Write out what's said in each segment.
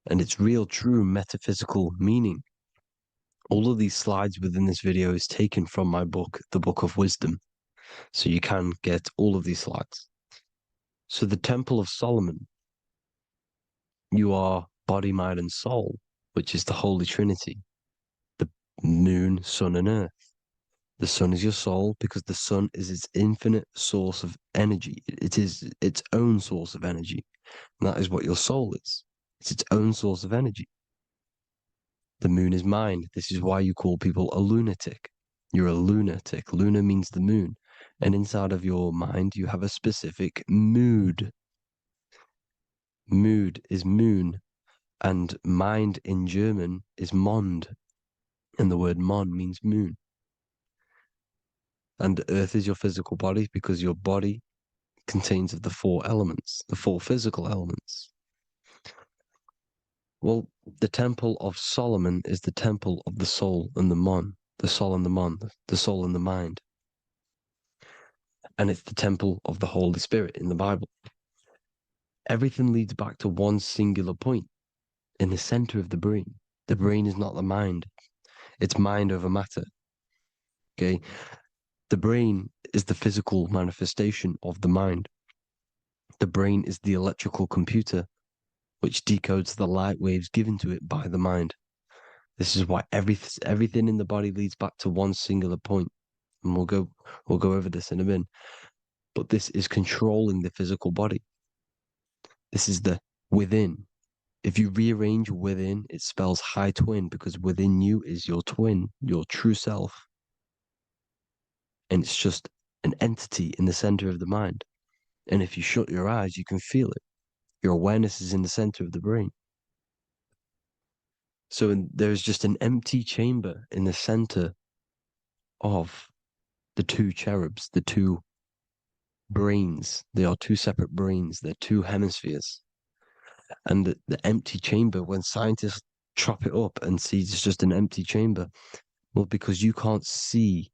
and its real, true metaphysical meaning. All of these slides within this video is taken from my book, The Book of Wisdom, so you can get all of these slides. So the Temple of Solomon, you are body, mind, and soul, which is the Holy Trinity, the moon, sun, and earth. The sun is your soul because the sun is its infinite source of energy. It is its own source of energy. And that is what your soul is. It's its own source of energy. The moon is mind. This is why you call people a lunatic. You're a lunatic. Luna means the moon. And inside of your mind, you have a specific mood. Mood is moon. And mind in German is Mond. And the word Mond means moon. And earth is your physical body because your body contains of the four elements, the four physical elements. Well, the Temple of Solomon is the temple of the soul and the mon, the soul and the mon, the soul and the mind. And it's the temple of the Holy Spirit in the Bible. Everything leads back to one singular point in the center of the brain. The brain is not the mind. It's mind over matter. Okay. The brain is the physical manifestation of the mind. The brain is the electrical computer which decodes the light waves given to it by the mind. This is why everything in the body leads back to one singular point. And we'll go over this in a minute. But this is controlling the physical body. This is the within. If you rearrange within, it spells high twin because within you is your twin, your true self. And it's just an entity in the center of the mind. And if you shut your eyes, you can feel it. Your awareness is in the center of the brain. So there's just an empty chamber in the center of the two cherubs, the two brains. They are two separate brains. They're two hemispheres. And the empty chamber, when scientists chop it up and see it's just an empty chamber, well, because you can't see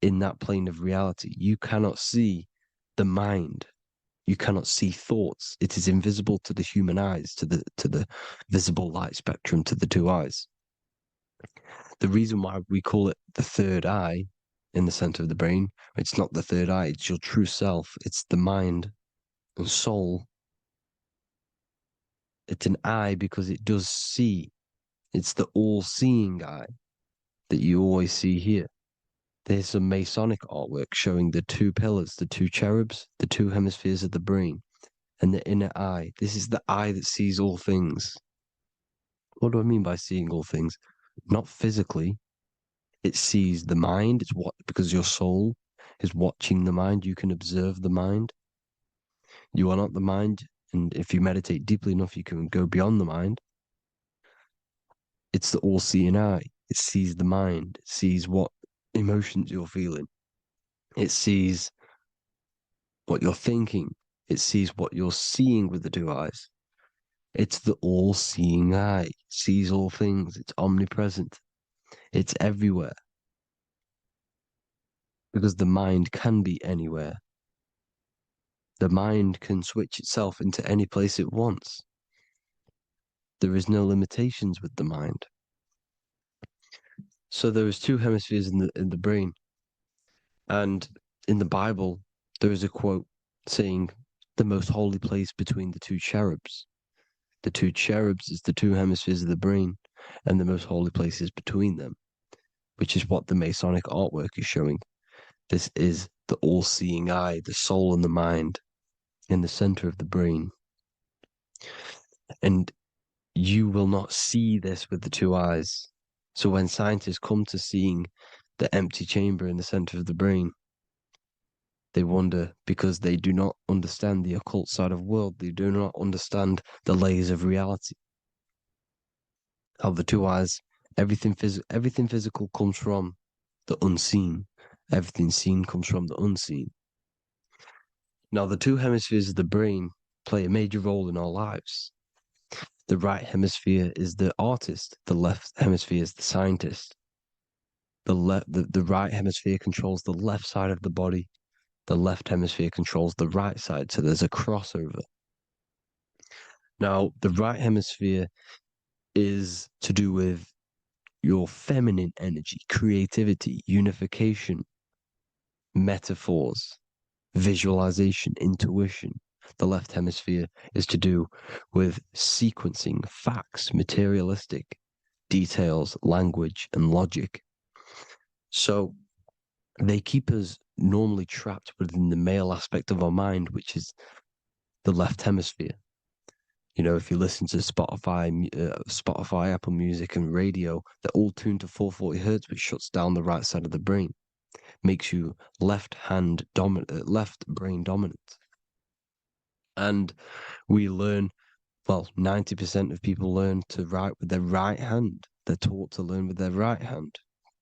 in that plane of reality, you cannot see the mind. You cannot see thoughts. It is invisible to the human eyes, to the visible light spectrum, to the two eyes. The reason why we call it the third eye in the center of the brain, it's not the third eye, it's your true self. It's the mind and soul. It's an eye because it does see. It's the all-seeing eye that you always see here. There's some Masonic artwork showing the two pillars, the two cherubs, the two hemispheres of the brain, and the inner eye. This is the eye that sees all things. What do I mean by seeing all things? Not physically. It sees the mind. It's what, because your soul is watching the mind. You can observe the mind. You are not the mind. And if you meditate deeply enough, you can go beyond the mind. It's the all-seeing eye. It sees the mind. It sees what emotions you're feeling. It sees what you're thinking. It sees what you're seeing with the two eyes. It's the all-seeing eye. It sees all things. It's omnipresent. It's everywhere. Because the mind can be anywhere. The mind can switch itself into any place it wants. There is no limitations with the mind. So there is two hemispheres in the brain. And in the Bible, there is a quote saying the most holy place between the two cherubs. The two cherubs is the two hemispheres of the brain, and the most holy place is between them, which is what the Masonic artwork is showing. This is the all-seeing eye, the soul and the mind in the center of the brain. And you will not see this with the two eyes. So when scientists come to seeing the empty chamber in the center of the brain, they wonder because they do not understand the occult side of the world. They do not understand the layers of reality. How the two eyes, everything physical comes from the unseen. Everything seen comes from the unseen. Now, the two hemispheres of the brain play a major role in our lives. The right hemisphere is the artist. The left hemisphere is the scientist. The right hemisphere controls the left side of the body. The left hemisphere controls the right side. So there's a crossover. Now, the right hemisphere is to do with your feminine energy, creativity, unification, metaphors, visualization, intuition. The left hemisphere is to do with sequencing, facts, materialistic details, language, and logic. So they keep us normally trapped within the male aspect of our mind, which is the left hemisphere. You know, if you listen to Spotify, Apple Music, and radio, they're all tuned to 440 hertz, which shuts down the right side of the brain, makes you left brain dominant. And we learn, well, 90% of people learn to write with their right hand. They're taught to learn with their right hand,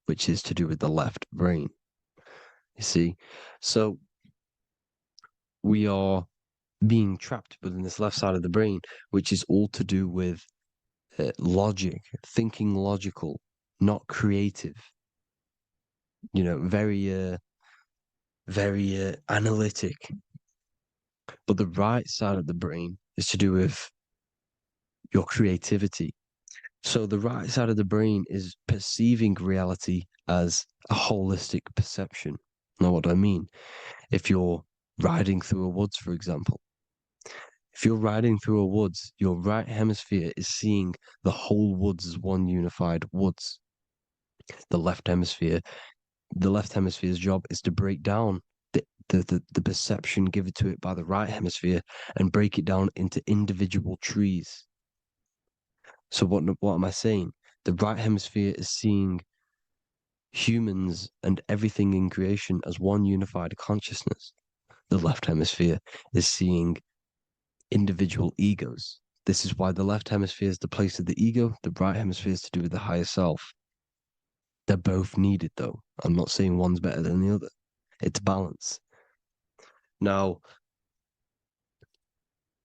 which is to do with the left brain. You see, so we are being trapped within this left side of the brain, which is all to do with logic, thinking logical, not creative. You know, very analytic. But the right side of the brain is to do with your creativity. So the right side of the brain is perceiving reality as a holistic perception. Now, what do I mean? If you're riding through a woods, for example, if you're riding through a woods, your right hemisphere is seeing the whole woods as one unified woods. The left hemisphere, the left hemisphere's job is to break down the perception given to it by the right hemisphere and break it down into individual trees. So what am I saying? The right hemisphere is seeing humans and everything in creation as one unified consciousness. The left hemisphere is seeing individual egos. This is why the left hemisphere is the place of the ego, the right hemisphere is to do with the higher self. They're both needed, though. I'm not saying one's better than the other. It's balance. Now,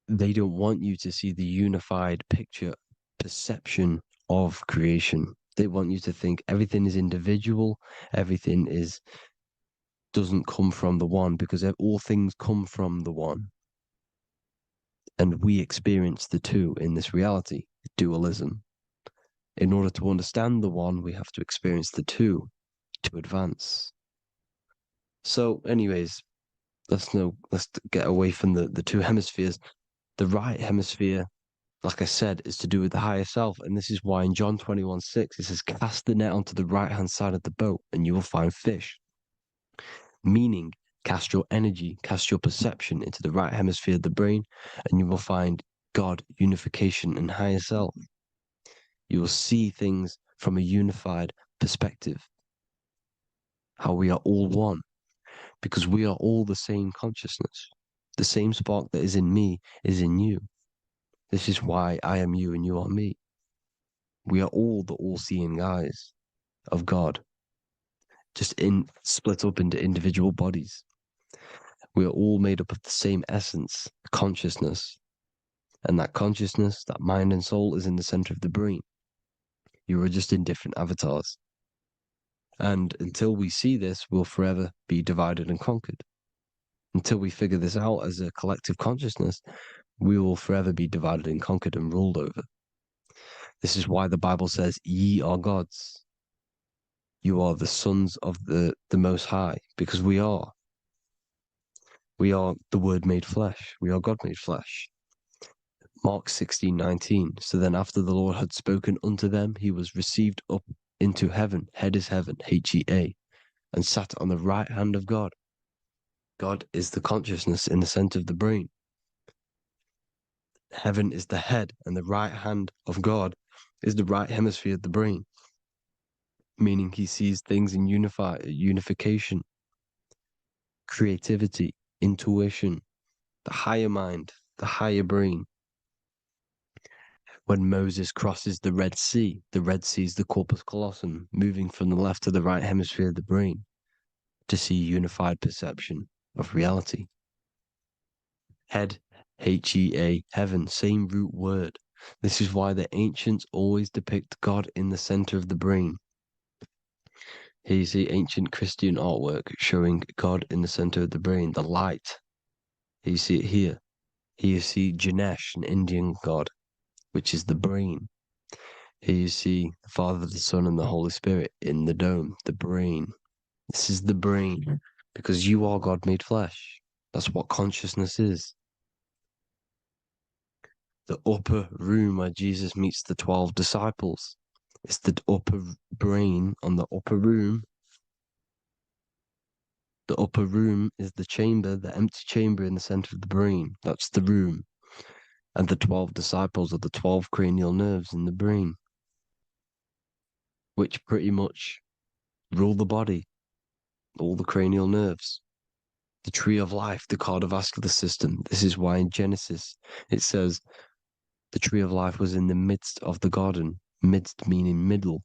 they don't want you to see the unified picture, perception of creation. They want you to think everything is individual, everything doesn't come from the one, because all things come from the one. And we experience the two in this reality, dualism. In order to understand the one, we have to experience the two to advance. So, anyways, let's get away from the two hemispheres. The right hemisphere, like I said, is to do with the higher self. And this is why in John 21:6, it says, cast the net onto the right hand side of the boat and you will find fish. Meaning, cast your energy, cast your perception into the right hemisphere of the brain, and you will find God, unification, and higher self. You will see things from a unified perspective, how we are all one, because we are all the same consciousness. The same spark that is in me is in you. This is why I am you and you are me. We are all the all-seeing eyes of God, just split up into individual bodies. We are all made up of the same essence, consciousness. And that consciousness, that mind and soul, is in the center of the brain. You are just in different avatars. And until we see this, we'll forever be divided and conquered. Until we figure this out as a collective consciousness, we will forever be divided and conquered and ruled over. This is why the Bible says, ye are gods. You are the sons of the Most High, because we are. We are the Word made flesh. We are God made flesh. Mark 16:19. So then after the Lord had spoken unto them, he was received up into heaven, head is heaven, H-E-A, and sat on the right hand of God. God is the consciousness in the center of the brain. Heaven is the head, and the right hand of God is the right hemisphere of the brain, meaning he sees things in unification, creativity, intuition, the higher mind, the higher brain. When Moses crosses the Red Sea is the corpus callosum, moving from the left to the right hemisphere of the brain to see unified perception of reality. Head, H-E-A, heaven, same root word. This is why the ancients always depict God in the center of the brain. Here you see ancient Christian artwork showing God in the center of the brain, the light. Here you see it here. Here you see Ganesh, an Indian god, which is the brain. Here you see the Father, the Son, and the Holy Spirit in the dome, the brain. This is the brain, because you are God made flesh. That's what consciousness is. The upper room where Jesus meets the 12 disciples. It's the upper brain on the upper room. The upper room is the chamber, the empty chamber in the center of the brain. That's the room. And the 12 disciples are the 12 cranial nerves in the brain, which pretty much rule the body, all the cranial nerves. The tree of life, the cardiovascular system. This is why in Genesis it says the tree of life was in the midst of the garden. Midst meaning middle,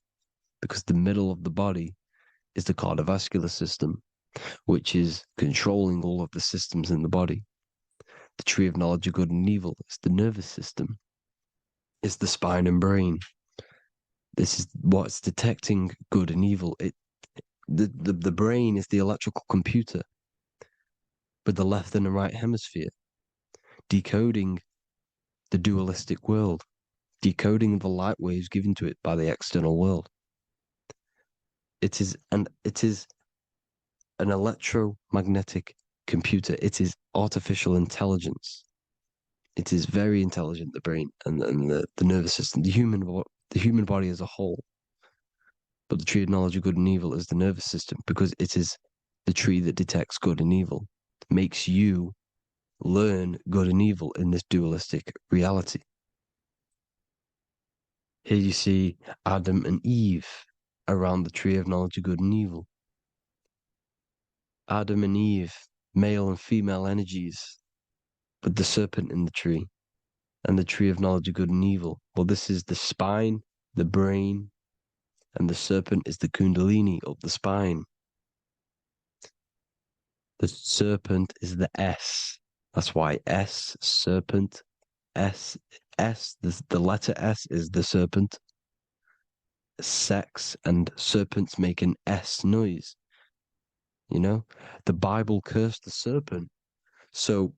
because the middle of the body is the cardiovascular system, which is controlling all of the systems in the body. The tree of knowledge of good and evil is the nervous system. It's the spine and brain. This is what's detecting good and evil. The brain is the electrical computer with the left and the right hemisphere, decoding the dualistic world, decoding the light waves given to it by the external world. It is an electromagnetic computer. It is artificial intelligence. It is very intelligent, the brain and the nervous system, the human body as a whole. But the tree of knowledge of good and evil is the nervous system, because it is the tree that detects good and evil, makes you learn good and evil in this dualistic reality. Here you see Adam and Eve around the tree of knowledge of good and evil. Adam and Eve, male and female energies, with the serpent in the tree and the tree of knowledge of good and evil. Well, this is the spine, the brain, and the serpent is the kundalini of the spine. The serpent is the S. That's why S, serpent, S, the letter S is the serpent. Sex and serpents make an S noise. You know, the Bible cursed the serpent. So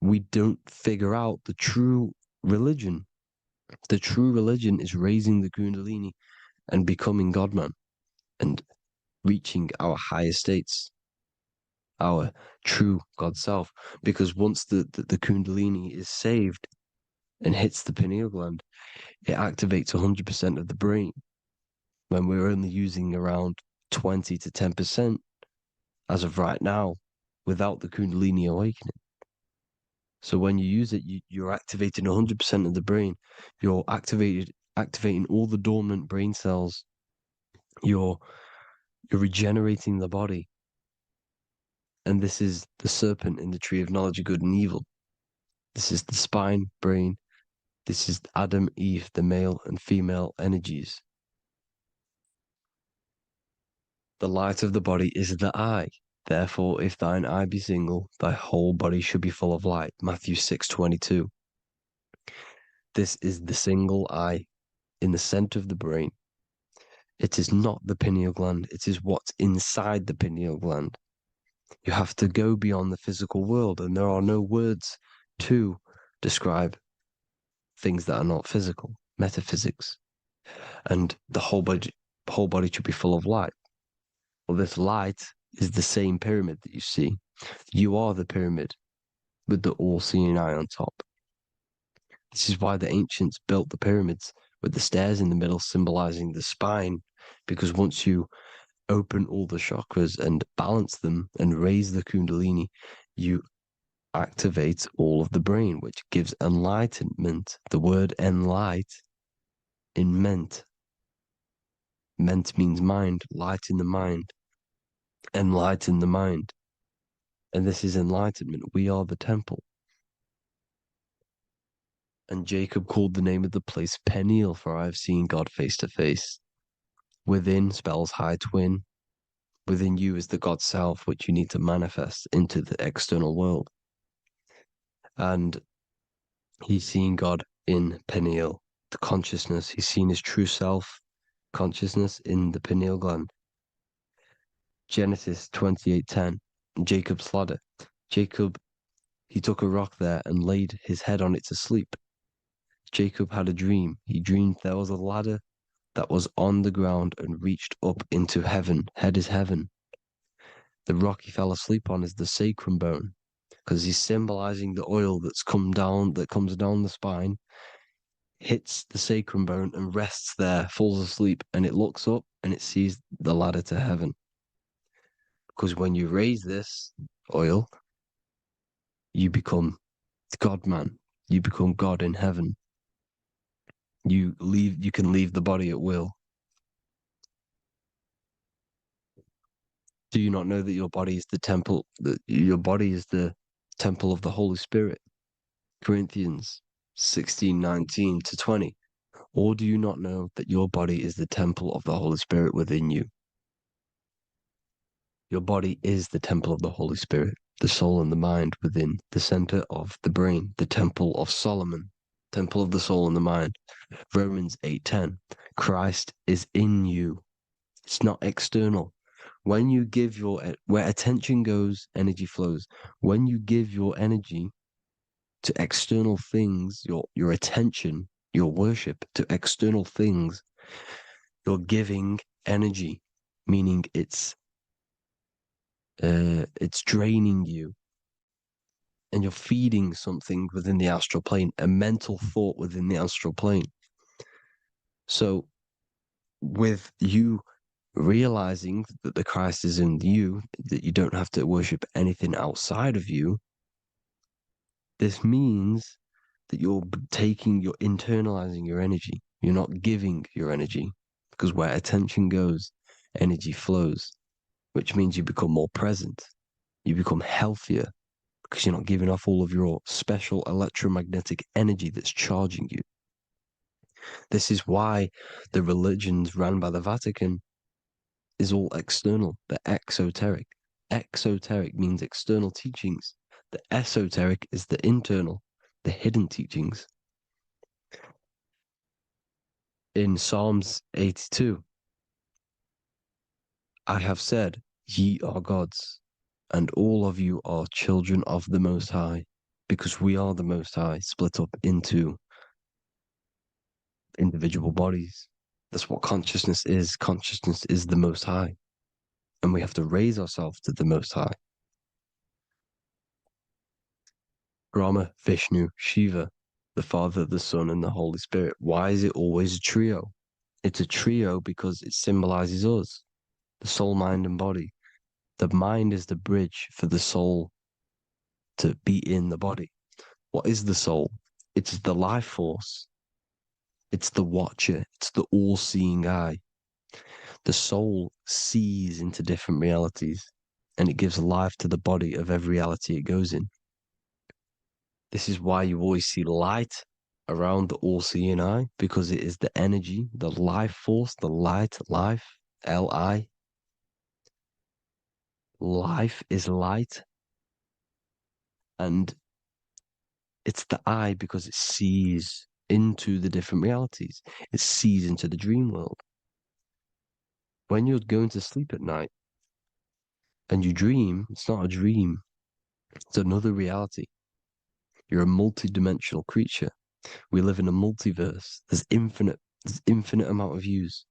we don't figure out the true religion. The true religion is raising the Kundalini and becoming God-man and reaching our higher states, our true God self. Because once the Kundalini is saved and hits the pineal gland, it activates 100% of the brain when we're only using around 20 to 10% as of right now without the Kundalini awakening. So when you use it, you're activating 100% of the brain. You're activating all the dormant brain cells. You're regenerating the body. And this is the serpent in the tree of knowledge of good and evil. This is the spine, brain. This is Adam, Eve, the male and female energies. The light of the body is the eye. Therefore, if thine eye be single, thy whole body should be full of light. Matthew 6:22. This is the single eye in the center of the brain. It is not the pineal gland. It is what's inside the pineal gland. You have to go beyond the physical world, and there are no words to describe things that are not physical, metaphysics. And the whole body should be full of light. Well, this light is the same pyramid that you see. You are the pyramid with the all-seeing eye on top. This is why the ancients built the pyramids with the stairs in the middle symbolizing the spine, because once you open all the chakras and balance them and raise the kundalini, you activate all of the brain, which gives enlightenment. The word enlight in ment. Ment means mind, light in the mind. Enlighten the mind. And this is enlightenment. We are the temple. And Jacob called the name of the place Peniel, for I have seen God face to face. Within spells high twin. Within you is the God self, which you need to manifest into the external world. And he's seen God in Peniel, the consciousness. He's seen his true self, consciousness in the pineal gland. Genesis 28:10, Jacob's ladder. Jacob He took a rock there and laid his head on it to sleep. Jacob had a dream. He dreamed there was a ladder that was on the ground and reached up into heaven. Head is heaven. The rock he fell asleep on is the sacrum bone, because he's symbolizing the oil that comes down the spine, hits the sacrum bone and rests there, falls asleep, and it looks up and it sees the ladder to heaven. Because when you raise this oil, you become God man. You become God in heaven. You can leave the body at will. Do you not know that your body is the temple, that your body is the temple of the Holy Spirit? Corinthians 16:19-20. Or do you not know that your body is the temple of the Holy Spirit within you? Your body is the temple of the Holy Spirit, the soul and the mind within the center of the brain, the temple of Solomon, temple of the soul and the mind. Romans 8:10. Christ is in you. It's not external. When you give where attention goes, energy flows. When you give your energy to external things, your attention, your worship to external things, you're giving energy, meaning it's draining you, and you're feeding something within the astral plane, a mental thought within the astral plane. So with you realizing that the Christ is in you, that you don't have to worship anything outside of you, this means that you're internalizing your energy. You're not giving your energy, because where attention goes, energy flows, which means you become more present. You become healthier because you're not giving off all of your special electromagnetic energy that's charging you. This is why the religions ran by the Vatican is all external. They're exoteric. Exoteric means external teachings. The esoteric is the internal, the hidden teachings. In Psalms 82, I have said, ye are gods, and all of you are children of the Most High, because we are the Most High, split up into individual bodies. That's what consciousness is. Consciousness is the Most High, and we have to raise ourselves to the Most High. Brahma, Vishnu, Shiva, the Father, the Son, and the Holy Spirit. Why is it always a trio? It's a trio because it symbolizes us, the soul, mind, and body. The mind is the bridge for the soul to be in the body. What is the soul? It's the life force. It's the watcher. It's the all-seeing eye. The soul sees into different realities, and it gives life to the body of every reality it goes in. This is why you always see light around the all-seeing eye, because it is the energy, the life force, the light, life, L-I. Life is light, and it's the eye because it sees into the different realities. It sees into the dream world. When you're going to sleep at night and you dream, it's not a dream. It's another reality. You're a multi-dimensional creature. We live in a multiverse. There's infinite amount of views.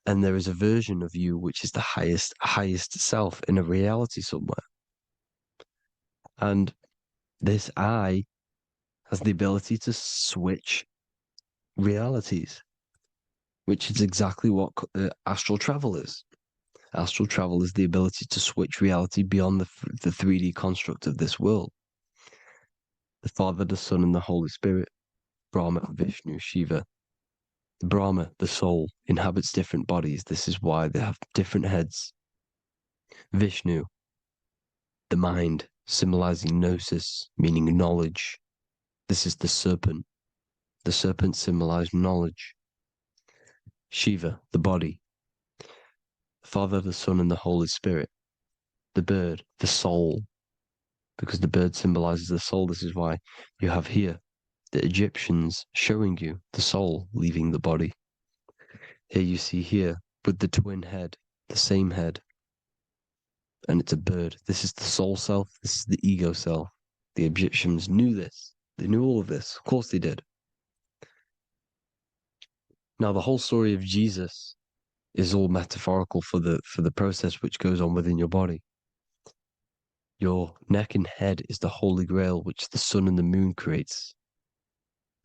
And there is a version of you which is the highest self in a reality somewhere. And this eye has the ability to switch realities, which is exactly what astral travel is. Astral travel is the ability to switch reality beyond the 3D construct of this world. The Father, the Son, and the Holy Spirit, Brahma, Vishnu, Shiva. The Brahma, the soul, inhabits different bodies. This is why they have different heads. Vishnu, the mind, symbolizing gnosis, meaning knowledge. This is the serpent. The serpent symbolized knowledge. Shiva, the body. The Father, the Son, and the Holy Spirit. The bird, the soul, because the bird symbolizes the soul. This is why you have here the Egyptians showing you the soul leaving the body. Here you see here with the twin head, the same head, and it's a bird. This is the soul self. This is the ego self. The Egyptians knew this. They knew all of this. Of course they did. Now, the whole story of Jesus is all metaphorical for the process which goes on within your body. Your neck and head is the Holy Grail, which the sun and the moon creates.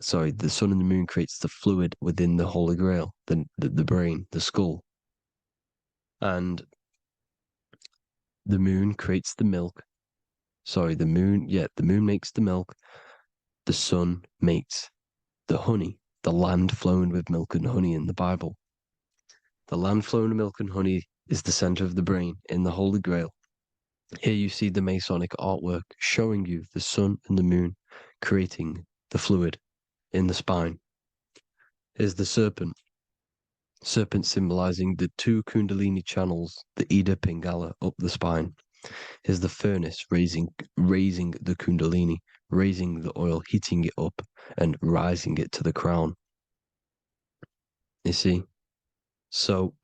Sorry, the sun and the moon creates the fluid within the Holy Grail, the brain, the skull. And the moon creates the milk. Sorry, the moon makes the milk. The sun makes the honey, the land flowing with milk and honey in the Bible. The land flowing with milk and honey is the center of the brain in the Holy Grail. Here you see the Masonic artwork showing you the sun and the moon creating the fluid in the spine. Here's the serpent. Serpent symbolizing the two Kundalini channels, the Ida Pingala up the spine. Here's the furnace raising the Kundalini, raising the oil, heating it up and rising it to the crown. You see? So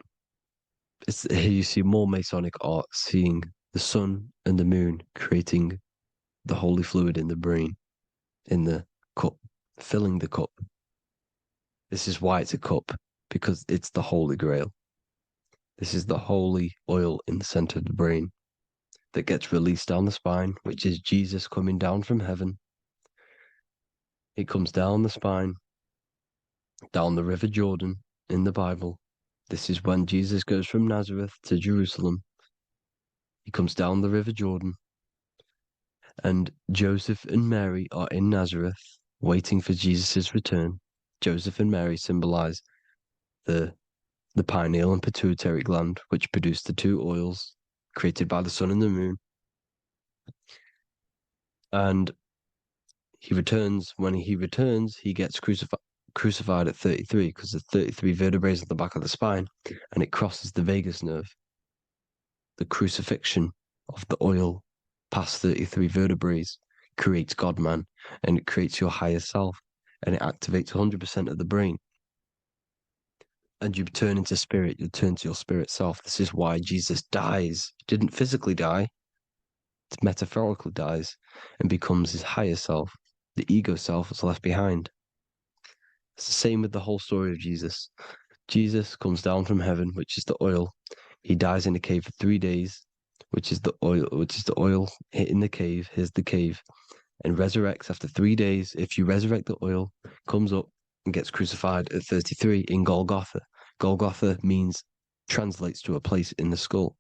here you see more Masonic art, seeing the sun and the moon creating the holy fluid in the brain, in the cup, filling the cup. This is why it's a cup, because it's the Holy Grail. This is the holy oil in the center of the brain that gets released down the spine, which is Jesus coming down from heaven. It comes down the spine, down the River Jordan in the Bible. This is when Jesus goes from Nazareth to Jerusalem. He comes down the River Jordan, and Joseph and Mary are in Nazareth waiting for Jesus' return. Joseph and Mary symbolize the pineal and pituitary gland, which produce the two oils created by the sun and the moon. And he returns. When he returns, he gets crucified at 33 because there's 33 vertebrae at the back of the spine, and it crosses the vagus nerve. The crucifixion of the oil past 33 vertebrae creates God-man, and it creates your higher self, and it activates 100% of the brain. And you turn into spirit, you turn to your spirit self. This is why Jesus dies. He didn't physically die, it metaphorically dies and becomes his higher self. The ego self is left behind. It's the same with the whole story of Jesus. Jesus comes down from heaven, which is the oil. He dies in a cave for 3 days, which is the oil hitting the cave. Here's the cave. And resurrects after 3 days. If you resurrect the oil, comes up and gets crucified at 33 in Golgotha. Golgotha translates to a place in the skull.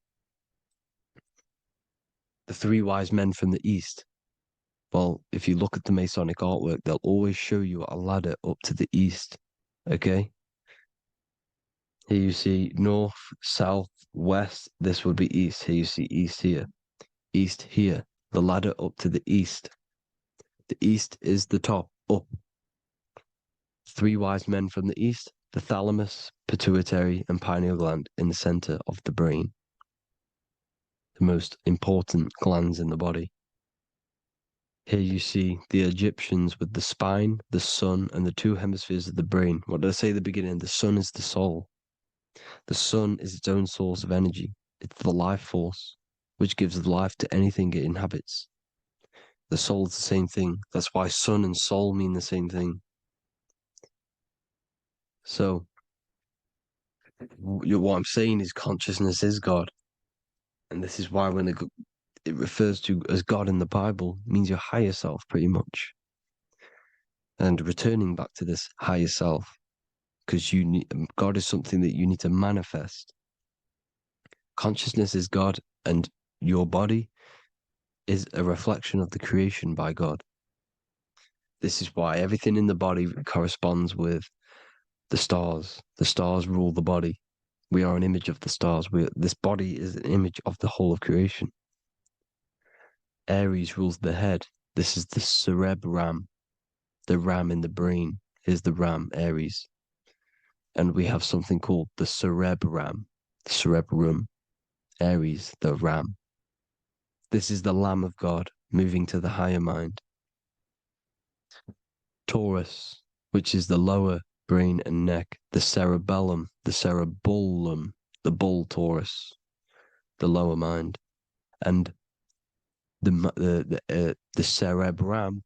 The three wise men from the east. Well, if you look at the Masonic artwork, they'll always show you a ladder up to the east. Okay? Here you see north, south, west. This would be east. Here you see east here. East here. The ladder up to the east. The east is the top, up. Three wise men from the east. The thalamus, pituitary, and pineal gland in the center of the brain. The most important glands in the body. Here you see the Egyptians with the spine, the sun, and the two hemispheres of the brain. What did I say at the beginning? The sun is the soul. The sun is its own source of energy. It's the life force, which gives life to anything it inhabits. The soul is the same thing. That's why sun and soul mean the same thing. So, what I'm saying is consciousness is God. And this is why when it refers to as God in the Bible, it means your higher self, pretty much. And returning back to this higher self, because God is something that you need to manifest. Consciousness is God, and your body is a reflection of the creation by God. This is why everything in the body corresponds with the stars. The stars rule the body. We are an image of the stars. This body is an image of the whole of creation. Aries rules the head. This is the cerebrum, the ram in the brain. Here's the ram, Aries. And we have something called the cerebrum, Aries, the ram. This is the Lamb of God moving to the higher mind. Taurus, which is the lower brain and neck, the cerebellum, the bull Taurus, the lower mind. And the cerebrum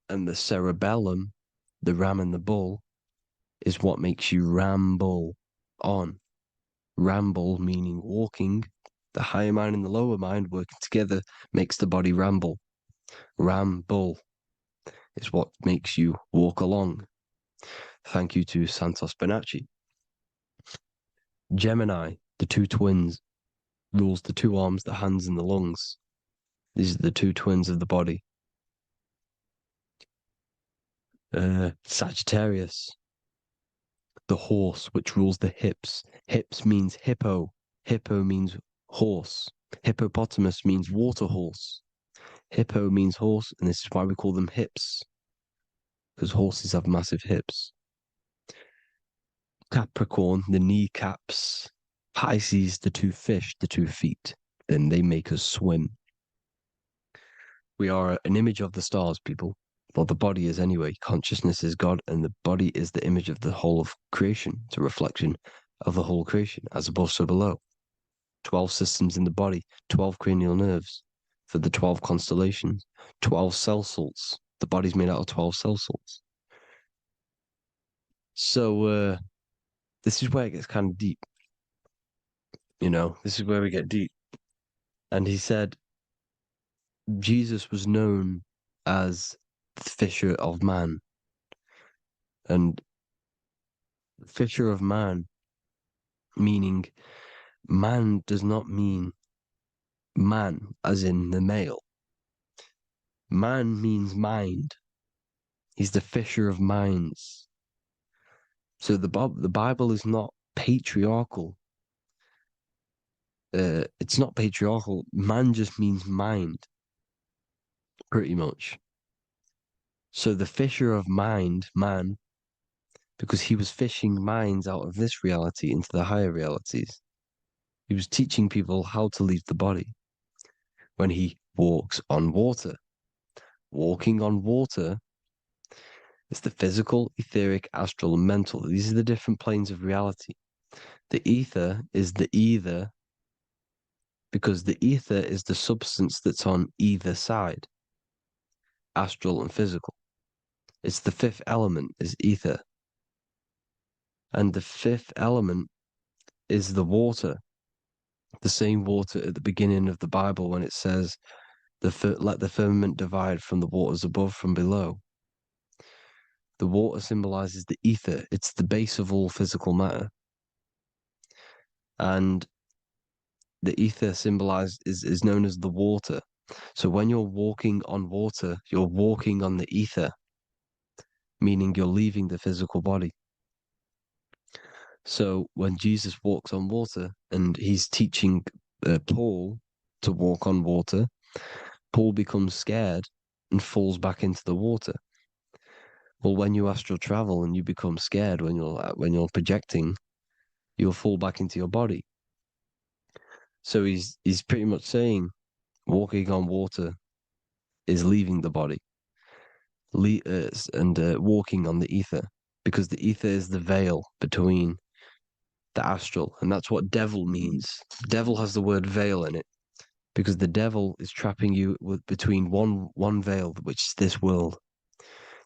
and the cerebellum, the ram and the bull, is what makes you ramble on. Ramble meaning walking. The higher mind and the lower mind working together makes the body ramble. Ramble is what makes you walk along. Thank you to Santos Bonacci. Gemini, the two twins, rules the two arms, the hands, and the lungs. These are the two twins of the body. Sagittarius, the horse, which rules the hips. Hips means hippo. Hippo means horse. Hippopotamus means water horse. Hippo means horse, and this is why we call them hips, because horses have massive hips. Capricorn, the kneecaps. Pisces, the two fish, the 2 feet. Then they make us swim. We are an image of the stars, people. Well, the body is anyway. Consciousness is God, and the body is the image of the whole of creation. It's a reflection of the whole creation, as above, so below. 12 systems in the body, 12 cranial nerves for the 12 constellations, 12 cell salts. The body's made out of 12 cell salts. So, this is where it gets kind of deep. This is where we get deep. And he said Jesus was known as the fisher of man. And fisher of man, meaning man does not mean man as in the male. Man means mind. He's the fisher of minds. So the Bible is not patriarchal. It's not patriarchal. Man just means mind, pretty much. So the fisher of mind, man, because he was fishing minds out of this reality into the higher realities. He was teaching people how to leave the body when he walks on water. Walking on water is the physical, etheric, astral, and mental. These are the different planes of reality. The ether is the either, because the ether is the substance that's on either side, astral and physical. It's the fifth element, is ether. And the fifth element is the water. The same water at the beginning of the Bible when it says, let the firmament divide from the waters above from below. The water symbolizes the ether. It's the base of all physical matter. And the ether is known as the water. So when you're walking on water, you're walking on the ether, meaning you're leaving the physical body. So when Jesus walks on water and he's teaching Paul to walk on water, Paul becomes scared and falls back into the water. Well, when you astral travel and you become scared when you're projecting, you'll fall back into your body. So he's pretty much saying walking on water is leaving the body, and walking on the ether, because the ether is the veil between the astral, and that's what devil means. Devil has the word veil in it, because the devil is trapping you between one veil, which is this world.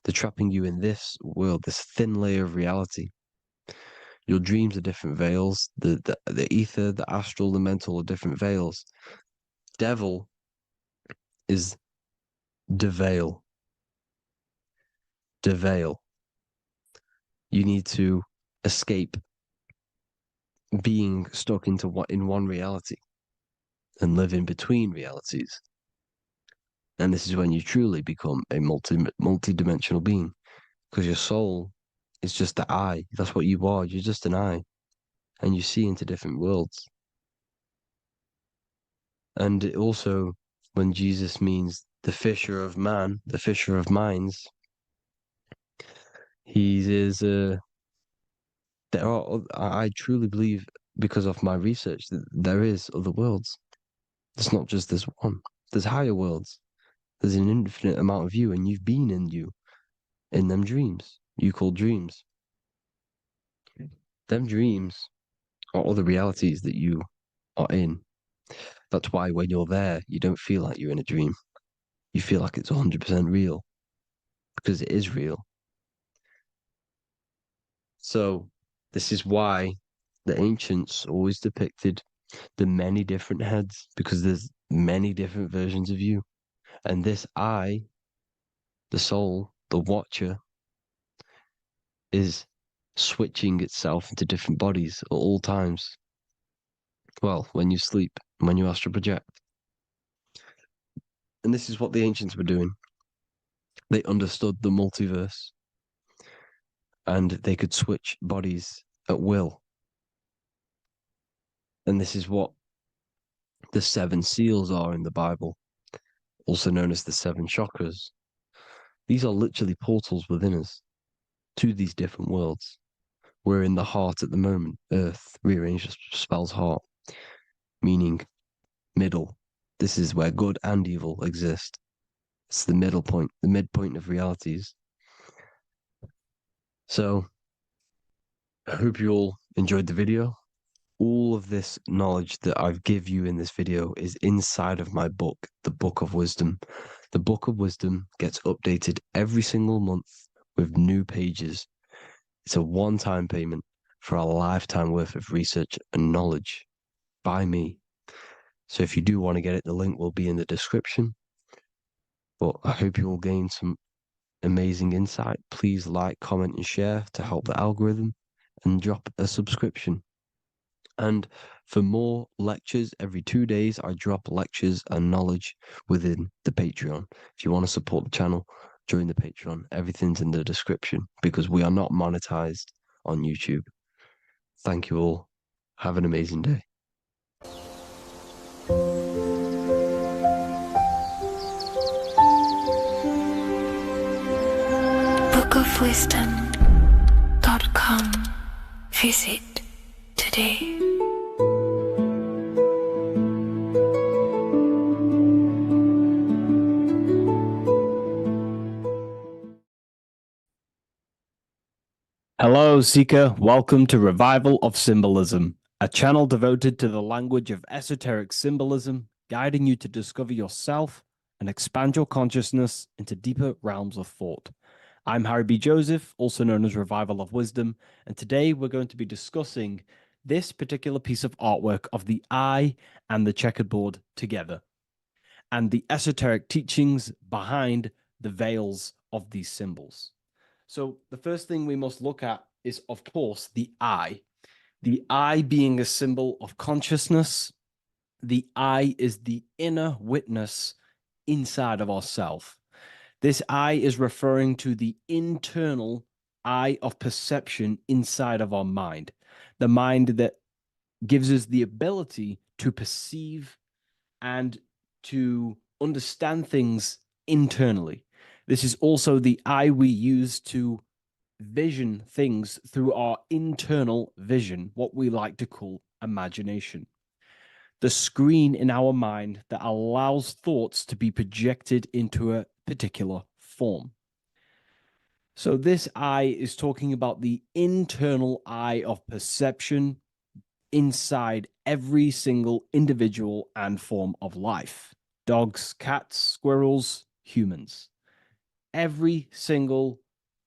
They're trapping you in this world, this thin layer of reality. Your dreams are different veils. The ether, the astral, the mental are different veils. Devil is the veil. The veil. You need to escape being stuck in one reality and live in between realities. And this is when you truly become a multi-dimensional being, because your soul is just the eye. That's what you are. You're just an eye, and you see into different worlds. And it also, when Jesus means the fisher of man, the fisher of minds, he is. I truly believe, because of my research, that there is other worlds. It's not just this one. There's higher worlds. There's an infinite amount of you, and you've been in them dreams. You call dreams. Them dreams are other realities that you are in. That's why when you're there, you don't feel like you're in a dream. You feel like it's 100% real because it is real. So this is why the ancients always depicted the many different heads, because there's many different versions of you. And this I, the soul, the watcher, is switching itself into different bodies at all times. Well, when you sleep, when you astral project. And this is what the ancients were doing. They understood the multiverse and they could switch bodies at will. And this is what the seven seals are in the Bible, also known as the seven chakras. These are literally portals within us to these different worlds. We're in the heart at the moment. Earth rearranged spells heart, meaning middle. This is where good and evil exist. It's the middle point, the midpoint of realities. So I hope you all enjoyed the video. All of this knowledge that I've give you in this video is inside of my book, the Book of Wisdom. The Book of Wisdom gets updated every single month with new pages. It's a one-time payment for a lifetime worth of research and knowledge by me. So if you do want to get it, the link will be in the description. But I hope you will gain some amazing insight. Please like, comment, and share to help the algorithm, and drop a subscription. And for more lectures, every 2 days, I drop lectures and knowledge within the Patreon. If you want to support the channel, join the Patreon. Everything's in the description because we are not monetized on YouTube. Thank you all. Have an amazing day. bookofwisdom.com. Visit today. Hello, Seeker. Welcome to Revival of Symbolism, a channel devoted to the language of esoteric symbolism, guiding you to discover yourself and expand your consciousness into deeper realms of thought. I'm Harry B. Joseph, also known as Revival of Wisdom, and today we're going to be discussing this particular piece of artwork of the eye and the checkerboard together, and the esoteric teachings behind the veils of these symbols. So the first thing we must look at is, of course, the eye. The eye being a symbol of consciousness. The eye is the inner witness inside of ourself. This eye is referring to the internal eye of perception inside of our mind. The mind that gives us the ability to perceive and to understand things internally. This is also the eye we use to vision things through our internal vision, what we like to call imagination. The screen in our mind that allows thoughts to be projected into a particular form. So this eye is talking about the internal eye of perception inside every single individual and form of life. Dogs, cats, squirrels, humans. Every single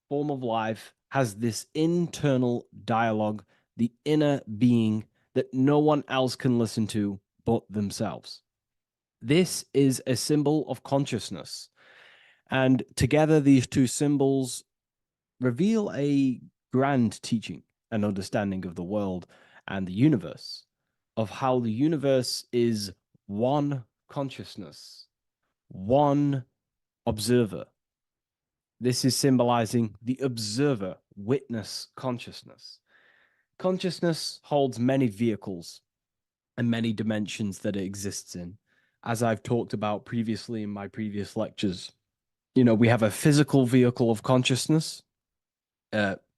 form of life has this internal dialogue, the inner being that no one else can listen to but themselves. This is a symbol of consciousness. And together, these two symbols reveal a grand teaching and understanding of the world and the universe, of how the universe is one consciousness, one observer. This is symbolizing the observer, witness consciousness. Consciousness holds many vehicles and many dimensions that it exists in. As I've talked about previously in my previous lectures, we have a physical vehicle of consciousness,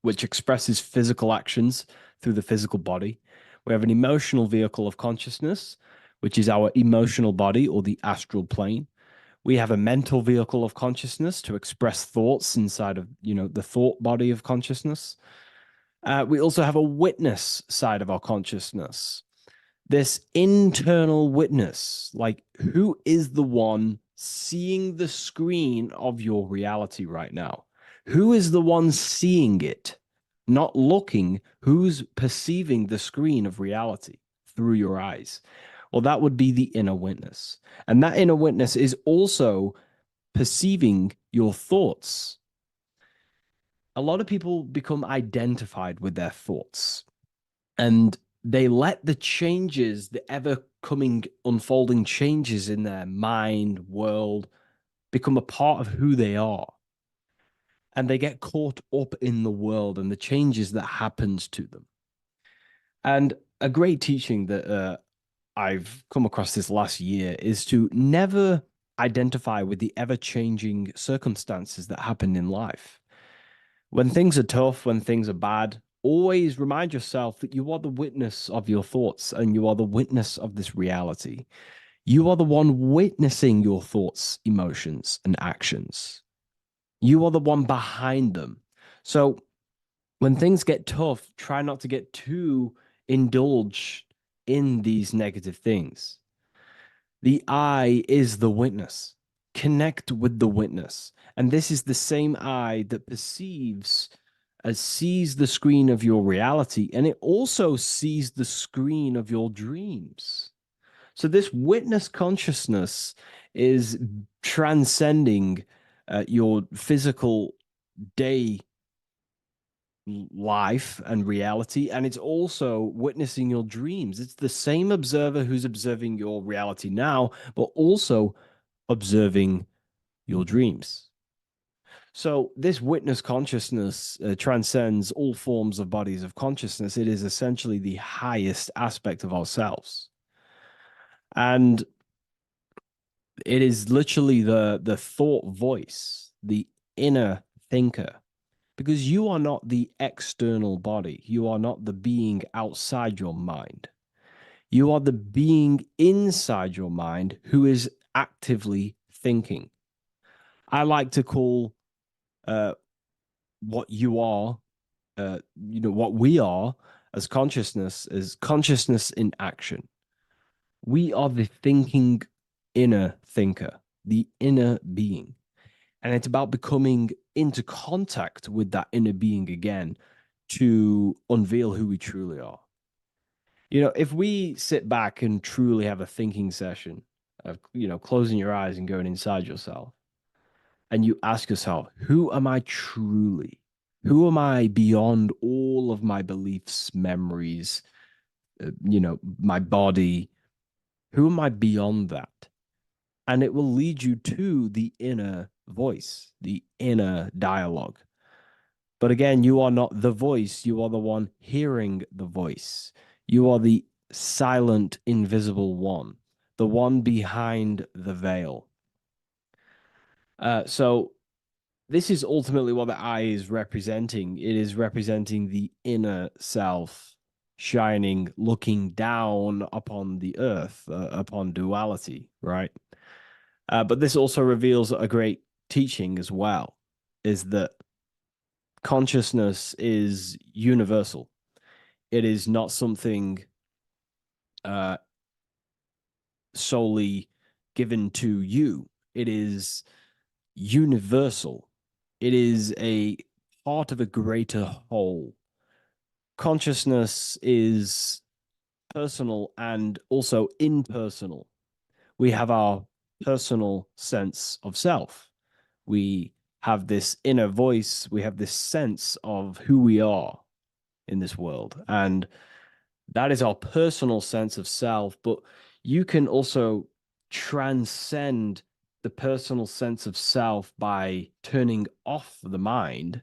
which expresses physical actions through the physical body. We have an emotional vehicle of consciousness, which is our emotional body or the astral plane. We have a mental vehicle of consciousness to express thoughts inside of, the thought body of consciousness. We also have a witness side of our consciousness. this internal witness. Like, who is the one seeing the screen of your reality right now? Who is the one seeing it? Not looking, who's perceiving the screen of reality through your eyes? Well, that would be the inner witness. And that inner witness is also perceiving your thoughts. A lot of people become identified with their thoughts, and they let the changes, the ever coming, unfolding changes in their mind, world, become a part of who they are. And they get caught up in the world and the changes that happens to them. And a great teaching that I've come across this last year is to never identify with the ever changing circumstances that happen in life. When things are tough, when things are bad, always remind yourself that you are the witness of your thoughts and you are the witness of this reality. You are the one witnessing your thoughts, emotions, and actions. You are the one behind them. So when things get tough, try not to get too indulged in these negative things. The I is the witness. Connect with the witness. And this is the same I that sees the screen of your reality, and it also sees the screen of your dreams. So this witness consciousness is transcending your physical day life and reality, and it's also witnessing your dreams. It's the same observer who's observing your reality now, but also observing your dreams. So this witness consciousness transcends all forms of bodies of consciousness. It is essentially the highest aspect of ourselves. And it is literally the thought voice, the inner thinker, because you are not the external body. You are not the being outside your mind. You are the being inside your mind who is actively thinking. I like to call what you are, what we are as consciousness is consciousness in action. We are the thinking inner thinker, the inner being. And it's about becoming into contact with that inner being again to unveil who we truly are. If we sit back and truly have a thinking session of, closing your eyes and going inside yourself, and you ask yourself, who am I truly? Who am I beyond all of my beliefs, memories, my body? Who am I beyond that? And it will lead you to the inner voice, the inner dialogue. But again, you are not the voice. You are the one hearing the voice. You are the silent, invisible one, the one behind the veil. So this is ultimately what the I is representing. It is representing the inner self shining, looking down upon the earth, upon duality, right? But this also reveals a great teaching as well, is that consciousness is universal. It is not something solely given to you. It is universal. It is a part of a greater whole. Consciousness is personal and also impersonal. We have our personal sense of self. We have this inner voice. We have this sense of who we are in this world. And that is our personal sense of self. But you can also transcend the personal sense of self by turning off the mind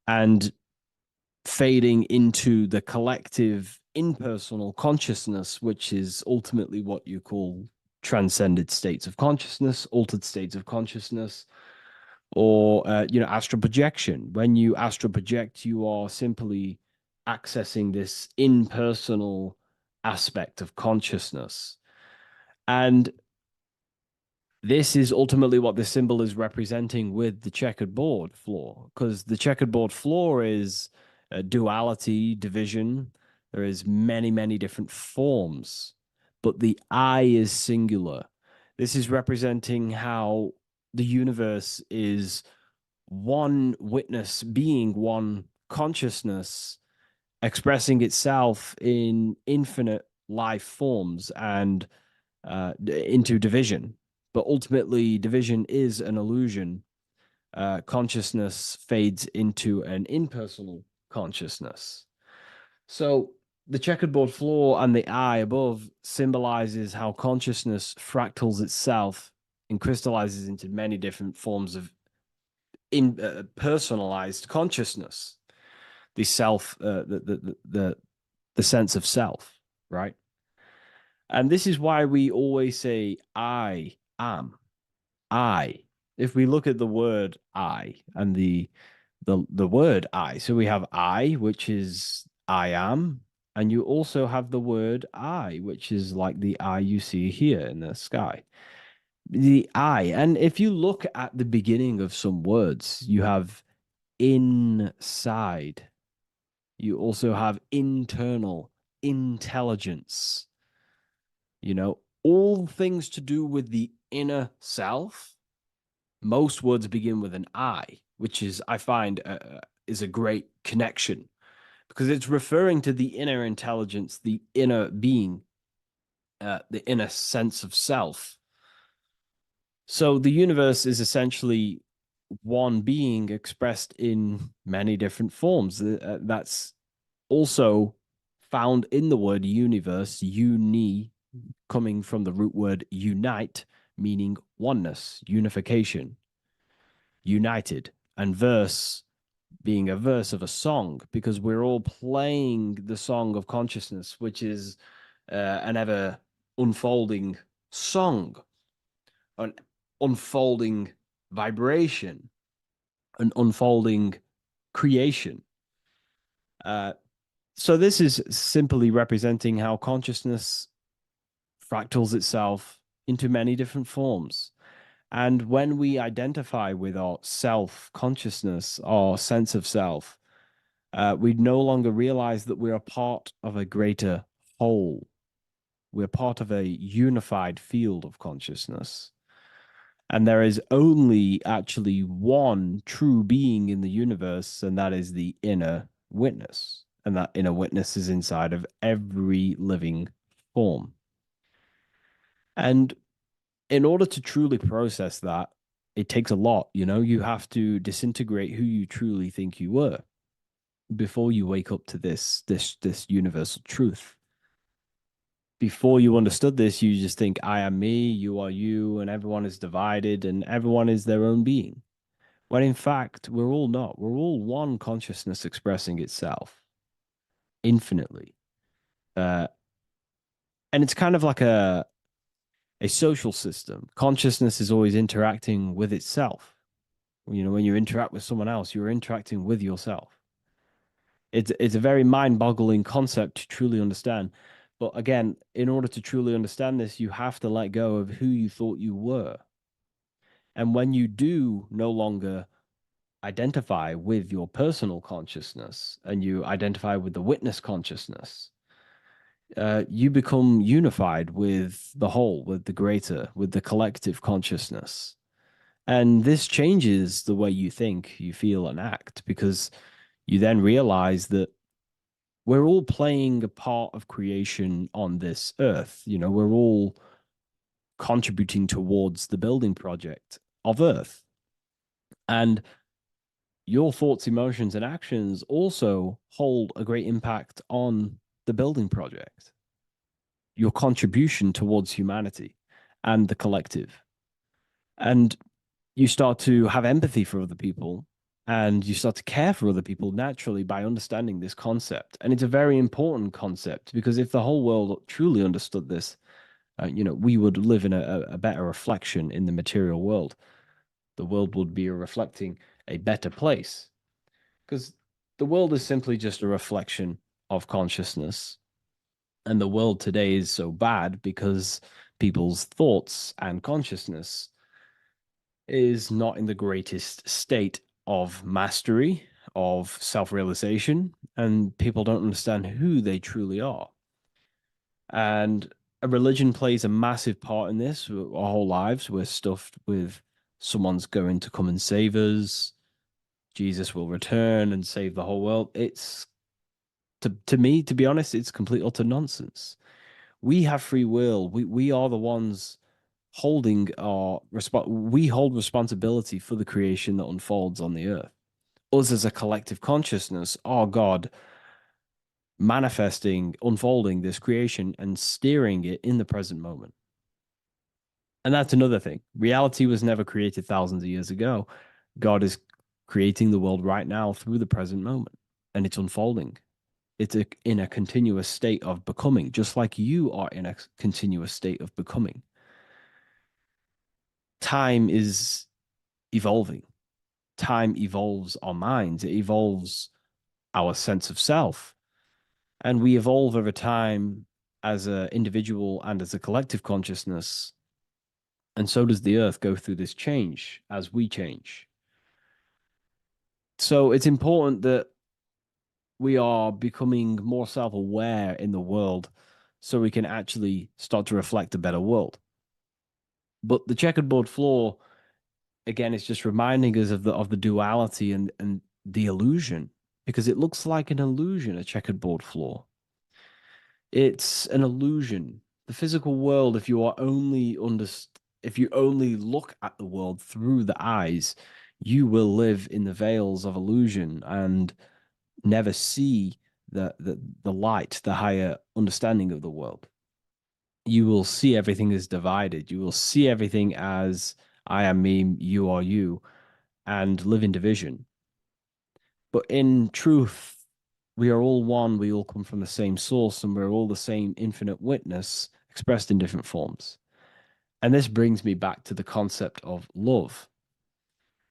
and fading into the collective impersonal consciousness, which is ultimately what you call transcended states of consciousness, altered states of consciousness, or astral projection. When you astral project, you are simply accessing this impersonal aspect of consciousness. And this is ultimately what the symbol is representing with the checkered board floor, because the checkered board floor is duality, division, There is many, many different forms, but the I is singular. This is representing how the universe is one witness being, one consciousness expressing itself in infinite life forms and into division. But ultimately, division is an illusion. Consciousness fades into an impersonal consciousness. So the checkerboard floor and the eye above symbolizes how consciousness fractals itself and crystallizes into many different forms of personalized consciousness. The self, the sense of self, right? And this is why we always say, I am. I. If we look at the word I and the word I, so we have I, which is I am, and you also have the word I, which is like the eye you see here in the sky. The I, and if you look at the beginning of some words, you have inside. You also have internal, intelligence, all things to do with the inner self. Most words begin with an I, which is, I find, is a great connection because it's referring to the inner intelligence, the inner being, the inner sense of self. So the universe is essentially one being expressed in many different forms. That's also found in the word universe, uni, coming from the root word unite, meaning oneness, unification, united, and verse being a verse of a song, because we're all playing the song of consciousness, which is an ever unfolding song, an unfolding vibration, an unfolding creation. So this is simply representing how consciousness fractals itself into many different forms. And when we identify with our self consciousness, our sense of self, we no longer realize that we're a part of a greater whole. We're part of a unified field of consciousness. And there is only actually one true being in the universe, and that is the inner witness. And that inner witness is inside of every living form. And in order to truly process that, it takes a lot. You have to disintegrate who you truly think you were before you wake up to this universal truth. Before you understood this, you just think, I am me, you are you, and everyone is divided and everyone is their own being. When in fact, we're all not. We're all one consciousness expressing itself infinitely. And it's kind of like a social system. Consciousness is always interacting with itself. When you interact with someone else, you're interacting with yourself. It's a very mind-boggling concept to truly understand. But again, in order to truly understand this, you have to let go of who you thought you were. And when you do no longer identify with your personal consciousness and you identify with the witness consciousness, you become unified with the whole, with the greater, with the collective consciousness. And this changes the way you think, you feel, and act, because you then realize that we're all playing a part of creation on this earth. We're all contributing towards the building project of Earth. And your thoughts, emotions, and actions also hold a great impact on the building project, your contribution towards humanity and the collective. And you start to have empathy for other people and you start to care for other people naturally by understanding this concept. And it's a very important concept because if the whole world truly understood this, we would live in a better reflection in the material world. The world would be reflecting a better place because the world is simply just a reflection of consciousness. And the world today is so bad because people's thoughts and consciousness is not in the greatest state of mastery of self-realization, and people don't understand who they truly are. And a religion plays a massive part in this. Our whole lives, we're stuffed with someone's going to come and save us. Jesus will return and save the whole world. It's to me, to be honest, it's complete utter nonsense. We have free will. We are the ones holding we hold responsibility for the creation that unfolds on the earth. Us as a collective consciousness are God manifesting, unfolding this creation and steering it in the present moment. And that's another thing. Reality was never created thousands of years ago. God is creating the world right now through the present moment, and it's unfolding. It's in a continuous state of becoming, just like you are in a continuous state of becoming. Time is evolving. Time evolves our minds, it evolves our sense of self. And we evolve over time as an individual and as a collective consciousness. And so does the earth go through this change as we change. So it's important that we are becoming more self-aware in the world so we can actually start to reflect a better world. But the checkerboard floor, again, is just reminding us of the duality and the illusion, because it looks like an illusion, a checkerboard floor. It's an illusion. The physical world, if you only look at the world through the eyes, you will live in the veils of illusion and never see the light, the higher understanding of the world. You will see everything as divided. You will see everything as I am me, you are you, and live in division. But in truth, we are all one. We all come from the same source, and we're all the same infinite witness expressed in different forms. And this brings me back to the concept of love.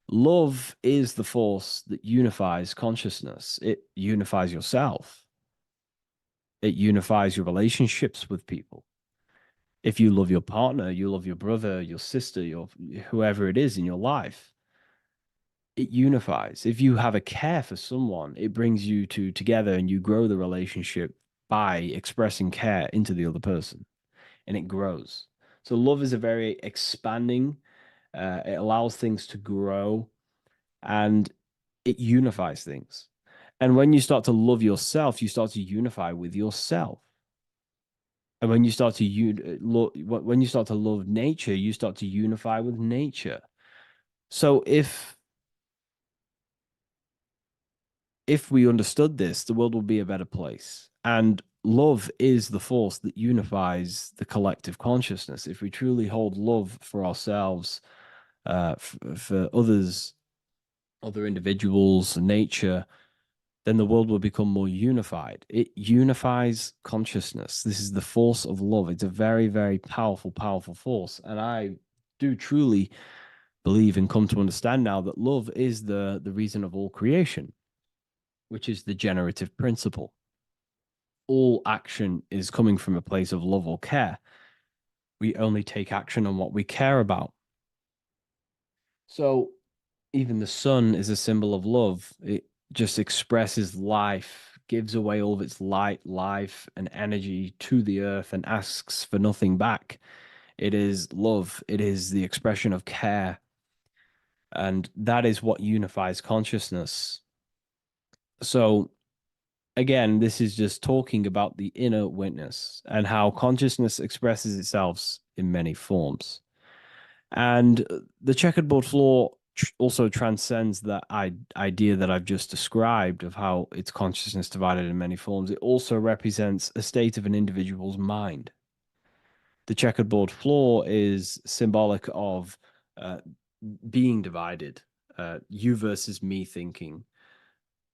Love is the force that unifies consciousness. It unifies yourself. It unifies your relationships with people. If you love your partner, you love your brother, your sister, your whoever it is in your life, it unifies. If you have a care for someone, it brings you two together and you grow the relationship by expressing care into the other person, and it grows. So love is a very expanding, it allows things to grow, and it unifies things. And when you start to love yourself, you start to unify with yourself. And when you start to when you start to love nature, you start to unify with nature. So if we understood this, the world would be a better place. And love is the force that unifies the collective consciousness. If we truly hold love for ourselves, for others, other individuals, nature, then the world will become more unified. It unifies consciousness. This is the force of love. It's a very, very powerful, powerful force. And I do truly believe and come to understand now that love is the reason of all creation, which is the generative principle. All action is coming from a place of love or care. We only take action on what we care about. So even the sun is a symbol of love. It just expresses life, gives away all of its light, life, and energy to the earth and asks for nothing back. It is love, it is the expression of care. And that is what unifies consciousness. So, again, this is just talking about the inner witness and how consciousness expresses itself in many forms. And the checkerboard floor also transcends that idea that I've just described of how it's consciousness divided in many forms. It also represents a state of an individual's mind. The checkerboard floor is symbolic of being divided, you versus me thinking,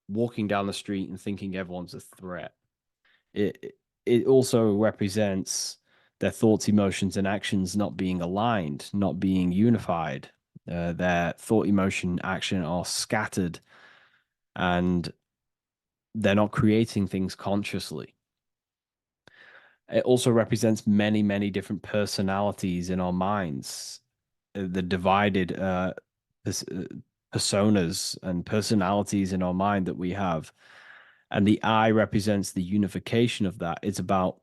walking down the street and thinking everyone's a threat. It also represents their thoughts, emotions, and actions not being aligned, not being unified. Their thought, emotion, action are scattered, and they're not creating things consciously. It also represents many, many different personalities in our minds. The divided personas and personalities in our mind that we have. And the I represents the unification of that. It's about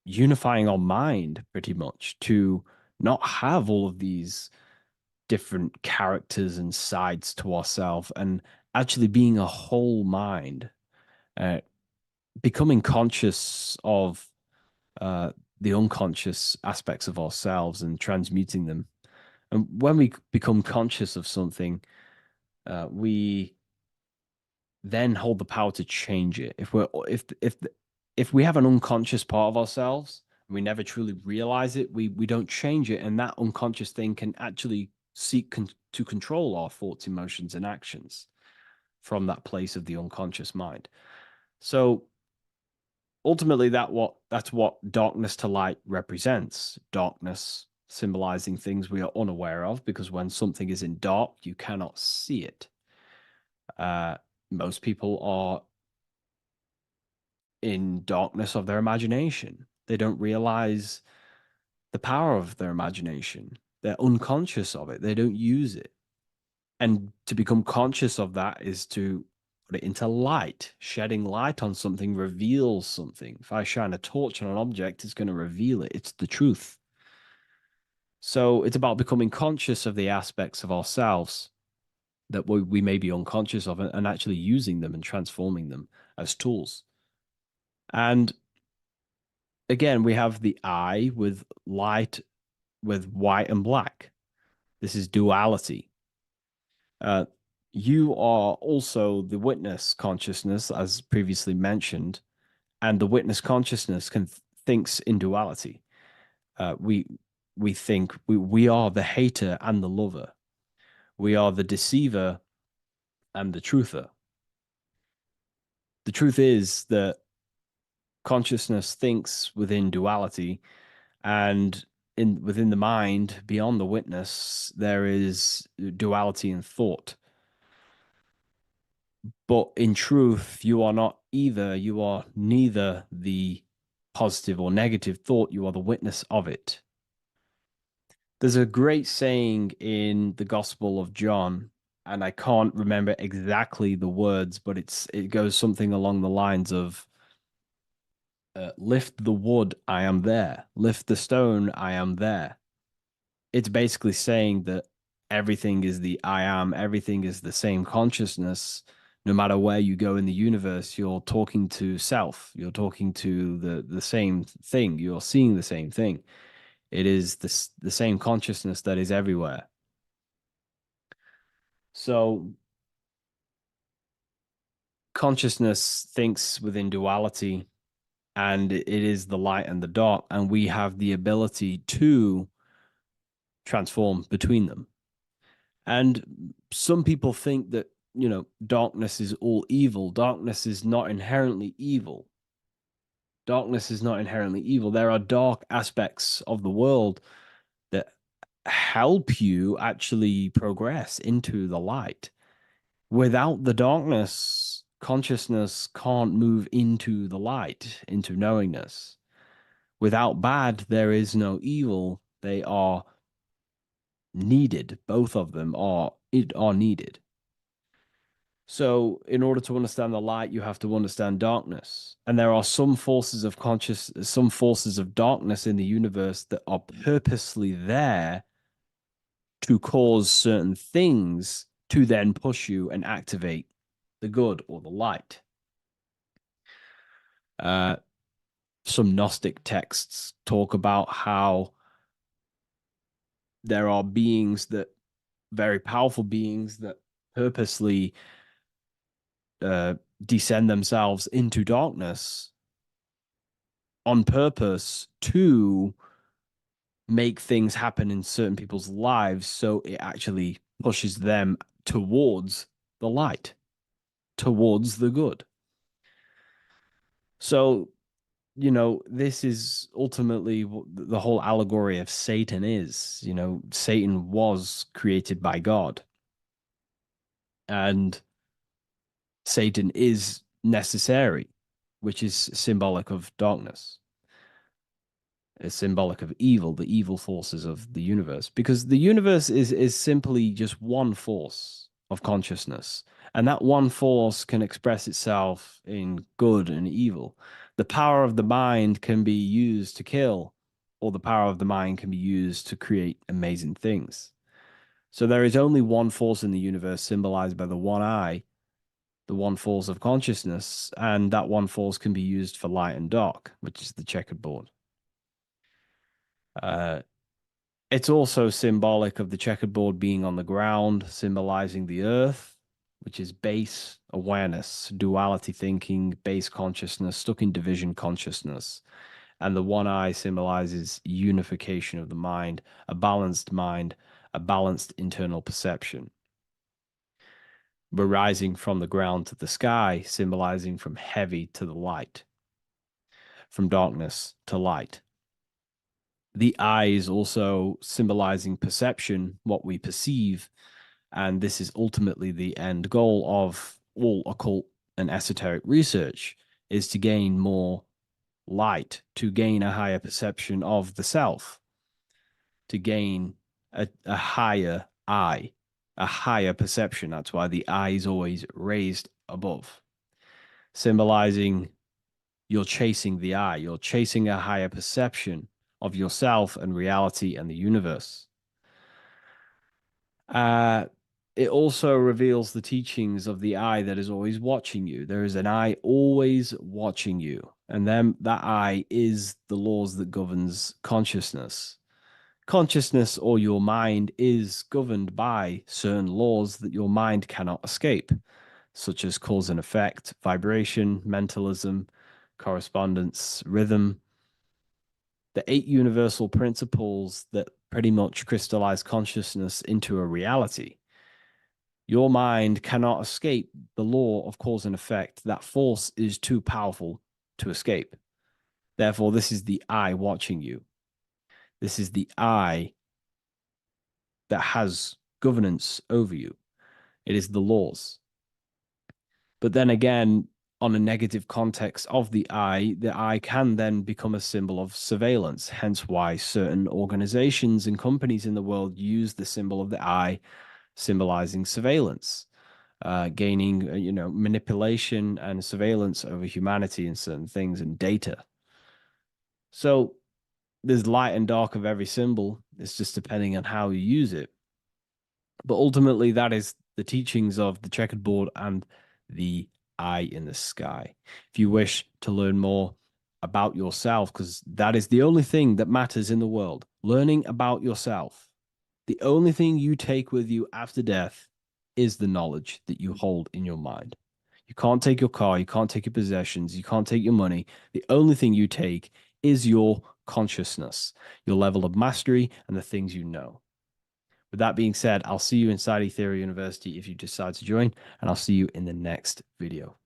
unifying our mind pretty much to not have all of these different characters and sides to ourselves and actually being a whole mind, uh, becoming conscious of uh, the unconscious aspects of ourselves and transmuting them. And when we become conscious of something, we then hold the power to change it. If we have an unconscious part of ourselves, we never truly realize it, we don't change it, and that unconscious thing can actually seek to control our thoughts, emotions, and actions from that place of the unconscious mind. So ultimately, that's what darkness to light represents. Darkness symbolizing things we are unaware of, because when something is in dark, you cannot see it. Most people are in darkness of their imagination. They don't realize the power of their imagination. They're unconscious of it. They don't use it. And to become conscious of that is to put it into light. Shedding light on something reveals something. If I shine a torch on an object, it's going to reveal it. It's the truth. So it's about becoming conscious of the aspects of ourselves that we may be unconscious of, and actually using them and transforming them as tools. And again, we have the I with light, with white and black. This is duality. You are also the witness consciousness, as previously mentioned, and the witness consciousness thinks in duality. We think we are the hater and the lover. We are the deceiver and the truther. The truth is that consciousness thinks within duality, and within the mind, beyond the witness, there is duality in thought. But in truth, you are not either. You are neither the positive or negative thought. You are the witness of it. There's a great saying in the Gospel of John, and I can't remember exactly the words, but it goes something along the lines of, lift the wood, I am there. Lift the stone, I am there. It's basically saying that everything is the I am, everything is the same consciousness. No matter where you go in the universe, you're talking to self, you're talking to the same thing, you're seeing the same thing. It is the same consciousness that is everywhere. So consciousness thinks within duality, and it is the light and the dark, and we have the ability to transform between them. And some people think that, darkness is all evil. Darkness is not inherently evil. Darkness is not inherently evil. There are dark aspects of the world that help you actually progress into the light. Without the darkness, consciousness can't move into the light, into knowingness. Without bad, there is no evil. They are needed. Both of them are needed. So, in order to understand the light, you have to understand darkness. And there are some forces of some forces of darkness in the universe that are purposely there to cause certain things to then push you and activate the good or the light. Some Gnostic texts talk about how there are very powerful beings that purposely descend themselves into darkness on purpose to make things happen in certain people's lives, so it actually pushes them towards the light, towards the good. So, this is ultimately the whole allegory of Satan is. Satan was created by God, and Satan is necessary, which is symbolic of darkness. It's symbolic of evil, the evil forces of the universe, because the universe is simply just one force of consciousness. And that one force can express itself in good and evil. The power of the mind can be used to kill, or the power of the mind can be used to create amazing things. So there is only one force in the universe symbolized by the one eye, the one force of consciousness, and that one force can be used for light and dark, which is the checkerboard. It's also symbolic of the checkerboard being on the ground, symbolizing the earth, which is base awareness, duality thinking, base consciousness, stuck in division consciousness. And the one eye symbolizes unification of the mind, a balanced internal perception. We're rising from the ground to the sky, symbolizing from heavy to the light, from darkness to light. The eye is also symbolizing perception, what we perceive, and this is ultimately the end goal of all occult and esoteric research, is to gain more light, to gain a higher perception of the self, to gain a higher eye, a higher perception. That's why the eye is always raised above, symbolizing you're chasing the eye, you're chasing a higher perception of yourself and reality and the universe. It also reveals the teachings of the eye that is always watching you. There is an eye always watching you. And then that eye is the laws that governs consciousness. Consciousness, or your mind, is governed by certain laws that your mind cannot escape, such as cause and effect, vibration, mentalism, correspondence, rhythm. The 8 universal principles that pretty much crystallize consciousness into a reality. Your mind cannot escape the law of cause and effect. That force is too powerful to escape. Therefore, this is the eye watching you. This is the eye that has governance over you. It is the laws. But then again, on a negative context of the eye can then become a symbol of surveillance. Hence why certain organizations and companies in the world use the symbol of the eye, symbolizing surveillance, gaining, manipulation and surveillance over humanity and certain things and data. So there's light and dark of every symbol. It's just depending on how you use it. But ultimately, that is the teachings of the checkered board and the eye in the sky. If you wish to learn more about yourself, because that is the only thing that matters in the world, learning about yourself. The only thing you take with you after death is the knowledge that you hold in your mind. You can't take your car, you can't take your possessions, you can't take your money. The only thing you take is your consciousness, your level of mastery, and the things you know. With that being said, I'll see you inside Ethereal University if you decide to join, and I'll see you in the next video.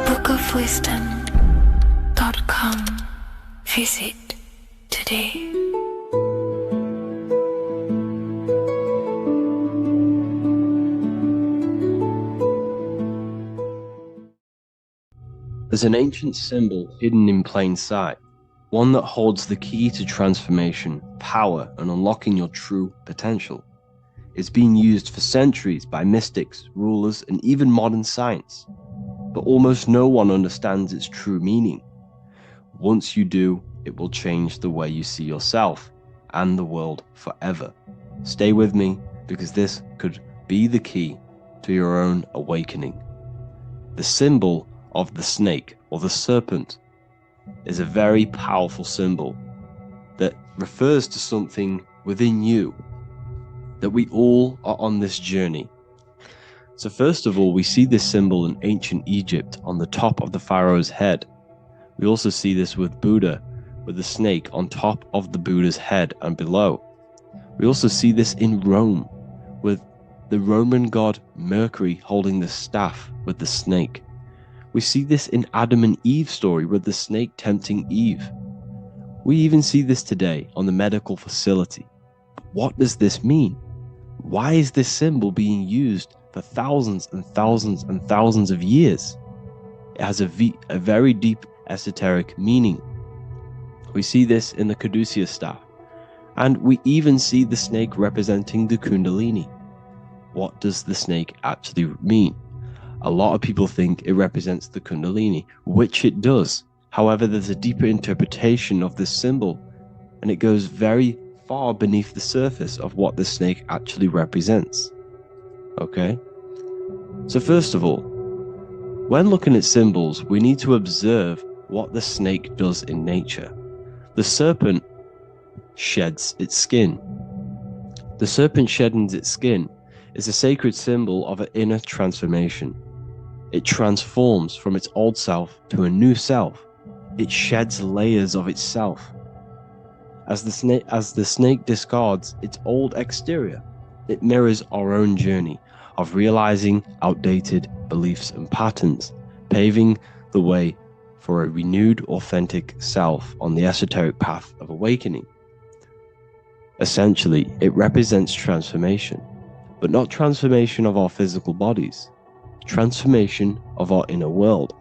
bookofwisdom.com. Visit today. There's an ancient symbol hidden in plain sight, one that holds the key to transformation, power, and unlocking your true potential. It's been used for centuries by mystics, rulers, and even modern science, but almost no one understands its true meaning. Once you do, it will change the way you see yourself and the world forever. Stay with me, because this could be the key to your own awakening. The symbol of the snake, or the serpent, is a very powerful symbol that refers to something within you, that we all are on this journey. So first of all, we see this symbol in ancient Egypt on the top of the pharaoh's head. We also see this with Buddha, with the snake on top of the Buddha's head and below. We also see this in Rome, with the Roman god Mercury holding the staff with the snake. We see this in Adam and Eve's story with the snake tempting Eve. We even see this today on the medical facility. But what does this mean? Why is this symbol being used for thousands and thousands and thousands of years? It has a very deep esoteric meaning. We see this in the caduceus staff, and we even see the snake representing the kundalini. What does the snake actually mean? A lot of people think it represents the kundalini, which it does. However, there's a deeper interpretation of this symbol, and it goes very far beneath the surface of what the snake actually represents. Okay? So first of all, when looking at symbols, we need to observe what the snake does in nature. The serpent sheds its skin. The serpent shedding its skin is a sacred symbol of an inner transformation. It transforms from its old self to a new self. It sheds layers of itself. As the snake discards its old exterior, it mirrors our own journey of realizing outdated beliefs and patterns, paving the way for a renewed, authentic self on the esoteric path of awakening. Essentially, it represents transformation, but not transformation of our physical bodies, transformation of our inner world.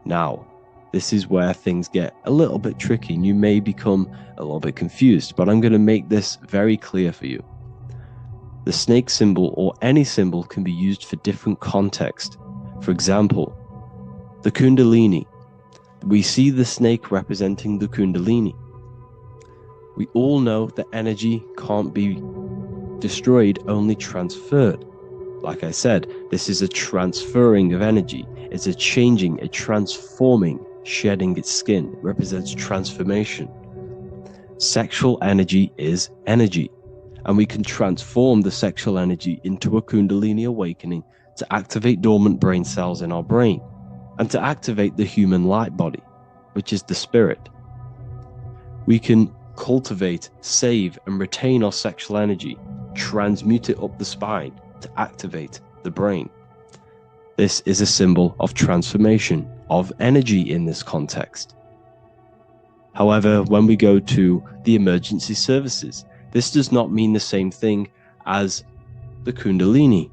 Now, this is where things get a little bit tricky and you may become a little bit confused, but I'm going to make this very clear for you. The snake symbol or any symbol can be used for different context. For example, the kundalini. We see the snake representing the kundalini. We all know that energy can't be destroyed, only transferred. Like I said, this is a transferring of energy. It's a changing, a transforming, shedding its skin. It represents transformation. Sexual energy is energy, and we can transform the sexual energy into a kundalini awakening to activate dormant brain cells in our brain and to activate the human light body, which is the spirit. We can cultivate, save, and retain our sexual energy, transmute it up the spine to activate the brain. This is a symbol of transformation, of energy in this context. However, when we go to the emergency services, this does not mean the same thing as the kundalini.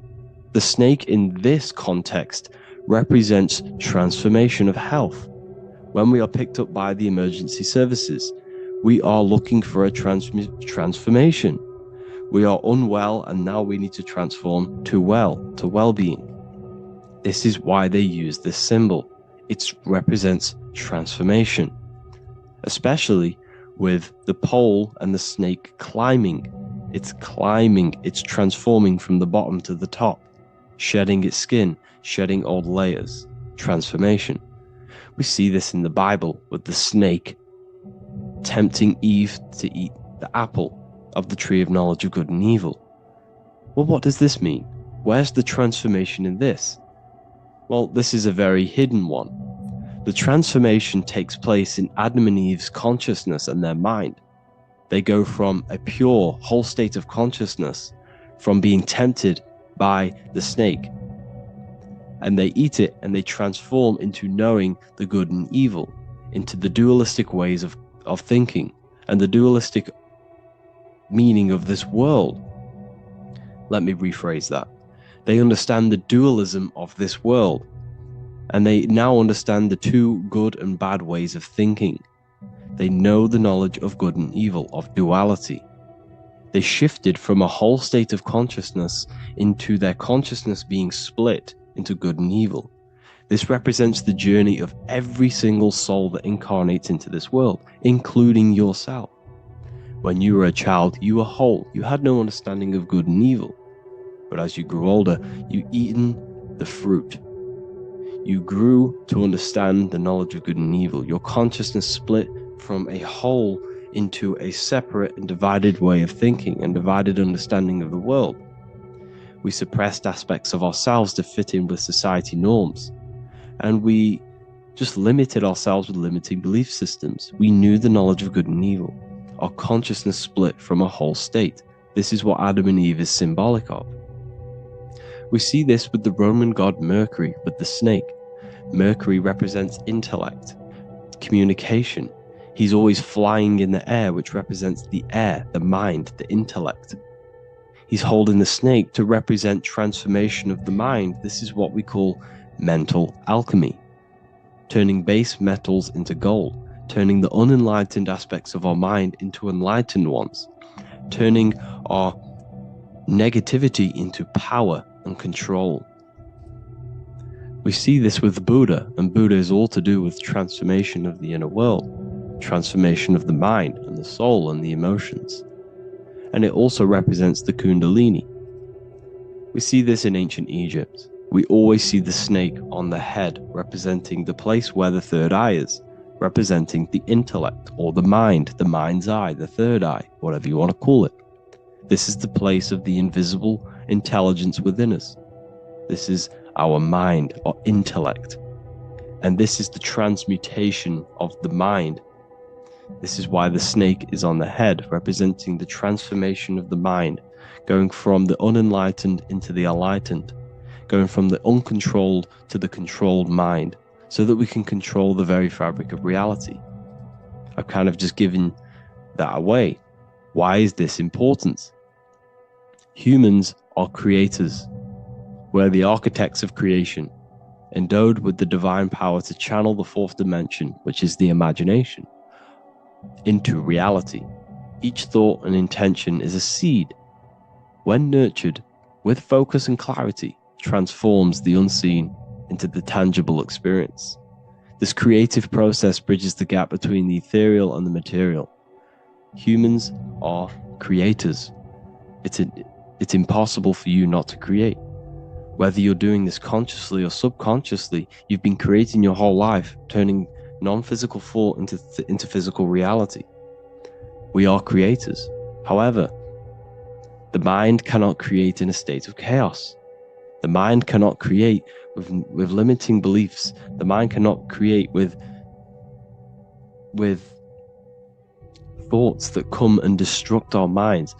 The snake in this context represents transformation of health. When we are picked up by the emergency services, we are looking for a transformation. We are unwell and now we need to transform to well-being. This is why they use this symbol. It represents transformation, especially with the pole and the snake climbing. It's climbing, it's transforming from the bottom to the top, shedding its skin, shedding old layers, transformation. We see this in the Bible with the snake tempting Eve to eat the apple of the tree of knowledge of good and evil. Well, what does this mean? Where's the transformation in this? Well, this is a very hidden one. The transformation takes place in Adam and Eve's consciousness and their mind. They go from a pure, whole state of consciousness, from being tempted by the snake, and they eat it and they transform into knowing the good and evil, into the dualistic ways of thinking and the dualistic meaning of this world. Let me rephrase that. They understand the dualism of this world, and they now understand the two good and bad ways of thinking. They know the knowledge of good and evil, of duality. They shifted from a whole state of consciousness into their consciousness being split into good and evil. This represents the journey of every single soul that incarnates into this world, including yourself. When you were a child, you were whole. You had no understanding of good and evil. But as you grew older, you eaten the fruit. You grew to understand the knowledge of good and evil. Your consciousness split from a whole into a separate and divided way of thinking and divided understanding of the world. We suppressed aspects of ourselves to fit in with society norms, and we just limited ourselves with limiting belief systems. We knew the knowledge of good and evil. Our consciousness split from a whole state. This is what Adam and Eve is symbolic of. We see this with the Roman god Mercury, with the snake. Mercury represents intellect, communication. He's always flying in the air, which represents the air, the mind, the intellect. He's holding the snake to represent transformation of the mind. This is what we call mental alchemy. turning base metals into gold, turning the unenlightened aspects of our mind into enlightened ones, turning our negativity into power and control. We see this with Buddha, and Buddha is all to do with transformation of the inner world, transformation of the mind and the soul and the emotions. And it also represents the Kundalini. We see this in ancient Egypt. We always see the snake on the head, representing the place where the third eye is, representing the intellect or the mind, the mind's eye, the third eye, whatever you want to call it. This is the place of the invisible intelligence within us. This is our mind or intellect. And this is the transmutation of the mind. This is why the snake is on the head, representing the transformation of the mind, going from the unenlightened into the enlightened, going from the uncontrolled to the controlled mind, so that we can control the very fabric of reality. I've kind of just given that away. Why is this important? Humans are creators. We're the architects of creation, endowed with the divine power to channel the fourth dimension, which is the imagination, into reality. Each thought and intention is a seed. When nurtured with focus and clarity, transforms the unseen into the tangible experience. This creative process bridges the gap between the ethereal and the material. Humans are creators. It's impossible for you not to create. Whether you're doing this consciously or subconsciously, you've been creating your whole life, turning non-physical thought into physical reality. We are creators. However, the mind cannot create in a state of chaos. The mind cannot create with limiting beliefs. The mind cannot create with thoughts that come and destruct our minds.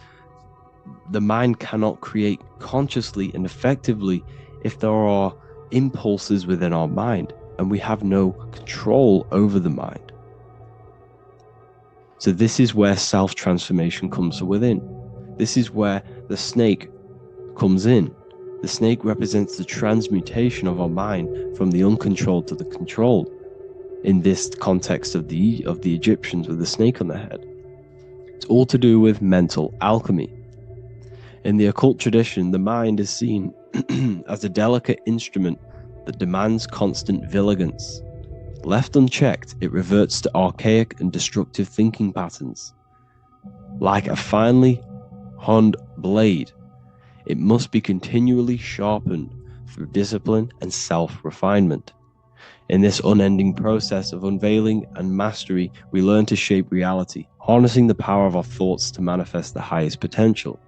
The mind cannot create consciously and effectively if there are impulses within our mind and we have no control over the mind. So this is where self-transformation comes within. This is where the snake comes in. The snake represents the transmutation of our mind from the uncontrolled to the controlled. In this context of the Egyptians with the snake on their head, it's all to do with mental alchemy. In the occult tradition, the mind is seen as a delicate instrument that demands constant vigilance. Left unchecked, it reverts to archaic and destructive thinking patterns. Like a finely honed blade, it must be continually sharpened through discipline and self-refinement. In this unending process of unveiling and mastery, we learn to shape reality, harnessing the power of our thoughts to manifest the highest potential.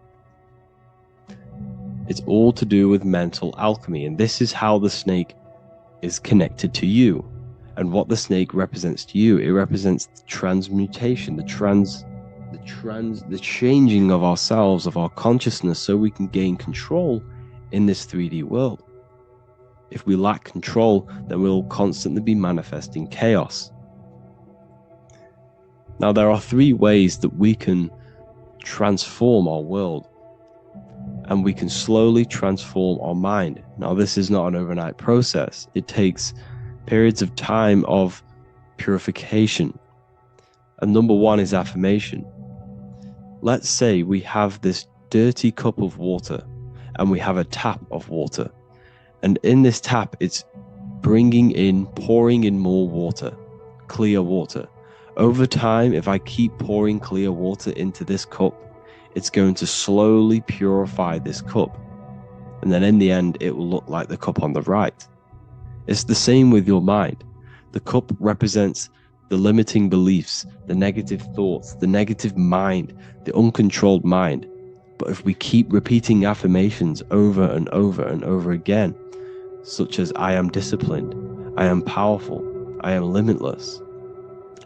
It's all to do with mental alchemy, and this is how the snake is connected to you. And what the snake represents to you, it represents the transmutation, the changing of ourselves, of our consciousness, so we can gain control in this 3D world. If we lack control, then we'll constantly be manifesting chaos. Now, there are 3 ways that we can transform our world, and we can slowly transform our mind. Now, this is not an overnight process. It takes periods of time of purification. And number 1 is affirmation. Let's say we have this dirty cup of water and we have a tap of water. And in this tap, it's pouring in more water, clear water. Over time, if I keep pouring clear water into this cup, it's going to slowly purify this cup. And then in the end, it will look like the cup on the right. It's the same with your mind. The cup represents the limiting beliefs, the negative thoughts, the negative mind, the uncontrolled mind. But if we keep repeating affirmations over and over and over again, such as I am disciplined, I am powerful, I am limitless,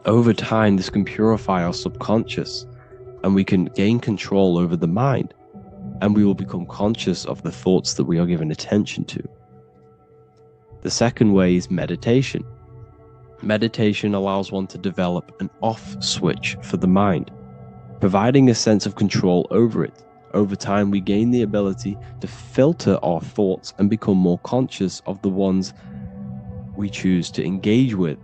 over time this can purify our subconscious and we can gain control over the mind, and we will become conscious of the thoughts that we are giving attention to. The second way is meditation. Meditation allows one to develop an off switch for the mind, providing a sense of control over it. Over time, we gain the ability to filter our thoughts and become more conscious of the ones we choose to engage with.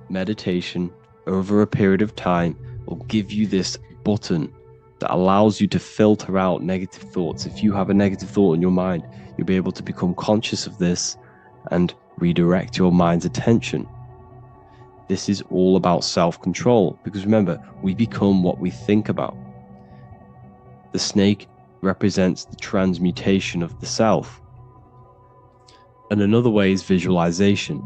Meditation over a period of time will give you this button that allows you to filter out negative thoughts. If you have a negative thought in your mind, you'll be able to become conscious of this and redirect your mind's attention. This is all about self-control, because remember, we become what we think about. The snake represents the transmutation of the self. And another way is visualization.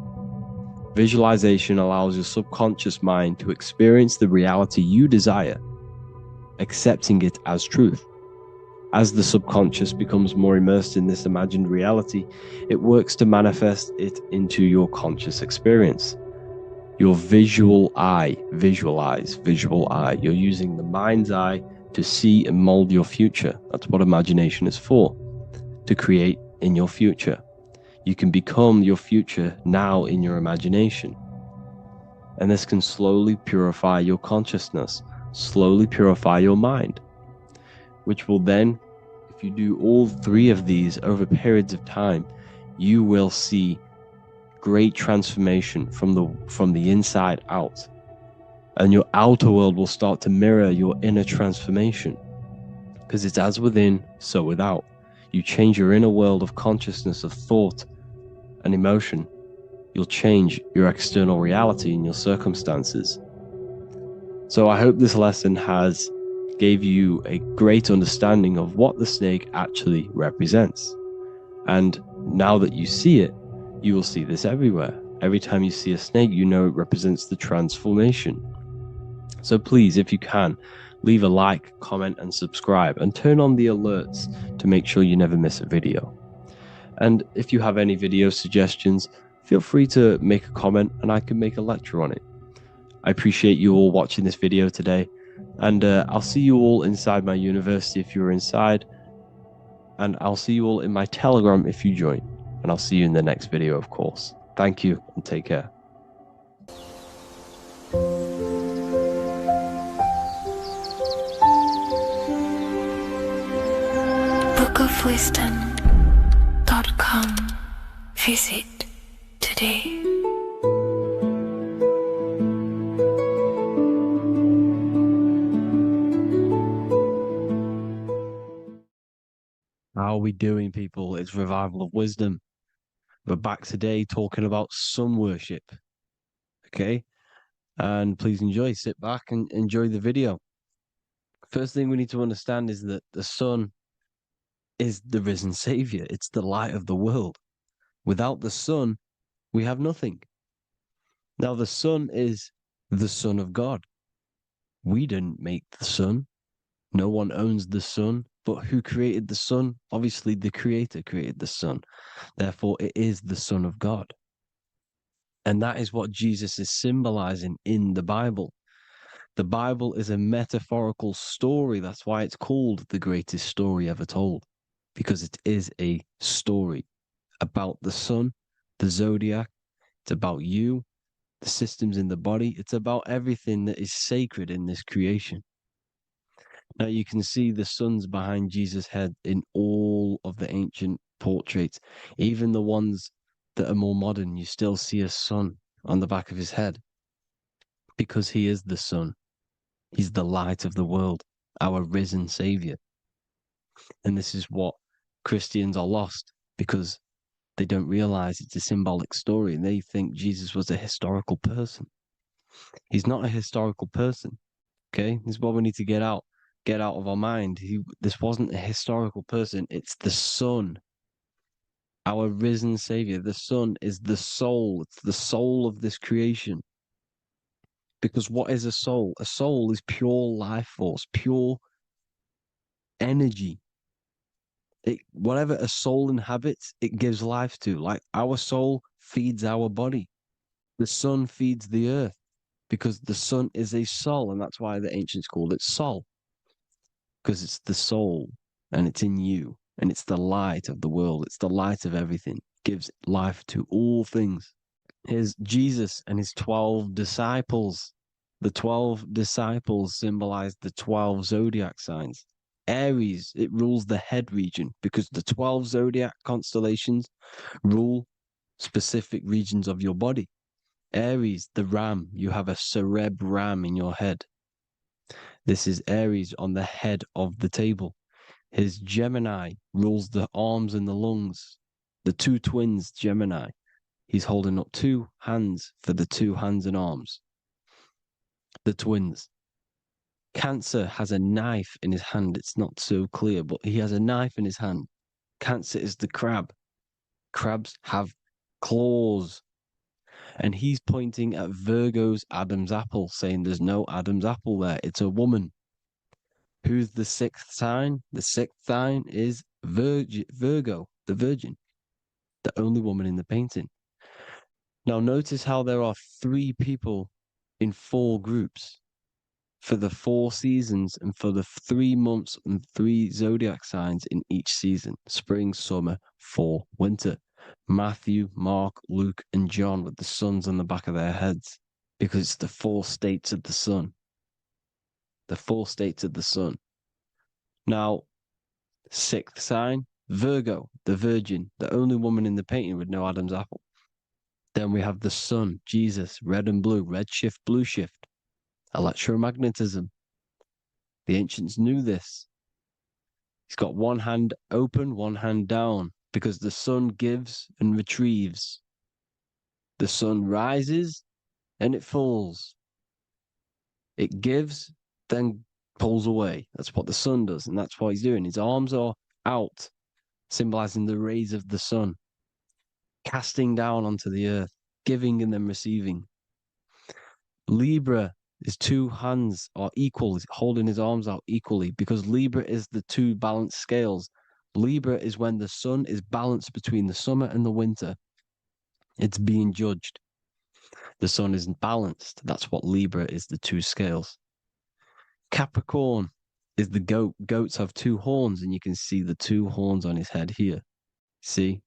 Visualization allows your subconscious mind to experience the reality you desire, accepting it as truth. As the subconscious becomes more immersed in this imagined reality, it works to manifest it into your conscious experience. Your visual eye, visual eye. You're using the mind's eye to see and mold your future. That's what imagination is for, to create in your future. You can become your future now in your imagination. And this can slowly purify your consciousness, slowly purify your mind, which will then, if you do all three of these over periods of time, you will see great transformation from the inside out. And your outer world will start to mirror your inner transformation, because it's as within, so without. You change your inner world of consciousness, of thought and emotion, you'll change your external reality and your circumstances. So I hope this lesson has gave you a great understanding of what the snake actually represents. And now that you see it, you will see this everywhere. Every time you see a snake, you know it represents the transformation. So please, if you can, leave a like, comment, and subscribe, and turn on the alerts to make sure you never miss a video. And if you have any video suggestions, feel free to make a comment and I can make a lecture on it. I appreciate you all watching this video today, and I'll see you all inside my university if you're inside, and I'll see you all in my Telegram if you join, and I'll see you in the next video, of course. Thank you and take care. bookofwisdom.com. Visit today. How are we doing, people? It's Revival of Wisdom. We're back today talking about sun worship. Okay? And please enjoy, sit back and enjoy the video. First thing we need to understand is that the sun is the risen savior. It's the light of the world. Without the sun, we have nothing. Now, the sun is the Son of God. We didn't make the sun. No one owns the sun. But who created the sun? Obviously, the Creator created the sun. Therefore, it is the Son of God. And that is what Jesus is symbolizing in the Bible. The Bible is a metaphorical story. That's why it's called the greatest story ever told, because it is a story about the sun, the zodiac. It's about you, the systems in the body. It's about everything that is sacred in this creation. Now you can see the suns behind Jesus' head in all of the ancient portraits, even the ones that are more modern. You still see a sun on the back of his head, because he is the sun. He's the light of the world, our risen savior. And this is what Christians are lost, because they don't realize it's a symbolic story and they think Jesus was a historical person. He's not a historical person. Okay, this is what we need to get out of our mind. This wasn't a historical person. It's the Son, our risen savior. The Son is the soul. It's the soul of this creation. Because what is a soul? A soul is pure life force, pure energy. Whatever a soul inhabits, it gives life to. Like our soul feeds our body. The sun feeds the earth, because the sun is a soul, and that's why the ancients called it Sol. Because it's the soul, and it's in you, and it's the light of the world. It's the light of everything. It gives life to all things. Here's Jesus and his 12 disciples. The 12 disciples symbolize the 12 zodiac signs. Aries, it rules the head region, because the 12 zodiac constellations rule specific regions of your body. Aries, the ram, you have a cerebrum in your head. This is Aries on the head of the table. His Gemini rules the arms and the lungs. The two twins, Gemini. He's holding up two hands for the two hands and arms. The twins. Cancer has a knife in his hand. It's not so clear, but he has a knife in his hand. Cancer is the crab. Crabs have claws. And he's pointing at Virgo's Adam's apple, saying there's no Adam's apple there. It's a woman. Who's the sixth sign? The sixth sign is Virgo, the Virgin, the only woman in the painting. Now notice how there are 3 people in 4 groups for the 4 seasons and for the 3 months and 3 zodiac signs in each season: spring, summer, fall, winter. Matthew, Mark, Luke, and John with the suns on the back of their heads, because it's the 4 states of the sun. The 4 states of the sun. Now, 6th sign, Virgo, the Virgin, the only woman in the painting with no Adam's apple. Then we have the sun, Jesus, red and blue, red shift, blue shift. Electromagnetism. The ancients knew this. He's got one hand open, one hand down, because the sun gives and retrieves. The sun rises and it falls. It gives, then pulls away. That's what the sun does, and that's what he's doing. His arms are out, symbolizing the rays of the sun, casting down onto the earth, giving and then receiving. Libra, his 2 hands are equal. He's holding his arms out equally, because Libra is the 2 balanced scales. Libra is when the sun is balanced between the summer and the winter. It's being judged. The sun isn't balanced. That's what Libra is, the 2 scales. Capricorn is the goat. Goats have 2 horns, and you can see the 2 horns on his head here. See?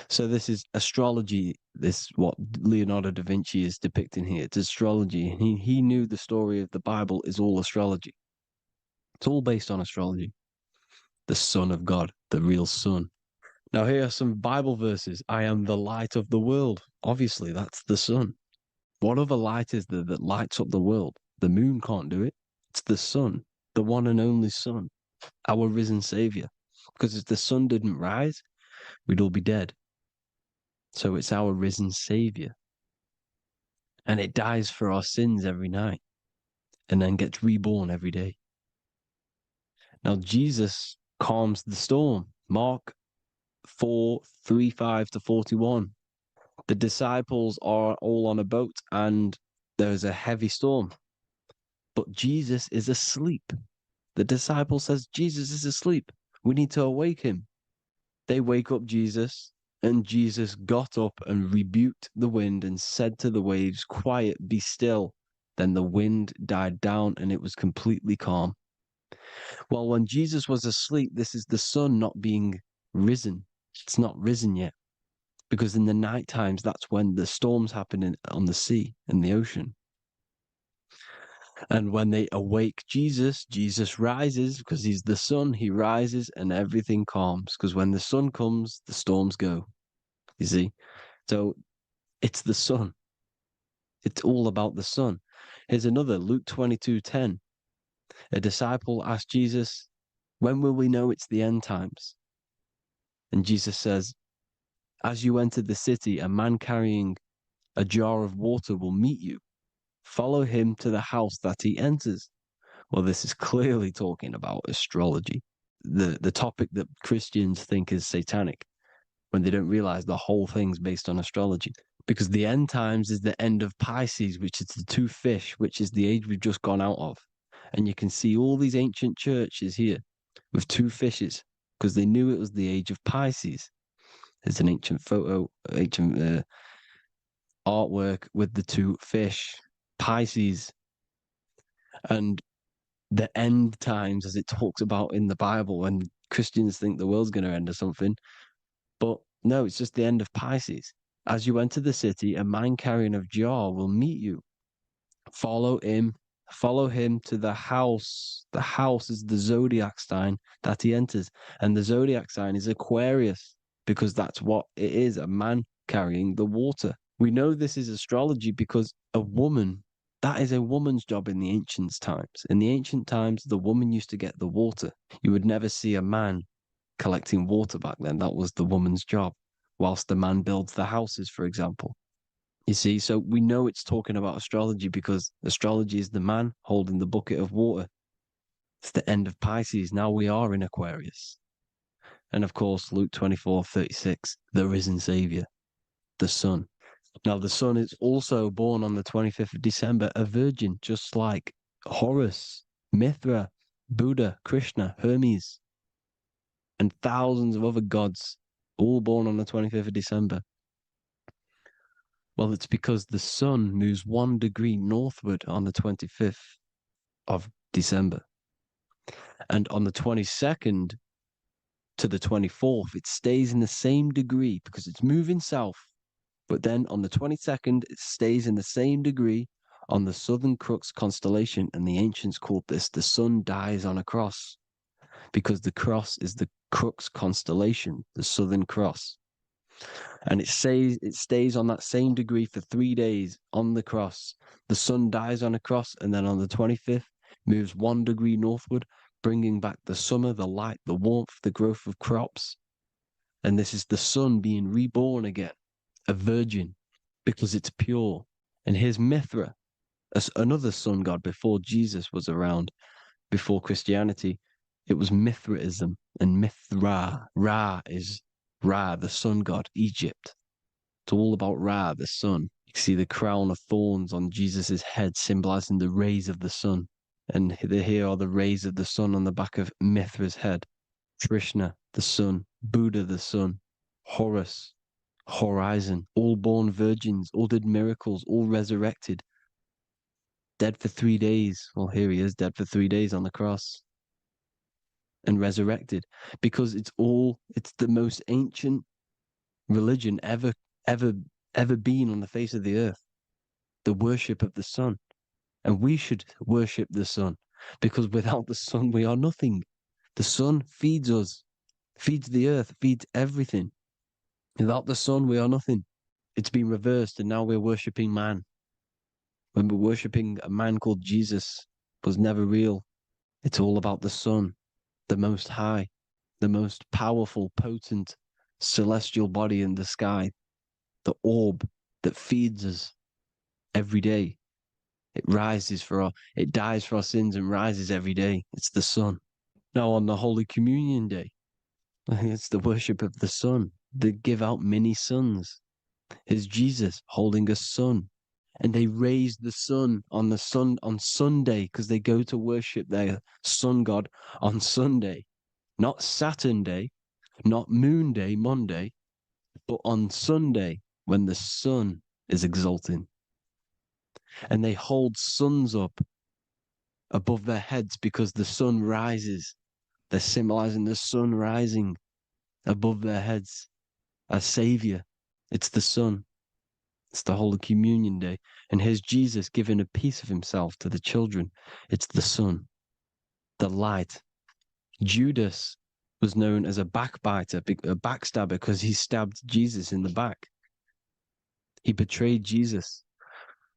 So this is astrology. This is what Leonardo da Vinci is depicting here. It's astrology. He knew the story of the Bible is all astrology. It's all based on astrology. The Son of God, the real sun. Now here are some Bible verses. I am the light of the world. Obviously, that's the sun. What other light is there that lights up the world? The moon can't do it. It's the sun, the one and only sun, our risen Savior. Because if the sun didn't rise, we'd all be dead. So it's our risen Savior. And it dies for our sins every night and then gets reborn every day. Now, Jesus calms the storm. Mark 4:35-41. The disciples are all on a boat and there's a heavy storm. But Jesus is asleep. The disciple says, Jesus is asleep. We need to awake him. They wake up Jesus, and Jesus got up and rebuked the wind and said to the waves, quiet, be still. Then the wind died down and it was completely calm. Well, when Jesus was asleep, this is the sun not being risen. It's not risen yet. Because in the night times, that's when the storms happen on the sea and the ocean. And when they awake Jesus, Jesus rises because he's the sun. He rises and everything calms. Because when the sun comes, the storms go. You see? So it's the sun. It's all about the sun. Here's another, Luke 22:10. A disciple asked Jesus, when will we know it's the end times? And Jesus says, as you enter the city, a man carrying a jar of water will meet you. Follow him to the house that he enters. Well, this is clearly talking about astrology, the topic that Christians think is satanic, when they don't realize the whole thing's based on astrology. Because the end times is the end of Pisces, which is the 2 fish, which is the age we've just gone out of. And you can see all these ancient churches here with 2 fishes, because they knew it was the age of Pisces. There's an ancient photo, ancient artwork with the 2 fish, Pisces. And the end times, as it talks about in the Bible, when Christians think the world's going to end or something. But no, it's just the end of Pisces. As you enter the city, a man carrying a jar will meet you. Follow him to the house. The house is the zodiac sign that he enters. And the zodiac sign is Aquarius, because that's what it is. A man carrying the water. We know this is astrology because that is a woman's job in the ancient times. In the ancient times, the woman used to get the water. You would never see a man collecting water back then. That was the woman's job, whilst the man builds the houses, for example. You see, so we know it's talking about astrology because astrology is the man holding the bucket of water. It's the end of Pisces. Now we are in Aquarius. And of course, Luke 24:36, the risen Savior, the Son. Now, the Son is also born on the 25th of December, a virgin, just like Horus, Mithra, Buddha, Krishna, Hermes, and thousands of other gods, all born on the 25th of December. Well, it's because the sun moves 1 degree northward on the 25th of December. And on the 22nd to the 24th, it stays in the same degree because it's moving south. But then on the 22nd, it stays in the same degree on the Southern Crux constellation. And the ancients called this the sun dies on a cross because the cross is the Crux constellation, the Southern Cross. And it stays on that same degree for 3 days on the cross. The sun dies on a cross, and then on the 25th, moves 1 degree northward, bringing back the summer, the light, the warmth, the growth of crops. And this is the sun being reborn again, a virgin, because it's pure. And here's Mithra, another sun god before Jesus was around, before Christianity. It was Mithraism, and Mithra, Ra is Ra, the sun god, Egypt. It's all about Ra, the sun. You can see the crown of thorns on Jesus's head, symbolizing the rays of the sun. And here are the rays of the sun on the back of Mithra's head. Krishna, the sun. Buddha, the sun. Horus, horizon. All born virgins, all did miracles, all resurrected. Dead for 3 days. Well, here he is, dead for 3 days on the cross. And resurrected. Because it's the most ancient religion ever been on the face of the earth. The worship of the sun. And we should worship the sun, because without the sun, we are nothing. The sun feeds us, feeds the earth, feeds everything. Without the sun, we are nothing. It's been reversed, and now we're worshipping man. When we're worshipping a man called Jesus, was never real. It's all about the sun, the most high, the most powerful, potent, celestial body in the sky, the orb that feeds us every day. It dies for our sins and rises every day. It's the sun. Now on the Holy Communion Day, it's the worship of the sun. They give out many suns. It's Jesus holding a sun. And they raise the sun on Sunday because they go to worship their sun god on Sunday. Not Saturn Day, not Moon Day, Monday, but on Sunday when the sun is exalting. And they hold suns up above their heads because the sun rises. They're symbolizing the sun rising above their heads as Savior. It's the sun. It's the Holy Communion Day. And here's Jesus giving a piece of himself to the children. It's the sun, the light. Judas was known as a backbiter, a backstabber, because he stabbed Jesus in the back. He betrayed Jesus.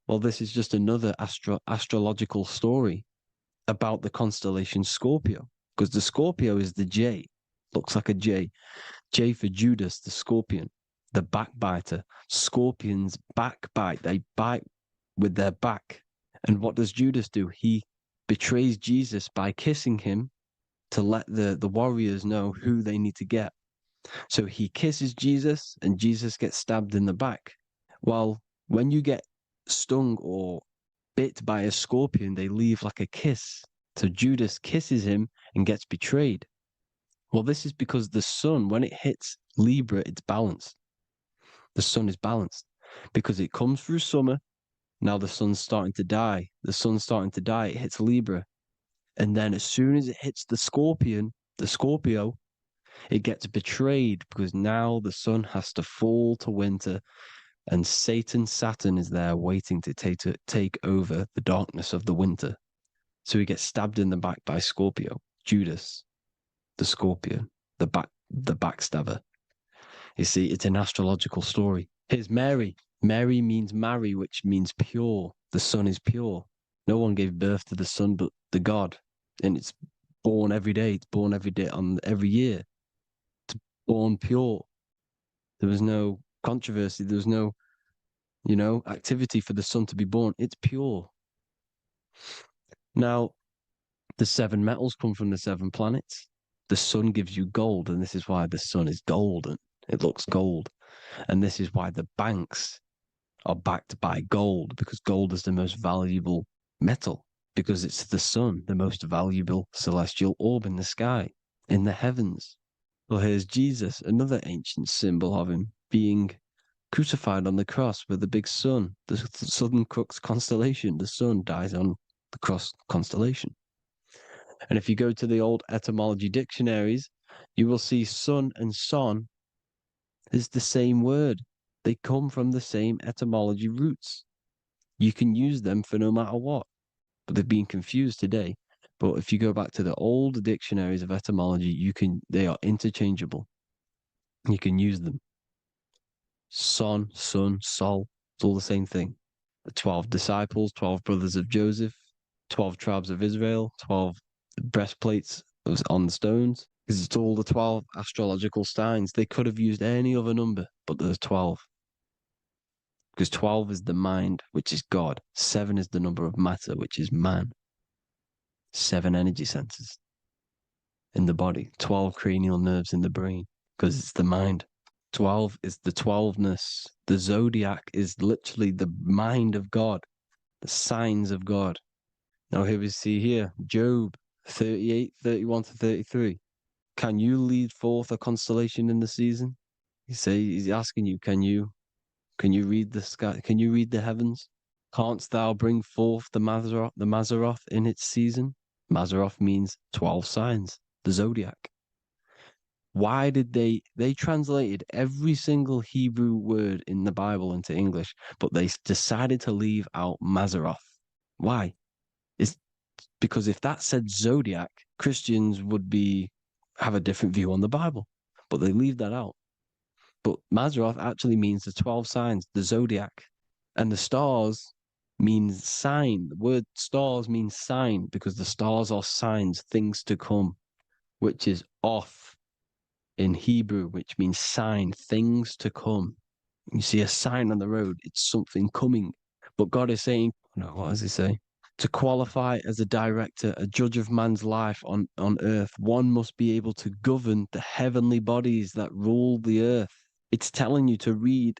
Well, this is just another astrological story about the constellation Scorpio, because the Scorpio is the J, looks like a J. J for Judas, the scorpion, the backbiter. Scorpions backbite, they bite with their back. And what does Judas do? He betrays Jesus by kissing him to let the warriors know who they need to get. So he kisses Jesus, and Jesus gets stabbed in the back. Well, when you get stung or bit by a scorpion, they leave like a kiss. So Judas kisses him and gets betrayed. Well, this is because the sun, when it hits Libra, it's balanced. The sun is balanced because it comes through summer. Now the sun's starting to die. The sun's starting to die. It hits Libra. And then as soon as it hits the Scorpio, it gets betrayed because now the sun has to fall to winter. And Saturn is there waiting to take over the darkness of the winter. So he gets stabbed in the back by Scorpio, Judas, the scorpion, the backstabber. You see, it's an astrological story. Here's Mary. Mary means marry, which means pure. The sun is pure. No one gave birth to the sun but the God. And it's born every day. It's born every day on every year. It's born pure. There was no controversy. There was no, activity for the sun to be born. It's pure. Now, the seven metals come from the seven planets. The sun gives you gold, and this is why the sun is golden. It looks gold. And this is why the banks are backed by gold, because gold is the most valuable metal, because it's the sun, the most valuable celestial orb in the sky, in the heavens. Well, here's Jesus, another ancient symbol of him being crucified on the cross with the big sun, the Southern Crux constellation. The sun dies on the cross constellation. And if you go to the old etymology dictionaries, you will see sun and son is the same word. They come from the same etymology roots. You can use them for no matter what, but they've been confused today. But if you go back to the old dictionaries of etymology, they are interchangeable. You can use them. Son, sun, sol, it's all the same thing. The 12 disciples, 12 brothers of Joseph, 12 tribes of Israel, 12 breastplates on the stones, because it's all the 12 astrological signs. They could have used any other number, but there's 12. Because 12 is the mind, which is God. 7 is the number of matter, which is man. 7 energy centers in the body. 12 cranial nerves in the brain, because it's the mind. 12 is the 12ness. The zodiac is literally the mind of God, the signs of God. Now here we see here, Job 38, 31 to 33. Can you lead forth a constellation in the season? He's asking you, can you read the sky? Can you read the heavens? Canst thou bring forth the Mazzaroth in its season? Mazzaroth means 12 signs, the zodiac. Why did they translated every single Hebrew word in the Bible into English, but they decided to leave out Mazzaroth? Why? It's because if that said zodiac, Christians would have a different view on the Bible, but they leave that out. But Mazzaroth actually means the 12 signs, the zodiac, and the stars means sign. The word stars means sign because the stars are signs, things to come, which is off in Hebrew, which means sign, things to come. You see a sign on the road, it's something coming. But God is saying, no, what does he say? To qualify as a director, a judge of man's life on earth, one must be able to govern the heavenly bodies that rule the earth. It's telling you to read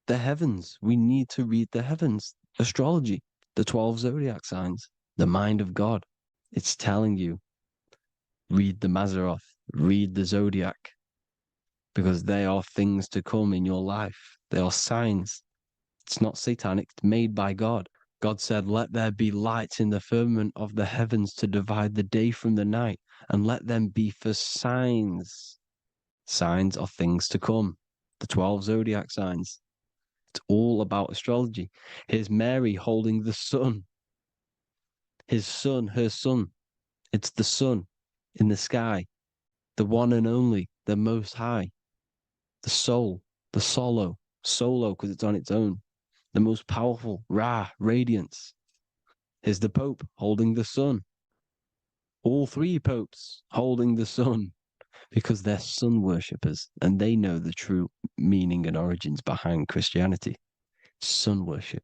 the heavens. We need to read the heavens. Astrology, the 12 zodiac signs, the mind of God. It's telling you, read the Mazzaroth, read the zodiac, because they are things to come in your life. They are signs. It's not satanic, it's made by God. God said, let there be lights in the firmament of the heavens to divide the day from the night, and let them be for signs. Signs are things to come. The 12 zodiac signs. It's all about astrology. Here's Mary holding the sun. His son, her son. It's the sun in the sky. The one and only, the most high. The soul, the solo because it's on its own. The most powerful, Ra, radiance. Here's the Pope holding the sun. All 3 popes holding the sun because they're sun worshippers and they know the true meaning and origins behind Christianity. Sun worship.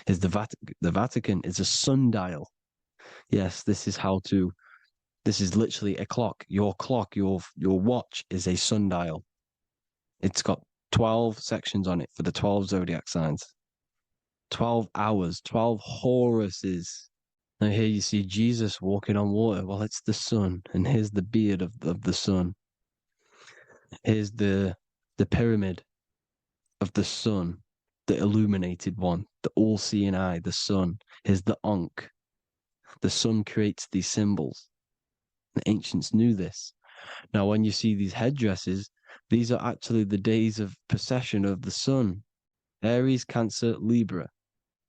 Here's the Vatican. The Vatican is a sundial. Yes, this is literally a clock. Your clock, your watch is a sundial. It's got 12 sections on it for the 12 zodiac signs. 12 hours, 12 Horuses. Now here you see Jesus walking on water. Well, it's the sun, and here's the beard of the sun. Here's the pyramid of the sun, the illuminated one, the all-seeing eye, the sun. Here's the Ankh. The sun creates these symbols. The ancients knew this. Now, when you see these headdresses, these are actually the days of procession of the sun. Aries, Cancer, Libra.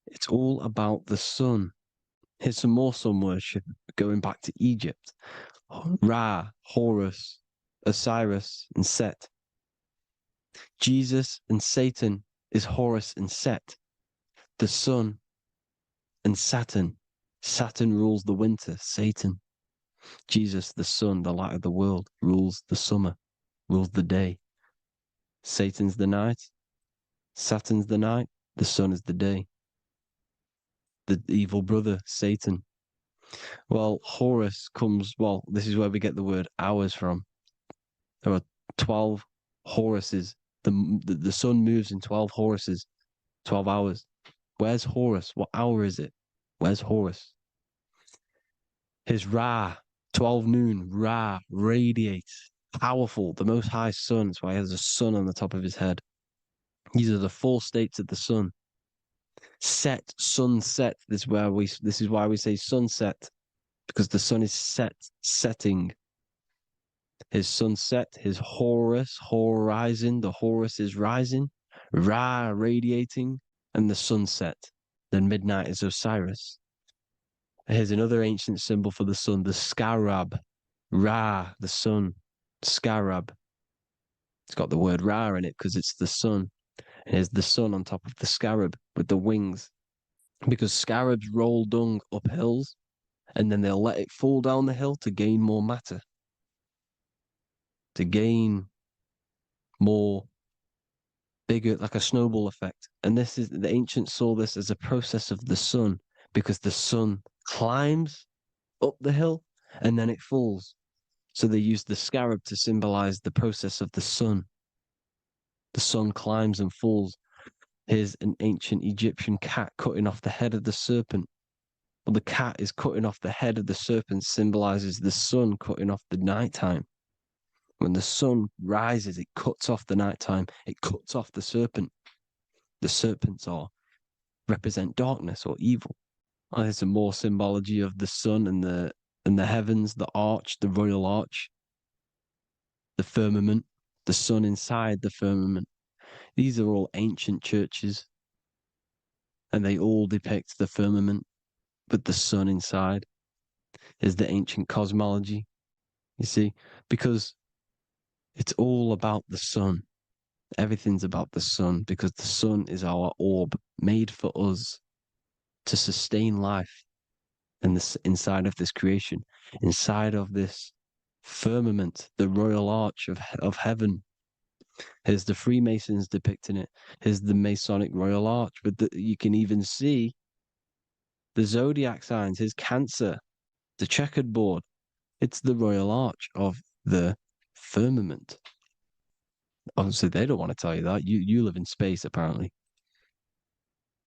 It's all about the sun. Here's some more sun worship going back to Egypt. Ra, Horus, Osiris, and Set. Jesus and Satan is Horus and Set. The sun and Saturn. Saturn rules the winter, Satan. Jesus, the sun, the light of the world, rules the summer, rules the day. Satan's the night, Saturn's the night, the sun is the day. The evil brother, Satan. Well, Horus comes, this is where we get the word hours from. There are 12 Horuses. The sun moves in 12 Horuses, 12 hours. Where's Horus? What hour is it? Where's Horus? His Ra, 12 noon, Ra, radiates, powerful, the most high sun. That's why he has a sun on the top of his head. These are the 4 states of the sun. Set, sunset. This is why we say sunset, because the sun is setting. His sunset, his Horus, horizon, the Horus is rising, Ra radiating, and the sunset. Then midnight is Osiris. Here's another ancient symbol for the sun, the scarab. Ra, the sun, scarab. It's got the word Ra in it because it's the sun. And here's the sun on top of the scarab with the wings. Because scarabs roll dung up hills, and then they'll let it fall down the hill to gain more matter. To gain more bigger, like a snowball effect. And this is, the ancients saw this as a process of the sun, because the sun climbs up the hill and then it falls. So they used the scarab to symbolize the process of the sun. The sun climbs and falls. Here's an ancient Egyptian cat cutting off the head of the serpent. Well, the cat is cutting off the head of the serpent, symbolizes the sun cutting off the nighttime. When the sun rises, it cuts off the nighttime. It cuts off the serpent. The serpents represent darkness or evil. There's some more symbology of the sun and the heavens, the arch, the royal arch, the firmament, the sun inside the firmament. These are all ancient churches, and they all depict the firmament with the sun inside. Is the ancient cosmology, you see, because it's all about the sun. Everything's about the sun, because the sun is our orb made for us to sustain life and this inside of this creation, inside of this firmament, the royal arch of heaven. Here's the Freemasons depicting it. Here's the Masonic royal arch. But you can even see the zodiac signs. Here's Cancer, the checkered board. It's the royal arch of the firmament. Obviously, they don't want to tell you that. You live in space, apparently.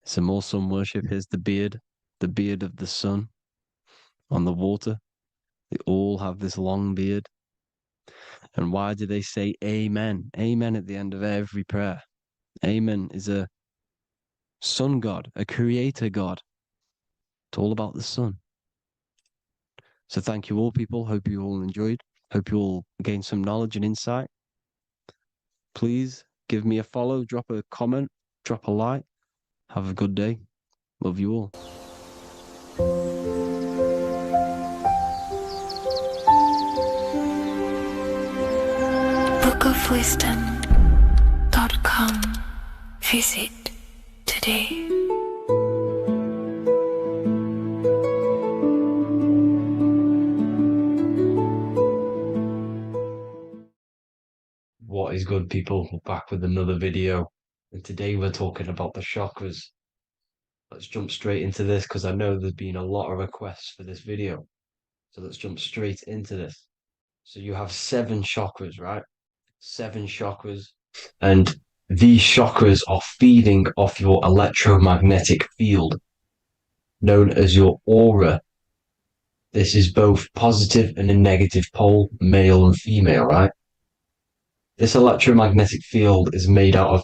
Some more sun worship. Here's the beard of the sun on the water. They all have this long beard. And why do they say amen? Amen at the end of every prayer. Amen is a sun god, a creator god. It's all about the sun. So thank you all, people. Hope you all enjoyed. Hope you all gained some knowledge and insight. Please give me a follow, drop a comment, drop a like. Have a good day. Love you all. bookofwisdom.com. Visit today. What is good, people? We're back with another video, and today we're talking about the chakras. Let's jump straight into this because I know there's been a lot of requests for this video. So let's jump straight into this. So you have 7 chakras, right? 7 chakras, and these chakras are feeding off your electromagnetic field, known as your aura. This is both positive and a negative pole, male and female, right? This electromagnetic field is made out of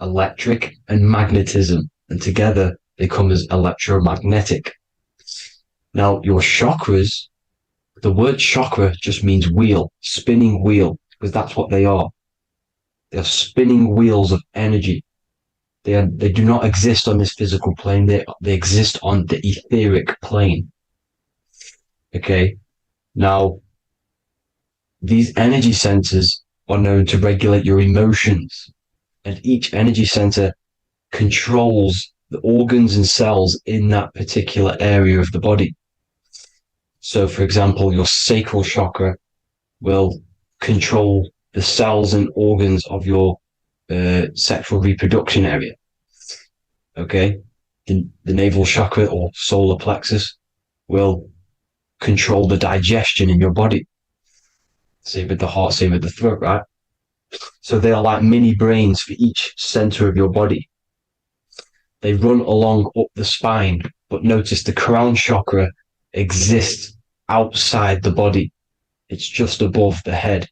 electric and magnetism, and together they come as electromagnetic. Now, your chakras, the word chakra just means wheel, spinning wheel, because that's what they are. They are spinning wheels of energy. They do not exist on this physical plane. They exist on the etheric plane. Okay. Now, these energy centers are known to regulate your emotions, and each energy center controls the organs and cells in that particular area of the body. So, for example, your sacral chakra will control the cells and organs of your sexual reproduction area. Okay, the navel chakra or solar plexus will control the digestion in your body. Same with the heart, same with the throat, right? So they are like mini brains for each center of your body. They run along up the spine, but notice the crown chakra exists outside the body. It's just above the head.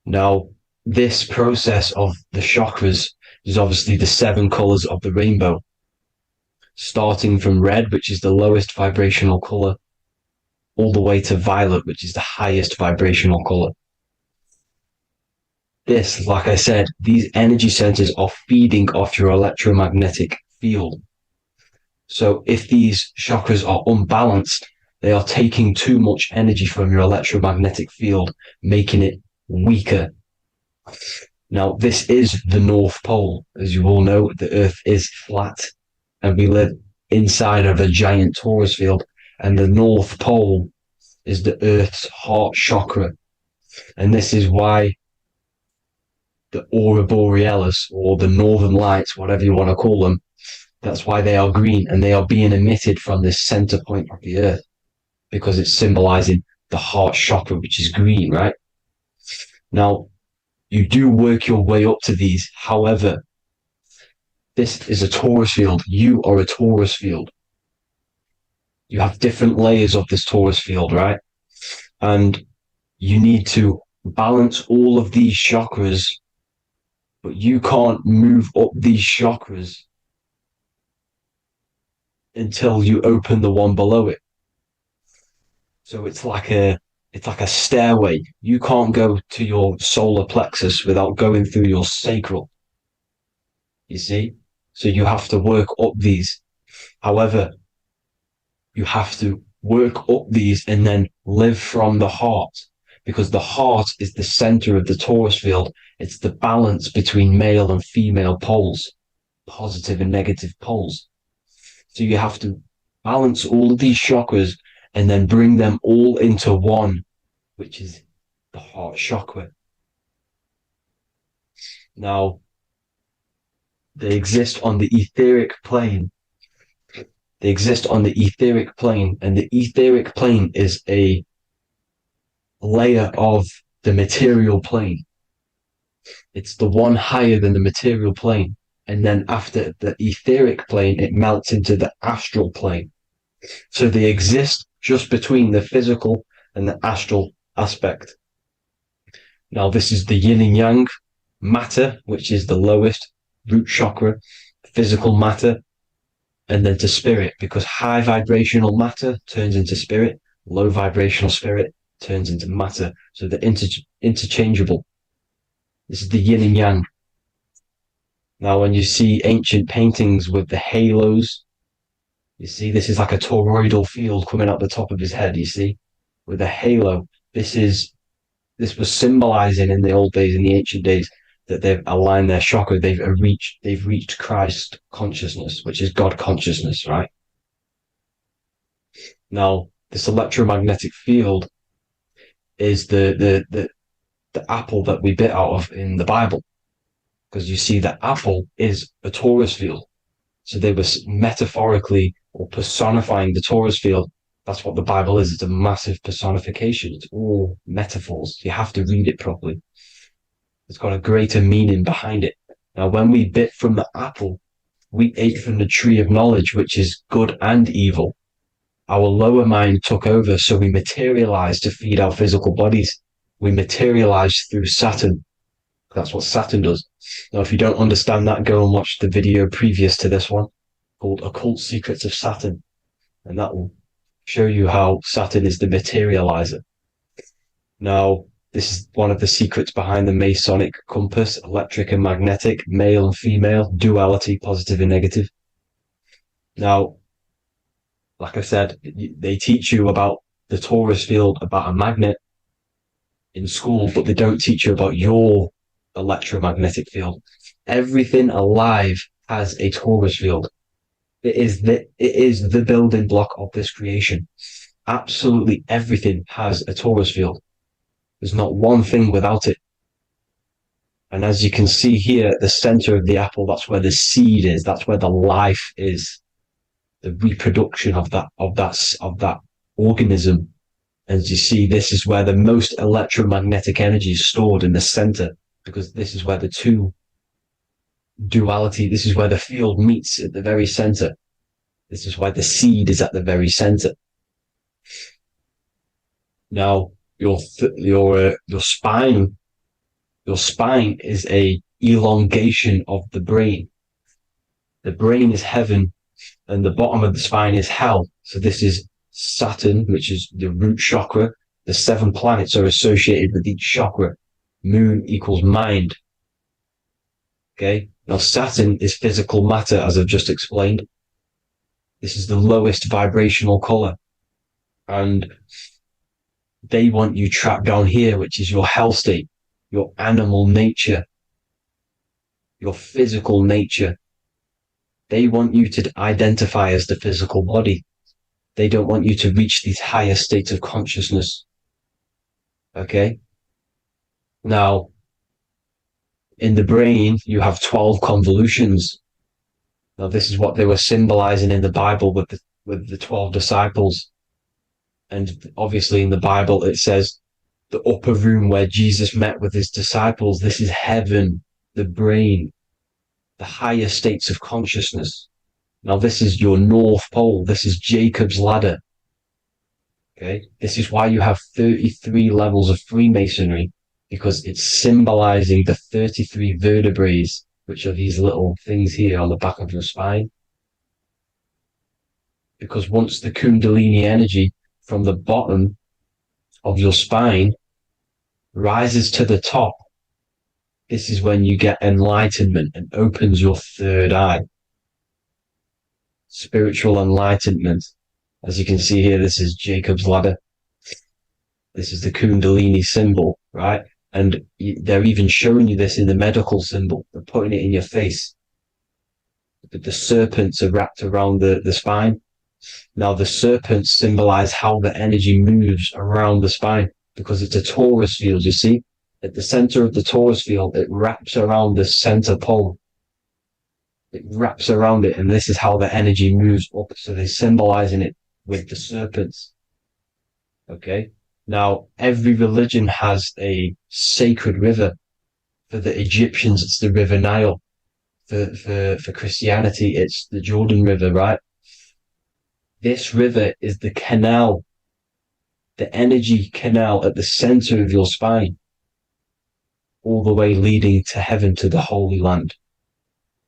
Now, this process of the chakras is obviously the 7 colors of the rainbow, starting from red, which is the lowest vibrational color, all the way to violet, which is the highest vibrational color. This, like I said, these energy centers are feeding off your electromagnetic field. So if these chakras are unbalanced, they are taking too much energy from your electromagnetic field, making it weaker. Now, this is the North Pole. As you all know, the Earth is flat and we live inside of a giant torus field, and the North Pole is the Earth's heart chakra. And this is why the aurora borealis, or the northern lights, whatever you want to call them, that's why they are green, and they are being emitted from this center point of the Earth, because it's symbolizing the heart chakra, which is green, right? Now, you do work your way up to these. However, this is a torus field. You are a torus field. You have different layers of this torus field, right? And you need to balance all of these chakras, but you can't move up these chakras until you open the one below it. So it's like a stairway. You can't go to your solar plexus without going through your sacral. You see? So you have to work up these. However, you have to work up these and then live from the heart, because the heart is the center of the torus field. It's the balance between male and female poles, positive and negative poles. So you have to balance all of these chakras and then bring them all into one, which is the heart chakra. Now, they exist on the etheric plane. They exist on the etheric plane, and the etheric plane is a layer of the material plane. It's the one higher than the material plane. And then after the etheric plane, it melts into the astral plane. So they exist just between the physical and the astral aspect. Now, this is the yin and yang matter, which is the lowest root chakra, physical matter, and then to spirit, because high vibrational matter turns into spirit, low vibrational spirit turns into matter. So they're interchangeable. This is the yin and yang. Now, when you see ancient paintings with the halos, you see this is like a toroidal field coming out the top of his head, you see, with a halo. This was symbolizing in the old days, in the ancient days, that they've aligned their chakra, they've reached Christ consciousness, which is God consciousness, right? Now, this electromagnetic field is the apple that we bit out of in the Bible, because you see that apple is a torus field. So they were metaphorically or personifying the torus field. That's what the Bible is. It's a massive personification. It's all metaphors. You have to read it properly. It's got a greater meaning behind it. Now, when we bit from the apple, we ate from the tree of knowledge, which is good and evil. Our lower mind took over, so we materialized to feed our physical bodies. We materialized through Saturn. That's what Saturn does. Now, if you don't understand that, go and watch the video previous to this one called Occult Secrets of Saturn. And that will show you how Saturn is the materializer. Now, this is one of the secrets behind the Masonic compass, electric and magnetic, male and female, duality, positive and negative. Now, like I said, they teach you about the torus field, about a magnet. in school, but they don't teach you about your electromagnetic field. Everything alive has a torus field. It is the building block of this creation. Absolutely everything has a torus field. There's not one thing without it. And as you can see here at the center of the apple, that's where the seed is. That's where the life is. The reproduction of that organism. As you see, this is where the most electromagnetic energy is stored, in the center, because this is where the two duality, this is where the field meets, at the very center. This is why the seed is at the very center. Now, your spine is a elongation of the brain. The brain is heaven, and the bottom of the spine is hell. So this is Saturn, which is the root chakra. The 7 planets are associated with each chakra. Moon equals mind. Okay. Now Saturn is physical matter, as I've just explained. This is the lowest vibrational color. And they want you trapped down here, which is your hell state, your animal nature, your physical nature. They want you to identify as the physical body. They don't want you to reach these higher states of consciousness. Okay? Now, in the brain, you have 12 convolutions. Now, this is what they were symbolizing in the Bible with the 12 disciples. And obviously in the Bible, it says the upper room where Jesus met with his disciples. This is heaven, the brain, the higher states of consciousness. Now, this is your North Pole. This is Jacob's ladder. Okay. This is why you have 33 levels of Freemasonry, because it's symbolizing the 33 vertebrae, which are these little things here on the back of your spine. Because once the Kundalini energy from the bottom of your spine rises to the top, this is when you get enlightenment and opens your third eye. Spiritual enlightenment. As you can see here, this is Jacob's ladder. This is the Kundalini symbol, right? And they're even showing you this in the medical symbol. They're putting it in your face. The serpents are wrapped around the spine. Now, the serpents symbolize how the energy moves around the spine, because it's a torus field, you see? At the center of the torus field, it wraps around the center pole. It wraps around it, and this is how the energy moves up. So they're symbolizing it with the serpents. Okay? Now, every religion has a sacred river. For the Egyptians, it's the River Nile. For Christianity, it's the Jordan River, right? This river is the canal, the energy canal at the center of your spine, all the way leading to heaven, to the Holy Land.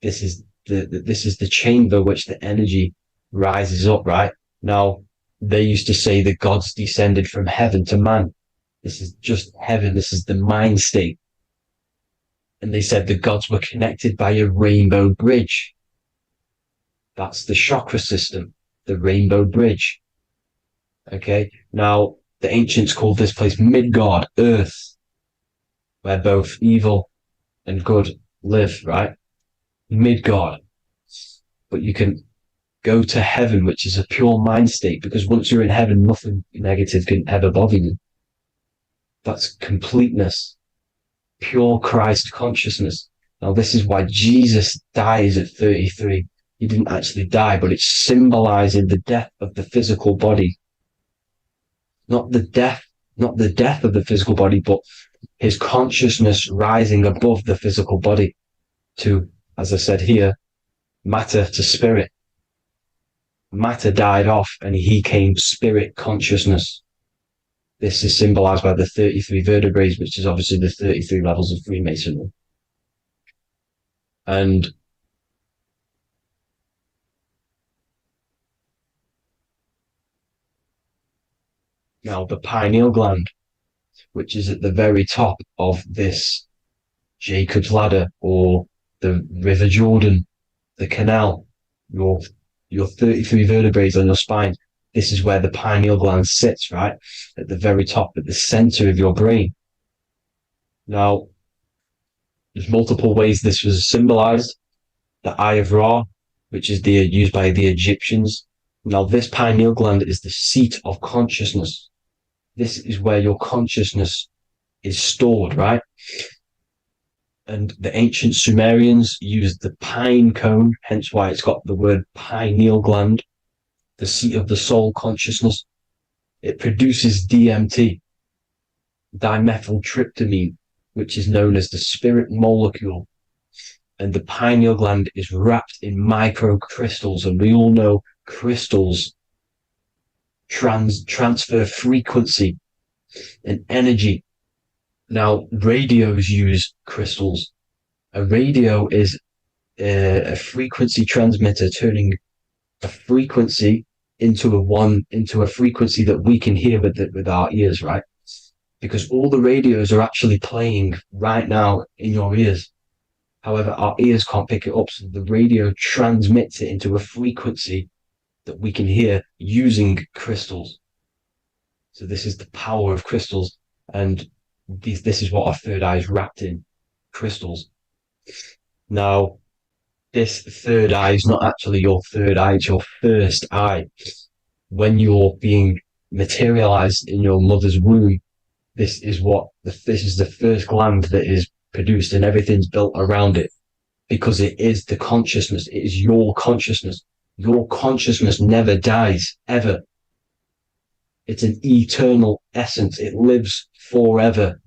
This is the chamber which the energy rises up, right? Now, they used to say the gods descended from heaven to man. This is just heaven. This is the mind state. And they said the gods were connected by a rainbow bridge. That's the chakra system, the rainbow bridge. Okay. Now, the ancients called this place Midgard, Earth, where both evil and good live, right? Midgard. But you can go to heaven, which is a pure mind state, because once you're in heaven, nothing negative can ever bother you. That's completeness, pure Christ consciousness. Now, this is why Jesus dies at 33. He didn't actually die, but it's symbolizing the death of the physical body. Not the death of the physical body, but his consciousness rising above the physical body to, as I said here, matter to spirit. Matter died off and he came spirit consciousness. This is symbolized by the 33 vertebrae, which is obviously the 33 levels of Freemasonry. And now the pineal gland, which is at the very top of this Jacob's ladder, or the River Jordan, the canal, your 33 vertebrae on your spine. This is where the pineal gland sits, right? At the very top, at the center of your brain. Now, there's multiple ways this was symbolized. The eye of Ra, which is used by the Egyptians. Now, this pineal gland is the seat of consciousness. This is where your consciousness is stored, right? And the ancient Sumerians used the pine cone, hence why it's got the word pineal gland, the seat of the soul consciousness. It produces DMT, dimethyltryptamine, which is known as the spirit molecule. And the pineal gland is wrapped in microcrystals. And we all know crystals transfer frequency and energy. Now, radios use crystals. A radio is a frequency transmitter turning a frequency into a frequency that we can hear with our ears, right? Because all the radios are actually playing right now in your ears. However, our ears can't pick it up, so the radio transmits it into a frequency that we can hear using crystals. So this is the power of crystals, and this is what our third eye is wrapped in, crystals. Now, this third eye is not actually your third eye, it's your first eye. When you're being materialized in your mother's womb, this is the first gland that is produced, and everything's built around it, because it is the consciousness. It is your consciousness. Your consciousness never dies, ever. It's an eternal essence. It lives forever.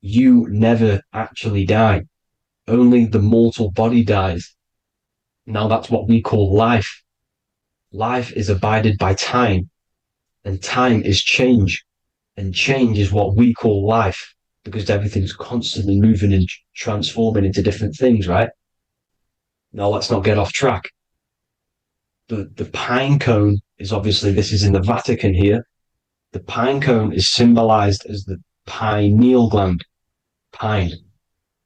You never actually die. Only the mortal body dies. Now that's what we call life. Life is abided by time, and time is change. And change is what we call life, because everything's constantly moving and transforming into different things, right? Now let's not get off track. The pine cone is obviously, this is in the Vatican here. The pine cone is symbolized as the pineal gland, pine.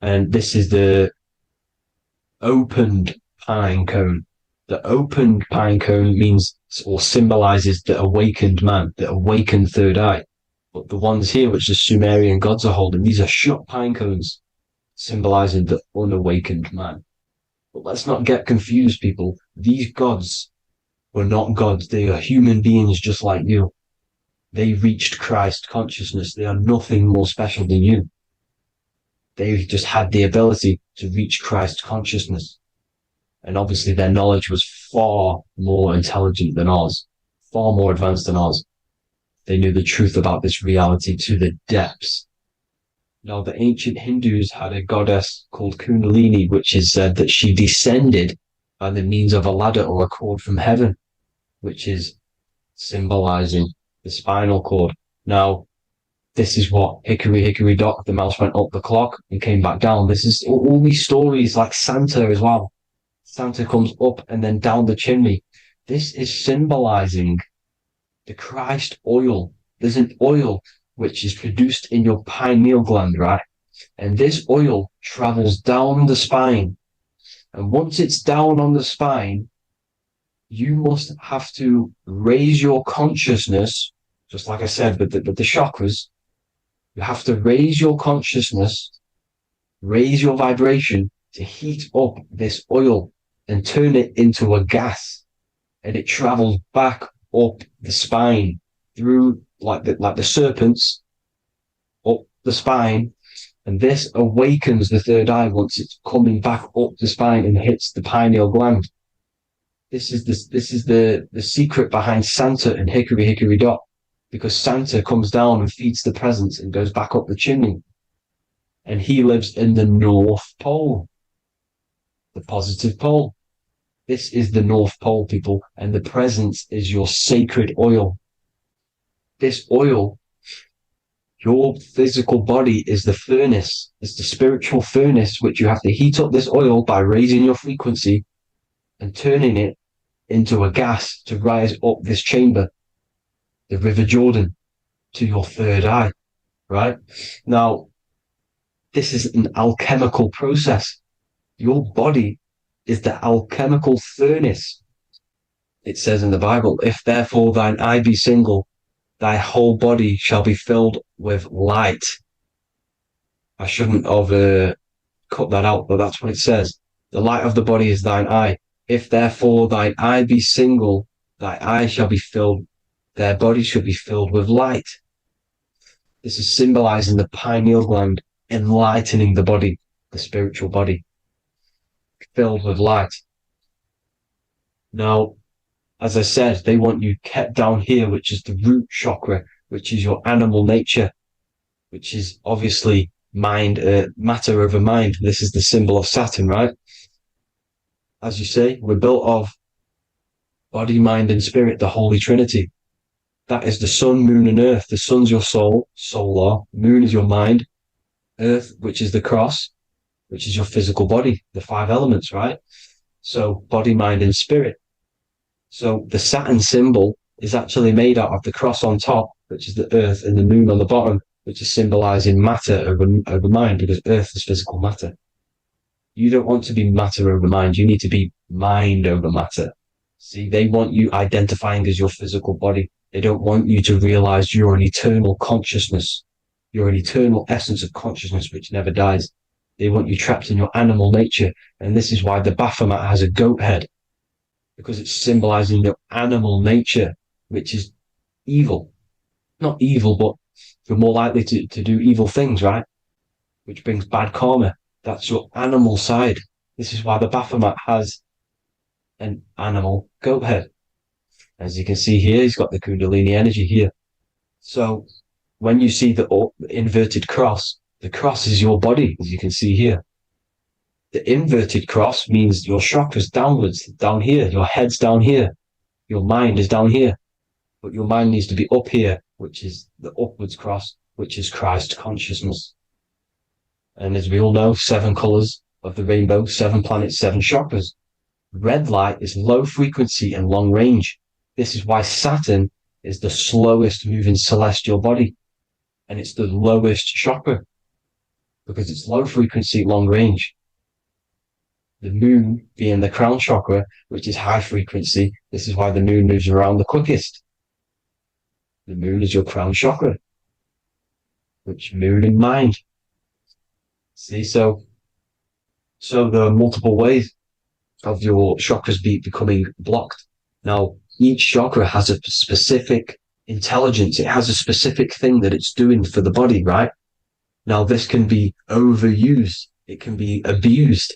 And this is the opened pine cone. The opened pine cone means or symbolizes the awakened man, the awakened third eye. But the ones here, which the Sumerian gods are holding, these are shut pine cones, symbolizing the unawakened man. But let's not get confused, people. These gods were not gods. They are human beings just like you. They reached Christ consciousness. They are nothing more special than you. They just had the ability to reach Christ consciousness. And obviously their knowledge was far more intelligent than ours, far more advanced than ours. They knew the truth about this reality to the depths. Now, the ancient Hindus had a goddess called Kundalini, which is said that she descended by the means of a ladder or a cord from heaven, which is symbolizing the spinal cord. Now, this is what hickory, hickory dock, the mouse went up the clock and came back down. This is all these stories, like Santa as well. Santa comes up and then down the chimney. This is symbolizing the Christ oil. There's an oil which is produced in your pineal gland, right? And this oil travels down the spine. And once it's down on the spine, you must have to raise your consciousness, just like I said, with the chakras. You have to raise your consciousness, raise your vibration to heat up this oil and turn it into a gas. And it travels back up the spine through like the serpents up the spine, and this awakens the third eye once it's coming back up the spine and hits the pineal gland. This is the secret behind Santa and hickory hickory dock, because Santa comes down and feeds the presents and goes back up the chimney, and he lives in the North Pole, the positive pole. This is the North Pole, people, and the presence is your sacred oil. This oil, your physical body is the furnace. It's the spiritual furnace, which you have to heat up this oil by raising your frequency and turning it into a gas to rise up this chamber, the River Jordan, to your third eye, right? Now, this is an alchemical process. Your body is the alchemical furnace. It says in the Bible, if therefore thine eye be single, thy whole body shall be filled with light. I shouldn't have cut that out, but that's what it says. The light of the body is thine eye. If therefore thine eye be single, thy eye shall be filled, their body shall be filled with light. This is symbolizing the pineal gland enlightening the body, the spiritual body, filled with light. Now, as I said, they want you kept down here, which is the root chakra, which is your animal nature, which is obviously mind, matter over mind. This is the symbol of Saturn, right? As you say, we're built of body, mind, and spirit, the Holy Trinity. That is the sun, moon, and earth. The sun's your soul, solar. Moon is your mind. Earth, which is the cross, which is your physical body, the 5 elements, right? So body, mind, and spirit. So the Saturn symbol is actually made out of the cross on top, which is the earth, and the moon on the bottom, which is symbolizing matter over mind, because earth is physical matter. You don't want to be matter over mind. You need to be mind over matter. See, they want you identifying as your physical body. They don't want you to realize you're an eternal consciousness. You're an eternal essence of consciousness which never dies. They want you trapped in your animal nature. And this is why the Baphomet has a goat head, because it's symbolizing your animal nature, which is evil. Not evil, but you're more likely to do evil things, right? Which brings bad karma. That's your animal side. This is why the Baphomet has an animal goat head. As you can see here, he's got the Kundalini energy here. So when you see the inverted cross, the cross is your body, as you can see here. The inverted cross means your chakra's downwards, down here. Your head's down here. Your mind is down here. But your mind needs to be up here, which is the upwards cross, which is Christ consciousness. And as we all know, 7 colors of the rainbow, 7 planets, 7 chakras. Red light is low frequency and long range. This is why Saturn is the slowest moving celestial body. And it's the lowest chakra, because it's low frequency, long range. The moon being the crown chakra, which is high frequency. This is why the moon moves around the quickest. The moon is your crown chakra, which moon in mind. See, so there are multiple ways of your chakras becoming blocked. Now, each chakra has a specific intelligence. It has a specific thing that it's doing for the body, right? Now, this can be overused. It can be abused.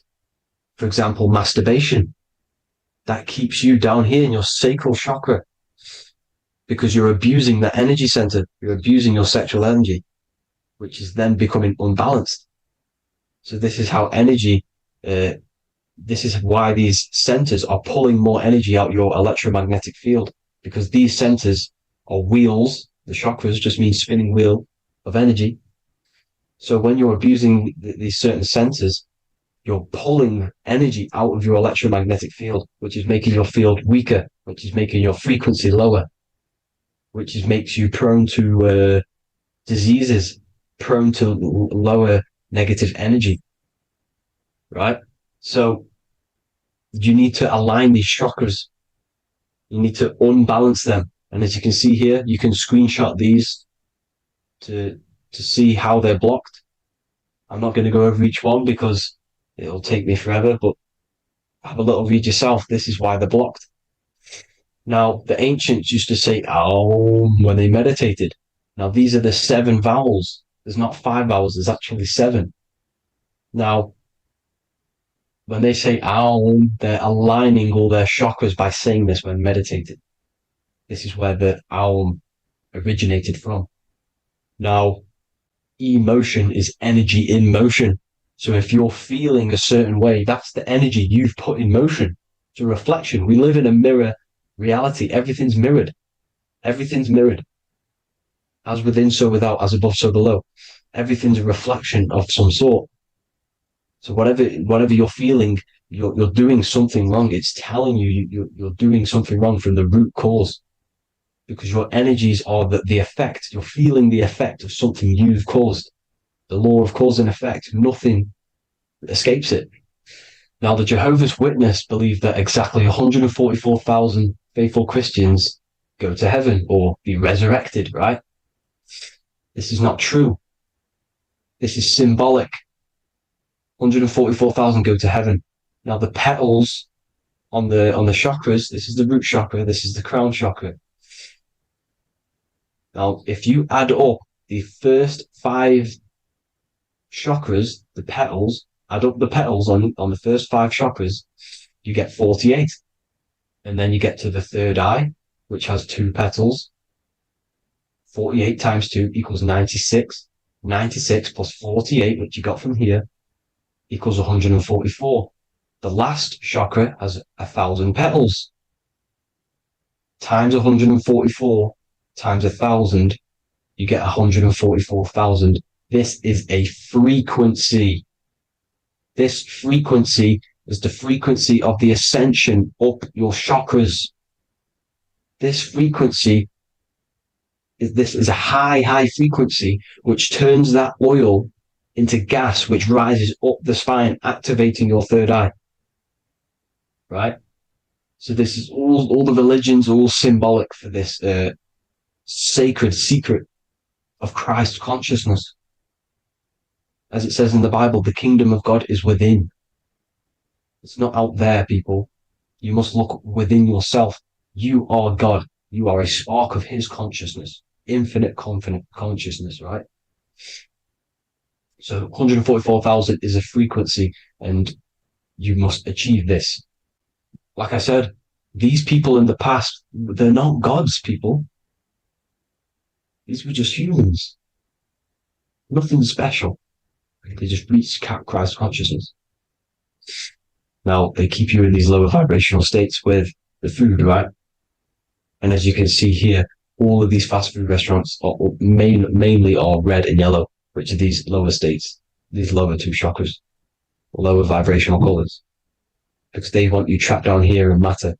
For example, masturbation. That keeps you down here in your sacral chakra, because you're abusing the energy center. You're abusing your sexual energy, which is then becoming unbalanced. So this is how energy, this is why these centers are pulling more energy out your electromagnetic field, because these centers are wheels. The chakras just mean spinning wheel of energy. So when you're abusing these certain centers, you're pulling energy out of your electromagnetic field, which is making your field weaker, which is making your frequency lower, which makes you prone to diseases, prone to lower negative energy, right? So you need to align these chakras. You need to unbalance them. And as you can see here, you can screenshot these to see how they're blocked. I'm not going to go over each one because it'll take me forever, but have a little read yourself. This is why they're blocked. Now, the ancients used to say Aum when they meditated. Now, these are the 7 vowels. There's not 5 vowels, there's actually 7. Now, when they say Aum, they're aligning all their chakras by saying this when meditated. This is where the Aum originated from. Now, emotion is energy in motion. So if you're feeling a certain way, that's the energy you've put in motion. It's a reflection. We live in a mirror reality. Everything's mirrored. Everything's mirrored. As within, so without, as above, so below. Everything's a reflection of some sort. So whatever you're feeling, you're doing something wrong. It's telling you you're doing something wrong from the root cause, because your energies are the effect. You're feeling the effect of something you've caused. The law of cause and effect. Nothing escapes it. Now, the Jehovah's Witness believe that exactly 144,000 faithful Christians go to heaven or be resurrected, right? This is not true. This is symbolic. 144,000 go to heaven. Now the petals on the chakras, this is the root chakra, this is the crown chakra. Now, if you add up the first 5 chakras, the petals, add up the petals on the first 5 chakras, you get 48. And then you get to the third eye, which has 2 petals. 48 times 2 equals 96. 96 plus 48, which you got from here, equals 144. The last chakra has 1,000 petals. Times 144 times 1,000, you get 144,000. This is a frequency. This frequency is the frequency of the ascension up your chakras. This frequency is a high frequency which turns that oil into gas, which rises up the spine, activating your third eye. Right? So this is all the religions are all symbolic for this sacred secret of Christ consciousness. As it says in the Bible, the kingdom of God is within. It's not out there, people. You must look within yourself. You are God. You are a spark of his consciousness, infinite consciousness, right? So 144,000 is a frequency, and you must achieve this. Like I said, these people in the past, they're not gods, people. These were just humans. Nothing special. They just reached Christ consciousness. Now, they keep you in these lower vibrational states with the food, right? And as you can see here, all of these fast food restaurants are mainly are red and yellow, which are these lower states, these lower 2 chakras, lower vibrational colors, because they want you trapped down here in matter.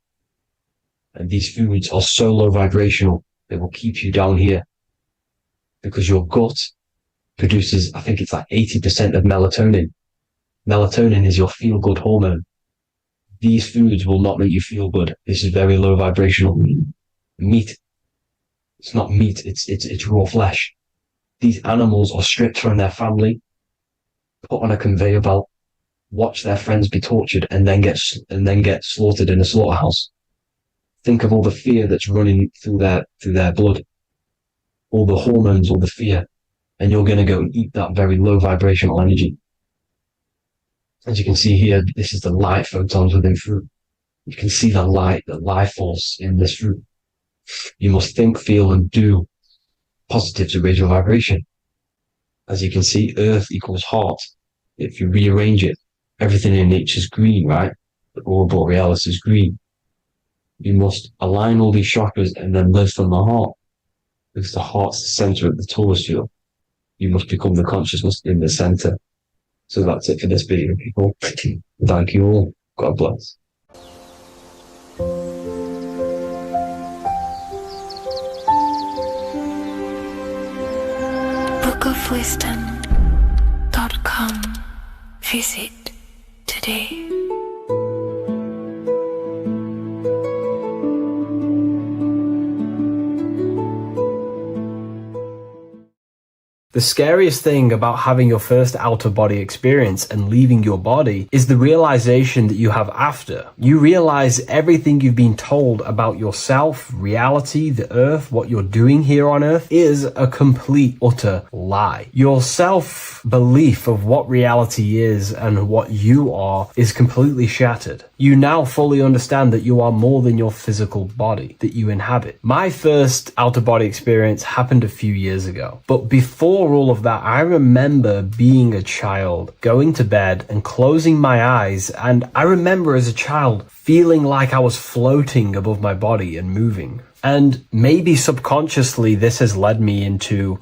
And these foods are so low vibrational, they will keep you down here, because your gut produces, I think it's like 80% of melatonin. Melatonin is your feel-good hormone. These foods will not make you feel good. This is very low vibrational. Meat. It's not meat, it's raw flesh. These animals are stripped from their family, put on a conveyor belt, watch their friends be tortured, and then get slaughtered in a slaughterhouse. Think of all the fear that's running through their blood, all the hormones, all the fear, and you're going to go and eat that very low vibrational energy. As you can see here, this is the light photons within fruit. You can see the light, the life force in this fruit. You must think, feel, and do positive to raise your vibration. As you can see, earth equals heart. If you rearrange it, everything in nature is green, right? The aurora borealis is green. You must align all these chakras and then live from the heart, because the heart's the center of the Taurus field. You must become the consciousness in the center. So that's it for this video, people. Thank you all. God bless. bookofwisdom.com. Visit today. The scariest thing about having your first out-of-body experience and leaving your body is the realization that you have after. You realize everything you've been told about yourself, reality, the earth, what you're doing here on earth is a complete, utter lie. Your self-belief of what reality is and what you are is completely shattered. You now fully understand that you are more than your physical body that you inhabit. My first out-of-body experience happened a few years ago, but before all of that, I remember being a child, going to bed and closing my eyes, and I remember as a child feeling like I was floating above my body and moving. And maybe subconsciously this has led me into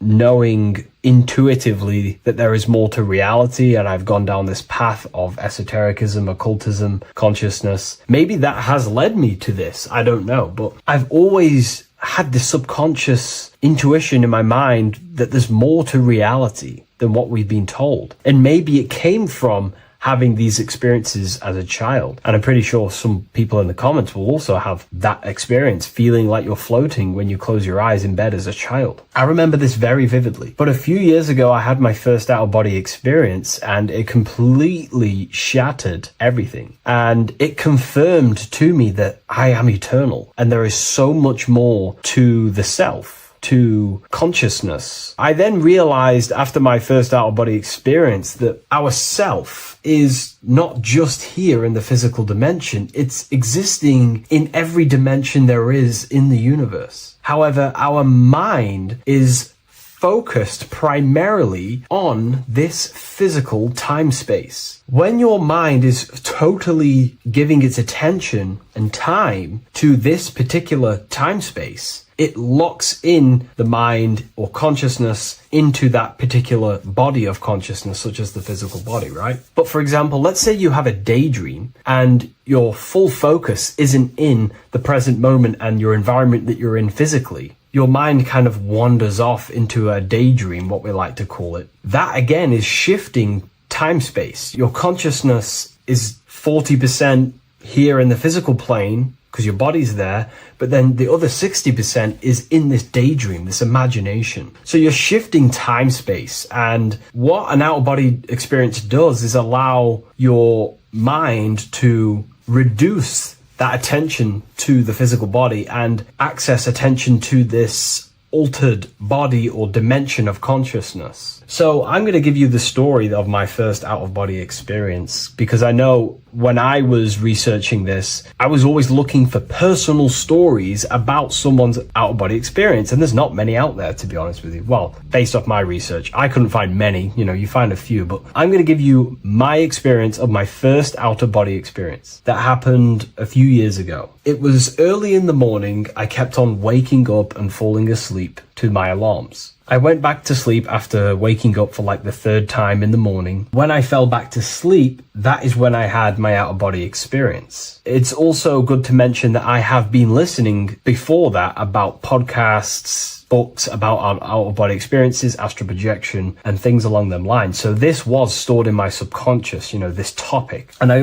knowing intuitively that there is more to reality, and I've gone down this path of esotericism, occultism, consciousness. Maybe that has led me to this, I don't know, but I've always had this subconscious intuition in my mind that there's more to reality than what we've been told. And maybe it came from having these experiences as a child. And I'm pretty sure some people in the comments will also have that experience, feeling like you're floating when you close your eyes in bed as a child. I remember this very vividly. But a few years ago, I had my first out-of-body experience, and it completely shattered everything. And it confirmed to me that I am eternal, and there is so much more to the self, to consciousness. I then realized after my first out-of-body experience that our self is not just here in the physical dimension, it's existing in every dimension there is in the universe. However, our mind is focused primarily on this physical time space. When your mind is totally giving its attention and time to this particular time space, it locks in the mind or consciousness into that particular body of consciousness, such as the physical body, right? But for example, let's say you have a daydream and your full focus isn't in the present moment and your environment that you're in physically. Your mind kind of wanders off into a daydream, what we like to call it. That again is shifting time space. Your consciousness is 40% here in the physical plane because your body's there, but then the other 60% is in this daydream, this imagination. So you're shifting time space, and what an out-of-body experience does is allow your mind to reduce that attention to the physical body and access attention to this altered body or dimension of consciousness. So I'm going to give you the story of my first out-of-body experience, because I know when I was researching this, I was always looking for personal stories about someone's out-of-body experience, and there's not many out there, to be honest with you. Well, based off my research, I couldn't find many. You know, you find a few, but I'm going to give you my experience of my first out-of-body experience that happened a few years ago. It was early in the morning. I kept on waking up and falling asleep to my alarms. I went back to sleep after waking up for like the third time in the morning. When I fell back to sleep, that is when I had my out-of-body experience. It's also good to mention that I have been listening before that about podcasts, books about out-of-body experiences, astral projection, and things along them lines. So this was stored in my subconscious, you know, this topic. And I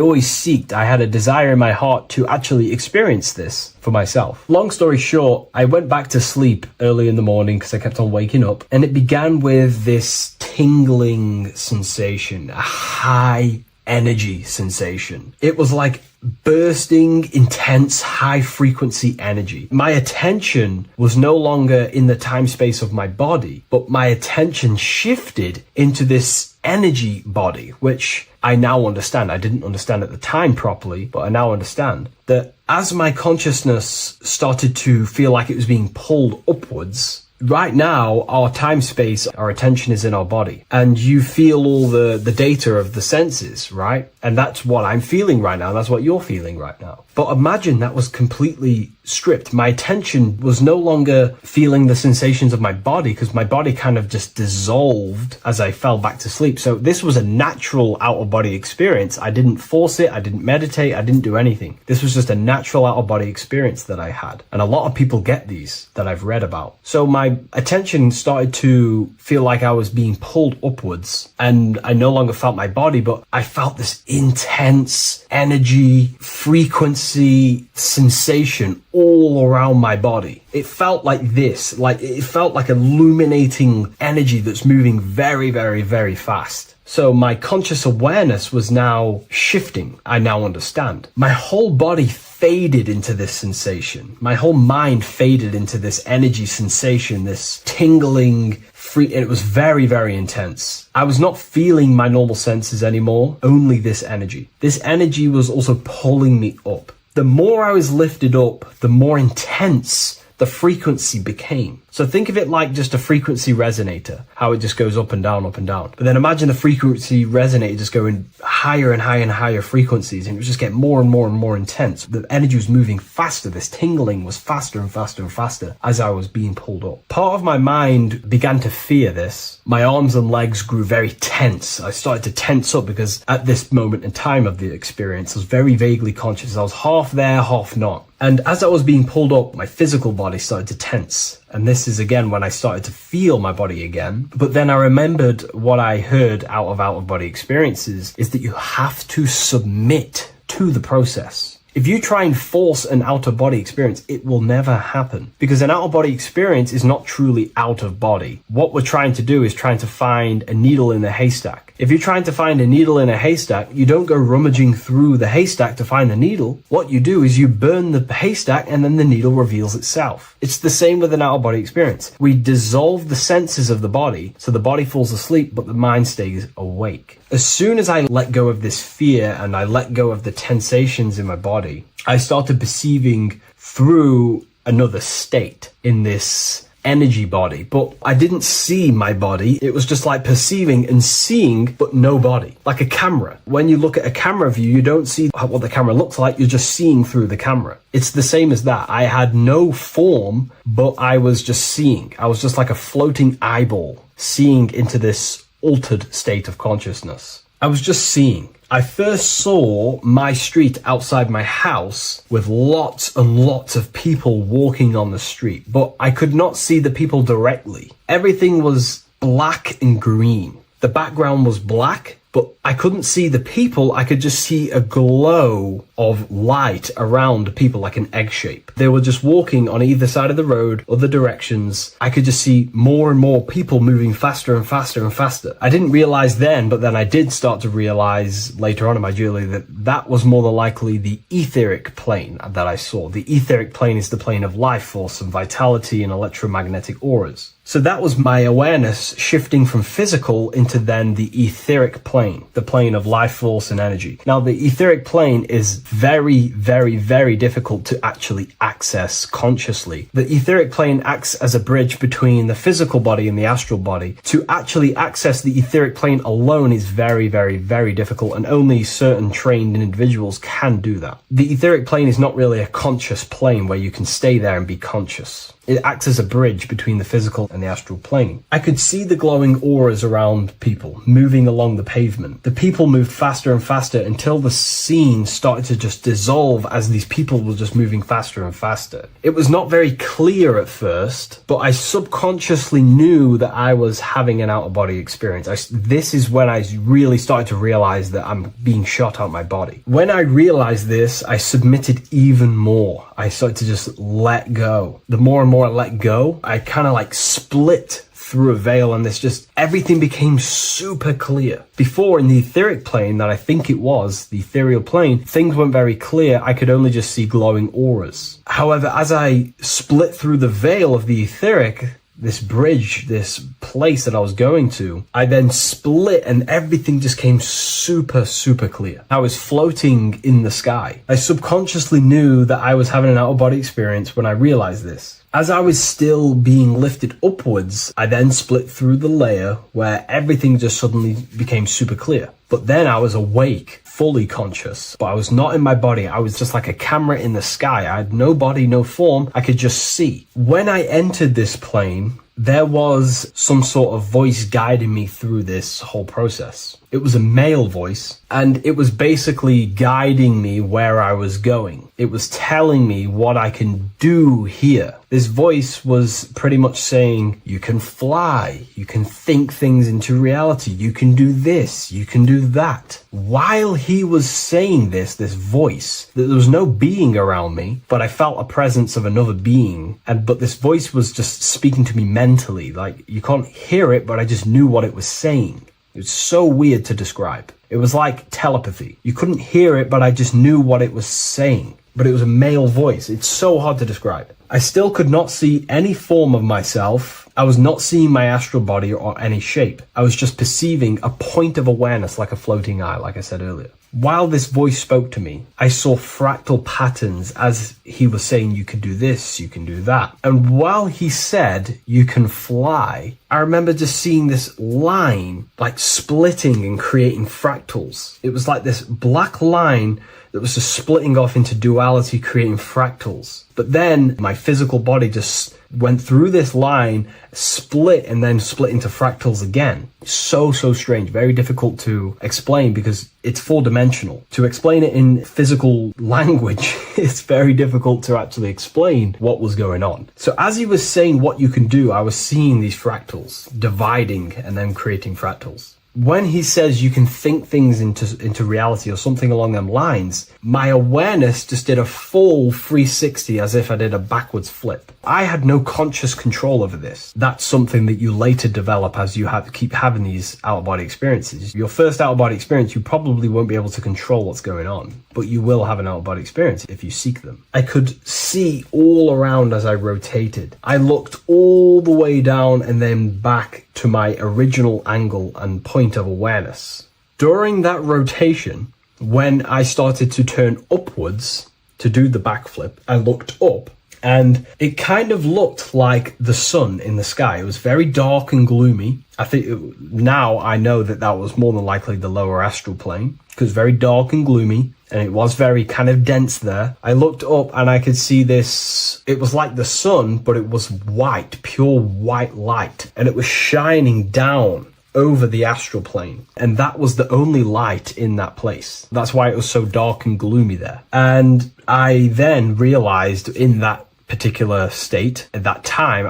had a desire in my heart to actually experience this for myself. Long story short, I went back to sleep early in the morning because I kept on waking up, and it began with this tingling sensation, a high energy sensation. It was like bursting, intense, high frequency energy. My attention was no longer in the time space of my body, but my attention shifted into this energy body, which I now understand. I didn't understand at the time properly, but I now understand that as my consciousness started to feel like it was being pulled upwards, right now, our time space, our attention is in our body, and you feel all the data of the senses, right? And that's what I'm feeling right now. That's what you're feeling right now. But imagine that was completely stripped. My attention was no longer feeling the sensations of my body, because my body kind of just dissolved as I fell back to sleep. So this was a natural out-of-body experience. I didn't force it. I didn't meditate. I didn't do anything. This was just a natural out-of-body experience that I had. And a lot of people get these that I've read about. So my attention started to feel like I was being pulled upwards, and I no longer felt my body, but I felt this intense energy, frequency, sensation all around my body. It felt like this, like it felt like illuminating energy that's moving very, very, very fast. So my conscious awareness was now shifting. I now understand. My whole body faded into this sensation. My whole mind faded into this energy sensation, this tingling free, and it was very, very intense. I was not feeling my normal senses anymore, only this energy. This energy was also pulling me up. The more I was lifted up, the more intense the frequency became. So think of it like just a frequency resonator, how it just goes up and down, up and down. But then imagine the frequency resonator just going higher and higher and higher frequencies, and it would just get more and more and more intense. The energy was moving faster. This tingling was faster and faster and faster as I was being pulled up. Part of my mind began to fear this. My arms and legs grew very tense. I started to tense up because at this moment in time of the experience, I was very vaguely conscious. I was half there, half not. And as I was being pulled up, my physical body started to tense. And this is again when I started to feel my body again. But then I remembered what I heard out of body experiences is that you have to submit to the process. If you try and force an out-of-body experience, it will never happen, because an out-of-body experience is not truly out of body. What we're trying to do is trying to find a needle in a haystack. If you're trying to find a needle in a haystack, you don't go rummaging through the haystack to find the needle. What you do is you burn the haystack and then the needle reveals itself. It's the same with an out-of-body experience. We dissolve the senses of the body, so the body falls asleep, but the mind stays awake. As soon as I let go of this fear and I let go of the tensations in my body, I started perceiving through another state in this energy body, but I didn't see my body. It was just like perceiving and seeing, but no body, like a camera. When you look at a camera view, you don't see what the camera looks like. You're just seeing through the camera. It's the same as that. I had no form, but I was just seeing. I was just like a floating eyeball, seeing into this altered state of consciousness. I was just seeing. I first saw my street outside my house with lots and lots of people walking on the street, but I could not see the people directly. Everything was black and green. The background was black, but I couldn't see the people. I could just see a glow of light around people, like an egg shape. They were just walking on either side of the road, other directions. I could just see more and more people moving faster and faster and faster. I didn't realize then, but then I did start to realize later on in my journey that that was more than likely the etheric plane that I saw. The etheric plane is the plane of life force and vitality and electromagnetic auras. So that was my awareness shifting from physical into then the etheric plane, the plane of life force and energy. Now, the etheric plane is very, very, very difficult to actually access consciously. The etheric plane acts as a bridge between the physical body and the astral body. To actually access the etheric plane alone is very, very, very difficult, and only certain trained individuals can do that. The etheric plane is not really a conscious plane where you can stay there and be conscious. It acts as a bridge between the physical and the astral plane. I could see the glowing auras around people moving along the pavement. The people moved faster and faster until the scene started to just dissolve as these people were just moving faster and faster. It was not very clear at first, but I subconsciously knew that I was having an out-of-body experience. This is when I really started to realize that I'm being shot out my body. When I realized this, I submitted even more. I started to just let go. The more and more I let go, I kind of like split through a veil, and everything became super clear. Before, in the etheric plane that I think it was, the ethereal plane, things weren't very clear. I could only just see glowing auras. However, as I split through the veil of the etheric, this bridge, this place that I was going to, I then split and everything just came super, super clear. I was floating in the sky. I subconsciously knew that I was having an out-of-body experience when I realized this. As I was still being lifted upwards, I then split through the layer where everything just suddenly became super clear. But then I was awake, fully conscious, but I was not in my body. I was just like a camera in the sky. I had no body, no form. I could just see. When I entered this plane, there was some sort of voice guiding me through this whole process. It was a male voice, and it was basically guiding me where I was going. It was telling me what I can do here. This voice was pretty much saying, you can fly, you can think things into reality, you can do this, you can do that. While he was saying this voice, there was no being around me, but I felt a presence of another being. But this voice was just speaking to me mentally. Like, you can't hear it, but I just knew what it was saying. It was so weird to describe. It was like telepathy. You couldn't hear it, but I just knew what it was saying. But it was a male voice. It's so hard to describe. I still could not see any form of myself. I was not seeing my astral body or any shape. I was just perceiving a point of awareness like a floating eye, like I said earlier. While this voice spoke to me, I saw fractal patterns as he was saying, you can do this, you can do that. And while he said, you can fly, I remember just seeing this line like splitting and creating fractals. It was like this black line that was just splitting off into duality, creating fractals. But then my physical body just went through this line, split, and then split into fractals again. So strange, very difficult to explain because it's four-dimensional. To explain it in physical language, it's very difficult to actually explain what was going on. So as he was saying what you can do, I was seeing these fractals dividing and then creating fractals. When he says you can think things into reality or something along them lines, my awareness just did a full 360 as if I did a backwards flip. I had no conscious control over this. That's something that you later develop as you keep having these out-of-body experiences. Your first out-of-body experience, you probably won't be able to control what's going on, but you will have an out-of-body experience if you seek them. I could see all around as I rotated. I looked all the way down and then back to my original angle and point of awareness. During that rotation, when I started to turn upwards to do the backflip, I looked up and it kind of looked like the sun in the sky. It was very dark and gloomy. Now I know that was more than likely the lower astral plane because very dark and gloomy. And it was very kind of dense there. I looked up and I could see this. It was like the sun, but it was white, pure white light. And it was shining down over the astral plane. And that was the only light in that place. That's why it was so dark and gloomy there. And I then realized in that particular state, at that time,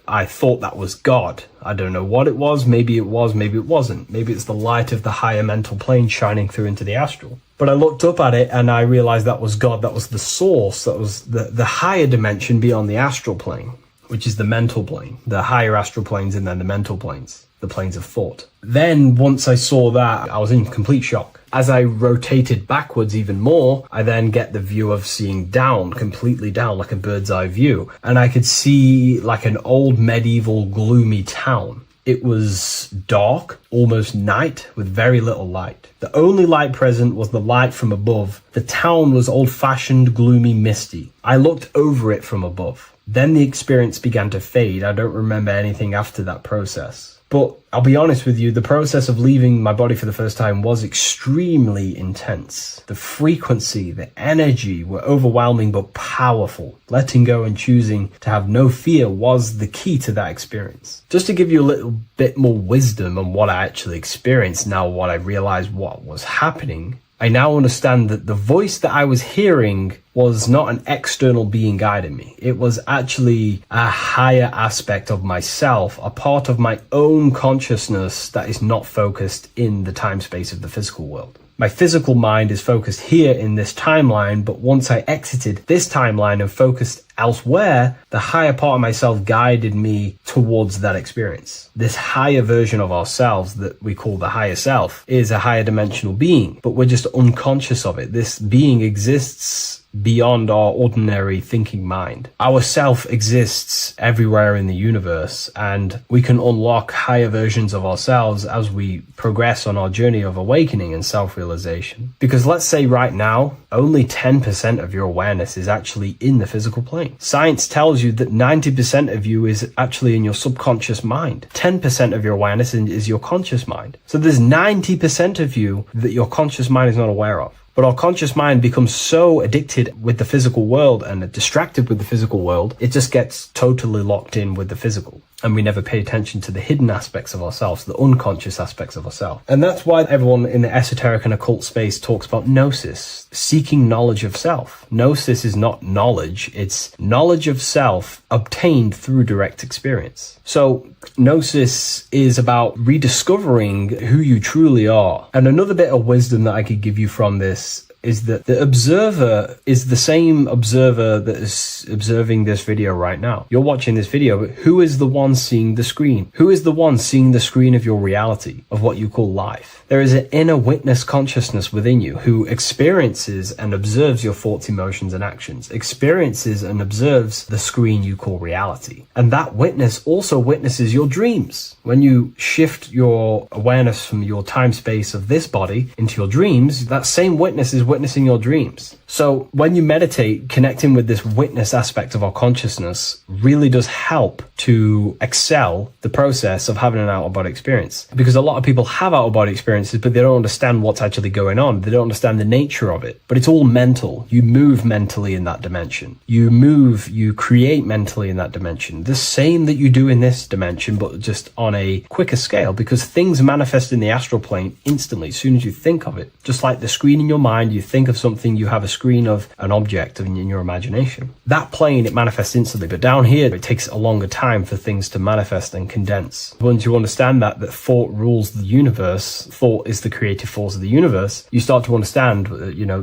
I thought that was God. I don't know what it was. Maybe it was, maybe it wasn't. Maybe it's the light of the higher mental plane shining through into the astral. But I looked up at it and I realized that was God. That was the source. That was the higher dimension beyond the astral plane, which is the mental plane. The higher astral planes and then the mental planes, the planes of thought. Then once I saw that, I was in complete shock. As I rotated backwards even more, I then get the view of seeing down, completely down, like a bird's eye view. And I could see like an old medieval gloomy town. It was dark, almost night, with very little light. The only light present was the light from above. The town was old-fashioned, gloomy, misty. I looked over it from above. Then the experience began to fade. I don't remember anything after that process. But I'll be honest with you, the process of leaving my body for the first time was extremely intense. The frequency, the energy were overwhelming but powerful. Letting go and choosing to have no fear was the key to that experience. Just to give you a little bit more wisdom on what I actually experienced now, what I realized what was happening, I now understand that the voice that I was hearing was not an external being guiding me. It was actually a higher aspect of myself, a part of my own consciousness that is not focused in the time space of the physical world. My physical mind is focused here in this timeline, but once I exited this timeline and focused elsewhere, the higher part of myself guided me towards that experience. This higher version of ourselves that we call the higher self is a higher dimensional being, but we're just unconscious of it. This being exists beyond our ordinary thinking mind. Our self exists everywhere in the universe, and we can unlock higher versions of ourselves as we progress on our journey of awakening and self-realization. Because let's say right now, only 10% of your awareness is actually in the physical plane. Science tells you that 90% of you is actually in your subconscious mind. 10% of your awareness is your conscious mind. So there's 90% of you that your conscious mind is not aware of. But our conscious mind becomes so addicted with the physical world and distracted with the physical world, it just gets totally locked in with the physical. And we never pay attention to the hidden aspects of ourselves, the unconscious aspects of ourselves. And that's why everyone in the esoteric and occult space talks about gnosis, seeking knowledge of self. Gnosis is not knowledge, it's knowledge of self obtained through direct experience. So gnosis is about rediscovering who you truly are. And another bit of wisdom that I could give you from this is that the observer is the same observer that is observing this video right now. You're watching this video, but who is the one seeing the screen? Who is the one seeing the screen of your reality, of what you call life? There is an inner witness consciousness within you who experiences and observes your thoughts, emotions, and actions, experiences and observes the screen you call reality. And that witness also witnesses your dreams. When you shift your awareness from your time space of this body into your dreams, that same witness is witnessing witnessing your dreams. So when you meditate, connecting with this witness aspect of our consciousness really does help to excel the process of having an out-of-body experience. Because a lot of people have out-of-body experiences, but they don't understand what's actually going on. They don't understand the nature of it. But it's all mental. You move mentally in that dimension. You create mentally in that dimension. The same that you do in this dimension, but just on a quicker scale, because things manifest in the astral plane instantly as soon as you think of it. Just like the screen in your mind, you think of something, you have a screen of an object in your imagination. That plane, it manifests instantly, but down here, it takes a longer time for things to manifest and condense. Once you understand that thought rules the universe, thought is the creative force of the universe, you start to understand,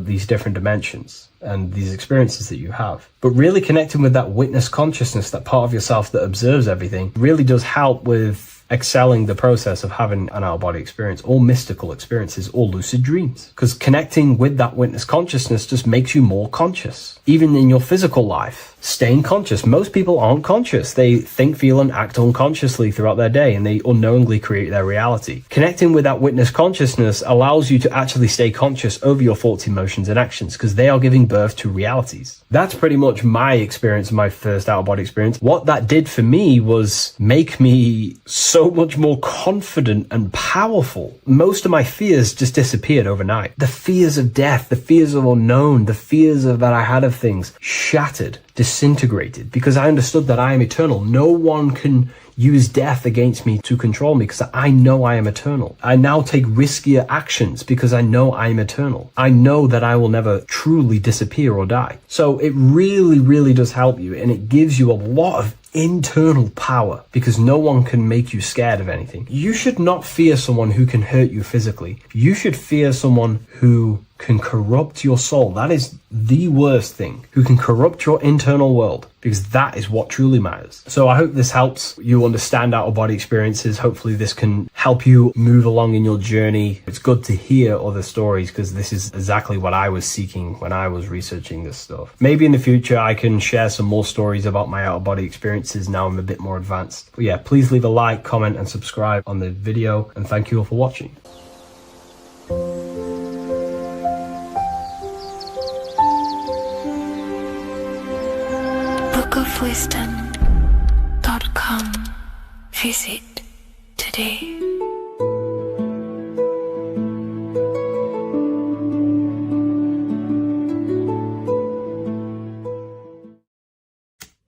these different dimensions and these experiences that you have. But really connecting with that witness consciousness, that part of yourself that observes everything, really does help with excelling the process of having an out-of-body experience, or mystical experiences, or lucid dreams. Because connecting with that witness consciousness just makes you more conscious. Even in your physical life, staying conscious. Most people aren't conscious. They think, feel, and act unconsciously throughout their day, and they unknowingly create their reality. Connecting with that witness consciousness allows you to actually stay conscious over your thoughts, emotions, and actions, because they are giving birth to realities. That's pretty much my experience, my first out-of-body experience. What that did for me was make me so much more confident and powerful. Most of my fears just disappeared overnight. The fears of death, the fears of unknown, the fears of that I had of things shattered, disintegrated, because I understood that I am eternal. No one can use death against me to control me, because I know I am eternal. I now take riskier actions because I know I am eternal. I know that I will never truly disappear or die. So it really, really does help you, and it gives you a lot of internal power, because no one can make you scared of anything. You should not fear someone who can hurt you physically. You should fear someone who can corrupt your soul. That is the worst thing. Who can corrupt your internal world, because that is what truly matters. So I hope this helps you understand out-of-body experiences. Hopefully this can help you move along in your journey. It's good to hear other stories, because this is exactly what I was seeking when I was researching this stuff. Maybe in the future I can share some more stories about my out-of-body experiences now I'm a bit more advanced. But yeah, please leave a like, comment, and subscribe on the video, and thank you all for watching. bookofwisdom.com. Visit today.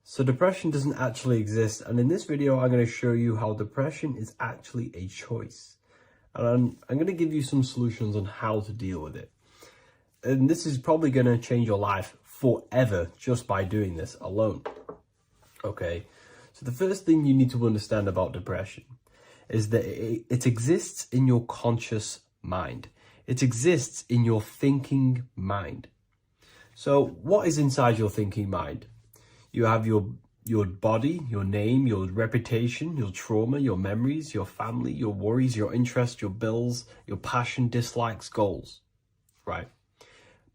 So depression doesn't actually exist, and in this video I'm going to show you how depression is actually a choice. And I'm going to give you some solutions on how to deal with it. And this is probably going to change your life forever just by doing this alone. Okay, so the first thing you need to understand about depression is that it exists in your conscious mind. It exists in your thinking mind. So what is inside your thinking mind? You have your body, your name, your reputation, your trauma, your memories, your family, your worries, your interests, your bills, your passion, dislikes, goals, right?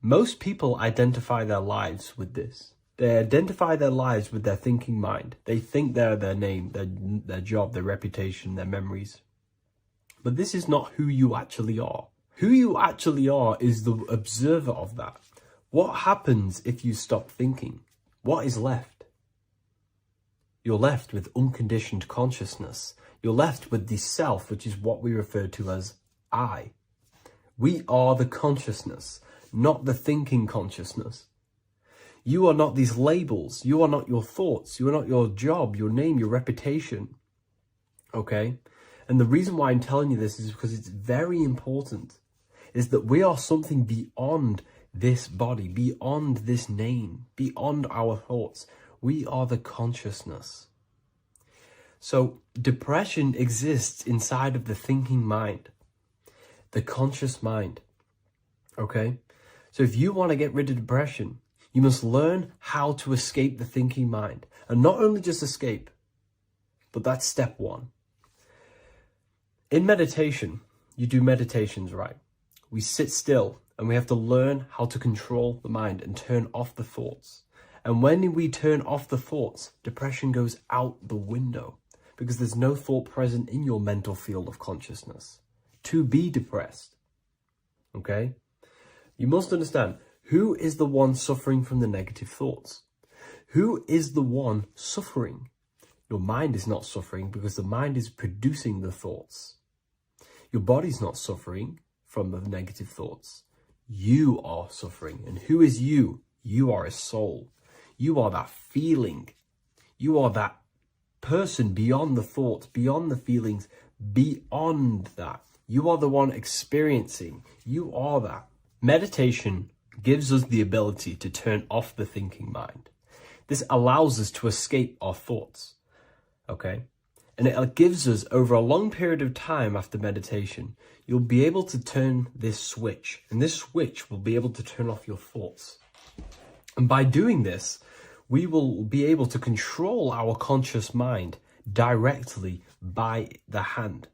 Most people identify their lives with this. They identify their lives with their thinking mind. They think they're their name, their job, their reputation, their memories. But this is not who you actually are. Who you actually are is the observer of that. What happens if you stop thinking? What is left? You're left with unconditioned consciousness. You're left with the self, which is what we refer to as I. We are the consciousness, not the thinking consciousness. You are not these labels. You are not your thoughts. You are not your job, your name, your reputation. Okay? And the reason why I'm telling you this is because it's very important, is that we are something beyond this body, beyond this name, beyond our thoughts. We are the consciousness. So depression exists inside of the thinking mind, the conscious mind. Okay? So if you want to get rid of depression, you must learn how to escape the thinking mind. And not only just escape, but that's step one. In meditation, you do meditations, right? We sit still and we have to learn how to control the mind and turn off the thoughts. And when we turn off the thoughts, depression goes out the window, because there's no thought present in your mental field of consciousness to be depressed. Okay? You must understand, who is the one suffering from the negative thoughts? Who is the one suffering? Your mind is not suffering because the mind is producing the thoughts. Your body's not suffering from the negative thoughts. You are suffering. And who is you? You are a soul. You are that feeling. You are that person beyond the thoughts, beyond the feelings, beyond that. You are the one experiencing. You are that. Meditation gives us the ability to turn off the thinking mind. This allows us to escape our thoughts, okay? And it gives us, over a long period of time after meditation, you'll be able to turn this switch, and this switch will be able to turn off your thoughts. And by doing this, we will be able to control our conscious mind directly by the hand.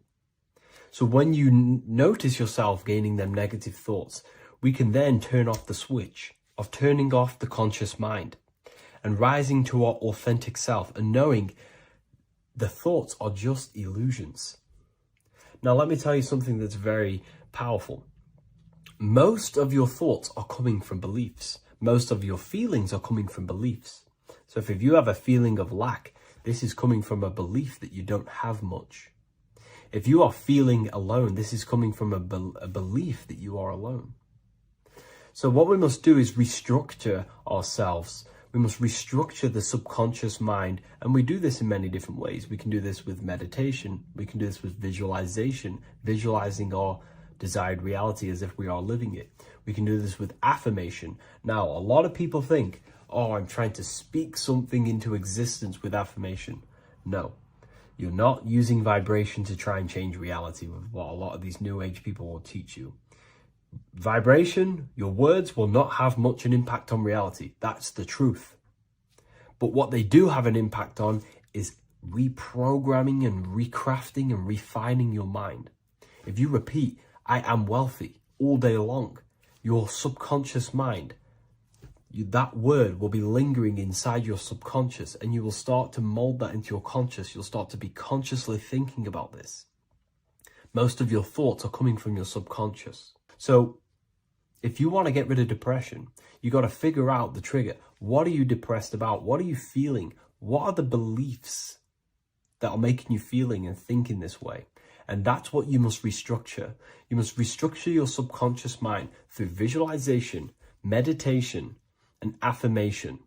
So when you notice yourself gaining them negative thoughts, we can then turn off the switch of turning off the conscious mind and rising to our authentic self and knowing the thoughts are just illusions. Now, let me tell you something that's very powerful. Most of your thoughts are coming from beliefs. Most of your feelings are coming from beliefs. So if you have a feeling of lack, this is coming from a belief that you don't have much. If you are feeling alone, this is coming from a belief that you are alone. So what we must do is restructure ourselves. We must restructure the subconscious mind, and we do this in many different ways. We can do this with meditation. We can do this with visualization, visualizing our desired reality as if we are living it. We can do this with affirmation. Now, a lot of people think, oh, I'm trying to speak something into existence with affirmation. No, you're not using vibration to try and change reality with what a lot of these new age people will teach you. Vibration, your words will not have much an impact on reality. That's the truth. But what they do have an impact on is reprogramming and recrafting and refining your mind. If you repeat, I am wealthy all day long, your subconscious mind, that word will be lingering inside your subconscious, and you will start to mold that into your conscious. You'll start to be consciously thinking about this. Most of your thoughts are coming from your subconscious. So if you want to get rid of depression, you got to figure out the trigger. What are you depressed about? What are you feeling? What are the beliefs that are making you feeling and thinking this way? And that's what you must restructure. You must restructure your subconscious mind through visualization, meditation, and affirmation.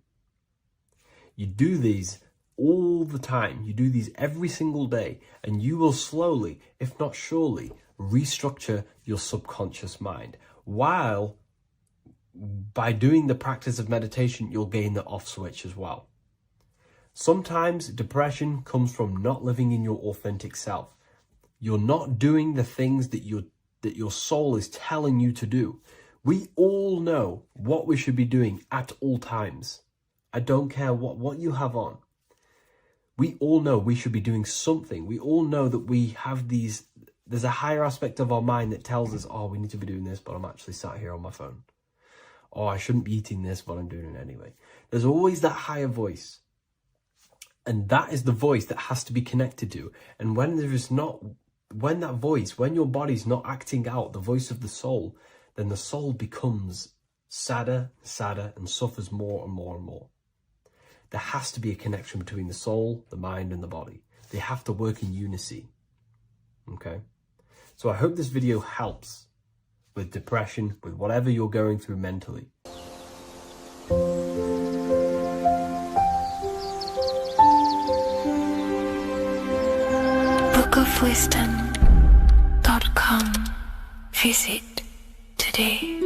You do these all the time. You do these every single day, and you will slowly, if not surely, restructure your subconscious mind. While by doing the practice of meditation, you'll gain the off switch as well. Sometimes depression comes from not living in your authentic self. You're not doing the things that your soul is telling you to do. We all know what we should be doing at all times. I don't care what you have on. We all know we should be doing something. We all know that we have there's a higher aspect of our mind that tells us, oh, we need to be doing this, but I'm actually sat here on my phone. Oh, I shouldn't be eating this, but I'm doing it anyway. There's always that higher voice. And that is the voice that has to be connected to. And when your body's not acting out the voice of the soul, then the soul becomes sadder, and suffers more and more and more. There has to be a connection between the soul, the mind, and the body. They have to work in unison. Okay? So I hope this video helps with depression, with whatever you're going through mentally. bookofwisdom.com. Visit today.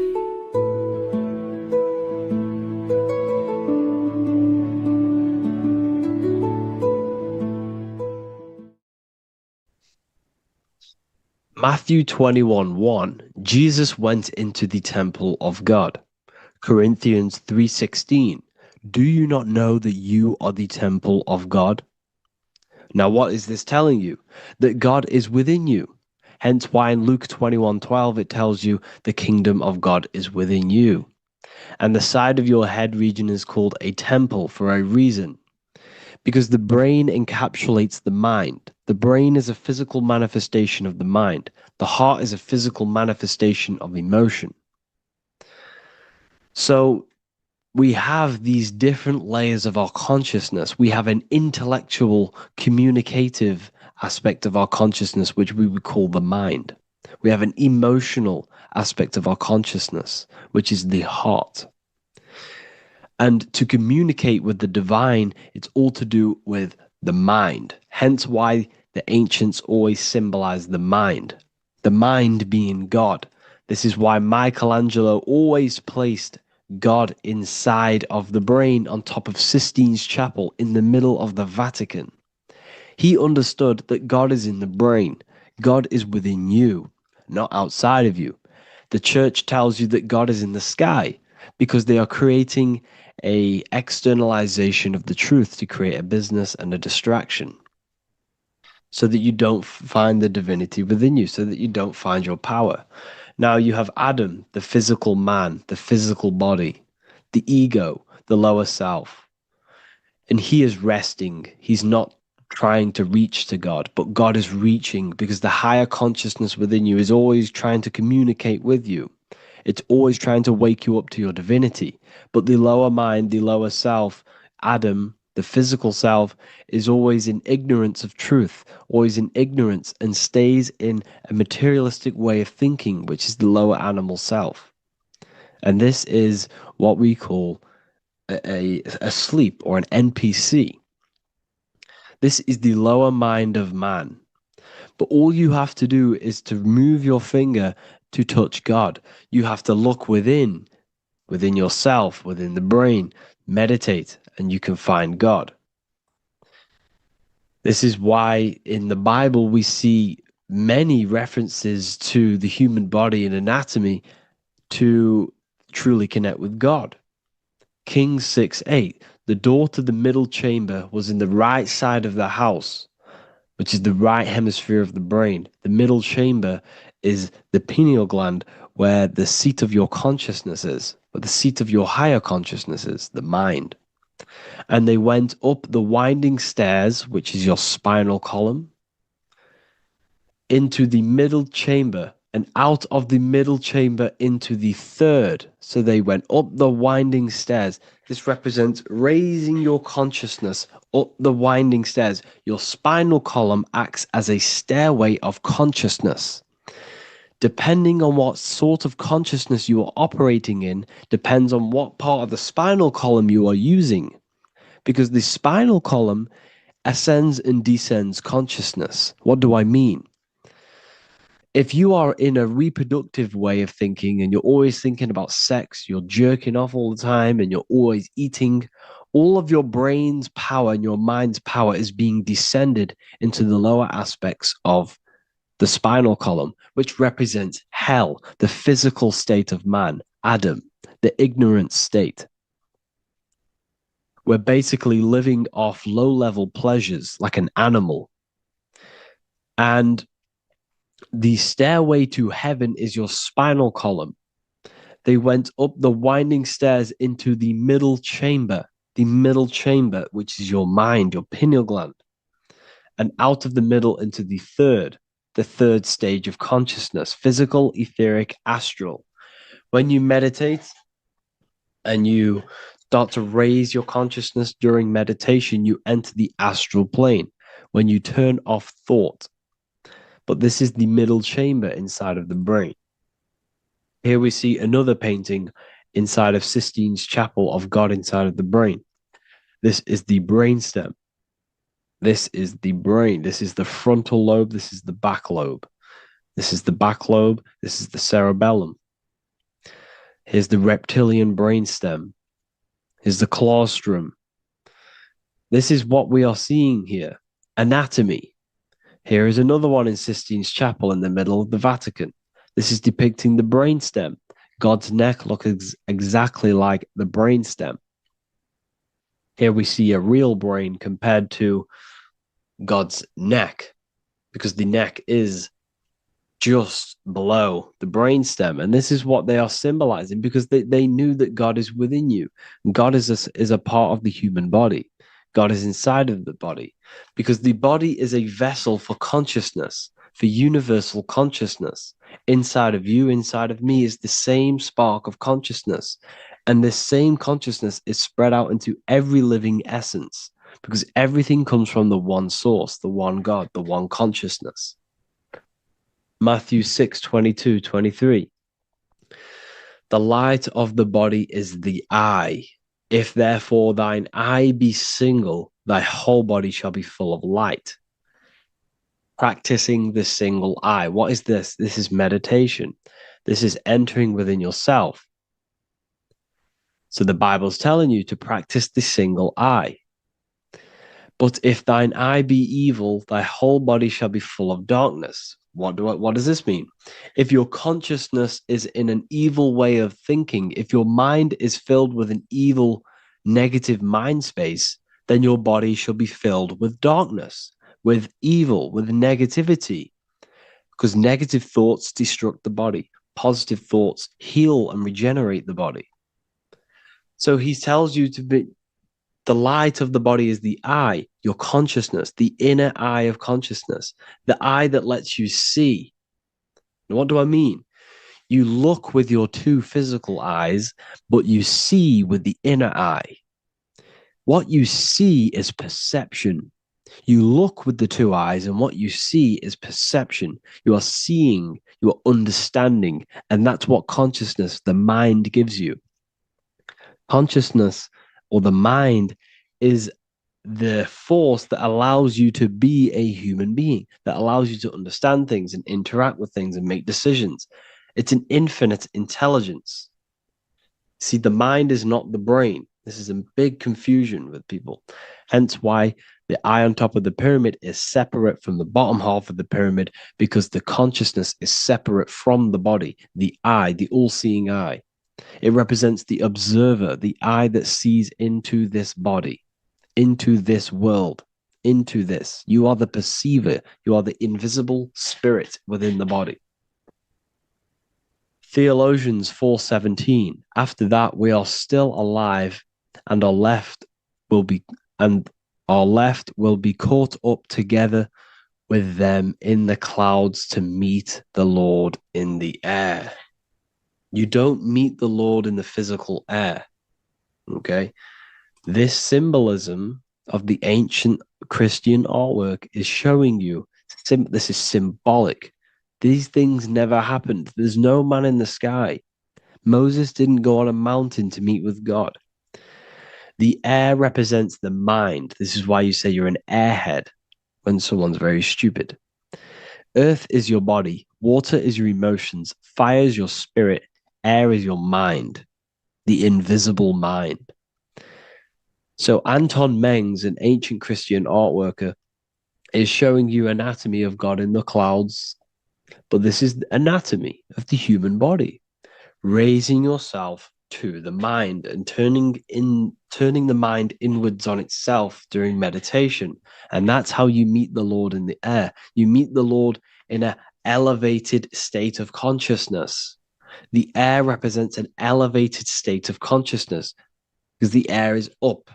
Matthew 21:1, Jesus went into the temple of God. Corinthians 3:16, do you not know that you are the temple of God? Now what is this telling you? That God is within you. Hence why in Luke 21:12 it tells you the kingdom of God is within you. And the side of your head region is called a temple for a reason. Because the brain encapsulates the mind. The brain is a physical manifestation of the mind. The heart is a physical manifestation of emotion. So we have these different layers of our consciousness. We have an intellectual, communicative aspect of our consciousness, which we would call the mind. We have an emotional aspect of our consciousness, which is the heart. And to communicate with the divine, it's all to do with the mind. Hence why the ancients always symbolize the mind being God. This is why Michelangelo always placed God inside of the brain on top of Sistine Chapel in the middle of the Vatican. He understood that God is in the brain. God is within you, not outside of you. The church tells you that God is in the sky because they are creating a externalization of the truth to create a business and a distraction so that you don't find the divinity within you, so that you don't find your power. Now you have Adam, the physical man, the physical body, the ego, the lower self. And he is resting. He's not trying to reach to God, but God is reaching because the higher consciousness within you is always trying to communicate with you. It's always trying to wake you up to your divinity. But the lower mind, the lower self, Adam, the physical self, is always in ignorance of truth, always in ignorance, and stays in a materialistic way of thinking, which is the lower animal self. And this is what we call a sleep or an NPC. This is the lower mind of man. But all you have to do is to move your finger to touch God. You have to look within yourself, within the brain, meditate, and you can find God. This is why in the Bible we see many references to the human body and anatomy to truly connect with God. Kings 6:8, the door to the middle chamber was in the right side of the house, which is the right hemisphere of the brain. The middle chamber is the pineal gland, where the seat of your consciousness is, where the seat of your higher consciousness is, the mind. And they went up the winding stairs, which is your spinal column, into the middle chamber, and out of the middle chamber into the third. So they went up the winding stairs. This represents raising your consciousness up the winding stairs. Your spinal column acts as a stairway of consciousness. Depending on what sort of consciousness you are operating in, depends on what part of the spinal column you are using. Because the spinal column ascends and descends consciousness. What do I mean? If you are in a reproductive way of thinking and you're always thinking about sex, you're jerking off all the time and you're always eating, all of your brain's power and your mind's power is being descended into the lower aspects of the spinal column, which represents hell, the physical state of man, Adam, the ignorant state. We're basically living off low-level pleasures like an animal. And the stairway to heaven is your spinal column. They went up the winding stairs into the middle chamber, which is your mind, your pineal gland, and out of the middle into the third stage of consciousness, physical, etheric, astral. When you meditate and you start to raise your consciousness during meditation, you enter the astral plane when you turn off thought. But this is the middle chamber inside of the brain. Here we see another painting inside of Sistine's Chapel of God inside of the brain. This is the brainstem. This is the brain. This is the frontal lobe. This is the back lobe. This is the back lobe. This is the cerebellum. Here's the reptilian brainstem. Here's the claustrum. This is what we are seeing here. Anatomy. Here is another one in Sistine's Chapel in the middle of the Vatican. This is depicting the brainstem. God's neck looks exactly like the brainstem. Here we see a real brain compared to God's neck, because the neck is just below the brainstem. And this is what they are symbolizing, because they knew that God is within you. God is a part of the human body. God is inside of the body, because the body is a vessel for consciousness, for universal consciousness. Inside of you, inside of me is the same spark of consciousness. And this same consciousness is spread out into every living essence because everything comes from the one source, the one God, the one consciousness. Matthew 6:22-23. The light of the body is the eye. If therefore thine eye be single, thy whole body shall be full of light. Practicing the single eye. What is this? This is meditation. This is entering within yourself. So the Bible's telling you to practice the single eye. But if thine eye be evil, thy whole body shall be full of darkness. What does this mean? If your consciousness is in an evil way of thinking, if your mind is filled with an evil, negative mind space, then your body shall be filled with darkness, with evil, with negativity. Because negative thoughts destruct the body. Positive thoughts heal and regenerate the body. So he tells you to be, the light of the body is the eye, your consciousness, the inner eye of consciousness, the eye that lets you see. And what do I mean? You look with your two physical eyes, but you see with the inner eye. What you see is perception. You look with the two eyes, and what you see is perception. You are seeing, you are understanding, and that's what consciousness, the mind, gives you. Consciousness or the mind is the force that allows you to be a human being, that allows you to understand things and interact with things and make decisions. It's an infinite intelligence. See, the mind is not the brain. This is a big confusion with people. Hence why the eye on top of the pyramid is separate from the bottom half of the pyramid, because the consciousness is separate from the body, the eye, the all-seeing eye. It represents the observer, the eye that sees into this body, into this world, into this. You are the perceiver. You are the invisible spirit within the body. Theologians 4:17. After that, we are still alive, and our left will be caught up together with them in the clouds to meet the Lord in the air. You don't meet the Lord in the physical air. Okay? This symbolism of the ancient Christian artwork is showing you this is symbolic. These things never happened. There's no man in the sky. Moses didn't go on a mountain to meet with God. The air represents the mind. This is why you say you're an airhead when someone's very stupid. Earth is your body. Water is your emotions. Fire is your spirit. Air is your mind, the invisible mind. So Anton Mengs, an ancient Christian art worker, is showing you anatomy of God in the clouds. But this is the anatomy of the human body, raising yourself to the mind and turning the mind inwards on itself during meditation. And that's how you meet the Lord in the air. You meet the Lord in an elevated state of consciousness. The air represents an elevated state of consciousness because the air is up.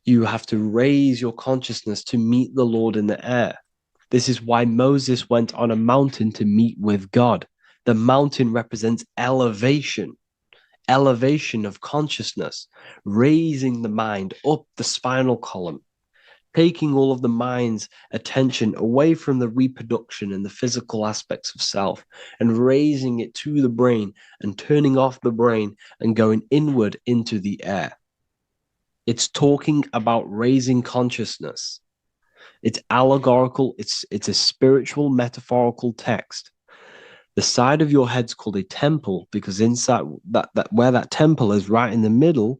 You have to raise your consciousness to meet the Lord in the air. This is why Moses went on a mountain to meet with God. The mountain represents elevation of consciousness, raising the mind up the spinal column, taking all of the mind's attention away from the reproduction and the physical aspects of self and raising it to the brain and turning off the brain and going inward into the air. It's talking about raising consciousness. It's allegorical. It's a spiritual, metaphorical text. The side of your head's called a temple because inside that where that temple is, right in the middle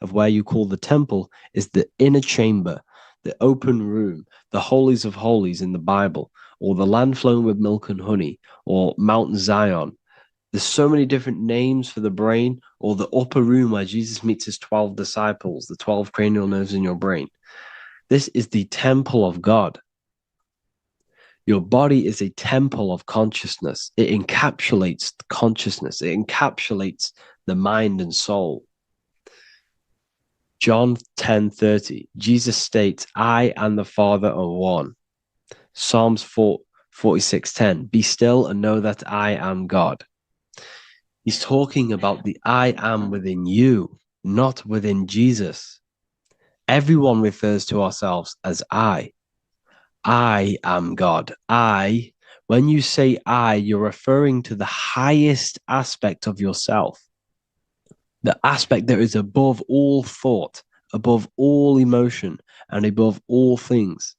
of where you call the temple, is the inner chamber, the open room, the holies of holies in the Bible, or the land flowing with milk and honey, or Mount Zion. There's so many different names for the brain, or the upper room where Jesus meets his 12 disciples, the 12 cranial nerves in your brain. This is the temple of God. Your body is a temple of consciousness. It encapsulates the consciousness. It encapsulates the mind and soul. John 10:30, Jesus states, I and the Father are one. Psalms 46:10, be still and know that I am God. He's talking about the I am within you, not within Jesus. Everyone refers to ourselves as I. I am God. When you say I, you're referring to the highest aspect of yourself, the aspect that is above all thought, above all emotion, and above all things.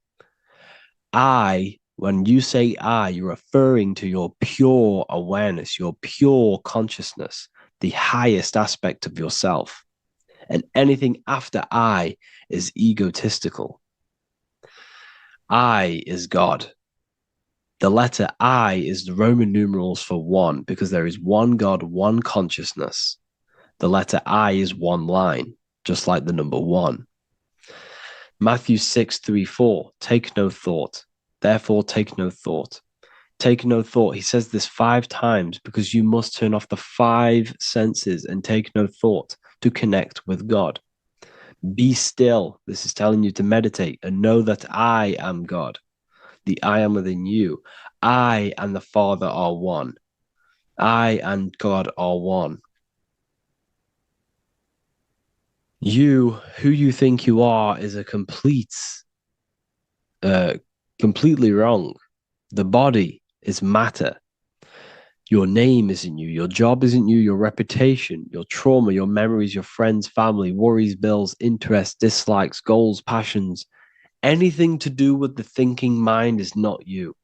When you say I, you're referring to your pure awareness, your pure consciousness, the highest aspect of yourself. And anything after I is egotistical. I is God. The letter I is the Roman numerals for one, because there is one God, one consciousness. The letter I is one line, just like the number one. Matthew 6:3-4, take no thought. Therefore, take no thought. Take no thought. He says this 5 times because you must turn off the 5 senses and take no thought to connect with God. Be still. This is telling you to meditate and know that I am God. The I am within you. I and the Father are one. I and God are one. You, who you think you are, is a completely wrong. The body is matter. Your name isn't you. Your job isn't you. Your reputation, your trauma, your memories, your friends, family, worries, bills, interests, dislikes, goals, passions. Anything to do with the thinking mind is not you.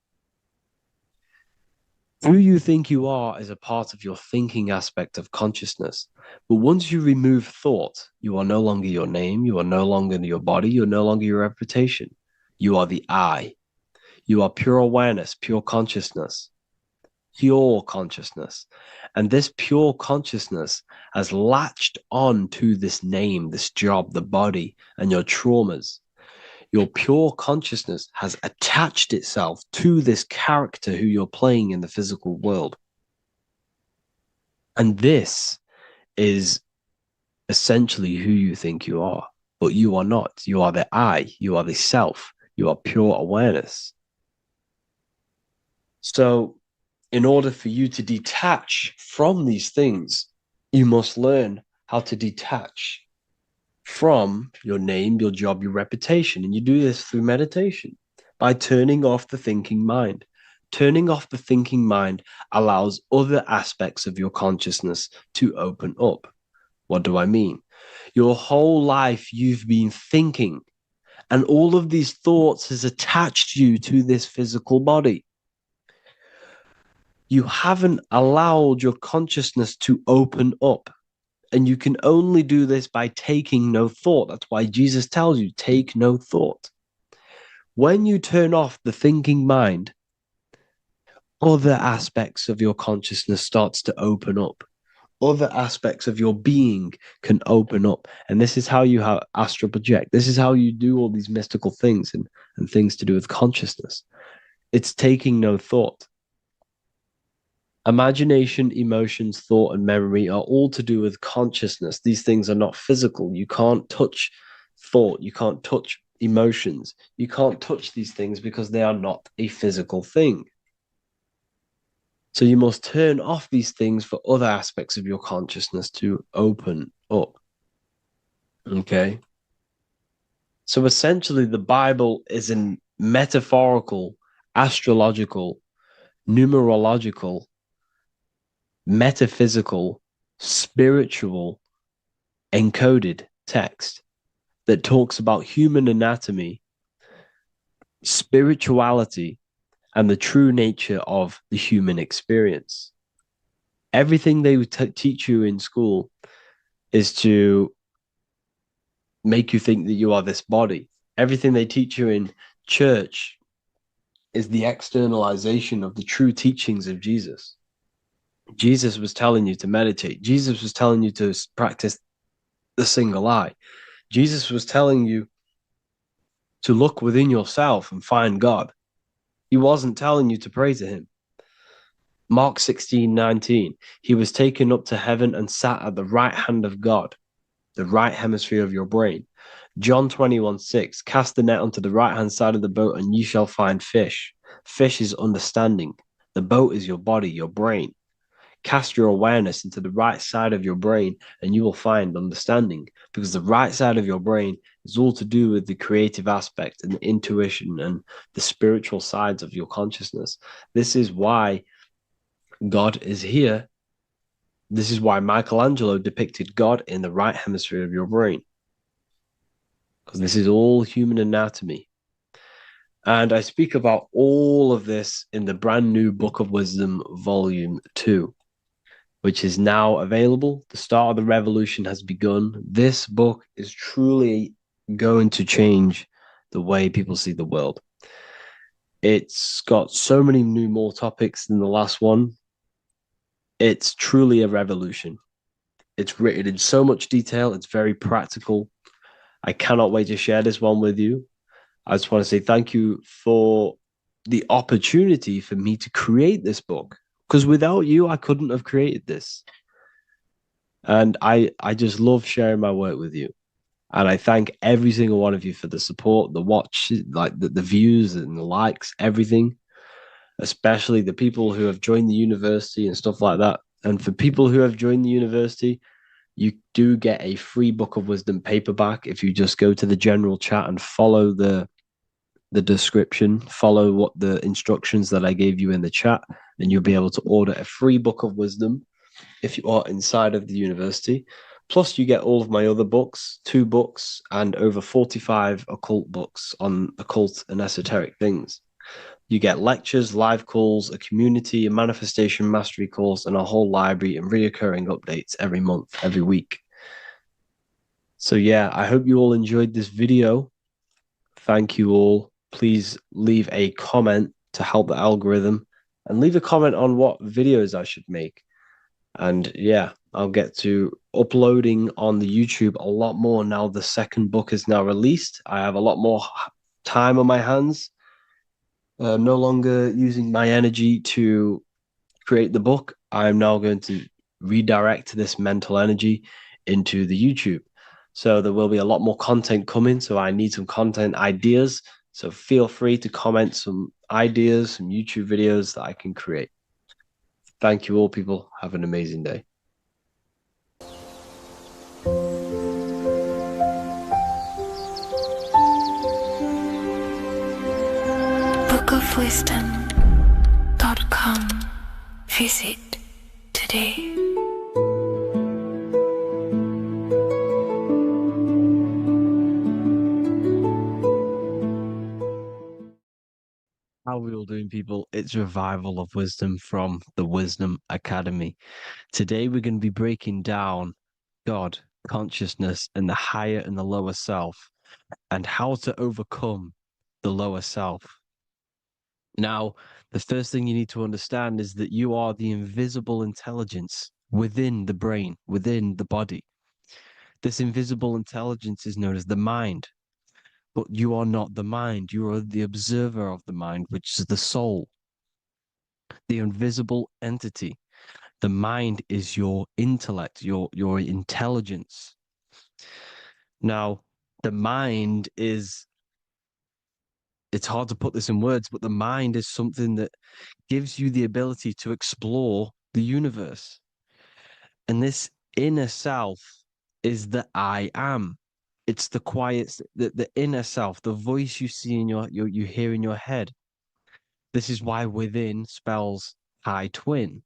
Who you think you are is a part of your thinking aspect of consciousness. But once you remove thought, you are no longer your name. You are no longer your body. You're no longer your reputation. You are the I. You are pure awareness, pure consciousness. Pure consciousness. And this pure consciousness has latched on to this name, this job, the body, and your traumas. Your pure consciousness has attached itself to this character who you're playing in the physical world. And this is essentially who you think you are, but you are not. You are the I, you are the self, you are pure awareness. So, in order for you to detach from these things, you must learn how to detach from your name, your job, your reputation. And you do this through meditation by turning off the thinking mind. Turning off the thinking mind allows other aspects of your consciousness to open up. What do I mean? Your whole life you've been thinking, and all of these thoughts has attached you to this physical body. You haven't allowed your consciousness to open up. And you can only do this by taking no thought. That's why Jesus tells you, take no thought. When you turn off the thinking mind, other aspects of your consciousness starts to open up. Other aspects of your being can open up. And this is how you astral project. This is how you do all these mystical things and things to do with consciousness. It's taking no thought. Imagination, emotions, thought, and memory are all to do with consciousness. These things are not physical. You can't touch thought. You can't touch emotions. You can't touch these things because they are not a physical thing. So you must turn off these things for other aspects of your consciousness to open up. Okay? So essentially, the Bible is a metaphorical, astrological, numerological, metaphysical, spiritual, encoded text that talks about human anatomy, spirituality, and the true nature of the human experience. Everything they teach you in school is to make you think that you are this body. Everything they teach you in church is the externalization of the true teachings of Jesus. Jesus was telling you to meditate. Jesus was telling you to practice the single eye. Jesus was telling you to look within yourself and find God. He wasn't telling you to pray to him. Mark 16:19, he was taken up to heaven and sat at the right hand of God, the right hemisphere of your brain. John 21:6, cast the net onto the right hand side of the boat and ye shall find fish. Fish is understanding. The boat is your body, your brain. Cast your awareness into the right side of your brain and you will find understanding, because the right side of your brain is all to do with the creative aspect and the intuition and the spiritual sides of your consciousness. This is why God is here. This is why Michelangelo depicted God in the right hemisphere of your brain, because this is all human anatomy. And I speak about all of this in the brand new Book of Wisdom, Volume 2, which is now available. The start of the revolution has begun. This book is truly going to change the way people see the world. It's got so many more topics than the last one. It's truly a revolution. It's written in so much detail. It's very practical. I cannot wait to share this one with you. I just want to say thank you for the opportunity for me to create this book, because without you, I couldn't have created this. And I just love sharing my work with you. And I thank every single one of you for the support, the watch, like the views and the likes, everything, especially the people who have joined the university and stuff like that. And for people who have joined the university, you do get a free Book of Wisdom paperback if you just go to the general chat and follow the description, follow what the instructions that I gave you in the chat, and you'll be able to order a free Book of Wisdom if you are inside of the university. Plus, you get all of my other books, 2 books, and over 45 occult books on occult and esoteric things. You get lectures, live calls, a community, a manifestation mastery course, and a whole library and reoccurring updates every month, every week. So yeah, I hope you all enjoyed this video. Thank you all. Please leave a comment to help the algorithm, and leave a comment on what videos I should make. And yeah, I'll get to uploading on the YouTube a lot more now the second book is now released. I have a lot more time on my hands. No longer using my energy to create the book. I'm now going to redirect this mental energy into the YouTube. So there will be a lot more content coming. So I need some content ideas. So feel free to comment some ideas, some YouTube videos that I can create. Thank you all, people. Have an amazing day. bookofwisdom.com. Visit today. How are we all doing, people? It's Revival of Wisdom from the Wisdom Academy. Today we're going to be breaking down God, consciousness, and the higher and the lower self, and how to overcome the lower self. Now, the first thing you need to understand is that you are the invisible intelligence within the brain, within the body. This invisible intelligence is known as the mind. But you are not the mind. You are the observer of the mind, which is the soul, the invisible entity. The mind is your intellect, your intelligence. Now, the mind is, it's hard to put this in words, but the mind is something that gives you the ability to explore the universe. And this inner self is the I am. It's the quiet, the inner self, the voice you see in you hear in your head. This is why within spells high twin,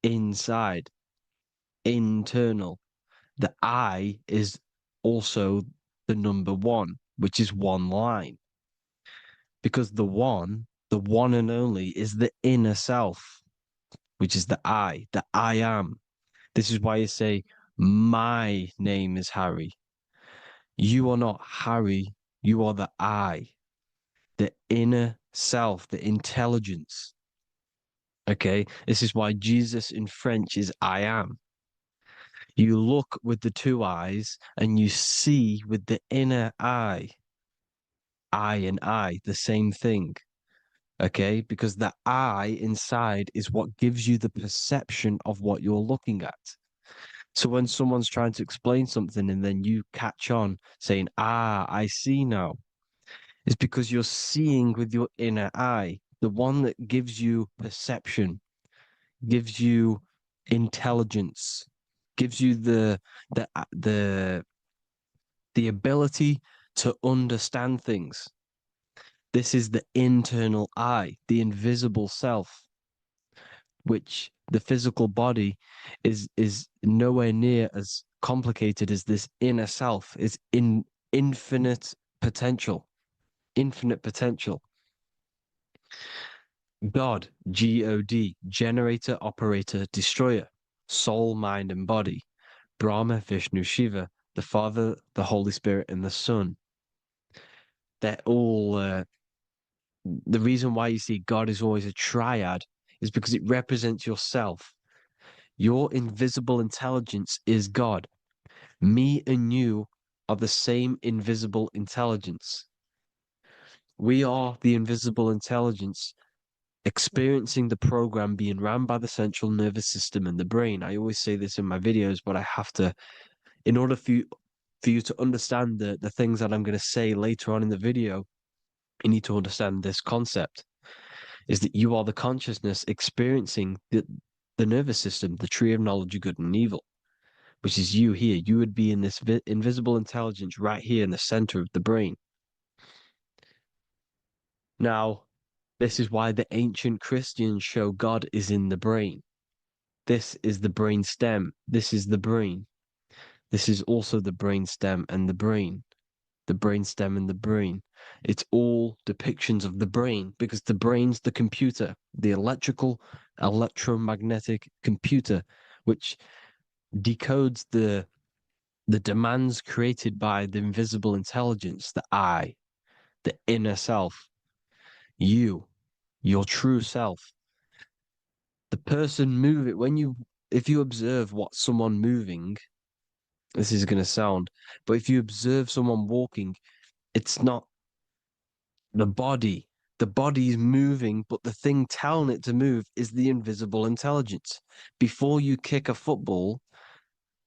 inside, internal. The I is also the number 1, which is one line. Because the one and only, is the inner self, which is the I am. This is why you say, my name is Harry. You are not Harry, you are the I, the inner self, the intelligence. Okay, this is why Jesus in French is I am. You look with the 2 eyes and you see with the inner eye. I and I, the same thing. Okay, because the I inside is what gives you the perception of what you're looking at. So when someone's trying to explain something and then you catch on saying, I see now, it's because you're seeing with your inner eye, the one that gives you perception, gives you intelligence, gives you the ability to understand things. This is the internal I, the invisible self, which the physical body is nowhere near as complicated as this inner self. Is in infinite potential. God, God, generator, operator, destroyer, soul, mind, and body. Brahma, Vishnu, Shiva, the Father, the Holy Spirit, and the Son. They're all. The reason why you see God is always a triad is because it represents yourself. Your invisible intelligence is God. Me and you are the same invisible intelligence. We are the invisible intelligence experiencing the program being run by the central nervous system and the brain. I always say this in my videos, but I have to, in order for you to understand the things that I'm going to say later on in the video, you need to understand this concept, is that you are the consciousness experiencing the nervous system, the tree of knowledge of good and evil, which is you here. You would be in this invisible intelligence right here in the center of the brain. Now, this is why the ancient Christians show God is in the brain. This is the brain stem. This is the brain. This is also the brain stem and the brain. The brain stem and the brain. It's all depictions of the brain because the brain's the computer, the electromagnetic computer, which decodes the demands created by the invisible intelligence, the I, the inner self, you, your true self. The person moving, if you observe what someone moving, this is going to sound, but if you observe someone walking, it's not the body. The body is moving, but the thing telling it to move is the invisible intelligence. Before you kick a football,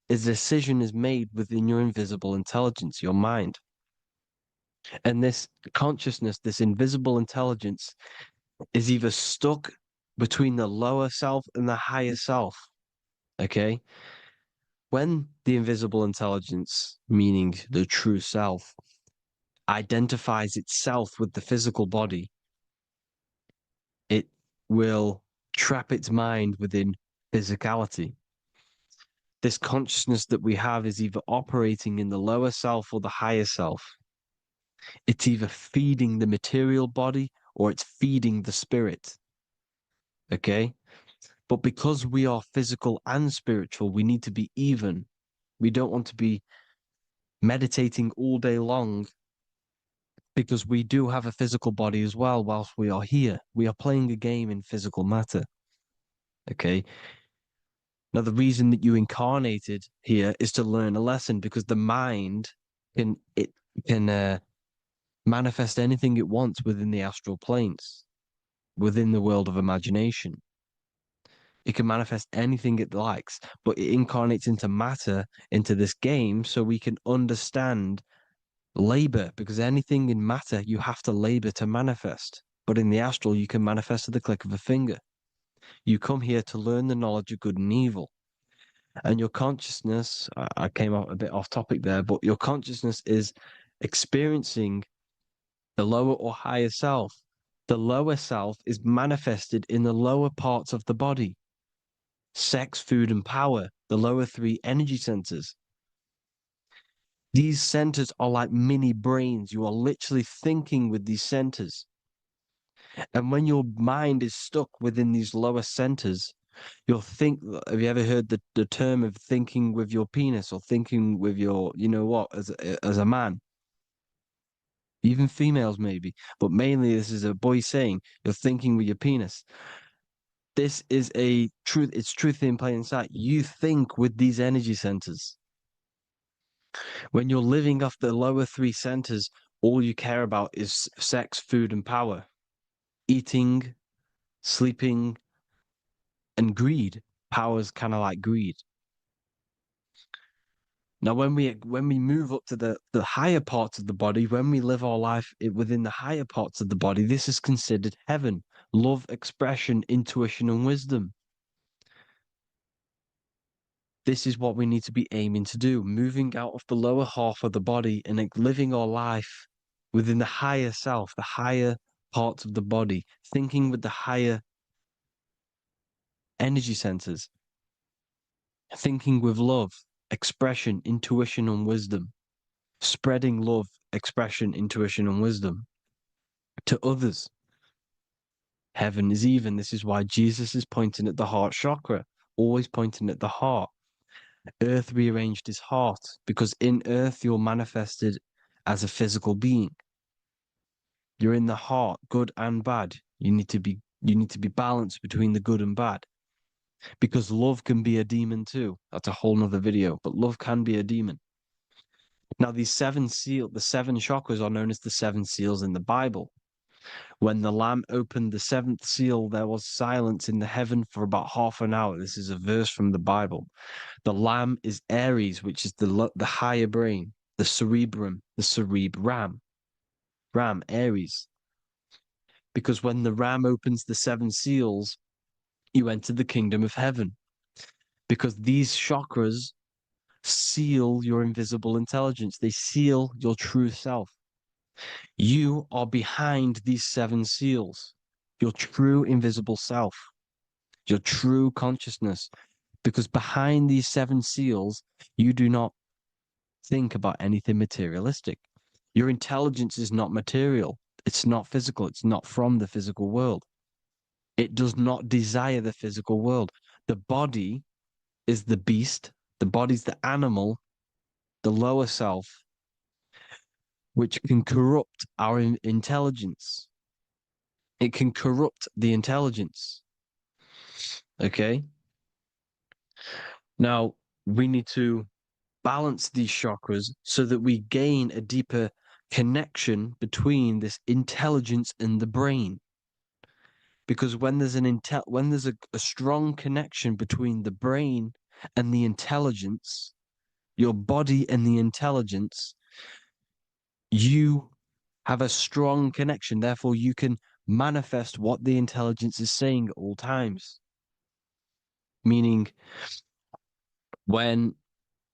a decision is made within your invisible intelligence, your mind. And this consciousness, this invisible intelligence, is either stuck between the lower self and the higher self. Okay? When the invisible intelligence, meaning the true self, identifies itself with the physical body, it will trap its mind within physicality. This consciousness that we have is either operating in the lower self or the higher self. It's either feeding the material body or it's feeding the spirit. Okay? But because we are physical and spiritual, we need to be even. We don't want to be meditating all day long because we do have a physical body as well whilst we are here. We are playing a game in physical matter. Okay? Now, the reason that you incarnated here is to learn a lesson because the mind can manifest anything it wants within the astral planes, within the world of imagination. It can manifest anything it likes, but it incarnates into matter, into this game, so we can understand labor, because anything in matter, you have to labor to manifest. But in the astral, you can manifest at the click of a finger. You come here to learn the knowledge of good and evil. And your consciousness, I came out a bit off topic there, but your consciousness is experiencing the lower or higher self. The lower self is manifested in the lower parts of the body. Sex, food, and power, the lower three energy centers. These centers are like mini brains. You are literally thinking with these centers. And when your mind is stuck within these lower centers, you'll think, have you ever heard the term of thinking with your penis or thinking with your, you know what, as a man? Even females maybe, but mainly this is a boy saying, you're thinking with your penis. This is a truth, it's truth in plain sight. You think with these energy centers. When you're living off the lower three centers, all you care about is sex, food, and power. Eating, sleeping, and greed. Power's kind of like greed. Now, when we move up to the higher parts of the body, when we live our life within the higher parts of the body, this is considered heaven, love, expression, intuition, and wisdom. This is what we need to be aiming to do, moving out of the lower half of the body and living our life within the higher self, the higher parts of the body, thinking with the higher energy centers, thinking with love, expression, intuition, and wisdom, spreading love, expression, intuition, and wisdom to others. Heaven is even. This is why Jesus is pointing at the heart chakra, always pointing at the heart. Earth rearranged his heart because in earth you're manifested as a physical being. You're in the heart, good and bad. You need to be balanced between the good and bad. Because love can be a demon too. That's a whole nother video, but love can be a demon. Now, the seven chakras are known as the seven seals in the Bible. When the Lamb opened the seventh seal, there was silence in the heaven for about half an hour. This is a verse from the Bible. The Lamb is Aries, which is the higher brain, the cerebrum, the cerebram. Ram, Aries. Because when the Ram opens the seven seals, you enter the kingdom of heaven. Because these chakras seal your invisible intelligence. They seal your true self. You are behind these seven seals, your true invisible self, your true consciousness. Because behind these seven seals, you do not think about anything materialistic. Your intelligence is not material. It's not physical. It's not from the physical world. It does not desire the physical world. The body is the beast. The body's the animal, the lower self, which can corrupt our intelligence. It can corrupt the intelligence. Okay? Now, we need to balance these chakras so that we gain a deeper connection between this intelligence and the brain. Because when there's a strong connection between the brain and the intelligence, your body and the intelligence, you have a strong connection. Therefore, you can manifest what the intelligence is saying at all times. Meaning, when,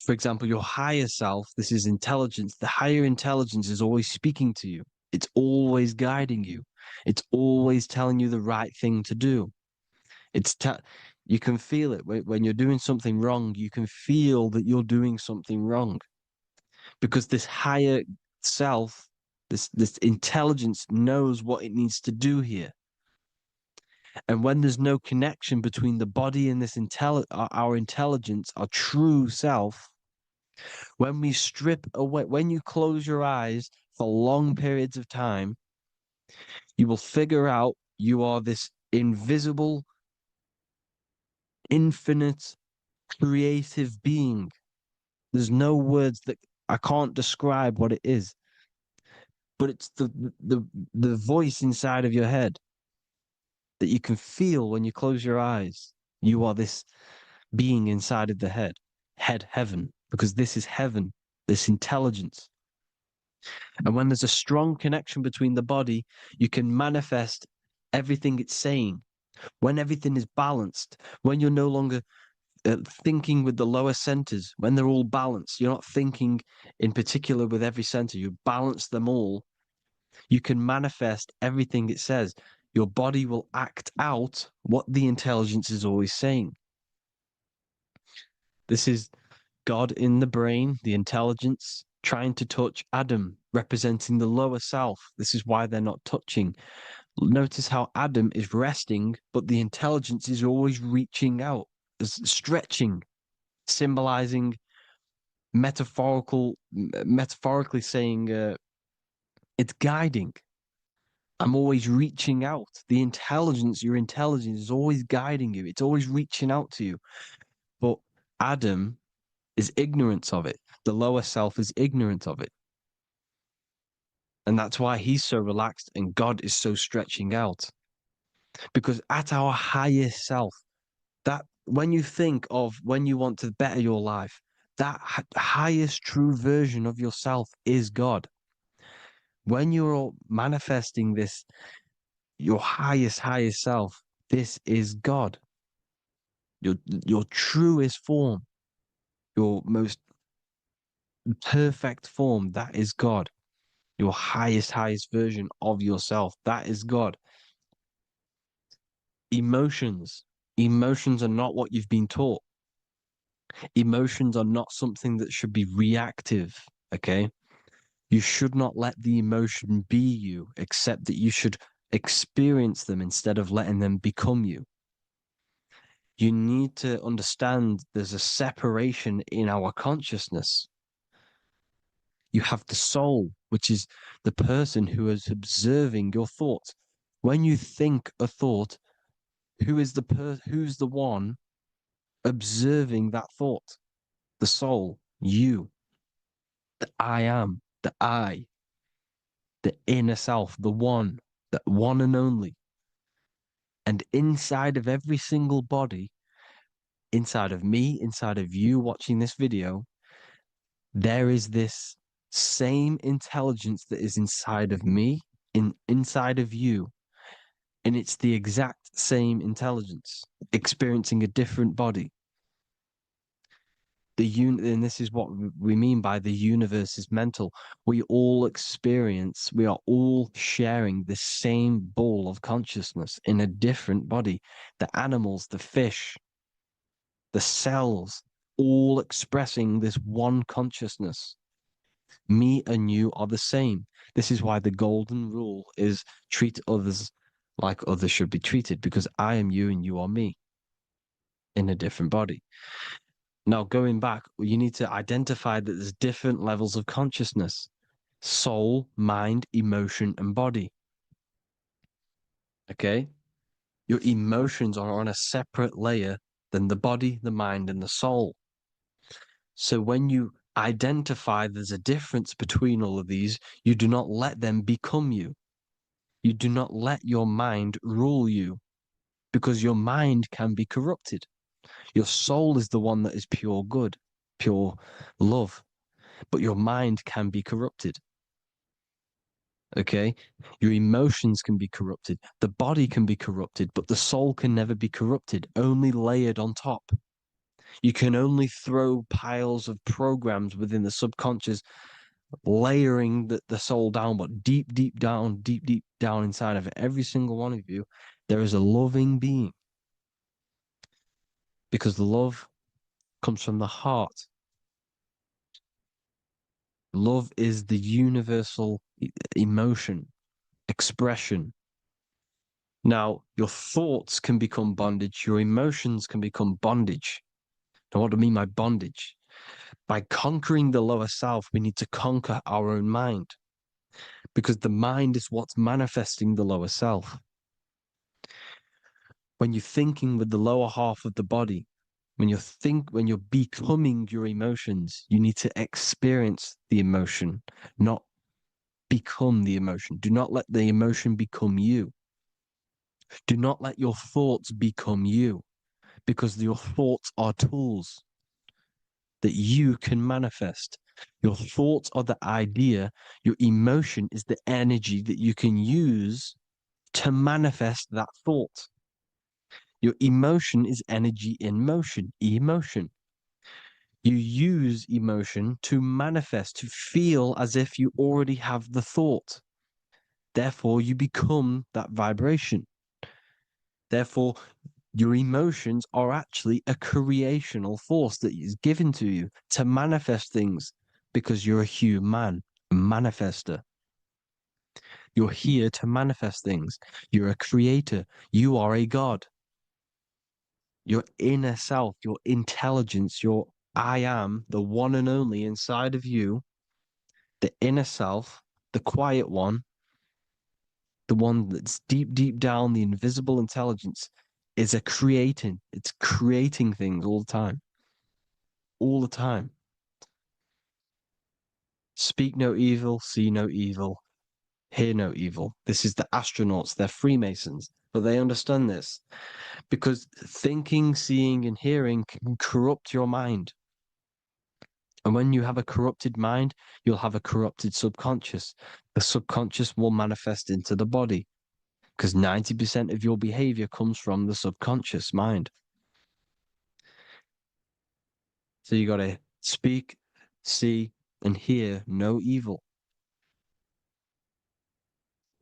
for example, your higher self, this is intelligence, the higher intelligence is always speaking to you. It's always guiding you. It's always telling you the right thing to do. You can feel it when you're doing something wrong. You can feel that you're doing something wrong because this higher self, this intelligence knows what it needs to do here. And when there's no connection between the body and this our intelligence, our true self, when we strip away, when you close your eyes for long periods of time, you will figure out you are this invisible, infinite, creative being. There's no words that I can't describe what it is, but it's the voice inside of your head that you can feel when you close your eyes. You are this being inside of the heaven, because this is heaven, this intelligence. And when there's a strong connection between the body, you can manifest everything it's saying. When everything is balanced, when you're no longer thinking with the lower centers, when they're all balanced, you're not thinking in particular with every center, you balance them all, you can manifest everything it says. Your body will act out what the intelligence is always saying. This is God in the brain, the intelligence, trying to touch Adam, representing the lower self. This is why they're not touching. Notice how Adam is resting, but the intelligence is always reaching out, stretching, symbolizing metaphorically saying it's guiding. I'm always reaching out. The intelligence, your intelligence is always guiding you. It's always reaching out to you. But Adam is ignorant of it. The lower self is ignorant of it. And that's why he's so relaxed and God is so stretching out. Because at our highest self, that when you think of when you want to better your life, that highest true version of yourself is God. When you're manifesting this, your highest self, this is God. Your truest form. your most perfect form, that is God. Your highest version of yourself, that is God. Emotions. Emotions are not what you've been taught. Emotions are not something that should be reactive, okay? You should not let the emotion be you, except that you should experience them instead of letting them become you. You need to understand there's a separation in our consciousness. You have the soul, which is the person who is observing your thoughts. When you think a thought, who's the one observing that thought? The soul, you, the I am, the I, the inner self, the one and only. And inside of every single body, inside of me, inside of you watching this video, there is this same intelligence that is inside of me, inside of you. And it's the exact same intelligence, experiencing a different body. And this is what we mean by the universe is mental. We all are all sharing the same ball of consciousness in a different body. The animals, the fish, the cells, all expressing this one consciousness. Me and you are the same. This is why the golden rule is treat others like others should be treated, because I am you and you are me in a different body. Now, going back, you need to identify that there's different levels of consciousness: soul, mind, emotion, and body. Okay? Your emotions are on a separate layer than the body, the mind, and the soul. So when you identify there's a difference between all of these, you do not let them become you. You do not let your mind rule you, because your mind can be corrupted. Your soul is the one that is pure good, pure love, but your mind can be corrupted. Okay? Your emotions can be corrupted. The body can be corrupted, but the soul can never be corrupted, only layered on top. You can only throw piles of programs within the subconscious, layering the soul down, but deep down inside of every single one of you, there is a loving being. Because love comes from the heart. Love is the universal emotion, expression. Now, your thoughts can become bondage, your emotions can become bondage. Now, what do I mean by bondage? By conquering the lower self, we need to conquer our own mind, because the mind is what's manifesting the lower self. When you're thinking with the lower half of the body, when you're becoming your emotions, you need to experience the emotion, not become the emotion. Do not let the emotion become you. Do not let your thoughts become you, because your thoughts are tools that you can manifest. Your thoughts are the idea. Your emotion is the energy that you can use to manifest that thought. Your emotion is energy in motion, emotion. You use emotion to manifest, to feel as if you already have the thought. Therefore, you become that vibration. Therefore, your emotions are actually a creational force that is given to you to manifest things, because you're a human, a manifester. You're here to manifest things. You're a creator. You are a god. Your inner self, your intelligence, your I am, the one and only inside of you, the inner self, the quiet one, the one that's deep down, the invisible intelligence, is it's creating things all the time. All the time. Speak no evil, see no evil, hear no evil. This is the astronauts, they're Freemasons, but they understand this, because thinking, seeing, and hearing can corrupt your mind. And when you have a corrupted mind, you'll have a corrupted subconscious. The subconscious will manifest into the body, because 90% of your behavior comes from the subconscious mind. So you got to speak, see, and hear no evil.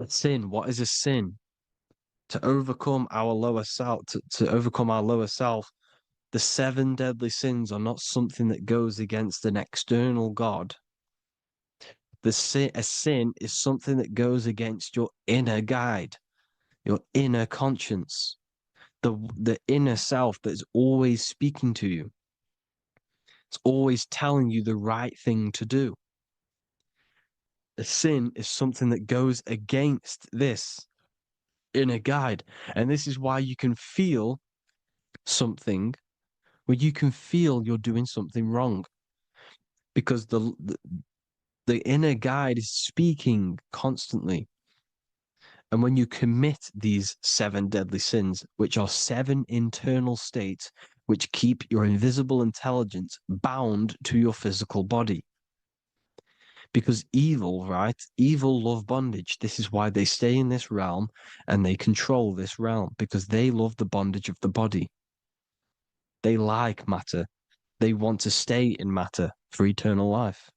A sin, what is a sin? To overcome our lower self, to overcome our lower self, the 7 deadly sins are not something that goes against an external God. A sin is something that goes against your inner guide, your inner conscience, the inner self that's always speaking to you. It's always telling you the right thing to do. A sin is something that goes against this inner guide. And this is why you can feel something where you can feel you're doing something wrong. Because the inner guide is speaking constantly. And when you commit these 7 deadly sins, which are 7 internal states which keep your invisible intelligence bound to your physical body. Because evil, right? Evil love bondage. This is why they stay in this realm and they control this realm, because they love the bondage of the body. They like matter. They want to stay in matter for eternal life.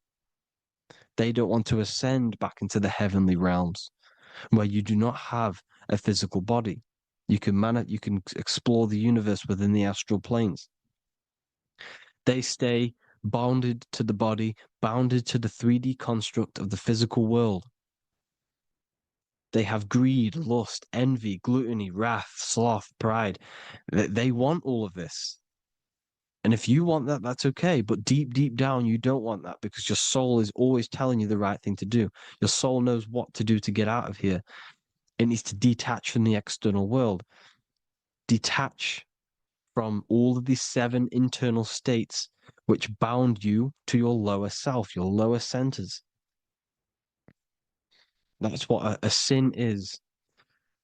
They don't want to ascend back into the heavenly realms where you do not have a physical body. You can explore the universe within the astral planes. They stay bounded to the body, bounded to the 3D construct of the physical world. They have greed, lust, envy, gluttony, wrath, sloth, pride. They want all of this. And if you want that, that's okay. But deep, deep down, you don't want that, because your soul is always telling you the right thing to do. Your soul knows what to do to get out of here. It needs to detach from the external world. Detach from all of these 7 internal states which bound you to your lower self, your lower centers. That's what a sin is.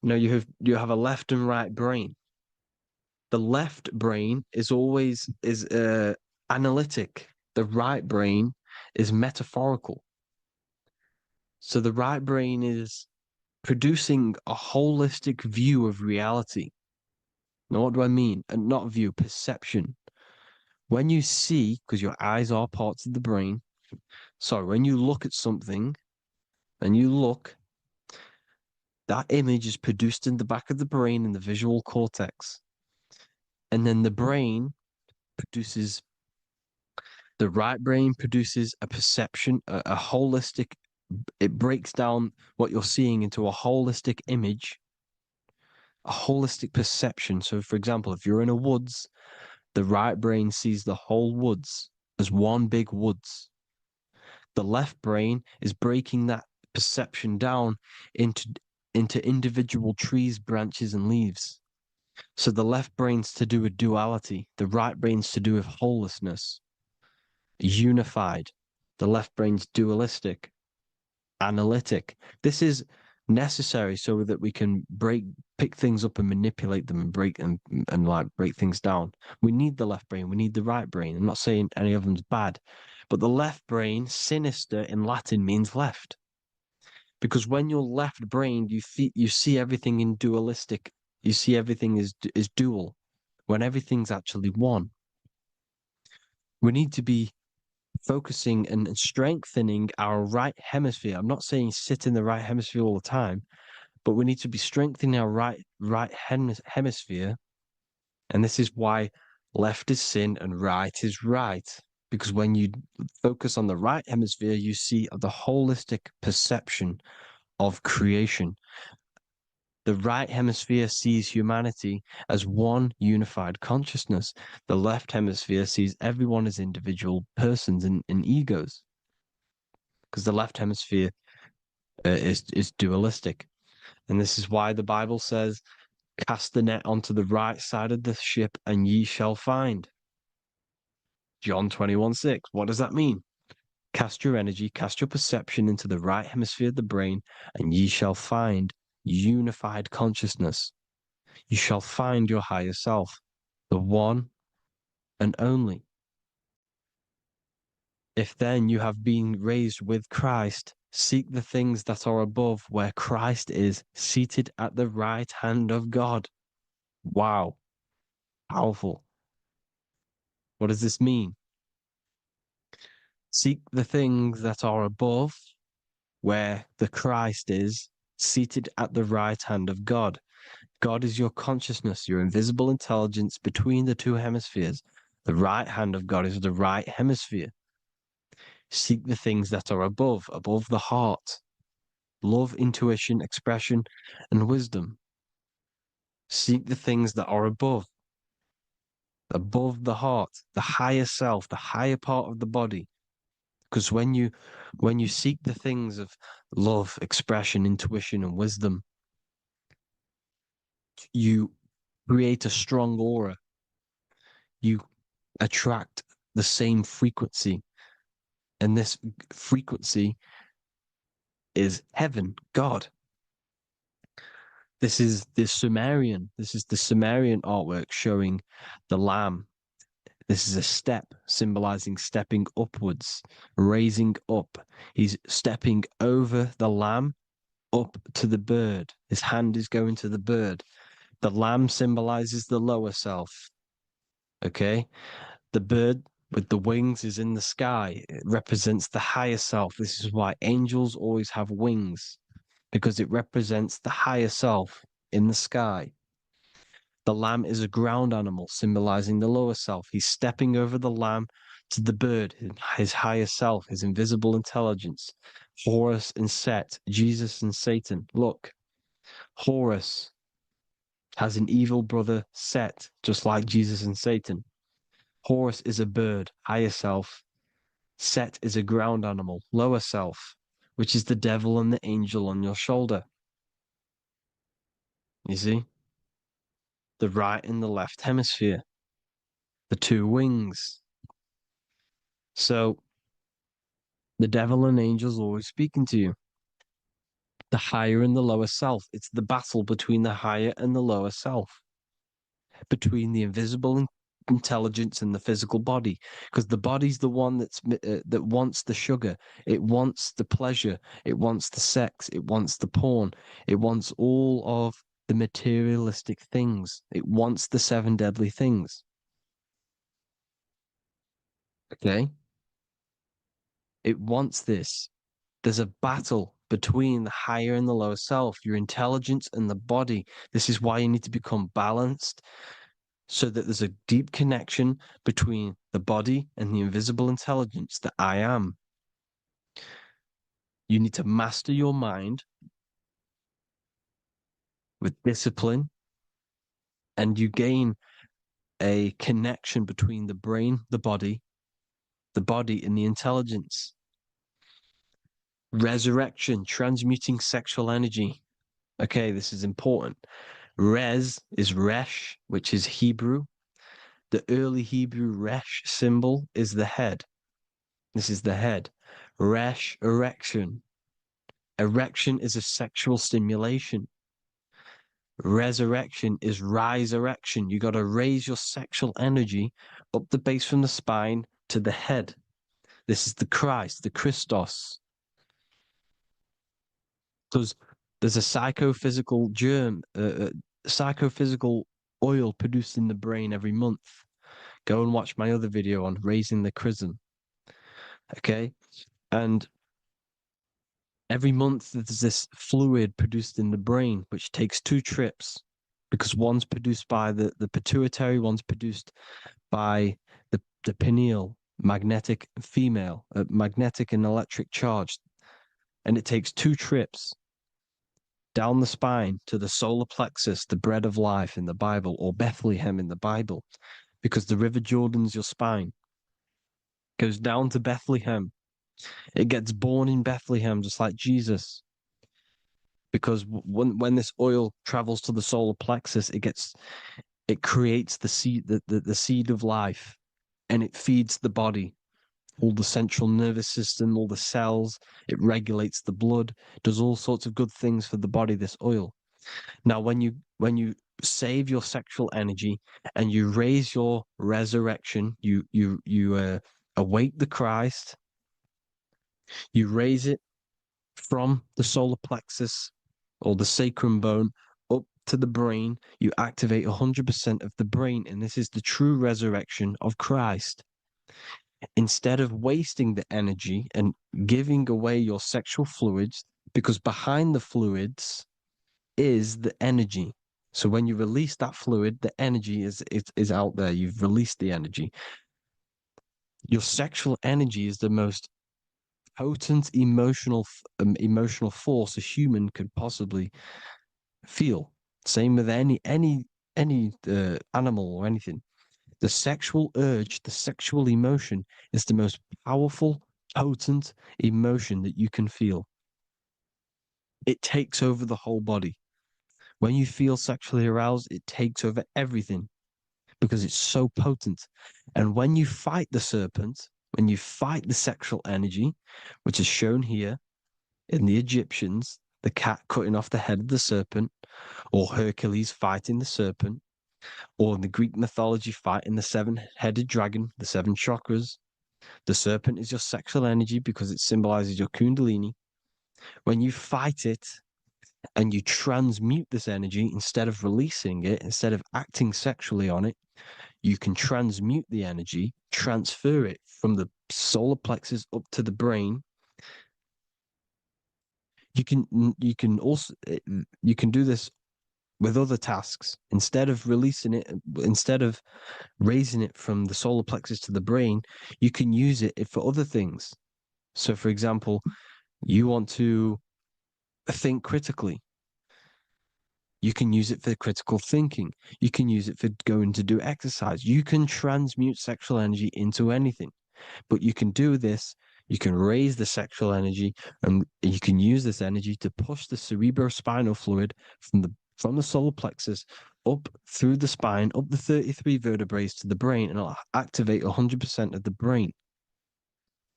You know, you have a left and right brain. The left brain is always analytic. The right brain is metaphorical. So the right brain is producing a holistic view of reality. Now, what do I mean? And not view, perception. When you see, because your eyes are parts of the brain, so when you look at something and you look, that image is produced in the back of the brain in the visual cortex. And then the right brain produces a perception, a holistic, it breaks down what you're seeing into a holistic image, a holistic perception. So, for example, if you're in a woods, the right brain sees the whole woods as one big woods. The left brain is breaking that perception down into individual trees, branches, and leaves. So the left brain's to do with duality, the right brain's to do with wholeness, unified. The left brain's dualistic, analytic. This is necessary so that we can pick things up and manipulate them and break things down. We need the left brain. We need the right brain. I'm not saying any of them's bad, but the left brain, sinister in Latin, means left. Because when you're left-brained, you see everything in dualistic. You see everything is dual, when everything's actually one. We need to be focusing and strengthening our right hemisphere. I'm not saying sit in the right hemisphere all the time, but we need to be strengthening our right hemisphere. And this is why left is sin and right is right. Because when you focus on the right hemisphere, you see the holistic perception of creation. The right hemisphere sees humanity as one unified consciousness. The left hemisphere sees everyone as individual persons and egos. Because the left hemisphere is dualistic. And this is why the Bible says, cast the net onto the right side of the ship and ye shall find. John 21:6. What does that mean? Cast your energy, cast your perception into the right hemisphere of the brain, and ye shall find unified consciousness. You shall find your higher self, the one and only. If then you have been raised with Christ, seek the things that are above, where Christ is seated at the right hand of God. Wow. Powerful. What does this mean? Seek the things that are above, where the Christ is, seated at the right hand of God. God is your consciousness, your invisible intelligence between the two hemispheres. The right hand of God is the right hemisphere. Seek the things that are above the heart. Love, intuition, expression, and wisdom. Seek the things that are above the heart, the higher self, the higher part of the body. Because when you seek the things of love, expression, intuition, and wisdom, you create a strong aura. You attract the same frequency. And this frequency is heaven, God. This is the Sumerian artwork showing the lamb. This is a step symbolizing stepping upwards, raising up. He's stepping over the lamb up to the bird. His hand is going to the bird. The lamb symbolizes the lower self. Okay? The bird with the wings is in the sky. It represents the higher self. This is why angels always have wings, because it represents the higher self in the sky. The lamb is a ground animal, symbolizing the lower self. He's stepping over the lamb to the bird, his higher self, his invisible intelligence. Horus and Set, Jesus and Satan. Look, Horus has an evil brother, Set, just like Jesus and Satan. Horus is a bird, higher self. Set is a ground animal, lower self, which is the devil and the angel on your shoulder. You see? The right and the left hemisphere, the two wings. So the devil and angels always speaking to you. The higher and the lower self. It's the battle between the higher and the lower self, between the invisible intelligence and the physical body, because the body's the one that wants the sugar, it wants the pleasure, it wants the sex, it wants the porn, it wants all of the materialistic things, it wants the 7 deadly things. Okay, it wants this. There's a battle between the higher and the lower self, your intelligence and the body. This is why you need to become balanced, so that there's a deep connection between the body and the invisible intelligence that I am. You need to master your mind with discipline, and you gain a connection between the brain, the body and the intelligence. Resurrection, transmuting sexual energy. Okay, this is important. Res is Resh, which is Hebrew. The early Hebrew Resh symbol is the head. This is the head. Resh, erection. Erection is a sexual stimulation. Resurrection is rise erection. You got to raise your sexual energy up the base from the spine to the head. This is the Christ, the Christos. Because there's a psychophysical psychophysical oil produced in the brain every month. Go and watch my other video on raising the chrism. Okay? And every month there's this fluid produced in the brain, which takes 2 trips, because one's produced by the pituitary, one's produced by the pineal, magnetic female, magnetic and electric charge. And it takes 2 trips down the spine to the solar plexus, the bread of life in the Bible, or Bethlehem in the Bible, because the River Jordan's your spine. Goes down to Bethlehem. It gets born in Bethlehem, just like Jesus. Because when this oil travels to the solar plexus, it creates the seed, the seed of life, and it feeds the body, all the central nervous system, all the cells. It regulates the blood, does all sorts of good things for the body, this oil. Now, when you save your sexual energy and you raise your resurrection, you awake the Christ, you raise it from the solar plexus or the sacrum bone up to the brain, you activate 100% of the brain, and this is the true resurrection of Christ. instead of wasting the energy and giving away your sexual fluids, because behind the fluids is the energy. So when you release that fluid, the energy is out there. You've released the energy. Your sexual energy is the most potent emotional force a human could possibly feel. Same with any animal or anything. The sexual urge, the sexual emotion is the most powerful, potent emotion that you can feel. It takes over the whole body. When you feel sexually aroused, it takes over everything because it's so potent. And when you fight the serpent, when you fight the sexual energy, which is shown here in the Egyptians, the cat cutting off the head of the serpent, or Hercules fighting the serpent, or in the Greek mythology fighting the seven-headed dragon, the seven chakras. The serpent is your sexual energy because it symbolizes your kundalini. When you fight it and you transmute this energy instead of releasing it, instead of acting sexually on it, you can transmute the energy, transfer it from the solar plexus up to the brain. You can also you can do this with other tasks. Instead of releasing it, instead of raising it from the solar plexus to the brain, you can use it for other things. So, for example, you want to think critically. You can use it for critical thinking. You can use it for going to do exercise. You can transmute sexual energy into anything, but you can do this. You can raise the sexual energy, and you can use this energy to push the cerebrospinal fluid from the solar plexus up through the spine, up the 33 vertebrae to the brain, and it'll activate 100% of the brain.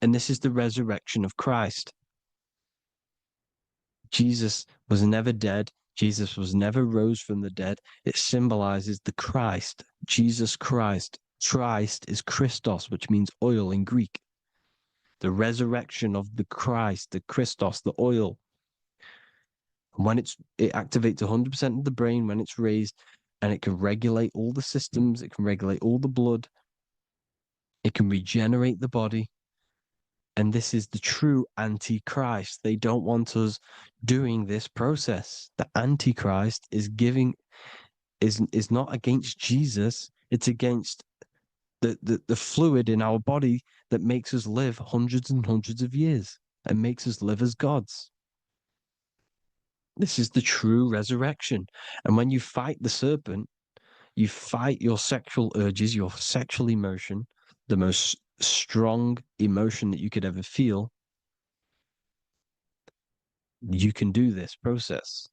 And this is the resurrection of Christ. Jesus was never dead. Jesus was never rose from the dead. It symbolizes the Christ, Jesus Christ. Christ is Christos, which means oil in Greek. The resurrection of the Christ, the Christos, the oil. And when it activates 100% of the brain when it's raised, and it can regulate all the systems, it can regulate all the blood, it can regenerate the body. And this is the true Antichrist. They don't want us doing this process. The Antichrist is not against Jesus, it's against the fluid in our body that makes us live hundreds and hundreds of years and makes us live as gods. This is the true resurrection. And when you fight the serpent, you fight your sexual urges, your sexual emotion, the most strong emotion that you could ever feel. You can do this process.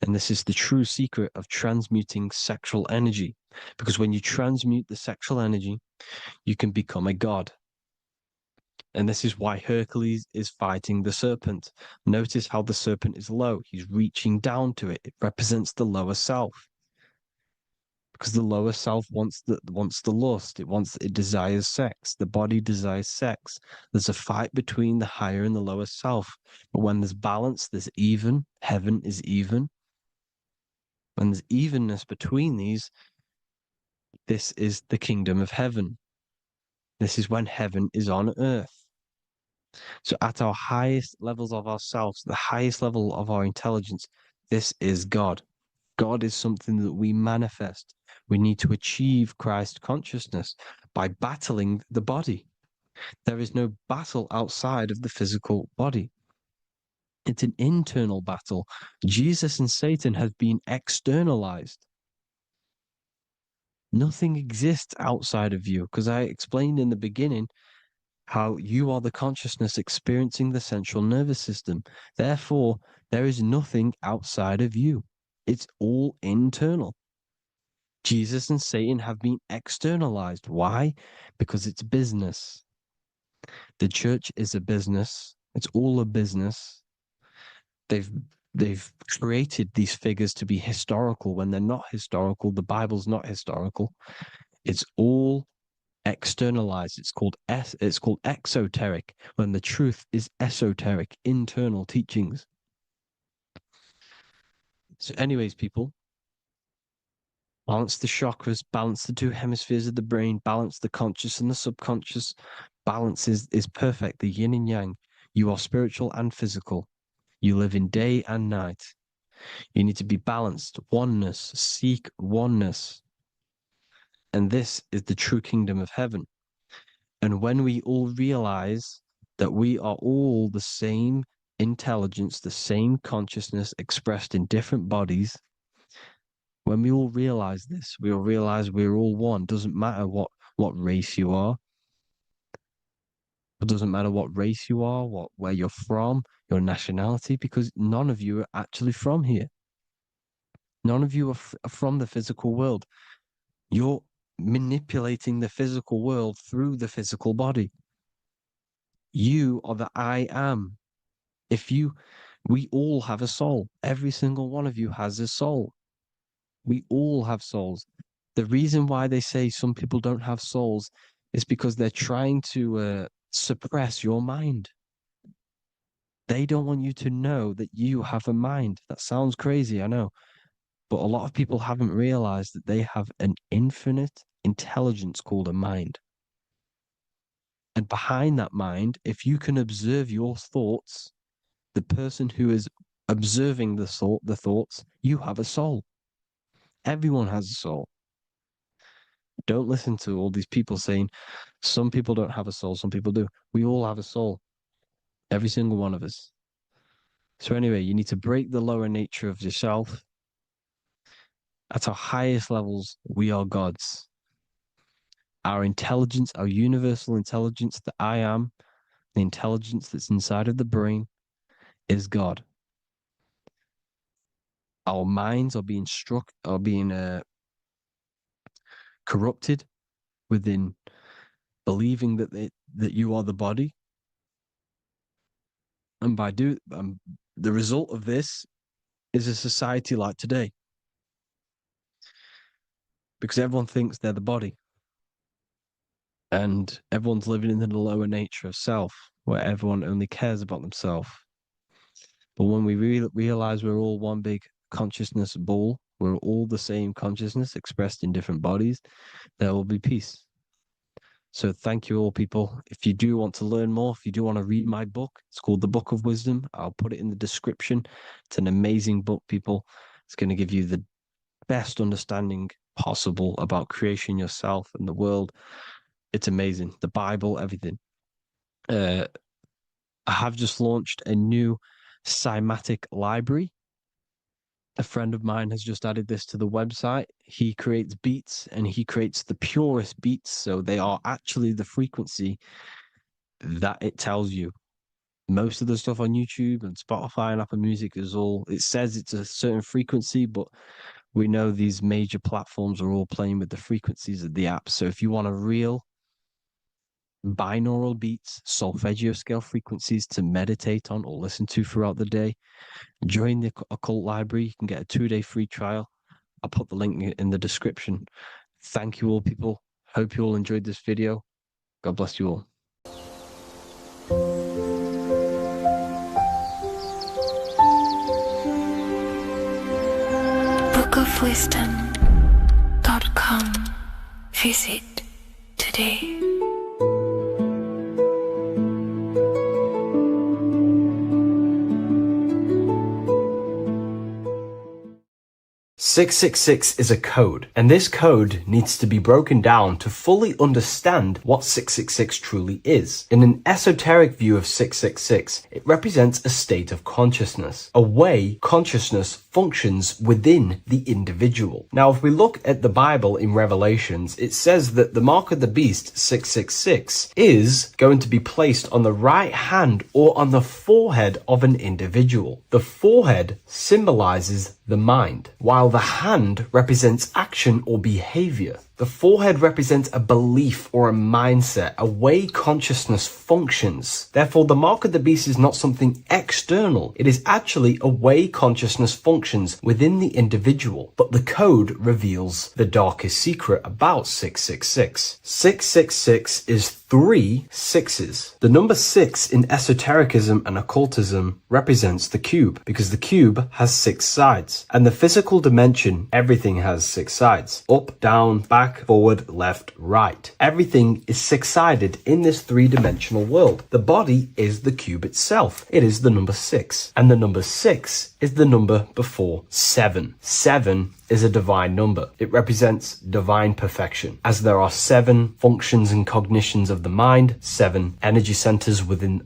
And this is the true secret of transmuting sexual energy. Because when you transmute the sexual energy, you can become a god. And this is why Hercules is fighting the serpent. Notice how the serpent is low. He's reaching down to it. It represents the lower self. Because the lower self wants the lust. It desires sex. The body desires sex. There's a fight between the higher and the lower self. But when there's balance, there's even. Heaven is even. When there's evenness between these, this is the kingdom of heaven. This is when heaven is on earth. So at our highest levels of ourselves, the highest level of our intelligence, this is God. God is something that we manifest. We need to achieve Christ consciousness by battling the body. There is no battle outside of the physical body. It's an internal battle. Jesus and Satan have been externalized. Nothing exists outside of you, because I explained in the beginning how you are the consciousness experiencing the central nervous system. Therefore, there is nothing outside of you. It's all internal. Jesus and Satan have been externalized. Why? Because it's business. The church is a business. It's all a business. They've created these figures to be historical when they're not historical. The Bible's not historical. It's all externalized. It's called exoteric, when the truth is esoteric, internal teachings. So anyways, people, Balance the chakras, balance the 2 hemispheres of the brain, balance the conscious and the subconscious. Balance is perfect, the yin and yang. You are spiritual and physical. You live in day and night. You need to be balanced, oneness, seek oneness. And this is the true kingdom of heaven. And when we all realize that we are all the same intelligence, the same consciousness expressed in different bodies, when we all realize this, we all realize we're all one. Doesn't matter what race you are. It doesn't matter what race you are, where you're from, your nationality, because none of you are actually from here. None of you are from the physical world. You're manipulating the physical world through the physical body. You are the I am. We all have a soul. Every single one of you has a soul. We all have souls. The reason why they say some people don't have souls is because they're trying to suppress your mind. They don't want you to know that you have a mind. That sounds crazy, I know. But a lot of people haven't realized that they have an infinite intelligence called a mind. And behind that mind, if you can observe your thoughts, the person who is observing the thoughts, you have a soul. Everyone has a soul. Don't listen to all these people saying some people don't have a soul, some people do. We all have a soul. Every single one of us. So anyway, you need to break the lower nature of yourself. At our highest levels, we are gods. Our intelligence, our universal intelligence, the I am, the intelligence that's inside of the brain, is God. Our minds are being corrupted within believing that you are the body, and by the result of this is a society like today, because everyone thinks they're the body, and everyone's living in the lower nature of self, where everyone only cares about themselves. But when we realize we're all one big consciousness ball, we're all the same consciousness expressed in different bodies, there will be peace. So thank you all, people. If you do want to learn more, if you do want to read my book, it's called The Book of Wisdom. I'll put it in the description. It's an amazing book, people. It's going to give you the best understanding possible about creation, yourself, and the world. It's amazing. The Bible, everything. I have just launched a new cymatic library. A friend of mine has just added this to the website. He creates beats, and he creates the purest beats. So they are actually the frequency that it tells you. Most of the stuff on YouTube and Spotify and Apple Music it says it's a certain frequency, but we know these major platforms are all playing with the frequencies of the app. So if you want a real binaural beats, solfeggio scale frequencies to meditate on or listen to throughout the day, join the Occult Library. You can get a 2-day free trial. I'll put the link in the description. Thank you all, people. Hope you all enjoyed this video. God bless you all. bookofwisdom.com. Visit today. 666 is a code, and this code needs to be broken down to fully understand what 666 truly is. In an esoteric view of 666, it represents a state of consciousness, a way consciousness functions within the individual. Now, if we look at the Bible in Revelations, it says that the mark of the beast, 666, is going to be placed on the right hand or on the forehead of an individual. The forehead symbolizes the mind, while the hand represents action or behavior. The forehead represents a belief or a mindset, a way consciousness functions. Therefore, the mark of the beast is not something external. It is actually a way consciousness functions within the individual. But the code reveals the darkest secret about 666. 666 is 3 sixes. The number 6 in esotericism and occultism represents the cube, because the cube has 6 sides. And the physical dimension, everything has 6 sides. Up, down, back, forward, left, right. Everything is 6-sided in this 3-dimensional world. The body is the cube itself. It is the number 6. And the number 6 is the number before 7. 7 is a divine number. It represents divine perfection. As there are 7 functions and cognitions of the mind, 7 energy centers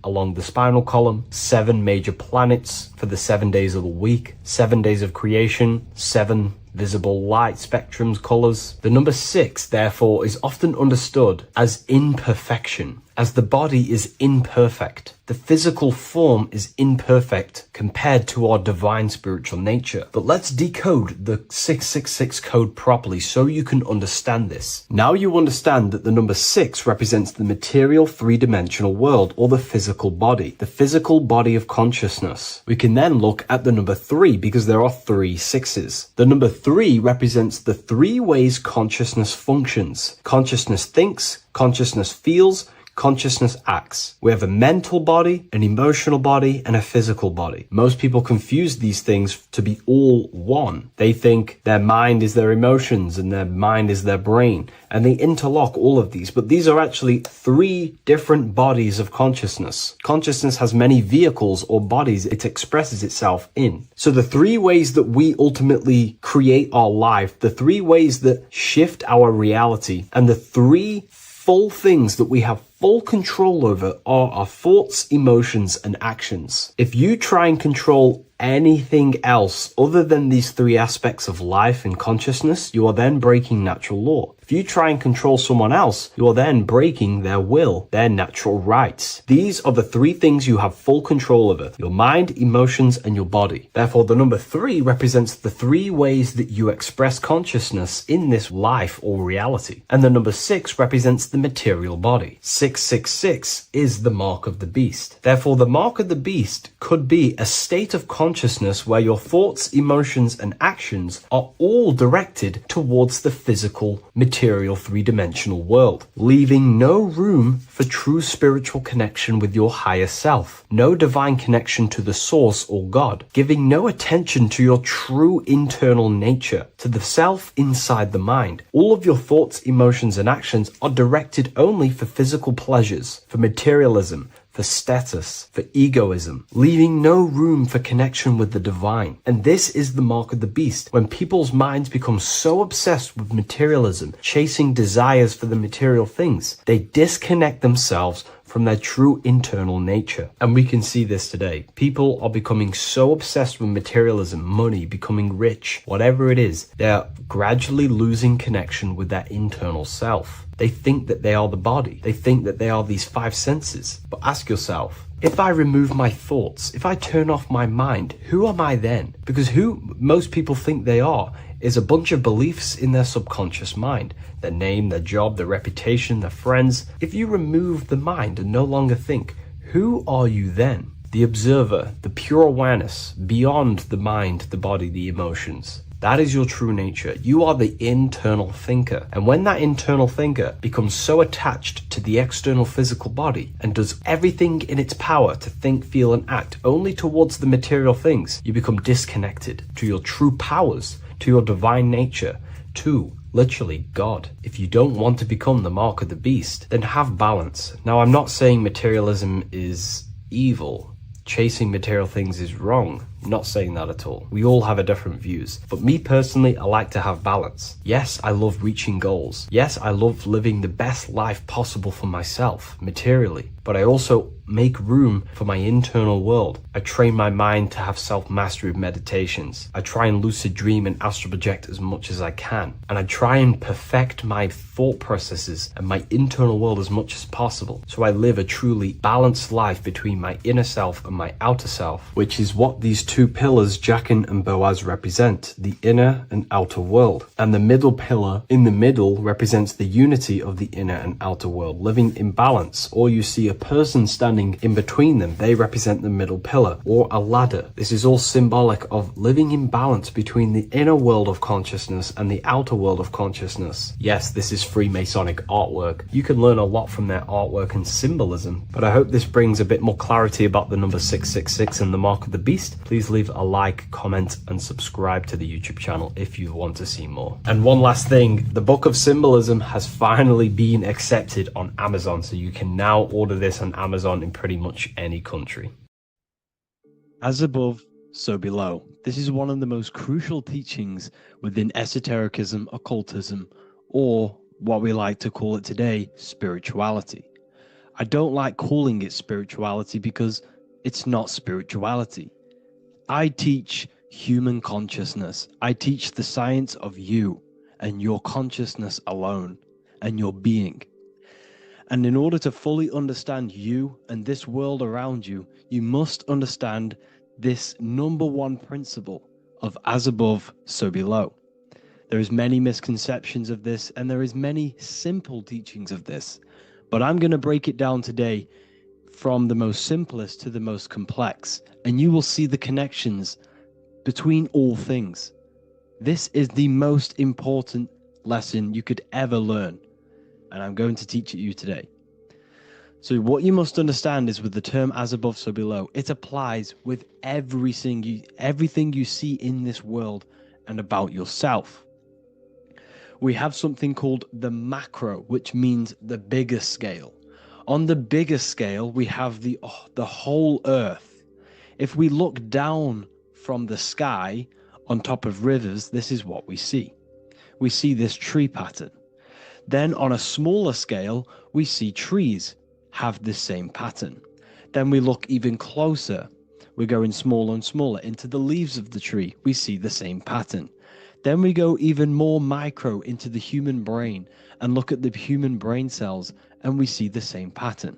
along the spinal column, 7 major planets for the 7 days of the week, 7 days of creation, 7 visible light spectrums, colors. The number 6, therefore, is often understood as imperfection, as the body is imperfect. The physical form is imperfect compared to our divine spiritual nature. But let's decode the 666 code properly so you can understand this. Now you understand that the number 6 represents the material 3-dimensional world, or the physical body of consciousness. We can then look at the number 3 because there are 3 sixes. The number 3 represents the 3 ways consciousness functions. Consciousness thinks, consciousness feels, consciousness acts. We have a mental body, an emotional body, and a physical body. Most people confuse these things to be all one. They think their mind is their emotions and their mind is their brain, and they interlock all of these, but these are actually 3 different bodies of consciousness. Consciousness has many vehicles or bodies it expresses itself in. So the 3 ways that we ultimately create our life, the 3 ways that shift our reality, and the 3 full things that we have full control over are our thoughts, emotions, and actions. If you try and control anything else other than these 3 aspects of life and consciousness, you are then breaking natural law. If you try and control someone else, you are then breaking their will, their natural rights. These are the 3 things you have full control over: your mind, emotions, and your body. Therefore, the number 3 represents the 3 ways that you express consciousness in this life or reality. And the number 6 represents the material body. 666 is the mark of the beast. Therefore, the mark of the beast could be a state of consciousness where your thoughts, emotions, and actions are all directed towards the physical, material 3-dimensional world, leaving no room for true spiritual connection with your higher self, no divine connection to the source or God, giving no attention to your true internal nature, to the self inside the mind. All of your thoughts, emotions, and actions are directed only for physical pleasures, for materialism, for status, for egoism, leaving no room for connection with the divine. And this is the mark of the beast. When people's minds become so obsessed with materialism, chasing desires for the material things, they disconnect themselves from their true internal nature. And we can see this today. People are becoming so obsessed with materialism, money, becoming rich, whatever it is, they're gradually losing connection with their internal self. They think that they are the body. They think that they are these 5 senses. But ask yourself, if I remove my thoughts, if I turn off my mind, who am I then? Because who most people think they are is a bunch of beliefs in their subconscious mind. Their name, their job, their reputation, their friends. If you remove the mind and no longer think, who are you then? The observer, the pure awareness, beyond the mind, the body, the emotions. That is your true nature. You are the internal thinker. And when that internal thinker becomes so attached to the external physical body and does everything in its power to think, feel, and act only towards the material things, you become disconnected to your true powers, to your divine nature, to literally God. If you don't want to become the mark of the beast, then have balance. Now, I'm not saying materialism is evil. Chasing material things is wrong. I'm not saying that at all. We all have a different views. But me personally, I like to have balance. Yes, I love reaching goals. Yes, I love living the best life possible for myself, materially. but I also make room for my internal world. I train my mind to have self-mastery of meditations. I try and lucid dream and astral project as much as I can. And I try and perfect my thought processes and my internal world as much as possible. So I live a truly balanced life between my inner self and my outer self, which is what these two pillars, Jachin and Boaz, represent, the inner and outer world. And the middle pillar in the middle represents the unity of the inner and outer world, living in balance. Or you see a person standing in between them, they represent the middle pillar, or a ladder. This is all symbolic of living in balance between the inner world of consciousness and the outer world of consciousness. Yes, this is Freemasonic artwork. You can learn a lot from their artwork and symbolism, but I hope this brings a bit more clarity about the number 666 and the mark of the beast. Please leave a like, comment, and subscribe to the YouTube channel if you want to see more. And one last thing, the Book of Symbolism has finally been accepted on Amazon, so you can now order this on Amazon in pretty much any country. As above, so below. This is one of the most crucial teachings within esotericism, occultism, or what we like to call it today, spirituality. I don't like calling it spirituality because it's not spirituality. I teach human consciousness. I teach the science of you and your consciousness alone and your being. And in order to fully understand you and this world around you, you must understand this number one principle of as above, so below. There is many misconceptions of this, and there is many simple teachings of this. But I'm going to break it down today from the most simplest to the most complex, and you will see the connections between all things. This is the most important lesson you could ever learn, and I'm going to teach it you today. So what you must understand is with the term as above, so below, it applies with everything you see in this world and about yourself. We have something called the macro, which means the bigger scale. On the bigger scale, we have the whole earth. If we look down from the sky on top of rivers, this is what we see. We see this tree pattern. Then on a smaller scale, we see trees have the same pattern. Then we look even closer. We're going smaller and smaller into the leaves of the tree. We see the same pattern. Then we go even more micro into the human brain and look at the human brain cells, and we see the same pattern.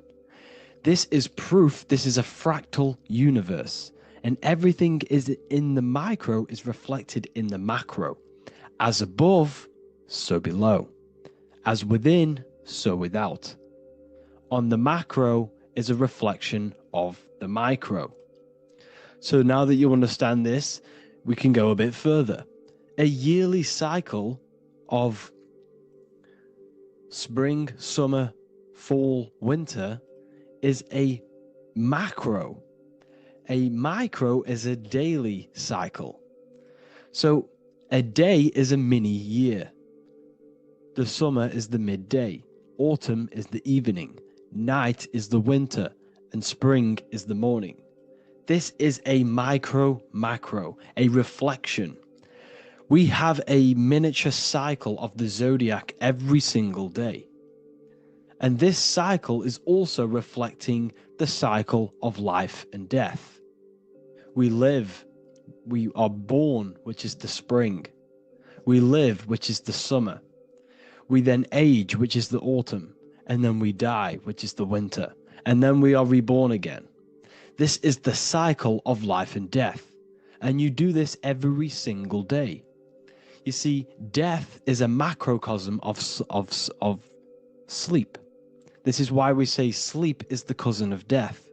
This is proof this is a fractal universe, and everything is in the micro is reflected in the macro. As above, so below. As within, so without. On the macro is a reflection of the micro. So now that you understand this, we can go a bit further. A yearly cycle of spring, summer, fall, winter is a macro. A micro is a daily cycle. So a day is a mini year. The summer is the midday. Autumn is the evening. Night is the winter. And spring is the morning. This is a macro, a reflection. We have a miniature cycle of the zodiac every single day. And this cycle is also reflecting the cycle of life and death. We live, we are born, which is the spring. We live, which is the summer. We then age, which is the autumn. And then we die, which is the winter. And then we are reborn again. This is the cycle of life and death. And you do this every single day. You see, death is a macrocosm of sleep. This is why we say sleep is the cousin of death.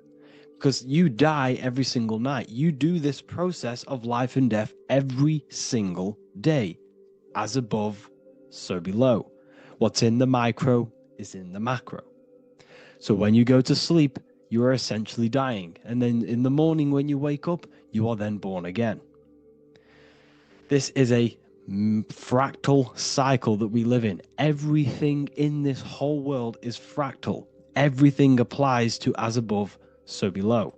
Because you die every single night. You do this process of life and death every single day. As above, so below. What's in the micro is in the macro. So when you go to sleep, you are essentially dying. And then in the morning when you wake up, you are then born again. This is a fractal cycle that we live in. Everything in this whole world is fractal. Everything applies to as above, so below.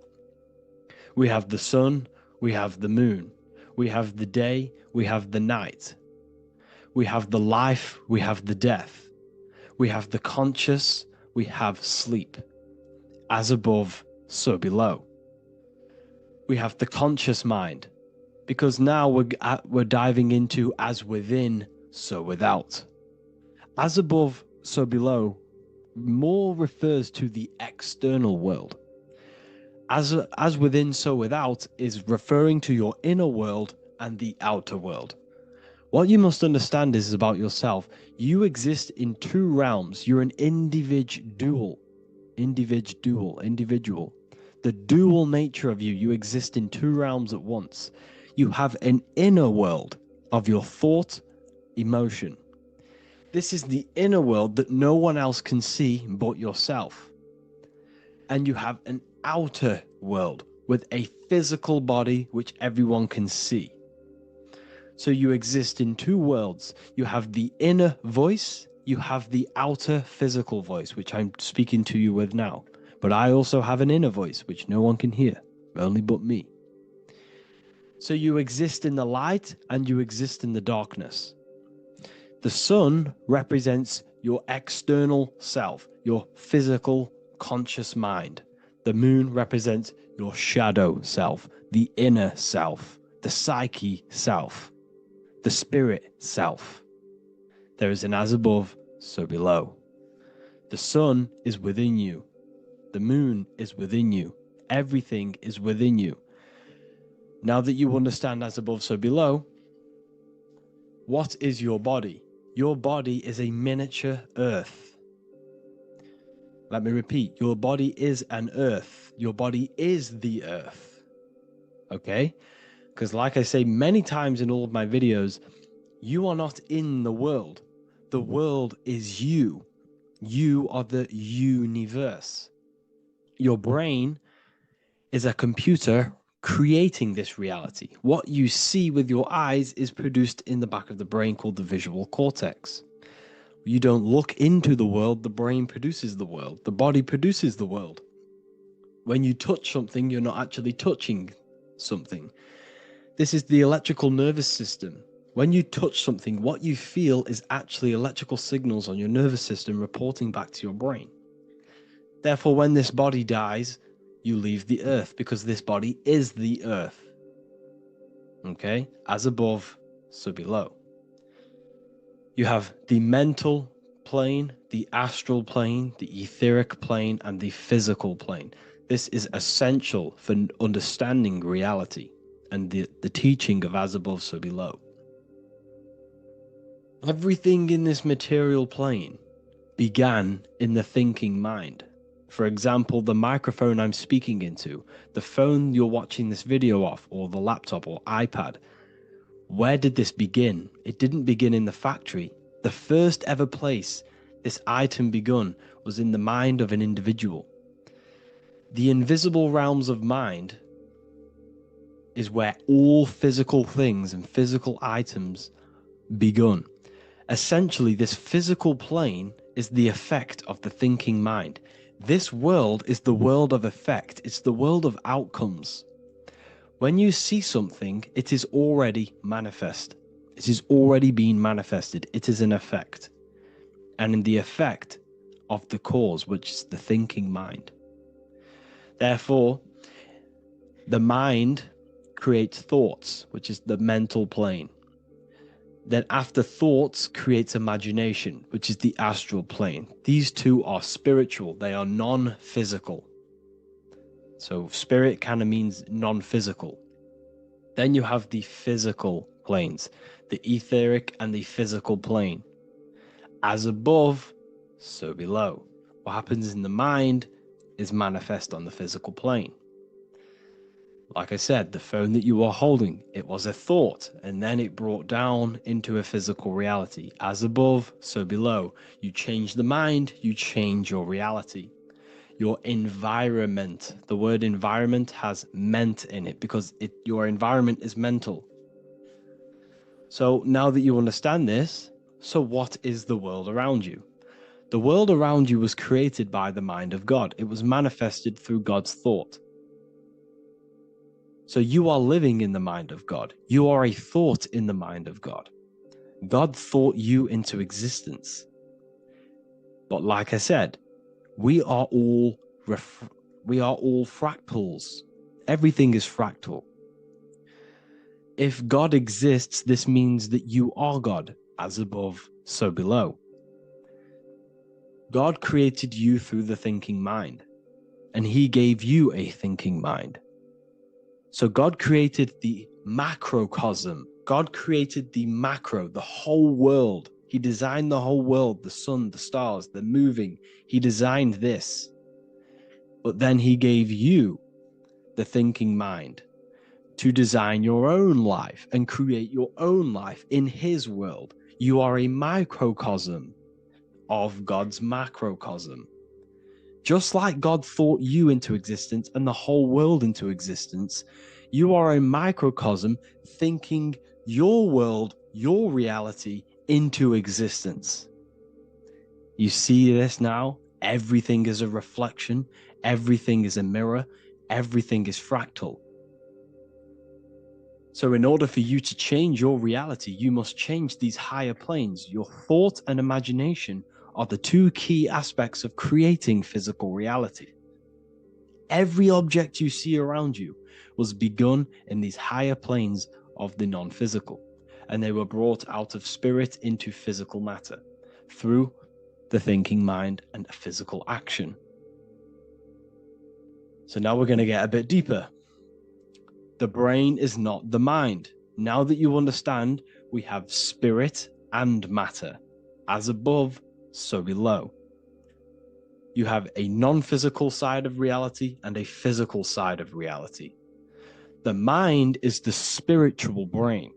We have the sun, we have the moon, we have the day, we have the night. We have the life, we have the death. We have the conscious, we have sleep. as above, so below. We have the conscious mind, because now we're diving into as within, so without. As above, so below more refers to the external world. As within, so without is referring to your inner world and the outer world. What you must understand is about yourself. You exist in two realms. You're an individual. The dual nature of you. You exist in two realms at once. You have an inner world of your thought, emotion. This is the inner world that no one else can see but yourself. And you have an outer world with a physical body which everyone can see. So you exist in two worlds. You have the inner voice, you have the outer physical voice, which I'm speaking to you with now. But I also have an inner voice, which no one can hear, only but me. So you exist in the light and you exist in the darkness. The sun represents your external self, your physical, conscious mind. The moon represents your shadow self, the inner self, the psyche self, the spirit self. There is an as above, so below. The sun is within you. The moon is within you. Everything is within you. Now that you understand as above, so below, what is your body? Your body is a miniature earth. Let me repeat, your body is an earth. Your body is the earth. Okay? Because like I say many times in all of my videos, you are not in the world. The world is you. You are the universe. Your brain is a computer creating this reality. What you see with your eyes is produced in the back of the brain called the visual cortex. You don't look into the world, the brain produces the world. The body produces the world. When you touch something, you're not actually touching something. This is the electrical nervous system. When you touch something, what you feel is actually electrical signals on your nervous system reporting back to your brain. Therefore, when this body dies, you leave the earth because this body is the earth. Okay? As above, so below. You have the mental plane, the astral plane, the etheric plane, and the physical plane. This is essential for understanding reality and the teaching of as above, so below. Everything in this material plane began in the thinking mind. For example, the microphone I'm speaking into, the phone you're watching this video off, or the laptop or iPad. Where did this begin? It didn't begin in the factory. The first ever place this item begun was in the mind of an individual. The invisible realms of mind is where all physical things and physical items begun. Essentially, this physical plane is the effect of the thinking mind. This world is the world of effect. It's the world of outcomes. When you see something, it is already manifest. It is already being manifested. It is an effect. And in the effect of the cause, which is the thinking mind. Therefore, the mind creates thoughts, which is the mental plane. Then after thoughts creates imagination, which is the astral plane. These two are spiritual. They are non-physical. So spirit kind of means non-physical. Then you have the physical planes, the etheric and the physical plane. As above, so below. What happens in the mind is manifest on the physical plane. Like I said, the phone that you are holding, it was a thought, and then it brought down into a physical reality. As above, so below. You change the mind, you change your reality. Your environment, the word environment has ment in it because your environment is mental. So now that you understand this, so what is the world around you? The world around you was created by the mind of God. It was manifested through God's thought. So you are living in the mind of God. You are a thought in the mind of God. God thought you into existence. But like I said, we are all We are all fractals. Everything is fractal. If God exists, this means that you are God, as above, so below. God created you through the thinking mind, and he gave you a thinking mind. So God created the macrocosm. God created the macro, the whole world. He designed the whole world, the sun, the stars, the moving. He designed this. But then he gave you the thinking mind to design your own life and create your own life in his world. You are a microcosm of God's macrocosm. Just like God thought you into existence and the whole world into existence, you are a microcosm thinking your world, your reality into existence. You see this now? Everything is a reflection. Everything is a mirror. Everything is fractal. So in order for you to change your reality, you must change these higher planes. Your thought and imagination are the two key aspects of creating physical reality. Every object you see around you was begun in these higher planes of the non-physical, and they were brought out of spirit into physical matter through the thinking mind and physical action. So now we're going to get a bit deeper. The brain is not the mind. Now that you understand, we have spirit and matter. As above, so below. You have a non-physical side of reality and a physical side of reality. The mind is the spiritual brain.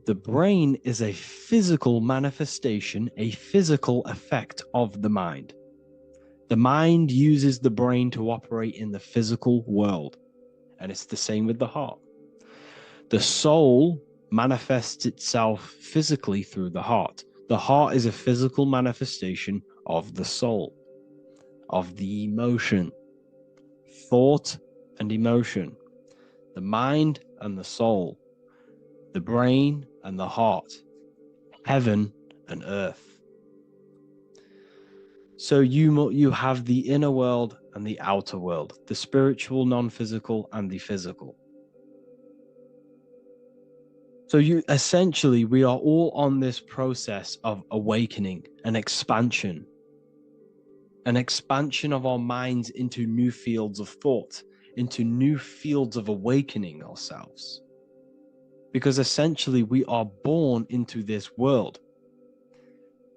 The brain is a physical manifestation, a physical effect of the mind. The mind uses the brain to operate in the physical world. And it's the same with the heart. The soul manifests itself physically through the heart. The heart is a physical manifestation of the soul, of the emotion, thought and emotion, the mind and the soul, the brain and the heart, heaven and earth. So you have the inner world and the outer world, the spiritual, non-physical, and the physical. So we are all on this process of awakening, an expansion of our minds into new fields of thought, into new fields of awakening ourselves. Because essentially we are born into this world.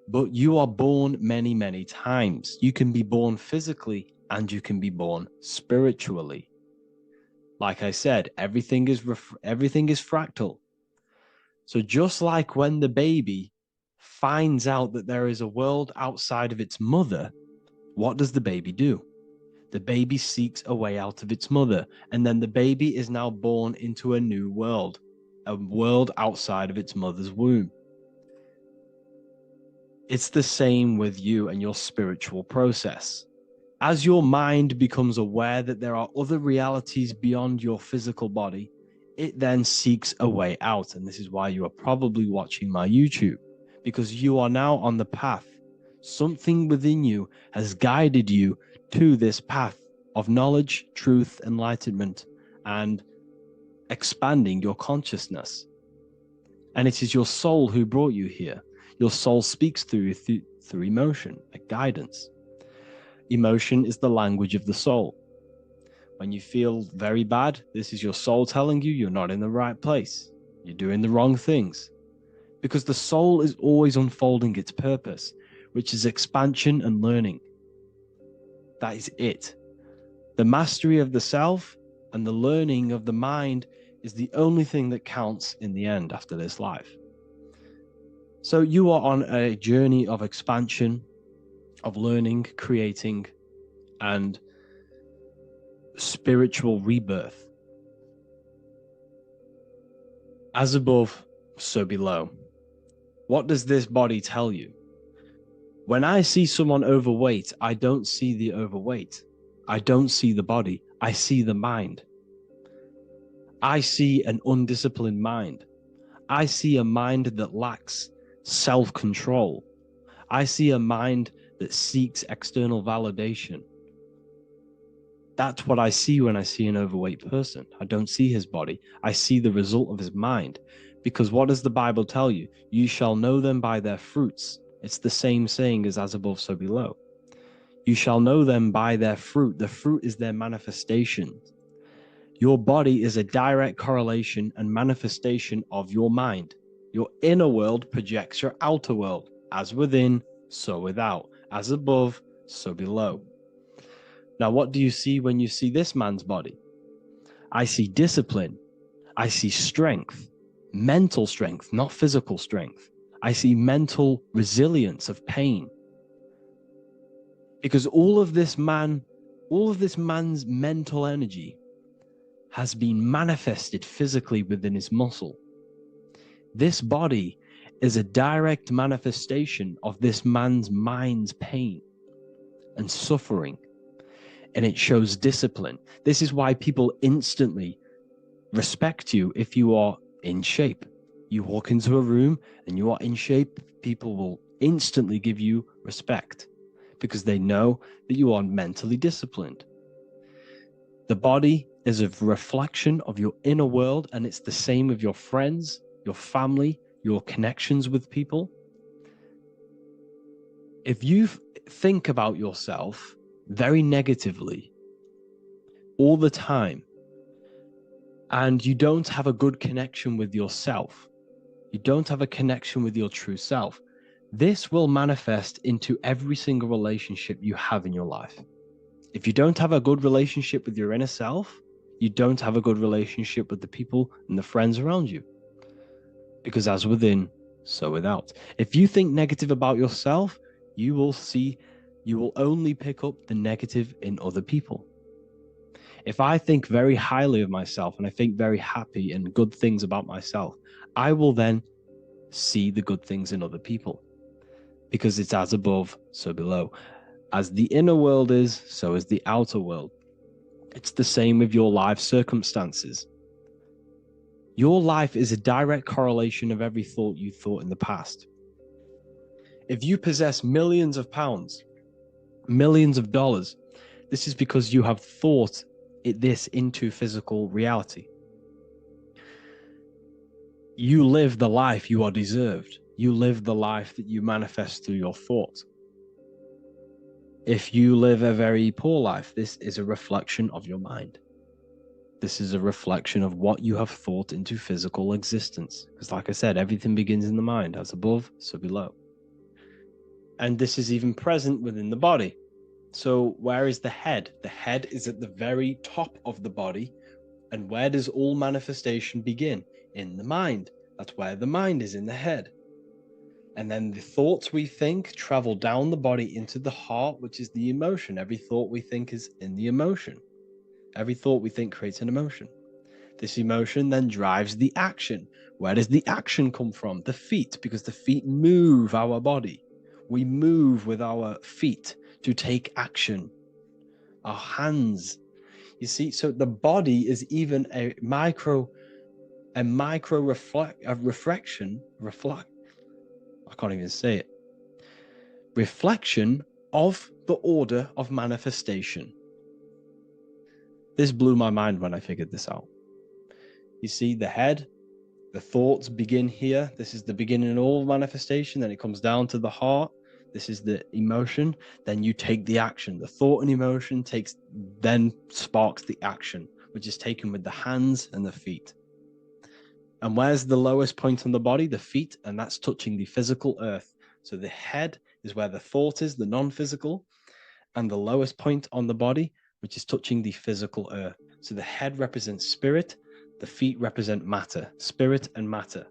But you are born many, many times. You can be born physically and you can be born spiritually. Like I said, everything is fractal. So just like when the baby finds out that there is a world outside of its mother, what does the baby do? The baby seeks a way out of its mother, and then the baby is now born into a new world, a world outside of its mother's womb. It's the same with you and your spiritual process. As your mind becomes aware that there are other realities beyond your physical body, it then seeks a way out. And this is why you are probably watching my YouTube, because you are now on the path. Something within you has guided you to this path of knowledge, truth, enlightenment, and expanding your consciousness. And it is your soul who brought you here. Your soul speaks through emotion, like guidance. Emotion is the language of the soul. When you feel very bad, this is your soul telling you you're not in the right place. You're doing the wrong things. Because the soul is always unfolding its purpose, which is expansion and learning. That is it. The mastery of the self and the learning of the mind is the only thing that counts in the end after this life. So you are on a journey of expansion, of learning, creating, and spiritual rebirth. As above, so below. What does this body tell you? When I see someone overweight, I don't see the overweight. I don't see the body. I see the mind. I see an undisciplined mind. I see a mind that lacks self-control. I see a mind that seeks external validation. That's what I see when I see an overweight person. I don't see his body. I see the result of his mind. Because what does the Bible tell you? You shall know them by their fruits. It's the same saying as above, so below. You shall know them by their fruit. The fruit is their manifestation. Your body is a direct correlation and manifestation of your mind. Your inner world projects your outer world. As within, so without. As above, so below. Now, what do you see when you see this man's body? I see discipline. I see strength, mental strength, not physical strength. I see mental resilience of pain. Because all of this man's mental energy has been manifested physically within his muscle. This body is a direct manifestation of this man's mind's pain and suffering, and it shows discipline. This is why people instantly respect you if you are in shape. You walk into a room and you are in shape, people will instantly give you respect because they know that you are mentally disciplined. The body is a reflection of your inner world, and it's the same with your friends, your family, your connections with people. If you think about yourself very negatively all the time, and you don't have a good connection with yourself, you don't have a connection with your true self, this will manifest into every single relationship you have in your life. If you don't have a good relationship with your inner self, you don't have a good relationship with the people and the friends around you. Because as within, so without. If you think negative about yourself, you will only pick up the negative in other people. If I think very highly of myself and I think very happy and good things about myself, I will then see the good things in other people. Because it's as above, so below. As the inner world is, so is the outer world. It's the same with your life circumstances. Your life is a direct correlation of every thought you thought in the past. If you possess millions of pounds, millions of dollars, this is because you have thought this into physical reality. You live the life you are deserved. You live the life that you manifest through your thoughts. If you live a very poor life, this is a reflection of your mind. This is a reflection of what you have thought into physical existence. Because like I said, everything begins in the mind. As above, so below. And this is even present within the body. So where is the head? The head is at the very top of the body. And where does all manifestation begin? In the mind. That's where the mind is, in the head. And then the thoughts we think travel down the body into the heart, which is the emotion. Every thought we think is in the emotion. Every thought we think creates an emotion. This emotion then drives the action. Where does the action come from? The feet, because the feet move our body. We move with our feet to take action. Our hands. You see, so the body is even a reflection. I can't even say it. Reflection of the order of manifestation. This blew my mind when I figured this out. You see, the head, the thoughts begin here. This is the beginning of all manifestation. Then it comes down to the heart. This is the emotion. Then you take the action. The thought and emotion then sparks the action, which is taken with the hands and the feet. And where's the lowest point on the body? The feet, and that's touching the physical earth. So the head is where the thought is, the non-physical, and the lowest point on the body, which is touching the physical earth. So the head represents spirit, the feet represent matter, spirit and matter.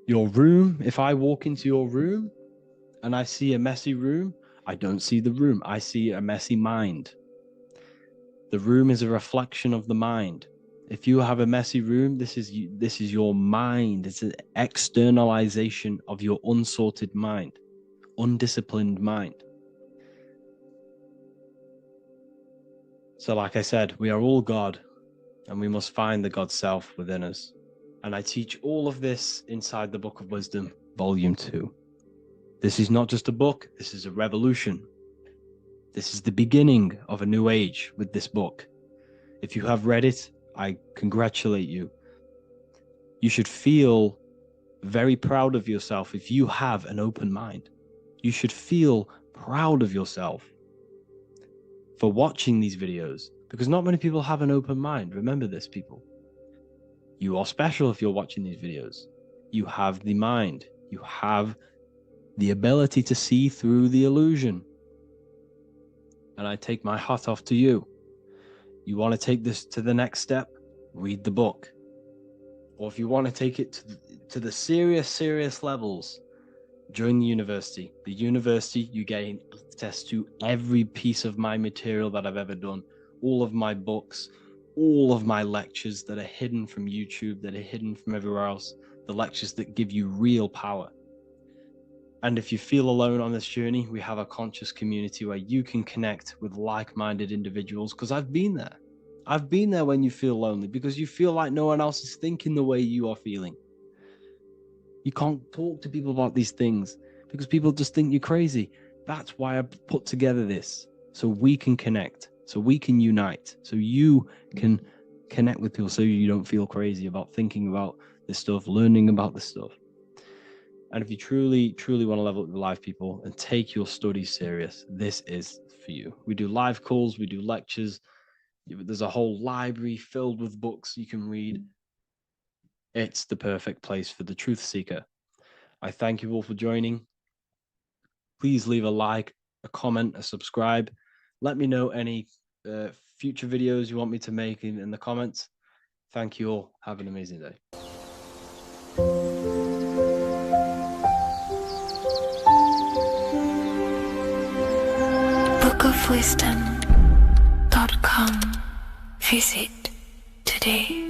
Your room, if I walk into your room and I see a messy room, I don't see the room, I see a messy mind. The room is a reflection of the mind. If you have a messy room, this is your mind. It's an externalization of your unsorted mind, undisciplined mind. So like I said, we are all God, and we must find the God self within us. And I teach all of this inside the Book of Wisdom, Volume 2. This is not just a book, this is a revolution. This is the beginning of a new age with this book. If you have read it, I congratulate you. You should feel very proud of yourself if you have an open mind. You should feel proud of yourself for watching these videos, because not many people have an open mind. Remember this, people. You are special if you're watching these videos. You have the mind. You have the ability to see through the illusion. And I take my hat off to you. You want to take this to the next step? Read the book. Or if you want to take it to the serious levels, join the university. The university, you gain access to every piece of my material that I've ever done, all of my books, all of my lectures that are hidden from YouTube, that are hidden from everywhere else, the lectures that give you real power. And if you feel alone on this journey, we have a conscious community where you can connect with like-minded individuals, because I've been there. I've been there when you feel lonely, because you feel like no one else is thinking the way you are feeling. You can't talk to people about these things because people just think you're crazy. That's why I put together this, so we can connect, so we can unite, so you can connect with people, so you don't feel crazy about thinking about this stuff, learning about this stuff. And if you truly want to level up your life, people, and take your studies serious, this is for you. We do live calls, we do lectures. There's a whole library filled with books you can read. It's the perfect place for the truth seeker. I thank you all for joining. Please leave a like, a comment, a subscribe. Let me know any future videos you want me to make in the comments. Thank you all. Have an amazing day. bookofwisdom.com. Visit today.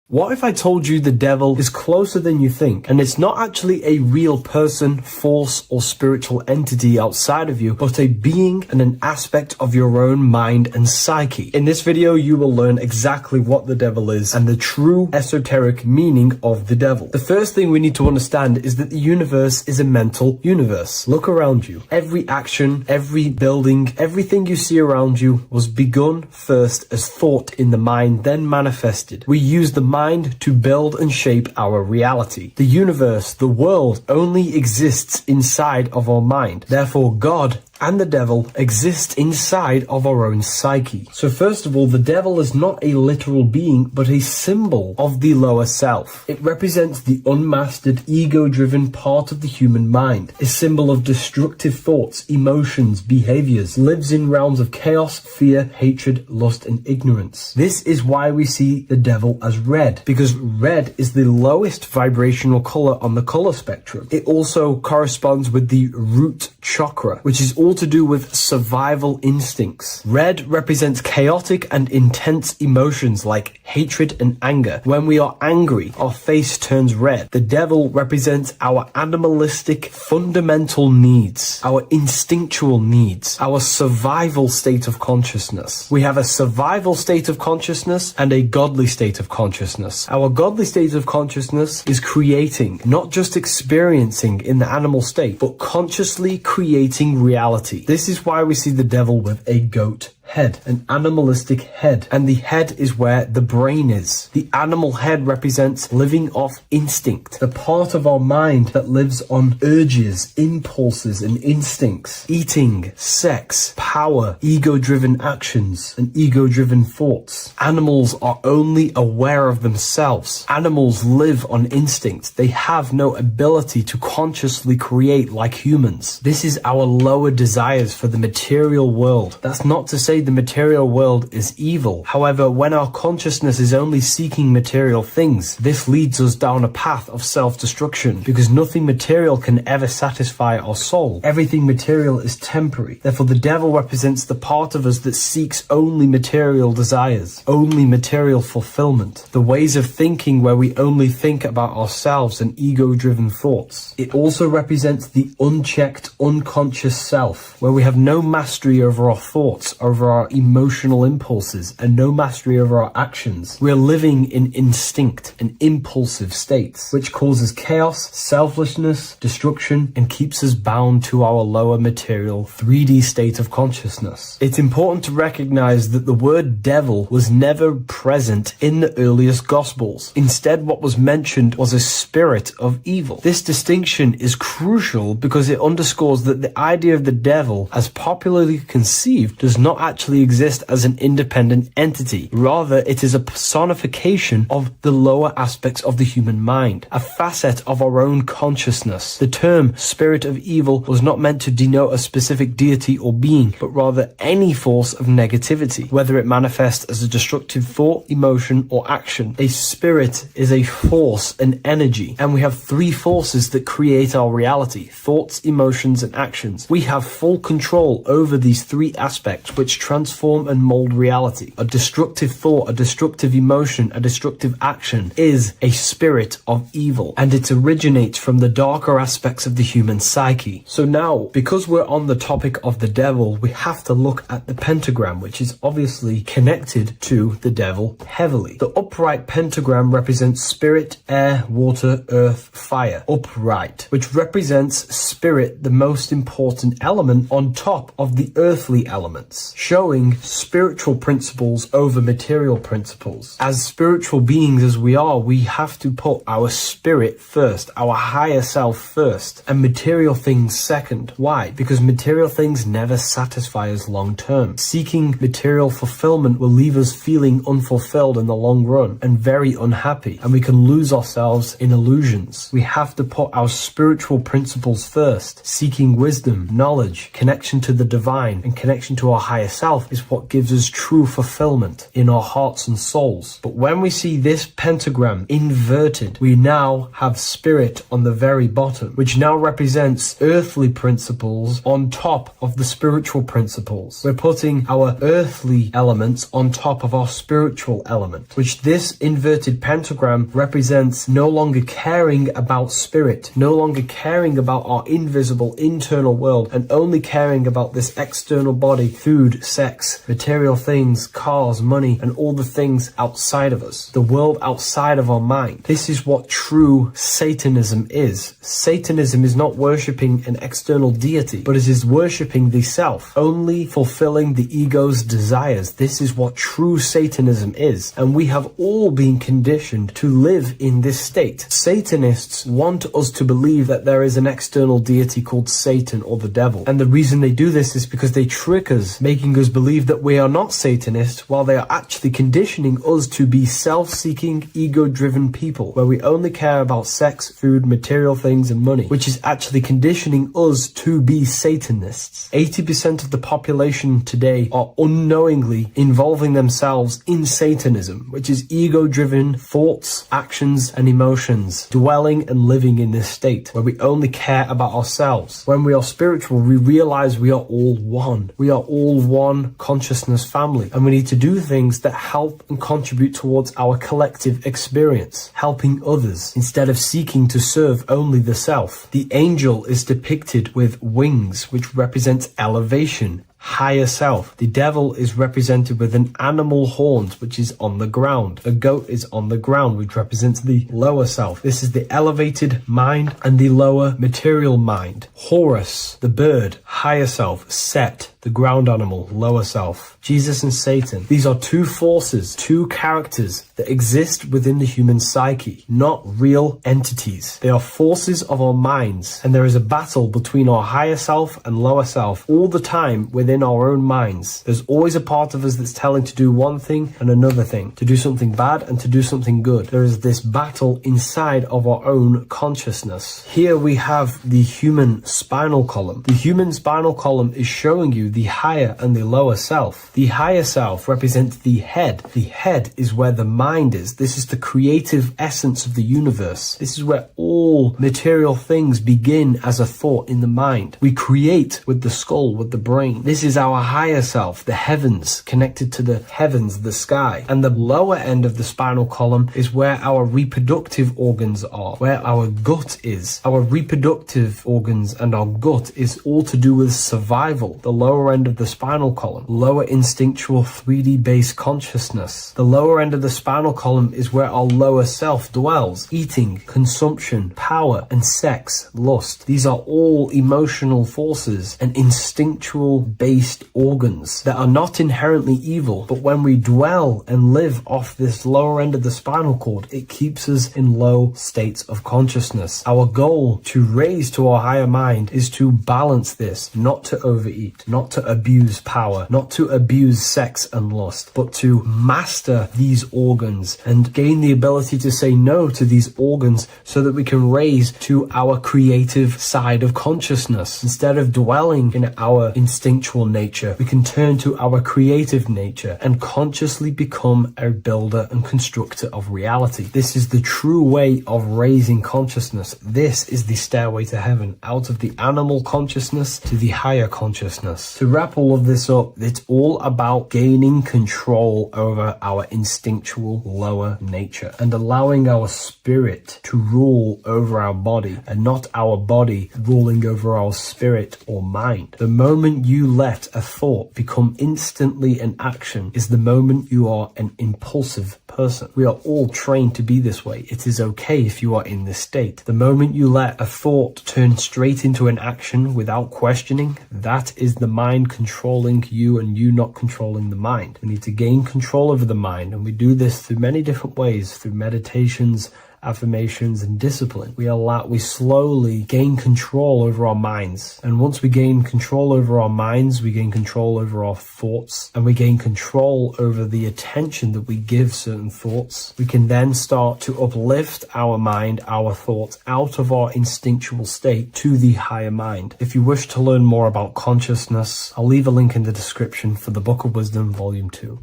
What if I told you the devil is closer than you think, and it's not actually a real person, force, or spiritual entity outside of you, but a being and an aspect of your own mind and psyche? In this video, you will learn exactly what the devil is and the true esoteric meaning of the devil. The first thing we need to understand is that the universe is a mental universe. Look around you. Every action, every building, everything you see around you was begun first as thought in the mind, then manifested. We use the mind to build and shape our reality. The universe, the world, only exists inside of our mind. Therefore, God and the devil exist inside of our own psyche. So first of all, the devil is not a literal being, but a symbol of the lower self. It represents the unmastered, ego-driven part of the human mind, a symbol of destructive thoughts, emotions, behaviors, lives in realms of chaos, fear, hatred, lust, and ignorance. This is why we see the devil as red, because red is the lowest vibrational color on the color spectrum. It also corresponds with the root chakra, which is all to do with survival instincts. Red represents chaotic and intense emotions like hatred and anger. When we are angry, our face turns red. The devil represents our animalistic fundamental needs, our instinctual needs, our survival state of consciousness. We have a survival state of consciousness and a godly state of consciousness. Our godly state of consciousness is creating, not just experiencing in the animal state, but consciously creating reality. This is why we see the devil with a goat head, an animalistic head, and the head is where the brain is. The animal head represents living off instinct, the part of our mind that lives on urges, impulses, and instincts, eating, sex, power, ego-driven actions, and ego-driven thoughts. Animals are only aware of themselves. Animals live on instinct. They have no ability to consciously create like humans. This is our lower desires for the material world. That's not to say the material world is evil. However, when our consciousness is only seeking material things, this leads us down a path of self-destruction, because nothing material can ever satisfy our soul. Everything material is temporary. Therefore, the devil represents the part of us that seeks only material desires, only material fulfillment, the ways of thinking where we only think about ourselves and ego-driven thoughts. It also represents the unchecked, unconscious self, where we have no mastery over our thoughts, over our emotional impulses and no mastery over our actions. We're living in instinct and impulsive states, which causes chaos, selfishness, destruction, and keeps us bound to our lower material 3D state of consciousness. It's important to recognize that the word devil was never present in the earliest Gospels. Instead, what was mentioned was a spirit of evil. This distinction is crucial because it underscores that the idea of the devil, as popularly conceived, does not actually exist as an independent entity. Rather, it is a personification of the lower aspects of the human mind, a facet of our own consciousness. The term spirit of evil was not meant to denote a specific deity or being, but rather any force of negativity, whether it manifests as a destructive thought, emotion, or action. A spirit is a force, an energy, and we have three forces that create our reality: thoughts, emotions, and actions. We have full control over these three aspects which transform and mold reality. A destructive thought, a destructive emotion, a destructive action is a spirit of evil, and it originates from the darker aspects of the human psyche. So now, because we're on the topic of the devil, we have to look at the pentagram, which is obviously connected to the devil heavily. The upright pentagram represents spirit, air, water, earth, fire. Upright, which represents spirit, the most important element on top of the earthly elements, showing spiritual principles over material principles. As spiritual beings as we are, we have to put our spirit first, our higher self first, and material things second. Why? Because material things never satisfy us long term. Seeking material fulfillment will leave us feeling unfulfilled in the long run and very unhappy, and we can lose ourselves in illusions. We have to put our spiritual principles first. Seeking wisdom, knowledge, connection to the divine, and connection to our higher self is what gives us true fulfillment in our hearts and souls. But when we see this pentagram inverted, we now have spirit on the very bottom, which now represents earthly principles on top of the spiritual principles. We're putting our earthly elements on top of our spiritual element, which this inverted pentagram represents no longer caring about spirit, no longer caring about our invisible internal world, and only caring about this external body, food, sex, material things, cars, money, and all the things outside of us, the world outside of our mind. This is what true Satanism is. Satanism is not worshipping an external deity, but it is worshipping the self, only fulfilling the ego's desires. This is what true Satanism is, and we have all been conditioned to live in this state. Satanists want us to believe that there is an external deity called Satan or the devil, and the reason they do this is because they trick us, making us believe that we are not Satanists, while they are actually conditioning us to be self-seeking, ego-driven people, where we only care about sex, food, material things, and money, which is actually conditioning us to be Satanists. 80% of the population today are unknowingly involving themselves in Satanism, which is ego-driven thoughts, actions, and emotions, dwelling and living in this state where we only care about ourselves. When we are spiritual, we realize we are all one. We are all one consciousness family, and we need to do things that help and contribute towards our collective experience, helping others instead of seeking to serve only the self. The angel is depicted with wings, which represents elevation, higher self. The devil is represented with an animal horns, which is on the ground. The goat is on the ground, which represents the lower self. This is the elevated mind and the lower material mind. Horus, the bird, higher self. Set, the ground animal, lower self. Jesus and Satan. These are two forces, two characters that exist within the human psyche, not real entities. They are forces of our minds, and there is a battle between our higher self and lower self all the time within our own minds. There's always a part of us that's telling to do one thing and another thing, to do something bad and to do something good. There is this battle inside of our own consciousness. Here we have the human spinal column. The human spinal column is showing you the higher and the lower self. The higher self represents the head. The head is where the mind is. This is the creative essence of the universe. This is where all material things begin as a thought in the mind. We create with the skull, with the brain. This is our higher self, the heavens, connected to the heavens, the sky. And the lower end of the spinal column is where our reproductive organs are, where our gut is. Our reproductive organs and our gut is all to do with survival. The lower lower end of the spinal column, lower instinctual 3D based consciousness. The lower end of the spinal column is where our lower self dwells. Eating, consumption, power, and sex, lust. These are all emotional forces and instinctual based organs that are not inherently evil, but when we dwell and live off this lower end of the spinal cord, it keeps us in low states of consciousness. Our goal to raise to our higher mind is to balance this, not to overeat, not to abuse power, not to abuse sex and lust, but to master these organs and gain the ability to say no to these organs so that we can raise to our creative side of consciousness. Instead of dwelling in our instinctual nature, we can turn to our creative nature and consciously become a builder and constructor of reality. This is the true way of raising consciousness. This is the stairway to heaven, out of the animal consciousness to the higher consciousness. To wrap all of this up, it's all about gaining control over our instinctual lower nature and allowing our spirit to rule over our body and not our body ruling over our spirit or mind. The moment you let a thought become instantly an action is the moment you are an impulsive person. We are all trained to be this way. It is okay if you are in this state. The moment you let a thought turn straight into an action without questioning, that is the mind controlling you and you not controlling the mind. We need to gain control over the mind, and we do this through many different ways, through meditations, affirmations, and discipline. We slowly gain control over our minds. And once we gain control over our minds, we gain control over our thoughts, and we gain control over the attention that we give certain thoughts. We can then start to uplift our mind, our thoughts, out of our instinctual state to the higher mind. If you wish to learn more about consciousness, I'll leave a link in the description for the Book of Wisdom, Volume 2.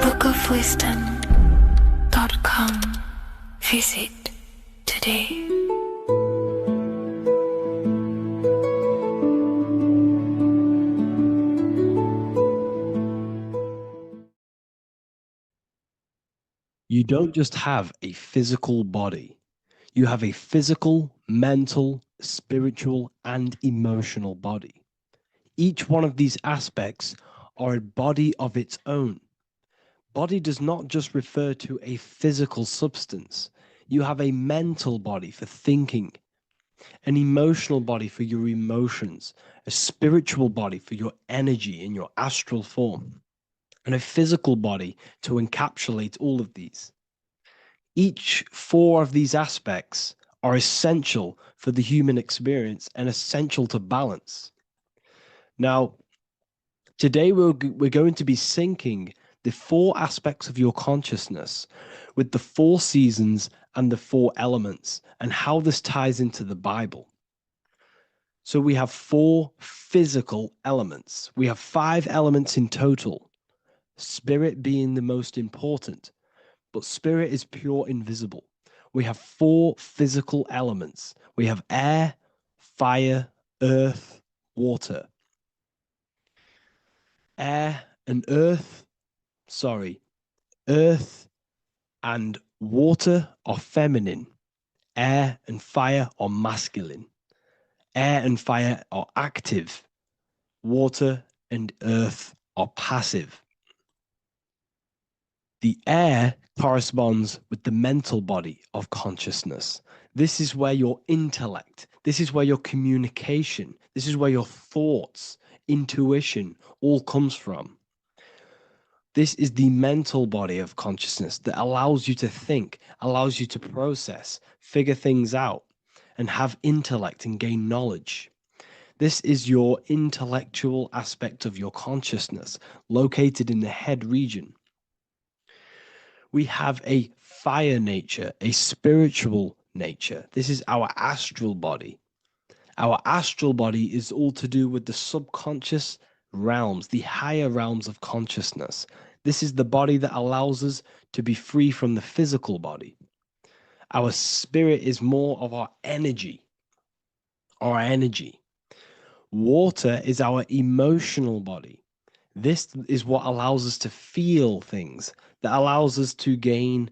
bookofwisdom.com. Visit today. You don't just have a physical body. You have a physical, mental, spiritual, and emotional body. Each one of these aspects are a body of its own. Body does not just refer to a physical substance. You have a mental body for thinking, an emotional body for your emotions, a spiritual body for your energy in your astral form, and a physical body to encapsulate all of these. Each four of these aspects are essential for the human experience and essential to balance. Now, today we're going to be syncing the four aspects of your consciousness with the four seasons and the four elements and how this ties into the Bible. So we have four physical elements. We have 5 elements in total, spirit being the most important, but spirit is pure invisible. We have 4 physical elements. We have air, fire, earth, water. Earth and water are feminine. Air and fire are masculine. Air and fire are active. Water and earth are passive. The air corresponds with the mental body of consciousness. This is where your intellect, this is where your communication, this is where your thoughts, intuition all comes from. This is the mental body of consciousness that allows you to think, allows you to process, figure things out, and have intellect and gain knowledge. This is your intellectual aspect of your consciousness, located in the head region. We have a fire nature, a spiritual nature. This is our astral body. Our astral body is all to do with the subconscious realms, the higher realms of consciousness. This is the body that allows us to be free from the physical body. Our spirit is more of our energy. Water is our emotional body. This is what allows us to feel things, that allows us to gain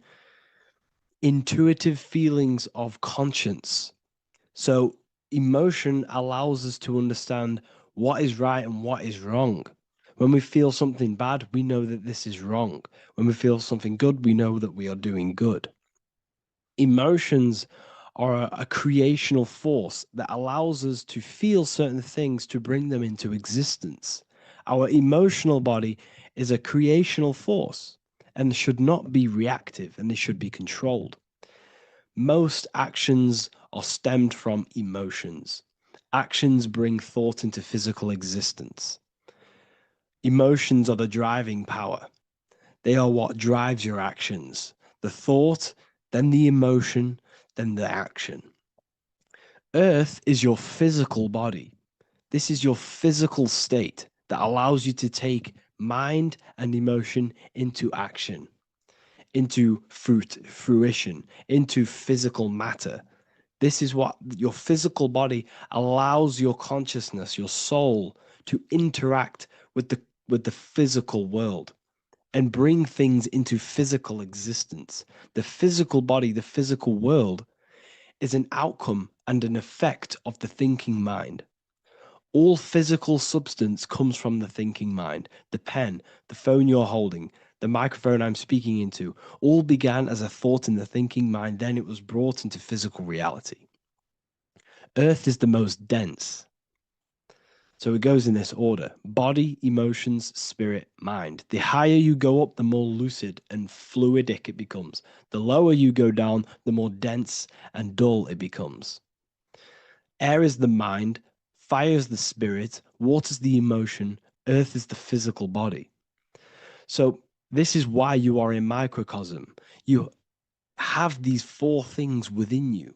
intuitive feelings of conscience. So emotion allows us to understand what is right and what is wrong. When we feel something bad, we know that this is wrong. When we feel something good, we know that we are doing good. Emotions are a creational force that allows us to feel certain things to bring them into existence. Our emotional body is a creational force and should not be reactive, and they should be controlled. Most actions are stemmed from emotions. Actions bring thought into physical existence. Emotions are the driving power. They are what drives your actions. The thought, then the emotion, then the action. Earth is your physical body. This is your physical state that allows you to take mind and emotion into action, into fruition, into physical matter. This is what your physical body allows your consciousness, your soul, to interact with the physical world and bring things into physical existence. The physical body, the physical world, is an outcome and an effect of the thinking mind. All physical substance comes from the thinking mind. The pen, the phone you're holding, the microphone I'm speaking into, all began as a thought in the thinking mind, then it was brought into physical reality. Earth is the most dense. So it goes in this order: body, emotions, spirit, mind. The higher you go up, the more lucid and fluidic it becomes. The lower you go down, the more dense and dull it becomes. Air is the mind, fire is the spirit, water is the emotion, earth is the physical body. So this is why you are a microcosm. You have these four things within you.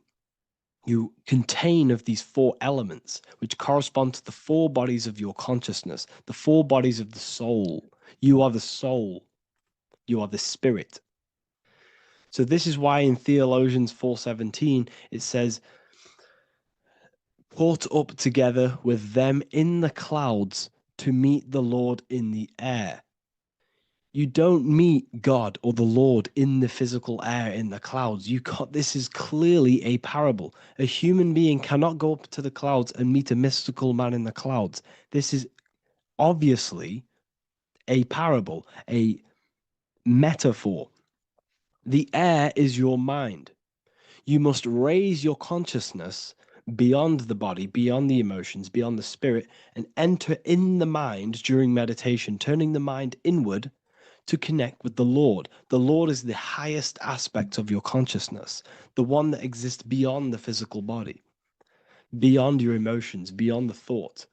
You contain of these four elements, which correspond to the four bodies of your consciousness, the four bodies of the soul. You are the soul. You are the spirit. So this is why in Theologians 4:17 it says, "Caught up together with them in the clouds to meet the Lord in the air." You don't meet God or the Lord in the physical air, in the clouds. This is clearly a parable. A human being cannot go up to the clouds and meet a mystical man in the clouds. This is obviously a parable, a metaphor. The air is your mind. You must raise your consciousness beyond the body, beyond the emotions, beyond the spirit, and enter in the mind during meditation, turning the mind inward to connect with the Lord. The Lord is the highest aspect of your consciousness, the one that exists beyond the physical body, beyond your emotions, beyond the thought.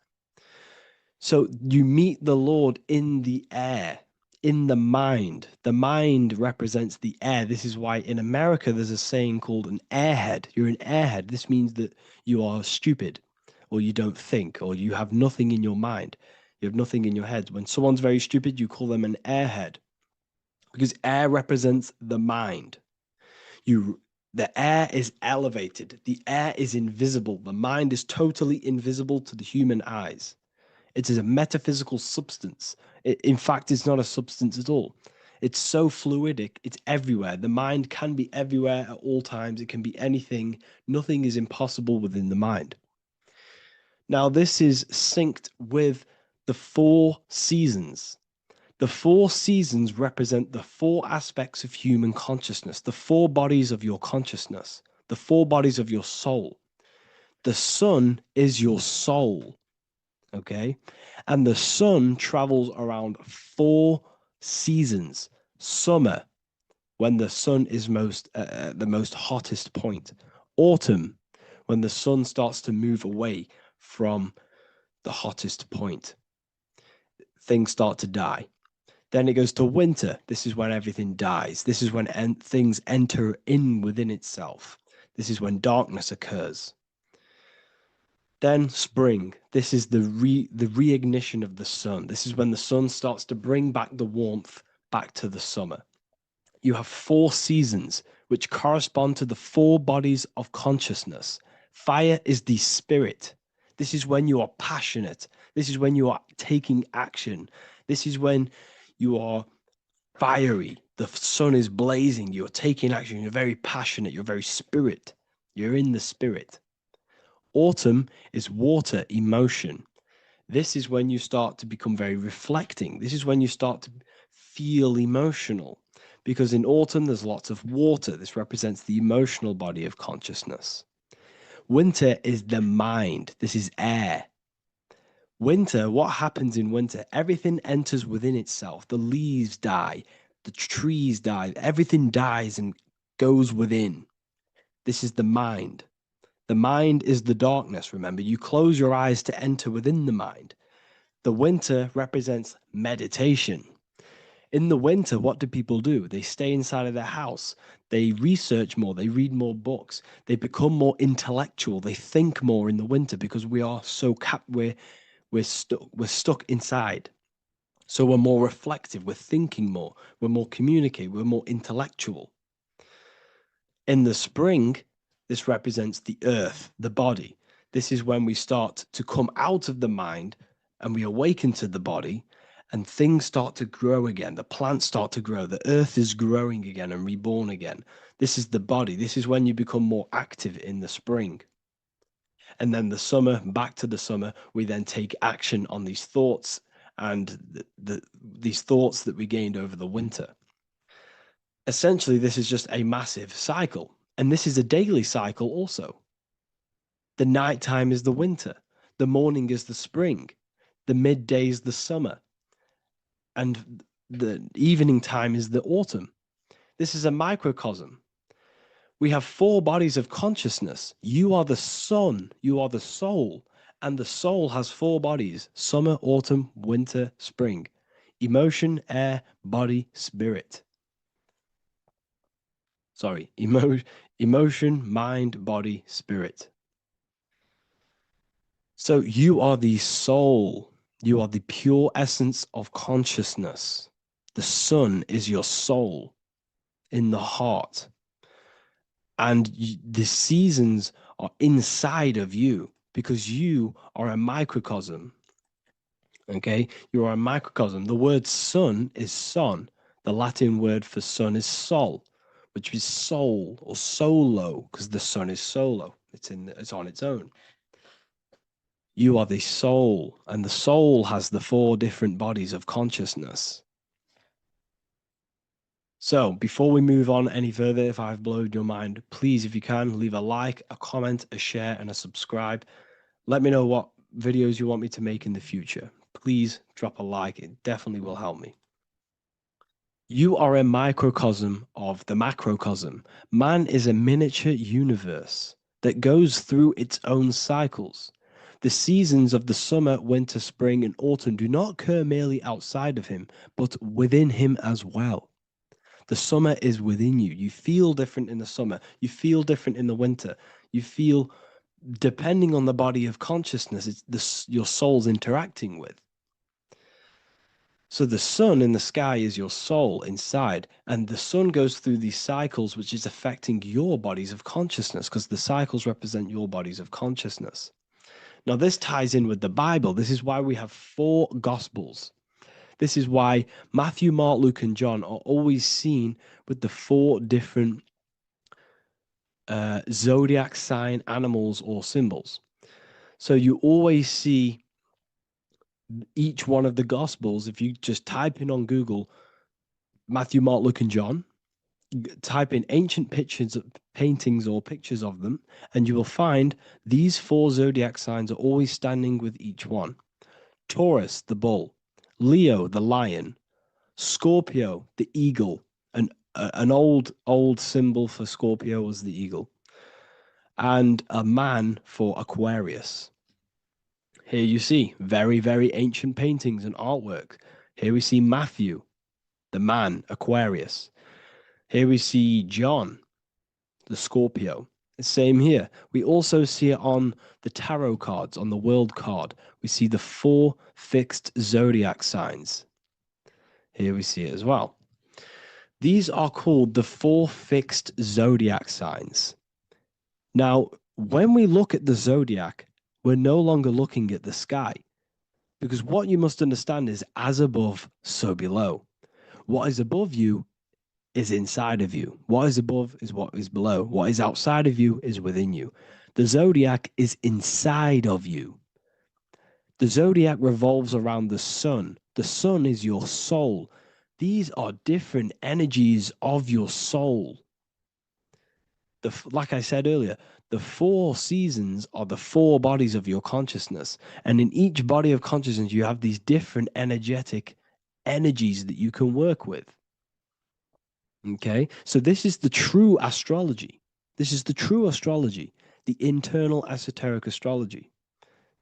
So you meet the Lord in the air, in the mind. The mind represents the air. This is why in America there's a saying called an airhead. You're an airhead. This means that you are stupid, or you don't think, or you have nothing in your mind. You have nothing in your head. When someone's very stupid, you call them an airhead, because air represents the mind. The air is elevated. The air is invisible. The mind is totally invisible to the human eyes. It is a metaphysical substance. In fact, it's not a substance at all. It's so fluidic. It's everywhere. The mind can be everywhere at all times. It can be anything. Nothing is impossible within the mind. Now, this is synced with the four seasons. The four seasons represent the four aspects of human consciousness, the four bodies of your consciousness, the four bodies of your soul. The sun is your soul, okay? And the sun travels around four seasons. Summer, when the sun is the most hottest point. Autumn, when the sun starts to move away from the hottest point. Things start to die. Then it goes to winter. This is when everything dies. This is when things enter in within itself. This is when darkness occurs. Then spring. This is the reignition of the sun. This is when the sun starts to bring back the warmth back to the summer. You have four seasons which correspond to the four bodies of consciousness. Fire is the spirit. This is when you are passionate. This is when you are taking action. This is when you are fiery. The sun is blazing. You're taking action. You're very passionate. You're very spirit. You're in the spirit. Autumn is water, emotion. This is when you start to become very reflecting. This is when you start to feel emotional. Because in autumn, there's lots of water. This represents the emotional body of consciousness. Winter is the mind. This is air. Winter, what happens in winter? Everything enters within itself. The leaves die, the trees die, everything dies and goes within. This is the mind. The mind is the darkness, remember. You close your eyes to enter within the mind. The winter represents meditation. In the winter, what do people do? They stay inside of their house. They research more. They read more books. They become more intellectual. They think more in the winter because we are so we're stuck inside. So we're more reflective. We're thinking more. We're more communicative. We're more intellectual. In the spring, this represents the earth, the body. This is when we start to come out of the mind and we awaken to the body. And things start to grow again. The plants start to grow. The earth is growing again and reborn again. This is the body. This is when you become more active in the spring. And then the summer, back to the summer, we then take action on these thoughts and these thoughts that we gained over the winter. Essentially, this is just a massive cycle. And this is a daily cycle also. The nighttime is the winter. The morning is the spring. The midday is the summer. And the evening time is the autumn. This is a microcosm. We have 4 bodies of consciousness. You are the sun, you are the soul, and the soul has 4 bodies: summer, autumn, winter, spring. Emotion, air, body, spirit. Sorry, emotion, mind, body, spirit. So you are the soul. You are the pure essence of consciousness. The sun is your soul in the heart. And the seasons are inside of you because you are a microcosm. Okay? You are a microcosm. The word sun is son. The Latin word for sun is sol, which is soul or solo, because the sun is solo. It's on its own. You are the soul, and the soul has the 4 different bodies of consciousness. So before we move on any further, if I've blown your mind, please, if you can, leave a like, a comment, a share, and a subscribe. Let me know what videos you want me to make in the future. Please drop a like. It definitely will help me. You are a microcosm of the macrocosm. Man is a miniature universe that goes through its own cycles. The seasons of the summer, winter, spring, and autumn do not occur merely outside of him, but within him as well. The summer is within you. You feel different in the summer. You feel different in the winter. You feel, depending on the body of consciousness, it's your soul's interacting with. So the sun in the sky is your soul inside, and the sun goes through these cycles, which is affecting your bodies of consciousness, because the cycles represent your bodies of consciousness. Now, this ties in with the Bible. This is why we have 4 Gospels. This is why Matthew, Mark, Luke, and John are always seen with the 4 different zodiac sign animals or symbols. So you always see each one of the Gospels. If you just type in on Google Matthew, Mark, Luke, and John, type in ancient pictures, paintings or pictures of them, and you will find these 4 zodiac signs are always standing with each one. Taurus, the bull; Leo, the lion; Scorpio, the eagle. An old symbol for Scorpio was the eagle. And a man for Aquarius. Here you see very, very ancient paintings and artwork. Here we see Matthew, the man, Aquarius. Here we see John, the Scorpio. Same here. We also see it on the tarot cards, on the world card. We see the 4 fixed zodiac signs. Here we see it as well. These are called the 4 fixed zodiac signs. Now, when we look at the zodiac, we're no longer looking at the sky, because what you must understand is as above, so below. What is above you is inside of you. What is above is what is below. What is outside of you is within you. The zodiac is inside of you. The zodiac revolves around the sun. The sun is your soul. These are different energies of your soul. Like I said earlier, the 4 seasons are the 4 bodies of your consciousness. And in each body of consciousness, you have these different energetic energies that you can work with. Okay, so this is the true astrology. This is the true astrology, the internal esoteric astrology.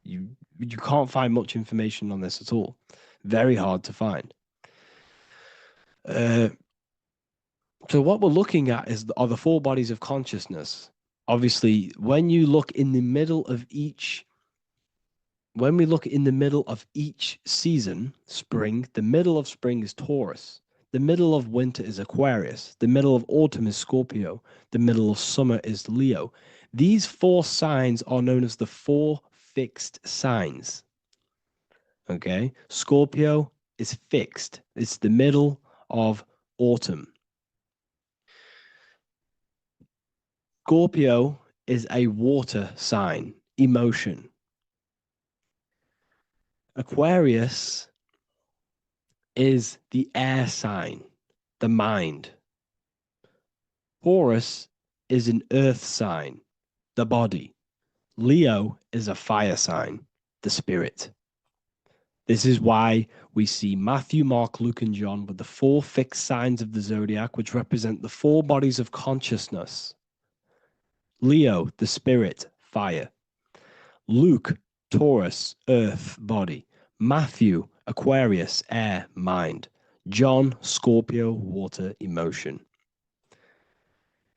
You can't find much information on this at all. Very hard to find. So what we're looking at are the 4 bodies of consciousness. Obviously, when you look in the middle of each, when we look in the middle of each season, spring, the middle of spring is Taurus. The middle of winter is Aquarius. The middle of autumn is Scorpio. The middle of summer is Leo. These 4 signs are known as the 4 fixed signs. Okay, Scorpio is fixed. It's the middle of autumn. Scorpio is a water sign, emotion. Aquarius is the air sign, the mind. Taurus is an earth sign, the body. Leo is a fire sign, the spirit. This is why we see Matthew, Mark, Luke, and John with the 4 fixed signs of the zodiac, which represent the 4 bodies of consciousness. Leo, the spirit, fire. Luke, Taurus, earth, body. Matthew, Aquarius, air, mind. John, Scorpio, water, emotion.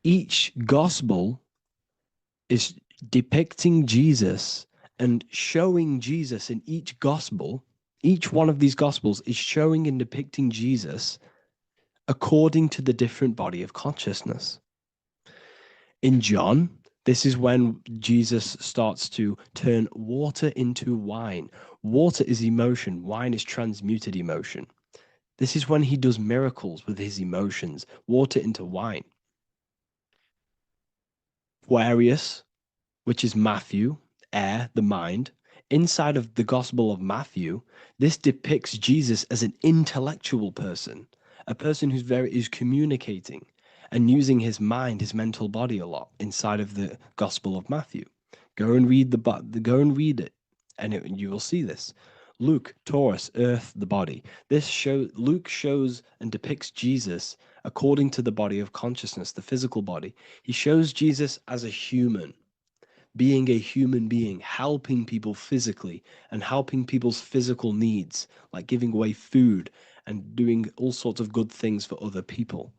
Each gospel is depicting Jesus and showing Jesus in each gospel. Each one of these gospels is showing and depicting Jesus according to the different body of consciousness. In John, this is when Jesus starts to turn water into wine. Water is emotion. Wine is transmuted emotion. This is when he does miracles with his emotions, water into wine. Aquarius, which is Matthew, air, the mind. Inside of the Gospel of Matthew, this depicts Jesus as an intellectual person, a person is communicating and using his mind, his mental body a lot inside of the Gospel of Matthew. Go and read it, and you will see this. Luke, Taurus, earth, the body. Luke shows and depicts Jesus according to the body of consciousness, the physical body. He shows Jesus as a human, being a human being, helping people physically and helping people's physical needs, like giving away food and doing all sorts of good things for other people.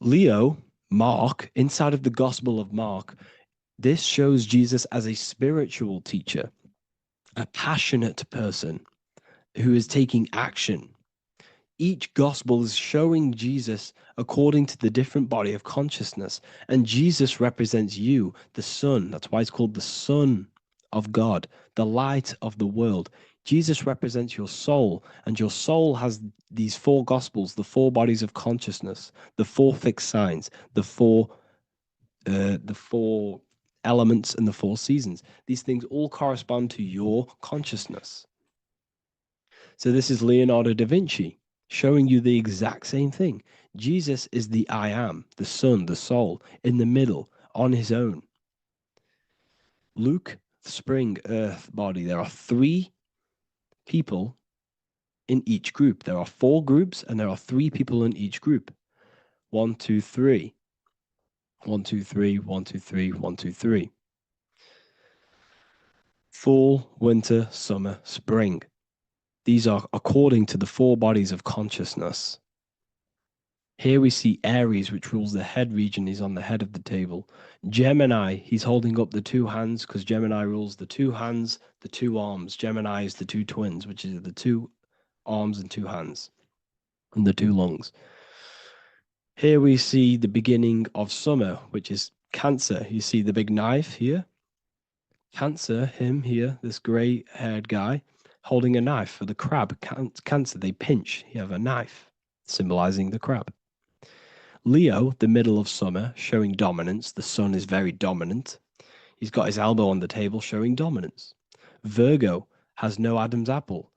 Leo, Mark, inside of the Gospel of Mark, this shows Jesus as a spiritual teacher, a passionate person who is taking action. Each gospel is showing Jesus according to the different body of consciousness. And Jesus represents you, the sun. That's why it's called the Son of God, the light of the world. Jesus represents your soul, and your soul has these 4 gospels, the 4 bodies of consciousness, the 4 fixed signs, the 4 elements, and the 4 seasons. These things all correspond to your consciousness. So this is Leonardo da Vinci showing you the exact same thing. Jesus is the I am, the sun, the soul, in the middle, on his own. Luke, spring, earth, body. There are 3 people in each group. There are 4 groups, and there are 3 people in each group. 1, 2, 3. 1, 2, 3, 1, 2, 3, 1, 2, 3. Fall, winter, summer, spring. These are according to the 4 bodies of consciousness. Here we see Aries, which rules the head region. He's on the head of the table. Gemini, he's holding up the 2 hands because Gemini rules the 2 hands, the 2 arms. Gemini is the 2 twins, which is the 2 arms and 2 hands, and the 2 lungs. Here we see the beginning of summer, which is Cancer. You see the big knife here. Cancer, him here, this gray-haired guy, holding a knife for the crab. Cancer, they pinch. You have a knife, symbolizing the crab. Leo, the middle of summer, showing dominance. The sun is very dominant. He's got his elbow on the table, showing dominance. Virgo has no Adam's apple.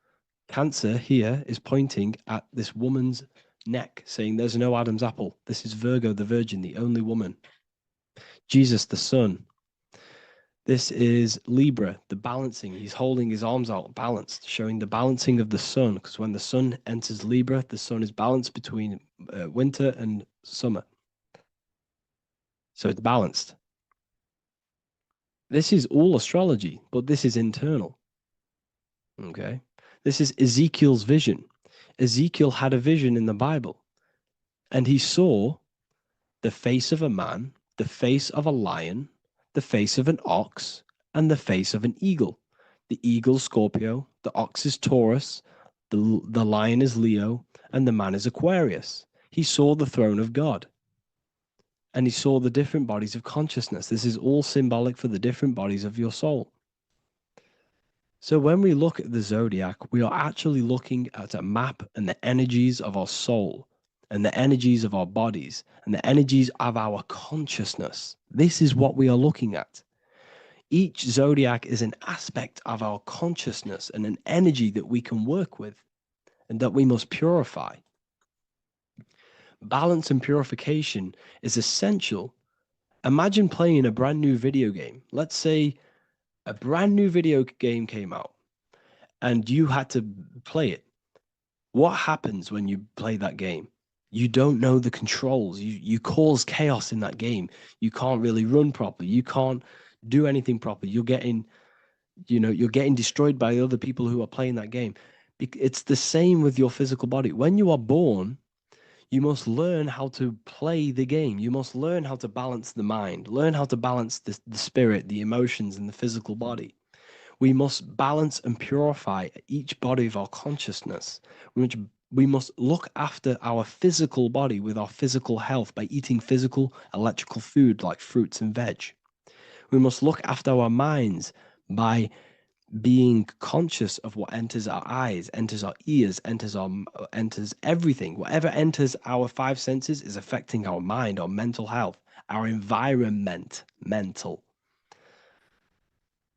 Cancer here is pointing at this woman's neck, saying there's no Adam's apple. This is Virgo, the virgin, the only woman. Jesus, the sun. This is Libra, the balancing. He's holding his arms out, balanced, showing the balancing of the sun. Because when the sun enters Libra, the sun is balanced between winter and summer. So it's balanced. This is all astrology, but this is internal. Okay. This is Ezekiel's vision. Ezekiel had a vision in the Bible, and he saw the face of a man, the face of a lion, the face of an ox, and the face of an eagle. The eagle, Scorpio, the ox is Taurus, the lion is Leo, and the man is Aquarius. He saw the throne of God, and he saw the different bodies of consciousness. This is all symbolic for the different bodies of your soul. So when we look at the zodiac, we are actually looking at a map and the energies of our soul and the energies of our bodies and the energies of our consciousness. This is what we are looking at. Each zodiac is an aspect of our consciousness and an energy that we can work with and that we must purify. Balance and purification is essential. Imagine playing a brand new video game. Let's say a brand new video game came out and you had to play it. What happens when you play that game? You don't know the controls. You cause chaos in that game. You can't really run properly. You can't do anything properly. You're getting destroyed by other people who are playing that game. It's the same with your physical body. When you are born, you must learn how to play the game. You must learn how to balance the mind, learn how to balance the spirit, the emotions, and the physical body. We must balance and purify each body of our consciousness. We must look after our physical body with our physical health by eating physical, electrical food like fruits and veg. We must look after our minds by being conscious of what enters our eyes, enters our ears, enters everything. Whatever enters our five senses is affecting our mind, our mental health, our environment, mental.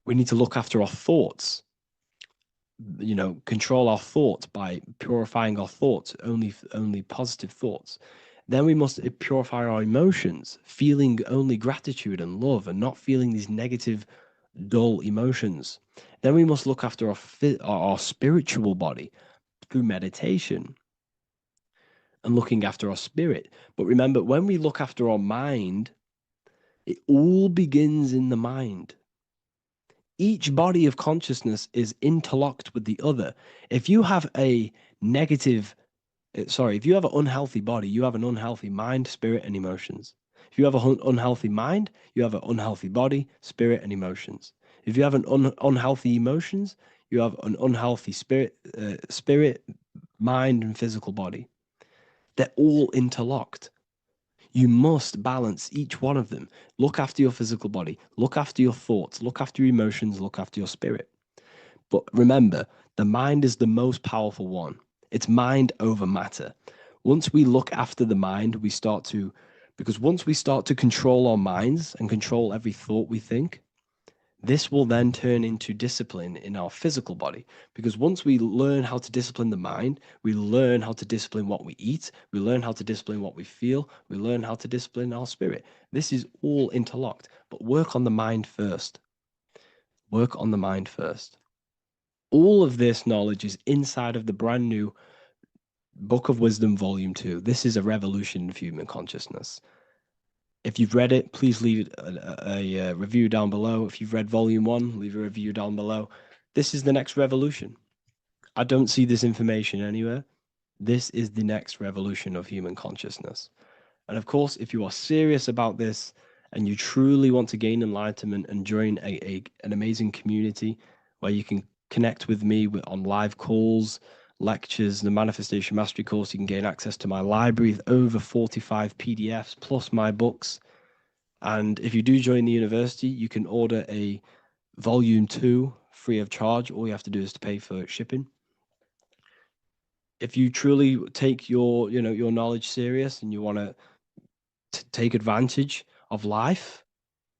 We need to look after our thoughts, control our thoughts by purifying our thoughts, only positive thoughts. Then we must purify our emotions, feeling only gratitude and love and not feeling these negative, dull emotions. Then we must look after our spiritual body through meditation and looking after our spirit. But remember, when we look after our mind, it all begins in the mind. Each body of consciousness is interlocked with the other. If you have an unhealthy body, you have an unhealthy mind, spirit, and emotions. If you have an unhealthy mind, you have an unhealthy body, spirit, and emotions. If you have an unhealthy emotions, you have an unhealthy spirit, mind, and physical body. They're all interlocked. You must balance each one of them. Look after your physical body. Look after your thoughts. Look after your emotions. Look after your spirit. But remember, the mind is the most powerful one. It's mind over matter. Once we look after the mind, because once we start to control our minds and control every thought we think, this will then turn into discipline in our physical body. Because once we learn how to discipline the mind, we learn how to discipline what we eat, we learn how to discipline what we feel, we learn how to discipline our spirit. This is all interlocked, but work on the mind first. Work on the mind first. All of this knowledge is inside of the brand new Book of Wisdom, Volume 2. This is a revolution of human consciousness. If you've read it, please leave a review down below. If you've read Volume 1, leave a review down below. This is the next revolution. I don't see this information anywhere. This is the next revolution of human consciousness. And of course, if you are serious about this and you truly want to gain enlightenment and join an amazing community where you can connect with me on live calls, lectures, the Manifestation Mastery course, you can gain access to my library with over 45 PDFs plus my books. And if you do join the university, you can order a Volume 2 free of charge. All you have to do is to pay for shipping. If you truly take your, your knowledge serious and you want to take advantage of life,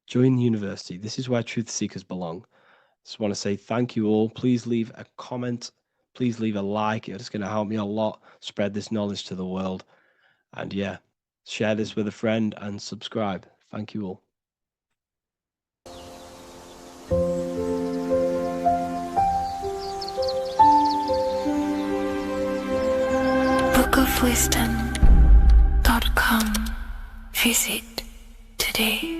join the university. This is where truth seekers belong. Just want to say thank you all. Please leave a comment. Please leave a like. It's going to help me a lot spread this knowledge to the world. And yeah, share this with a friend and subscribe. Thank you all. bookofwisdom.com. Visit today.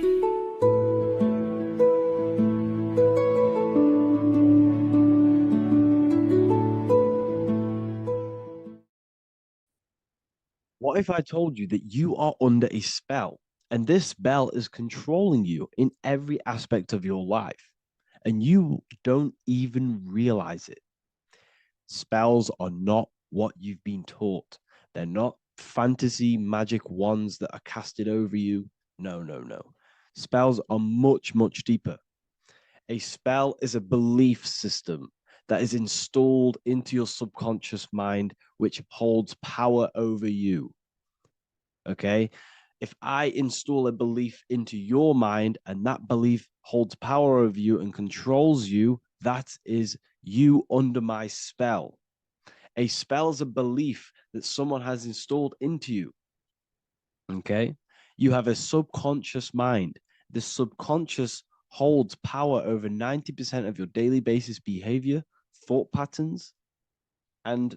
What if I told you that you are under a spell and this spell is controlling you in every aspect of your life and you don't even realize it? Spells are not what you've been taught. They're not fantasy magic wands that are casted over you. No, no, no. Spells are much, much deeper. A spell is a belief system that is installed into your subconscious mind, which holds power over you. Okay? If I install a belief into your mind and that belief holds power over you and controls you, that is you under my spell. A spell is a belief that someone has installed into you. Okay? You have a subconscious mind. The subconscious holds power over 90% of your daily basis behavior, thought patterns, and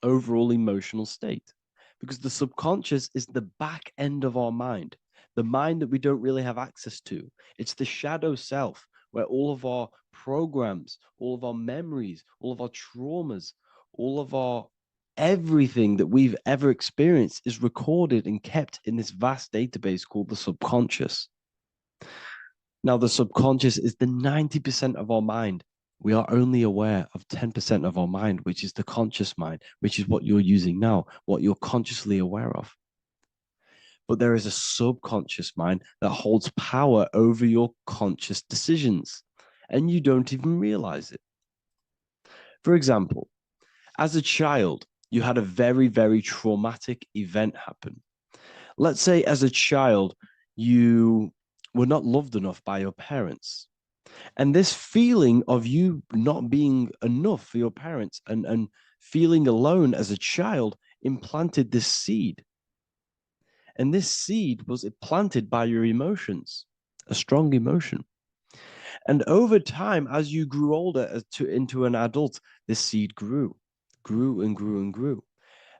overall emotional state. Because the subconscious is the back end of our mind, the mind that we don't really have access to. It's the shadow self where all of our programs, all of our memories, all of our traumas, all of our everything that we've ever experienced is recorded and kept in this vast database called the subconscious. Now, the subconscious is the 90% of our mind. We are only aware of 10% of our mind, which is the conscious mind, which is what you're using now, what you're consciously aware of. But there is a subconscious mind that holds power over your conscious decisions, and you don't even realize it. For example, as a child, you had a very, very traumatic event happen. Let's say as a child, you were not loved enough by your parents. And this feeling of you not being enough for your parents and feeling alone as a child implanted this seed. And this seed was planted by your emotions, a strong emotion. And over time, as you grew older into an adult, this seed grew and grew and grew.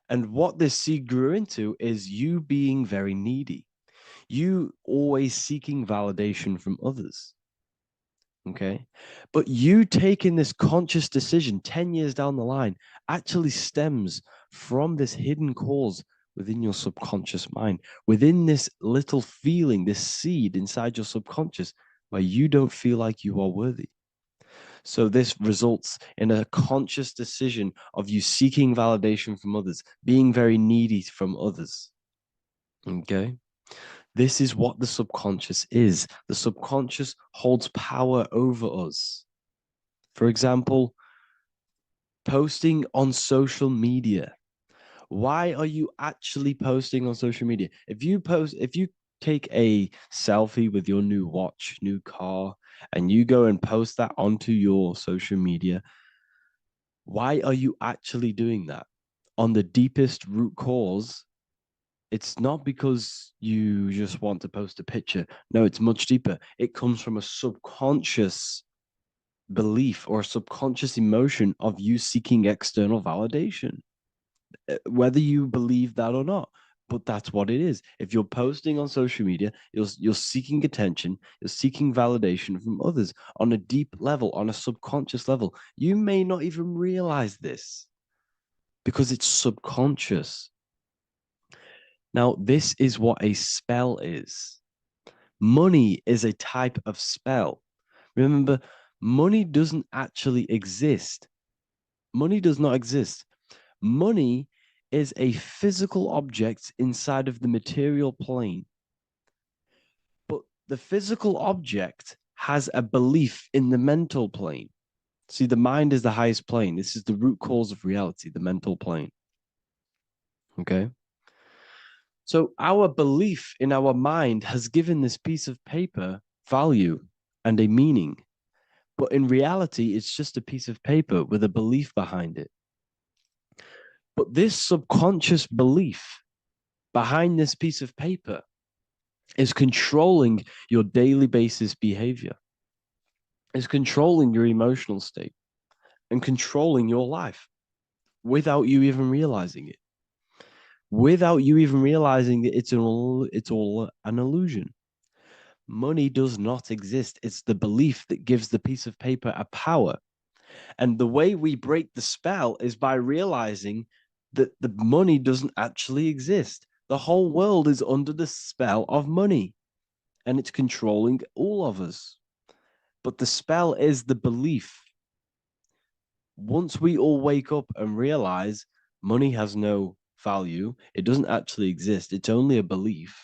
And what this seed grew into is you being very needy, you always seeking validation from others. Okay. But you taking this conscious decision 10 years down the line actually stems from this hidden cause within your subconscious mind, within this little feeling, this seed inside your subconscious where you don't feel like you are worthy. So this results in a conscious decision of you seeking validation from others, being very needy from others. Okay. This is what the subconscious is. The subconscious holds power over us. For example, posting on social media. Why are you actually posting on social media? If you take a selfie with your new watch, new car, and you go and post that onto your social media, why are you actually doing that? On the deepest root cause, it's not because you just want to post a picture. No, it's much deeper. It comes from a subconscious belief or a subconscious emotion of you seeking external validation, whether you believe that or not. But that's what it is. If you're posting on social media, you're seeking attention, you're seeking validation from others on a deep level, on a subconscious level. You may not even realize this because it's subconscious. Now, this is what a spell is. Money is a type of spell. Remember, money doesn't actually exist. Money does not exist. Money is a physical object inside of the material plane. But the physical object has a belief in the mental plane. See, the mind is the highest plane. This is the root cause of reality, the mental plane. Okay. So our belief in our mind has given this piece of paper value and a meaning. But in reality, it's just a piece of paper with a belief behind it. But this subconscious belief behind this piece of paper is controlling your daily basis behavior, is controlling your emotional state and controlling your life without you even realizing it, without you even realizing that it's all an illusion. Money does not exist. It's the belief that gives the piece of paper a power. And the way we break the spell is by realizing that the money doesn't actually exist. The whole world is under the spell of money and it's controlling all of us. But the spell is the belief. Once we all wake up and realize money has no value, it doesn't actually exist, it's only a belief.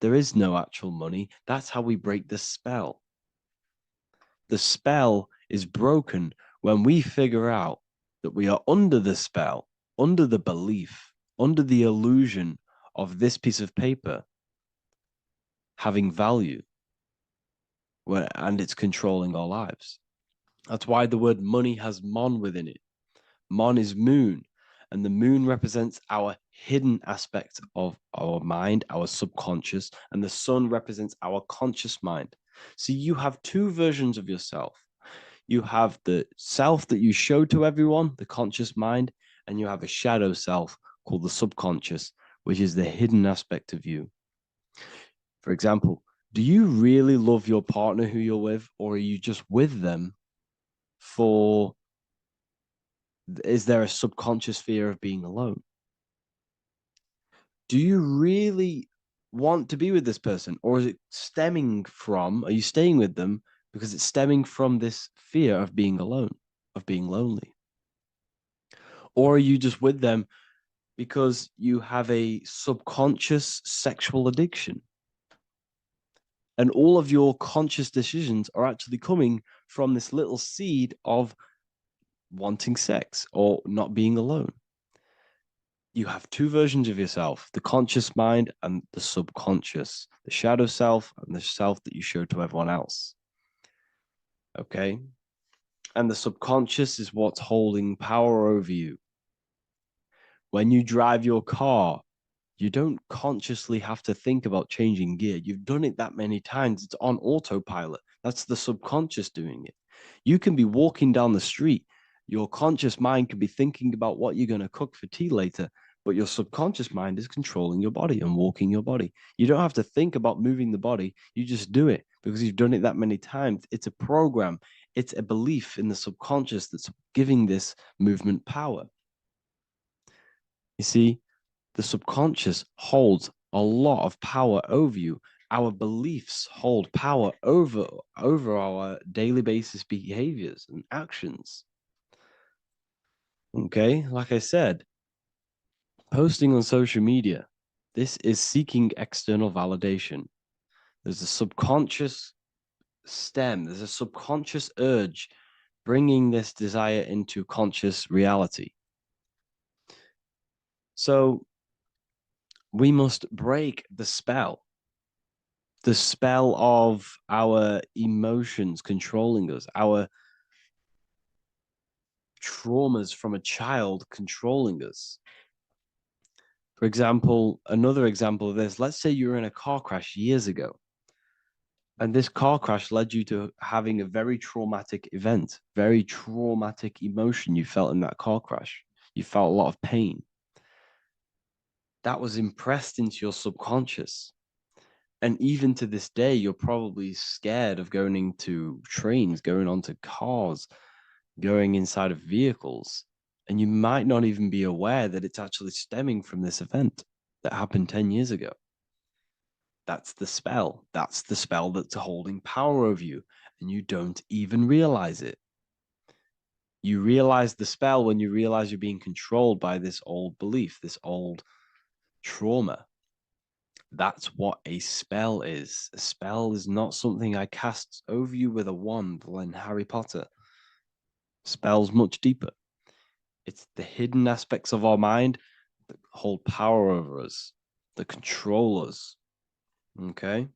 There is no actual money. That's how we break the spell. The spell is broken when we figure out that we are under the spell, under the belief, under the illusion of this piece of paper having value, and it's controlling our lives. That's why the word money has mon within it. Mon is moon, and the moon represents our hidden aspect of our mind, our subconscious, and the sun represents our conscious mind. So you have two versions of yourself. You have the self that you show to everyone, the conscious mind, and you have a shadow self called the subconscious, which is the hidden aspect of you. For example, do you really love your partner who you're with, or are you just with them for, is there a subconscious fear of being alone? Do you really want to be with this person, or is it stemming from, are you staying with them because it's stemming from this fear of being alone, of being lonely? Or are you just with them because you have a subconscious sexual addiction? And all of your conscious decisions are actually coming from this little seed of wanting sex or not being alone. You have two versions of yourself, the conscious mind and the subconscious, the shadow self and the self that you show to everyone else. Okay. And the subconscious is what's holding power over you. When you drive your car, you don't consciously have to think about changing gear. You've done it that many times. It's on autopilot. That's the subconscious doing it. You can be walking down the street. Your conscious mind can be thinking about what you're going to cook for tea later, but your subconscious mind is controlling your body and walking your body. You don't have to think about moving the body. You just do it because you've done it that many times. It's a program. It's a belief in the subconscious that's giving this movement power. You see, the subconscious holds a lot of power over you. Our beliefs hold power over our daily basis behaviors and actions. Okay, like I said, posting on social media, this is seeking external validation. There's a subconscious stem, there's a subconscious urge bringing this desire into conscious reality. So we must break the spell of our emotions controlling us, our traumas from a child controlling us. For example, another example of this, let's say you were in a car crash years ago, and this car crash led you to having a very traumatic event, very traumatic emotion you felt in that car crash. You felt a lot of pain. That was impressed into your subconscious. And even to this day, you're probably scared of going into trains, going onto cars, going inside of vehicles. And you might not even be aware that it's actually stemming from this event that happened 10 years ago. That's the spell. That's the spell that's holding power over you. And you don't even realize it. You realize the spell when you realize you're being controlled by this old belief, this old trauma. That's what a spell is. A spell is not something I cast over you with a wand like in Harry Potter. Spell's much deeper. It's the hidden aspects of our mind that hold power over us, that control us. Okay?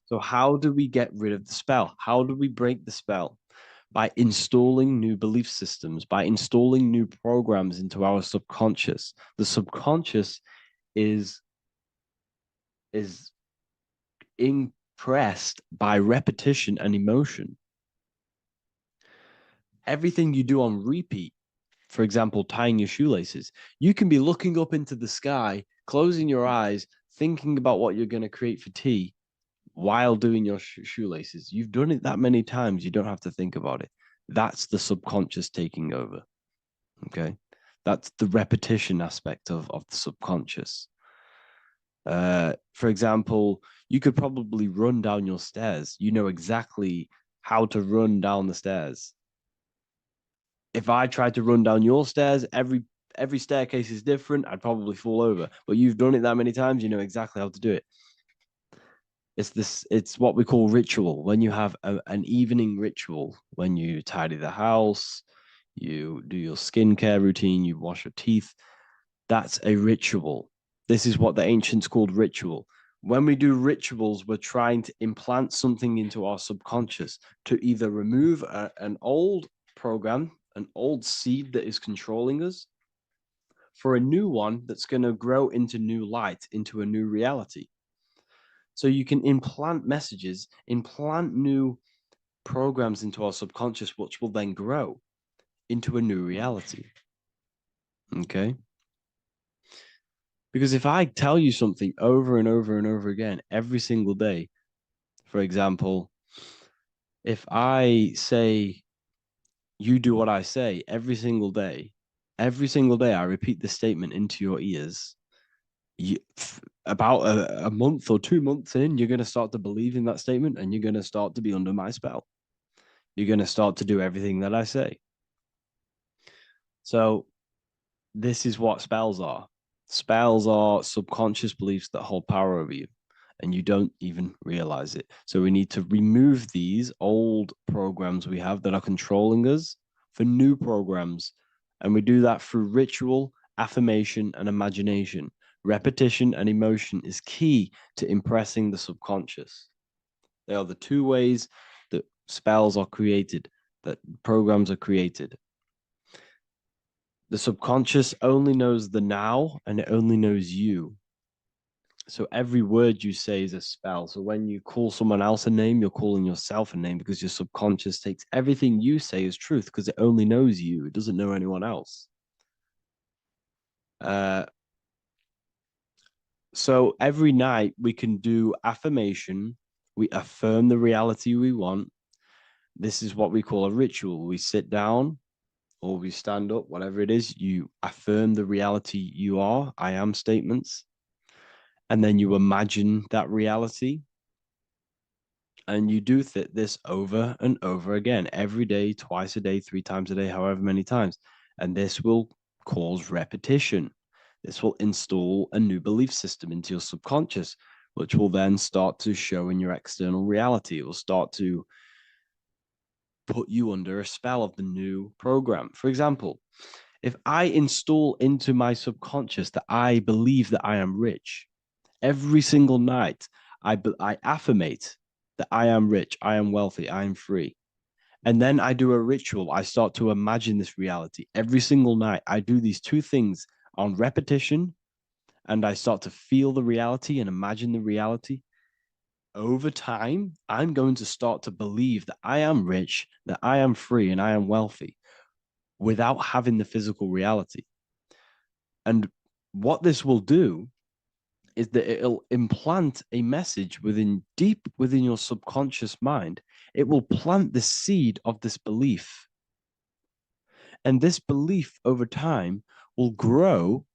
So how do we get rid of the spell? How do we break the spell? By installing new belief systems, by installing new programs into our subconscious. The subconscious is impressed by repetition and emotion. Everything you do on repeat, for example, tying your shoelaces, you can be looking up into the sky, closing your eyes, thinking about what you're going to create for tea while doing your shoelaces. You've done it that many times, you don't have to think about it. That's the subconscious taking over. Okay. That's the repetition aspect of the subconscious. For example, you could probably run down your stairs. You know exactly how to run down the stairs. If I tried to run down your stairs, every staircase is different. I'd probably fall over. But you've done it that many times, you know exactly how to do it. It's what we call ritual. When you have an evening ritual, when you tidy the house, you do your skincare routine, you wash your teeth, that's a ritual. This is what the ancients called ritual. When we do rituals, we're trying to implant something into our subconscious to either remove an old program, an old seed that is controlling us, for a new one that's going to grow into new light, into a new reality. So you can implant messages, implant new programs into our subconscious, which will then grow into a new reality. Okay? Because if I tell you something over and over and over again every single day, for example, if I say, you do what I say every single day I repeat this statement into your ears, about a month or 2 months in, you're going to start to believe in that statement and you're going to start to be under my spell. You're going to start to do everything that I say. So this is what spells are. Spells are subconscious beliefs that hold power over you and you don't even realize it. So we need to remove these old programs we have that are controlling us for new programs. And we do that through ritual, affirmation, and imagination. Repetition and emotion is key to impressing the subconscious. They are the two ways that spells are created, that programs are created. The subconscious only knows the now and it only knows you. So every word you say is a spell. So when you call someone else a name, you're calling yourself a name because your subconscious takes everything you say as truth because it only knows you. It doesn't know anyone else. So every night we can do affirmation. We affirm the reality we want. This is what we call a ritual. We sit down or we stand up, whatever it is, you affirm the reality you are, I am statements. And then you imagine that reality. And you do this over and over again, every day, twice a day, 3 times a day, however many times. And this will cause repetition. This will install a new belief system into your subconscious, which will then start to show in your external reality. It will start to put you under a spell of the new program. For example, if I install into my subconscious that I believe that I am rich, every single night I affirmate that I am rich, I am wealthy, I am free. And then I do a ritual. I start to imagine this reality. Every single night, I do these two things on repetition, and I start to feel the reality and imagine the reality. Over time, I'm going to start to believe that I am rich, that I am free, and I am wealthy without having the physical reality. And what this will do is that it'll implant a message deep within your subconscious mind. It will plant the seed of this belief. And this belief over time will grow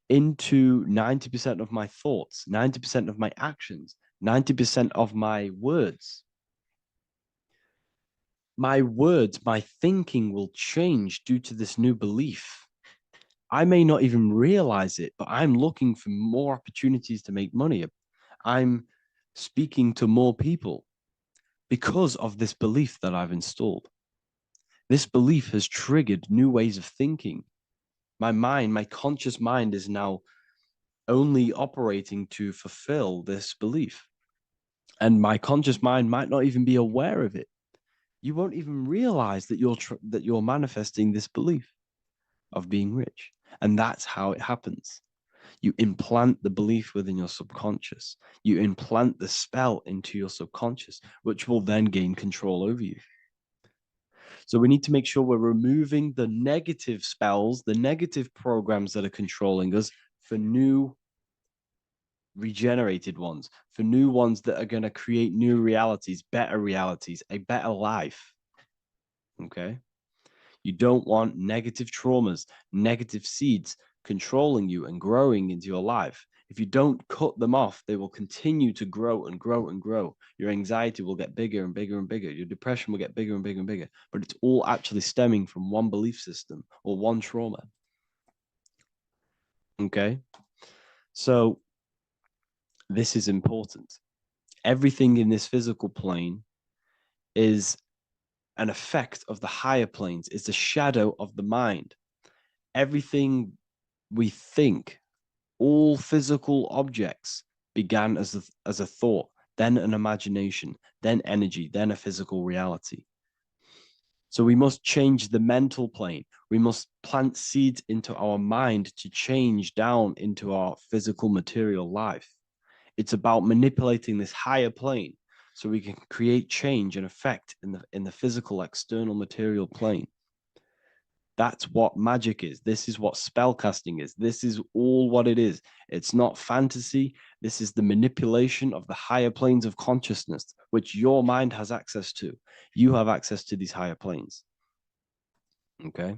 into 90% of my thoughts, 90% of my actions, 90% of my words. My words, my thinking will change due to this new belief. I may not even realize it, but I'm looking for more opportunities to make money. I'm speaking to more people because of this belief that I've installed. This belief has triggered new ways of thinking. My mind, my conscious mind, is now only operating to fulfill this belief. And my conscious mind might not even be aware of it. You won't even realize that you're manifesting this belief of being rich. And that's how it happens. You implant the belief within your subconscious. You implant the spell into your subconscious, which will then gain control over you. So we need to make sure we're removing the negative spells, the negative programs that are controlling us, for new regenerated ones, for new ones that are going to create new realities, a better life. Okay? You don't want negative traumas, negative seeds controlling you and growing into your life. If you don't cut them off, they will continue to grow and grow and grow. Your anxiety will get bigger and bigger and bigger. Your depression will get bigger and bigger and bigger. But it's all actually stemming from one belief system or one trauma. Okay? So this is important. Everything in this physical plane is an effect of the higher planes. It's a shadow of the mind. Everything we think, all physical objects, began as a thought, then an imagination, then energy, then a physical reality. So we must change the mental plane. We must plant seeds into our mind to change down into our physical material life. It's about manipulating this higher plane so we can create change and effect in the physical external material plane. That's what magic is. This is what spellcasting is. This is all what it is. It's not fantasy. This is the manipulation of the higher planes of consciousness, which your mind has access to. You have access to these higher planes. Okay?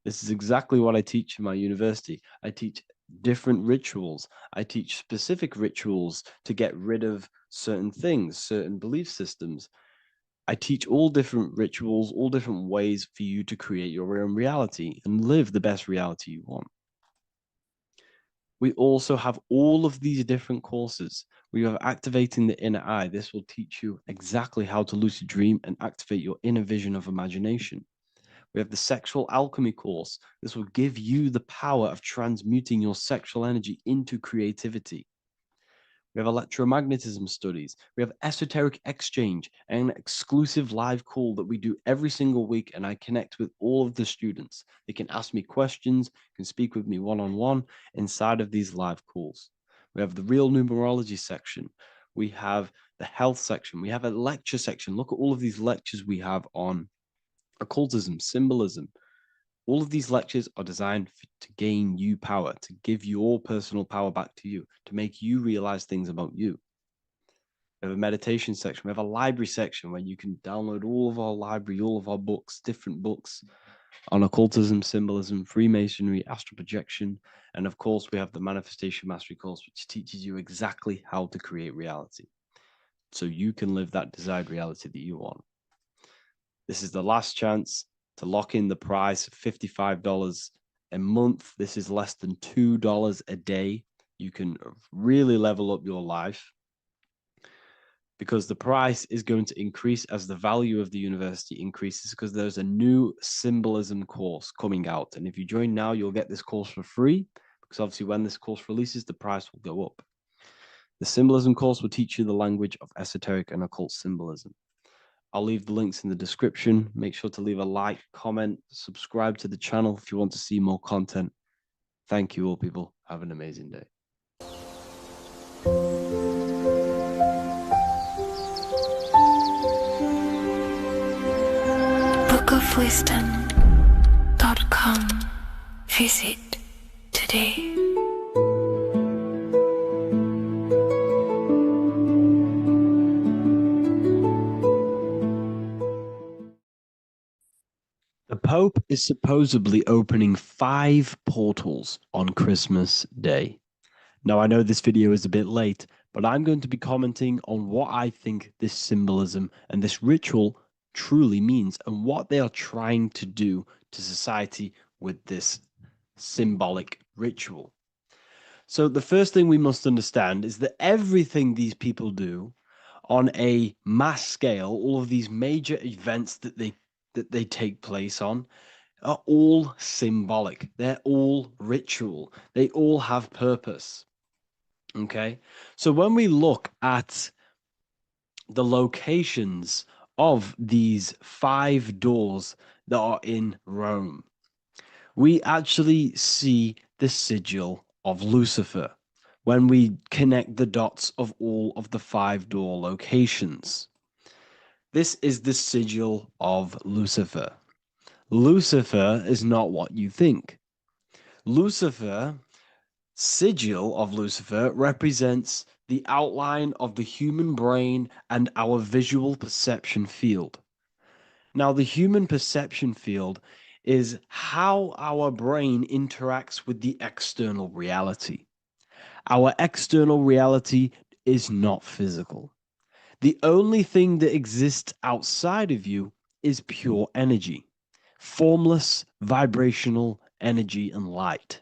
This is exactly what I teach in my university. I teach different rituals. I teach specific rituals to get rid of certain things, certain belief systems. I teach all different rituals, all different ways for you to create your own reality and live the best reality you want. We also have all of these different courses. We have Activating the Inner Eye. This will teach you exactly how to lucid dream and activate your inner vision of imagination. We have the Sexual Alchemy course. This will give you the power of transmuting your sexual energy into creativity. We have electromagnetism studies. We have esoteric exchange, and an exclusive live call that we do every single week. And I connect with all of the students. They can ask me questions, can speak with me one-on-one inside of these live calls. We have the real numerology section. We have the health section. We have a lecture section. Look at all of these lectures we have on occultism, symbolism. All of these lectures are designed to gain you power, to give your personal power back to you, to make you realize things about you. We have a meditation section. We have a library section where you can download all of our library, all of our books, different books on occultism, symbolism, Freemasonry, astral projection. And of course, we have the Manifestation Mastery course, which teaches you exactly how to create reality so you can live that desired reality that you want. This is the last chance to lock in the price of $55 a month. This is less than $2 a day. You can really level up your life because the price is going to increase as the value of the university increases, because there's a new symbolism course coming out. And if you join now, you'll get this course for free, because obviously when this course releases, the price will go up. The symbolism course will teach you the language of esoteric and occult symbolism. I'll leave the links in the description. Make sure to leave a like, comment, subscribe to the channel if you want to see more content. Thank you all, people. Have an amazing day. bookofwisdom.com. Visit today. The Pope is supposedly opening 5 portals on Christmas Day. Now, I know this video is a bit late, but I'm going to be commenting on what I think this symbolism and this ritual truly means and what they are trying to do to society with this symbolic ritual. So the first thing we must understand is that everything these people do on a mass scale, all of these major events that they take place on, are all symbolic. They're all ritual. They all have purpose. Okay? So when we look at the locations of these 5 doors that are in Rome, we actually see the sigil of Lucifer when we connect the dots of all of the 5 door locations. This is the sigil of Lucifer. Lucifer is not what you think. Lucifer, sigil of Lucifer, represents the outline of the human brain and our visual perception field. Now, the human perception field is how our brain interacts with the external reality. Our external reality is not physical. The only thing that exists outside of you is pure energy, formless, vibrational energy and light.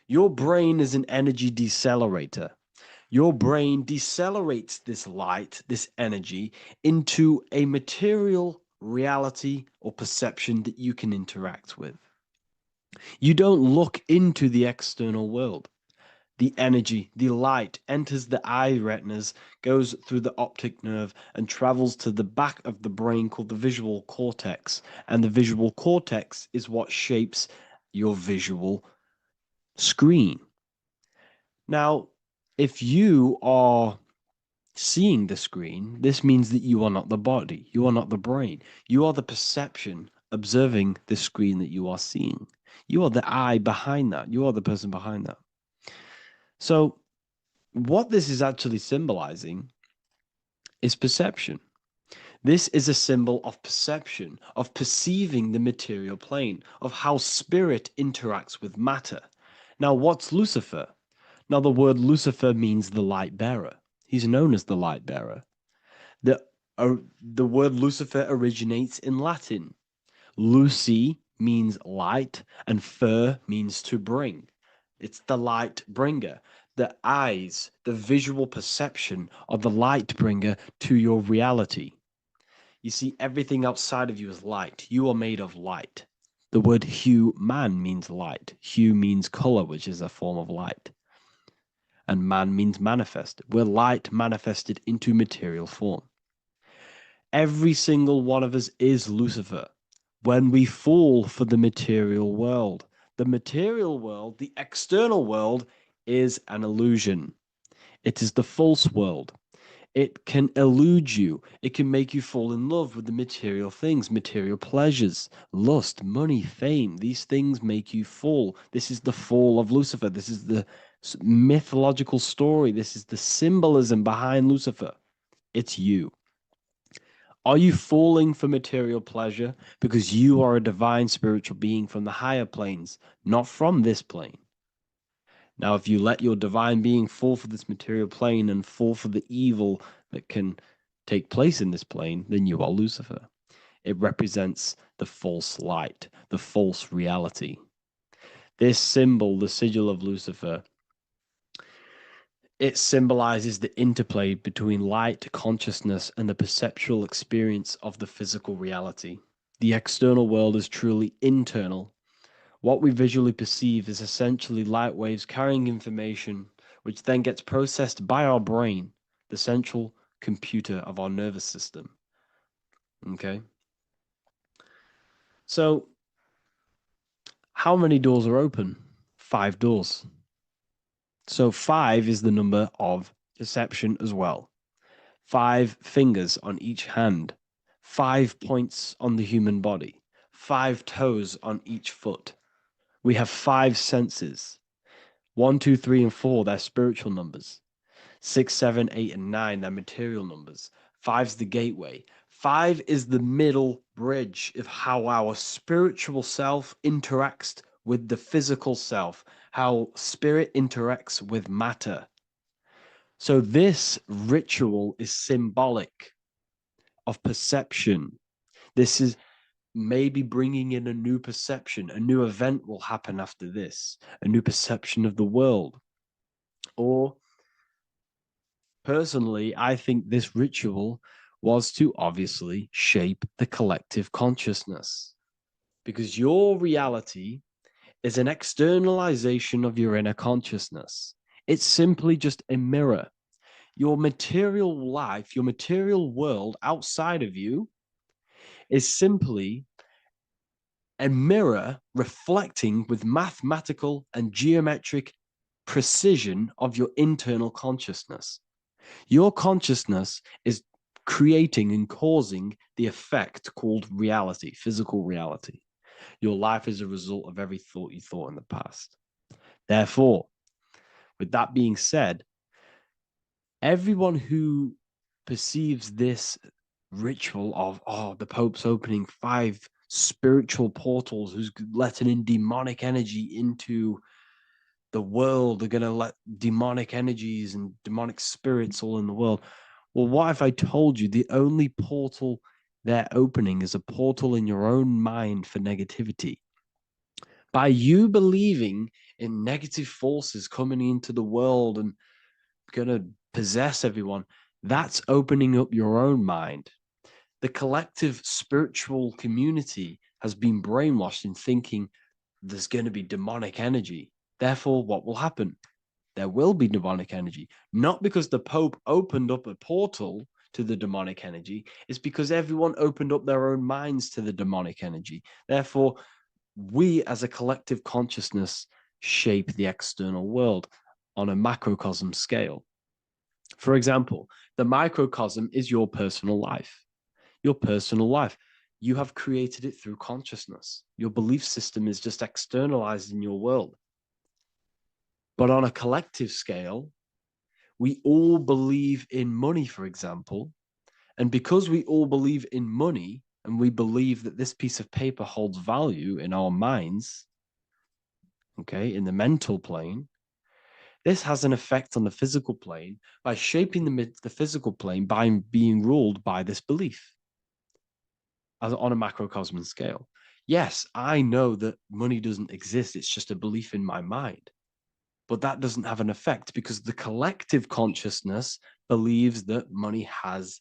Your brain is an energy decelerator. Your brain decelerates this light, this energy, into a material reality or perception that you can interact with. You don't look into the external world. The energy, the light enters the eye retinas, goes through the optic nerve, and travels to the back of the brain called the visual cortex. And the visual cortex is what shapes your visual screen. Now, if you are seeing the screen, this means that you are not the body, you are not the brain, you are the perception observing the screen that you are seeing. You are the eye behind that, you are the person behind that. So, what this is actually symbolizing is perception. This is a symbol of perception, of perceiving the material plane, of how spirit interacts with matter. Now, what's Lucifer? Now, the word Lucifer means the light bearer. He's known as the light bearer. The word Lucifer originates in Latin. Luci means light, and fer means to bring. It's the light bringer. The eyes, the visual perception of the light bringer to your reality. You see, everything outside of you is light. You are made of light. The word hue man means light. Hue means color, which is a form of light. And man means manifest. We're light manifested into material form. Every single one of us is Lucifer. When we fall for the material world, the external world, is an illusion. It is the false world. It can elude you. It can make you fall in love with the material things, material pleasures, lust, money, fame. These things make you fall. This is the fall of Lucifer. This is the mythological story. This is the symbolism behind Lucifer. It's you. Are you falling for material pleasure because you are a divine spiritual being from the higher planes, not from this plane? Now, if you let your divine being fall for this material plane and fall for the evil that can take place in this plane, then you are Lucifer. It represents the false light, the false reality. This symbol, the sigil of Lucifer, it symbolizes the interplay between light, consciousness, and the perceptual experience of the physical reality. The external world is truly internal. What we visually perceive is essentially light waves carrying information, which then gets processed by our brain, the central computer of our nervous system. Okay? So, how many doors are open? 5 doors. So 5 is the number of perception as well. 5 fingers on each hand, 5 points on the human body, 5 toes on each foot. We have 5 senses. 1, 2, 3, and 4, they're spiritual numbers. 6, 7, 8, and 9, they're material numbers. 5's the gateway. 5 is the middle bridge of how our spiritual self interacts with the physical self, how spirit interacts with matter. So this ritual is symbolic of perception. This is maybe bringing in a new perception. A new event will happen after this, a new perception of the world. Or personally, I think this ritual was to obviously shape the collective consciousness, because your reality is an externalization of your inner consciousness. It's simply just a mirror. Your material life, your material world outside of you is simply a mirror reflecting with mathematical and geometric precision of your internal consciousness. Your consciousness is creating and causing the effect called reality, physical reality. Your life is a result of every thought you thought in the past. Therefore, with that being said, everyone who perceives this ritual of, oh, the Pope's opening 5 spiritual portals, who's letting in demonic energy into the world, they're going to let demonic energies and demonic spirits all in the world. Well, what if I told you the only portal they're opening is a portal in your own mind for negativity? By you believing in negative forces coming into the world and going to possess everyone, that's opening up your own mind. The collective spiritual community has been brainwashed in thinking there's going to be demonic energy. Therefore, what will happen? There will be demonic energy. Not because the Pope opened up a portal to the demonic energy, it's because everyone opened up their own minds to the demonic energy. Therefore, we as a collective consciousness shape the external world on a macrocosm scale. For example, the microcosm is your personal life. Your personal life. You have created it through consciousness. Your belief system is just externalized in your world. But on a collective scale, we all believe in money, for example. And because we all believe in money, and we believe that this piece of paper holds value in our minds, okay, in the mental plane, this has an effect on the physical plane by shaping the physical plane by being ruled by this belief as on a macrocosm scale. Yes, I know that money doesn't exist. It's just a belief in my mind. But that doesn't have an effect because the collective consciousness believes that money has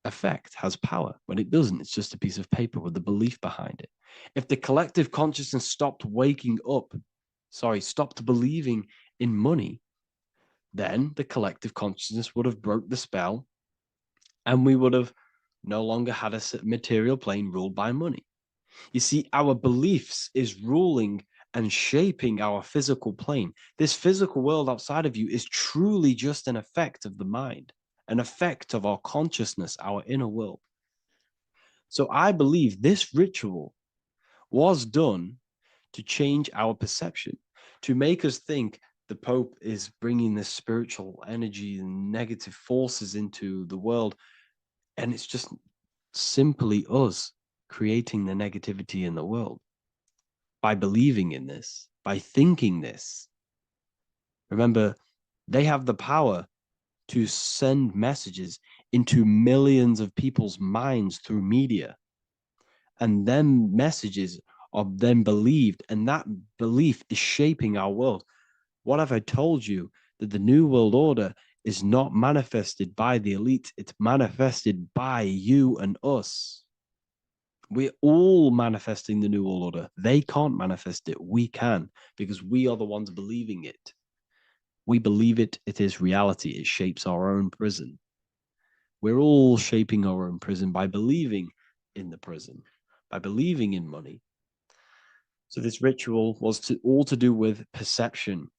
effect, has power. When it doesn't, it's just a piece of paper with a belief behind it. If the collective consciousness stopped stopped believing in money, then the collective consciousness would have broke the spell and we would have no longer had a material plane ruled by money. You see, our beliefs is ruling and shaping our physical plane. This physical world outside of you is truly just an effect of the mind, an effect of our consciousness, our inner world. So I believe this ritual was done to change our perception, to make us think the Pope is bringing this spiritual energy and negative forces into the world. And it's just simply us creating the negativity in the world by believing in this, by thinking this. Remember, they have the power to send messages into millions of people's minds through media. And then messages are then believed, and that belief is shaping our world. What have I told you? That the New World Order is not manifested by the elite, it's manifested by you and us. We're all manifesting the New World Order. They can't manifest it. We can, because we are the ones believing it. We believe it. It is reality. It shapes our own prison. We're all shaping our own prison by believing in the prison, by believing in money. So this ritual was all to do with perception,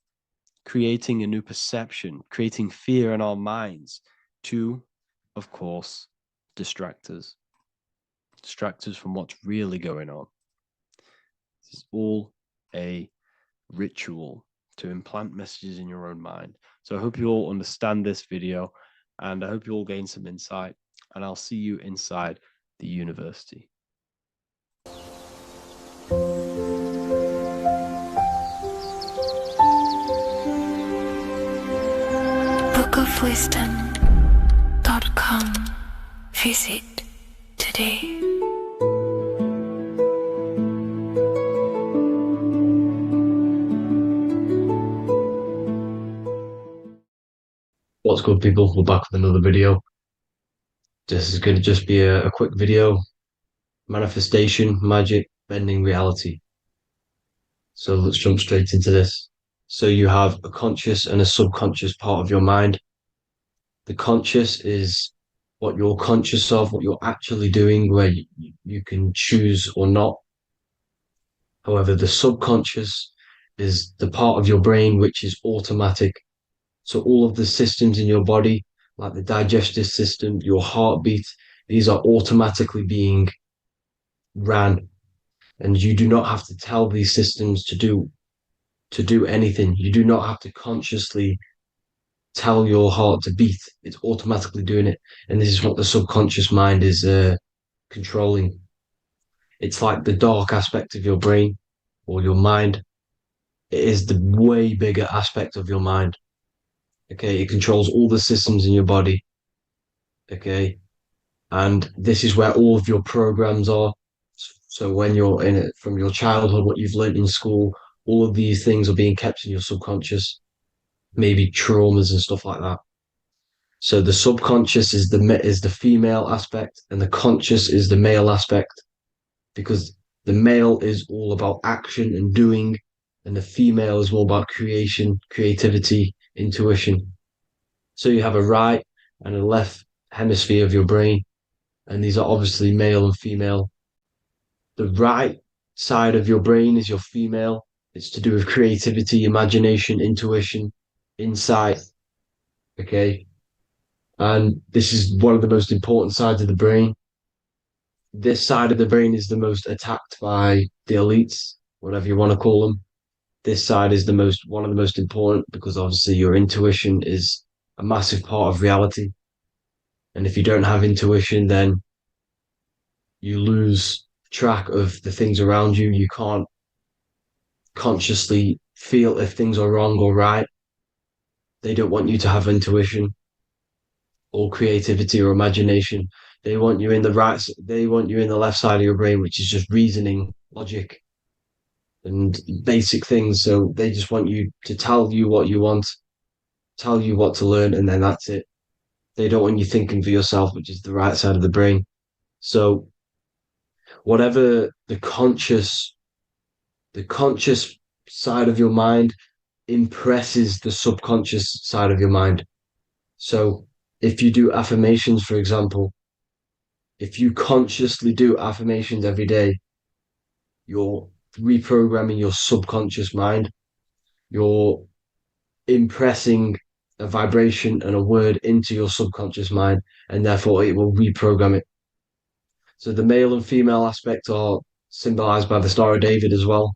creating a new perception, creating fear in our minds to, of course, distract us from what's really going on. This is all a ritual to implant messages in your own mind. So I hope you all understand this video, and I hope you all gain some insight, and I'll see you inside the university. bookofwisdom.com. Visit today. What's good, people? We're back with another video. This is going to just be a quick video. Manifestation, magic, bending reality. So let's jump straight into this. So you have a conscious and a subconscious part of your mind. The conscious is what you're conscious of, what you're actually doing, where you can choose or not. However, the subconscious is the part of your brain which is automatic. So all of the systems in your body, like the digestive system, your heartbeat, these are automatically being ran. And you do not have to tell these systems to do anything. You do not have to consciously tell your heart to beat. It's automatically doing it. And this is what the subconscious mind is controlling. It's like the dark aspect of your brain or your mind. It is the way bigger aspect of your mind. Okay, it controls all the systems in your body. Okay, and this is where all of your programs are. So when you're in it from your childhood, what you've learned in school, all of these things are being kept in your subconscious, maybe traumas and stuff like that. So the subconscious is the female aspect, and the conscious is the male aspect, because the male is all about action and doing, and the female is more about creation, creativity, intuition. So you have a right and a left hemisphere of your brain, and these are obviously male and female. The right side of your brain is your female. It's to do with creativity, imagination, intuition, insight. Okay. And this is one of the most important sides of the brain. This side of the brain is the most attacked by the elites, whatever you want to call them. This side is one of the most important because obviously your intuition is a massive part of reality. And if you don't have intuition, then you lose track of the things around you. You can't consciously feel if things are wrong or right. They don't want you to have intuition or creativity or imagination. They want you in the left side of your brain, which is just reasoning, logic, and basic things. So they just want you to tell you what you want, tell you what to learn, and then that's it. They don't want you thinking for yourself, which is the right side of the brain. So whatever the conscious side of your mind impresses the subconscious side of your mind. So if you do affirmations, for example, if you consciously do affirmations every day, you're reprogramming your subconscious mind. You're impressing a vibration and a word into your subconscious mind, and therefore it will reprogram it. So the male and female aspect are symbolized by the Star of David as well.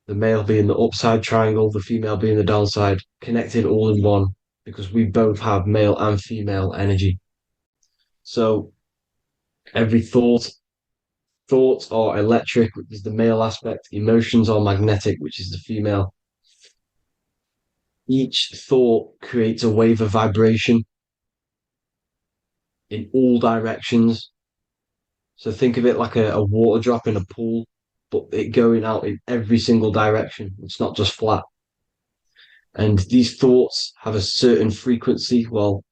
The male being the upside triangle, the female being the downside, connected all in one, because we both have male and female energy. So every thoughts are electric, which is the male aspect. Emotions are magnetic, which is the female. Each thought creates a wave of vibration in all directions. So think of it like a water drop in a pool, but it going out in every single direction. It's not just flat. And these thoughts have a certain frequency,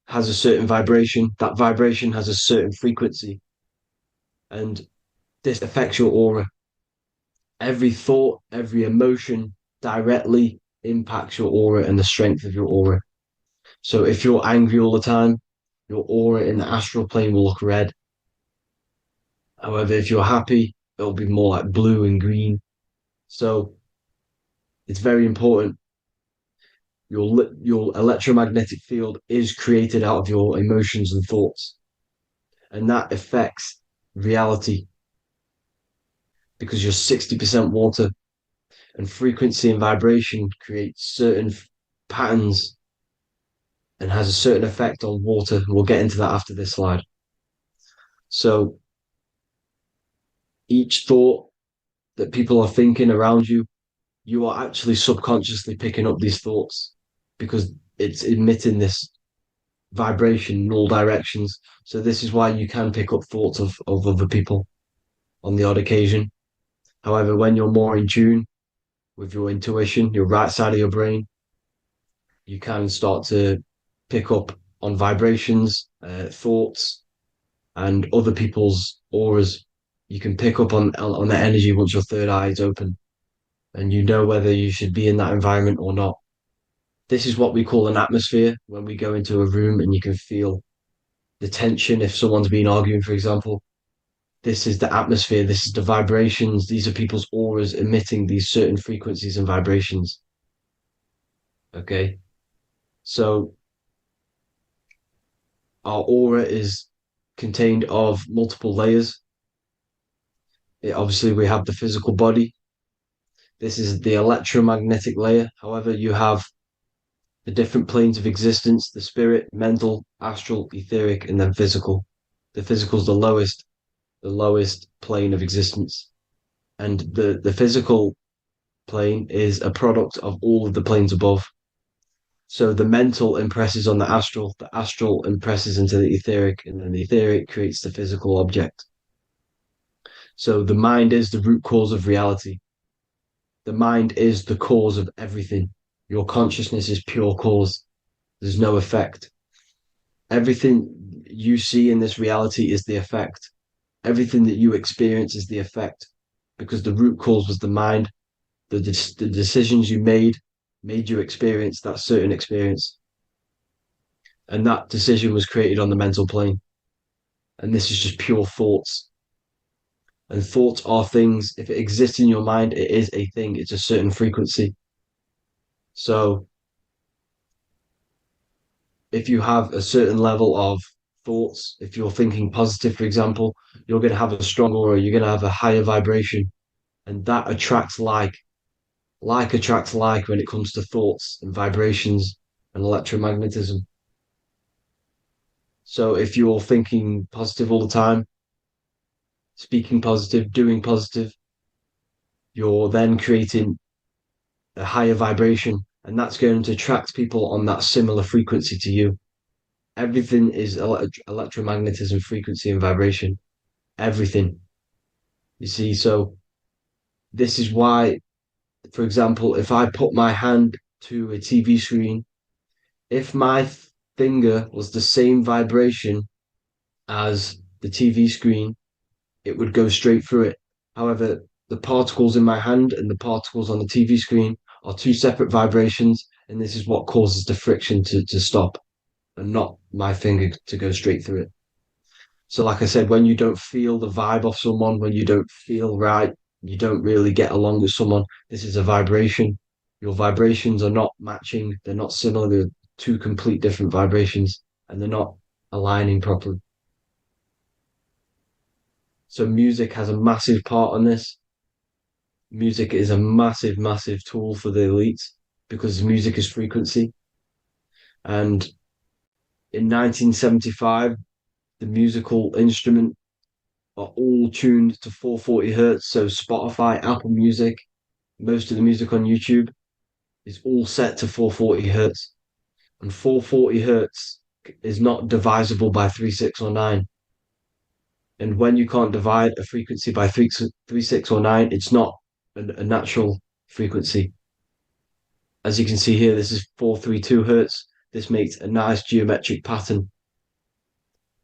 has a certain vibration. That vibration has a certain frequency. And this affects your aura. Every thought, every emotion directly impacts your aura and the strength of your aura. So if you're angry all the time, your aura in the astral plane will look red. However, if you're happy, it'll be more like blue and green. So it's very important. Your electromagnetic field is created out of your emotions and thoughts, and that affects reality because you're 60% water, and frequency and vibration create certain patterns and has a certain effect on water. We'll get into that after this slide. So each thought that people are thinking around you, you are actually subconsciously picking up these thoughts because it's emitting this vibration in all directions. So this is why you can pick up thoughts of other people on the odd occasion. However, when you're more in tune with your intuition, your right side of your brain, you can start to pick up on vibrations, thoughts, and other people's auras. You can pick up on the energy once your third eye is open, and you know whether you should be in that environment or not. This is what we call an atmosphere when we go into a room and you can feel the tension if someone's been arguing, for example. This is the atmosphere, this is the vibrations, these are people's auras emitting these certain frequencies and vibrations. Okay. So our aura is contained of multiple layers. Obviously, we have the physical body. This is the electromagnetic layer. However, you have the different planes of existence, the spirit, mental, astral, etheric, and then physical. The physical is the lowest plane of existence. And the physical plane is a product of all of the planes above. So the mental impresses on the astral impresses into the etheric, and then the etheric creates the physical object. So the mind is the root cause of reality. The mind is the cause of everything. Your consciousness is pure cause. There's no effect. Everything you see in this reality is the effect. Everything that you experience is the effect, because the root cause was the mind. The decisions you made you experience that certain experience. And that decision was created on the mental plane. And this is just pure thoughts. And thoughts are things. If it exists in your mind, it is a thing. It's a certain frequency. So if you have a certain level of thoughts, if you're thinking positive, for example, you're going to have a strong aura, you're going to have a higher vibration. And that attracts like. Like attracts like when it comes to thoughts and vibrations and electromagnetism. So if you're thinking positive all the time, speaking positive, doing positive, you're then creating a higher vibration, and that's going to attract people on that similar frequency to you. Everything is electromagnetism, frequency, and vibration. Everything. You see, so this is why, for example, if I put my hand to a TV screen, if my finger was the same vibration as the TV screen, it would go straight through it. However, the particles in my hand and the particles on the TV screen are two separate vibrations, and this is what causes the friction to stop and not my finger to go straight through it. So, like I said, when you don't feel the vibe of someone, when you don't feel right, you don't really get along with someone, this is a vibration. Your vibrations are not matching, they're not similar, they're two complete different vibrations, and they're not aligning properly. So music has a massive part on this. Music is a massive, massive tool for the elites because music is frequency. And in 1975, the musical instrument are all tuned to 440 hertz. So Spotify, Apple Music, most of the music on YouTube is all set to 440 hertz. And 440 hertz is not divisible by 3, 6, or 9. And when you can't divide a frequency by 3, 6, or 9, it's not a natural frequency. As you can see here, this is 432 hertz. This makes a nice geometric pattern.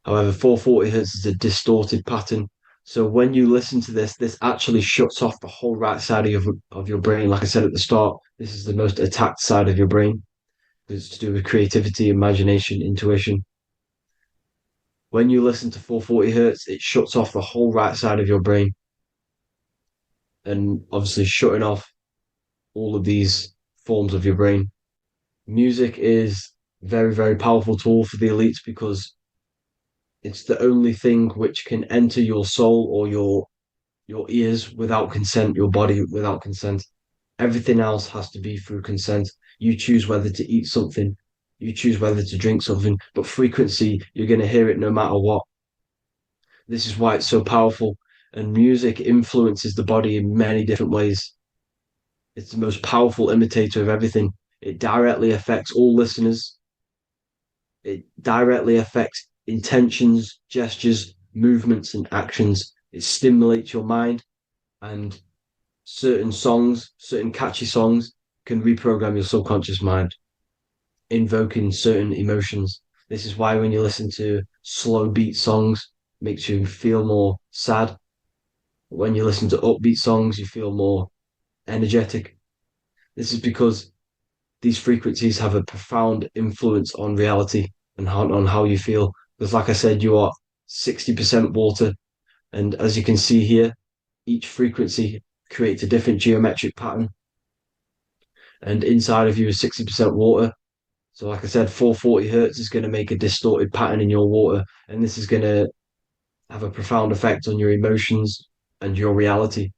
However, 440 hertz is a distorted pattern. So when you listen to this, this actually shuts off the whole right side of your brain. Like I said at the start, this is the most attacked side of your brain. It's to do with creativity, imagination, intuition. When you listen to 440 hertz, it shuts off the whole right side of your brain. And obviously shutting off all of these forms of your brain. Music is a very, very powerful tool for the elites because it's the only thing which can enter your soul or your ears without consent, your body without consent. Everything else has to be through consent. You choose whether to eat something, you choose whether to drink something, but frequency, you're going to hear it no matter what. This is why it's so powerful. And music influences the body in many different ways. It's the most powerful imitator of everything. It directly affects all listeners. It directly affects intentions, gestures, movements, and actions. It stimulates your mind, and certain songs, certain catchy songs, can reprogram your subconscious mind. invoking certain emotions. This is why when you listen to slow beat songs, it makes you feel more sad. When you listen to upbeat songs, you feel more energetic. This is because these frequencies have a profound influence on reality and on how you feel. Because, like I said, you are 60% water. And as you can see here, each frequency creates a different geometric pattern. And inside of you is 60% water. So, like I said, 440 hertz is going to make a distorted pattern in your water. And this is going to have a profound effect on your emotions and your reality.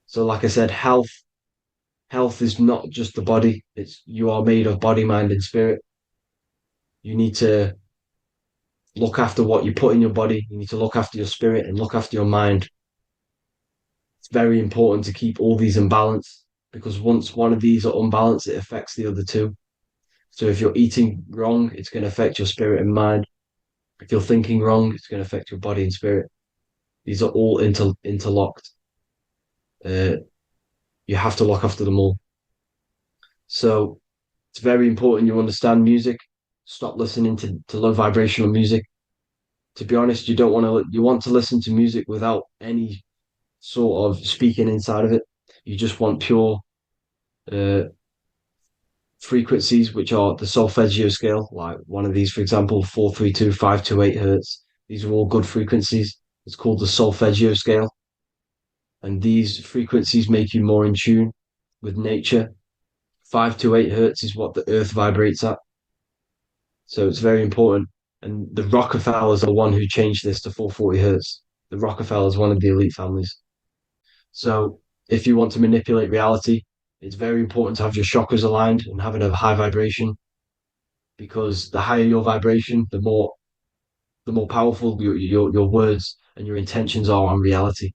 So, like I said, health is not just the body. It's you are made of body, mind, and spirit. You need to look after what you put in your body. You need to look after your spirit and look after your mind. It's very important to keep all these in balance because once one of these are unbalanced, it affects the other two. So if you're eating wrong, it's going to affect your spirit and mind. If you're thinking wrong, it's going to affect your body and spirit. These are all interlocked. You have to look after them all. So it's very important you understand music. Stop listening to low vibrational music. To be honest, you want to listen to music without any sort of speaking inside of it. You just want pure uh, frequencies, which are the solfeggio scale, like one of these, for example, 432, 528 hertz. These are all good frequencies. It's called the solfeggio scale. And these frequencies make you more in tune with nature. 528 hertz is what the earth vibrates at. So it's very important. And the Rockefellers are the one who changed this to 440 hertz. The Rockefellers, one of the elite families. So if you want to manipulate reality, it's very important to have your chakras aligned and having a high vibration because the higher your vibration, the more powerful your words and your intentions are on reality.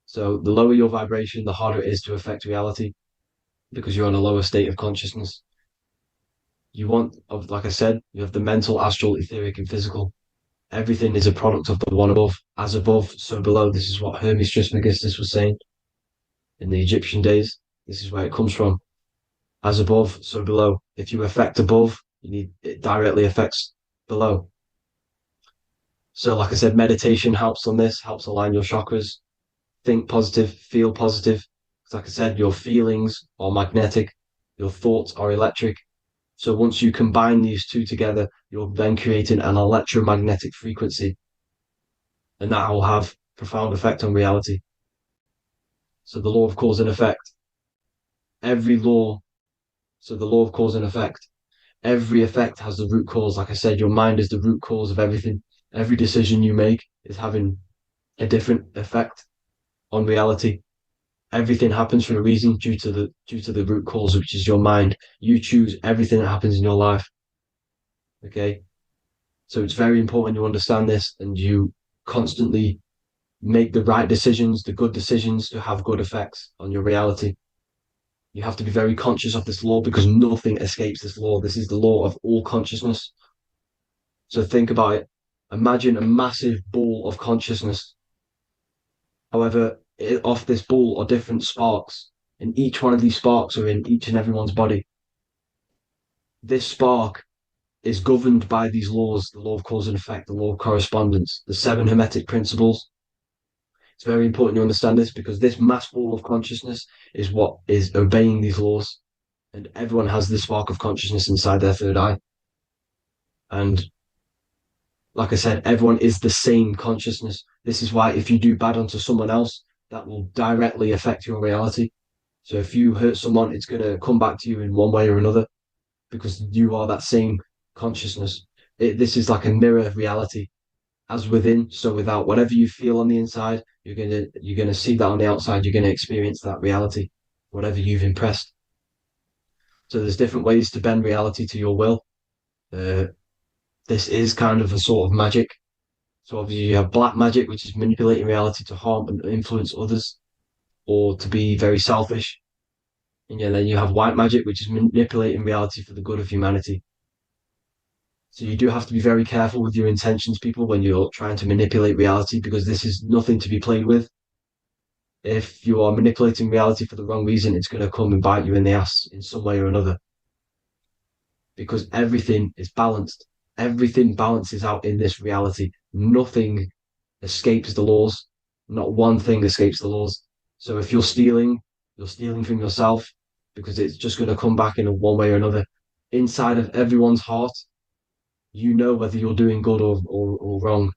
So the lower your vibration, the harder it is to affect reality because you're on a lower state of consciousness. Like I said, you have the mental, astral, etheric, and physical. Everything is a product of the one above. As above, so below. This is what Hermes Trismegistus was saying in the Egyptian days. This is where it comes from. As above, so below. If you affect above, it directly affects below. So, like I said, meditation helps on this, helps align your chakras. Think positive, feel positive. Like I said, your feelings are magnetic, your thoughts are electric. So once you combine these two together, you're then creating an electromagnetic frequency, and that will have profound effect on reality. So the law of cause and effect. The law of cause and effect. Every effect has the root cause. Like I said, your mind is the root cause of everything. Every decision you make is having a different effect on reality. Everything happens for a reason due to the root cause, which is your mind. You choose everything that happens in your life. Okay. So it's very important you understand this and you constantly make the right decisions, the good decisions to have good effects on your reality. You have to be very conscious of this law because nothing escapes this law. This is the law of all consciousness. So think about it. Imagine a massive ball of consciousness. However, off this ball are different sparks, and each one of these sparks are in each and everyone's body. This spark is governed by these laws, the law of cause and effect, the law of correspondence, the seven hermetic principles. It's very important you understand this because this mass ball of consciousness is what is obeying these laws. And everyone has this spark of consciousness inside their third eye. And like I said, everyone is the same consciousness. This is why if you do bad onto someone else, that will directly affect your reality. So if you hurt someone, it's going to come back to you in one way or another because you are that same consciousness. This is like a mirror reality. As within, so without. Whatever you feel on the inside, you're gonna see that on the outside. You're gonna experience that reality, whatever you've impressed. So there's different ways to bend reality to your will. This is kind of a sort of magic. So obviously you have black magic, which is manipulating reality to harm and influence others, or to be very selfish. And then you have white magic, which is manipulating reality for the good of humanity. So you do have to be very careful with your intentions, people, when you're trying to manipulate reality, because this is nothing to be played with. If you are manipulating reality for the wrong reason, it's going to come and bite you in the ass in some way or another. because everything is balanced. Everything balances out in this reality. Nothing escapes the laws. Not one thing escapes the laws. So if you're stealing from yourself because it's just going to come back in one way or another. Inside of everyone's heart, you know whether you're doing good or wrong.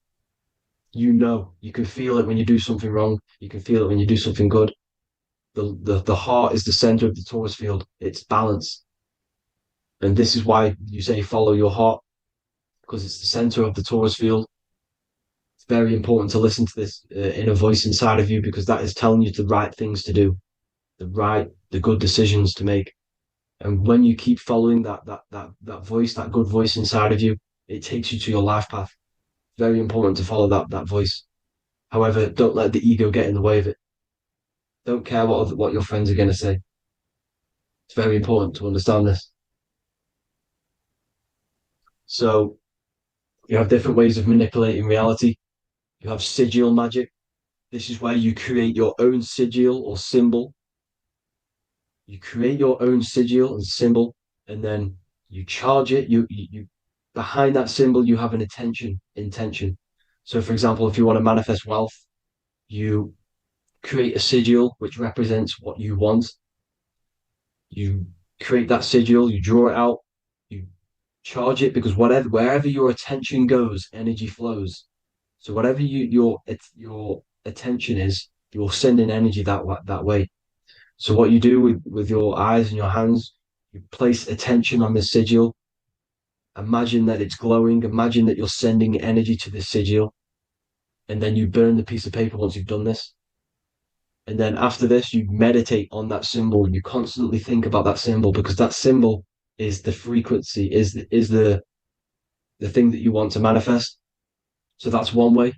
You know, you can feel it when you do something wrong. You can feel it when you do something good. The heart is the center of the torus field. It's balance. And this is why you say follow your heart, because it's the center of the torus field. It's very important to listen to this inner voice inside of you, because that is telling you the right things to do, the good decisions to make. And when you keep following that voice, that good voice inside of you, it takes you to your life path. Very important to follow that voice. However, don't let the ego get in the way of it. Don't care what your friends are going to say. It's very important to understand this. So you have different ways of manipulating reality. You have sigil magic. This is where you create your own sigil or symbol. You create your own sigil and symbol, and then you charge it. You behind that symbol you have an intention. So, for example, if you want to manifest wealth, you create a sigil which represents what you want. You create that sigil, you draw it out, you charge it, because wherever your attention goes, energy flows. So whatever your attention is, you're sending energy that way. So what you do with your eyes and your hands, you place attention on the sigil. Imagine that it's glowing. Imagine that you're sending energy to the sigil, and then you burn the piece of paper once you've done this. And then after this, you meditate on that symbol. You constantly think about that symbol, because that symbol is the frequency, is the thing that you want to manifest. So that's one way.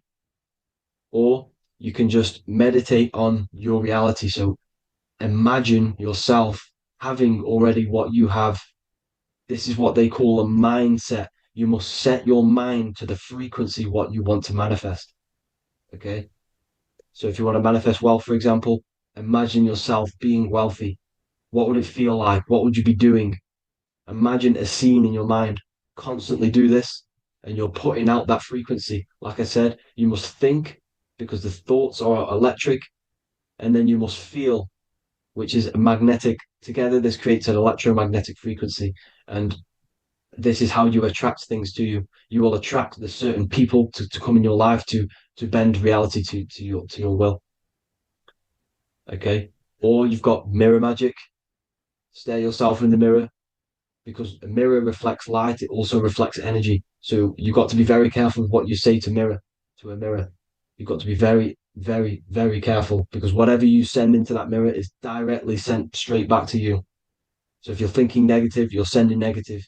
Or you can just meditate on your reality. So imagine yourself having already what you have. This is what they call a mindset. You must set your mind to the frequency what you want to manifest. Okay. So if you want to manifest wealth, for example, imagine yourself being wealthy. What would it feel like? What would you be doing? Imagine a scene in your mind. Constantly do this, and you're putting out that frequency. Like I said, you must think, because the thoughts are electric, and then you must feel, which is magnetic. Together, this creates an electromagnetic frequency, and this is how you attract things to you. You will attract the certain people to come in your life to bend reality to your will. Okay. Or you've got mirror magic. Stare yourself in the mirror, because a mirror reflects light. It also reflects energy. So you've got to be very careful with what you say to a mirror. You've got to be very, very, very careful, because whatever you send into that mirror is directly sent straight back to you. So if you're thinking negative, you're sending negative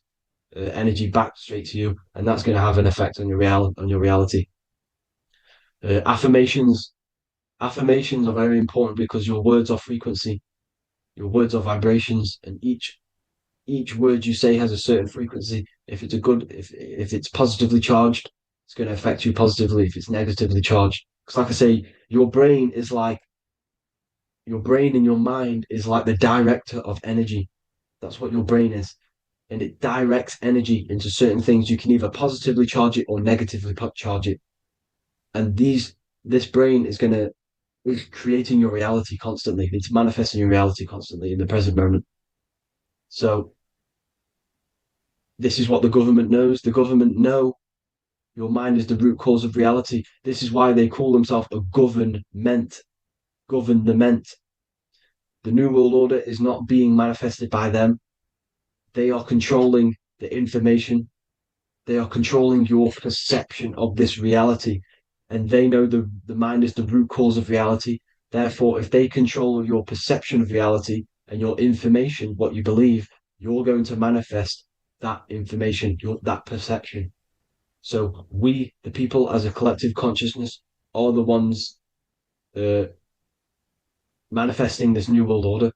energy back straight to you, and that's going to have an effect on your reality. Affirmations are very important, because your words are frequency, your words are vibrations, and each word you say has a certain frequency. If it's positively charged, it's going to affect you positively. If it's negatively charged, because like I say, your brain and your mind is like the director of energy. That's what your brain is. And it directs energy into certain things. You can either positively charge it or negatively charge it. And this brain is creating your reality constantly. It's manifesting your reality constantly in the present moment. So this is what the government knows. The government know your mind is the root cause of reality. This is why they call themselves a government. Government. The New World Order is not being manifested by them. They are controlling the information. They are controlling your perception of this reality. And they know the mind is the root cause of reality. Therefore, if they control your perception of reality and your information, what you believe, you're going to manifest that information, that perception. So we, the people as a collective consciousness, are the ones manifesting this New World Order.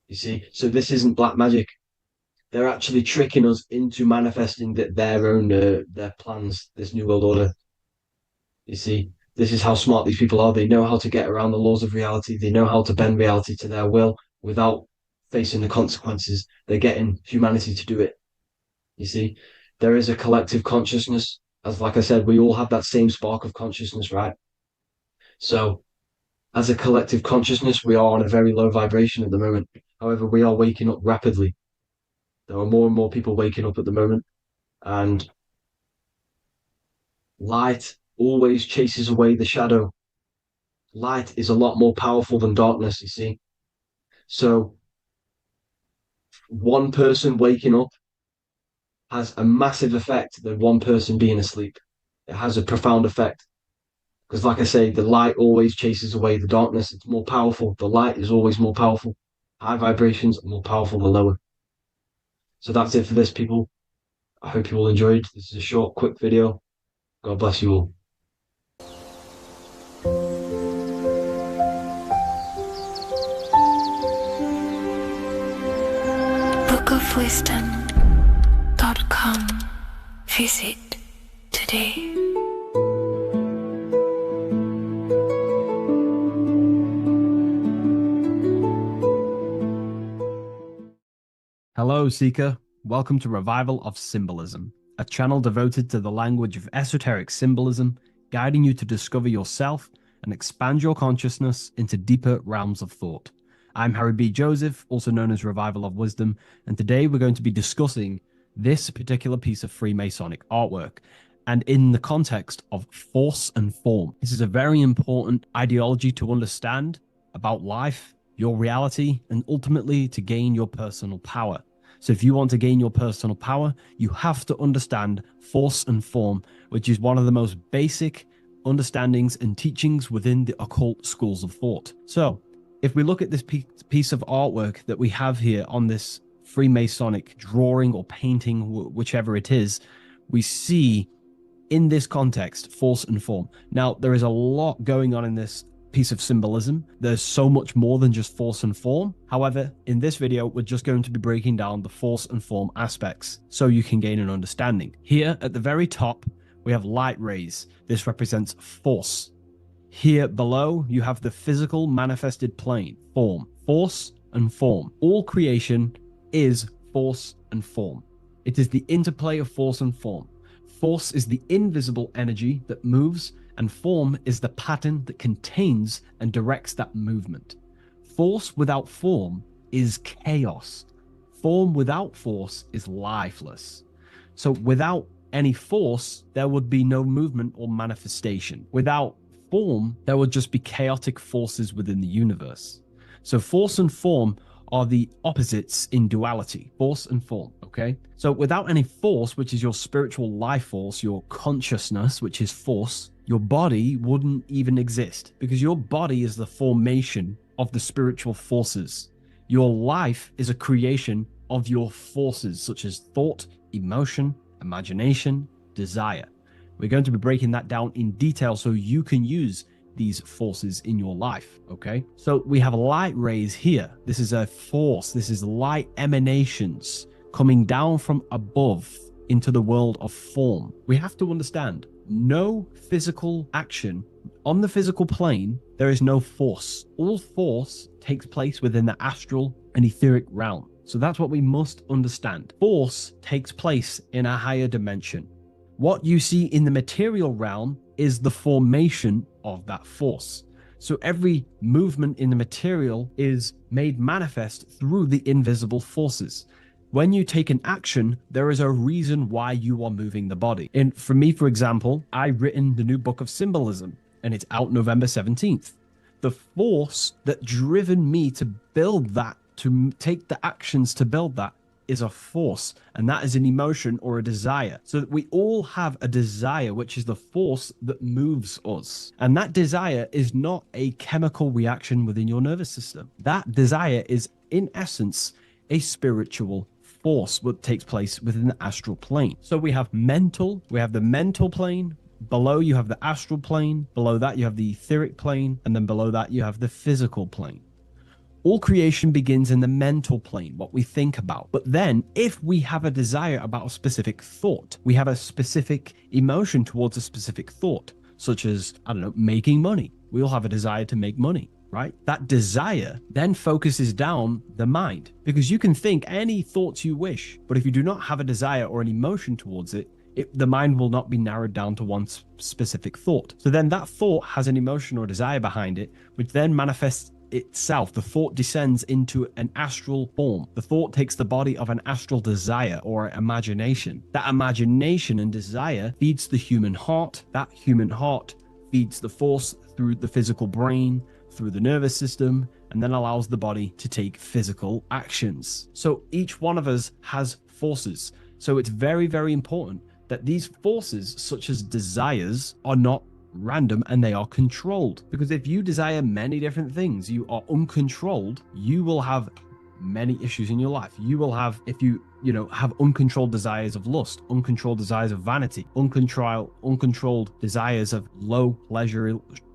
You see, so this isn't black magic. They're actually tricking us into manifesting their own their plans, this New World Order. You see, this is how smart these people are. They know how to get around the laws of reality. They know how to bend reality to their will without facing the consequences. They're getting humanity to do it. You see, there is a collective consciousness. As like I said, we all have that same spark of consciousness, right? So as a collective consciousness, we are on a very low vibration at the moment. However, we are waking up rapidly. There are more and more people waking up at the moment, and light always chases away the shadow. Light is a lot more powerful than darkness, you see. So one person waking up has a massive effect than one person being asleep. It has a profound effect. Because, like I say, the light always chases away the darkness. It's more powerful. The light is always more powerful. High vibrations are more powerful than lower. So that's it for this, people. I hope you all enjoyed. This is a short, quick video. God bless you all. bookofwisdom.com. Visit today. Hello, Seeker. Welcome to Revival of Symbolism, a channel devoted to the language of esoteric symbolism, guiding you to discover yourself and expand your consciousness into deeper realms of thought. I'm Harry B. Joseph, also known as Revival of Wisdom, and today we're going to be discussing this particular piece of Freemasonic artwork, and in the context of force and form. This is a very important ideology to understand about life, your reality, and ultimately to gain your personal power. So if you want to gain your personal power, you have to understand force and form, which is one of the most basic understandings and teachings within the occult schools of thought. So if we look at this piece of artwork that we have here on this Freemasonic drawing or painting, whichever it is, we see in this context force and form. Now, there is a lot going on in this piece of symbolism. There's so much more than just force and form. However, in this video, we're just going to be breaking down the force and form aspects so you can gain an understanding. Here at the very top, we have light rays. This represents force. Here below, you have the physical manifested plane, form, force and form. All creation is force and form. It is the interplay of force and form. Force is the invisible energy that moves, and form is the pattern that contains and directs that movement. Force without form is chaos. Form without force is lifeless. So without any force, there would be no movement or manifestation. Without form, there would just be chaotic forces within the universe. So force and form are the opposites in duality, force and form, okay? So without any force, which is your spiritual life force, your consciousness, which is force, your body wouldn't even exist, because your body is the formation of the spiritual forces. Your life is a creation of your forces, such as thought, emotion, imagination, desire. We're going to be breaking that down in detail so you can use these forces in your life, okay? So we have light rays here. This is a force. This is light emanations coming down from above into the world of form. We have to understand, no physical action on the physical plane, there is no force. All force takes place within the astral and etheric realm. So that's what we must understand. Force takes place in a higher dimension. What you see in the material realm is the formation of that force. So every movement in the material is made manifest through the invisible forces. When you take an action, there is a reason why you are moving the body. And for me, for example, I've written the new book of symbolism, and it's out November 17th. The force that driven me to build that, to take the actions to build that, is a force, and that is an emotion or a desire. So that we all have a desire, which is the force that moves us. And that desire is not a chemical reaction within your nervous system. That desire is, in essence, a spiritual force that takes place within the astral plane. So we have the mental plane. Below you have the astral plane. Below that you have the etheric plane. And then below that you have the physical plane. All creation begins in the mental plane, what we think about. But then if we have a desire about a specific thought, we have a specific emotion towards a specific thought, such as, I don't know, making money. We all have a desire to make money. right? That desire then focuses down the mind, because you can think any thoughts you wish, but if you do not have a desire or an emotion towards it, the mind will not be narrowed down to one specific thought. So then that thought has an emotion or desire behind it, which then manifests itself. The thought descends into an astral form. The thought takes the body of an astral desire or imagination. That imagination and desire feeds the human heart. That human heart feeds the force through the physical brain, through the nervous system, and then allows the body to take physical actions. So each one of us has forces. So it's very, very important that these forces, such as desires, are not random and they are controlled. Because if you desire many different things, you are uncontrolled, you will have many issues in your life. You will have, if you have uncontrolled desires of lust, uncontrolled desires of vanity, uncontrolled desires of low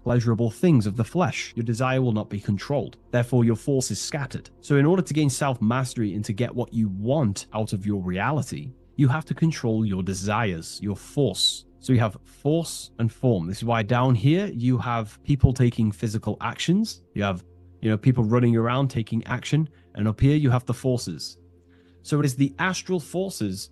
pleasurable things of the flesh, your desire will not be controlled. Therefore, your force is scattered. So in order to gain self-mastery and to get what you want out of your reality, you have to control your desires, your force. So you have force and form. This is why down here you have people taking physical actions. You have, people running around taking action. And up here you have the forces. So it is the astral forces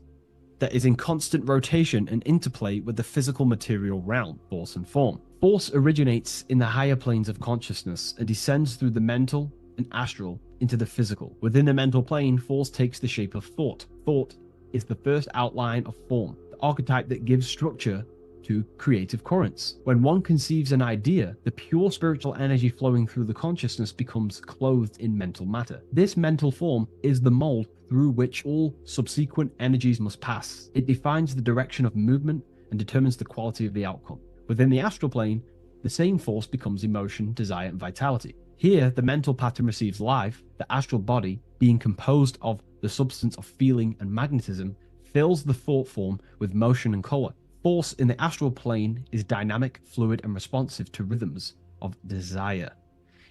that is in constant rotation and interplay with the physical material realm, force and form. Force originates in the higher planes of consciousness and descends through the mental and astral into the physical. Within the mental plane, force takes the shape of thought. Thought is the first outline of form, the archetype that gives structure to creative currents. When one conceives an idea, the pure spiritual energy flowing through the consciousness becomes clothed in mental matter. This mental form is the mold through which all subsequent energies must pass. It defines the direction of movement and determines the quality of the outcome. Within the astral plane, the same force becomes emotion, desire, and vitality. Here, the mental pattern receives life. The astral body, being composed of the substance of feeling and magnetism, fills the thought form with motion and color. Force in the astral plane is dynamic, fluid, and responsive to rhythms of desire.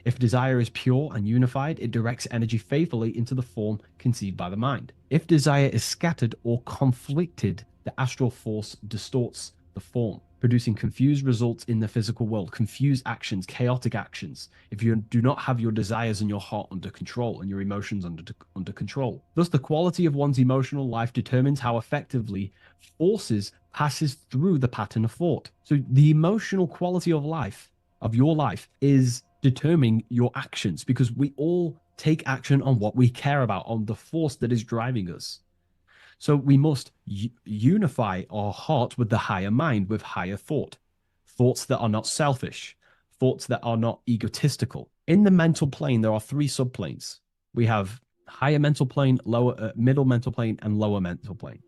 If desire is pure and unified, it directs energy faithfully into the form conceived by the mind. If desire is scattered or conflicted, the astral force distorts the form, producing confused results in the physical world, confused actions, chaotic actions, if you do not have your desires and your heart under control and your emotions under control. Thus, the quality of one's emotional life determines how effectively forces passes through the pattern of thought. So the emotional quality of life, of your life, is determining your actions, because we all take action on what we care about, on the force that is driving us. So we must unify our heart with the higher mind, with higher thought, thoughts that are not selfish, thoughts that are not egotistical. In the mental plane, there are three subplanes. We have higher mental plane, middle mental plane, and lower mental plane.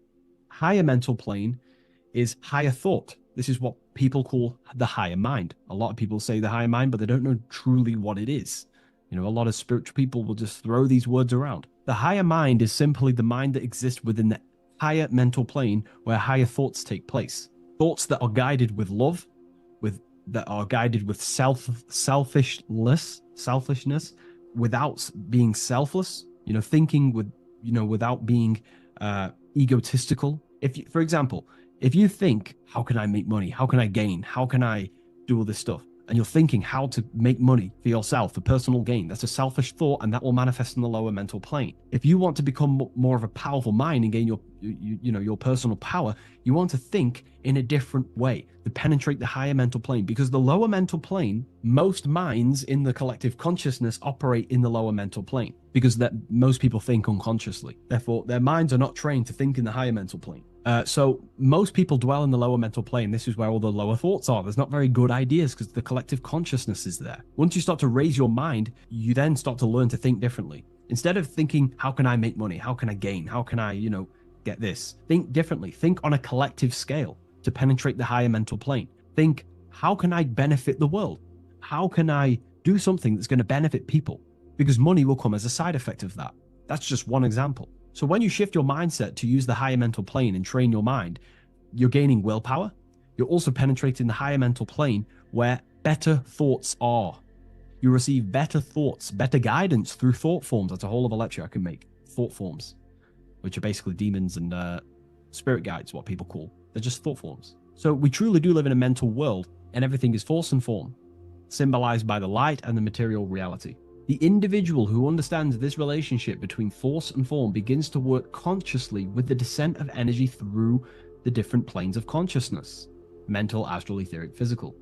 Higher mental plane is higher thought. This is what people call the higher mind. A lot of people say the higher mind, but they don't know truly what it is. A lot of spiritual people will just throw these words around. The higher mind is simply the mind that exists within the higher mental plane where higher thoughts take place. Thoughts that are guided with love, that are guided with selfishness, without being selfless, thinking with, without being egotistical. For example, if you think, how can I make money? How can I gain? How can I do all this stuff? And you're thinking how to make money for yourself, for personal gain. That's a selfish thought, and that will manifest in the lower mental plane. If you want to become more of a powerful mind and gain your personal power, you want to think in a different way to penetrate the higher mental plane, because the lower mental plane, most minds in the collective consciousness operate in the lower mental plane, because that most people think unconsciously. Therefore, their minds are not trained to think in the higher mental plane. So most people dwell in the lower mental plane. This is where all the lower thoughts are. There's not very good ideas because the collective consciousness is there. Once you start to raise your mind, you then start to learn to think differently. Instead of thinking, how can I make money? How can I gain? How can I, get this? Think differently. Think on a collective scale to penetrate the higher mental plane. Think, how can I benefit the world? How can I do something that's going to benefit people? Because money will come as a side effect of that. That's just one example. So when you shift your mindset to use the higher mental plane and train your mind, you're gaining willpower. You're also penetrating the higher mental plane where better thoughts are. You receive better thoughts, better guidance through thought forms. That's a whole other lecture I can make. Thought forms, which are basically demons and spirit guides, what people call. They're just thought forms. So we truly do live in a mental world, and everything is force and form. symbolized by the light and the material reality. The individual who understands this relationship between force and form begins to work consciously with the descent of energy through the different planes of consciousness: mental, astral, etheric, physical.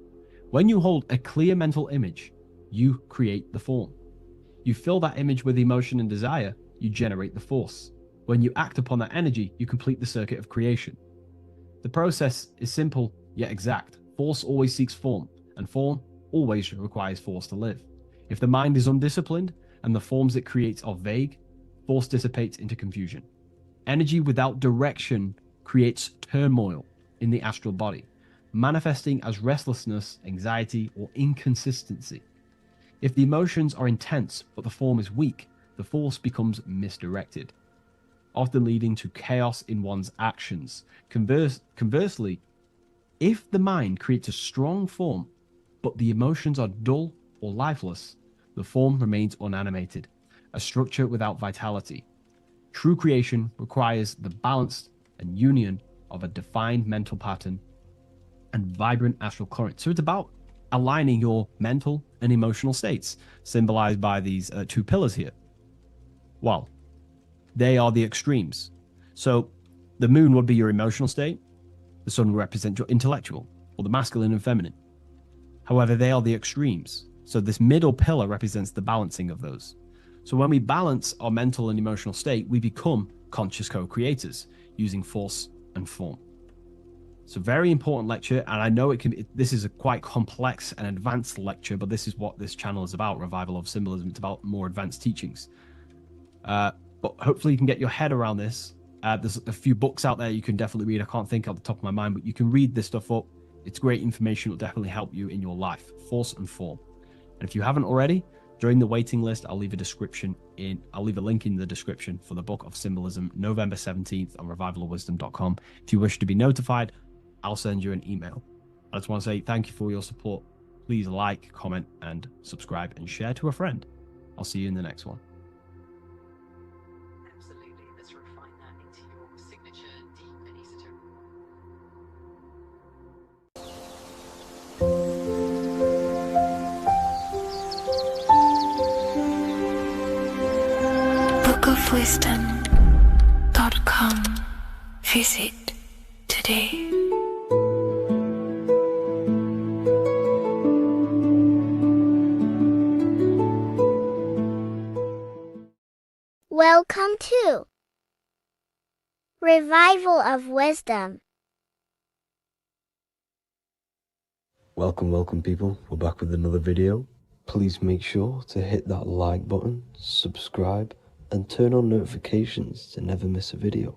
When you hold a clear mental image, you create the form. You fill that image with emotion and desire, you generate the force. When you act upon that energy, you complete the circuit of creation. The process is simple yet exact. Force always seeks form, and form always requires force to live. If the mind is undisciplined and the forms it creates are vague, force dissipates into confusion. Energy without direction creates turmoil in the astral body, manifesting as restlessness, anxiety, or inconsistency. If the emotions are intense but the form is weak, the force becomes misdirected, often leading to chaos in one's actions. Conversely, if the mind creates a strong form but the emotions are dull or lifeless, the form remains unanimated, a structure without vitality. True creation requires the balance and union of a defined mental pattern and vibrant astral current. So it's about aligning your mental and emotional states, symbolized by these two pillars here. Well, they are the extremes. So the moon would be your emotional state, the sun would represent your intellectual, or the masculine and feminine. However, they are the extremes. So this middle pillar represents the balancing of those. So when we balance our mental and emotional state, we become conscious co-creators using force and form. It's a very important lecture, and I know this is a quite complex and advanced lecture, but this is what this channel is about, Revival of Symbolism. It's about more advanced teachings. But hopefully you can get your head around this. There's a few books out there you can definitely read. I can't think off the top of my mind, but you can read this stuff up. It's great information. It will definitely help you in your life. Force and form. And if you haven't already, join the waiting list. I'll leave a link in the description for the Book of Symbolism, November 17th on revivalofwisdom.com. If you wish to be notified, I'll send you an email. I just want to say thank you for your support. Please like, comment, and subscribe, and share to a friend. I'll see you in the next one. Absolutely. Let's refine that into your signature deep and esoteric. bookofwisdom.com. Visit today. Welcome to Revival of Wisdom. Welcome people, we're back with another video. Please make sure to hit that like button, subscribe, and turn on notifications to never miss a video.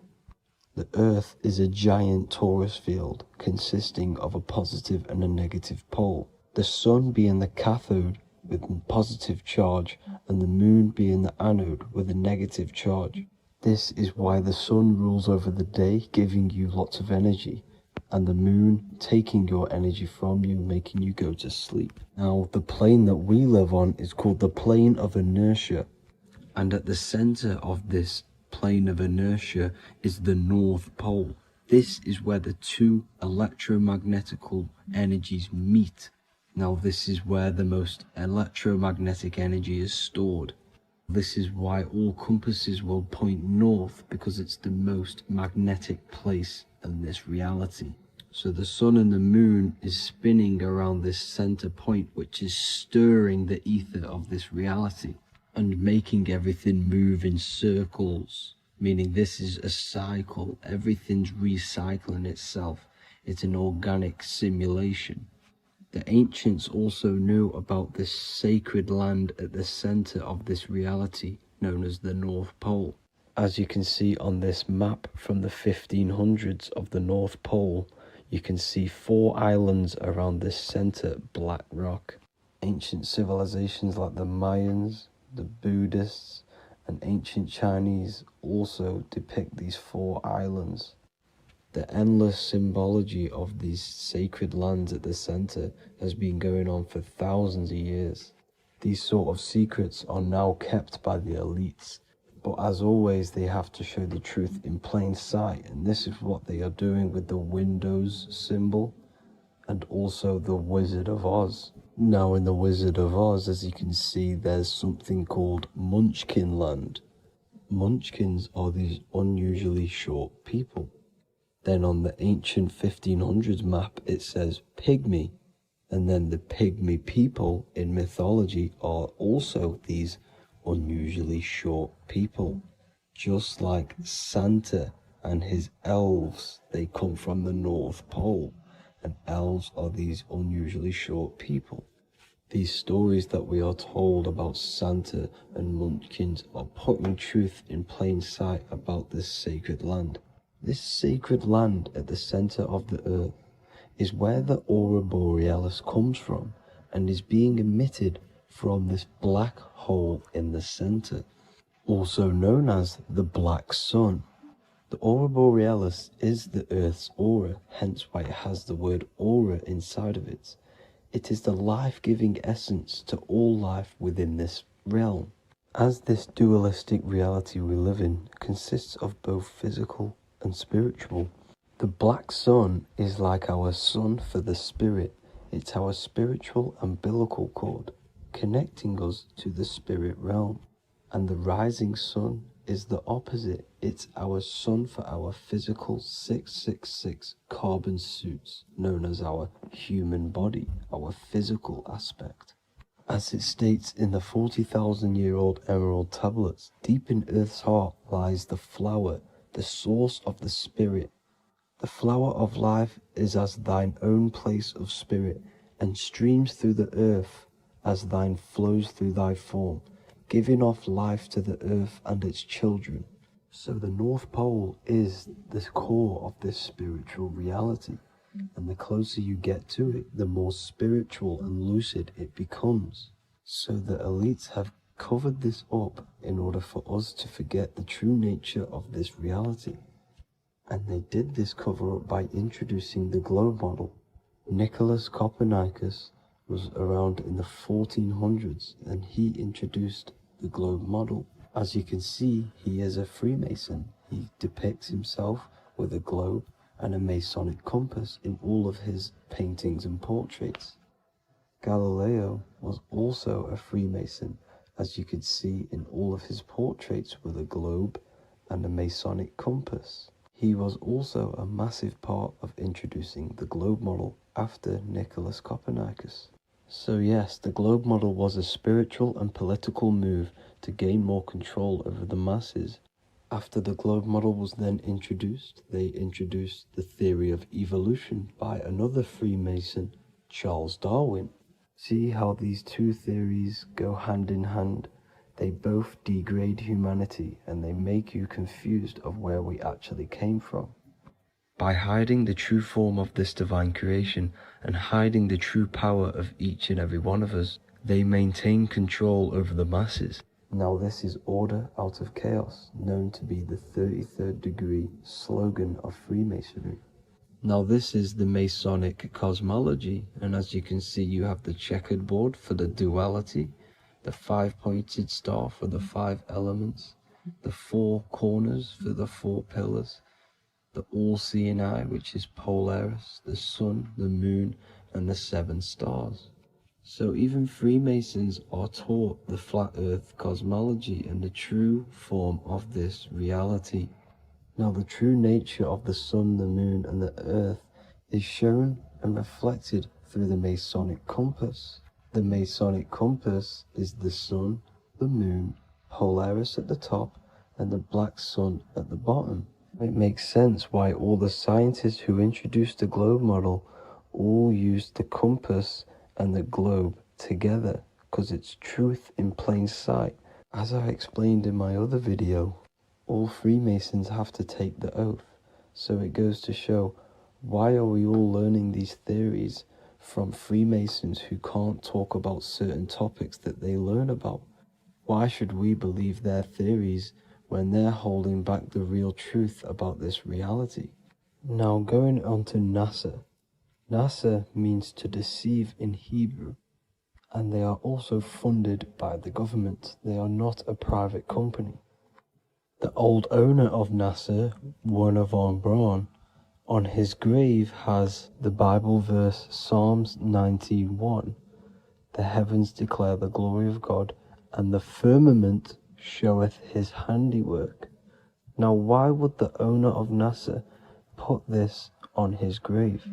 The Earth is a giant torus field consisting of a positive and a negative pole. The Sun being the cathode with a positive charge and the Moon being the anode with a negative charge. This is why the Sun rules over the day, giving you lots of energy, and the Moon taking your energy from you, making you go to sleep. Now, the plane that we live on is called the plane of inertia, and at the center of this plane of inertia is the North Pole. This is where the two electromagnetical energies meet. Now, this is where the most electromagnetic energy is stored. This is why all compasses will point north, because it's the most magnetic place in this reality. So the Sun and the Moon is spinning around this center point, which is stirring the ether of this reality and making everything move in circles, meaning this is a cycle. Everything's recycling itself. It's an organic simulation. The ancients also knew about this sacred land at the center of this reality, known as the North Pole. As you can see on this map from the 1500s of the North Pole, you can see 4 islands around this center black rock. Ancient civilizations like the Mayans, the Buddhists, and ancient Chinese also depict these 4 islands. The endless symbology of these sacred lands at the center has been going on for thousands of years. These sort of secrets are now kept by the elites, but as always they have to show the truth in plain sight, and this is what they are doing with the Windows symbol and also the Wizard of Oz. Now in the Wizard of Oz, as you can see, there's something called Munchkin Land. Munchkins are these unusually short people. Then on the ancient 1500s map, it says Pygmy. And then the Pygmy people in mythology are also these unusually short people. Just like Santa and his elves, they come from the North Pole. And elves are these unusually short people. These stories that we are told about Santa and Munchkins are putting truth in plain sight about this sacred land. This sacred land at the center of the earth is where the aurora borealis comes from and is being emitted from this black hole in the center, also known as the black sun. The aurora borealis is the Earth's aura, hence why it has the word aura inside of it. It is the life-giving essence to all life within this realm. As this dualistic reality we live in consists of both physical and spiritual, the black sun is like our sun for the spirit. It's our spiritual umbilical cord, connecting us to the spirit realm. And the rising sun is the opposite. It's our sun for our physical 666 carbon suits, known as our human body, our physical aspect. As it states in the 40,000-year-old emerald tablets, deep in Earth's heart lies the flower, the source of the spirit. The flower of life is as thine own place of spirit, and streams through the earth as thine flows through thy form, giving off life to the earth and its children. So the North Pole is the core of this spiritual reality, and the closer you get to it, the more spiritual and lucid it becomes. So the elites have covered this up in order for us to forget the true nature of this reality. And they did this cover up by introducing the globe model. Nicholas Copernicus was around in the 1400s, and he introduced the globe model. As you can see, he is a Freemason. He depicts himself with a globe and a Masonic compass in all of his paintings and portraits. Galileo was also a Freemason, as you could see in all of his portraits with a globe and a Masonic compass. He was also a massive part of introducing the globe model after Nicholas Copernicus. So yes, the globe model was a spiritual and political move to gain more control over the masses. After the globe model was then introduced, they introduced the theory of evolution by another Freemason, Charles Darwin. See how these two theories go hand in hand? They both degrade humanity and they make you confused of where we actually came from. By hiding the true form of this divine creation and hiding the true power of each and every one of us, they maintain control over the masses. Now this is order out of chaos, known to be the 33rd degree slogan of Freemasonry. Now this is the Masonic cosmology, and as you can see, you have the checkered board for the duality, the 5-pointed star for the 5 elements, the 4 corners for the 4 pillars, the all-seeing eye, which is Polaris, the sun, the moon, and the 7 stars. So even Freemasons are taught the flat earth cosmology and the true form of this reality. Now the true nature of the sun, the moon, and the earth is shown and reflected through the Masonic compass. The Masonic compass is the sun, the moon, Polaris at the top, and the black sun at the bottom. It makes sense why all the scientists who introduced the globe model all used the compass and the globe together, because it's truth in plain sight. As I explained in my other video, all Freemasons have to take the oath, so it goes to show, why are we all learning these theories from Freemasons who can't talk about certain topics that they learn about? Why should we believe their theories when they're holding back the real truth about this reality? Now going on to NASA. NASA means to deceive in Hebrew, and they are also funded by the government. They are not a private company. The old owner of NASA, Werner von Braun, on his grave has the Bible verse Psalms 91, The heavens declare the glory of God, and the firmament showeth his handiwork. Now why would the owner of NASA put this on his grave?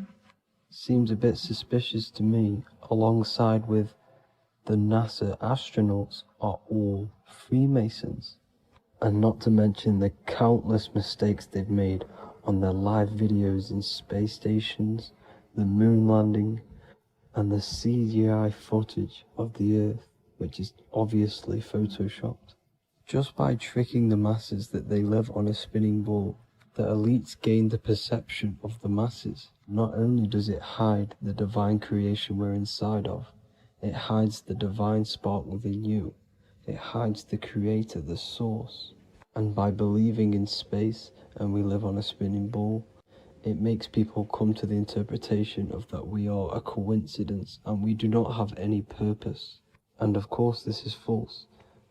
Seems a bit suspicious to me, alongside with the NASA astronauts are all Freemasons. And not to mention the countless mistakes they've made on their live videos in space stations, the moon landing, and the CGI footage of the Earth, which is obviously photoshopped. Just by tricking the masses that they live on a spinning ball, the elites gain the perception of the masses. Not only does it hide the divine creation we're inside of, it hides the divine spark within you. It hides the creator, the source. And by believing in space and we live on a spinning ball, it makes people come to the interpretation of that we are a coincidence and we do not have any purpose. And of course this is false.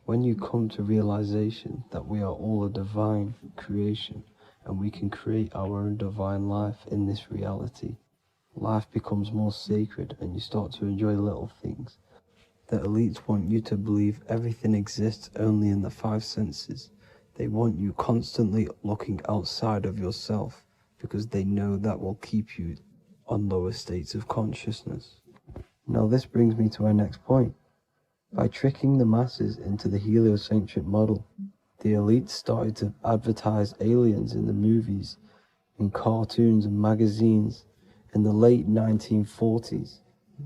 When you come to realization that we are all a divine creation and we can create our own divine life in this reality, life becomes more sacred and you start to enjoy little things. The elites want you to believe everything exists only in the five senses. They want you constantly looking outside of yourself because they know that will keep you on lower states of consciousness. Now this brings me to our next point. By tricking the masses into the heliocentric model, the elites started to advertise aliens in the movies, in cartoons and magazines in the late 1940s.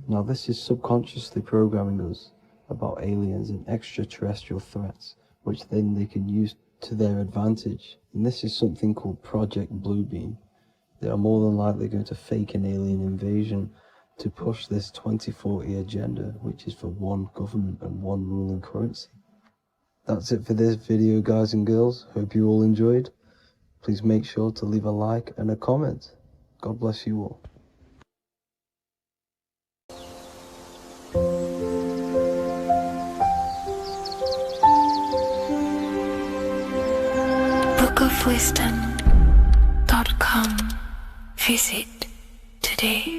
Now this is subconsciously programming us about aliens and extraterrestrial threats, which then they can use to their advantage. And this is something called Project Bluebeam. They are more than likely going to fake an alien invasion to push this 2040 agenda, which is for one government and one ruling currency. That's it for this video, guys and girls. Hope you all enjoyed. Please make sure to leave a like and a comment. God bless you all. bookofwisdom.com. Visit today.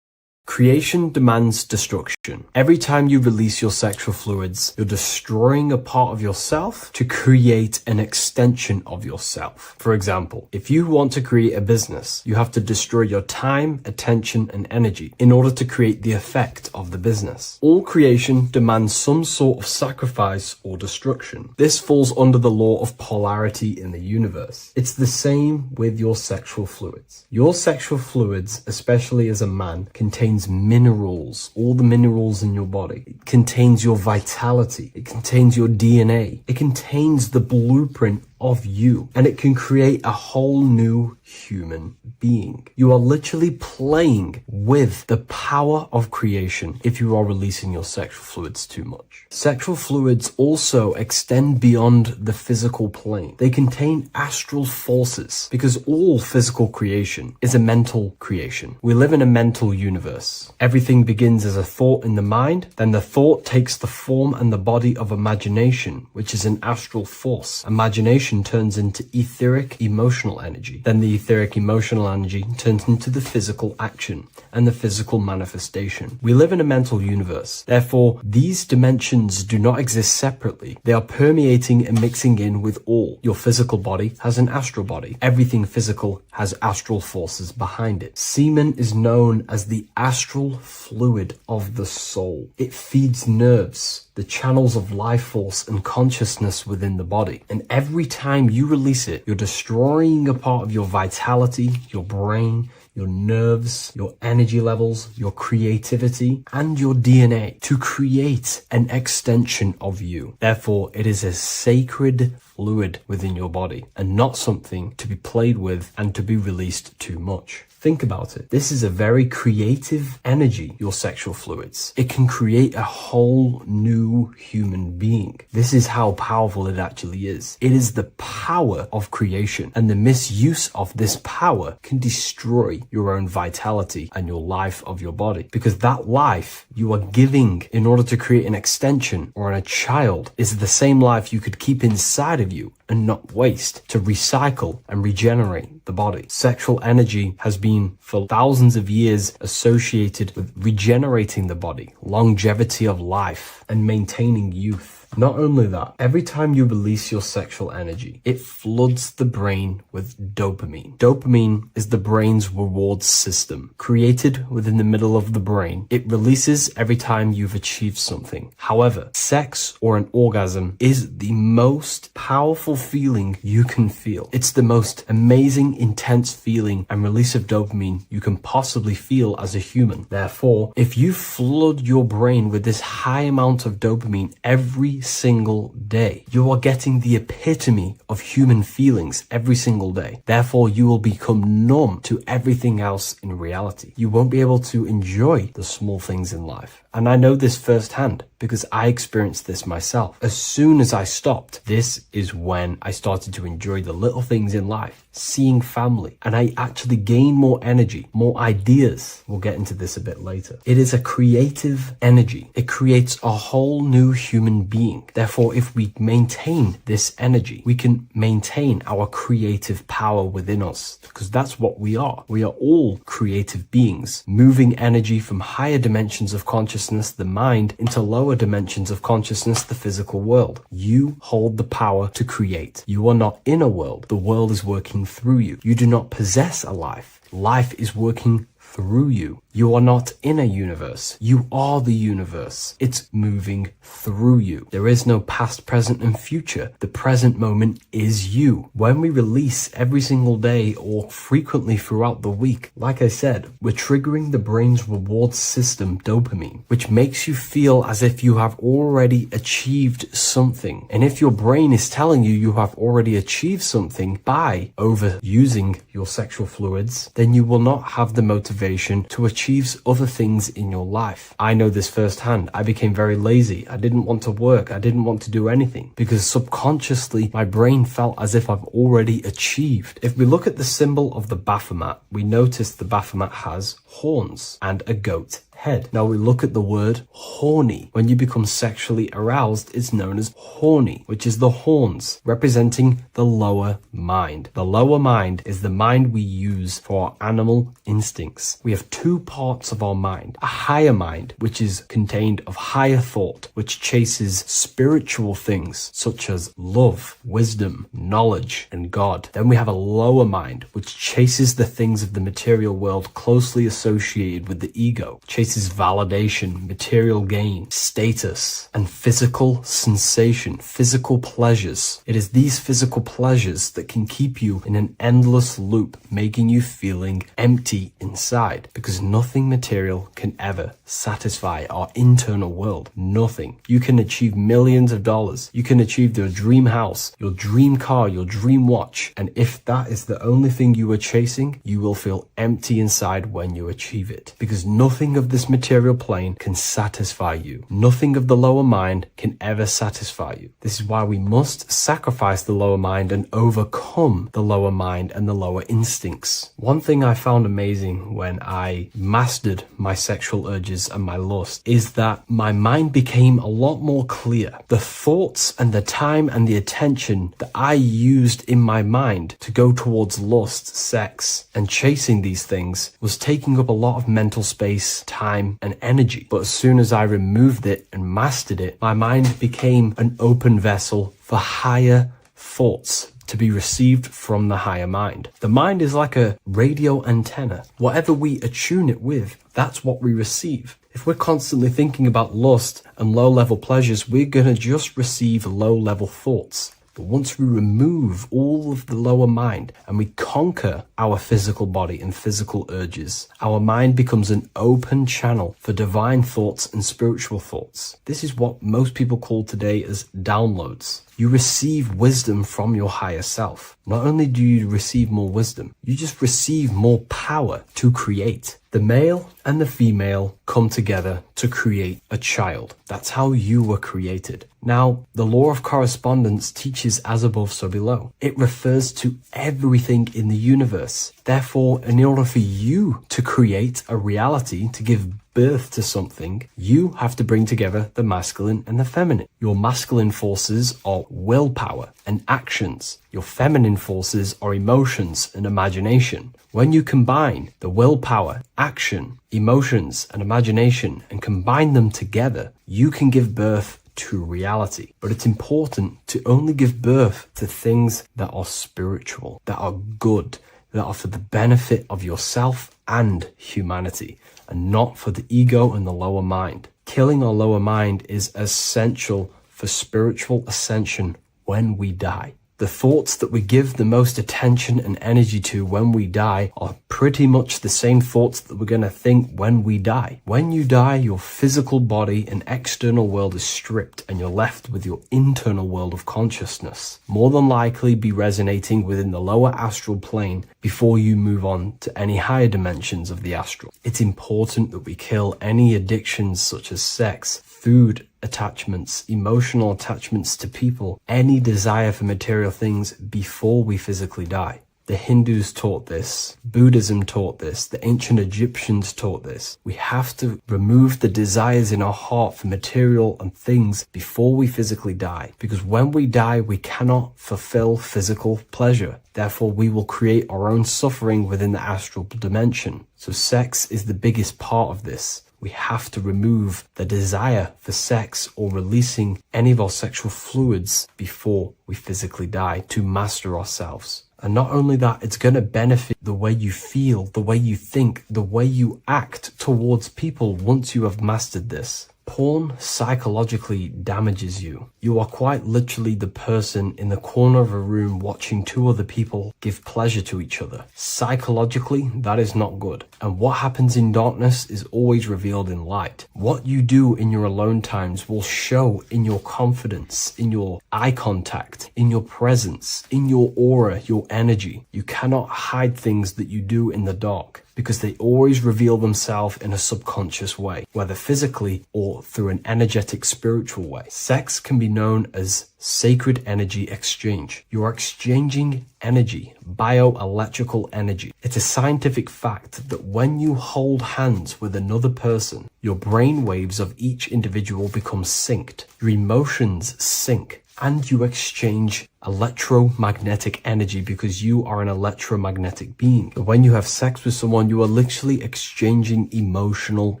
Creation demands destruction. Every time you release your sexual fluids, you're destroying a part of yourself to create an extension of yourself. For example, if you want to create a business, you have to destroy your time, attention, and energy in order to create the effect of the business. All creation demands some sort of sacrifice or destruction. This falls under the law of polarity in the universe. It's the same with your sexual fluids. Your sexual fluids, especially as a man, contains minerals, all the minerals in your body. It contains your vitality. It contains your DNA. It contains the blueprint of you, and it can create a whole new human being. You are literally playing with the power of creation if you are releasing your sexual fluids too much. Sexual fluids also extend beyond the physical plane. They contain astral forces because all physical creation is a mental creation. We live in a mental universe. Everything begins as a thought in the mind, then the thought takes the form and the body of imagination, which is an astral force. Imagination turns into etheric emotional energy. Then the etheric emotional energy turns into the physical action and the physical manifestation. We live in a mental universe. Therefore, these dimensions do not exist separately. They are permeating and mixing in with all. Your physical body has an astral body. Everything physical has astral forces behind it. Semen is known as the astral fluid of the soul. It feeds nerves, the channels of life force and consciousness within the body. And every time you release it, you're destroying a part of your vitality, your brain, your nerves, your energy levels, your creativity, and your DNA to create an extension of you. Therefore, it is a sacred fluid within your body and not something to be played with and to be released too much. Think about it. This is a very creative energy, your sexual fluids. It can create a whole new human being. This is how powerful it actually is. It is the power of creation, and the misuse of this power can destroy your own vitality and your life of your body, because that life you are giving in order to create an extension or a child is the same life you could keep inside of of you and not waste, to recycle and regenerate the body. Sexual energy has been for thousands of years associated with regenerating the body, longevity of life, and maintaining youth. Not only that, every time you release your sexual energy, it floods the brain with dopamine. Dopamine is the brain's reward system, created within the middle of the brain. It releases every time you've achieved something. However, sex or an orgasm is the most powerful feeling you can feel. It's the most amazing, intense feeling and release of dopamine you can possibly feel as a human. Therefore, if you flood your brain with this high amount of dopamine every single day, you are getting the epitome of human feelings every single day. Therefore, you will become numb to everything else in reality. You won't be able to enjoy the small things in life. And I know this firsthand because I experienced this myself. As soon as I stopped, this is when I started to enjoy the little things in life, seeing family, and I actually gained more energy, more ideas. We'll get into this a bit later. It is a creative energy. It creates a whole new human being. Therefore, if we maintain this energy, we can maintain our creative power within us, because that's what we are. We are all creative beings, moving energy from higher dimensions of consciousness, the mind, into lower dimensions of consciousness, the physical world. You hold the power to create. You are not in a world. The world is working through you. You do not possess a life. Life is working through you. You are not in a universe. You are the universe. It's moving through you. There is no past, present, and future. The present moment is you. When we release every single day or frequently throughout the week, like I said, we're triggering the brain's reward system, dopamine, which makes you feel as if you have already achieved something. And if your brain is telling you you have already achieved something by overusing your sexual fluids, then you will not have the motivation to achieve other things in your life. I know this firsthand. I became very lazy. I didn't want to work. I didn't want to do anything because subconsciously my brain felt as if I've already achieved. If we look at the symbol of the Baphomet, we notice the Baphomet has horns and a goat head. Now we look at the word horny. When you become sexually aroused, it's known as horny, which is the horns, representing the lower mind. The lower mind is the mind we use for our animal instincts. We have two parts of our mind. A higher mind, which is contained of higher thought, which chases spiritual things such as love, wisdom, knowledge, and God. Then we have a lower mind, which chases the things of the material world closely associated with the ego, chases validation, material gain, status, and physical sensation, physical pleasures. It is these physical pleasures that can keep you in an endless loop, making you feeling empty inside, because nothing material can ever satisfy our internal world. Nothing. You can achieve millions of dollars. You can achieve your dream house, your dream car, your dream watch. And if that is the only thing you are chasing, you will feel empty inside when you achieve it, because nothing of this material plane can satisfy you. Nothing of the lower mind can ever satisfy you. This is why we must sacrifice the lower mind and overcome the lower mind and the lower instincts. One thing I found amazing when I mastered my sexual urges and my lust is that my mind became a lot more clear. The thoughts and the time and the attention that I used in my mind to go towards lust, sex, and chasing these things was taking up a lot of mental space, time, and energy. But as soon as I removed it and mastered it, my mind became an open vessel for higher thoughts to be received from the higher mind. The mind is like a radio antenna. Whatever we attune it with, that's what we receive. If we're constantly thinking about lust and low-level pleasures, we're going to just receive low-level thoughts. But once we remove all of the lower mind and we conquer our physical body and physical urges, our mind becomes an open channel for divine thoughts and spiritual thoughts. This is what most people call today as downloads. You receive wisdom from your higher self. Not only do you receive more wisdom, you just receive more power to create. The male and the female come together to create a child. That's how you were created. Now, the law of correspondence teaches as above, so below. It refers to everything in the universe. Therefore, in order for you to create a reality, to give birth to something, you have to bring together the masculine and the feminine. Your masculine forces are willpower and actions. Your feminine forces are emotions and imagination. When you combine the willpower, action, emotions, and imagination and combine them together, you can give birth to reality. But it's important to only give birth to things that are spiritual, that are good, that are for the benefit of yourself and humanity, and not for the ego and the lower mind. Killing our lower mind is essential for spiritual ascension when we die. The thoughts that we give the most attention and energy to when we die are pretty much the same thoughts that we're going to think when we die. When you die, your physical body and external world is stripped and you're left with your internal world of consciousness, more than likely be resonating within the lower astral plane before you move on to any higher dimensions of the astral. It's important that we kill any addictions such as sex, food, attachments, emotional attachments to people, any desire for material things before we physically die. The Hindus taught this, Buddhism taught this, the ancient Egyptians taught this. We have to remove the desires in our heart for material and things before we physically die, because when we die, we cannot fulfill physical pleasure. Therefore, we will create our own suffering within the astral dimension. So sex is the biggest part of this. We have to remove the desire for sex or releasing any of our sexual fluids before we physically die to master ourselves. And not only that, it's going to benefit the way you feel, the way you think, the way you act towards people once you have mastered this. Porn psychologically damages you. You are quite literally the person in the corner of a room watching two other people give pleasure to each other. Psychologically, that is not good. And what happens in darkness is always revealed in light. What you do in your alone times will show in your confidence, in your eye contact, in your presence, in your aura, your energy. You cannot hide things that you do in the dark, because they always reveal themselves in a subconscious way, whether physically or through an energetic spiritual way. Sex can be known as sacred energy exchange. You are exchanging energy, bioelectrical energy. It's a scientific fact that when you hold hands with another person, your brain waves of each individual become synced. Your emotions sync. And you exchange electromagnetic energy because you are an electromagnetic being. When you have sex with someone, you are literally exchanging emotional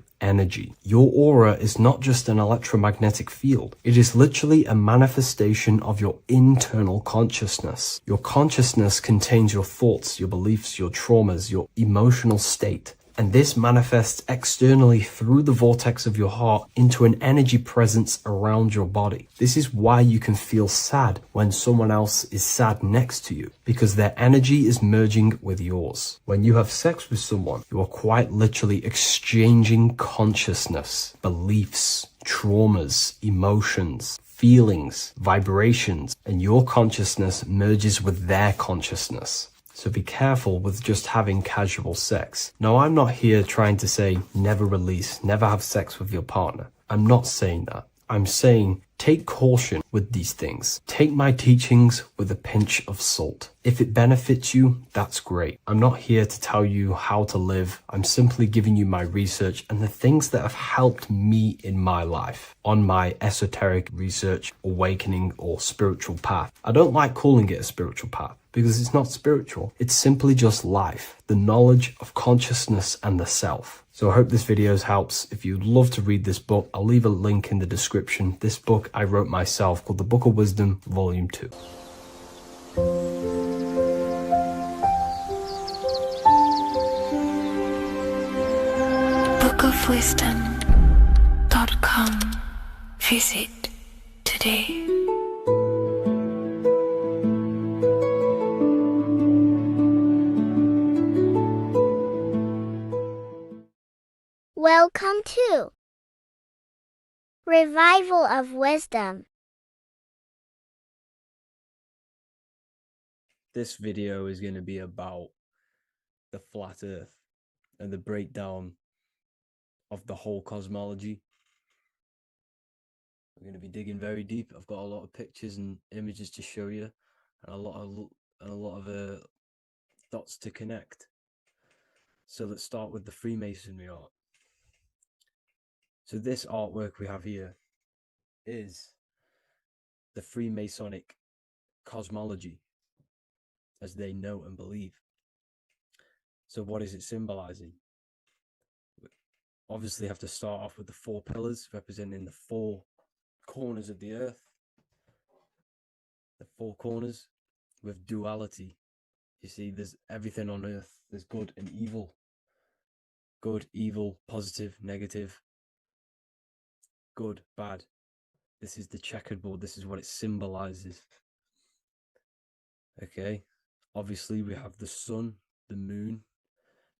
energy. Your aura is not just an electromagnetic field. It is literally a manifestation of your internal consciousness. Your consciousness contains your thoughts, your beliefs, your traumas, your emotional state. And this manifests externally through the vortex of your heart into an energy presence around your body. This is why you can feel sad when someone else is sad next to you, because their energy is merging with yours. When you have sex with someone, you are quite literally exchanging consciousness, beliefs, traumas, emotions, feelings, vibrations, and your consciousness merges with their consciousness. So be careful with just having casual sex. Now, I'm not here trying to say never release, never have sex with your partner. I'm not saying that. I'm saying take caution with these things. Take my teachings with a pinch of salt. If it benefits you, that's great. I'm not here to tell you how to live. I'm simply giving you my research and the things that have helped me in my life on my esoteric research, awakening, or spiritual path. I don't like calling it a spiritual path, because it's not spiritual. It's simply just life, the knowledge of consciousness and the self. So I hope this video helps. If you'd love to read this book, I'll leave a link in the description. This book I wrote myself called The Book of Wisdom, Volume 2. bookofwisdom.com. Visit today. Welcome to Revival of Wisdom. This video is going to be about the flat earth and the breakdown of the whole cosmology. We're going to be digging very deep. I've got a lot of pictures and images to show you, and a lot of dots to connect. So let's start with the Freemasonry art. So this artwork we have here is the Freemasonic cosmology as they know and believe. So what is it symbolizing? We obviously have to start off with the 4 pillars representing the 4 corners of the earth. The 4 corners with duality. You see, there's everything on earth. There's good and evil. Good, evil, positive, negative. Good, bad. This is the checkerboard. This is what it symbolizes. Okay. Obviously, we have the sun, the moon.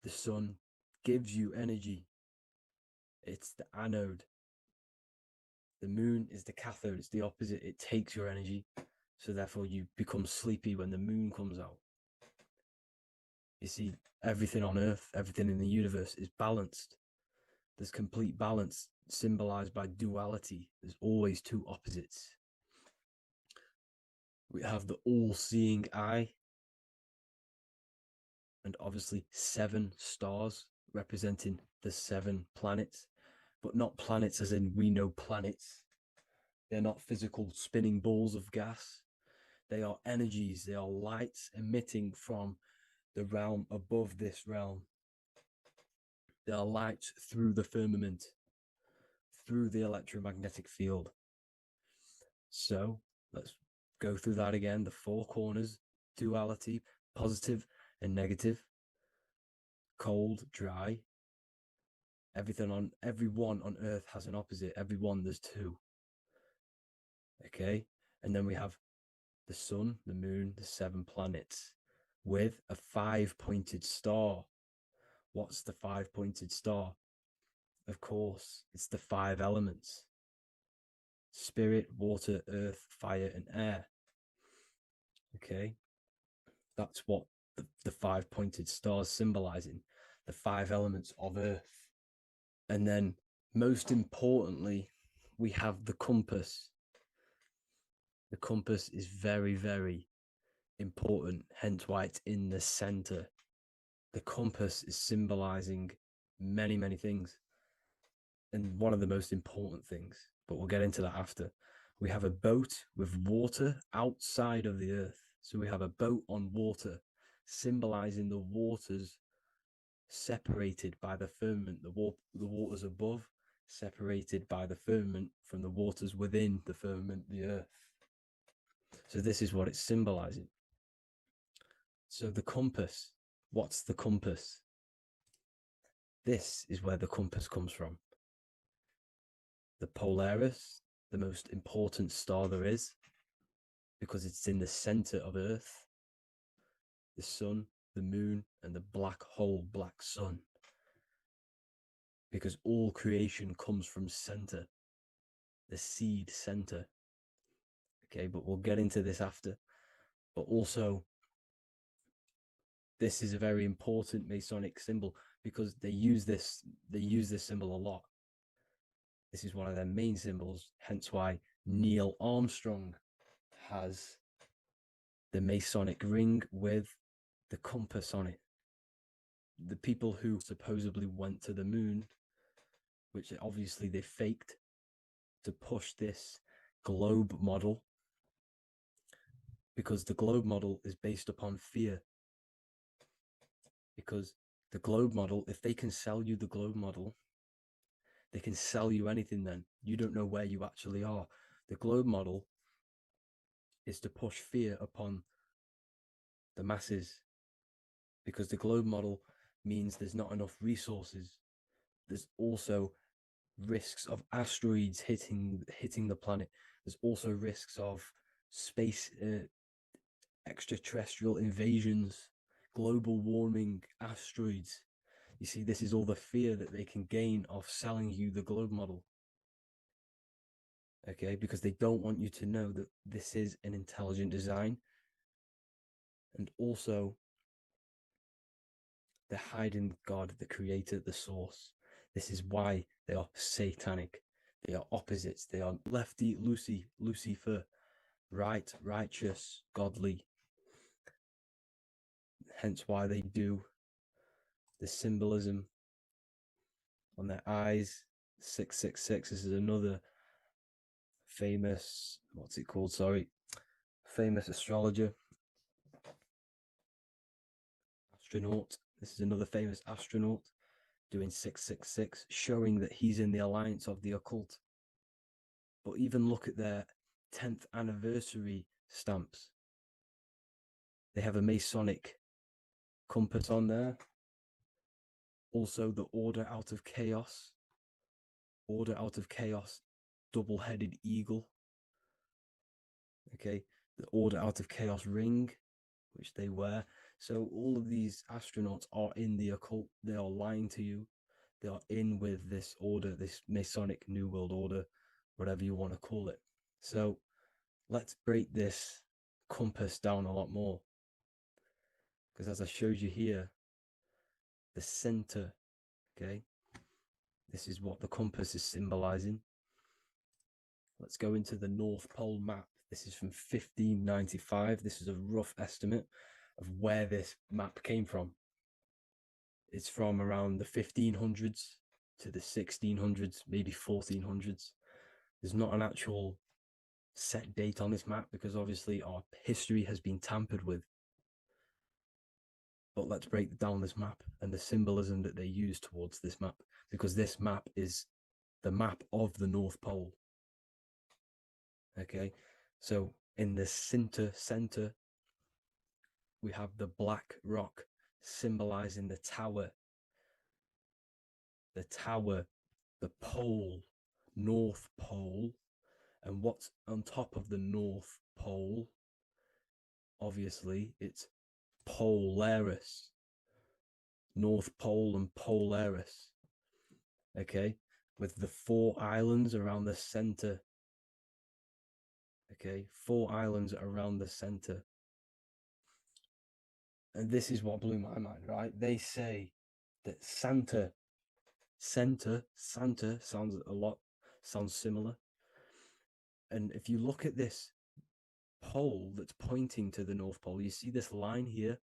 The sun gives you energy. It's the anode. The moon is the cathode. It's the opposite. It takes your energy. So therefore, you become sleepy when the moon comes out. You see, everything on Earth, everything in the universe is balanced. There's complete balance symbolized by duality. There's always 2 opposites. We have the all-seeing eye, and obviously 7 stars representing the 7 planets, but not planets as in we know planets. They're not physical spinning balls of gas. They are energies. They are lights emitting from the realm above this realm. They are lights through the firmament, through the electromagnetic field. So let's go through that again. The 4 corners, duality, positive and negative, cold, dry. Everyone on Earth has an opposite. Everyone, there's 2. Okay, and then we have the sun, the moon, the 7 planets with a 5-pointed star. What's the 5-pointed star? Of course, it's the 5 elements: spirit, water, earth, fire, and air. Okay, that's what the 5-pointed stars symbolizing, the 5 elements of Earth. And then, most importantly, we have the compass. The compass is very, very important, hence why it's in the center. The compass is symbolizing many, many things. And one of the most important things, but we'll get into that after. We have a boat with water outside of the earth. So we have a boat on water, symbolizing the waters separated by the firmament, the waters above, separated by the firmament from the waters within the firmament, the earth. So this is what it's symbolizing. So the compass, what's the compass? This is where the compass comes from. The Polaris, the most important star there is, because it's in the center of Earth, the sun, the moon, and the black hole, black sun. Because all creation comes from center, the seed center. Okay, but we'll get into this after. But also, this is a very important Masonic symbol because they use this symbol a lot. This is one of their main symbols, hence why Neil Armstrong has the Masonic ring with the compass on it. The people who supposedly went to the moon, which obviously they faked to push this globe model, because the globe model is based upon fear. Because the globe model, if they can sell you the globe model, they can sell you anything then. You don't know where you actually are. The globe model is to push fear upon the masses, because the globe model means there's not enough resources. There's also risks of asteroids hitting the planet. There's also risks of space extraterrestrial invasions, global warming, asteroids. You see, this is all the fear that they can gain of selling you the globe model. Okay, because they don't want you to know that this is an intelligent design. And also, they're hiding God, the creator, the source. This is why they are satanic. They are opposites. They are lefty, Lucifer, right, righteous, godly. Hence why they do the symbolism on their eyes, 666. This is another famous, what's it called? Sorry, famous astrologer, astronaut. This is another famous astronaut doing 666, showing that he's in the alliance of the occult. But even look at their 10th anniversary stamps. They have a Masonic compass on there. Also, the Order Out of Chaos. Order Out of Chaos, double-headed eagle. Okay, the Order Out of Chaos ring, which they wear. So all of these astronauts are in the occult. They are lying to you. They are in with this order, this Masonic New World Order, whatever you want to call it. So let's break this compass down a lot more. Because as I showed you here, the center, okay, this is what the compass is symbolizing. Let's go into the North Pole map. This is from 1595. This is a rough estimate of where this map came from. It's from around the 1500s to the 1600s, maybe 1400s. There's not an actual set date on this map because obviously our history has been tampered with. But let's break down this map and the symbolism that they use towards this map, because this map is the map of the North Pole. Okay, so in the center, we have the black rock symbolizing the tower, the pole, North Pole. And what's on top of the North Pole? Obviously, it's Polaris. North Pole and Polaris. Okay, with the 4 islands around the center. Okay, 4 islands around the center. And this is what blew my mind, right? They say that Santa sounds similar. And if you look at this pole that's pointing to the North Pole, you see this line here.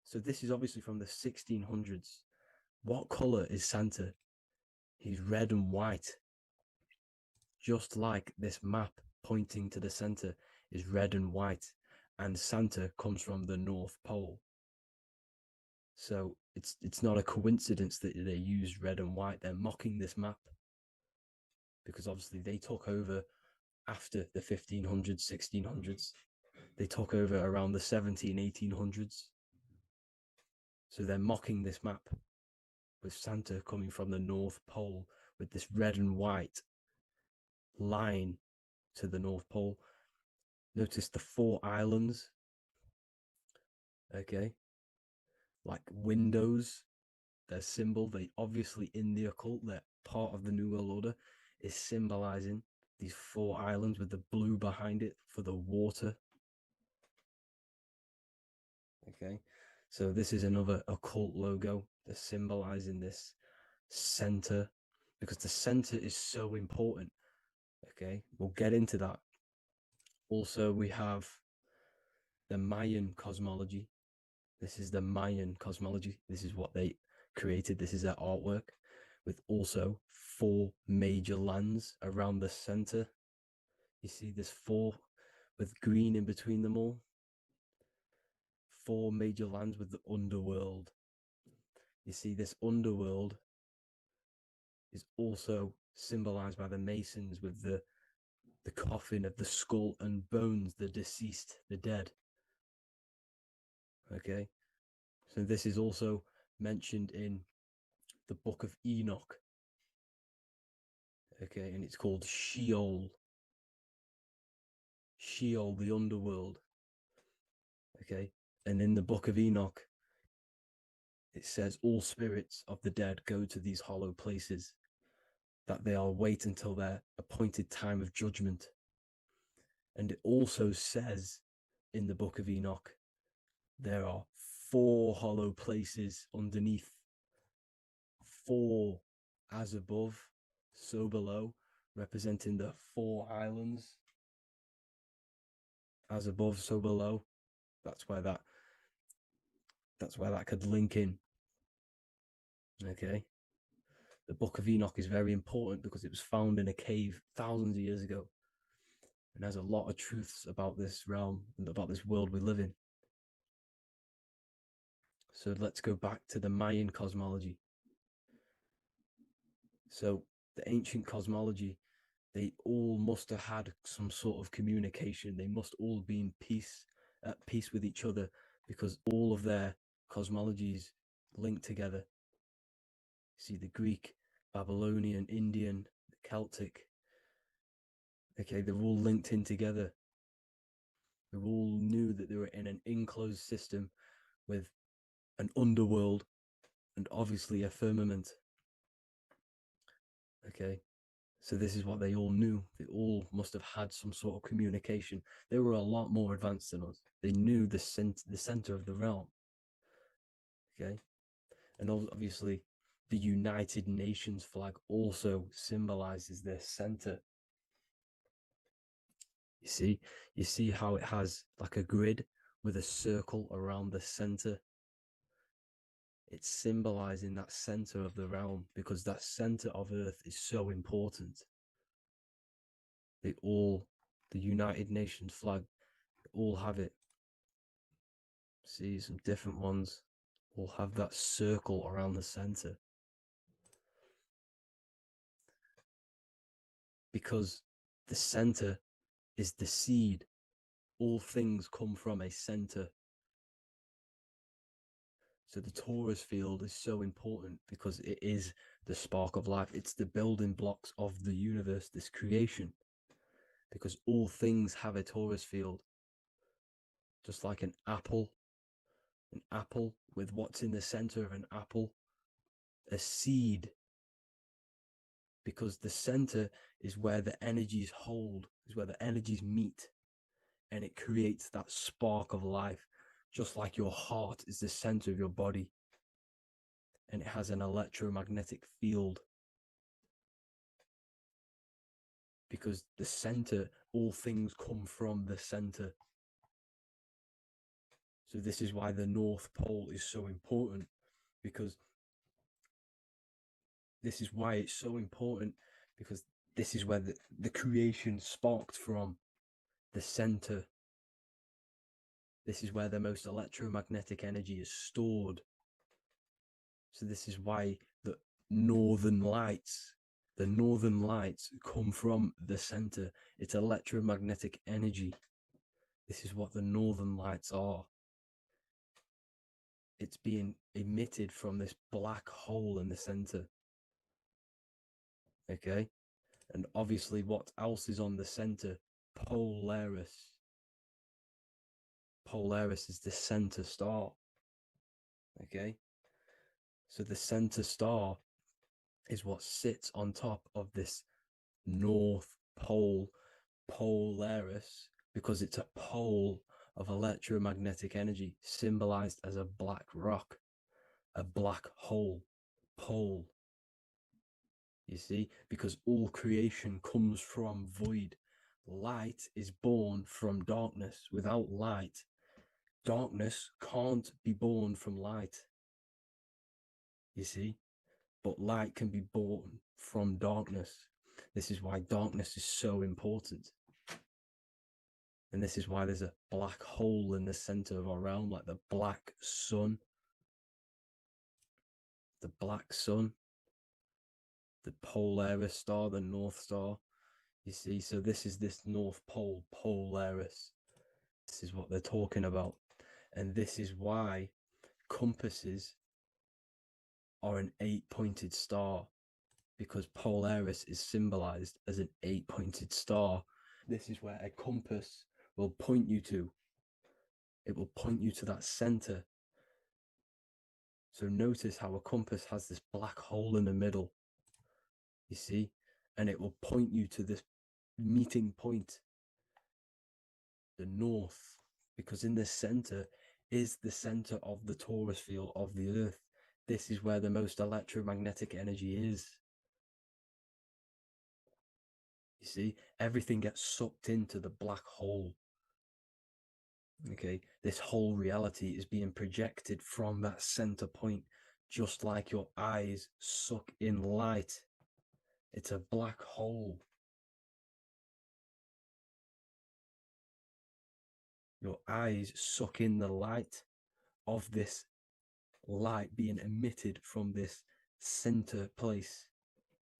So this is obviously from the 1600s. What color is Santa? He's red and white. Just like this map pointing to the center is red and white, and Santa comes from the North Pole. So it's not a coincidence that they use red and white. They're mocking this map because obviously they took over after the 1500s, 1600s. They took over around the 1800s. So they're mocking this map with Santa coming from the North Pole with this red and white line to the North Pole. Notice the 4 islands. Okay. Like windows, their symbol, they obviously in the occult, they're part of the New World Order, is symbolizing these 4 islands with the blue behind it for the water. Okay, so this is another occult logo. They're symbolizing this center because the center is so important. Okay, we'll get into that. Also, we have the Mayan cosmology. This is the Mayan cosmology. This is what they created. This is their artwork with also 4 major lands around the center. You see this 4 with green in between them all. 4 major lands with the underworld. You see this underworld is also symbolized by the Masons with the coffin of the skull and bones, the deceased, the dead. Okay, so this is also mentioned in the Book of Enoch. Okay, and it's called Sheol. Sheol, the underworld. Okay, and in the Book of Enoch, it says all spirits of the dead go to these hollow places, that they all wait until their appointed time of judgment. And it also says in the Book of Enoch, there are 4 hollow places underneath. 4 as above, so below, representing the 4 islands. As above, so below. That's where that could link in. Okay. The Book of Enoch is very important because it was found in a cave thousands of years ago. And there's a lot of truths about this realm and about this world we live in. So let's go back to the Mayan cosmology. So the ancient cosmology, they all must have had some sort of communication. They must all be in peace, at peace with each other, because all of their cosmologies link together. See, the Greek, Babylonian, Indian, the Celtic, okay, they're all linked in together. They all knew that they were in an enclosed system with an underworld and obviously a firmament. Okay, so this is what they all knew. They all must have had some sort of communication. They were a lot more advanced than us. They knew the center of the realm. Okay, and obviously the United Nations flag also symbolizes their center. You see how it has like a grid with a circle around the center. It's symbolizing that center of the realm, because that center of Earth is so important. The United Nations flag, all have it. See, some different ones all have that circle around the center. Because the center is the seed. All things come from a center. So the torus field is so important because it is the spark of life. It's the building blocks of the universe, this creation. Because all things have a torus field. Just like an apple with what's in the center of an apple, a seed. Because the center is where the energies hold, is where the energies meet. And it creates that spark of life. Just like your heart is the center of your body. And it has an electromagnetic field. Because the center, all things come from the center. So this is why the North Pole is so important, because this is why it's so important, because this is where the creation sparked from, the center. This is where the most electromagnetic energy is stored. So this is why the northern lights come from the center. It's electromagnetic energy. This is what the northern lights are. It's being emitted from this black hole in the center. Okay? And obviously what else is on the center? Polaris. Polaris is the center star. Okay? So the center star is what sits on top of this North Pole, Polaris, because it's a pole of electromagnetic energy, symbolized as a black rock, a black hole, pole. You see, because all creation comes from void. Light is born from darkness. Without light, darkness can't be born from light. You see, but light can be born from darkness. This is why darkness is so important. And this is why there's a black hole in the center of our realm, like the black sun. The black sun, the Polaris star, the North Star. You see, so this is this North Pole, Polaris. This is what they're talking about. And this is why compasses are an 8-pointed star, because Polaris is symbolized as an 8-pointed star. This is where a compass will point you to. It will point you to that center. So notice how a compass has this black hole in the middle. You see? And it will point you to this meeting point, the north, because in the center is the center of the torus field of the earth. This is where the most electromagnetic energy is. You see, everything gets sucked into the black hole. Okay, this whole reality is being projected from that center point just like your eyes suck in light. It's a black hole. Your eyes suck in the light of this light being emitted from this center place,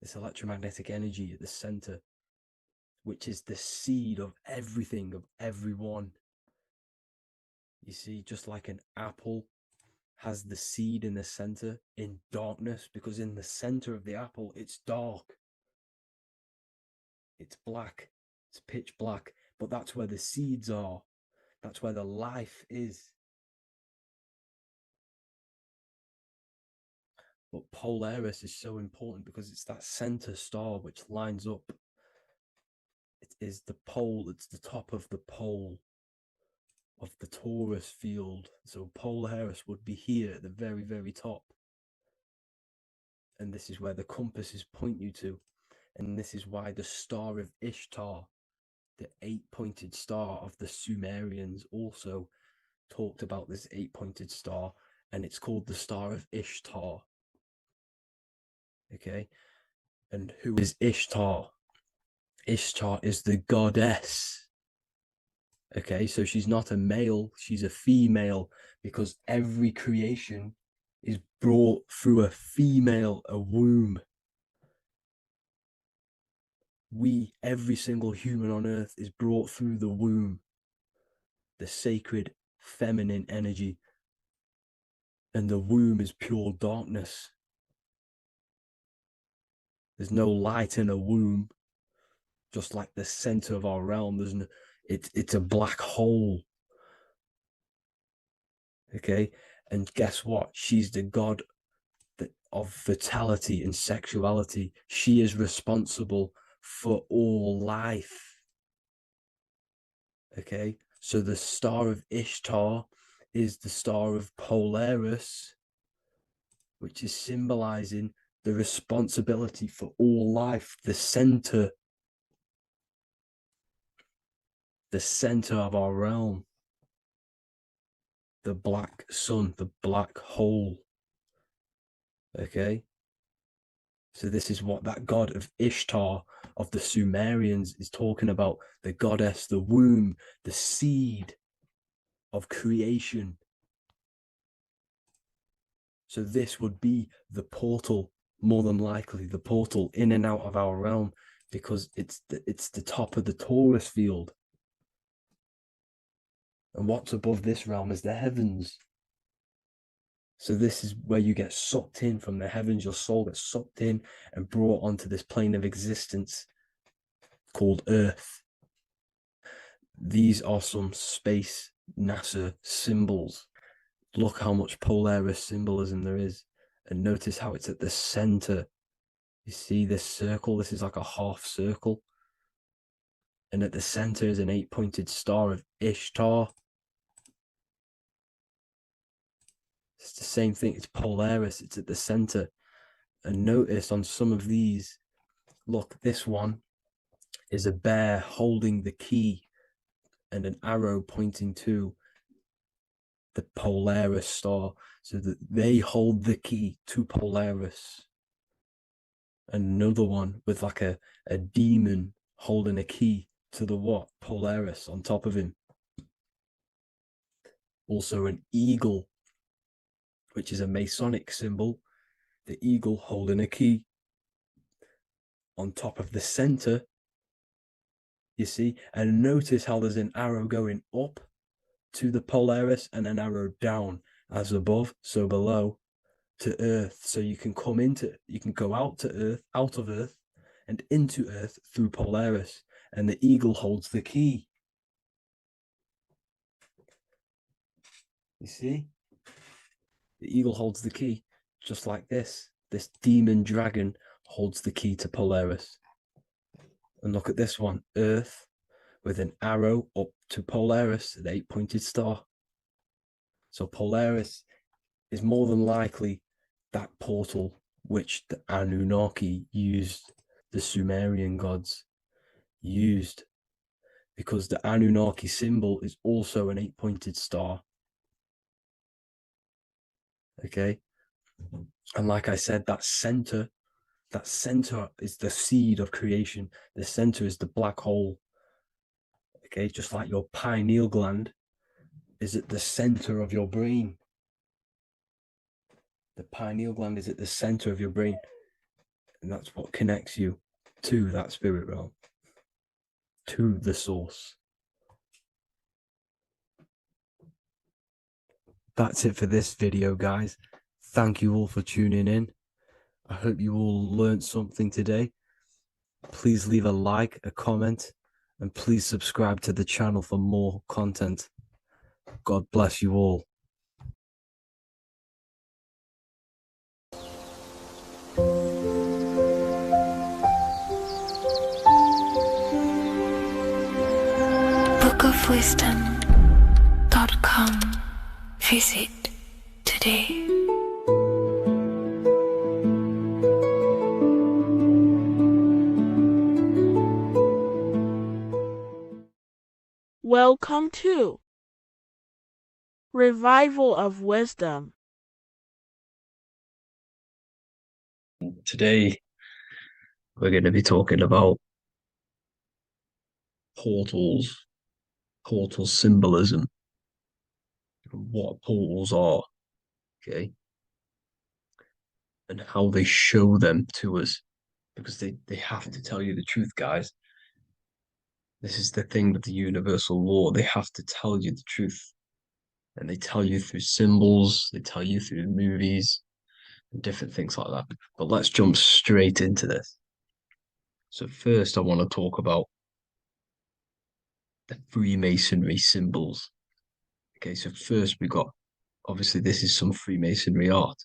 this electromagnetic energy at the center, which is the seed of everything, of everyone. You see, just like an apple has the seed in the center in darkness, because in the center of the apple, it's dark. It's black. It's pitch black. But that's where the seeds are. That's where the life is. But Polaris is so important because it's that center star which lines up. It is the pole, it's the top of the pole of the torus field. So Polaris would be here at the very, very top. And this is where the compasses point you to. And this is why the star of Ishtar, the 8-pointed star of the Sumerians, also talked about this 8-pointed star, and it's called the Star of Ishtar. Okay, and who is Ishtar? Ishtar is the goddess. Okay, so she's not a male, she's a female, because every creation is brought through a female, a womb. Every single human on earth is brought through the womb, the sacred feminine energy. And the womb is pure darkness. There's no light in a womb, just like the center of our realm. It's a black hole. Okay, and guess what? She's the god of fertility and sexuality. She is responsible for all life. Okay, so the star of Ishtar is the star of Polaris, which is symbolizing the responsibility for all life, the center of our realm, the black sun, the black hole. Okay, so this is what that god of Ishtar of the Sumerians is talking about, the goddess, the womb, the seed of creation. So this would be the portal, more than likely the portal in and out of our realm, because it's the top of the torus field. And what's above this realm is the heavens. So this is where you get sucked in from the heavens. Your soul gets sucked in and brought onto this plane of existence called Earth. These are some space NASA symbols. Look how much Polaris symbolism there is. And notice how it's at the center. You see this circle? This is like a half circle. And at the center is an 8-pointed star of Ishtar. It's the same thing. It's Polaris. It's at the center. And notice on some of these, look, this one is a bear holding the key and an arrow pointing to the Polaris star, so that they hold the key to Polaris. Another one with like a demon holding a key to the what? Polaris on top of him. Also an eagle, which is a Masonic symbol. The eagle holding a key on top of the center. You see, and notice how there's an arrow going up to the Polaris and an arrow down, as above, so below, to Earth. So you can go out of Earth and into Earth through Polaris, and the eagle holds the key. You see? The eagle holds the key, just like this. This demon dragon holds the key to Polaris. And look at this one, Earth, with an arrow up to Polaris, the 8-pointed star. So Polaris is more than likely that portal which the Anunnaki used, the Sumerian gods used, because the Anunnaki symbol is also an 8-pointed star. Okay, And like I said, that center is the seed of creation. The center is the black hole. Okay, just like your pineal gland is at the center of your brain. The pineal gland is at the center of your brain. And that's what connects you to that spirit realm, to the source. That's it for this video, guys. Thank you all for tuning in. I hope you all learned something today. Please leave a like, a comment, and please subscribe to the channel for more content. God bless you all. bookofwisdom.com. Visit today. Welcome to Revival of Wisdom. Today, we're going to be talking about portal symbolism, what portals are, okay, and how they show them to us, because they have to tell you the truth, guys. This is the thing with the universal law. They have to tell you the truth. And they tell you through symbols, they tell you through movies, and different things like that. But let's jump straight into this. So first, I want to talk about the Freemasonry symbols. Okay, so first we got, obviously this is some Freemasonry art,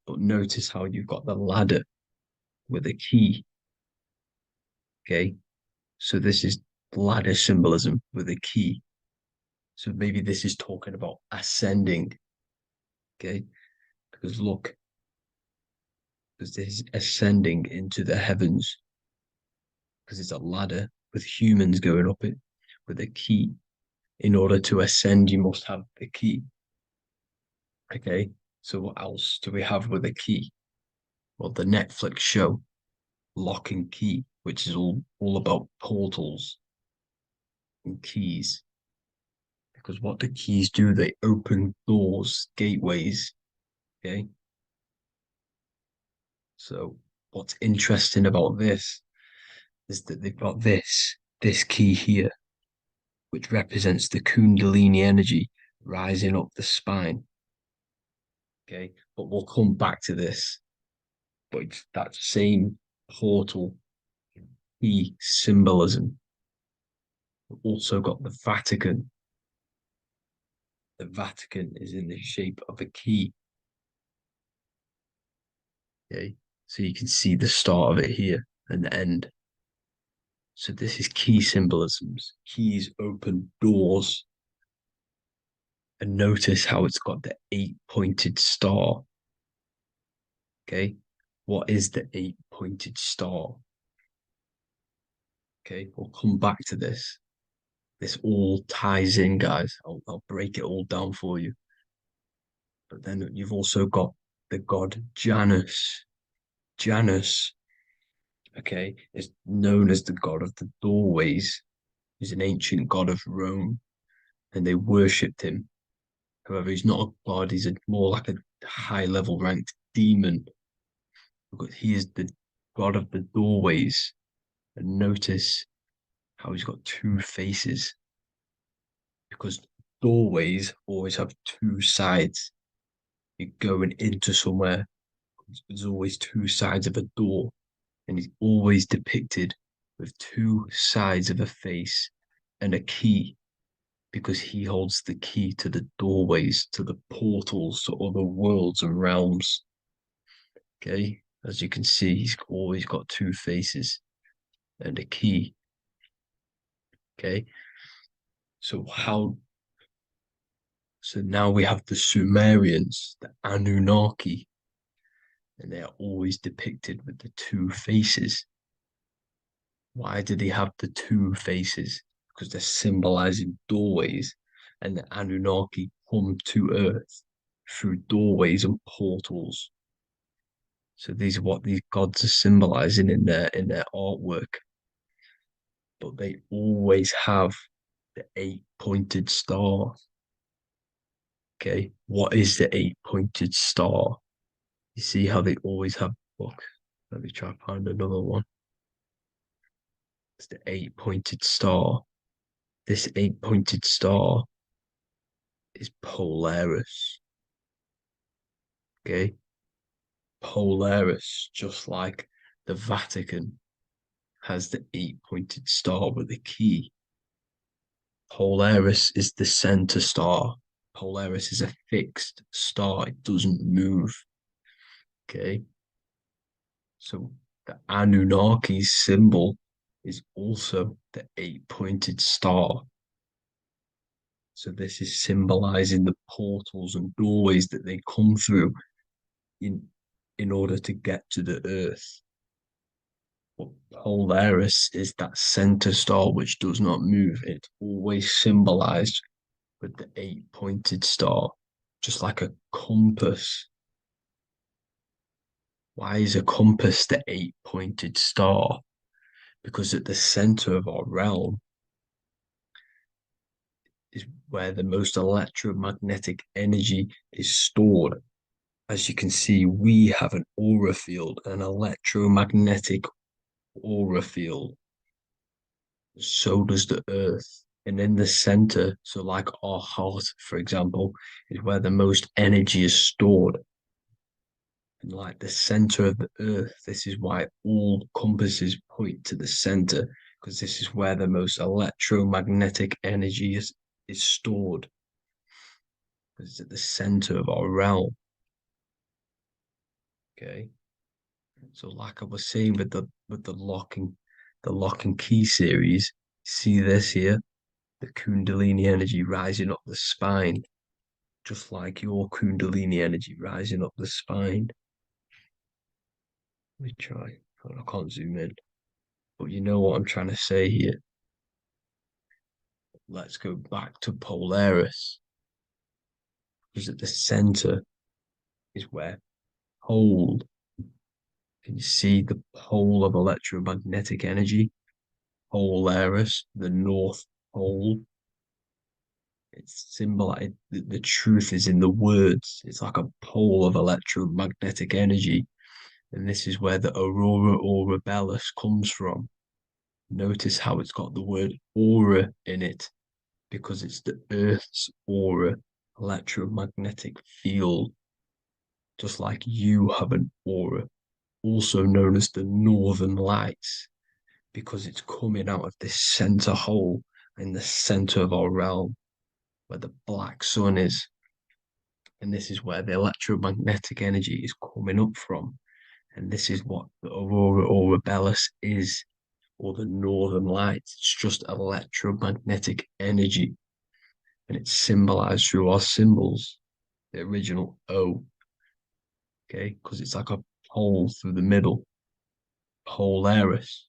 but notice how you've got the ladder with a key. Okay, so this is ladder symbolism with a key. So maybe this is talking about ascending. Okay, because look, because this is ascending into the heavens, because it's a ladder with humans going up it with a key. In order to ascend, you must have the key. Okay, so what else do we have with a key? Well, the Netflix show Lock and Key, which is all about portals and keys. Because what the keys do, they open doors, gateways. Okay, so what's interesting about this is that they've got this key here, which represents the Kundalini energy rising up the spine. Okay, but we'll come back to this. But it's that same portal key symbolism. We've also got the Vatican. The Vatican is in the shape of a key. Okay, so you can see the start of it here and the end. So this is key symbolisms. Keys open doors. And notice how it's got the 8-pointed star. Okay, what is the 8-pointed star? Okay, we'll come back to this. This all ties in, guys. I'll break it all down for you. But then you've also got the god Janus. Janus, okay, is known as the god of the doorways. He's an ancient god of Rome, and they worshipped him. However, he's not a god, he's more like a high-level ranked demon. Because he is the god of the doorways. And notice how he's got two faces. Because doorways always have two sides. You're going into somewhere, there's always two sides of a door. And he's always depicted with two sides of a face and a key, because he holds the key to the doorways, to the portals, to other worlds and realms. Okay, as you can see, he's always got two faces and a key. Okay, so now we have the Sumerians, the Anunnaki, and they are always depicted with the two faces. Why do they have the two faces? Because they're symbolizing doorways, and the Anunnaki come to Earth through doorways and portals So these are what these gods are symbolizing in their artwork. But they always have the 8-pointed star. Okay, what is the 8-pointed star? You see how they always have. Look, let me try to find another one. It's the 8-pointed star. This 8-pointed star is Polaris. Okay, Polaris, just like the Vatican has the 8-pointed star with a key. Polaris is the center star. Polaris is a fixed star, it doesn't move. Okay, so the Anunnaki's symbol is also the 8-pointed star. So this is symbolizing the portals and doorways that they come through in order to get to the earth. But Polaris is that center star which does not move. It's always symbolized with the 8-pointed star, just like a compass. Why is a compass the 8-pointed star? Because at the center of our realm is where the most electromagnetic energy is stored. As you can see, we have an aura field, an electromagnetic aura field. So does the earth. And in the center, so like our heart, for example, is where the most energy is stored. And like the center of the earth, this is why all compasses point to the center, because this is where the most electromagnetic energy is stored. It's at the center of our realm. Okay. So like I was saying with the lock and key series, see this here? The Kundalini energy rising up the spine, just like your Kundalini energy rising up the spine. Let me try. I can't zoom in, but you know what I'm trying to say here. Let's go back to Polaris, because at the center is where pole. Can you see the pole of electromagnetic energy? Polaris, the North Pole. It's symbolized. The truth is in the words. It's like a pole of electromagnetic energy. And this is where the aurora borealis comes from. Notice how it's got the word aura in it, because it's the Earth's aura, electromagnetic field. Just like you have an aura, also known as the northern lights, because it's coming out of this center hole in the center of our realm, where the black sun is. And this is where the electromagnetic energy is coming up from. And this is what the aurora borealis is, or the northern lights. It's just electromagnetic energy. And it's symbolized through our symbols, the original O. Okay, because it's like a pole through the middle. Polaris.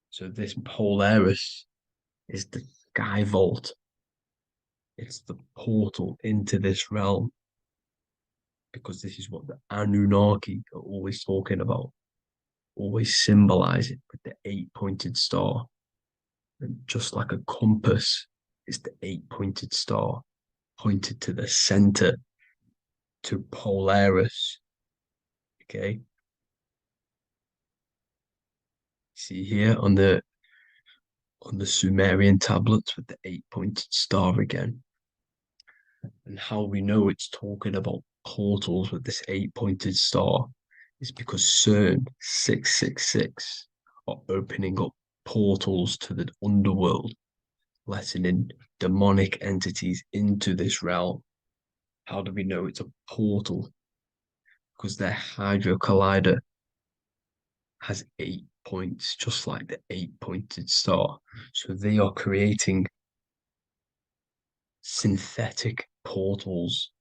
So this Polaris is the sky vault. It's the portal into this realm, because this is what the Anunnaki are always talking about, always symbolize it with the 8-pointed star. And just like a compass is the 8-pointed star pointed to the center, to Polaris. Okay. See here on the Sumerian tablets with the 8-pointed star again. And how we know it's talking about portals with this 8-pointed star is because CERN 666 are opening up portals to the underworld, letting in demonic entities into this realm. How do we know it's a portal? Because their Hydro Collider has 8 points, just like the 8-pointed star. So they are creating synthetic portals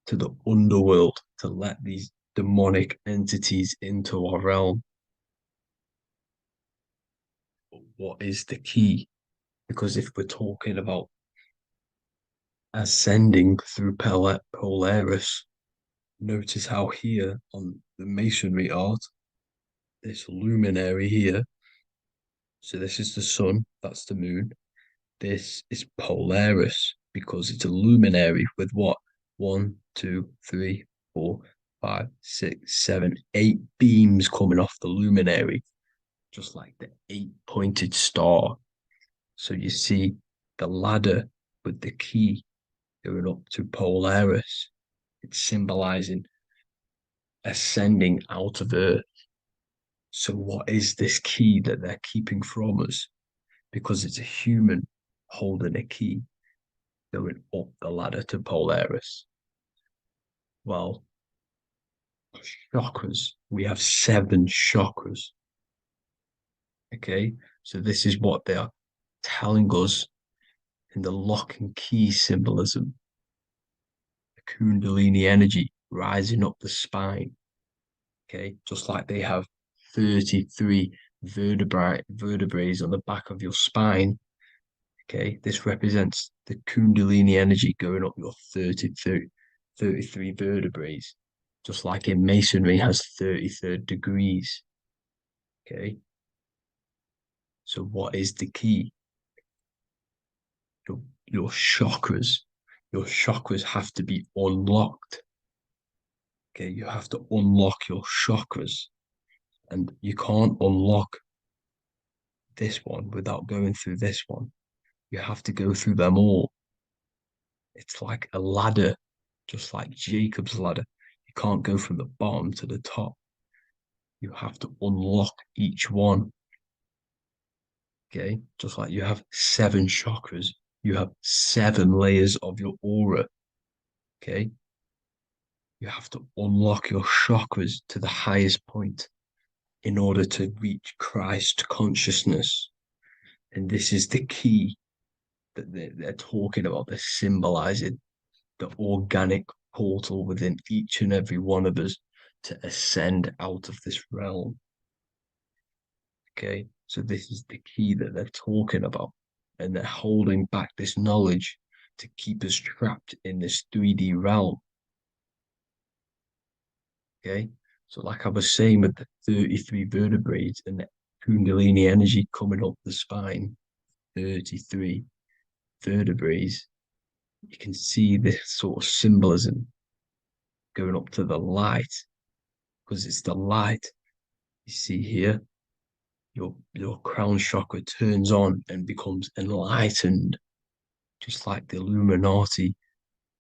to the underworld to let these demonic entities into our realm. But what is the key? Because if we're talking about ascending through Polaris, Notice how here on the masonry art, this luminary here, so this is the sun, that's the moon. This is Polaris because it's a luminary with what? 1, 2, 3, 4, 5, 6, 7, 8 beams coming off the luminary, just like the 8-pointed star. So you see the ladder with the key going up to Polaris. It's symbolizing ascending out of Earth. So what is this key that they're keeping from us? Because it's a human holding a key going up the ladder to Polaris. Well, chakras. We have 7 chakras. Okay, so this is what they are telling us in the lock and key symbolism. The Kundalini energy rising up the spine. Okay, just like they have 33 vertebrae on the back of your spine. Okay, this represents the Kundalini energy going up your 33 vertebrae, just like in masonry has 33rd degrees. Okay, so what is the key? Your chakras. Your chakras have to be unlocked. Okay, you have to unlock your chakras, and you can't unlock this one without going through this one. You have to go through them all. It's like a ladder, just like Jacob's ladder. You can't go from the bottom to the top. You have to unlock each one. Okay, just like you have 7 chakras, you have 7 layers of your aura. Okay, you have to unlock your chakras to the highest point in order to reach Christ consciousness. And this is the key that they're talking about. They're symbolizing the organic portal within each and every one of us to ascend out of this realm. Okay, so this is the key that they're talking about, and they're holding back this knowledge to keep us trapped in this 3D realm. Okay, so like I was saying with the 33 vertebrae and the Kundalini energy coming up the spine, 33 vertebrae, you can see this sort of symbolism going up to the light, because it's the light you see here. Your crown chakra turns on and becomes enlightened, just like the Illuminati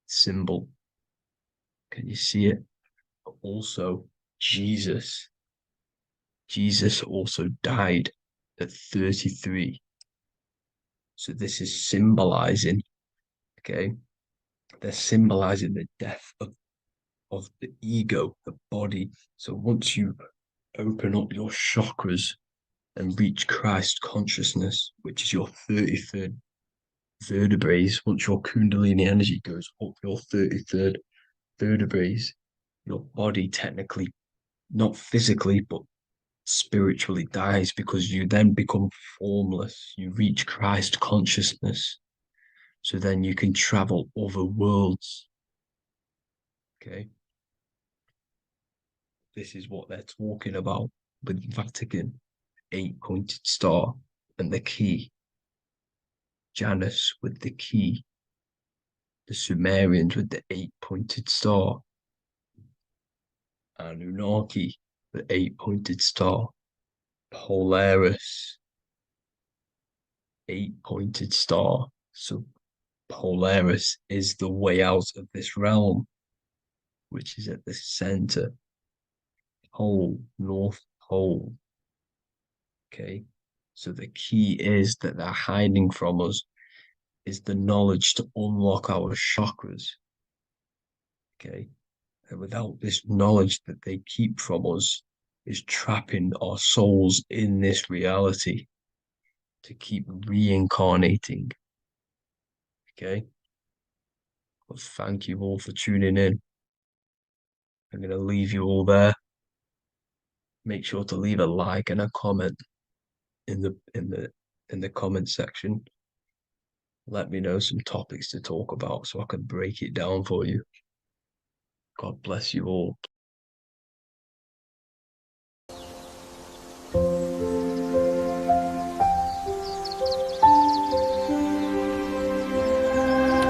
symbol. Can you see it? But also Jesus also died at 33. So this is symbolizing, okay, they're symbolizing the death of the ego, the body. So once you open up your chakras and reach Christ consciousness, which is your 33rd vertebrae, once your Kundalini energy goes up your 33rd vertebrae, your body technically, not physically, but spiritually dies, because you then become formless. You reach Christ consciousness. So then you can travel other worlds. Okay. This is what they're talking about with Vatican, 8-pointed star, and the key. Janus with the key. The Sumerians with the 8-pointed star. Anunnaki, the 8-pointed star. Polaris, 8-pointed star. So Polaris is the way out of this realm, which is at the center. Pole, North Pole. Okay, so the key is that they're hiding from us is the knowledge to unlock our chakras. Okay, and without this knowledge that they keep from us is trapping our souls in this reality to keep reincarnating. Okay, well, thank you all for tuning in. I'm going to leave you all there. Make sure to leave a like and a comment in the comment section. Let me know some topics to talk about so I can break it down for you. God bless you all.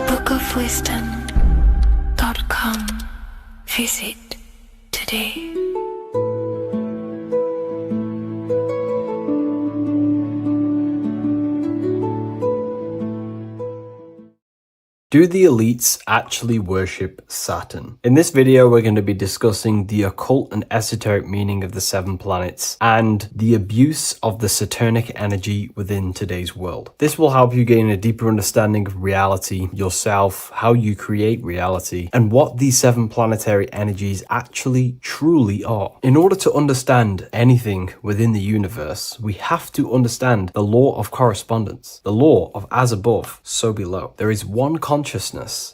bookofwisdom.com. Visit today. Do the elites actually worship Saturn? In this video, we're going to be discussing the occult and esoteric meaning of the 7 planets and the abuse of the Saturnic energy within today's world. This will help you gain a deeper understanding of reality, yourself, how you create reality, and what these 7 planetary energies actually truly are. In order to understand anything within the universe, we have to understand the law of correspondence, the law of as above, so below. There is one consciousness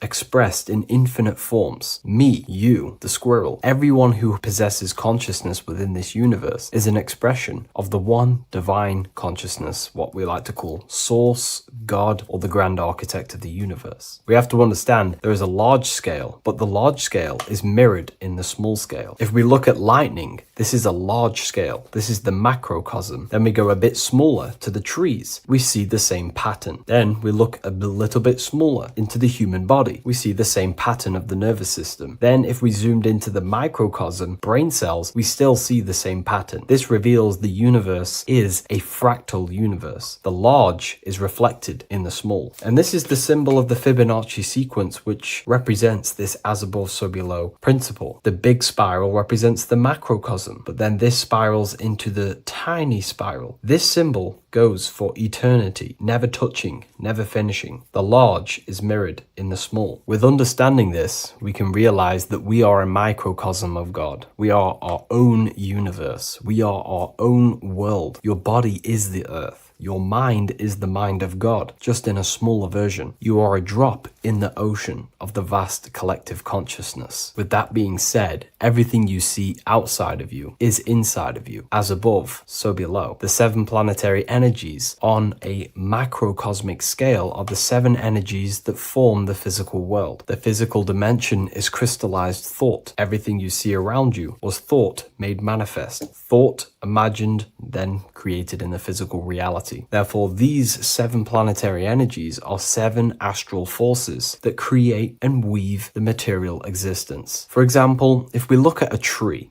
expressed in infinite forms. Me, you, the squirrel, everyone who possesses consciousness within this universe is an expression of the one divine consciousness, what we like to call Source, God, or the grand architect of the universe. We have to understand there is a large scale, but the large scale is mirrored in the small scale. If we look at lightning, this is a large scale. This is the macrocosm. Then we go a bit smaller to the trees. We see the same pattern. Then we look a little bit smaller into the human body. We see the same pattern of the nervous system. Then if we zoomed into the microcosm, brain cells, we still see the same pattern. This reveals the universe is a fractal universe. The large is reflected in the small. And this is the symbol of the Fibonacci sequence, which represents this as above, so below principle. The big spiral represents the macrocosm, but then this spirals into the tiny spiral. This symbol goes for eternity, never touching, never finishing. The large is mirrored in the small. With understanding this, we can realize that we are a microcosm of God. We are our own universe. We are our own world. Your body is the earth. Your mind is the mind of God, just in a smaller version. You are a drop in the ocean of the vast collective consciousness. With that being said, everything you see outside of you is inside of you. As above, so below. The 7 planetary energies on a macrocosmic scale are the 7 energies that form the physical world. The physical dimension is crystallized thought. Everything you see around you was thought made manifest. Thought imagined, then created in the physical reality. Therefore, these 7 planetary energies are 7 astral forces that create and weave the material existence. For example, if we look at a tree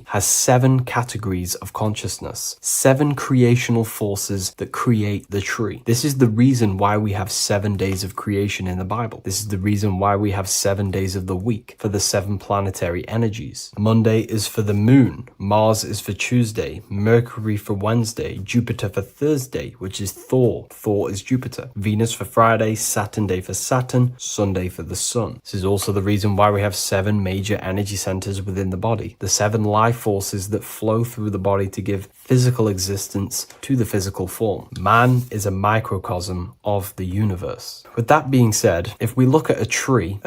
has 7 categories of consciousness, 7 creational forces that create the tree. This is the reason why we have 7 days of creation in the Bible. This is the reason why we have 7 days of the week for the 7 planetary energies. Monday is for the moon, Mars is for Tuesday, Mercury for Wednesday, Jupiter for Thursday, which is Thor. Thor is Jupiter. Venus for Friday, Saturn day for Saturn, Sunday for the sun. This is also the reason why we have 7 major energy centers within the body. The 7 life forces that flow through the body to give physical existence to the physical form. Man is a microcosm of the universe. With that being said, if we look at a tree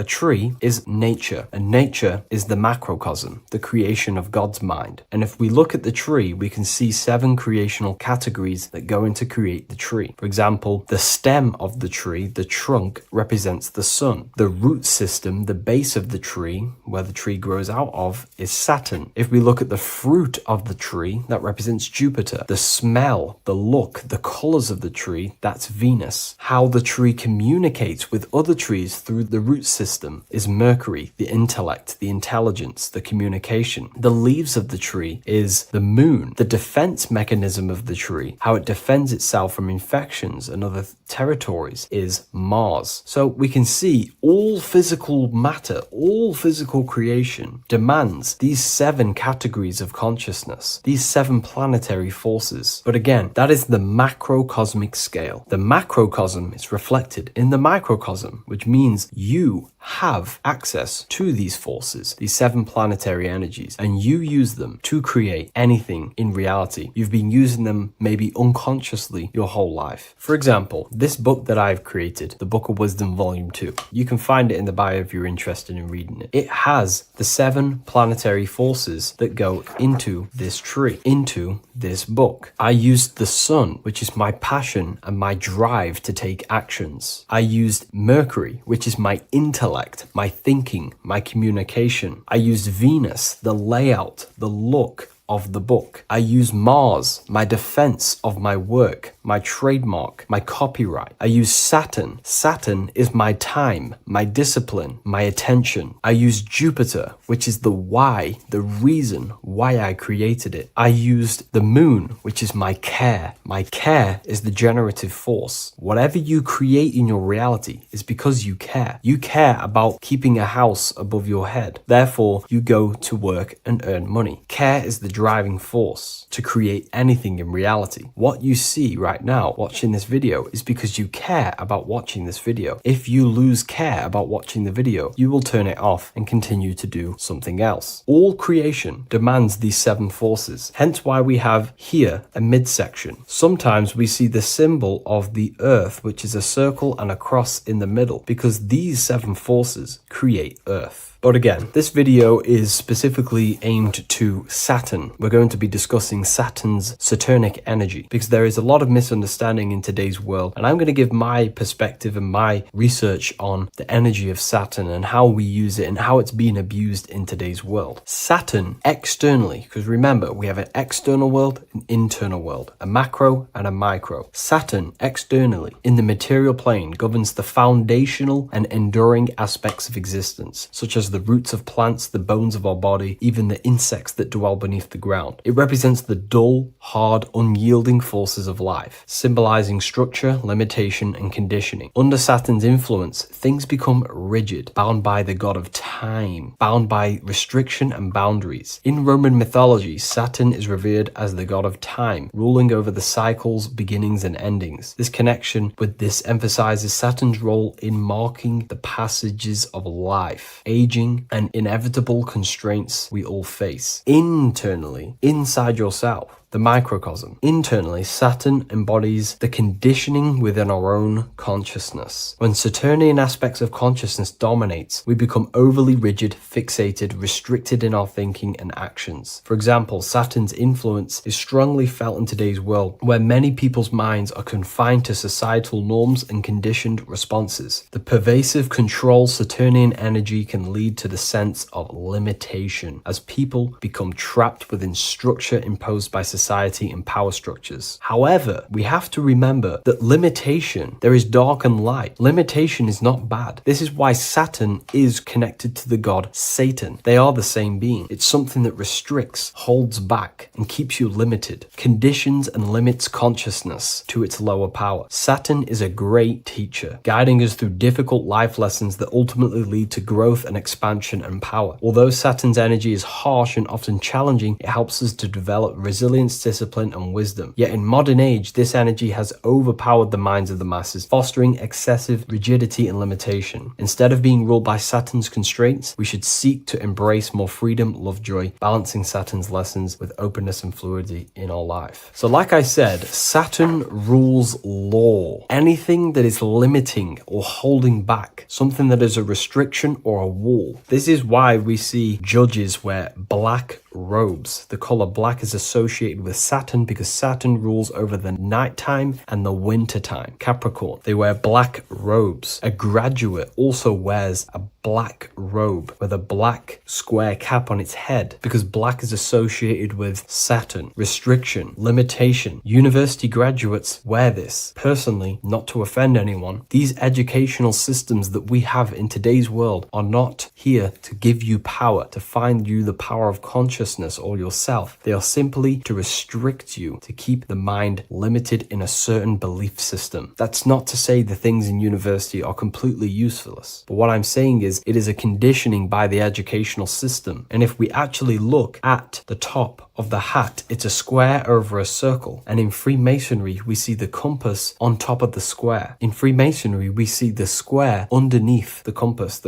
is nature, and nature is the macrocosm, the creation of God's mind. And if we look at the tree, we can see 7 creational categories that go into create the tree. For example, the stem of the tree, the trunk, represents the sun. The root system, the base of the tree, where the tree grows out of, is Saturn. If we look at the fruit of the tree, that represents Jupiter. The smell, the look, the colors of the tree, that's Venus. How the tree communicates with other trees through the root system is Mercury, the intellect, the intelligence, the communication. The leaves of the tree is the moon. The defense mechanism of the tree, how it defends itself from infections and other territories, is Mars. So we can see all physical matter, all physical creation demands these 7 categories of consciousness, these 7 planetary forces. But again, that is the macrocosmic scale. The macrocosm is reflected in the microcosm, which means you have access to these forces, these 7 planetary energies, and you use them to create anything in reality. You've been using them maybe unconsciously your whole life. For example, this book that I've created, the Book of Wisdom Volume 2, you can find it in the bio if you're interested in reading it. It has the 7 planetary forces that go into this tree, into this book. I used the sun, which is my passion and my drive to take actions. I used Mercury, which is my intellect, my thinking, my communication. I used Venus, the layout, the look of the book. I use Mars, my defense of my work, my trademark, my copyright. I use Saturn. Saturn is my time, my discipline, my attention. I use Jupiter, which is the why, the reason why I created it. I used the moon, which is my care. My care is the generative force. Whatever you create in your reality is because you care. You care about keeping a house above your head. Therefore, you go to work and earn money. Care is the driving force to create anything in reality. What you see right now watching this video is because you care about watching this video. If you lose care about watching the video, you will turn it off and continue to do something else. All creation demands these 7 forces, hence why we have here a midsection. Sometimes we see the symbol of the earth, which is a circle and a cross in the middle, because these 7 forces create earth. But again, this video is specifically aimed to Saturn. We're going to be discussing Saturn's Saturnic energy because there is a lot of misunderstanding in today's world, and I'm going to give my perspective and my research on the energy of Saturn and how we use it and how it's being abused in today's world. Saturn externally, because remember, we have an external world, an internal world, a macro and a micro. Saturn externally in the material plane governs the foundational and enduring aspects of existence, such as the roots of plants, the bones of our body, even the insects that dwell beneath the ground. It represents the dull, hard, unyielding forces of life, symbolizing structure, limitation, and conditioning. Under Saturn's influence, things become rigid, bound by the god of time, bound by restriction and boundaries. In Roman mythology, Saturn is revered as the god of time, ruling over the cycles, beginnings, and endings. This connection with this emphasizes Saturn's role in marking the passages of life, aging, and inevitable constraints we all face. Internally, inside yourself, the microcosm. Internally, Saturn embodies the conditioning within our own consciousness. When Saturnian aspects of consciousness dominates, we become overly rigid, fixated, restricted in our thinking and actions. For example, Saturn's influence is strongly felt in today's world, where many people's minds are confined to societal norms and conditioned responses. The pervasive control Saturnian energy can lead to the sense of limitation, as people become trapped within structure imposed by society and power structures. However, we have to remember that limitation, there is dark and light. Limitation is not bad. This is why Saturn is connected to the god Satan. They are the same being. It's something that restricts, holds back, and keeps you limited, conditions and limits consciousness to its lower power. Saturn is a great teacher, guiding us through difficult life lessons that ultimately lead to growth and expansion and power. Although Saturn's energy is harsh and often challenging, it helps us to develop resilience, discipline, and wisdom. Yet in modern age, this energy has overpowered the minds of the masses, fostering excessive rigidity and limitation. Instead of being ruled by Saturn's constraints, we should seek to embrace more freedom, love, joy, balancing Saturn's lessons with openness and fluidity in our life. So like I said, Saturn rules law. Anything that is limiting or holding back, something that is a restriction or a wall. This is why we see judges wear black robes. The color black is associated with Saturn because Saturn rules over the nighttime and the winter time. Capricorn, they wear black robes. A graduate also wears a black robe with a black square cap on its head because black is associated with Saturn, restriction, limitation. University graduates wear this. Personally, not to offend anyone, these educational systems that we have in today's world are not here to give you power, to find you the power of consciousness or yourself. They are simply to restrict you, to keep the mind limited in a certain belief system. That's not to say the things in university are completely useless, but what I'm saying is it is a conditioning by the educational system. And if we actually look at the top of the hat, it's a square over a circle. And in Freemasonry, we see the compass on top of the square. In Freemasonry, we see the square underneath the compass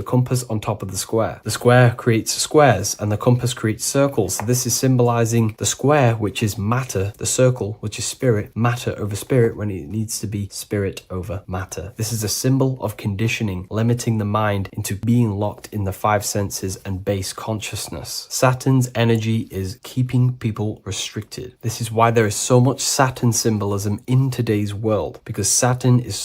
on top of the square. The square creates squares and the compass creates circles. So this is symbolizing the square, which is is matter, the circle, which is spirit, matter over spirit when it needs to be spirit over matter. This is a symbol of conditioning, limiting the mind into being locked in the five senses and base consciousness. Saturn's energy is keeping people restricted. This is why there is so much Saturn symbolism in today's world, because Saturn is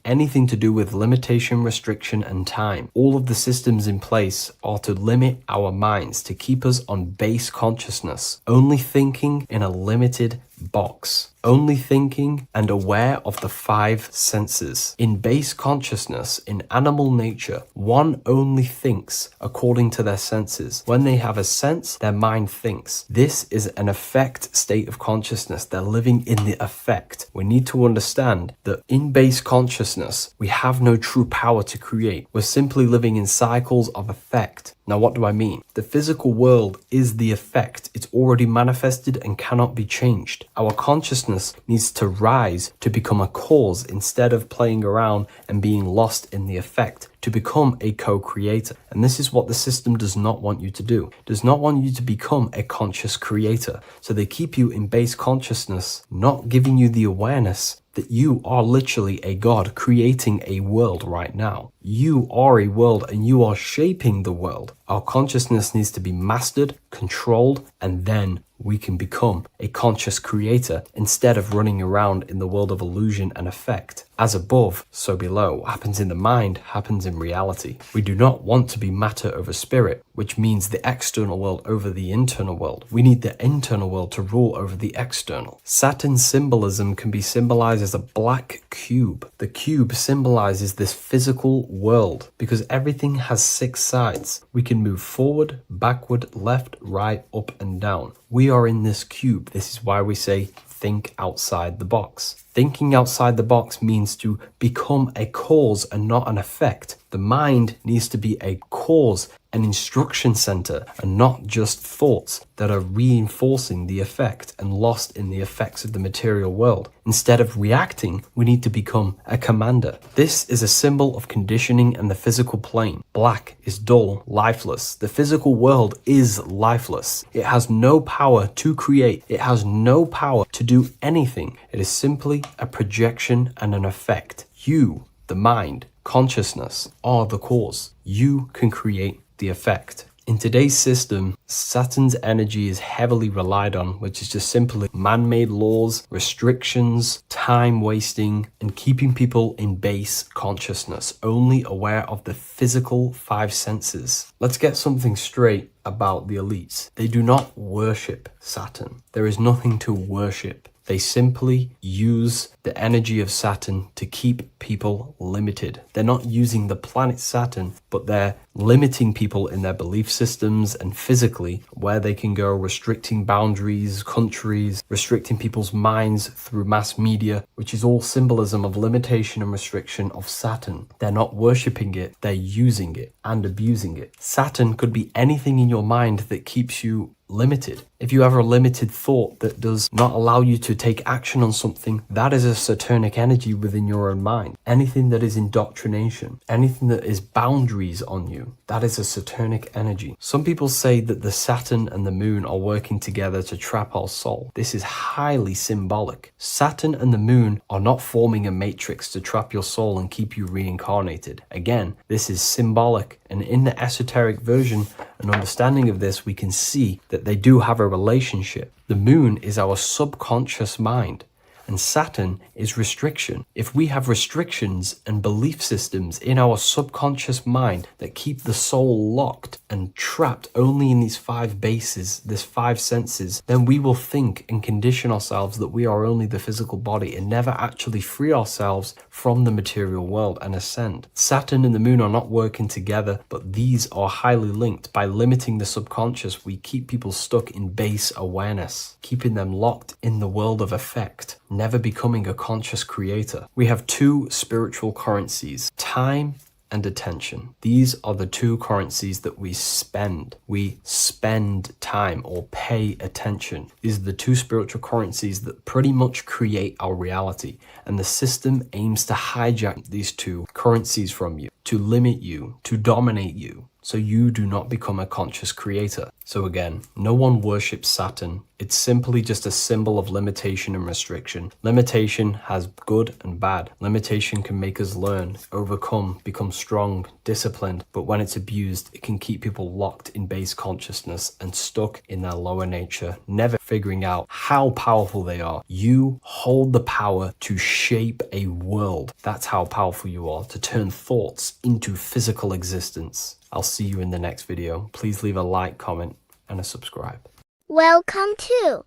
anything to do with limitation, restriction, and time. All of the systems in place are to limit our minds, to keep us on base consciousness, only thinking in a limited box, only thinking and aware of the five senses. In base consciousness, in animal nature, one only thinks according to their senses. When they have a sense, their mind thinks. This is an affect state of consciousness. They're living in the affect. We need to understand that in base consciousness, we have no true power to create. We're simply living in cycles of affect. Now, what do I mean? The physical world is the effect. It's already manifested and cannot be changed. Our consciousness needs to rise to become a cause instead of playing around and being lost in the effect, to become a co-creator. And this is what the system does not want you to do. It does not want you to become a conscious creator. So they keep you in base consciousness, not giving you the awareness that you are literally a god creating a world right now. You are a world and you are shaping the world. Our consciousness needs to be mastered, controlled, and then we can become a conscious creator instead of running around in the world of illusion and effect. As above, so below. What happens in the mind happens in reality. We do not want to be matter over spirit, which means the external world over the internal world. We need the internal world to rule over the external. Saturn symbolism can be symbolized as a black cube. The cube symbolizes this physical world because everything has 6 sides. We can move forward, backward, left, right, up, and down. We are in this cube. This is why we say think outside the box. Thinking outside the box means to become a cause and not an effect. The mind needs to be a cause, an instruction center, and not just thoughts that are reinforcing the effect and lost in the effects of the material world. Instead of reacting, we need to become a commander. This is a symbol of conditioning and the physical plane. Black is dull, lifeless. The physical world is lifeless. It has no power to create. It has no power to do anything. It is simply a projection and an effect. You, the mind, consciousness, are the cause. You can create the effect. In today's system, Saturn's energy is heavily relied on, which is just simply man-made laws, restrictions, time wasting, and keeping people in base consciousness, only aware of the physical 5 senses. Let's get something straight about the elites. They do not worship Saturn. There is nothing to worship. They simply use the energy of Saturn to keep people limited. They're not using the planet Saturn, but they're limiting people in their belief systems and physically where they can go, restricting boundaries, countries, restricting people's minds through mass media, which is all symbolism of limitation and restriction of Saturn. They're not worshipping it, they're using it and abusing it. Saturn could be anything in your mind that keeps you limited. If you have a limited thought that does not allow you to take action on something, that is a Saturnic energy within your own mind. Anything that is indoctrination, anything that is boundaries on you, that is a Saturnic energy. Some people say that the Saturn and the moon are working together to trap our soul. This is highly symbolic. Saturn and the moon are not forming a matrix to trap your soul and keep you reincarnated. Again, this is symbolic, and in the esoteric version and understanding of this, we can see that they do have a relationship. The moon is our subconscious mind, and Saturn is restriction. If we have restrictions and belief systems in our subconscious mind that keep the soul locked and trapped only in these 5 bases, these 5 senses, then we will think and condition ourselves that we are only the physical body and never actually free ourselves from the material world and ascend. Saturn and the moon are not working together, but these are highly linked. By limiting the subconscious, we keep people stuck in base awareness, keeping them locked in the world of effect, never becoming a conscious creator. We have 2 spiritual currencies, time and attention. These are the 2 currencies that we spend. We spend time or pay attention. These are the 2 spiritual currencies that pretty much create our reality. And the system aims to hijack these 2 currencies from you, to limit you, to dominate you, so you do not become a conscious creator. So again, no one worships Saturn. It's simply just a symbol of limitation and restriction. Limitation has good and bad. Limitation can make us learn, overcome, become strong, disciplined, but when it's abused, it can keep people locked in base consciousness and stuck in their lower nature, never figuring out how powerful they are. You hold the power to shape a world. That's how powerful you are, to turn thoughts into physical existence. I'll see you in the next video. Please leave a like, comment, and a subscribe. Welcome to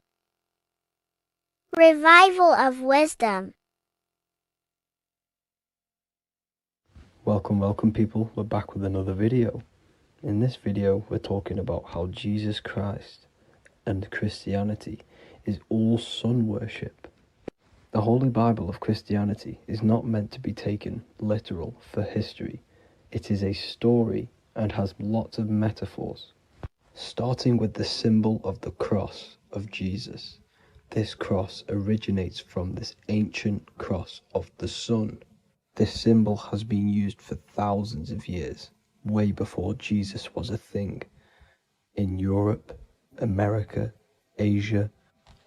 Revival of Wisdom. Welcome people, we're back with another video. In this video we're talking about how Jesus Christ and Christianity is all sun worship. The Holy Bible of Christianity is not meant to be taken literal for history. It is a story and has lots of metaphors. Starting with the symbol of the cross of Jesus. This cross originates from this ancient cross of the sun. This symbol has been used for thousands of years, way before Jesus was a thing, in Europe, America, Asia,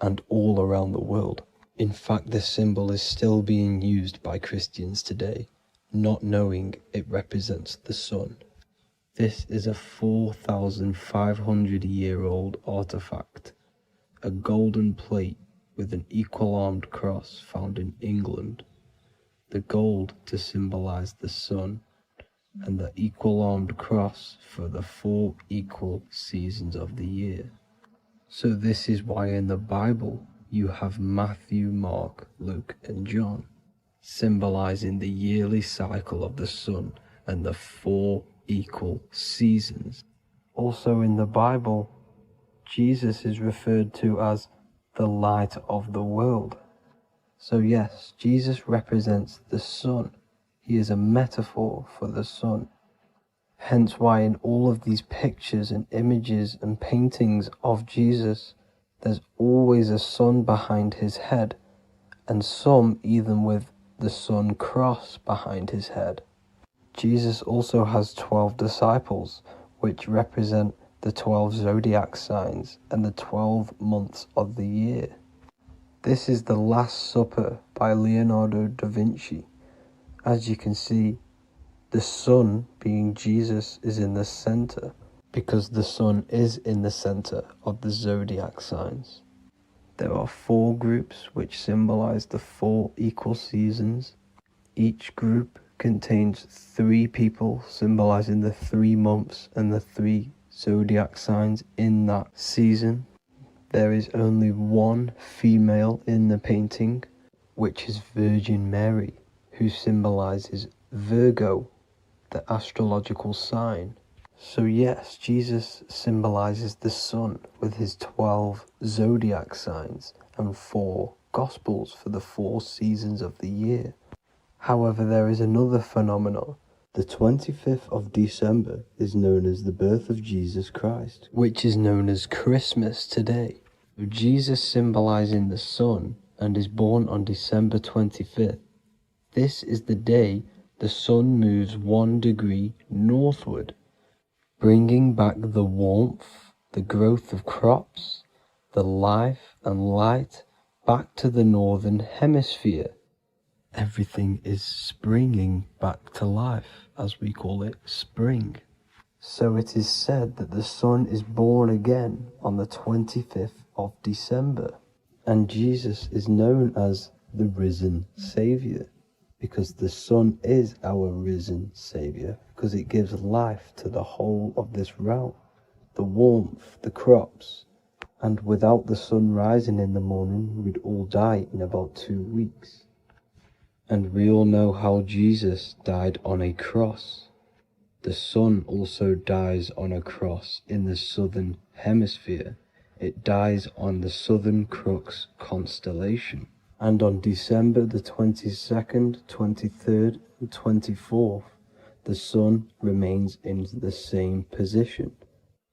and all around the world. In fact, this symbol is still being used by Christians today, not knowing it represents the sun. This is a 4,500-year-old artifact, a golden plate with an equal-armed cross found in England. The gold to symbolize the sun, and the equal-armed cross for the 4 equal seasons of the year. So this is why in the Bible you have Matthew, Mark, Luke, and John, symbolizing the yearly cycle of the sun and the 4 equal seasons. Also in the Bible, Jesus is referred to as the light of the world. So yes, Jesus represents the sun. He is a metaphor for the sun. Hence why in all of these pictures and images and paintings of Jesus, there's always a sun behind his head, and some even with the sun cross behind his head. Jesus also has 12 disciples, which represent the 12 zodiac signs and the 12 months of the year. This is the Last Supper by Leonardo da Vinci. As you can see, the sun, being Jesus, is in the center, because the sun is in the center of the zodiac signs. There are 4 groups which symbolize the 4 equal seasons. Each group contains 3 people symbolizing the 3 months and the 3 zodiac signs in that season. There is only 1 female in the painting, which is Virgin Mary, who symbolizes Virgo, the astrological sign. So yes, Jesus symbolizes the sun with his 12 zodiac signs and 4 gospels for the 4 seasons of the year. However, there is another phenomenon. The 25th of December is known as the birth of Jesus Christ, which is known as Christmas today. Jesus symbolizing the sun and is born on December 25th. This is the day the sun moves 1 degree northward, bringing back the warmth, the growth of crops, the life and light back to the northern hemisphere. Everything is springing back to life, as we call it, spring. So it is said that the sun is born again on the 25th of December, and Jesus is known as the risen Saviour, because the sun is our risen Saviour, because it gives life to the whole of this realm, the warmth, the crops, and without the sun rising in the morning, we'd all die in about 2 weeks. And we all know how Jesus died on a cross. The sun also dies on a cross in the southern hemisphere. It dies on the Southern Crux constellation. And on December the 22nd, 23rd, and 24th, the sun remains in the same position.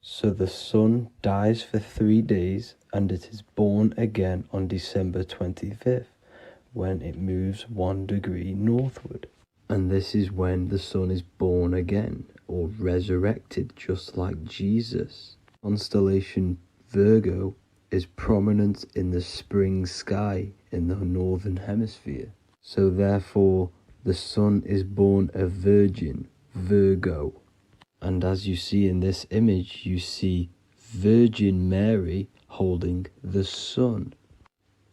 So the sun dies for 3 days and it is born again on December 25th. When it moves 1 degree northward. And this is when the sun is born again, or resurrected just like Jesus. Constellation Virgo is prominent in the spring sky in the northern hemisphere. So therefore, the sun is born a virgin, Virgo. And as you see in this image, you see Virgin Mary holding the sun.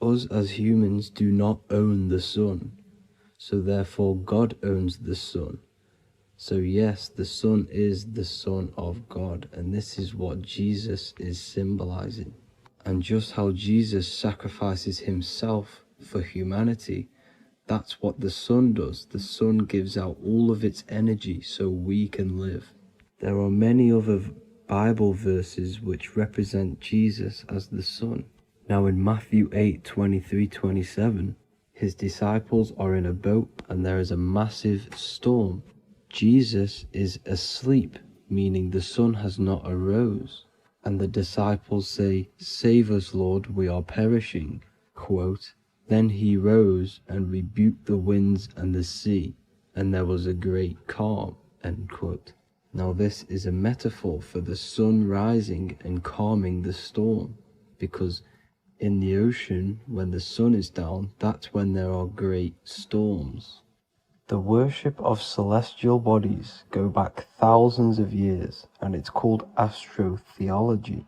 Us as humans do not own the sun, so therefore God owns the sun. So yes, the sun is the Son of God, and this is what Jesus is symbolizing. And just how Jesus sacrifices himself for humanity, that's what the sun does. The sun gives out all of its energy so we can live. There are many other Bible verses which represent Jesus as the sun. Now in Matthew 8:23-27, his disciples are in a boat and there is a massive storm. Jesus is asleep, meaning the sun has not arose. And the disciples say, "Save us, Lord, we are perishing." Quote, "Then he rose and rebuked the winds and the sea, and there was a great calm." End quote. Now this is a metaphor for the sun rising and calming the storm, because in the ocean, when the sun is down, that's when there are great storms. The worship of celestial bodies go back thousands of years, and it's called astrotheology,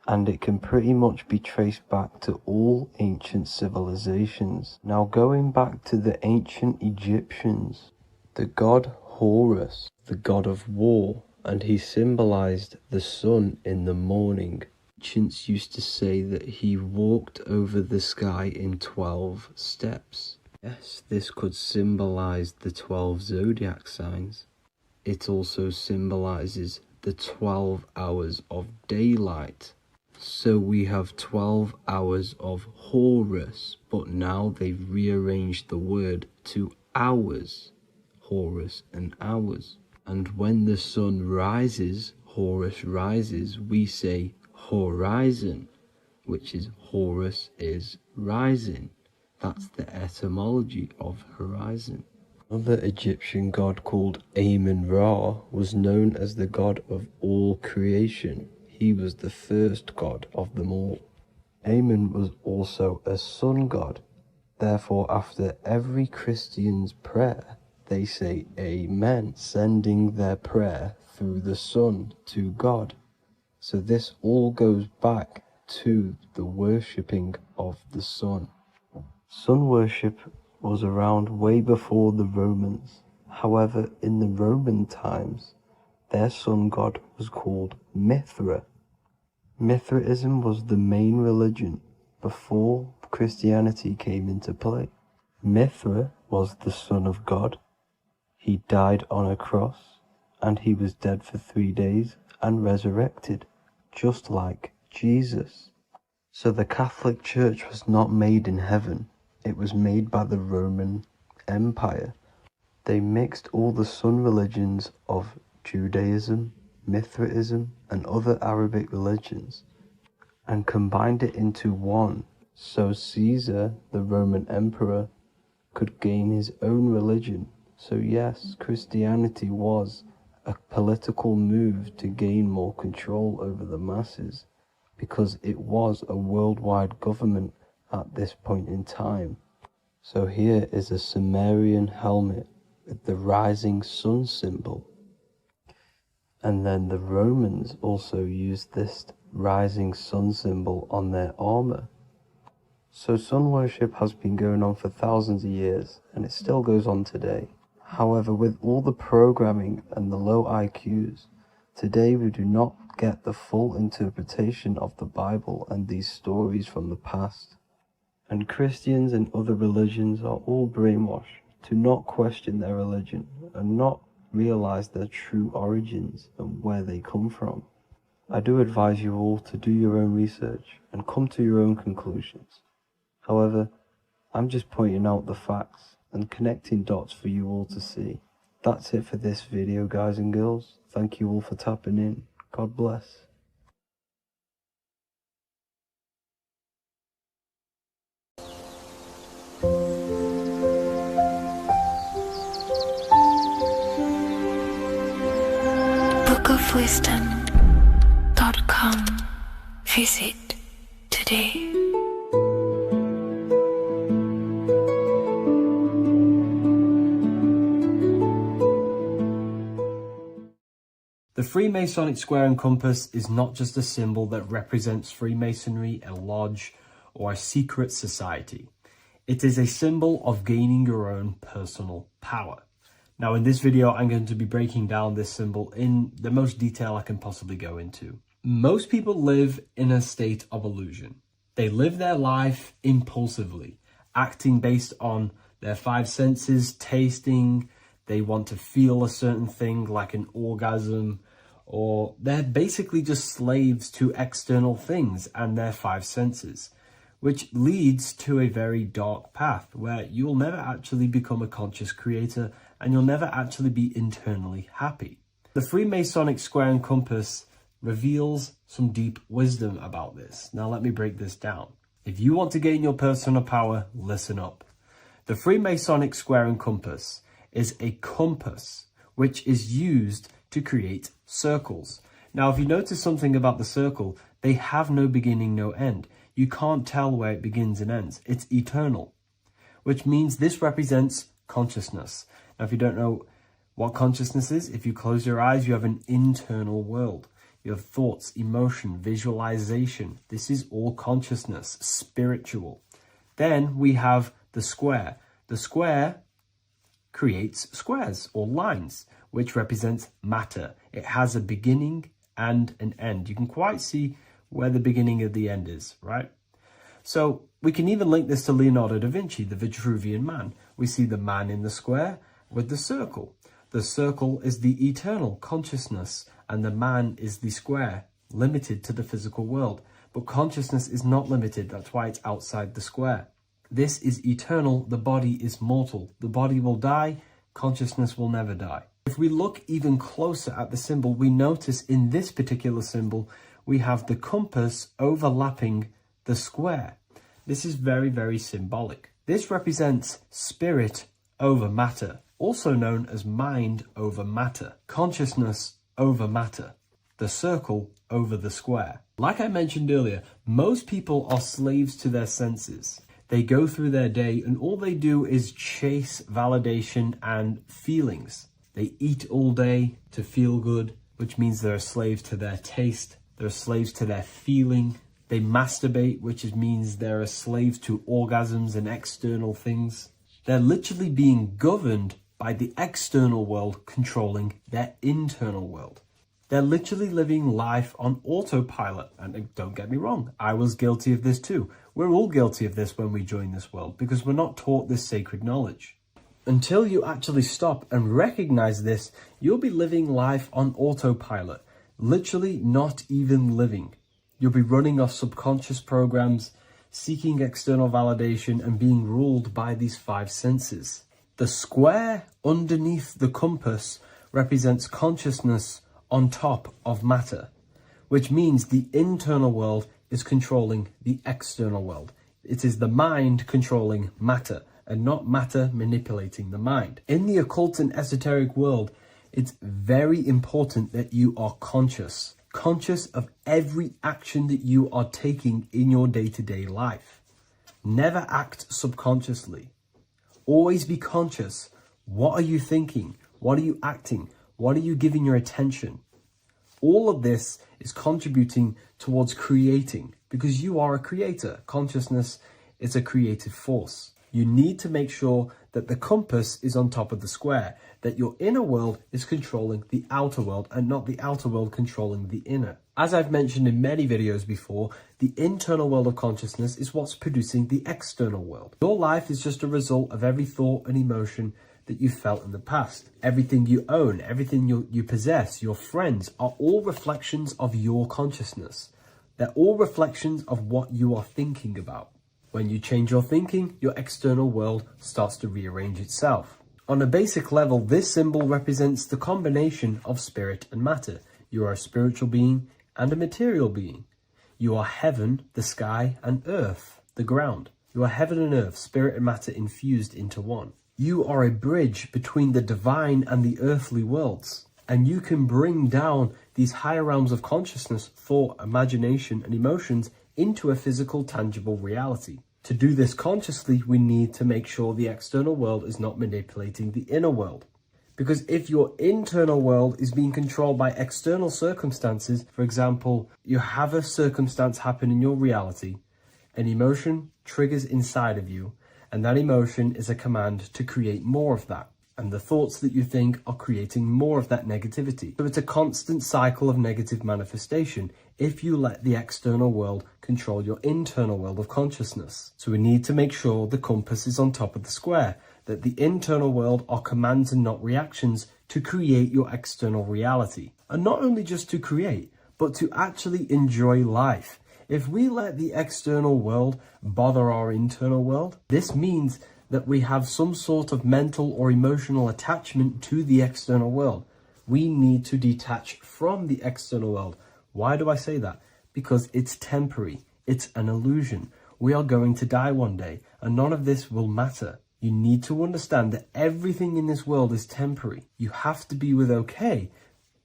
and it can pretty much be traced back to all ancient civilizations. Now going back to the ancient Egyptians, the god Horus, the god of war, and he symbolized the sun in the morning. Ancients used to say that he walked over the sky in 12 steps. Yes, this could symbolize the 12 zodiac signs. It also symbolizes the 12 hours of daylight. So we have 12 hours of Horus, but now they've rearranged the word to hours. Horus and hours. And when the sun rises, Horus rises, we say horizon, which is Horus is rising. That's the etymology of horizon. Another Egyptian god called Amun-Ra was known as the god of all creation. He was the first god of them all. Amun was also a sun god. Therefore, after every Christian's prayer, they say Amen, sending their prayer through the sun to God. So this all goes back to the worshipping of the sun. Sun worship was around way before the Romans. However, in the Roman times, their sun god was called Mithra. Mithraism was the main religion before Christianity came into play. Mithra was the son of God. He died on a cross, and he was dead for 3 days and resurrected, just like Jesus. So the Catholic Church was not made in heaven, it was made by the Roman Empire. They mixed all the sun religions of Judaism, Mithraism, and other Arabic religions, and combined it into one, so Caesar, the Roman emperor, could gain his own religion. So yes, Christianity was a political move to gain more control over the masses, because it was a worldwide government at this point in time. So here is a Sumerian helmet with the rising sun symbol. And then the Romans also used this rising sun symbol on their armor. So sun worship has been going on for thousands of years, and it still goes on today. However, with all the programming and the low IQs, today we do not get the full interpretation of the Bible and these stories from the past. And Christians and other religions are all brainwashed to not question their religion and not realize their true origins and where they come from. I do advise you all to do your own research and come to your own conclusions. However, I'm just pointing out the facts and connecting dots for you all to see. That's it for this video, guys and girls. Thank you all for tapping in. God bless. today. The Freemasonic square and compass is not just a symbol that represents Freemasonry, a lodge, or a secret society. It is a symbol of gaining your own personal power. Now, in this video, I'm going to be breaking down this symbol in the most detail I can possibly go into. Most people live in a state of illusion. They live their life impulsively, acting based on their five senses, tasting. They want to feel a certain thing like an orgasm, or they're basically just slaves to external things and their five senses, which leads to a very dark path where you'll never actually become a conscious creator and you'll never actually be internally happy. The Freemasonic square and compass reveals some deep wisdom about this. Now let me break this down. If you want to gain your personal power, listen up. The Freemasonic square and compass is a compass which is used to create circles. Now, if you notice something about the circle, they have no beginning, no end. You can't tell where it begins and ends. It's eternal, which means this represents consciousness. Now, if you don't know what consciousness is, if you close your eyes, you have an internal world. You have thoughts, emotion, visualization. This is all consciousness, spiritual. Then we have the square. The square creates squares or lines, which represents matter. It has a beginning and an end. You can quite see where the beginning of the end is, right? So we can even link this to Leonardo da Vinci, the Vitruvian Man. We see the man in the square with the circle. The circle is the eternal consciousness, and the man is the square, limited to the physical world. But consciousness is not limited. That's why it's outside the square. This is eternal. The body is mortal. The body will die. Consciousness will never die. If we look even closer at the symbol, we notice in this particular symbol, we have the compass overlapping the square. This is very, very symbolic. This represents spirit over matter, also known as mind over matter, consciousness over matter, the circle over the square. Like I mentioned earlier, most people are slaves to their senses. They go through their day and all they do is chase validation and feelings. They eat all day to feel good, which means they're a slave to their taste. They're slaves to their feeling. They masturbate, which means they're a slave to orgasms and external things. They're literally being governed by the external world controlling their internal world. They're literally living life on autopilot. And don't get me wrong, I was guilty of this too. We're all guilty of this when we join this world because we're not taught this sacred knowledge. Until you actually stop and recognize this, you'll be living life on autopilot, literally not even living. You'll be running off subconscious programs, seeking external validation and being ruled by these five senses. The square underneath the compass represents consciousness on top of matter, which means the internal world is controlling the external world. It is the mind controlling matter and not matter manipulating the mind. In the occult and esoteric world, it's very important that you are conscious of every action that you are taking in your day-to-day life. Never act subconsciously. Always be conscious. What are you thinking? What are you acting? What are you giving your attention? All of this is contributing towards creating because you are a creator. Consciousness is a creative force. You need to make sure that the compass is on top of the square, that your inner world is controlling the outer world and not the outer world controlling the inner. As I've mentioned in many videos before, the internal world of consciousness is what's producing the external world. Your life is just a result of every thought and emotion that you felt in the past. Everything you own, everything you possess, your friends are all reflections of your consciousness. They're all reflections of what you are thinking about. When you change your thinking, your external world starts to rearrange itself. On a basic level, this symbol represents the combination of spirit and matter. You are a spiritual being and a material being. You are heaven, the sky, and earth, the ground. You are heaven and earth, spirit and matter infused into one. You are a bridge between the divine and the earthly worlds. And you can bring down these higher realms of consciousness, thought, imagination, and emotions into a physical, tangible reality. To do this consciously, we need to make sure the external world is not manipulating the inner world. Because if your internal world is being controlled by external circumstances, for example, you have a circumstance happen in your reality, an emotion triggers inside of you, and that emotion is a command to create more of that. And the thoughts that you think are creating more of that negativity. So it's a constant cycle of negative manifestation if you let the external world control your internal world of consciousness. So we need to make sure the compass is on top of the square, that the internal world are commands and not reactions to create your external reality. And not only just to create, but to actually enjoy life. If we let the external world bother our internal world, this means that we have some sort of mental or emotional attachment to the external world. We need to detach from the external world. Why do I say that? Because it's temporary. It's an illusion. We are going to die one day, and none of this will matter. You need to understand that everything in this world is temporary. You have to be okay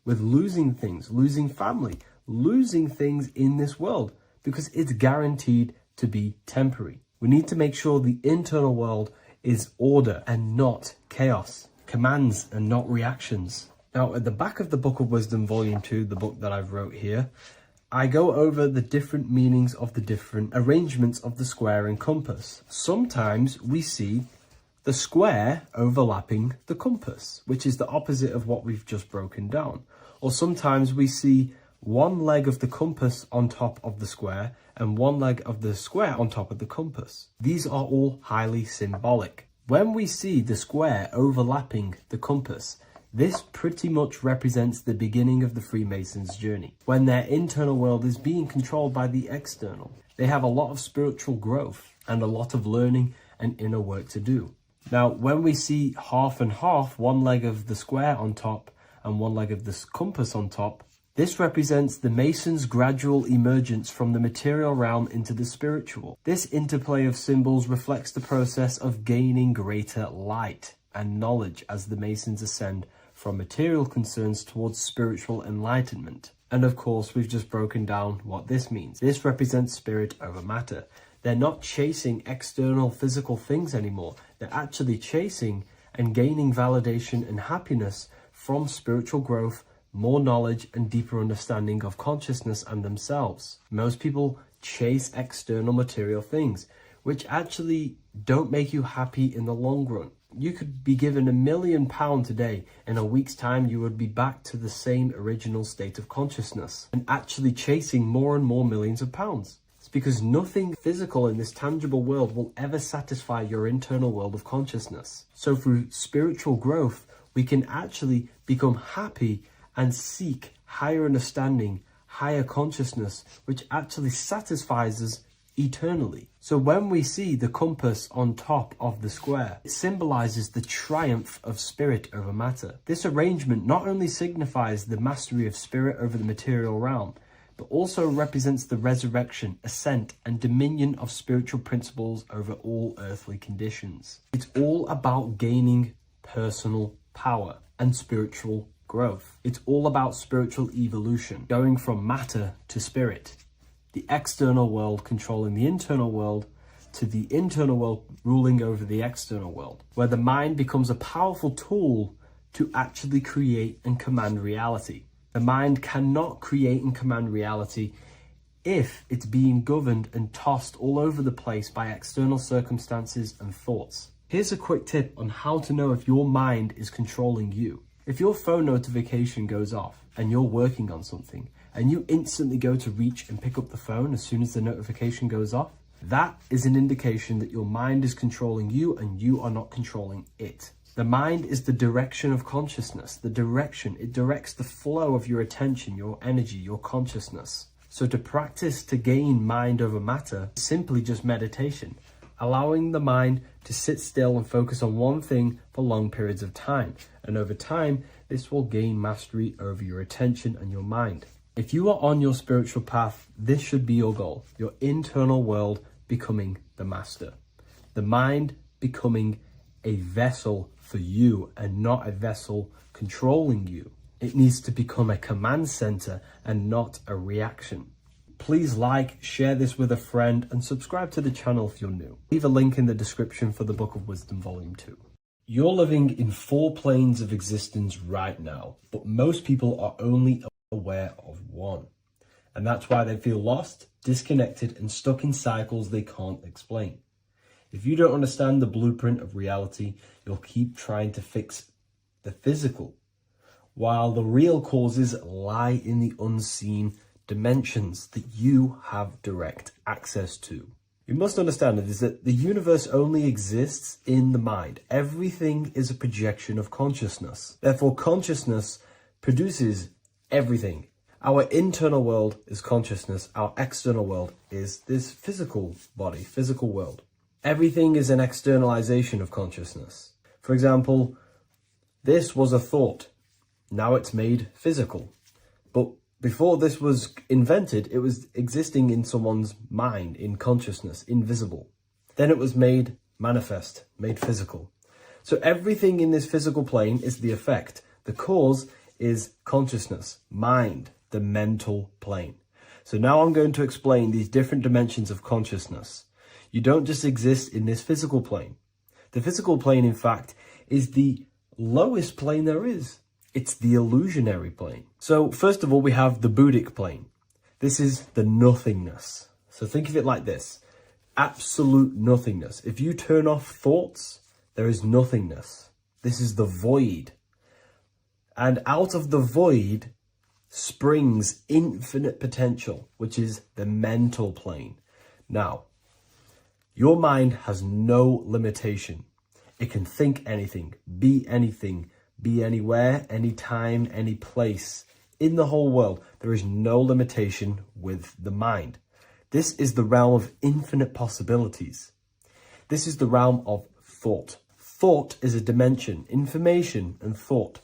with losing things, losing family, losing things in this world, because it's guaranteed to be temporary. We need to make sure the internal world is order and not chaos, commands and not reactions. Now, at the back of the Book of Wisdom, Volume 2, the book that I've wrote here, I go over the different meanings of the different arrangements of the square and compass. Sometimes we see the square overlapping the compass, which is the opposite of what we've just broken down. Or sometimes we see one leg of the compass on top of the square and one leg of the square on top of the compass. These are all highly symbolic. When we see the square overlapping the compass, this pretty much represents the beginning of the Freemasons' journey, when their internal world is being controlled by the external. They have a lot of spiritual growth and a lot of learning and inner work to do. Now, when we see half and half, one leg of the square on top and one leg of the compass on top, this represents the Masons' gradual emergence from the material realm into the spiritual. This interplay of symbols reflects the process of gaining greater light and knowledge as the Masons ascend from material concerns towards spiritual enlightenment. And of course, we've just broken down what this means. This represents spirit over matter. They're not chasing external physical things anymore. They're actually chasing and gaining validation and happiness from spiritual growth, more knowledge and deeper understanding of consciousness and themselves. Most people chase external material things, which actually don't make you happy in the long run. You could be given £1 million today. In a week's time, you would be back to the same original state of consciousness and actually chasing more and more millions of pounds. It's because nothing physical in this tangible world will ever satisfy your internal world of consciousness. So through spiritual growth, we can actually become happy and seek higher understanding, higher consciousness, which actually satisfies us eternally. So when we see the compass on top of the square, it symbolizes the triumph of spirit over matter. This arrangement not only signifies the mastery of spirit over the material realm, but also represents the resurrection, ascent, and dominion of spiritual principles over all earthly conditions. It's all about gaining personal power and spiritual growth. It's all about spiritual evolution, going from matter to spirit. The external world controlling the internal world to the internal world ruling over the external world, where the mind becomes a powerful tool to actually create and command reality. The mind cannot create and command reality if it's being governed and tossed all over the place by external circumstances and thoughts. Here's a quick tip on how to know if your mind is controlling you. If your phone notification goes off and you're working on something and you instantly go to reach and pick up the phone as soon as the notification goes off, that is an indication that your mind is controlling you and you are not controlling it. The mind is the direction of consciousness, it directs the flow of your attention, your energy, your consciousness. So to practice to gain mind over matter is simply just meditation, allowing the mind to sit still and focus on one thing for long periods of time. And over time, this will gain mastery over your attention and your mind. If you are on your spiritual path, this should be your goal, your internal world becoming the master. The mind becoming a vessel for you and not a vessel controlling you. It needs to become a command center and not a reaction. Please like, share this with a friend, and subscribe to the channel if you're new. Leave a link in the description for the Book of Wisdom Volume 2. You're living in 4 planes of existence right now, but most people are only aware of one. And that's why they feel lost, disconnected, and stuck in cycles they can't explain. If you don't understand the blueprint of reality, you'll keep trying to fix the physical, while the real causes lie in the unseen dimensions that you have direct access to. You must understand is that the universe only exists in the mind. Everything is a projection of consciousness. Therefore, consciousness produces everything. Our internal world is consciousness. Our external world is this physical body, physical world. Everything is an externalization of consciousness. For example, this was a thought. Now it's made physical. But before this was invented, it was existing in someone's mind, in consciousness, invisible. Then it was made manifest, made physical. So everything in this physical plane is the effect. The cause is consciousness, mind, the mental plane. So now I'm going to explain these different dimensions of consciousness. You don't just exist in this physical plane. The physical plane, in fact, is the lowest plane there is. It's the illusionary plane. So first of all, we have the Buddhic plane. This is the nothingness. So think of it like this. Absolute nothingness. If you turn off thoughts, there is nothingness. This is the void. And out of the void springs infinite potential, which is the mental plane. Now, your mind has no limitation. It can think anything, be anywhere, anytime, any place. In the whole world, there is no limitation with the mind. This is the realm of infinite possibilities. This is the realm of thought. Thought is a dimension, information and thought.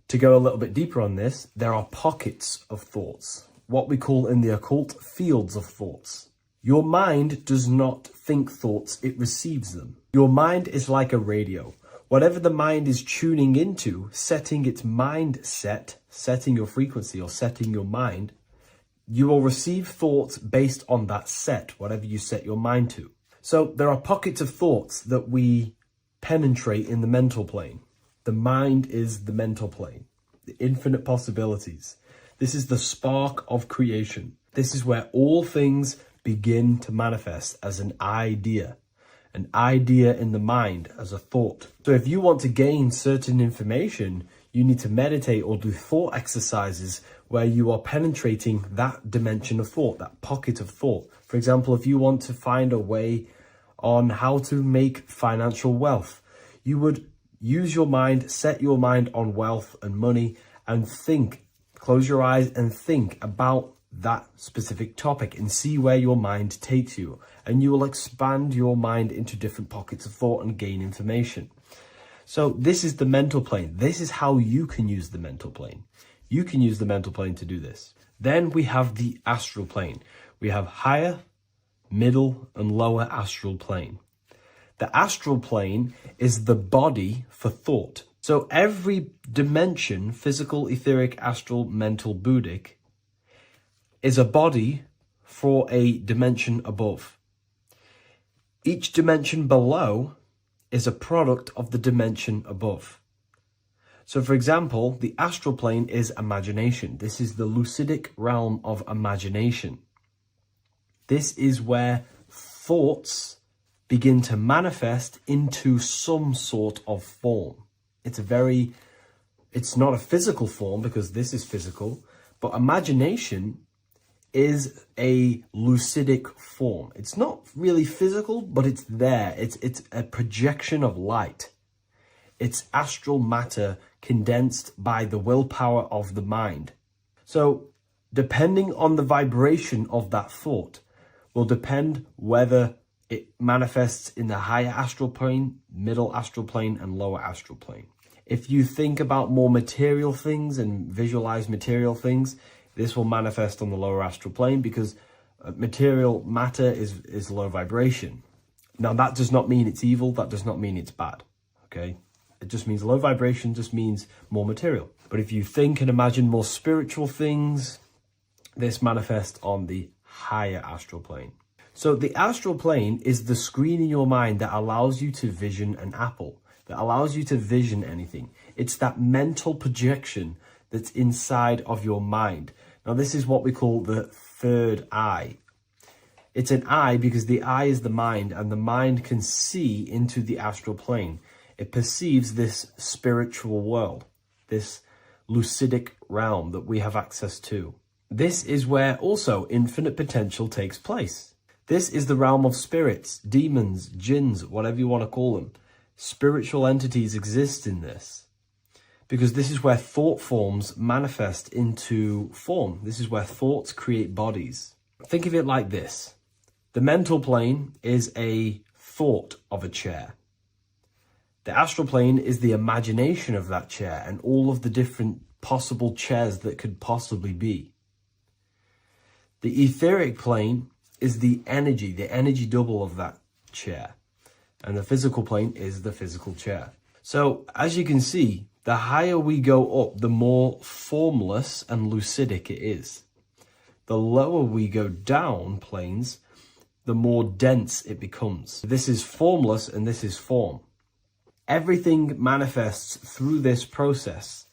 To go a little bit deeper on this, there are pockets of thoughts, what we call in the occult fields of thoughts. Your mind does not think thoughts, it receives them. Your mind is like a radio. Whatever the mind is tuning into, setting its mindset, setting your frequency or setting your mind, you will receive thoughts based on that set, whatever you set your mind to. So there are pockets of thoughts that we penetrate in the mental plane. The mind is the mental plane, the infinite possibilities. This is the spark of creation. This is where all things begin to manifest as an idea in the mind as a thought. So if you want to gain certain information, you need to meditate or do thought exercises where you are penetrating that dimension of thought, that pocket of thought. For example, if you want to find a way on how to make financial wealth, you would use your mind, set your mind on wealth and money and think, close your eyes and think about that specific topic and see where your mind takes you. And you will expand your mind into different pockets of thought and gain information. So this is the mental plane. This is how you can use the mental plane. You can use the mental plane to do this. Then we have the astral plane. We have higher, middle, and lower astral plane. The astral plane is the body for thought. So every dimension, physical, etheric, astral, mental, Buddhic, is a body for a dimension above. Each dimension below is a product of the dimension above. So for example, the astral plane is imagination. This is the lucidic realm of imagination. This is where thoughts begin to manifest into some sort of form. It's not a physical form because this is physical, but imagination is a lucidic form. It's not really physical, but it's there. It's a projection of light. It's astral matter condensed by the willpower of the mind. So depending on the vibration of that thought will depend whether it manifests in the higher astral plane, middle astral plane, and lower astral plane. If you think about more material things and visualize material things, this will manifest on the lower astral plane because material matter is low vibration. Now, that does not mean it's evil. That does not mean it's bad. Okay? It just means low vibration just means more material. But if you think and imagine more spiritual things, this manifests on the higher astral plane. So the astral plane is the screen in your mind that allows you to vision an apple, that allows you to vision anything. It's that mental projection that's inside of your mind. Now, this is what we call the third eye. It's an eye because the eye is the mind, and the mind can see into the astral plane. It perceives this spiritual world, this lucidic realm that we have access to. This is where also infinite potential takes place. This is the realm of spirits, demons, jinns, whatever you want to call them. Spiritual entities exist in this because this is where thought forms manifest into form. This is where thoughts create bodies. Think of it like this. The mental plane is a thought of a chair. The astral plane is the imagination of that chair and all of the different possible chairs that could possibly be. The etheric plane is the energy double of that chair. And the physical plane is the physical chair. So as you can see, the higher we go up, the more formless and lucidic it is. The lower we go down planes, the more dense it becomes. This is formless and this is form. Everything manifests through this process.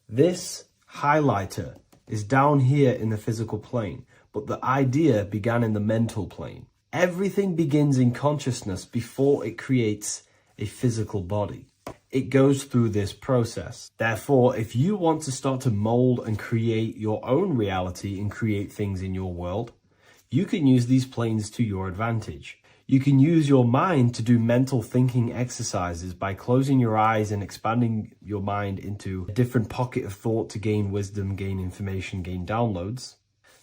This highlighter is down here in the physical plane, but the idea began in the mental plane. Everything begins in consciousness before it creates a physical body. It goes through this process. Therefore, if you want to start to mold and create your own reality and create things in your world, you can use these planes to your advantage. You can use your mind to do mental thinking exercises by closing your eyes and expanding your mind into a different pocket of thought to gain wisdom, gain information, gain downloads.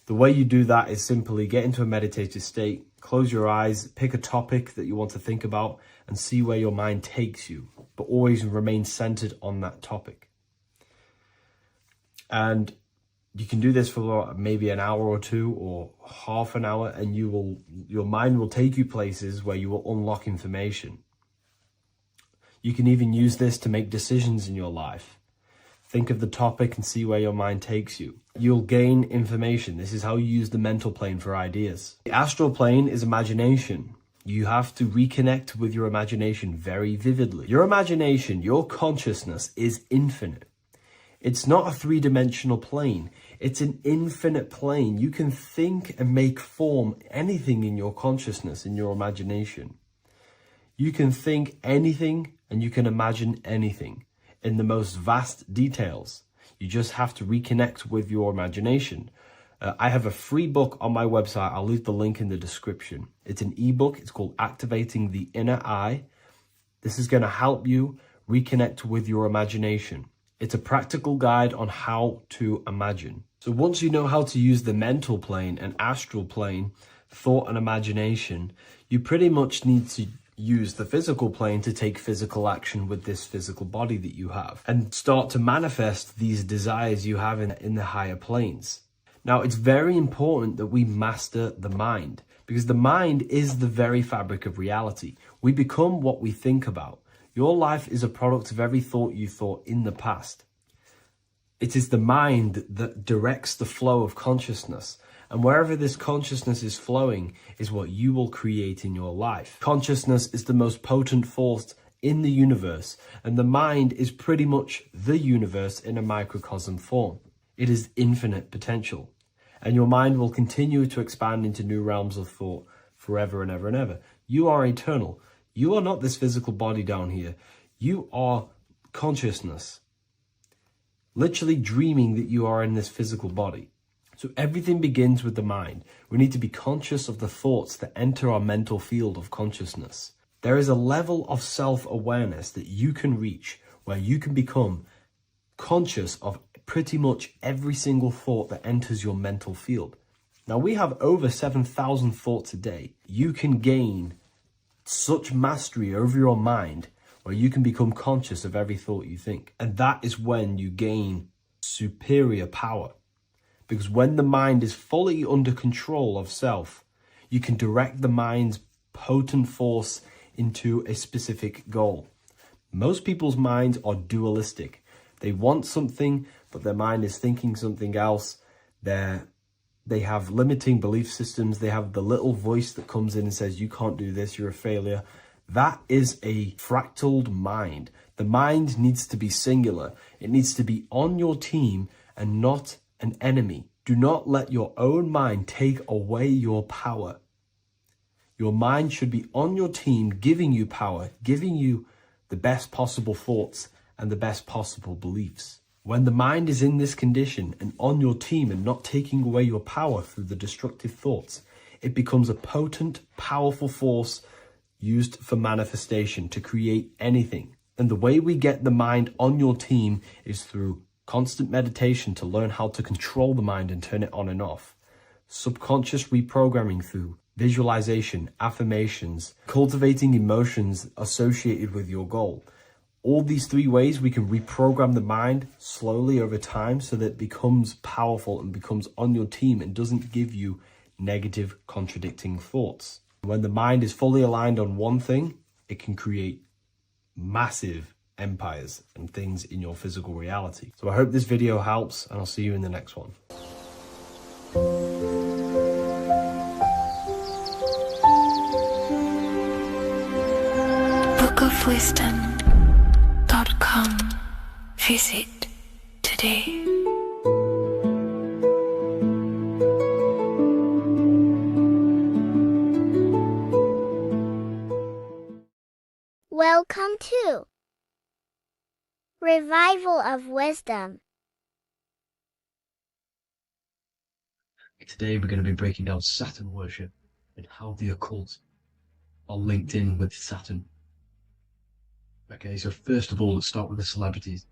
The way you do that is simply get into a meditative state, close your eyes, pick a topic that you want to think about, and see where your mind takes you, but always remain centered on that topic. And you can do this for maybe an hour or two or half an hour, and your mind will take you places where you will unlock information. You can even use this to make decisions in your life. Think of the topic and see where your mind takes you. You'll gain information. This is how you use the mental plane for ideas. The astral plane is imagination. You have to reconnect with your imagination very vividly. Your imagination, your consciousness is infinite. It's not a three-dimensional plane. It's an infinite plane. You can think and make form anything in your consciousness, in your imagination. You can think anything and you can imagine anything in the most vast details. You just have to reconnect with your imagination. I have a free book on my website. I'll leave the link in the description. It's an ebook. It's called Activating the Inner Eye. This is going to help you reconnect with your imagination. It's a practical guide on how to imagine. So once you know how to use the mental plane and astral plane, thought and imagination, you pretty much need to use the physical plane to take physical action with this physical body that you have and start to manifest these desires you have in the higher planes. Now, it's very important that we master the mind because the mind is the very fabric of reality. We become what we think about. Your life is a product of every thought you thought in the past. It is the mind that directs the flow of consciousness. And wherever this consciousness is flowing is what you will create in your life. Consciousness is the most potent force in the universe. And the mind is pretty much the universe in a microcosm form. It is infinite potential. And your mind will continue to expand into new realms of thought forever and ever and ever. You are eternal. You are not this physical body down here. You are consciousness. Literally dreaming that you are in this physical body. So everything begins with the mind. We need to be conscious of the thoughts that enter our mental field of consciousness. There is a level of self-awareness that you can reach where you can become conscious of pretty much every single thought that enters your mental field. Now we have over 7,000 thoughts a day. You can gain such mastery over your mind where you can become conscious of every thought you think. And that is when you gain superior power. Because when the mind is fully under control of self, you can direct the mind's potent force into a specific goal. Most people's minds are dualistic. They want something, but their mind is thinking something else. They're They have limiting belief systems. They have the little voice that comes in and says, you can't do this, you're a failure. That is a fractaled mind. The mind needs to be singular. It needs to be on your team and not an enemy. Do not let your own mind take away your power. Your mind should be on your team, giving you power, giving you the best possible thoughts and the best possible beliefs. When the mind is in this condition and on your team and not taking away your power through the destructive thoughts, it becomes a potent, powerful force used for manifestation to create anything. And the way we get the mind on your team is through constant meditation to learn how to control the mind and turn it on and off. Subconscious reprogramming through visualization, affirmations, cultivating emotions associated with your goal. All these 3 ways we can reprogram the mind slowly over time so that it becomes powerful and becomes on your team and doesn't give you negative contradicting thoughts. When the mind is fully aligned on one thing, it can create massive empires and things in your physical reality. So I hope this video helps, and I'll see you in the next one. bookofwisdom.com. Visit today. Welcome to Revival of Wisdom. Today we're going to be breaking down Saturn worship and how the occult are linked in with Saturn. Okay, so first of all, let's start with the celebrities.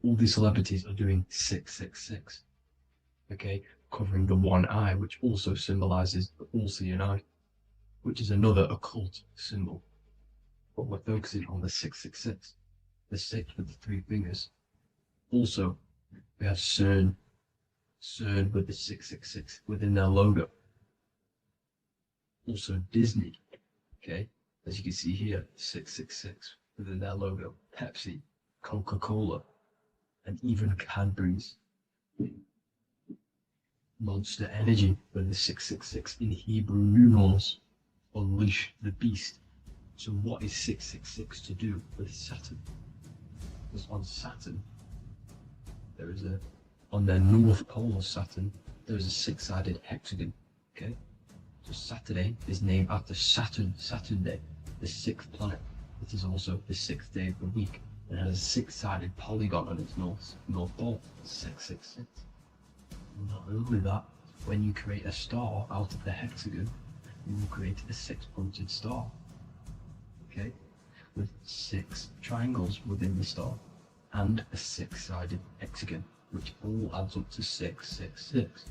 All these celebrities are doing 666. Okay, covering the one eye, which also symbolizes the all-seeing eye, which is another occult symbol. But we're focusing on the 666, the 6 with the 3 fingers. Also, we have CERN with the 666 within their logo. Also Disney, okay, as you can see here, 666 within their logo. Pepsi, Coca-Cola, and even Cadbury's. Monster Energy with the 666 in Hebrew numerals. Unleash the beast. So what is 666 to do with Saturn? Because on Saturn, there is on the north pole of Saturn, there is a 6-sided hexagon, okay? So Saturday is named after Saturn Day, the 6th planet. It is also the 6th day of the week, and has a 6-sided polygon on its north pole, 666. Not only that, when you create a star out of the hexagon, you will create a 6-pointed star, okay? With 6 triangles within the star, and a 6-sided hexagon, which all adds up to 666.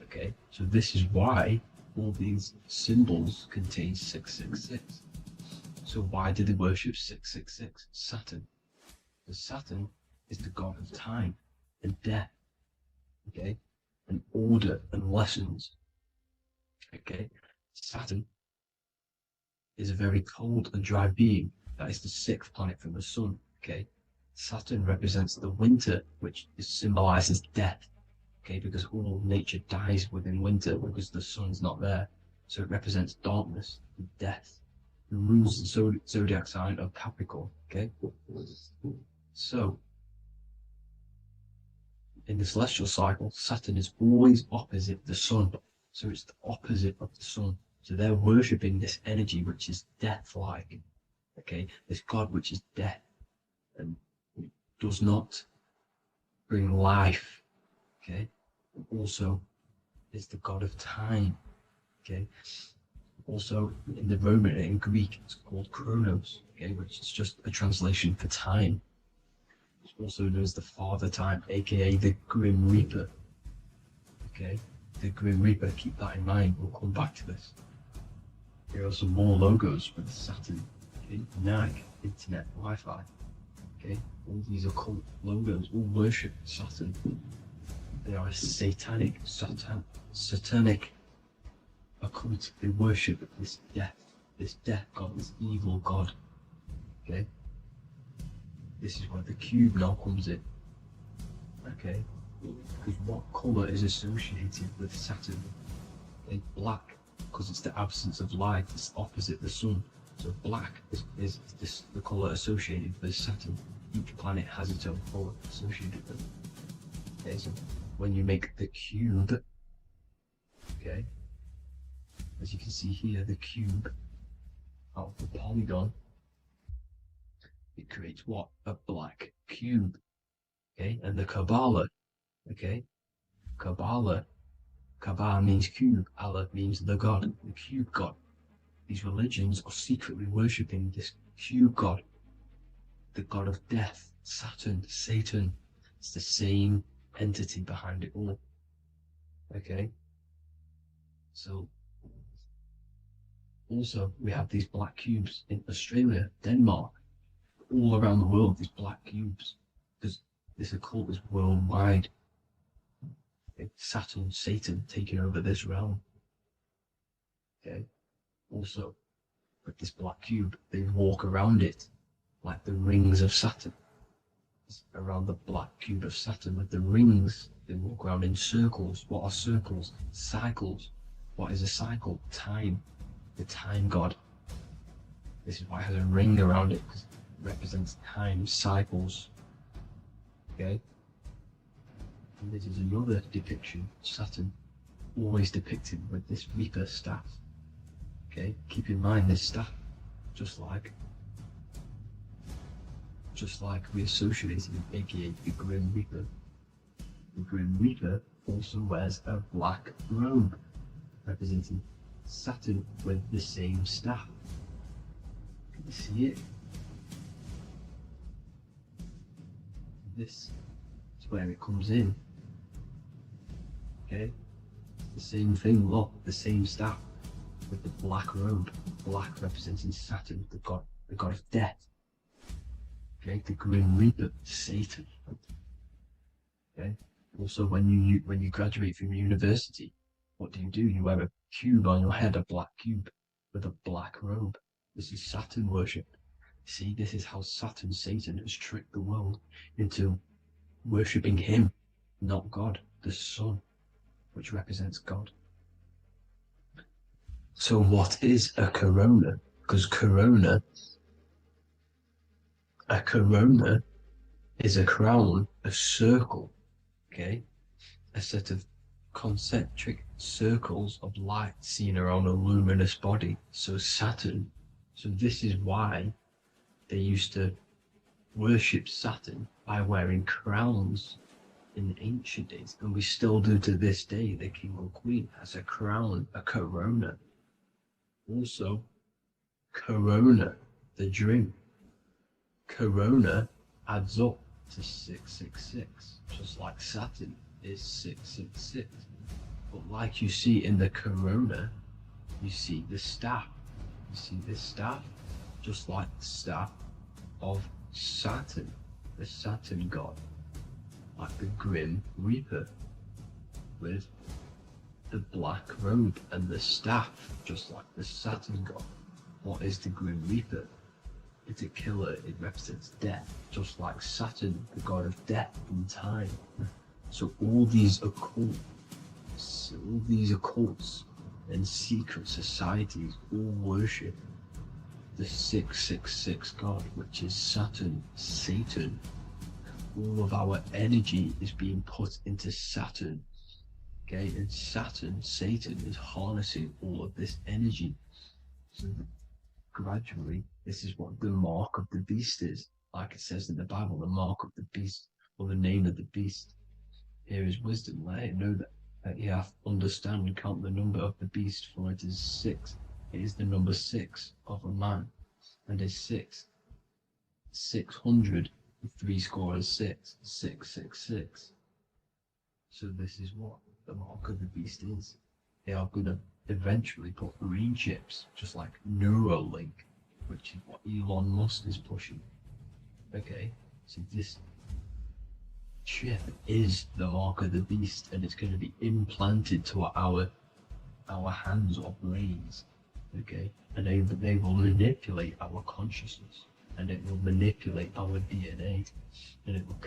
Okay, so this is why all these symbols contain 666. So why do they worship 666? Saturn. Because Saturn is the god of time and death, okay, and order and lessons. Okay, Saturn is a very cold and dry being. That is the 6th planet from the sun. Okay, Saturn represents the winter, which symbolizes death. Okay, because all nature dies within winter because the sun's not there. So it represents darkness and death. It rules the zodiac sign of Capricorn. Okay, so in the celestial cycle, Saturn is always opposite the sun. So it's the opposite of the sun. So they're worshipping this energy which is death-like. Okay, this god which is death and does not bring life. Okay, also is the god of time. Okay, also in the Roman and in Greek it's called Chronos. Okay, which is just a translation for time. It's also known as the Father Time, aka the Grim Reaper. Okay, the Grim Reaper. Keep that in mind. We'll come back to this. Here are some more logos with Saturn. Okay, NAG, Internet, Wi-Fi. Okay, all these occult logos all worship Saturn. They are a satanic occult. They worship this death god, this evil god. Okay, this is where the cube now comes in. Okay, Because what colour is associated with Saturn? It's black, because it's the absence of light, it's opposite the sun. So black is the colour associated with Saturn. Each planet has its own colour associated with it. Okay, so when you make the cube, okay, as you can see here, the cube out of the polygon, it creates what? A black cube. Okay, and the Kabbalah, okay, Kabbalah means cube, Allah means the God, the cube God. These religions are secretly worshipping this cube God, the God of death, Saturn, Satan. It's the same entity behind it all. Okay, so also we have these black cubes in Australia, Denmark, all around the world, these black cubes, because this occult is worldwide. Saturn, Satan taking over this realm. Okay, also with this black cube, they walk around it like the rings of Saturn. It's around the black cube of Saturn with the rings, they walk around in circles. What are circles? Cycles. What is a cycle? Time. The time god. This is why it has a ring around it, because it represents time, cycles. Okay. And this is another depiction of Saturn, always depicted with this Reaper staff. Okay, keep in mind this staff, just like we associated with aka the Grim Reaper. The Grim Reaper also wears a black robe, representing Saturn with the same staff. Can you see it? This is where it comes in. Okay, the same thing, look, the same staff with the black robe, black representing Saturn, the god of death. Okay, the Grim Reaper, Satan. Okay, also when you graduate from university, what do? You wear a cube on your head, a black cube with a black robe. This is Saturn worship. See, this is how Saturn, Satan, has tricked the world into worshipping him, not God, the sun, which represents God. So what is a corona? Because a corona is a crown, a circle, okay? A set of concentric circles of light seen around a luminous body. So Saturn, so this is why they used to worship Saturn by wearing crowns in ancient days, and we still do to this day. The king or queen has a crown, a corona. Also, corona, the drink. Corona adds up to 666, just like Saturn is 666. But like you see in the corona, you see the staff. You see this staff, just like the staff of Saturn, the Saturn god, like the Grim Reaper, with the black robe and the staff, just like the Saturn god. What is the Grim Reaper? It's a killer, it represents death, just like Saturn, the god of death and time. So all these occults and secret societies all worship the 666 god, which is Saturn, Satan. All of our energy is being put into Saturn. Okay, and Saturn, Satan, is harnessing all of this energy. So gradually, this is what the mark of the beast is. Like it says in the Bible, the mark of the beast, or the name of the beast. Here is wisdom, let it know that you have to understand and count the number of the beast, for it is 6. It is the number 6 of a man, and is 600, 3 score is 6, 666. So this is what the mark of the beast is. They are going to eventually put green chips, just like Neuralink, which is what Elon Musk is pushing. Okay, so this chip is the mark of the beast, and it's going to be implanted to our hands or brains. Okay, and they will manipulate our consciousness and it will manipulate our DNA, and it will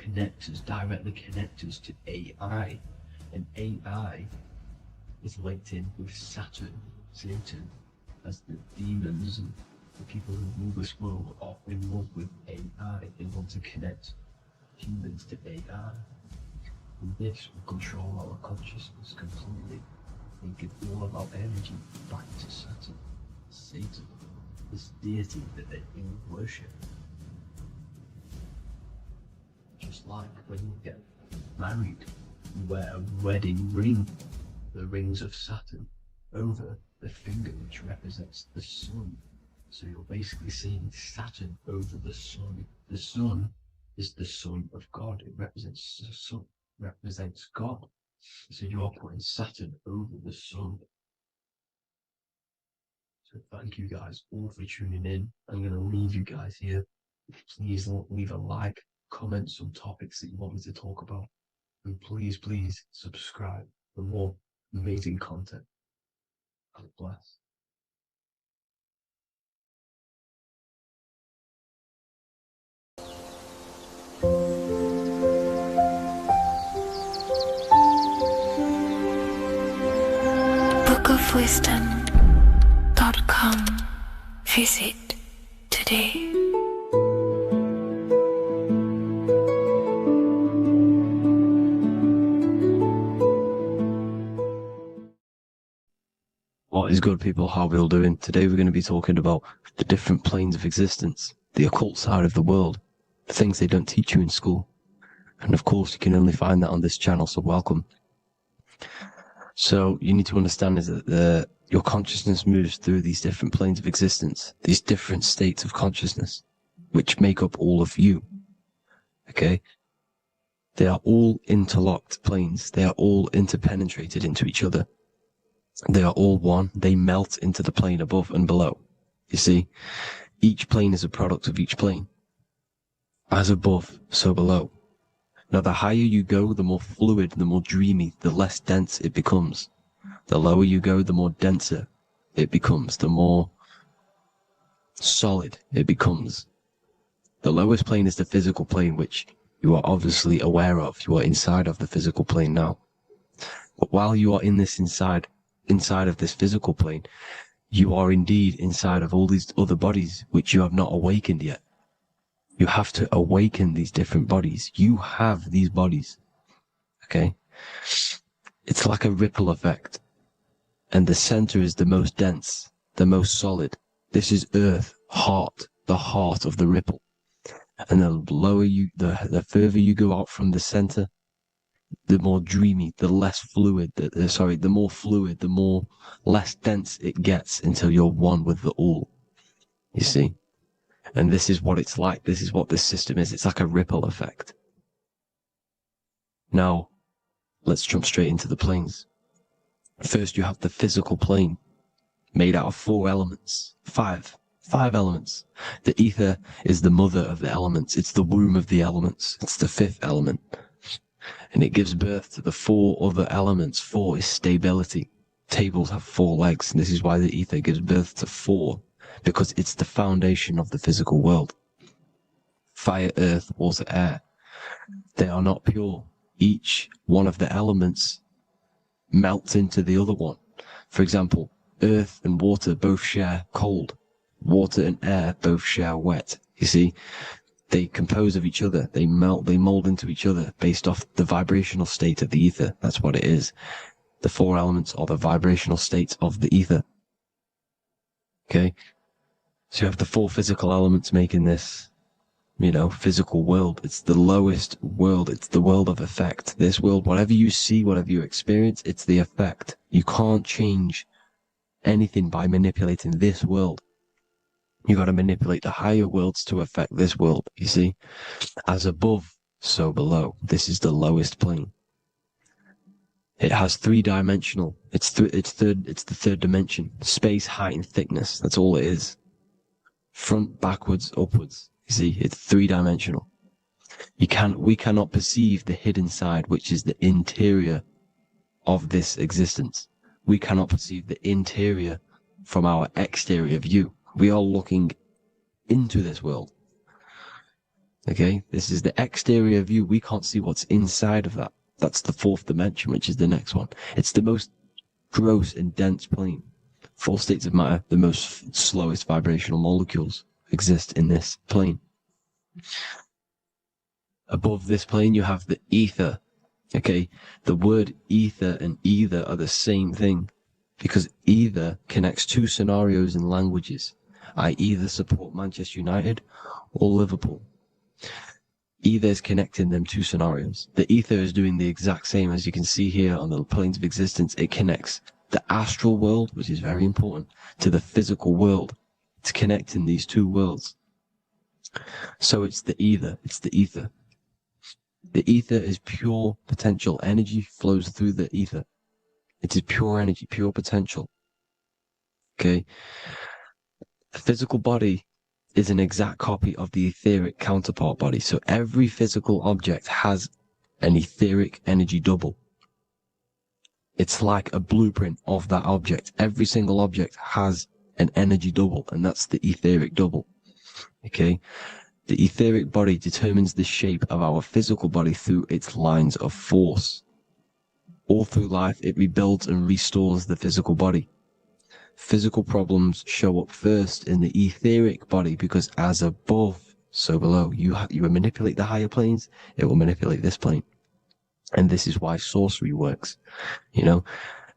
directly connect us to AI. And AI is linked in with Saturn, Satan, as the demons and the people who rule this world are in love with AI. They want to connect humans to AI. And this will control our consciousness completely and give all of our energy back to Saturn, Satan, this deity that they all worship. Just like when you get married, you wear a wedding ring, the rings of Saturn, over the finger, which represents the sun. So you're basically seeing Saturn over the sun. The sun is the son of God. It represents the sun, represents God. So you are putting Saturn over the sun. So thank you guys all for tuning in. I'm going to leave you guys here. Please leave a like, comment some topics that you want me to talk about. And please, please subscribe for more amazing content. God bless. bookofwisdom.com. Visit today. What is good, people? How are we all doing? Today we're going to be talking about the different planes of existence, the occult side of the world, the things they don't teach you in school. And of course, you can only find that on this channel, so welcome. So you need to understand is that your consciousness moves through these different planes of existence, these different states of consciousness, which make up all of you. Okay? They are all interlocked planes. They are all interpenetrated into each other. They are all one. They melt into the plane above and below. You see, each plane is a product of each plane. As above, so below. Now, the higher you go, the more fluid, the more dreamy, the less dense it becomes. The lower you go, the more denser it becomes, the more solid it becomes. The lowest plane is the physical plane, which you are obviously aware of. You are inside of the physical plane now. But while you are in this inside of this physical plane, you are indeed inside of all these other bodies which you have not awakened yet. You have to awaken these different bodies. You have these bodies. Okay? It's like a ripple effect. And the center is the most dense, the most solid. This is Earth, heart, the heart of the ripple. And the further you go out from the center, the more dreamy, the less fluid, the more fluid, the more less dense it gets until you're one with the all. You see? And this is what it's like. This is what this system is. It's like a ripple effect. Now, let's jump straight into the planes. First, you have the physical plane, made out of 4 elements. 5 elements. The ether is the mother of the elements. It's the womb of the elements. It's the 5th element. And it gives birth to the 4 other elements. 4 is stability. Tables have 4 legs, and this is why the ether gives birth to 4, because it's the foundation of the physical world. Fire, earth, water, air. They are not pure. Each one of the elements melts into the other one. For example, earth and water both share cold. Water and air both share wet. You see? They compose of each other. They melt, they mold into each other based off the vibrational state of the ether. That's what it is. The 4 elements are the vibrational states of the ether. Okay? So you have the 4 physical elements making this, physical world. It's the lowest world. It's the world of effect. This world, whatever you see, whatever you experience, it's the effect. You can't change anything by manipulating this world. You got to manipulate the higher worlds to affect this world, you see? As above, so below. This is the lowest plane. It has 3-dimensional. It's the 3rd dimension. Space, height, and thickness. That's all it is. Front, backwards, upwards. You see, it's 3-dimensional. We cannot perceive the hidden side, which is the interior of this existence. We cannot perceive the interior from our exterior view. We are looking into this world. Okay, this is the exterior view. We can't see what's inside of that. That's the fourth dimension, which is the next one. It's the most gross and dense plane. Four states of matter, the most slowest vibrational molecules, exist in this plane. Above this plane, you have the ether. Okay, the word ether and either are the same thing, because either connects two scenarios in languages. I either support Manchester United or Liverpool. Either is connecting them two scenarios. The ether is doing the exact same, as you can see here on the planes of existence. It connects the astral world, which is very important, to the physical world. It's connecting these two worlds. So it's the ether. It's the ether. The ether is pure potential. Energy flows through the ether. It is pure energy, pure potential. Okay? The physical body is an exact copy of the etheric counterpart body. So every physical object has an etheric energy double. It's like a blueprint of that object. Every single object has an energy double, and that's the etheric double. Okay? The etheric body determines the shape of our physical body through its lines of force. All through life, it rebuilds and restores the physical body. Physical problems show up first in the etheric body, because as above, so below. You manipulate the higher planes, it will manipulate this plane. And this is why sorcery works. You know,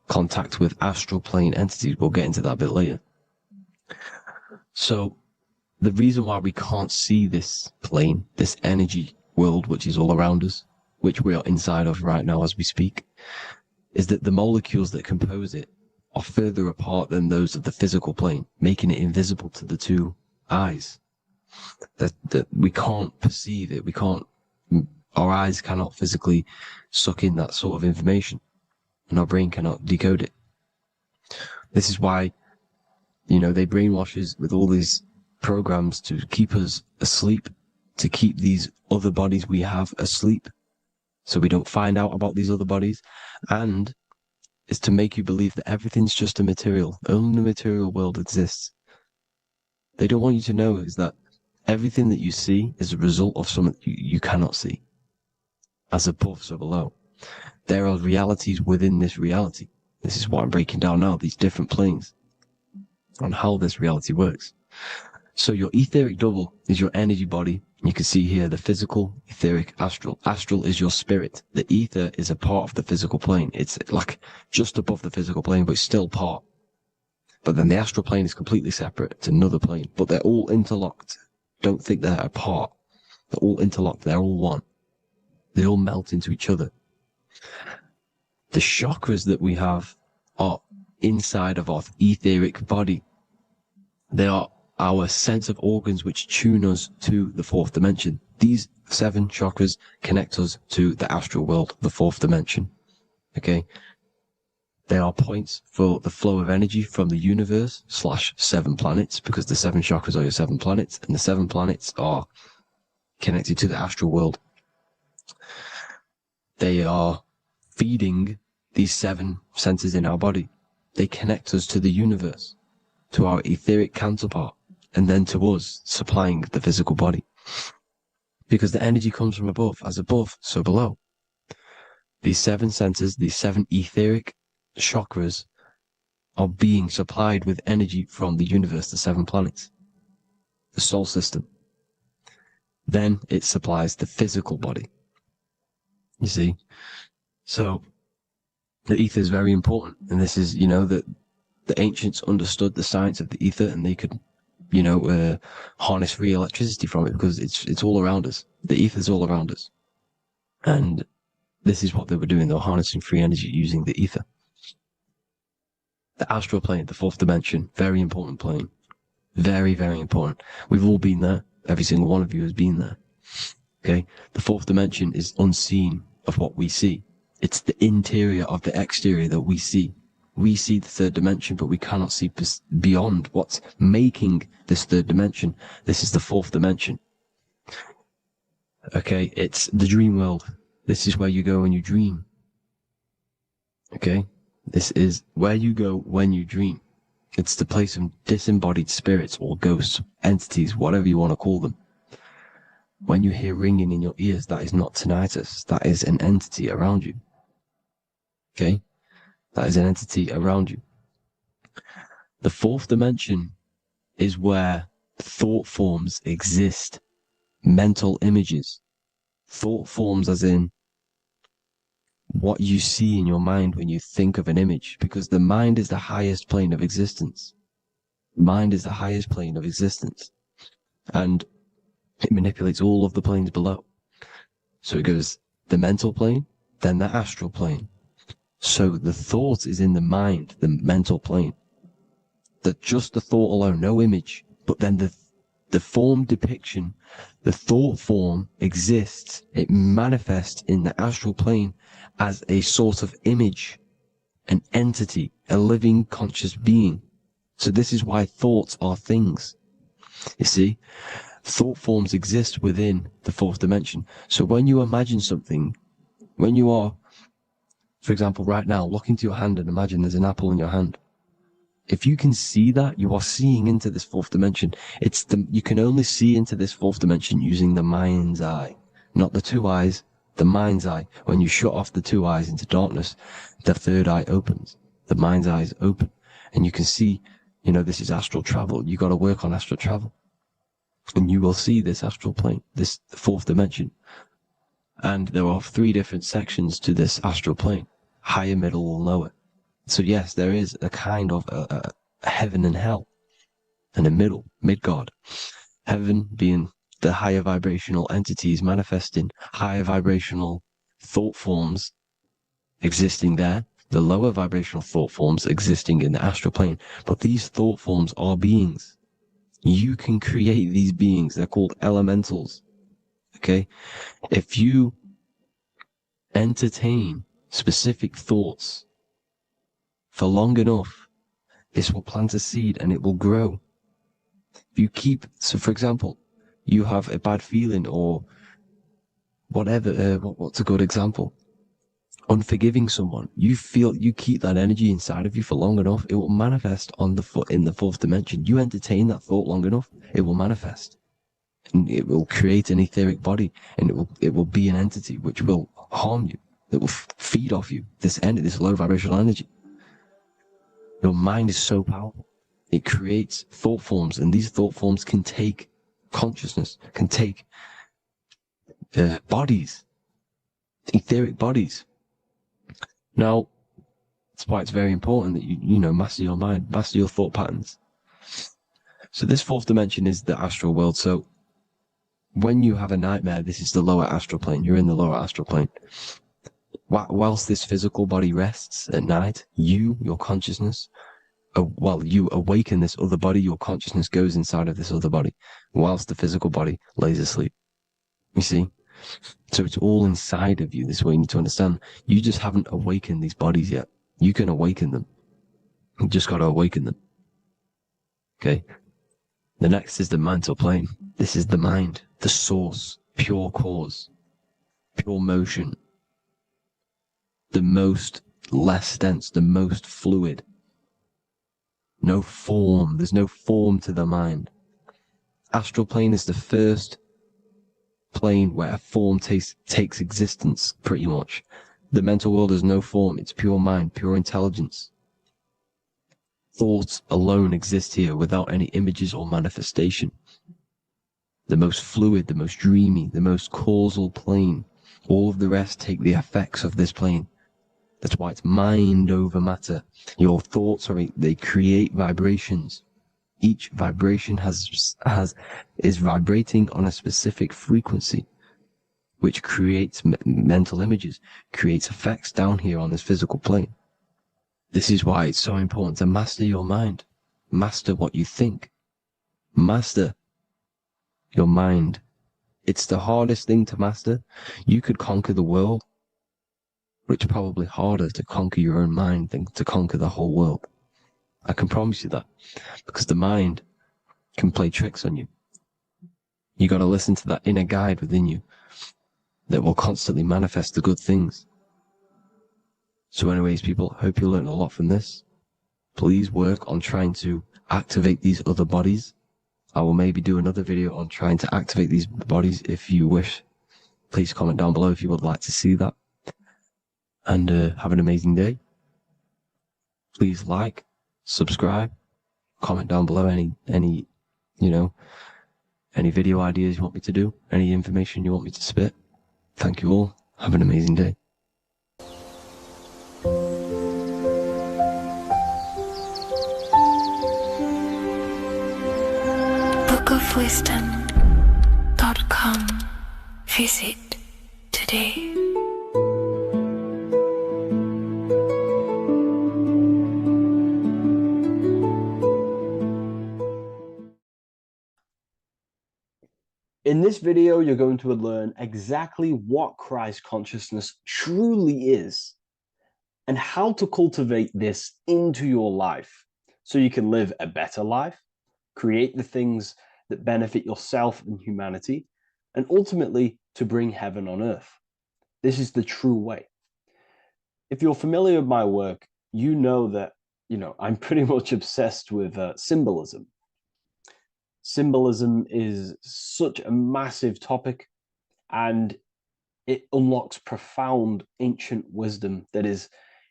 contact with astral plane entities. We'll get into that a bit later. So the reason why we can't see this plane, this energy world, which is all around us, which we are inside of right now as we speak, is that the molecules that compose it are further apart than those of the physical plane, making it invisible to the two eyes. That we can't perceive it. Our eyes cannot physically suck in that sort of information, and our brain cannot decode it. This is why, you know, they brainwash us with all these programs to keep us asleep, to keep these other bodies we have asleep, so we don't find out about these other bodies, and is to make you believe that everything's just a material. Only the material world exists. They don't want you to know is that everything that you see is a result of something you cannot see. As above, so below. There are realities within this reality. This is what I'm breaking down now, these different planes, on how this reality works. So your etheric double is your energy body. You can see here the physical, etheric, astral. Astral is your spirit. The ether is a part of the physical plane. It's like just above the physical plane, but it's still part. But then the astral plane is completely separate. It's another plane, but they're all interlocked. Don't think they're apart. They're all interlocked. They're all one. They all melt into each other. The chakras that we have are inside of our etheric body. They are our sense of organs which tune us to the fourth dimension. These 7 chakras connect us to the astral world, the fourth dimension. Okay? They are points for the flow of energy from the universe / 7 planets, because the 7 chakras are your 7 planets, and the 7 planets are connected to the astral world. They are feeding these 7 centers in our body. They connect us to the universe, to our etheric counterpart, and then to us, supplying the physical body. Because the energy comes from above. As above, so below. These 7 centers, these 7 etheric chakras, are being supplied with energy from the universe, the 7 planets, the solar system. Then it supplies the physical body. You see? So the ether is very important. And this is, you know, that the ancients understood the science of the ether, and they could, you know, harness free electricity from it, because it's all around us. The ether is all around us. And this is what they were doing. They were harnessing free energy using the ether. The astral plane, the fourth dimension, very important plane. Very, very important. We've all been there. Every single one of you has been there. Okay? The fourth dimension is unseen of what we see. It's the interior of the exterior that we see. We see the third dimension, but we cannot see beyond what's making this third dimension. This is the fourth dimension. Okay? It's the dream world. This is where you go when you dream. Okay? This is where you go when you dream. It's the place of disembodied spirits or ghosts, entities, whatever you want to call them. When you hear ringing in your ears, that is not tinnitus. That is an entity around you. Okay? That is an entity around you. The fourth dimension is where thought forms exist. Mental images. Thought forms as in what you see in your mind when you think of an image, because the mind is the highest plane of existence. Mind is the highest plane of existence. And it manipulates all of the planes below. So it goes the mental plane, then the astral plane. So the thought is in the mind, the mental plane. That just the thought alone, no image, but then the form depiction, the thought form exists. It manifests in the astral plane as a sort of image, an entity, a living conscious being. So this is why thoughts are things. You see, thought forms exist within the fourth dimension. So when you imagine something, when you are, for example, right now, look into your hand and imagine there's an apple in your hand. If you can see that, you are seeing into this fourth dimension. You can only see into this fourth dimension using the mind's eye, not the two eyes, the mind's eye. When you shut off the two eyes into darkness, the third eye opens. The mind's eye is open, and you can see, this is astral travel. You got to work on astral travel, and you will see this astral plane, this fourth dimension. And there are 3 different sections to this astral plane: higher, middle, or lower. So yes, there is a kind of a heaven and hell, and a Midgard. Heaven being the higher vibrational entities manifesting higher vibrational thought forms existing there, the lower vibrational thought forms existing in the astral plane. But these thought forms are beings. You can create these beings. They're called elementals. Okay? If you entertain specific thoughts for long enough, this will plant a seed and it will grow. If you so for example, you have a bad feeling or whatever, what's a good example? Unforgiving someone. You keep that energy inside of you for long enough, it will manifest in the fourth dimension. You entertain that thought long enough, it will manifest. And it will create an etheric body, and it will be an entity which will harm you. It will feed off you, this low vibrational energy. Your mind is so powerful. It creates thought forms, and these thought forms can take consciousness, can take bodies, etheric bodies. Now, that's why it's very important that you master your mind, master your thought patterns. So this fourth dimension is the astral world. So when you have a nightmare, this is the lower astral plane. You're in the lower astral plane. Whilst this physical body rests at night, your consciousness, while you awaken this other body, your consciousness goes inside of this other body, whilst the physical body lays asleep. You see? So it's all inside of you. This is what you need to understand. You just haven't awakened these bodies yet. You can awaken them. You just got to awaken them. Okay? The next is the mental plane. This is the mind, the source, pure cause, pure motion. The most less dense, the most fluid. No form. There's no form to the mind. Astral plane is the first plane where a form takes existence, pretty much. The mental world has no form. It's pure mind, pure intelligence. Thoughts alone exist here without any images or manifestation. The most fluid, the most dreamy, the most causal plane. All of the rest take the effects of this plane. That's why it's mind over matter. Your thoughts they create vibrations. Each vibration is vibrating on a specific frequency, which creates mental images, creates effects down here on this physical plane. This is why it's so important to master your mind. Master what you think. Master your mind. It's the hardest thing to master. You could conquer the world, but it's probably harder to conquer your own mind than to conquer the whole world. I can promise you that, because the mind can play tricks on you. You got to listen to that inner guide within you that will constantly manifest the good things. So anyways, people, hope you learned a lot from this. Please work on trying to activate these other bodies. I will maybe do another video on trying to activate these bodies. If you wish, please comment down below if you would like to see that. And have an amazing day. Please like, subscribe, comment down below any any video ideas you want me to do, any information you want me to spit. Thank you all. Have an amazing day. bookofwisdom.com. Visit today. In this video, you're going to learn exactly what Christ consciousness truly is and how to cultivate this into your life so you can live a better life, create the things that benefit yourself and humanity, and ultimately to bring heaven on earth. This is the true way. If you're familiar with my work, you know that, I'm pretty much obsessed with symbolism. Symbolism is such a massive topic, and it unlocks profound ancient wisdom that is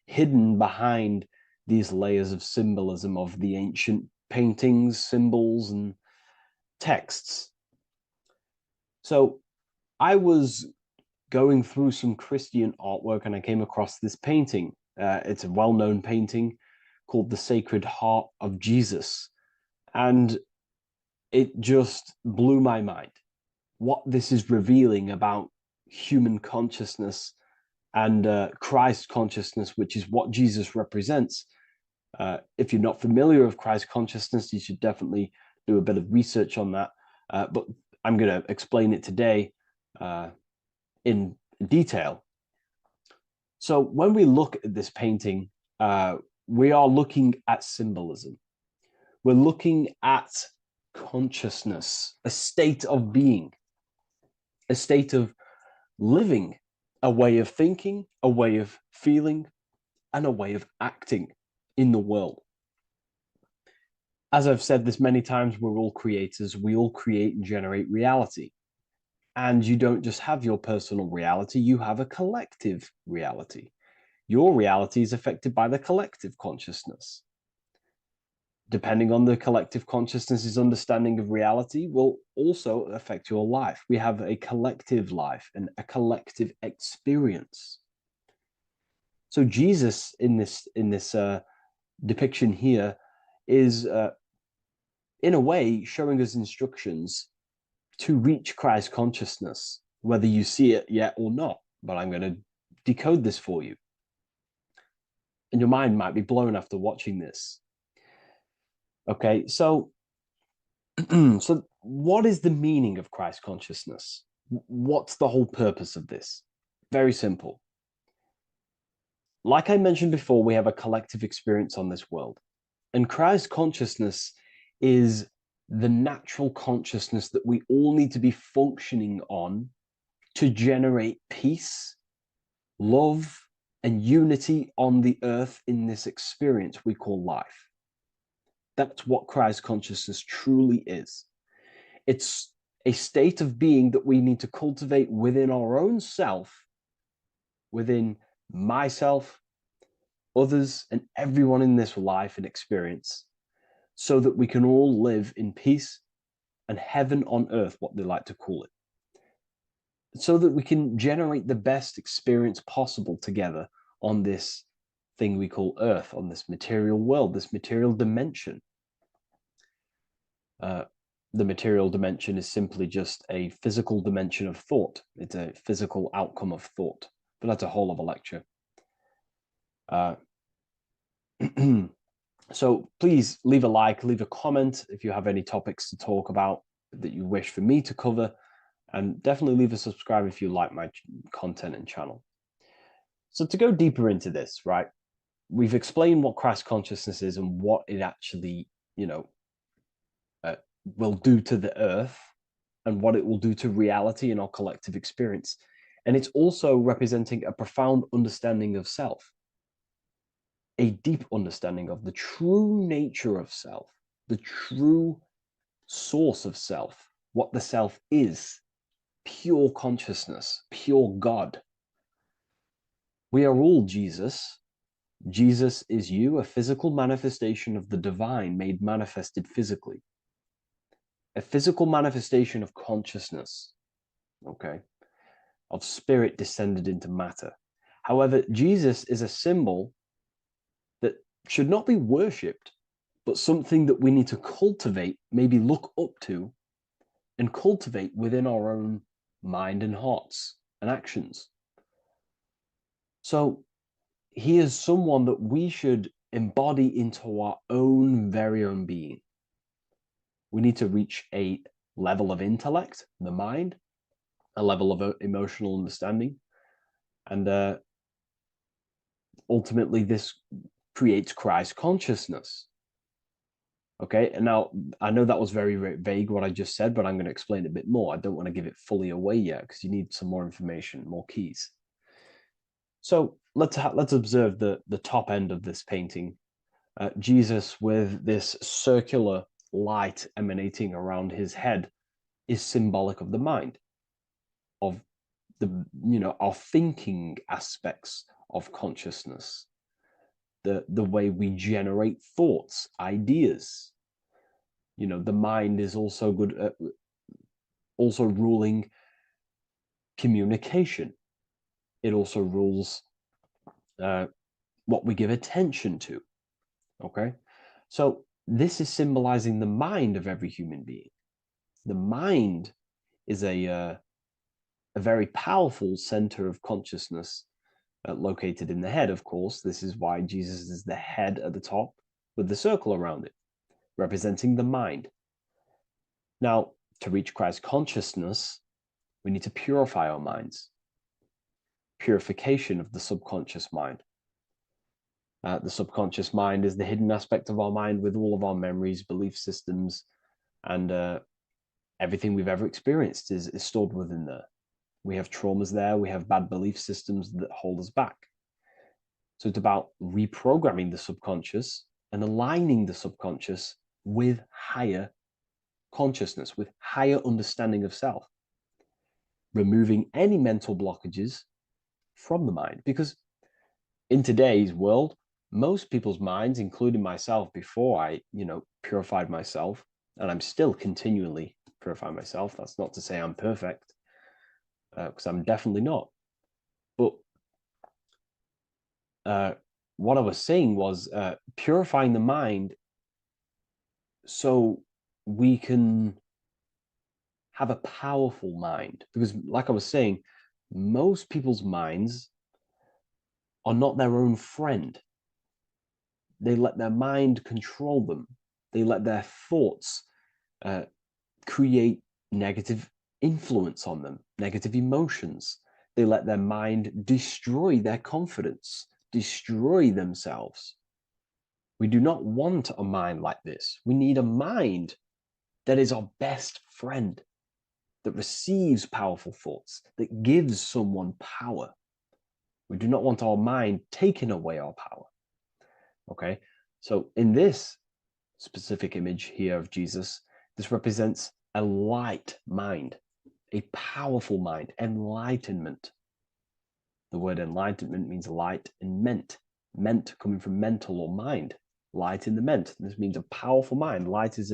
hidden behind these layers of symbolism of the ancient paintings, symbols, and texts. So I was going through some Christian artwork and I came across this painting. It's a well-known painting called The Sacred Heart of Jesus. And it just blew my mind what this is revealing about human consciousness and Christ consciousness, which is what Jesus represents. If you're not familiar with Christ consciousness, you should definitely do a bit of research on that. But I'm going to explain it today in detail. So when we look at this painting, we are looking at symbolism. We're looking at consciousness, a state of being, a state of living, a way of thinking, a way of feeling, and a way of acting in the world. As I've said this many times, we're all creators. We all create and generate reality. And you don't just have your personal reality, you have a collective reality. Your reality is affected by the collective consciousness. Depending on the collective consciousness's understanding of reality will also affect your life. We have a collective life and a collective experience. So Jesus in this depiction here is in a way showing us instructions to reach Christ consciousness, whether you see it yet or not. But I'm going to decode this for you. And your mind might be blown after watching this. Okay, so what is the meaning of Christ consciousness? What's the whole purpose of this? Very simple. Like I mentioned before, we have a collective experience on this world. And Christ consciousness is the natural consciousness that we all need to be functioning on to generate peace, love, and unity on the earth in this experience we call life. That's what Christ consciousness truly is. It's a state of being that we need to cultivate within our own self, within myself, others, and everyone in this life and experience, so that we can all live in peace and heaven on earth, what they like to call it, so that we can generate the best experience possible together on this thing we call earth, on this material world, this material dimension. The material dimension is simply just a physical dimension of thought. It's a physical outcome of thought, but that's a whole other lecture. So please leave a like, leave a comment if you have any topics to talk about that you wish for me to cover, and definitely leave a subscribe if you like my content and channel. So to go deeper into this, right, we've explained what Christ consciousness is and what it actually, will do to the earth and what it will do to reality in our collective experience. And it's also representing a profound understanding of self, a deep understanding of the true nature of self, the true source of self, what the self is, pure consciousness, pure God. We are all Jesus. Jesus is you, a physical manifestation of the divine made manifested physically. A physical manifestation of consciousness, okay, of spirit descended into matter. However, Jesus is a symbol that should not be worshipped, but something that we need to cultivate, maybe look up to, and cultivate within our own mind and hearts and actions. So he is someone that we should embody into our own very own being. We need to reach a level of intellect, the mind, a level of emotional understanding, and ultimately this creates Christ consciousness. Okay, and now I know that was very vague what I just said, but I'm going to explain it a bit more. I don't want to give it fully away yet because you need some more information, more keys. So let's observe the top end of this painting. Jesus with this circular light emanating around his head is symbolic of the mind, of our thinking aspects of consciousness, the way we generate thoughts, ideas. The mind is also good at also ruling communication. It also rules what we give attention to. Okay, so this is symbolizing the mind of every human being. The mind is a very powerful center of consciousness located in the head, of course. This is why Jesus is the head at the top with the circle around it, representing the mind. Now, to reach Christ consciousness, we need to purify our minds. Purification of the subconscious mind. The subconscious mind is the hidden aspect of our mind with all of our memories, belief systems, and everything we've ever experienced is stored within there. We have traumas there, we have bad belief systems that hold us back. So it's about reprogramming the subconscious and aligning the subconscious with higher consciousness, with higher understanding of self. Removing any mental blockages from the mind. Because in today's world, most people's minds, including myself before I, purified myself, and I'm still continually purifying myself. That's not to say I'm perfect, because I'm definitely not. But what I was saying was purifying the mind so we can have a powerful mind. Because like I was saying, most people's minds are not their own friend. They let their mind control them. They let their thoughts create negative influence on them, negative emotions. They let their mind destroy their confidence, destroy themselves. We do not want a mind like this. We need a mind that is our best friend, that receives powerful thoughts, that gives someone power. We do not want our mind taking away our power. Okay, so in this specific image here of Jesus, this represents a light mind, a powerful mind, enlightenment. The word enlightenment means light and ment coming from mental or mind, light in the ment. This means a powerful mind. Light is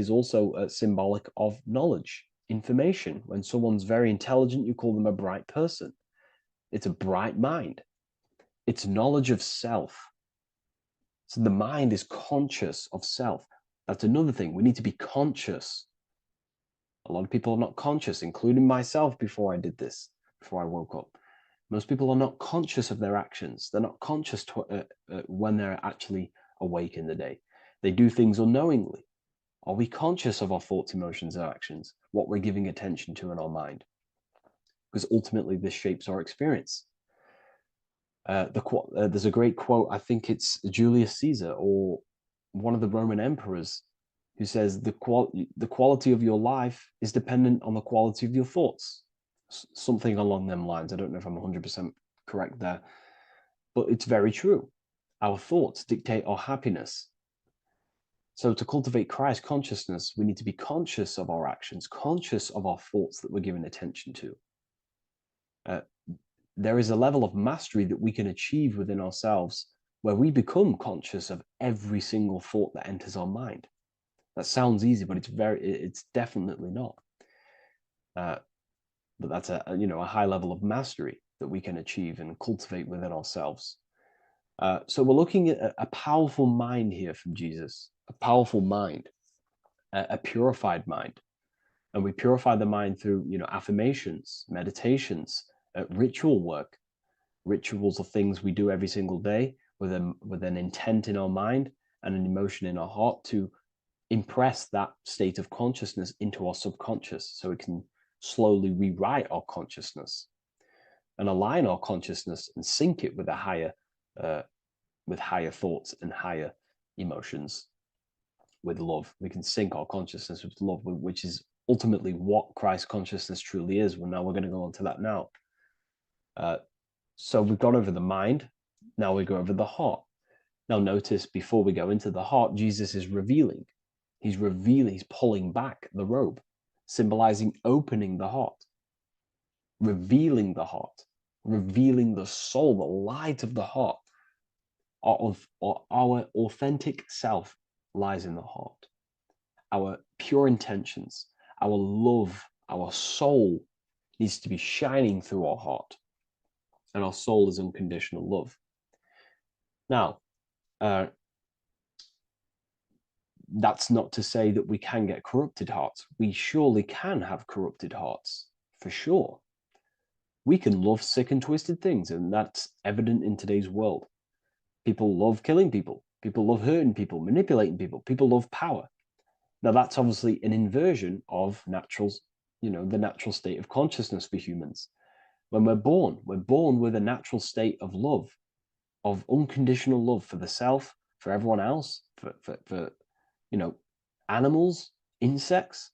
also symbolic of knowledge, information. When someone's very intelligent, you call them a bright person. It's a bright mind. It's knowledge of self. So the mind is conscious of self. That's another thing. We need to be conscious. A lot of people are not conscious, including myself before I did this, before I woke up. Most people are not conscious of their actions. They're not conscious when they're actually awake in the day. They do things unknowingly. Are we conscious of our thoughts, emotions, and actions, what we're giving attention to in our mind? Because ultimately this shapes our experience. There's a great quote, I think it's Julius Caesar or one of the Roman emperors, who says the quality of your life is dependent on the quality of your thoughts. Something along them lines. I don't know if I'm 100% correct there, but it's very true. Our thoughts dictate our happiness. So to cultivate Christ consciousness, we need to be conscious of our actions, conscious of our thoughts that we're giving attention to. There is a level of mastery that we can achieve within ourselves where we become conscious of every single thought that enters our mind. That sounds easy, but it's definitely not. But that's a high level of mastery that we can achieve and cultivate within ourselves. So we're looking at a powerful mind here from Jesus, a powerful mind, a purified mind. And we purify the mind through, affirmations, meditations, ritual work. Rituals are things we do every single day with an intent in our mind and an emotion in our heart to impress that state of consciousness into our subconscious so it can slowly rewrite our consciousness and align our consciousness and sync it with higher thoughts and higher emotions with love. We can sync our consciousness with love, which is ultimately what Christ consciousness truly is. Well, now we're going to go on to that now. So we've gone over the mind. Now we go over the heart. Now notice before we go into the heart, Jesus is revealing. He's pulling back the robe, symbolizing opening the heart, revealing the heart, revealing the soul, the light of the heart. Our authentic self lies in the heart. Our pure intentions, our love, our soul needs to be shining through our heart. And our soul is unconditional love. Now, that's not to say that we can get corrupted hearts. We surely can have corrupted hearts, for sure. We can love sick and twisted things, and that's evident in today's world. People love killing people. People love hurting people, manipulating people. People love power. Now, that's obviously an inversion of the natural state of consciousness for humans. When we're born with a natural state of love, of unconditional love for the self, for everyone else, for animals, insects,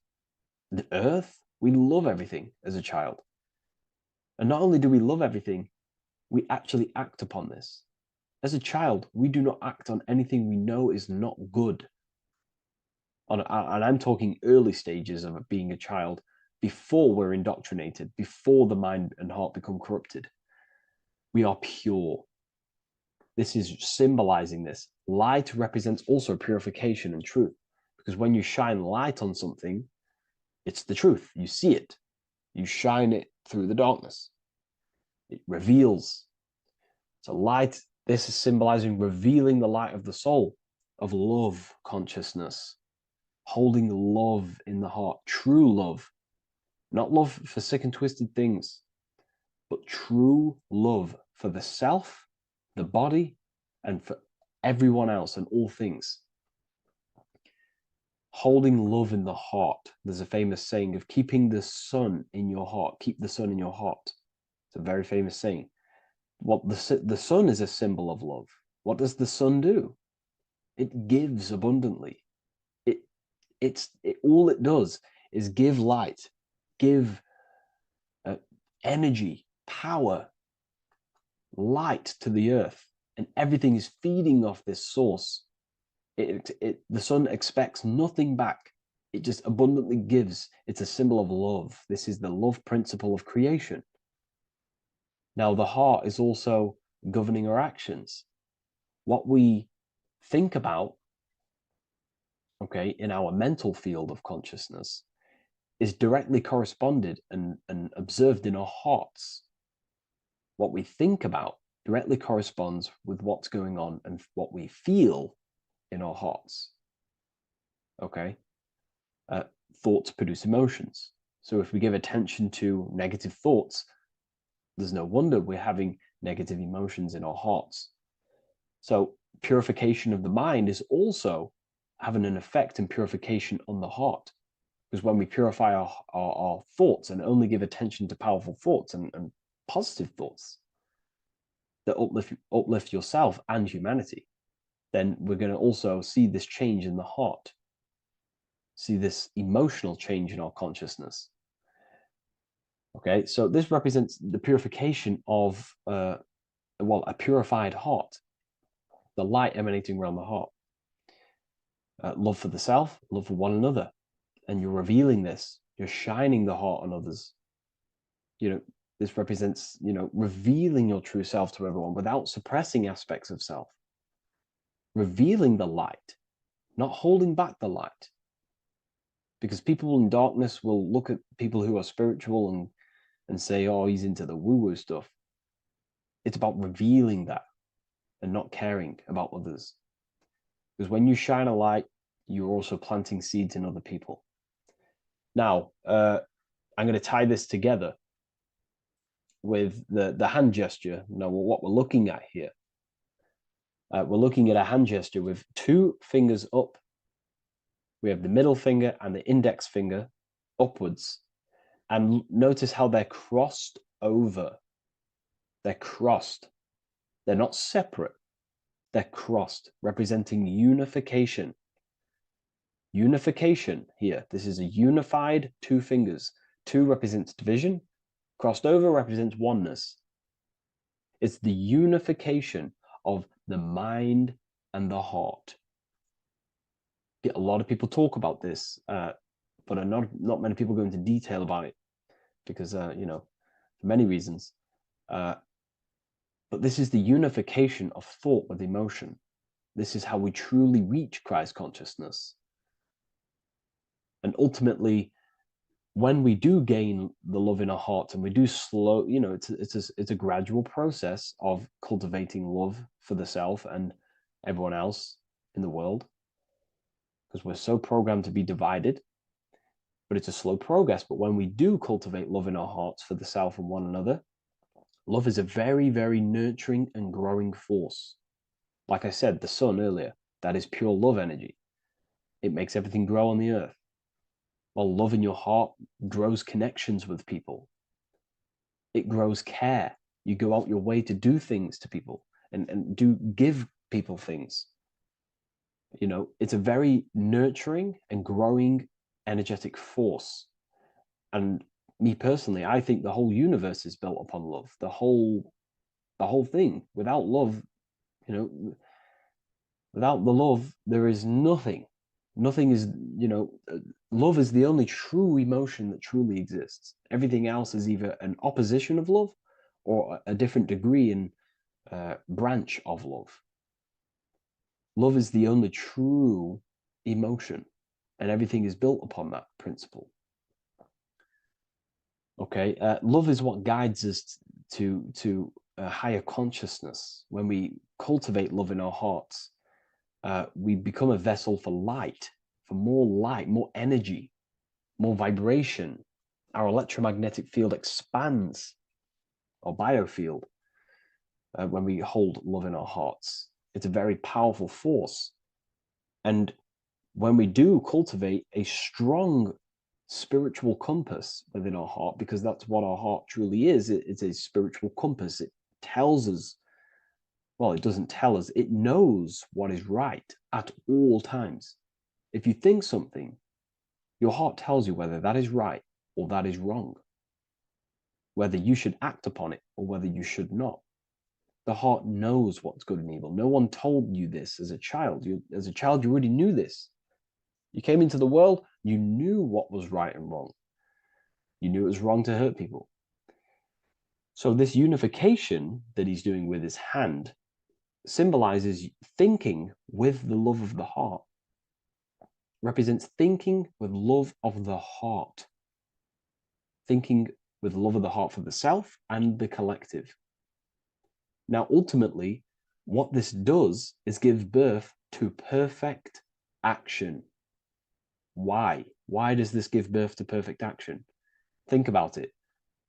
the earth. We love everything as a child. And not only do we love everything, we actually act upon this. As a child, we do not act on anything we know is not good. And I'm talking early stages of being a child, before we're indoctrinated, before the mind and heart become corrupted. We are pure. This is symbolizing this. Light represents also purification and truth, because when you shine light on something, it's the truth. You see it. You shine it through the darkness. It reveals. So light, this is symbolizing revealing the light of the soul, of love consciousness, holding love in the heart, true love. Not love for sick and twisted things, but true love for the self, the body, and for everyone else and all things. Holding love in the heart. There's a famous saying of keeping the sun in your heart. Keep the sun in your heart. It's a very famous saying. The sun is a symbol of love. What does the sun do? It gives abundantly. All it does is give light, give energy, power, light to the earth, and everything is feeding off this source. The sun expects nothing back. It just abundantly gives. It's a symbol of love. This is the love principle of creation. Now, the heart is also governing our actions. What we think about, in our mental field of consciousness, is directly corresponded and observed in our hearts. What we think about directly corresponds with what's going on and what we feel in our hearts. Thoughts produce emotions. So if we give attention to negative thoughts, there's no wonder we're having negative emotions in our hearts. So purification of the mind is also having an effect and purification on the heart. Because when we purify our thoughts and only give attention to powerful thoughts and positive thoughts that uplift yourself and humanity, then we're going to also see this change in the heart, see this emotional change in our consciousness. So this represents the purification of a purified heart, the light emanating around the heart. love for the self, love for one another. And you're revealing this. You're shining the heart on others. This represents, revealing your true self to everyone without suppressing aspects of self. Revealing the light, not holding back the light. Because people in darkness will look at people who are spiritual and say, oh, he's into the woo-woo stuff. It's about revealing that and not caring about others. Because when you shine a light, you're also planting seeds in other people. Now, I'm going to tie this together with the hand gesture. Now, what we're looking at here, we're looking at a hand gesture with 2 fingers up. We have the middle finger and the index finger upwards. And notice how they're crossed over. They're crossed. They're not separate. They're crossed, representing unification. Unification here. This is a unified 2 fingers. 2 represents division. Crossed over represents oneness. It's the unification of the mind and the heart. A lot of people talk about this, but not many people go into detail about it because, for many reasons. But this is the unification of thought with emotion. This is how we truly reach Christ consciousness. And ultimately, when we do gain the love in our hearts and we do slow, it's a gradual process of cultivating love for the self and everyone else in the world, because we're so programmed to be divided. But it's a slow progress. But when we do cultivate love in our hearts for the self and one another, love is a very, very nurturing and growing force. Like I said, the sun earlier, that is pure love energy. It makes everything grow on the earth. While love in your heart grows connections with people. It grows care. You go out your way to do things to people and give people things. It's a very nurturing and growing energetic force. And me personally, I think the whole universe is built upon love. The whole thing. Without love, without the love, there is nothing. Nothing is, love is the only true emotion that truly exists. Everything else is either an opposition of love or a different degree and branch of love. Love is the only true emotion, and everything is built upon that principle. Okay, love is what guides us to a higher consciousness. When we cultivate love in our hearts, we become a vessel for light, more energy, more vibration. Our electromagnetic field expands, or biofield, when we hold love in our hearts. It's a very powerful force. And when we do cultivate a strong spiritual compass within our heart, because that's what our heart truly is, it's a spiritual compass. It tells us, well, it doesn't tell us, it knows what is right at all times. If you think something, your heart tells you whether that is right or that is wrong, whether you should act upon it or whether you should not. The heart knows what's good and evil. No one told you this as a child. As a child, you already knew this. You came into the world, you knew what was right and wrong. You knew it was wrong to hurt people. So this unification that he's doing with his hand symbolizes thinking with the love of the heart. Represents thinking with love of the heart. Thinking with love of the heart for the self and the collective. Now, ultimately, what this does is give birth to perfect action. Why? Why does this give birth to perfect action? Think about it.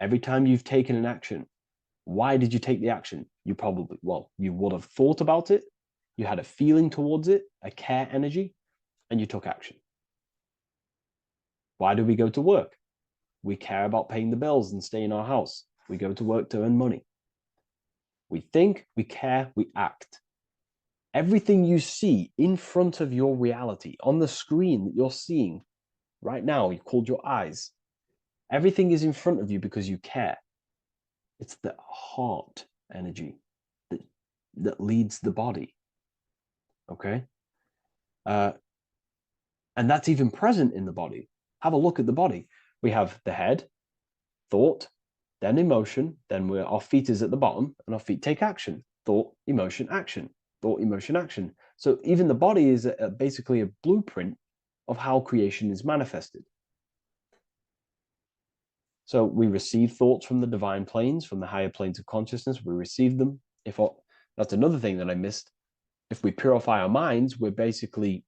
Every time you've taken an action, why did you take the action? You would have thought about it, you had a feeling towards it, a care energy, and you took action. Why do we go to work? We care about paying the bills and staying in our house. We go to work to earn money. We think, we care, we act. Everything you see in front of your reality, on the screen that you're seeing right now, you've called your eyes. Everything is in front of you because you care. It's the heart energy that leads the body. Okay? And that's even present in the body. Have a look at the body. We have the head, thought, then emotion, then our feet is at the bottom, and our feet take action. Thought, emotion, action. Thought, emotion, action. So even the body is basically a blueprint of how creation is manifested. So we receive thoughts from the divine planes, from the higher planes of consciousness. We receive them. That's another thing that I missed. If we purify our minds, we're basically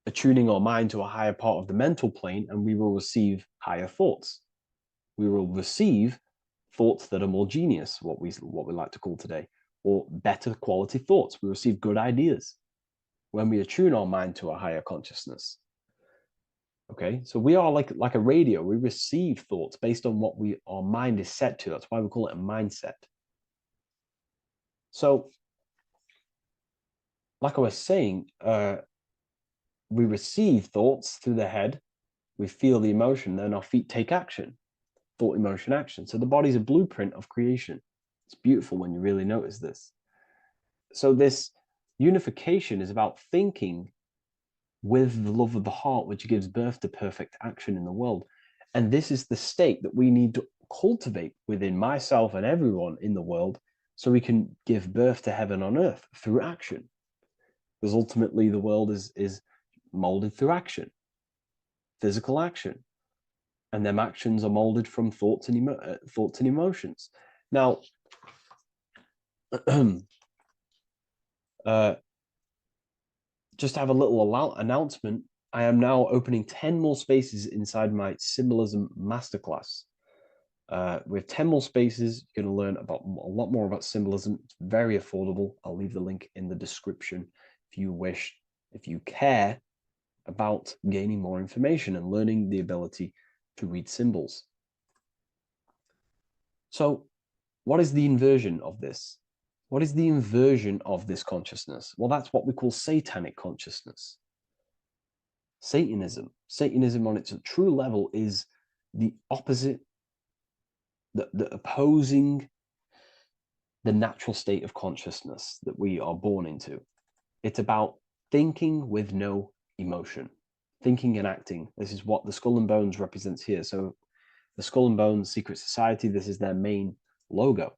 attuning our mind to a higher part of the mental plane, and we will receive higher thoughts. We will receive thoughts that are more genius, what we like to call today, or better quality thoughts. We receive good ideas when we attune our mind to a higher consciousness. Okay, so we are like a radio. We receive thoughts based on what our mind is set to. That's why we call it a mindset. So, like I was saying, we receive thoughts through the head. We feel the emotion, then our feet take action. Thought, emotion, action. So the body's a blueprint of creation. It's beautiful when you really notice this. So this unification is about thinking with the love of the heart, which gives birth to perfect action in the world. And this is the state that we need to cultivate within myself and everyone in the world, so we can give birth to heaven on earth through action. Because ultimately the world is molded through action, physical action. And them actions are molded from thoughts and emotions. Now, just to have a little announcement, I am now opening 10 more spaces inside my symbolism masterclass. We have 10 more spaces. You're going to learn about a lot more about symbolism. It's very affordable. I'll leave the link in the description if you wish, if you care about gaining more information and learning the ability to read symbols. So what is the inversion of this? What is the inversion of this consciousness? Well, that's what we call satanic consciousness. Satanism. Satanism on its true level is the opposite, the opposing the natural state of consciousness that we are born into. It's about thinking with no emotion, thinking and acting. This is what the Skull and Bones represents here. So the Skull and Bones Secret Society, this is their main logo.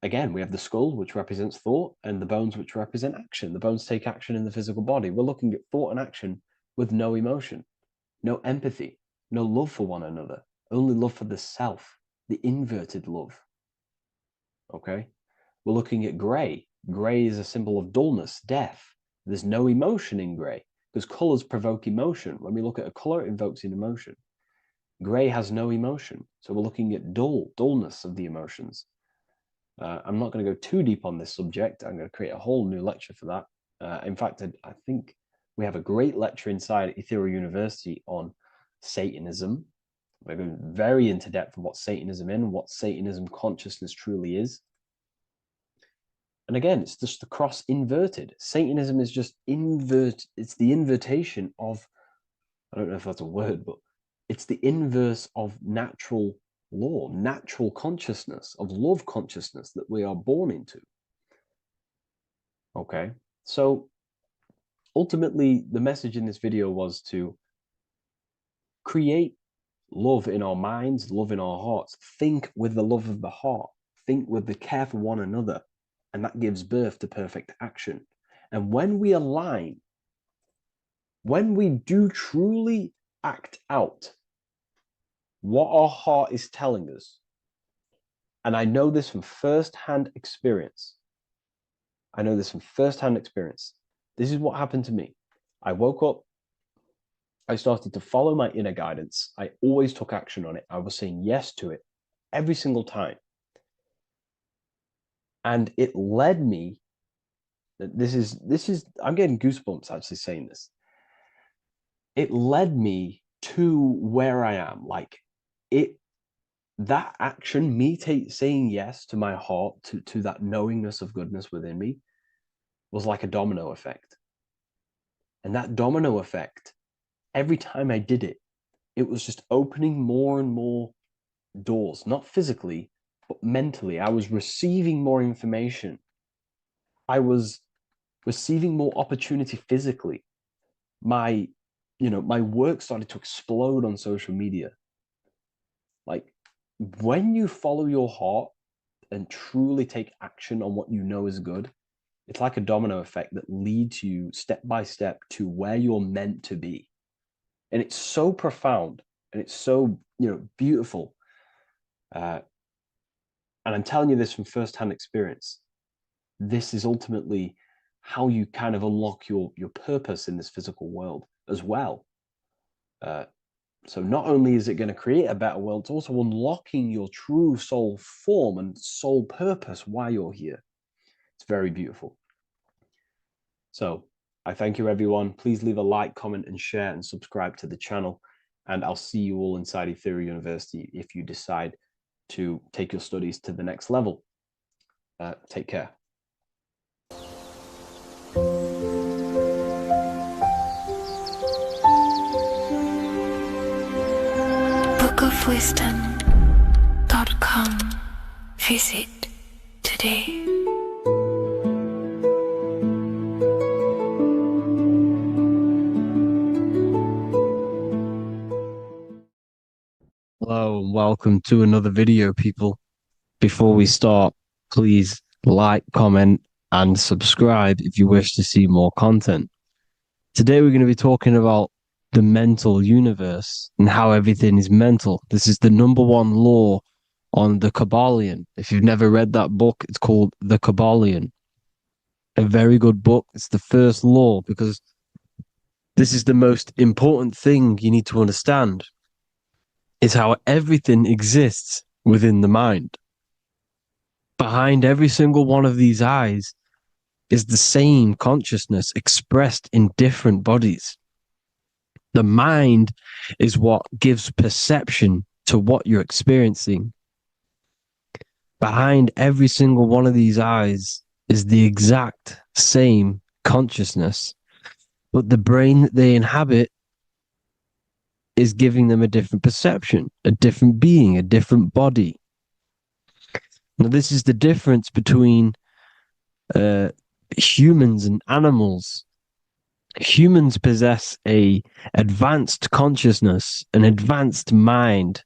Again, we have the skull, which represents thought, and the bones, which represent action. The bones take action in the physical body. We're looking at thought and action with no emotion, no empathy, no love for one another, only love for the self, the inverted love. Okay? We're looking at gray. Gray is a symbol of dullness, death. There's no emotion in gray, because colors provoke emotion. When we look at a color, it invokes an emotion. Gray has no emotion. So we're looking at dullness of the emotions. I'm not going to go too deep on this subject. I'm going to create a whole new lecture for that. In fact, I think we have a great lecture inside Ethereal University on Satanism. We're going very into depth of what Satanism is and what Satanism consciousness truly is. And again, it's just the cross inverted. Satanism is just it's the invertation of, I don't know if that's a word, but it's the inverse of natural law, natural consciousness, of love consciousness that we are born into. Okay, so ultimately the message in this video was to create love in our minds, love in our hearts, think with the love of the heart, think with the care for one another, and that gives birth to perfect action. And when we align, when we do truly act out what our heart is telling us, and I know this from first-hand experience. This is what happened to me. I woke up, I started to follow my inner guidance. I always took action on it. I was saying yes to it every single time. And it led me, I'm getting goosebumps actually saying this. It led me to where I am. That action, me saying yes to my heart, to that knowingness of goodness within me, was like a domino effect. And that domino effect, every time I did it, it was just opening more and more doors, not physically, but mentally. I was receiving more information. I was receiving more opportunity physically. My work started to explode on social media. Like, when you follow your heart and truly take action on what you know is good, it's like a domino effect that leads you step by step to where you're meant to be. And it's so profound and it's so, beautiful. And I'm telling you this from firsthand experience. This is ultimately how you kind of unlock your purpose in this physical world as well. So not only is it going to create a better world, it's also unlocking your true soul form and soul purpose while you're here. It's very beautiful. So I thank you, everyone. Please leave a like, comment, and share, and subscribe to the channel. And I'll see you all inside Ethereal University if you decide to take your studies to the next level. Take care. bookofwisdom.com. Visit today. Hello and welcome to another video, people. Before we start, please like, comment, and subscribe if you wish to see more content. Today we're going to be talking about the mental universe and how everything is mental. This is the #1 law on the Kabbalion. If you've never read that book, it's called The Kabbalion. A very good book. It's the first law because this is the most important thing you need to understand, is how everything exists within the mind. Behind every single one of these eyes is the same consciousness expressed in different bodies. The mind is what gives perception to what you're experiencing. Behind every single one of these eyes is the exact same consciousness, but the brain that they inhabit is giving them a different perception, a different being, a different body. Now, this is the difference between humans and animals. Humans possess a advanced consciousness, an advanced mind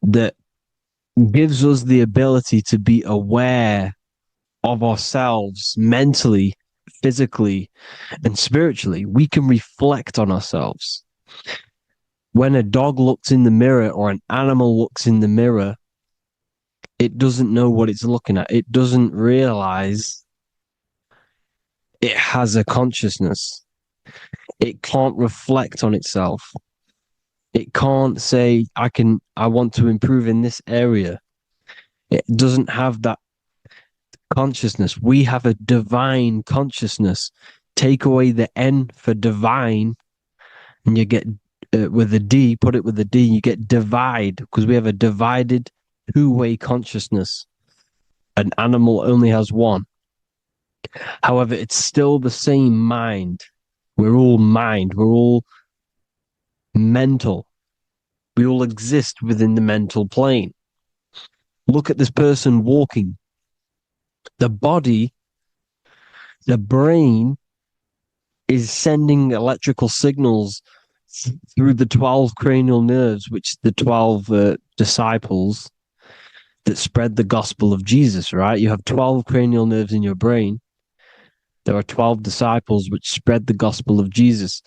that gives us the ability to be aware of ourselves mentally, physically, and spiritually. We can reflect on ourselves. When a dog looks in the mirror or an animal looks in the mirror, it doesn't know what it's looking at. It doesn't realize it has a consciousness. It can't reflect on itself. It can't say, I want to improve in this area. It doesn't have that consciousness. We have a divine consciousness. Take away the N for divine, and you get with a D, put it with a D, you get divide, because we have a divided two-way consciousness. An animal only has one. However, it's still the same mind. We're all mind. We're all mental. We all exist within the mental plane. Look at this person walking. The body, the brain, is sending electrical signals through the 12 cranial nerves, which the 12 disciples that spread the gospel of Jesus, right? You have 12 cranial nerves in your brain. There are 12 disciples which spread the gospel of Jesus.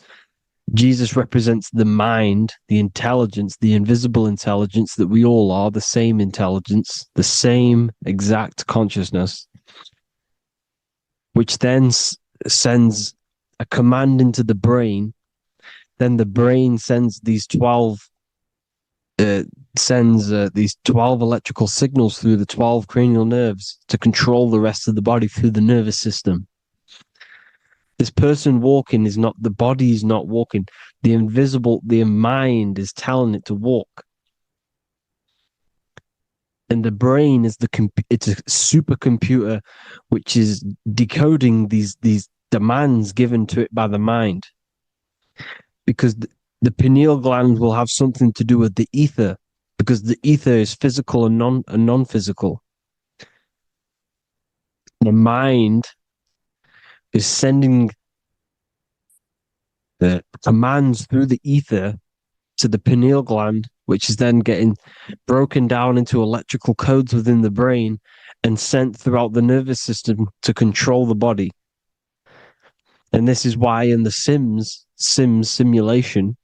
Jesus represents the mind, the intelligence, the invisible intelligence that we all are, the same intelligence, the same exact consciousness, which then sends a command into the brain. Then the brain sends these 12 electrical signals through the 12 cranial nerves to control the rest of the body through the nervous system. This person walking is not, the body is not walking. The mind is telling it to walk. And the brain is it's a supercomputer which is decoding these demands given to it by the mind. Because the pineal gland will have something to do with the ether, because the ether is physical and non-physical. The mind is sending the commands through the ether to the pineal gland, which is then getting broken down into electrical codes within the brain and sent throughout the nervous system to control the body. And this is why in the Sims simulation,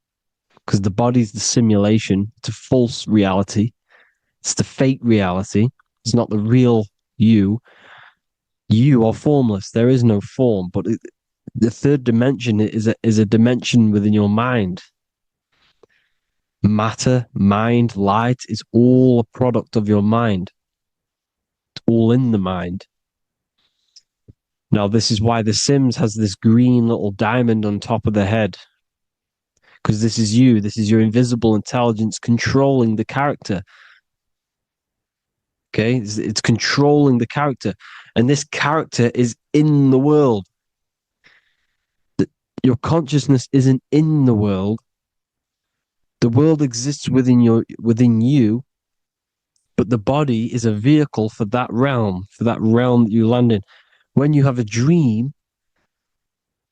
because the body's the simulation, it's a false reality. It's the fake reality. It's not the real you. You are formless. There is no form. But the third dimension is a dimension within your mind. Matter, mind, light is all a product of your mind. It's all in the mind. Now, this is why The Sims has this green little diamond on top of the head. Because this is you. This is your invisible intelligence controlling the character. Okay? It's controlling the character. And this character is in the world. Your consciousness isn't in the world. The world exists within you, but the body is a vehicle for that realm that you land in. When you have a dream,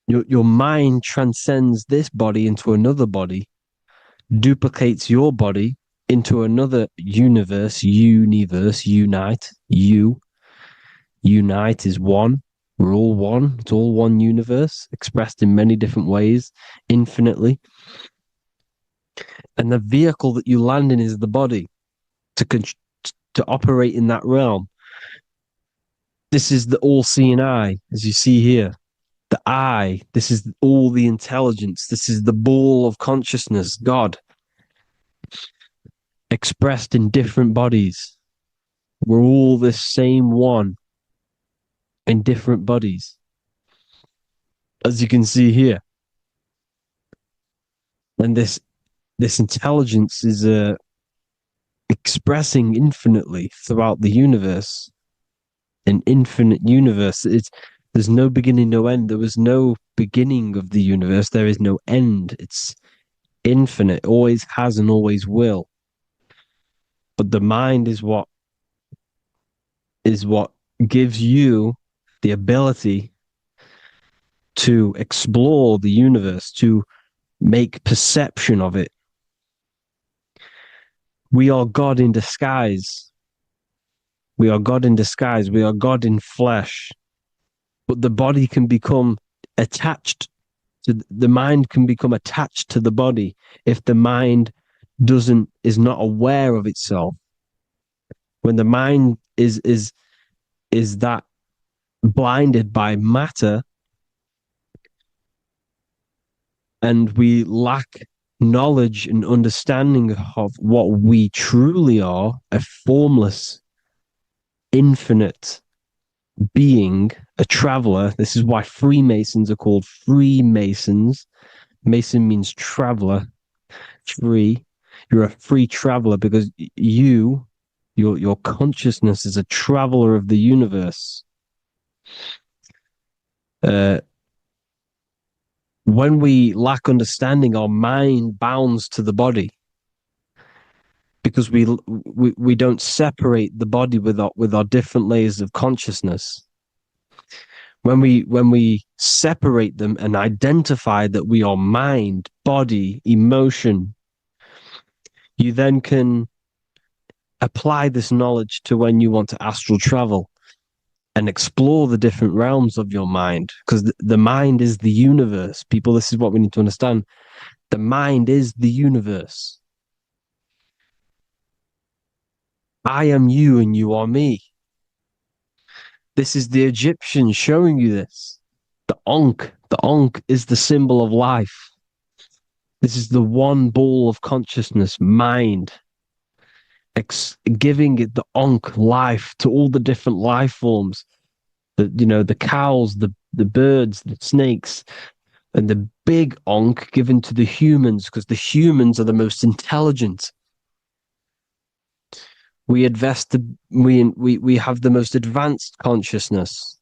your mind transcends this body into another body, duplicates your body into another universe, unite. Unite is one. We're all one. It's all one universe, expressed in many different ways, infinitely. And the vehicle that you land in is the body to operate in that realm. This is the all-seeing eye, as you see here. The eye, this is all the intelligence. This is the ball of consciousness, God, expressed in different bodies. We're all this same one in different bodies, as you can see here. And this intelligence is expressing infinitely throughout the universe. An infinite universe. There's no beginning, no end. There was no beginning of the universe. There is no end. It's infinite, always has and always will. But the mind is what gives you the ability to explore the universe, to make perception of it. We are God in disguise. We are God in disguise. We are God in flesh. But the body can become attached to the mind can become attached to the body if the mind is not aware of itself. When the mind is that blinded by matter, and we lack knowledge and understanding of what we truly are, a formless, infinite being, a traveler. This is why Freemasons are called Freemasons. Mason means traveler. Free. You're a free traveler because your consciousness is a traveler of the universe. When we lack understanding, our mind bounds to the body because we don't separate the body with our different layers of consciousness. When we separate them and identify that we are mind, body, emotion, you then can apply this knowledge to when you want to astral travel and explore the different realms of your mind, because the mind is the universe. People, this is what we need to understand. The mind is the universe. I am you and you are me. This is the Egyptians showing you this. The Ankh is the symbol of life. This is the one ball of consciousness, mind, giving it the Ankh life to all the different life forms. The cows, the birds, the snakes, and the big Ankh given to the humans, because the humans are the most intelligent. We have the most advanced consciousness.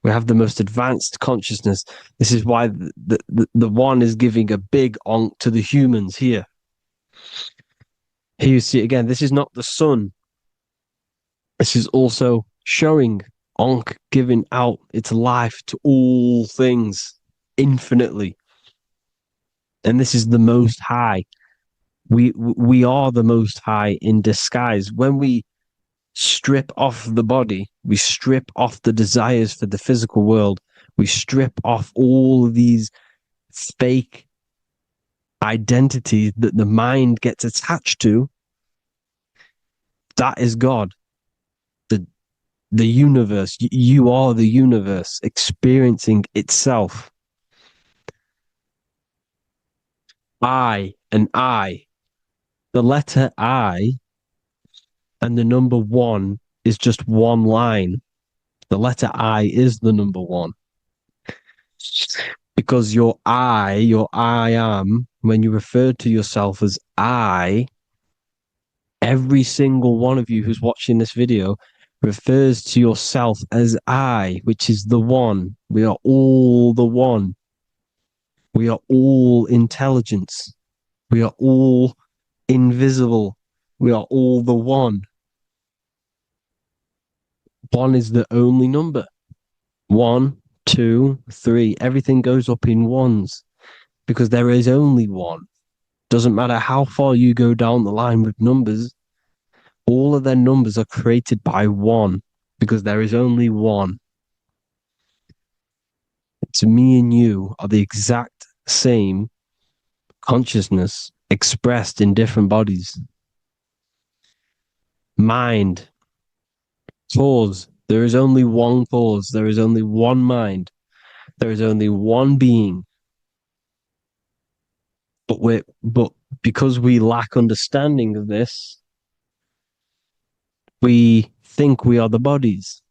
We have the most advanced consciousness. This is why the one is giving a big Ankh to the humans here. Here you see again, this is not the sun. This is also showing Ankh giving out its life to all things infinitely. And this is the Most High. We are the Most High in disguise. When we strip off the body, we strip off the desires for the physical world, we strip off all of these fake identities that the mind gets attached to. That is God. The universe. You are the universe experiencing itself. I and I. The letter I and the number 1 is just one line. The letter I is the number 1. Because your I am, when you refer to yourself as I, every single one of you who's watching this video refers to yourself as I, which is the one. We are all the one. We are all intelligence. We are all invisible. We are all the one. 1 is the only number. 1, 2, 3. Everything goes up in ones because there is only one. Doesn't matter how far you go down the line with numbers, all of their numbers are created by 1 because there is only one. It's me and you are the exact same consciousness expressed in different bodies. Mind, cause. There is only one cause. There is only one mind. There is only one being. But because we lack understanding of this, we think we are the bodies.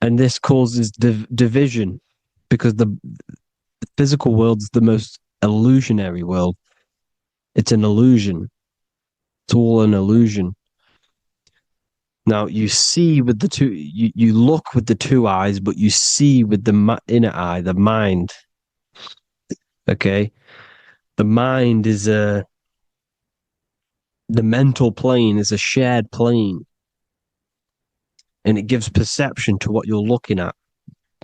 And this causes division because the physical world is the most illusionary world. It's an illusion. It's all an illusion. Now you see with the two, you look with the two eyes, but you see with the inner eye, the mind. Okay? The mind is the mental plane is a shared plane. And it gives perception to what you're looking at.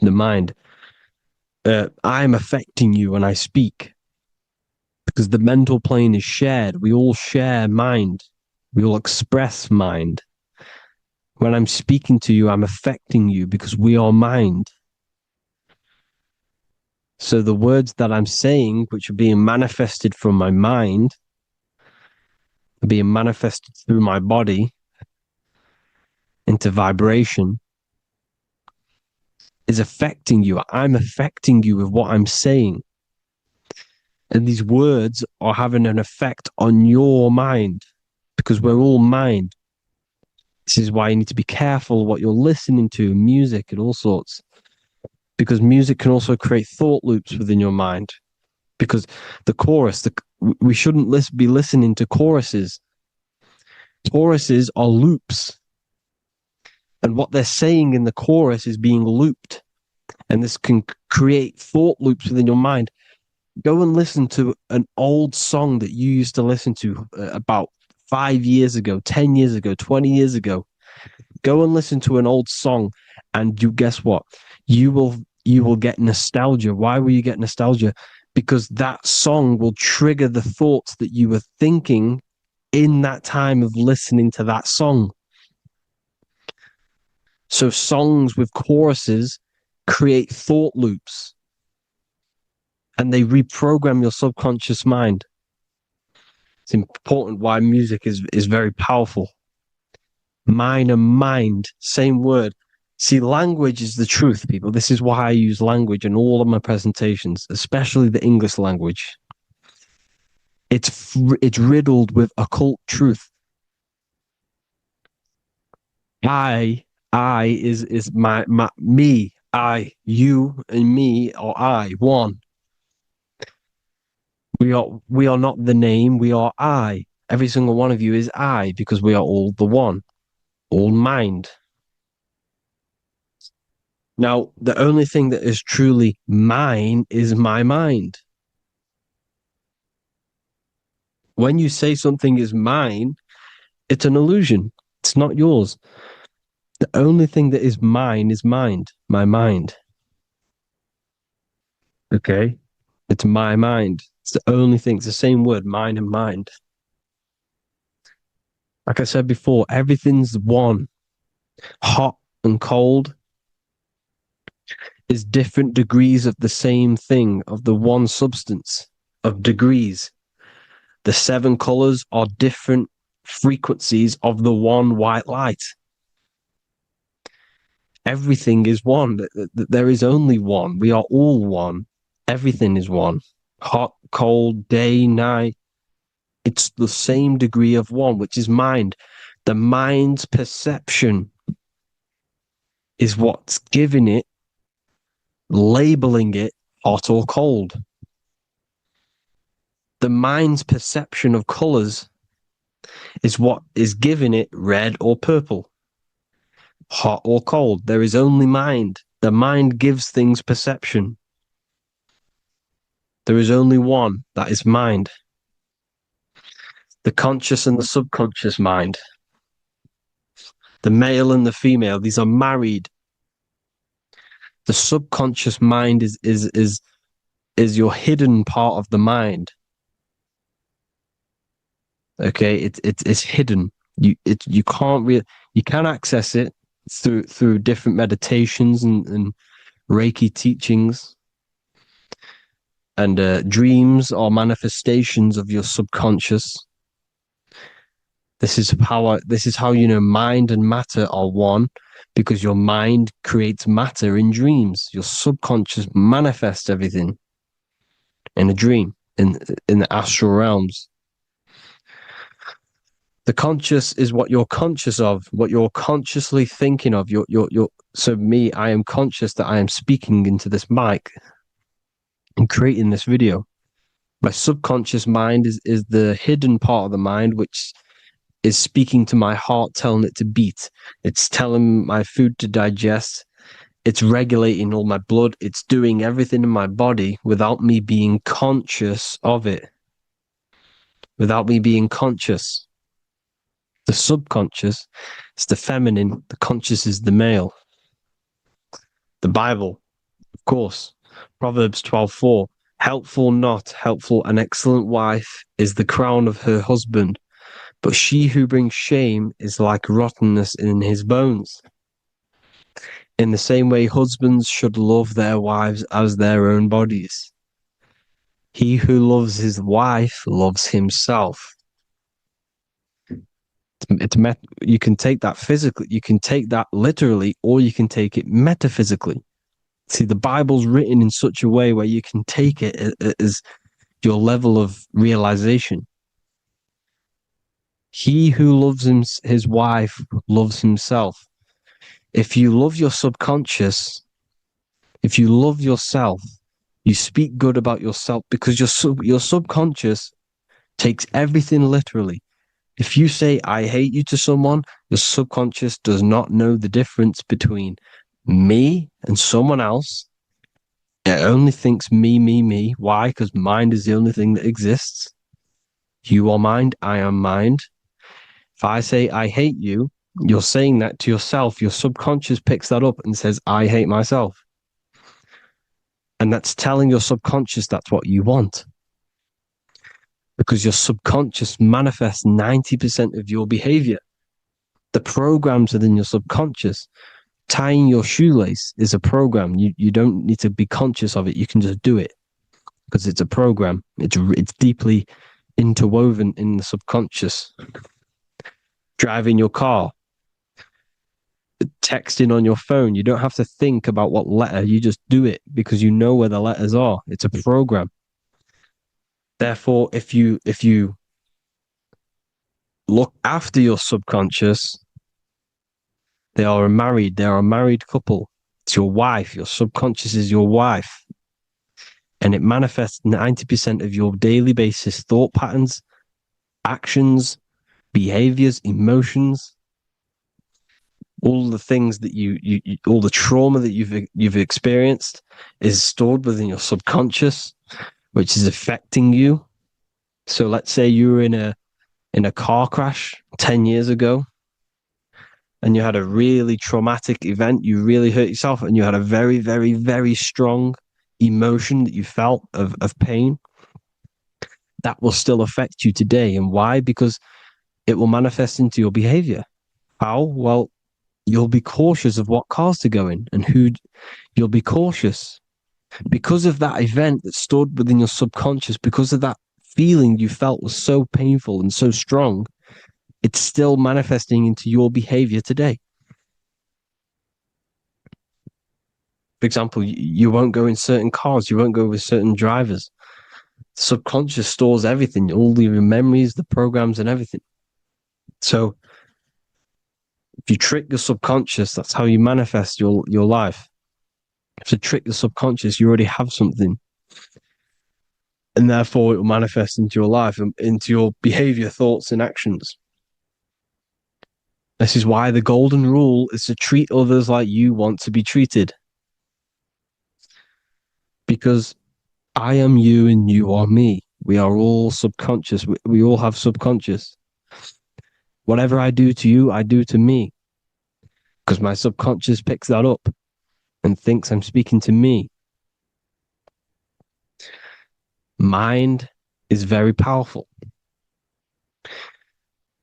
The mind. I'm affecting you when I speak. Because the mental plane is shared. We all share mind. We all express mind. When I'm speaking to you, I'm affecting you because we are mind. So the words that I'm saying, which are being manifested from my mind, are being manifested through my body into vibration, is affecting you. I'm affecting you with what I'm saying. And these words are having an effect on your mind because we're all mind. This is why you need to be careful what you're listening to, music and all sorts. Because music can also create thought loops within your mind. Because the chorus, we shouldn't be listening to choruses. Choruses are loops. And what they're saying in the chorus is being looped. And this can create thought loops within your mind. Go and listen to an old song that you used to listen to about 5 years ago, 10 years ago, 20 years ago. Go and listen to an old song and you guess what? You will get nostalgia. Why will you get nostalgia? Because that song will trigger the thoughts that you were thinking in that time of listening to that song. So songs with choruses create thought loops and they reprogram your subconscious mind. It's important why music is very powerful. Mine and mind, same word. See, language is the truth, people. This is why I use language in all of my presentations, especially the English language. It's riddled with occult truth. I is my me. I, you, and me are I, one. We are not the name, we are I. Every single one of you is I because we are all the one, all mind. Now, the only thing that is truly mine is my mind. When you say something is mine, it's an illusion. It's not yours. The only thing that is mine is mind, my mind. Okay? It's my mind. It's the only thing. It's the same word, mind and mind. Like I said before, everything's one. Hot and cold is different degrees of the same thing, of the one substance, of degrees. The 7 colors are different frequencies of the one white light. Everything is one. There is only one. We are all one. Everything is one. Hot, cold, day, night. It's the same degree of one, which is mind. The mind's perception is what's giving it, labeling it hot or cold. The mind's perception of colors is what is giving it red or purple, hot or cold. There is only mind. The mind gives things perception. There is only one, that is mind. The conscious and the subconscious mind. The male and the female, these are married. The subconscious mind is your hidden part of the mind. Okay, it's hidden. You can access it through different meditations and Reiki teachings, and dreams are manifestations of your subconscious. This is how you know mind and matter are one, because your mind creates matter in dreams. Your subconscious manifests everything in a dream, in the astral realms. The conscious is what you're conscious of, what you're consciously thinking of. So me, I am conscious that I am speaking into this mic and creating this video. My subconscious mind is the hidden part of the mind, which is speaking to my heart, telling it to beat. It's telling my food to digest. It's regulating all my blood. It's doing everything in my body without me being conscious of it. Without me being conscious. The subconscious is the feminine. The conscious is the male. The Bible, of course. Proverbs 12:4. Helpful, not helpful, an excellent wife is the crown of her husband, but she who brings shame is like rottenness in his bones. In the same way, husbands should love their wives as their own bodies. He who loves his wife loves himself. You can take that physically, you can take that literally, or you can take it metaphysically. See, the Bible's written in such a way where you can take it as your level of realization. He who loves his wife loves himself. If you love your subconscious, if you love yourself, you speak good about yourself, because your subconscious takes everything literally. If you say, I hate you to someone, your subconscious does not know the difference between me and someone else. It only thinks me, me, me. Why? Because mind is the only thing that exists. You are mind, I am mind. If I say, I hate you, you're saying that to yourself. Your subconscious picks that up and says, I hate myself. And that's telling your subconscious that's what you want. Because your subconscious manifests 90% of your behavior. The programs within your subconscious. Tying your shoelace is a program. You don't need to be conscious of it. You can just do it because it's a program. It's deeply interwoven in the subconscious. Driving your car, texting on your phone. You don't have to think about what letter. You just do it because you know where the letters are. It's a program. Therefore, if you look after your subconscious, they are a married couple. It's your wife. Your subconscious is your wife. And it manifests 90% of your daily basis thought patterns, actions, behaviors, emotions, all the things that you all the trauma that you've experienced is stored within your subconscious, which is affecting you. So let's say you were in a car crash 10 years ago, and you had a really traumatic event, you really hurt yourself, and you had a very, very, very strong emotion that you felt of pain, that will still affect you today. And why? Because it will manifest into your behavior. How? Well, you'll be cautious of what cars to go in and who. You'll be cautious because of that event that stood within your subconscious, because of that feeling you felt was so painful and so strong. It's still manifesting into your behavior today. For example, you won't go in certain cars, you won't go with certain drivers. The subconscious stores everything, all your memories, the programs, and everything. So if you trick the subconscious, that's how you manifest your life. If you trick the subconscious, you already have something. And therefore it will manifest into your life, into your behavior, thoughts, and actions. This is why the golden rule is to treat others like you want to be treated. Because I am you and you are me. We are all subconscious. We all have subconscious. Whatever I do to you, I do to me. Because my subconscious picks that up and thinks I'm speaking to me. Mind is very powerful.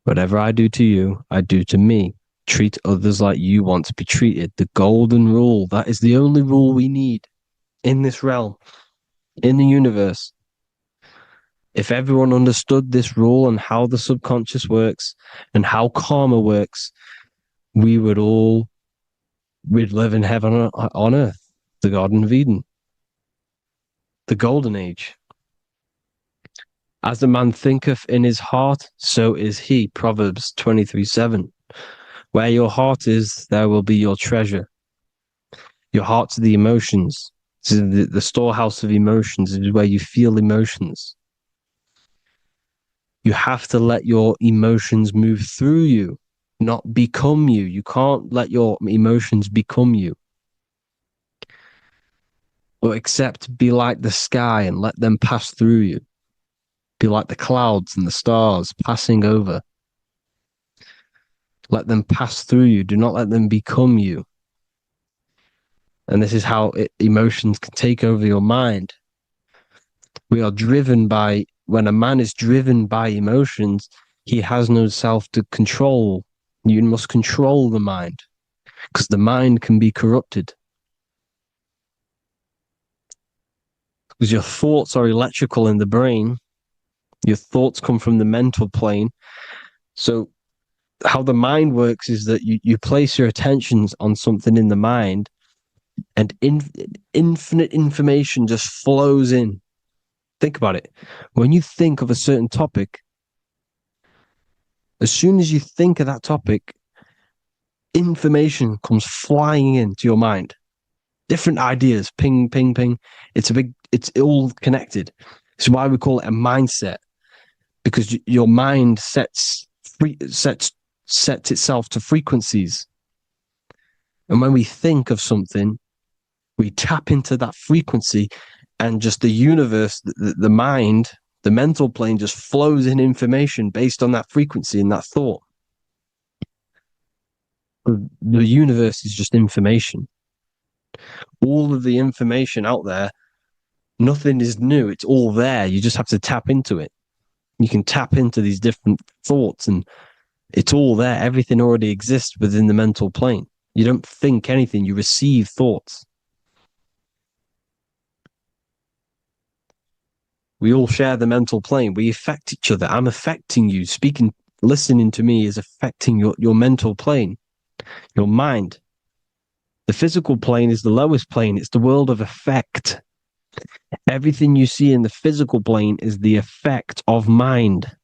Whatever I do to you, I do to me. Treat others like you want to be treated. The golden rule. That is the only rule we need in this realm, in the universe. If everyone understood this rule and how the subconscious works and how karma works, we'd live in heaven on earth, the Garden of Eden, the golden age. As a man thinketh in his heart, so is he. Proverbs 23:7. Where your heart is, there will be your treasure. Your heart's the emotions. The storehouse of emotions is where you feel emotions. You have to let your emotions move through you, not become you. You can't let your emotions become you. Or except be like the sky and let them pass through you. Be like the clouds and the stars passing over. Let them pass through you. Do not let them become you. And this is how emotions can take over your mind. We are driven by, when a man is driven by emotions, he has no self to control. You must control the mind, because the mind can be corrupted. Because your thoughts are electrical in the brain. Your thoughts come from the mental plane. So how the mind works is that you place your attentions on something in the mind, and infinite information just flows in. Think about it. When you think of a certain topic, as soon as you think of that topic, information comes flying into your mind. Different ideas, ping, ping, ping. It's all connected. It's why we call it a mindset, because your mind sets itself to frequencies. And when we think of something, we tap into that frequency, and just the universe, the mind, the mental plane just flows in information based on that frequency and that thought. The universe is just information. All of the information out there, nothing is new. It's all there. You just have to tap into it. You can tap into these different thoughts, and it's all there. Everything already exists within the mental plane. You don't think anything. You receive thoughts. We all share the mental plane. We affect each other. I'm affecting you. Listening to me is affecting your mental plane, your mind. The physical plane is the lowest plane. It's the world of effect. Everything you see in the physical plane is the effect of mind.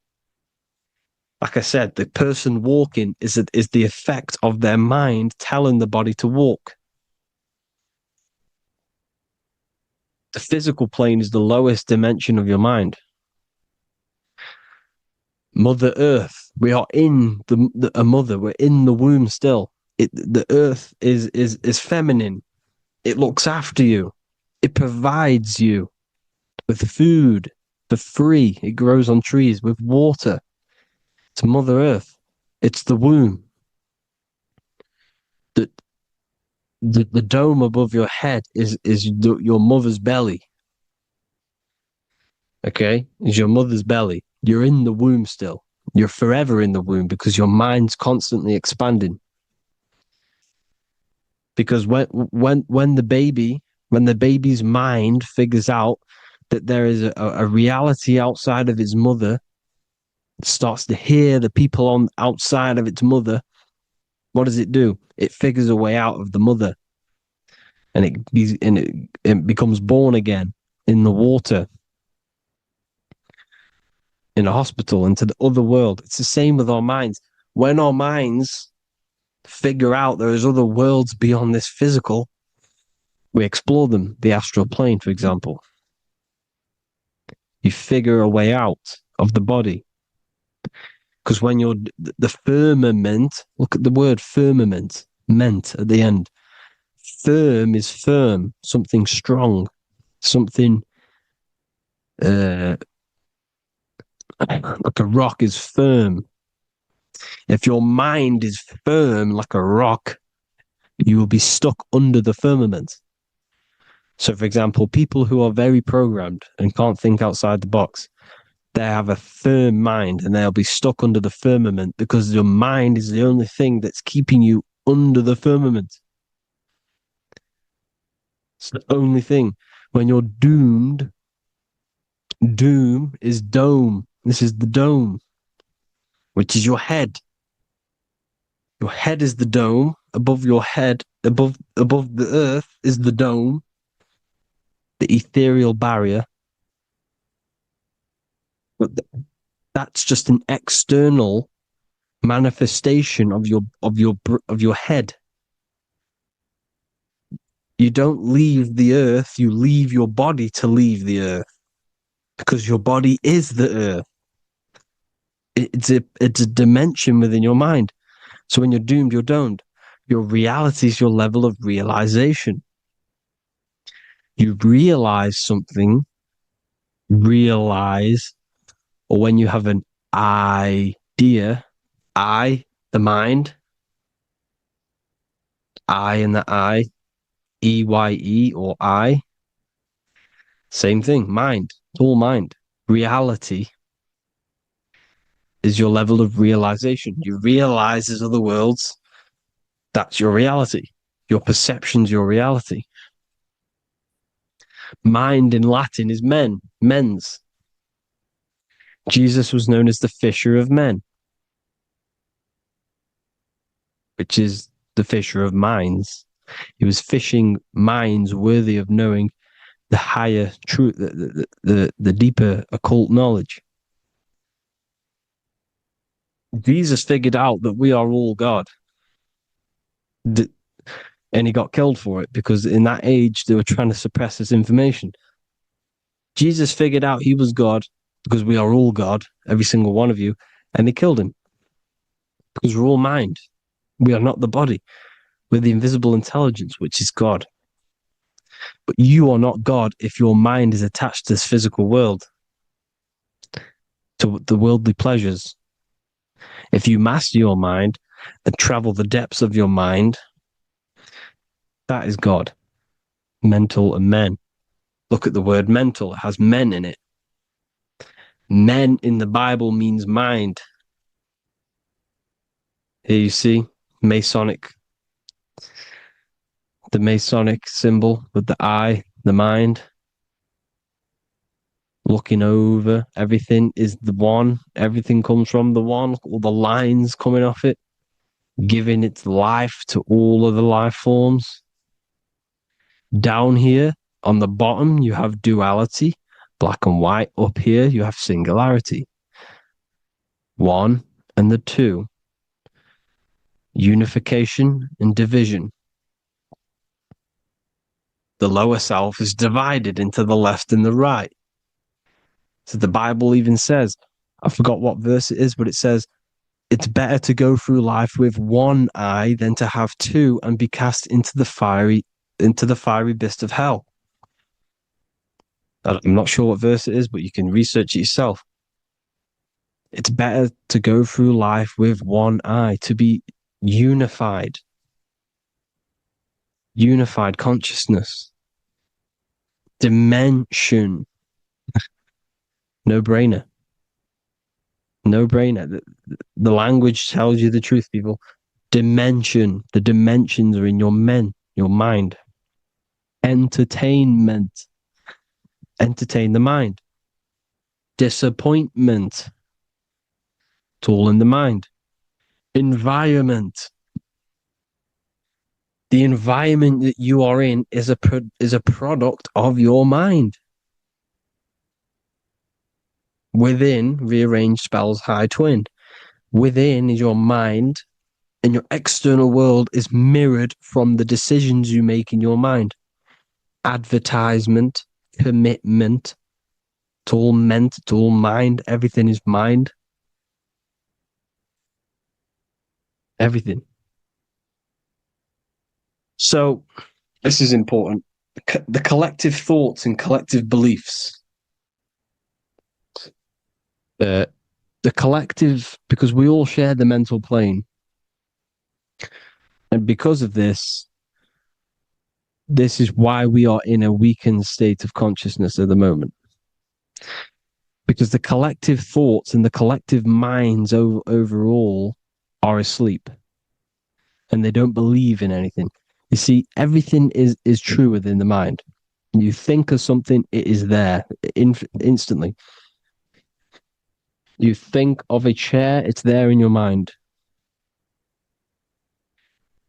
Like I said, the person walking is the effect of their mind telling the body to walk. The physical plane is the lowest dimension of your mind. Mother Earth, we are in a mother. We're in the womb still. The earth is feminine. It looks after you. It provides you with food for free. It grows on trees, with water. It's Mother Earth. It's the womb. The, the dome above your head is your mother's belly. Okay? Is your mother's belly. You're in the womb still. You're forever in the womb because your mind's constantly expanding. Because when the baby's mind figures out that there is a reality outside of its mother, it starts to hear the people on outside of its mother, what does it do? It figures a way out of the mother, and it becomes born again in the water, in a hospital, into the other world. It's the same with our minds. When our minds figure out there is other worlds beyond this physical, we explore them. The astral plane, for example. You figure a way out of the body. Because when you're the firmament, look at the word firmament, meant at the end. Firm is firm, something strong, something like a rock is firm. If your mind is firm like a rock, you will be stuck under the firmament. So, for example, people who are very programmed and can't think outside the box, they have a firm mind and they'll be stuck under the firmament because your mind is the only thing that's keeping you under the firmament. It's the only thing. When you're doomed, doom is dome. This is the dome, which is your head. Your head is the dome. Above your head, above the earth is the dome, the ethereal barrier. But that's just an external manifestation of your head. You don't leave the earth, you leave your body to leave the earth, because your body is the earth. It's a dimension within your mind. So when you're doomed, you're domed. Your reality is your level of realization. You realize something, or when you have an idea, the mind, and the EYE or I, same thing, mind, it's all mind. Reality is your level of realization. You realize there's other worlds, that's your reality. Your perception's your reality. Mind in Latin is mens. Jesus was known as the fisher of men, which is the fisher of minds. He was fishing minds worthy of knowing the higher truth, the deeper occult knowledge. Jesus figured out that we are all God. And he got killed for it because in that age they were trying to suppress this information. Jesus figured out he was God because we are all God, every single one of you, and they killed him because we're all mind. We are not the body. We're the invisible intelligence, which is God. But you are not God if your mind is attached to this physical world, to the worldly pleasures. If you master your mind and travel the depths of your mind, that is God. Mental and men. Look at the word mental. It has men in it. Men in the Bible means mind. Here you see Masonic. The Masonic symbol with the eye, the mind. Looking over everything is the one. Everything comes from the one. All the lines coming off it. Giving its life to all of the life forms. Down here on the bottom, you have duality, black and white. Up here, you have singularity. One and the two. Unification and division. The lower self is divided into the left and the right. So the Bible even says, I forgot what verse it is, but it says, it's better to go through life with one eye than to have two and be cast into the fiery abyss of hell. I'm not sure what verse it is, but you can research it yourself. It's better to go through life with one eye, to be unified. unified consciousness, dimension. No brainer. No brainer. The language tells you the truth, people. Dimension. The dimensions are in your mind. Entertainment. Entertain the mind. Disappointment. It's all in the mind. Environment. The environment that you are in is a product of your mind. Within, rearrange spells high twin. Within is your mind, and your external world is mirrored from the decisions you make in your mind. Advertisement, commitment, it's all meant, it's all mind. Everything is mind. Everything. So, this is important. The collective thoughts and collective beliefs. The collective, because we all share the mental plane. And because of this is why we are in a weakened state of consciousness at the moment. Because the collective thoughts and the collective minds overall are asleep. And they don't believe in anything. You see, everything is true within the mind. You think of something, it is there instantly. You think of a chair, it's there in your mind.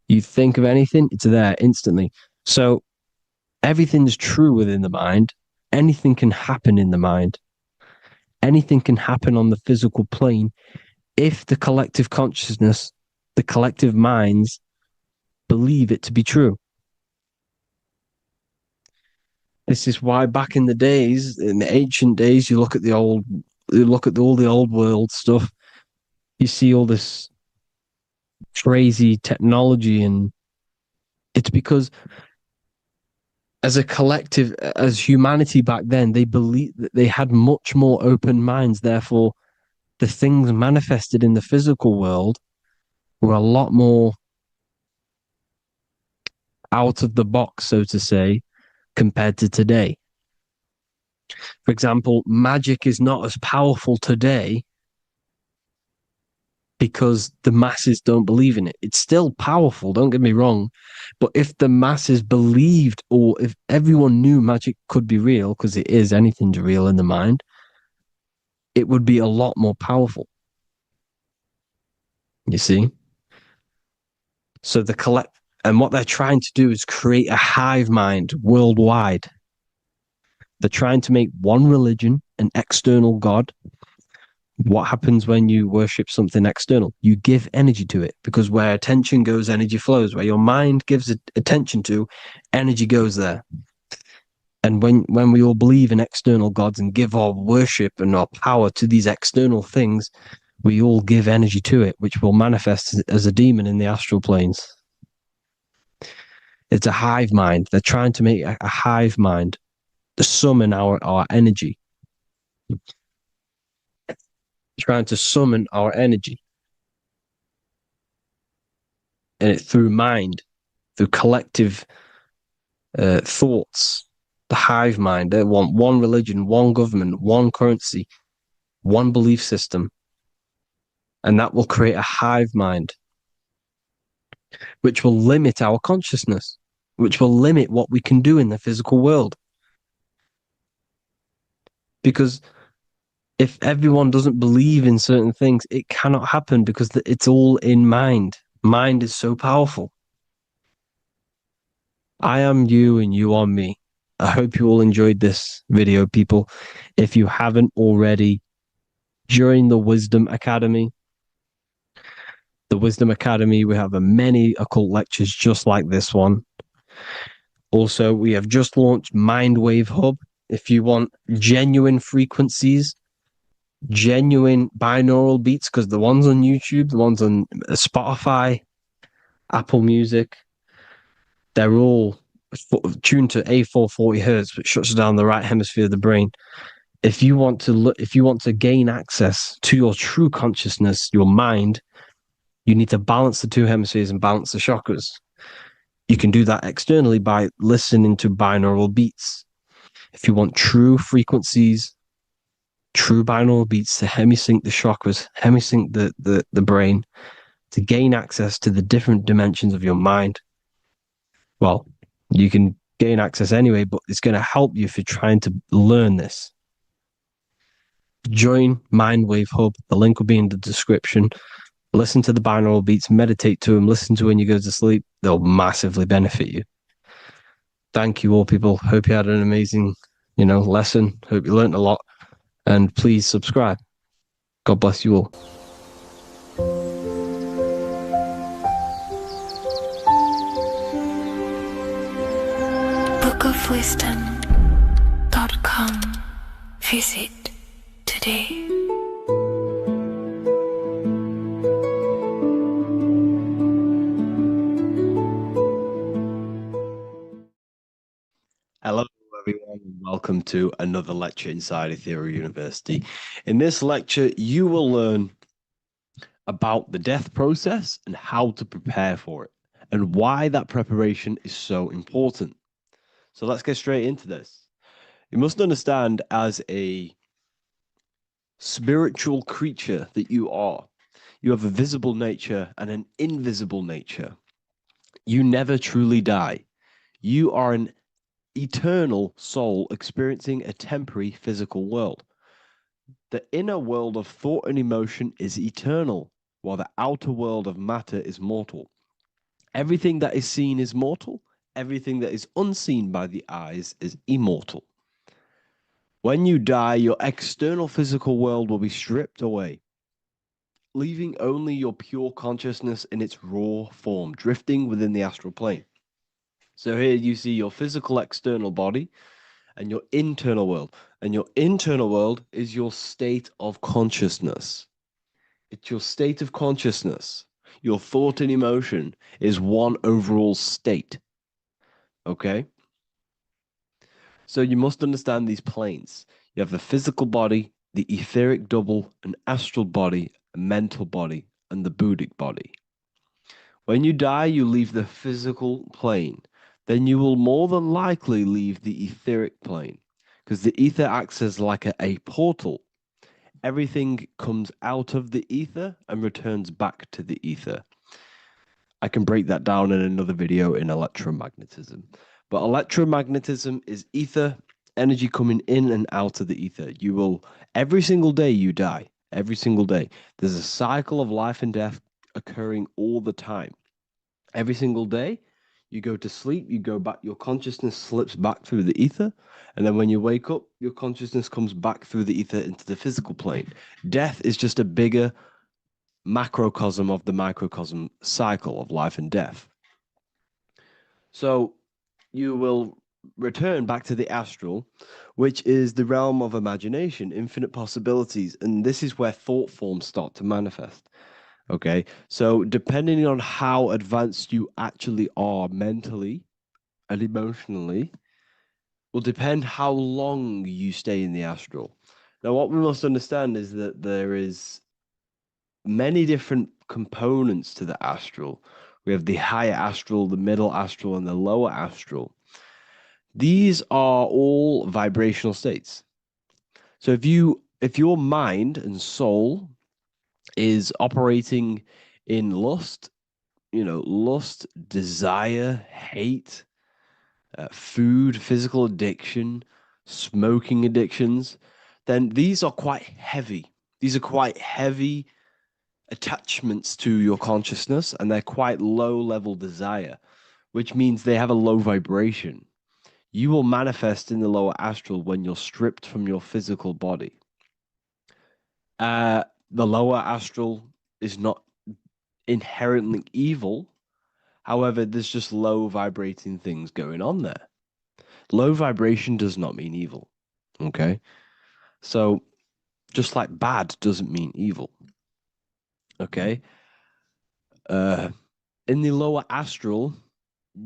You think of anything, it's there instantly. So everything is true within the mind. Anything can happen in the mind. Anything can happen on the physical plane if the collective consciousness, the collective minds, believe it to be true. This is why back in the days, in the ancient days, you look at all the old world stuff, you see all this crazy technology, and it's because as a collective, as humanity back then, they believed that they had much more open minds. Therefore, the things manifested in the physical world were a lot more out of the box, so to say, compared to today. For example, magic is not as powerful today because the masses don't believe in it. It's still powerful, don't get me wrong, but if the masses believed, or if everyone knew magic could be real, because it is, anything's real in the mind, it would be a lot more powerful. You see? So and what they're trying to do is create a hive mind worldwide. They're trying to make one religion, an external God. What happens when you worship something external? You give energy to it, because where attention goes, energy flows. Where your mind gives attention to, energy goes there. And when we all believe in external gods and give our worship and our power to these external things, we all give energy to it, which will manifest as a demon in the astral planes. It's a hive mind. They're trying to make a hive mind to summon our energy. Trying to summon our energy. And it through mind, through collective thoughts. The hive mind. They want one religion, one government, one currency, one belief system. And that will create a hive mind, which will limit our consciousness, which will limit what we can do in the physical world. Because if everyone doesn't believe in certain things, it cannot happen, because it's all in mind. Mind is so powerful. I am you and you are me. I hope you all enjoyed this video, people. If you haven't already, join the Wisdom Academy. The Wisdom Academy, we have many occult lectures just like this one. Also, we have just launched Mindwave Hub. If you want genuine frequencies, genuine binaural beats, because the ones on YouTube, the ones on Spotify, Apple Music, they're all tuned to A440 hertz, which shuts down the right hemisphere of the brain. If you want to gain access to your true consciousness, your mind, you need to balance the two hemispheres and balance the chakras. You can do that externally by listening to binaural beats. If you want true frequencies, true binaural beats to hemisync the chakras, hemisync the brain, to gain access to the different dimensions of your mind, well, you can gain access anyway, but it's going to help you if you're trying to learn this. Join Mindwave Hub. The link will be in the description. Listen to the binaural beats, meditate to them, listen to when you go to sleep. They'll massively benefit you. Thank you all, people. Hope you had an amazing, lesson. Hope you learned a lot. And please subscribe. God bless you all. bookofwisdom.com. Visit today. Hello, everyone, and welcome to another lecture inside Ethereal University. In this lecture, you will learn about the death process and how to prepare for it, and why that preparation is so important. So let's get straight into this. You must understand, as a spiritual creature that you are, you have a visible nature and an invisible nature. You never truly die. You are an eternal soul experiencing a temporary physical world. The inner world of thought and emotion is eternal, while the outer world of matter is mortal. Everything that is seen is mortal. Everything that is unseen by the eyes is immortal. When you die, your external physical world will be stripped away, leaving only your pure consciousness in its raw form, drifting within the astral plane. So here you see your physical external body and your internal world. And your internal world is your state of consciousness. It's your state of consciousness. Your thought and emotion is one overall state. Okay? So you must understand these planes. You have the physical body, the etheric double, an astral body, a mental body, and the Buddhic body. When you die, you leave the physical plane. Then you will more than likely leave the etheric plane, because the ether acts as like a portal. Everything comes out of the ether and returns back to the ether. I can break that down in another video in electromagnetism. But electromagnetism is ether, energy coming in and out of the ether. You will, every single day you die, every single day. There's a cycle of life and death occurring all the time. Every single day, you go to sleep, you go back, your consciousness slips back through the ether. And then when you wake up, your consciousness comes back through the ether into the physical plane. Death is just a bigger macrocosm of the microcosm cycle of life and death. So you will return back to the astral, which is the realm of imagination, infinite possibilities. And this is where thought forms start to manifest. Okay, so depending on how advanced you actually are mentally and emotionally, will depend how long you stay in the astral. Now, what we must understand is that there is many different components to the astral. We have the higher astral, the middle astral, and the lower astral. These are all vibrational states. So if your mind and soul is operating in lust, lust, desire, hate, food, physical addiction, smoking addictions, then these are quite heavy. These are quite heavy attachments to your consciousness, and they're quite low level desire, which means they have a low vibration. You will manifest in the lower astral when you're stripped from your physical body. The lower astral is not inherently evil. However, there's just low vibrating things going on there. Low vibration does not mean evil. Okay? So, just like bad doesn't mean evil. Okay? In the lower astral,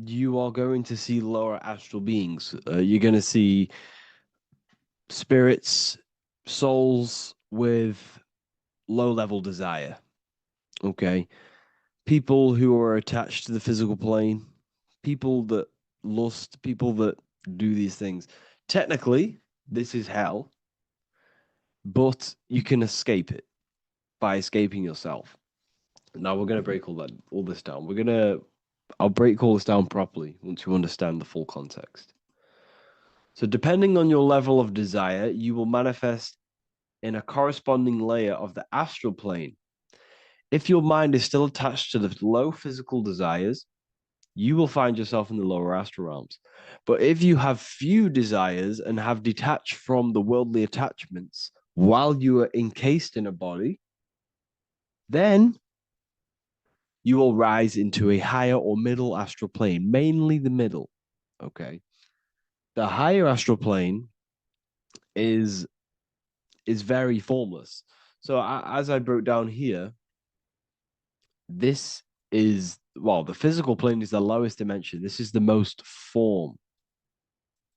you are going to see lower astral beings. You're going to see spirits, souls with low level desire. Okay? People who are attached to the physical plane, people that lust, people that do these things. Technically, this is hell, but you can escape it by escaping yourself. Now we're going to break all this down. I'll break all this down properly once you understand the full context. So depending on your level of desire, you will manifest in a corresponding layer of the astral plane. If your mind is still attached to the low physical desires, you will find yourself in the lower astral realms. But if you have few desires and have detached from the worldly attachments while you are encased in a body, then you will rise into a higher or middle astral plane, mainly the middle. Okay. The higher astral plane is very formless. So as I broke down here, this is, well, the physical plane is the lowest dimension. This is the most form,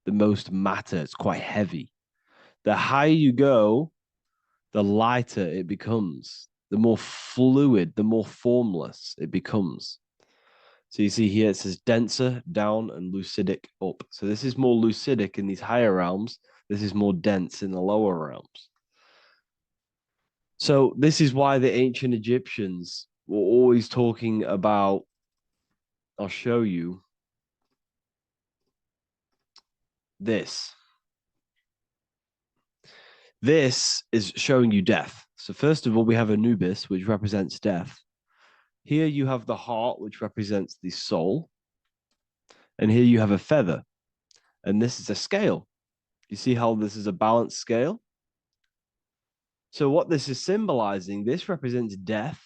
the most matter. It's quite heavy. The higher you go, the lighter it becomes, the more fluid, the more formless it becomes. So you see here, it says denser down and lucidic up. So this is more lucidic in these higher realms. This is more dense in the lower realms. So this is why the ancient Egyptians were always talking about, I'll show you this. This is showing you death. So first of all, we have Anubis, which represents death. Here you have the heart, which represents the soul. And here you have a feather. And this is a scale. You see how this is a balanced scale? So what this is symbolizing, this represents death,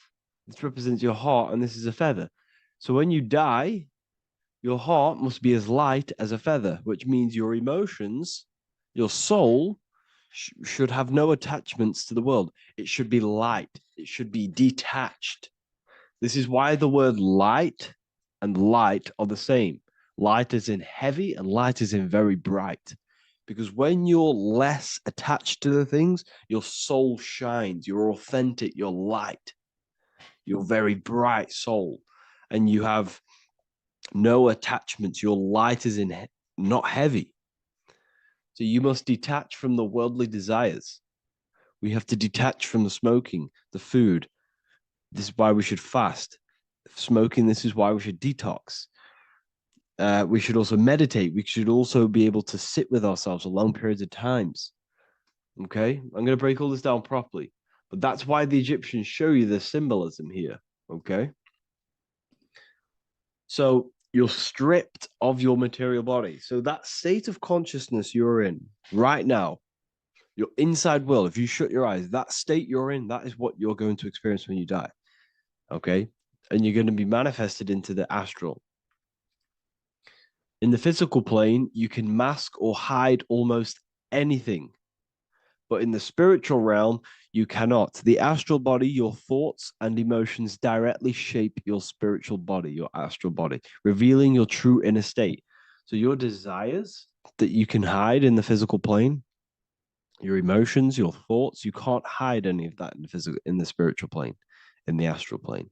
this represents your heart, and this is a feather. So when you die, your heart must be as light as a feather, which means your emotions, your soul, should have no attachments to the world. It should be light. It should be detached. This is why the word light and light are the same. Light is in heavy and light is in very bright. Because when you're less attached to the things, your soul shines, you're authentic, you're light, you're very bright soul, and you have no attachments. Your light is in not heavy. So you must detach from the worldly desires. We have to detach from the smoking, the food. This is why we should fast. Smoking, this is why we should detox. We should also meditate. We should also be able to sit with ourselves for long periods of times. Okay, I'm going to break all this down properly. But that's why the Egyptians show you the symbolism here. Okay. So you're stripped of your material body. So that state of consciousness you're in right now, your inside world, if you shut your eyes, that state you're in, that is what you're going to experience when you die. Okay. And you're going to be manifested into the astral. In the physical plane, you can mask or hide almost anything. But in the spiritual realm, you cannot. The astral body, your thoughts and emotions directly shape your spiritual body, your astral body, revealing your true inner state. So your desires that you can hide in the physical plane, your emotions, your thoughts, you can't hide any of that in the spiritual plane, in the astral plane.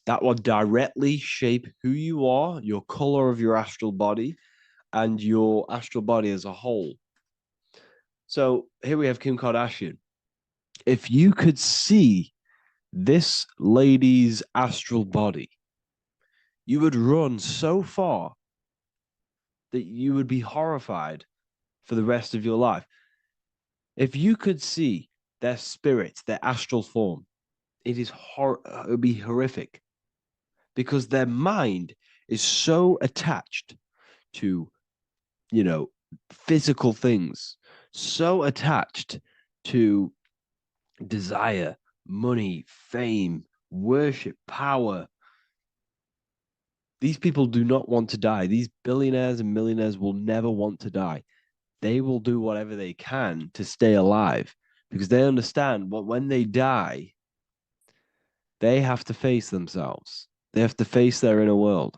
That will directly shape who you are, your color of your astral body, and your astral body as a whole. So here we have Kim Kardashian. If you could see this lady's astral body, you would run so far that you would be horrified for the rest of your life. If you could see their spirit, their astral form, it would be horrific because their mind is so attached to, physical things, so attached to desire, money, fame, worship, power. These people do not want to die. These billionaires and millionaires will never want to die. They will do whatever they can to stay alive because they understand when they die, they have to face themselves. They have to face their inner world.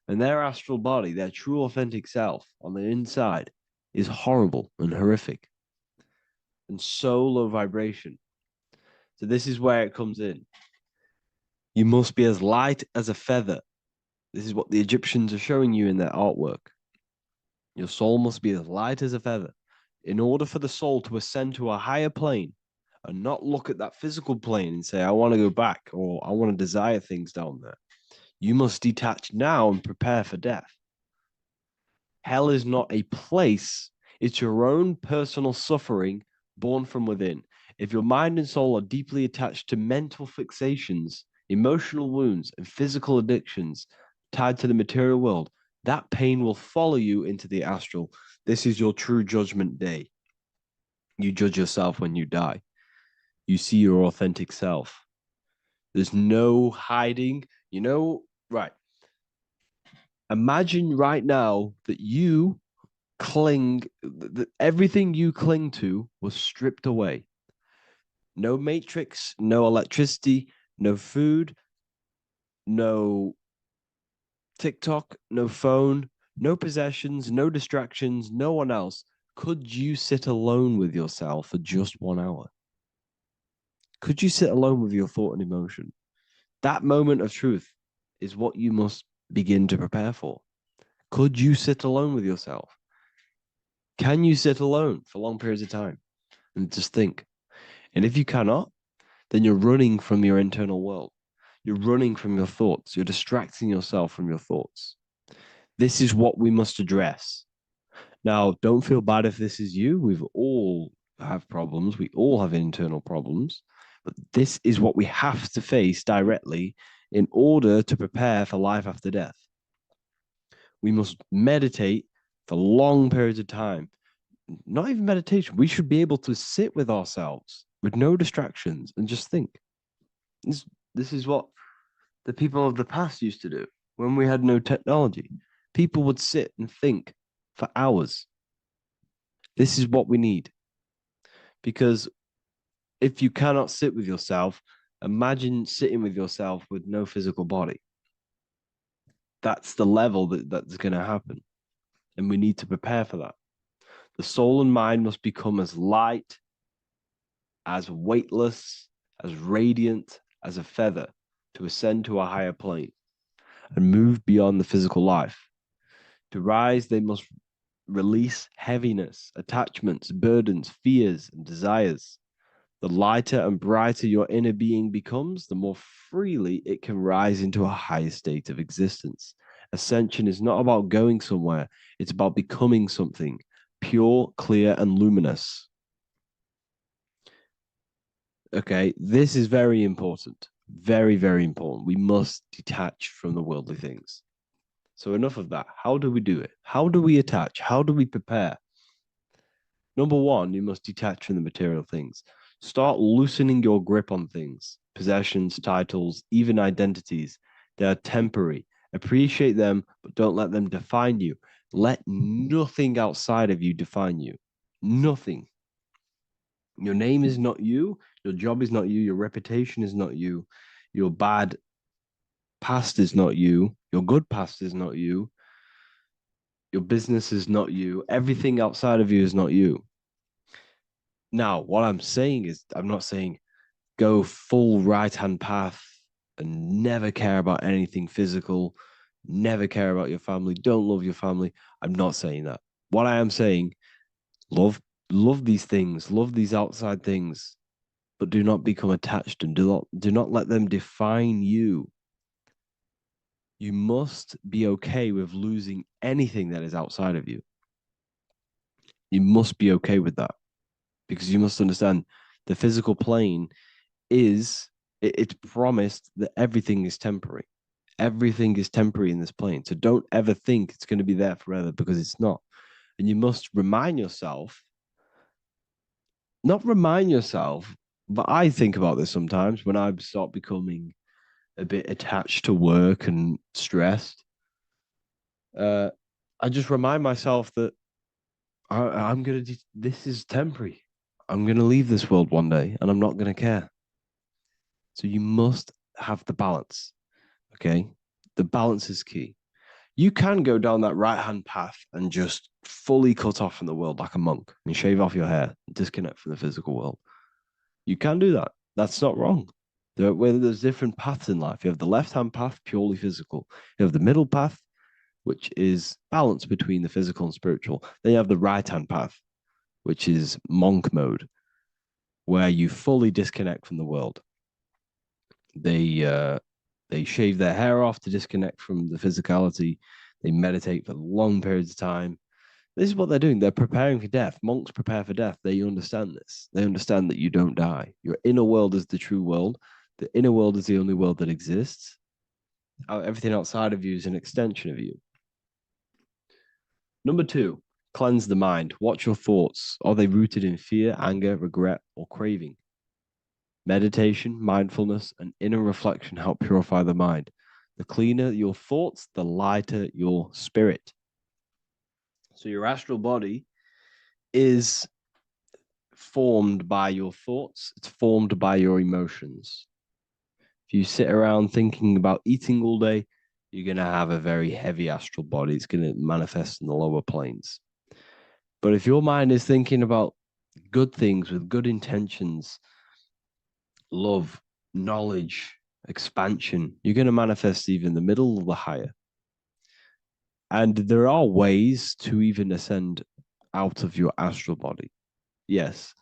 And their astral body, their true authentic self on the inside is horrible and horrific and so low vibration. So this is where it comes in. You must be as light as a feather. This is what the Egyptians are showing you in their artwork. Your soul must be as light as a feather. In order for the soul to ascend to a higher plane and not look at that physical plane and say, I want to go back or I want to desire things down there, you must detach now and prepare for death. Hell is not a place, it's your own personal suffering born from within. If your mind and soul are deeply attached to mental fixations, emotional wounds, and physical addictions tied to the material world, that pain will follow you into the astral. This is your true judgment day. You judge yourself when you die. You see your authentic self. There's no hiding. Right. Imagine right now that you that everything you cling to was stripped away. No matrix, no electricity, no food, no TikTok, no phone, no possessions, no distractions, no one else. Could you sit alone with yourself for just 1 hour? Could you sit alone with your thought and emotion? That moment of truth is what you must begin to prepare for. Could you sit alone with yourself? Can you sit alone for long periods of time and just think? And if you cannot, then you're running from your internal world. You're running from your thoughts. You're distracting yourself from your thoughts. This is what we must address. Now, don't feel bad if this is you. We've all have problems. We all have internal problems. But this is what we have to face directly in order to prepare for life after death. We must meditate for long periods of time. Not even meditation. We should be able to sit with ourselves with no distractions and just think. This is what the people of the past used to do when we had no technology. People would sit and think for hours. This is what we need. Because if you cannot sit with yourself, imagine sitting with yourself with no physical body. That's the level that's going to happen. And we need to prepare for that. The soul and mind must become as light, as weightless, as radiant as a feather to ascend to a higher plane and move beyond the physical life. To rise, they must release heaviness, attachments, burdens, fears, and desires. The lighter and brighter your inner being becomes, the more freely it can rise into a higher state of existence. Ascension is not about going somewhere, it's about becoming something pure, clear, and luminous. Okay, this is very important. Very, very important. We must detach from the worldly things. So enough of that. How do we do it? How do we attach? How do we prepare? Number one, you must detach from the material things. Start loosening your grip on things, possessions, titles, even identities. They are temporary. Appreciate them, but don't let them define you. Let nothing outside of you define you. Nothing. Your name is not you. Your job is not you. Your reputation is not you. Your bad past is not you. Your good past is not you. Your business is not you. Everything outside of you is not you. Now, what I'm saying is, I'm not saying go full right-hand path and never care about anything physical, never care about your family, don't love your family. I'm not saying that. What I am saying, love these things, love these outside things, but do not become attached and do not let them define you. You must be okay with losing anything that is outside of you. You must be okay with that because you must understand the physical plane it's promised that everything is temporary. Everything is temporary in this plane. So don't ever think it's going to be there forever because it's not. And you must remind yourself, not remind yourself, but I think about this sometimes when I start becoming a bit attached to work and stressed. I just remind myself that this is temporary. I'm going to leave this world one day and I'm not going to care. So you must have the balance. Okay. The balance is key. You can go down that right-hand path and just fully cut off from the world like a monk and shave off your hair, disconnect from the physical world. You can do that. That's not wrong. There's different paths in life. You have the left-hand path, purely physical. You have the middle path, which is balance between the physical and spiritual. Then you have the right-hand path, which is monk mode, where you fully disconnect from the world. They shave their hair off to disconnect from the physicality. They meditate for long periods of time. This is what they're doing. They're preparing for death. Monks prepare for death. They understand this. They understand that you don't die. Your inner world is the true world. The inner world is the only world that exists. Everything outside of you is an extension of you. Number 2, cleanse the mind. Watch your thoughts. Are they rooted in fear, anger, regret, or craving? Meditation, mindfulness, and inner reflection help purify the mind. The cleaner your thoughts, the lighter your spirit. So your astral body is formed by your thoughts. It's formed by your emotions. If you sit around thinking about eating all day, you're going to have a very heavy astral body. It's going to manifest in the lower planes. But if your mind is thinking about good things with good intentions, love, knowledge, expansion, you're going to manifest even the middle or the higher. And there are ways to even ascend out of your astral body. Yes,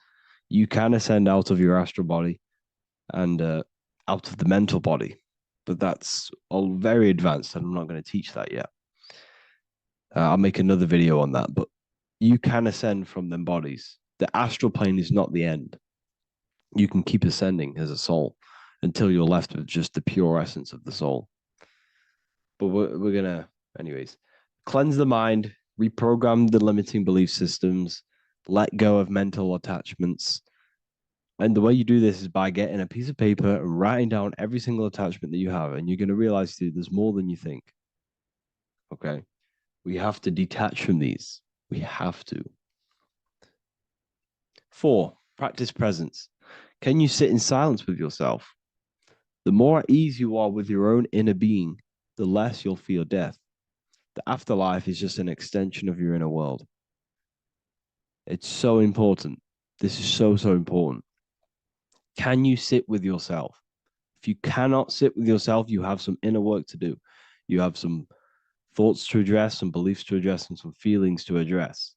you can ascend out of your astral body and out of the mental body, but that's all very advanced, and I'm not going to teach that yet. I'll make another video on that, but you can ascend from them bodies. The astral plane is not the end. You can keep ascending as a soul until you're left with just the pure essence of the soul. But we're going to, anyways, cleanse the mind, reprogram the limiting belief systems, let go of mental attachments. And the way you do this is by getting a piece of paper and writing down every single attachment that you have. And you're going to realize, dude, there's more than you think. Okay. We have to detach from these. We have to. 4, practice presence. Can you sit in silence with yourself? The more at ease you are with your own inner being, the less you'll feel death. The afterlife is just an extension of your inner world. It's so important. This is so, so important. Can you sit with yourself? If you cannot sit with yourself, you have some inner work to do. You have some thoughts to address, some beliefs to address, and some feelings to address.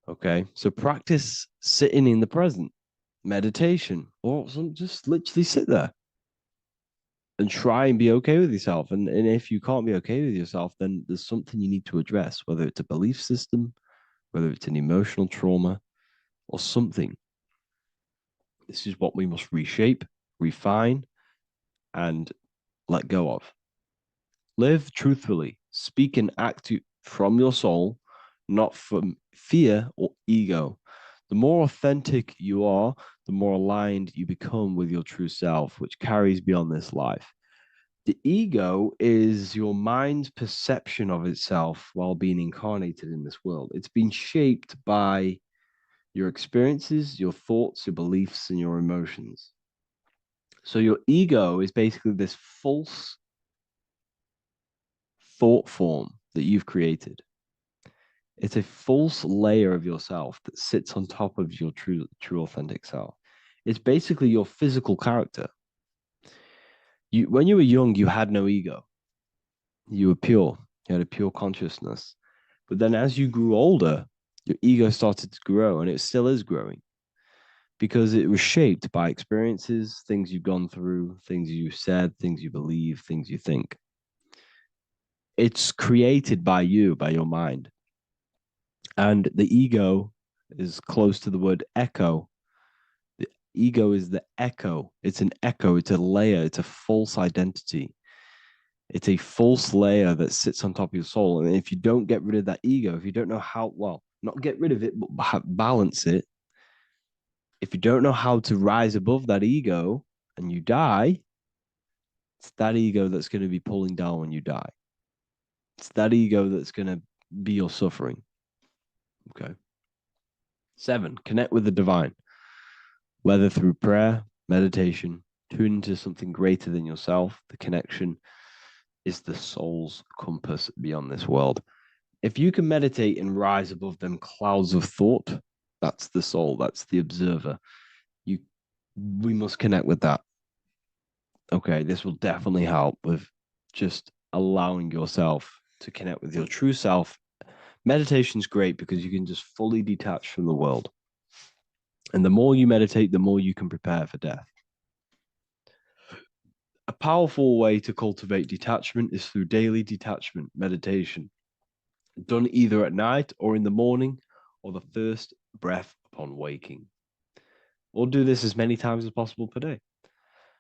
Okay, so practice sitting in the present, meditation, or just literally sit there and try and be okay with yourself. And if you can't be okay with yourself, then there's something you need to address, whether it's a belief system, whether it's an emotional trauma, or something. This is what we must reshape, refine, and let go of. Live truthfully. Speak and act from your soul, not from fear or ego. The more authentic you are, the more aligned you become with your true self, which carries beyond this life. The ego is your mind's perception of itself while being incarnated in this world. It's been shaped by your experiences, your thoughts, your beliefs, and your emotions. So your ego is basically this false thought form that you've created. It's a false layer of yourself that sits on top of your true authentic self. It's basically your physical character. When you were young, you had no ego. You were pure. You had a pure consciousness. But then as you grew older, your ego started to grow, and it still is growing because it was shaped by experiences, things you've gone through, things you said, things you believe, things you think. It's created by you, by your mind. And the ego is close to the word echo. The ego is the echo. It's an echo. It's a layer. It's a false identity. It's a false layer that sits on top of your soul. And if you don't get rid of that ego, if you don't know how, well, not get rid of it, but balance it. If you don't know how to rise above that ego and you die, it's that ego that's going to be pulling down when you die. It's that ego that's going to be your suffering. Okay. 7, connect with the divine, whether through prayer, meditation, tune into something greater than yourself. The connection is the soul's compass beyond this world. If you can meditate and rise above them clouds of thought, that's the soul, that's the observer. we must connect with that. Okay, this will definitely help with just allowing yourself to connect with your true self. Meditation's great because you can just fully detach from the world. And the more you meditate, the more you can prepare for death. A powerful way to cultivate detachment is through daily detachment meditation, done either at night or in the morning or the first breath upon waking. Or do this as many times as possible per day.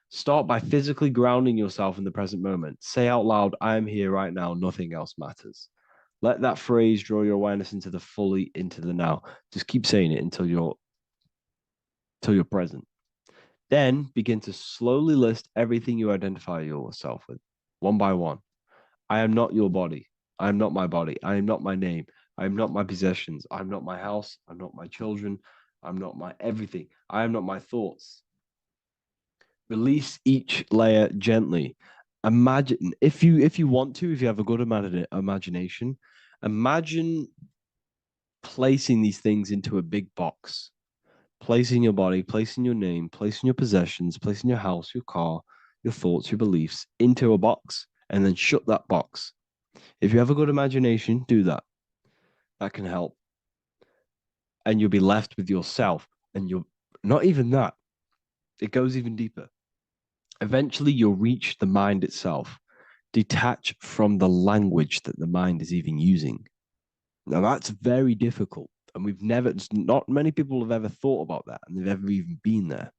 Start by physically grounding yourself in the present moment. Say out loud, I am here right now, nothing else matters. Let that phrase draw your awareness into the now. Just keep saying it until you're present. Then begin to slowly list everything you identify yourself with, one by one. I am not your body. I am not my body. I am not my name. I am not my possessions. I am not my house. I'm not my children. I'm not my everything. I am not my thoughts. Release each layer gently. Imagine, if you want to, if you have a good imagination, imagine placing these things into a big box. Placing your body, placing your name, placing your possessions, placing your house, your car, your thoughts, your beliefs into a box, and then shut that box. If you have a good imagination, do that. That can help. And you'll be left with yourself. And you're not even that. It goes even deeper. Eventually, you'll reach the mind itself. Detach from the language that the mind is even using. Now, that's very difficult. And not many people have ever thought about that, and they've ever even been there.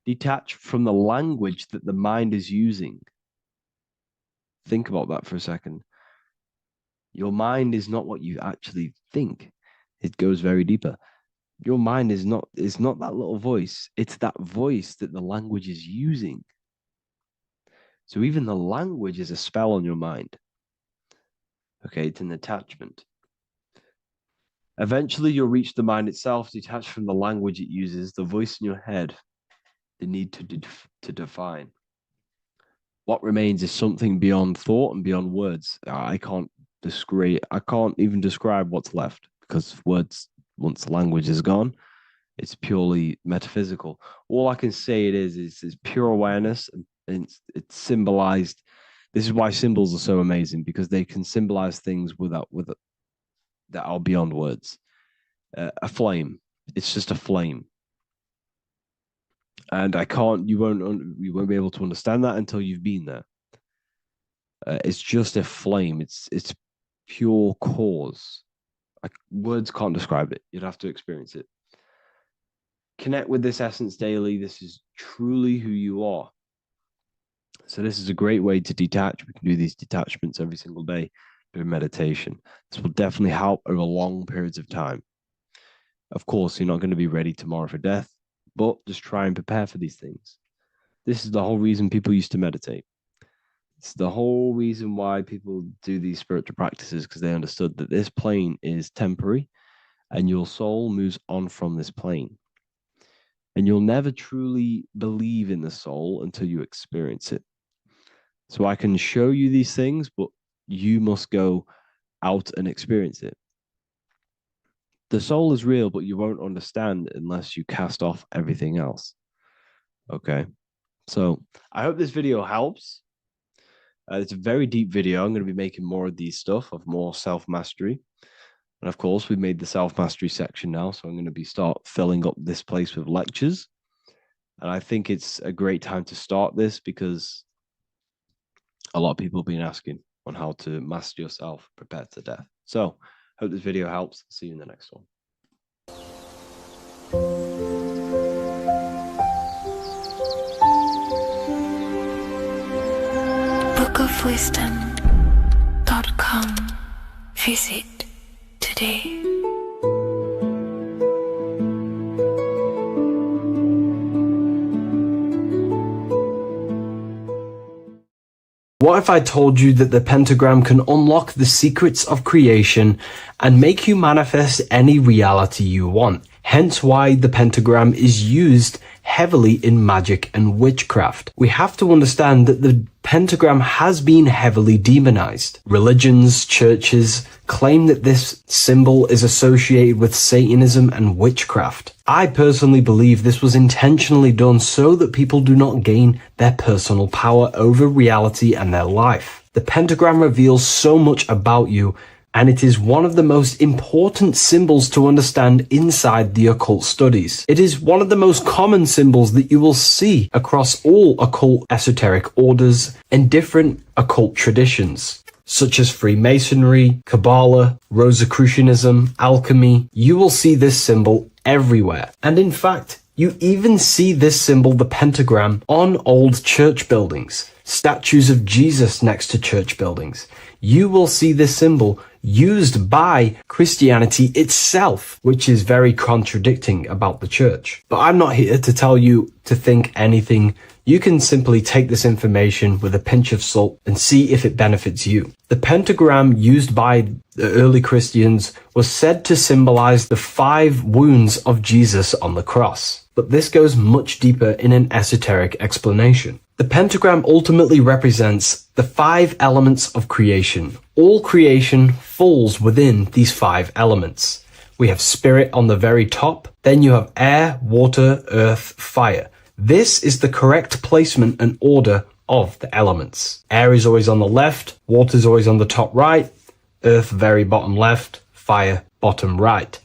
Detach from the language that the mind is using. Think about that for a second. Your mind is not what you actually think. It goes very deeper. Your mind is not that little voice. It's that voice that the language is using. So even the language is a spell on your mind. Okay, it's an attachment. Eventually, you'll reach the mind itself, detached from the language it uses, the voice in your head, the need to define. What remains is something beyond thought and beyond words. I can't even describe what's left, because words, once the language is gone, it's purely metaphysical. All I can say it is pure awareness, and it's symbolized. This is why symbols are so amazing, because they can symbolize things that are beyond words. A flame, it's just a flame, and you won't be able to understand that until you've been there. It's just a flame. It's pure cause. Words can't describe it. You'd have to experience it. Connect with this essence daily. This is truly who you are. So this is a great way to detach. We can do these detachments every single day during meditation. This will definitely help over long periods of time. Of course, you're not going to be ready tomorrow for death, but just try and prepare for these things. This is the whole reason people used to meditate. It's the whole reason why people do these spiritual practices, because they understood that this plane is temporary and your soul moves on from this plane. And you'll never truly believe in the soul until you experience it. So I can show you these things, but you must go out and experience it. The soul is real, but you won't understand unless you cast off everything else. Okay. So I hope this video helps. It's a very deep video. I'm going to be making more of these stuff, of more self-mastery. And of course, we've made the self-mastery section now. So I'm going to start filling up this place with lectures. And I think it's a great time to start this, because a lot of people have been asking on how to master yourself, prepare to death. So hope this video helps. See you in the next one. bookofwisdom.com. Visit today. What if I told you that the pentagram can unlock the secrets of creation and make you manifest any reality you want? hence why the pentagram is used heavily in magic and witchcraft. We have to understand that the pentagram has been heavily demonized. Religions, churches claim that this symbol is associated with Satanism and witchcraft. I personally believe this was intentionally done so that people do not gain their personal power over reality and their life. The pentagram reveals so much about you, and it is one of the most important symbols to understand inside the occult studies. It is one of the most common symbols that you will see across all occult esoteric orders and different occult traditions, such as Freemasonry, Kabbalah, Rosicrucianism, alchemy. You will see this symbol everywhere. And in fact, you even see this symbol, the pentagram, on old church buildings, statues of Jesus next to church buildings. You will see this symbol used by Christianity itself, which is very contradicting about the church. But I'm not here to tell you to think anything. You can simply take this information with a pinch of salt and see if it benefits you. The pentagram used by the early Christians was said to symbolize the 5 wounds of Jesus on the cross. But this goes much deeper in an esoteric explanation. The pentagram ultimately represents the 5 elements of creation. All creation falls within these 5 elements. We have spirit on the very top, then you have air, water, earth, fire. This is the correct placement and order of the elements. Air is always on the left, water is always on the top right, earth very bottom left, fire bottom right,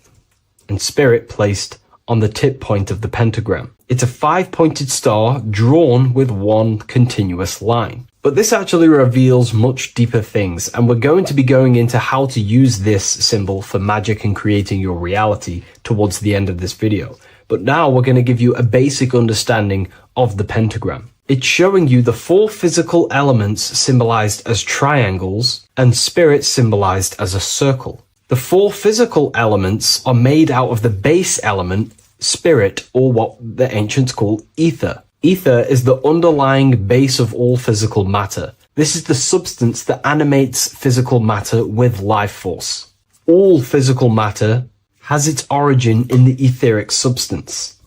and spirit placed on the tip point of the pentagram. It's a 5-pointed star drawn with one continuous line. But this actually reveals much deeper things, and we're going to be going into how to use this symbol for magic and creating your reality towards the end of this video. But now we're going to give you a basic understanding of the pentagram. It's showing you the 4 physical elements symbolized as triangles and spirit symbolized as a circle. The 4 physical elements are made out of the base element, spirit, or what the ancients call ether. Ether is the underlying base of all physical matter. This is the substance that animates physical matter with life force. All physical matter has its origin in the etheric substance,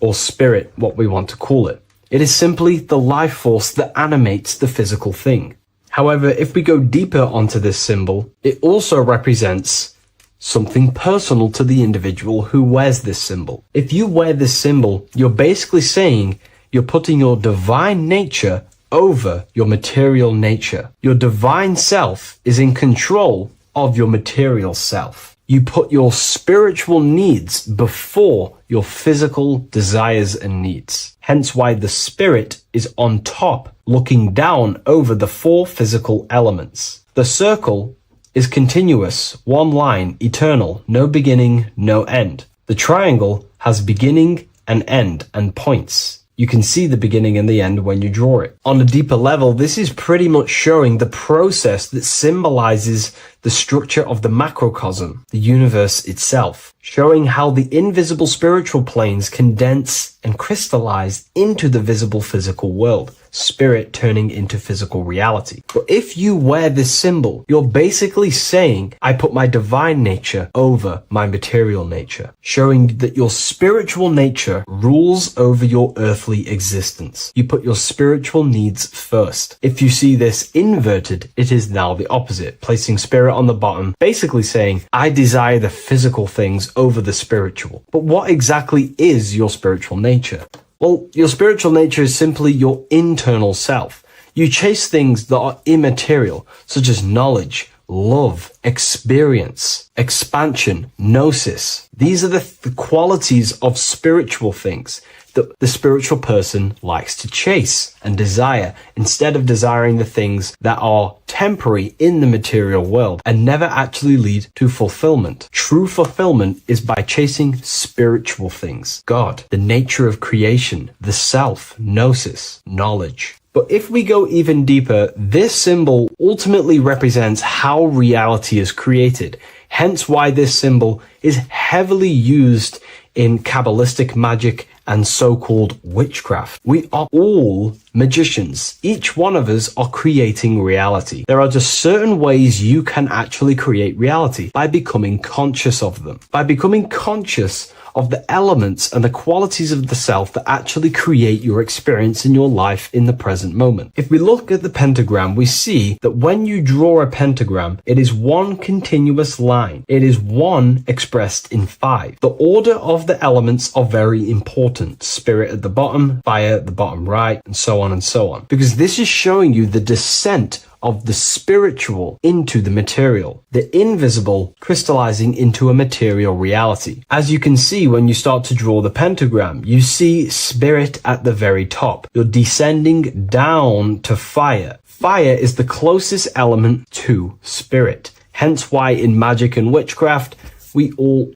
or spirit, what we want to call it. It is simply the life force that animates the physical thing. However, if we go deeper onto this symbol, it also represents something personal to the individual who wears this symbol. If you wear this symbol, you're basically saying you're putting your divine nature over your material nature. Your divine self is in control of your material self. You put your spiritual needs before your physical desires and needs. Hence why the spirit is on top, looking down over the 4 physical elements. The circle is continuous, one line, eternal, no beginning, no end. The triangle has beginning and end and points. You can see the beginning and the end when you draw it. On a deeper level, this is pretty much showing the process that symbolizes the structure of the macrocosm, the universe itself, showing how the invisible spiritual planes condense and crystallize into the visible physical world, spirit turning into physical reality. But if you wear this symbol, you're basically saying, I put my divine nature over my material nature, showing that your spiritual nature rules over your earthly existence. You put your spiritual needs first. If you see this inverted, it is now the opposite, placing spirit on the bottom, basically saying, I desire the physical things over the spiritual. But what exactly is your spiritual nature? Well, your spiritual nature is simply your internal self. You chase things that are immaterial, such as knowledge, love, experience, expansion, gnosis. These are the qualities of spiritual things that the spiritual person likes to chase and desire, instead of desiring the things that are temporary in the material world and never actually lead to fulfillment. True fulfillment is by chasing spiritual things. God, the nature of creation, the self, gnosis, knowledge. But if we go even deeper, this symbol ultimately represents how reality is created. Hence why this symbol is heavily used in Kabbalistic magic and so-called witchcraft. We are all magicians. Each one of us are creating reality. There are just certain ways you can actually create reality by becoming conscious of them. By becoming conscious of the elements and the qualities of the self that actually create your experience in your life in the present moment. If we look at the pentagram, we see that when you draw a pentagram, it is one continuous line. It is one expressed in 5. The order of the elements are very important. Spirit at the bottom, fire at the bottom right, and so on and so on. Because this is showing you the descent of the spiritual into the material, the invisible crystallizing into a material reality. As you can see when you start to draw the pentagram, you see spirit at the very top. You're descending down to fire. Fire is the closest element to spirit. Hence why in magic and witchcraft,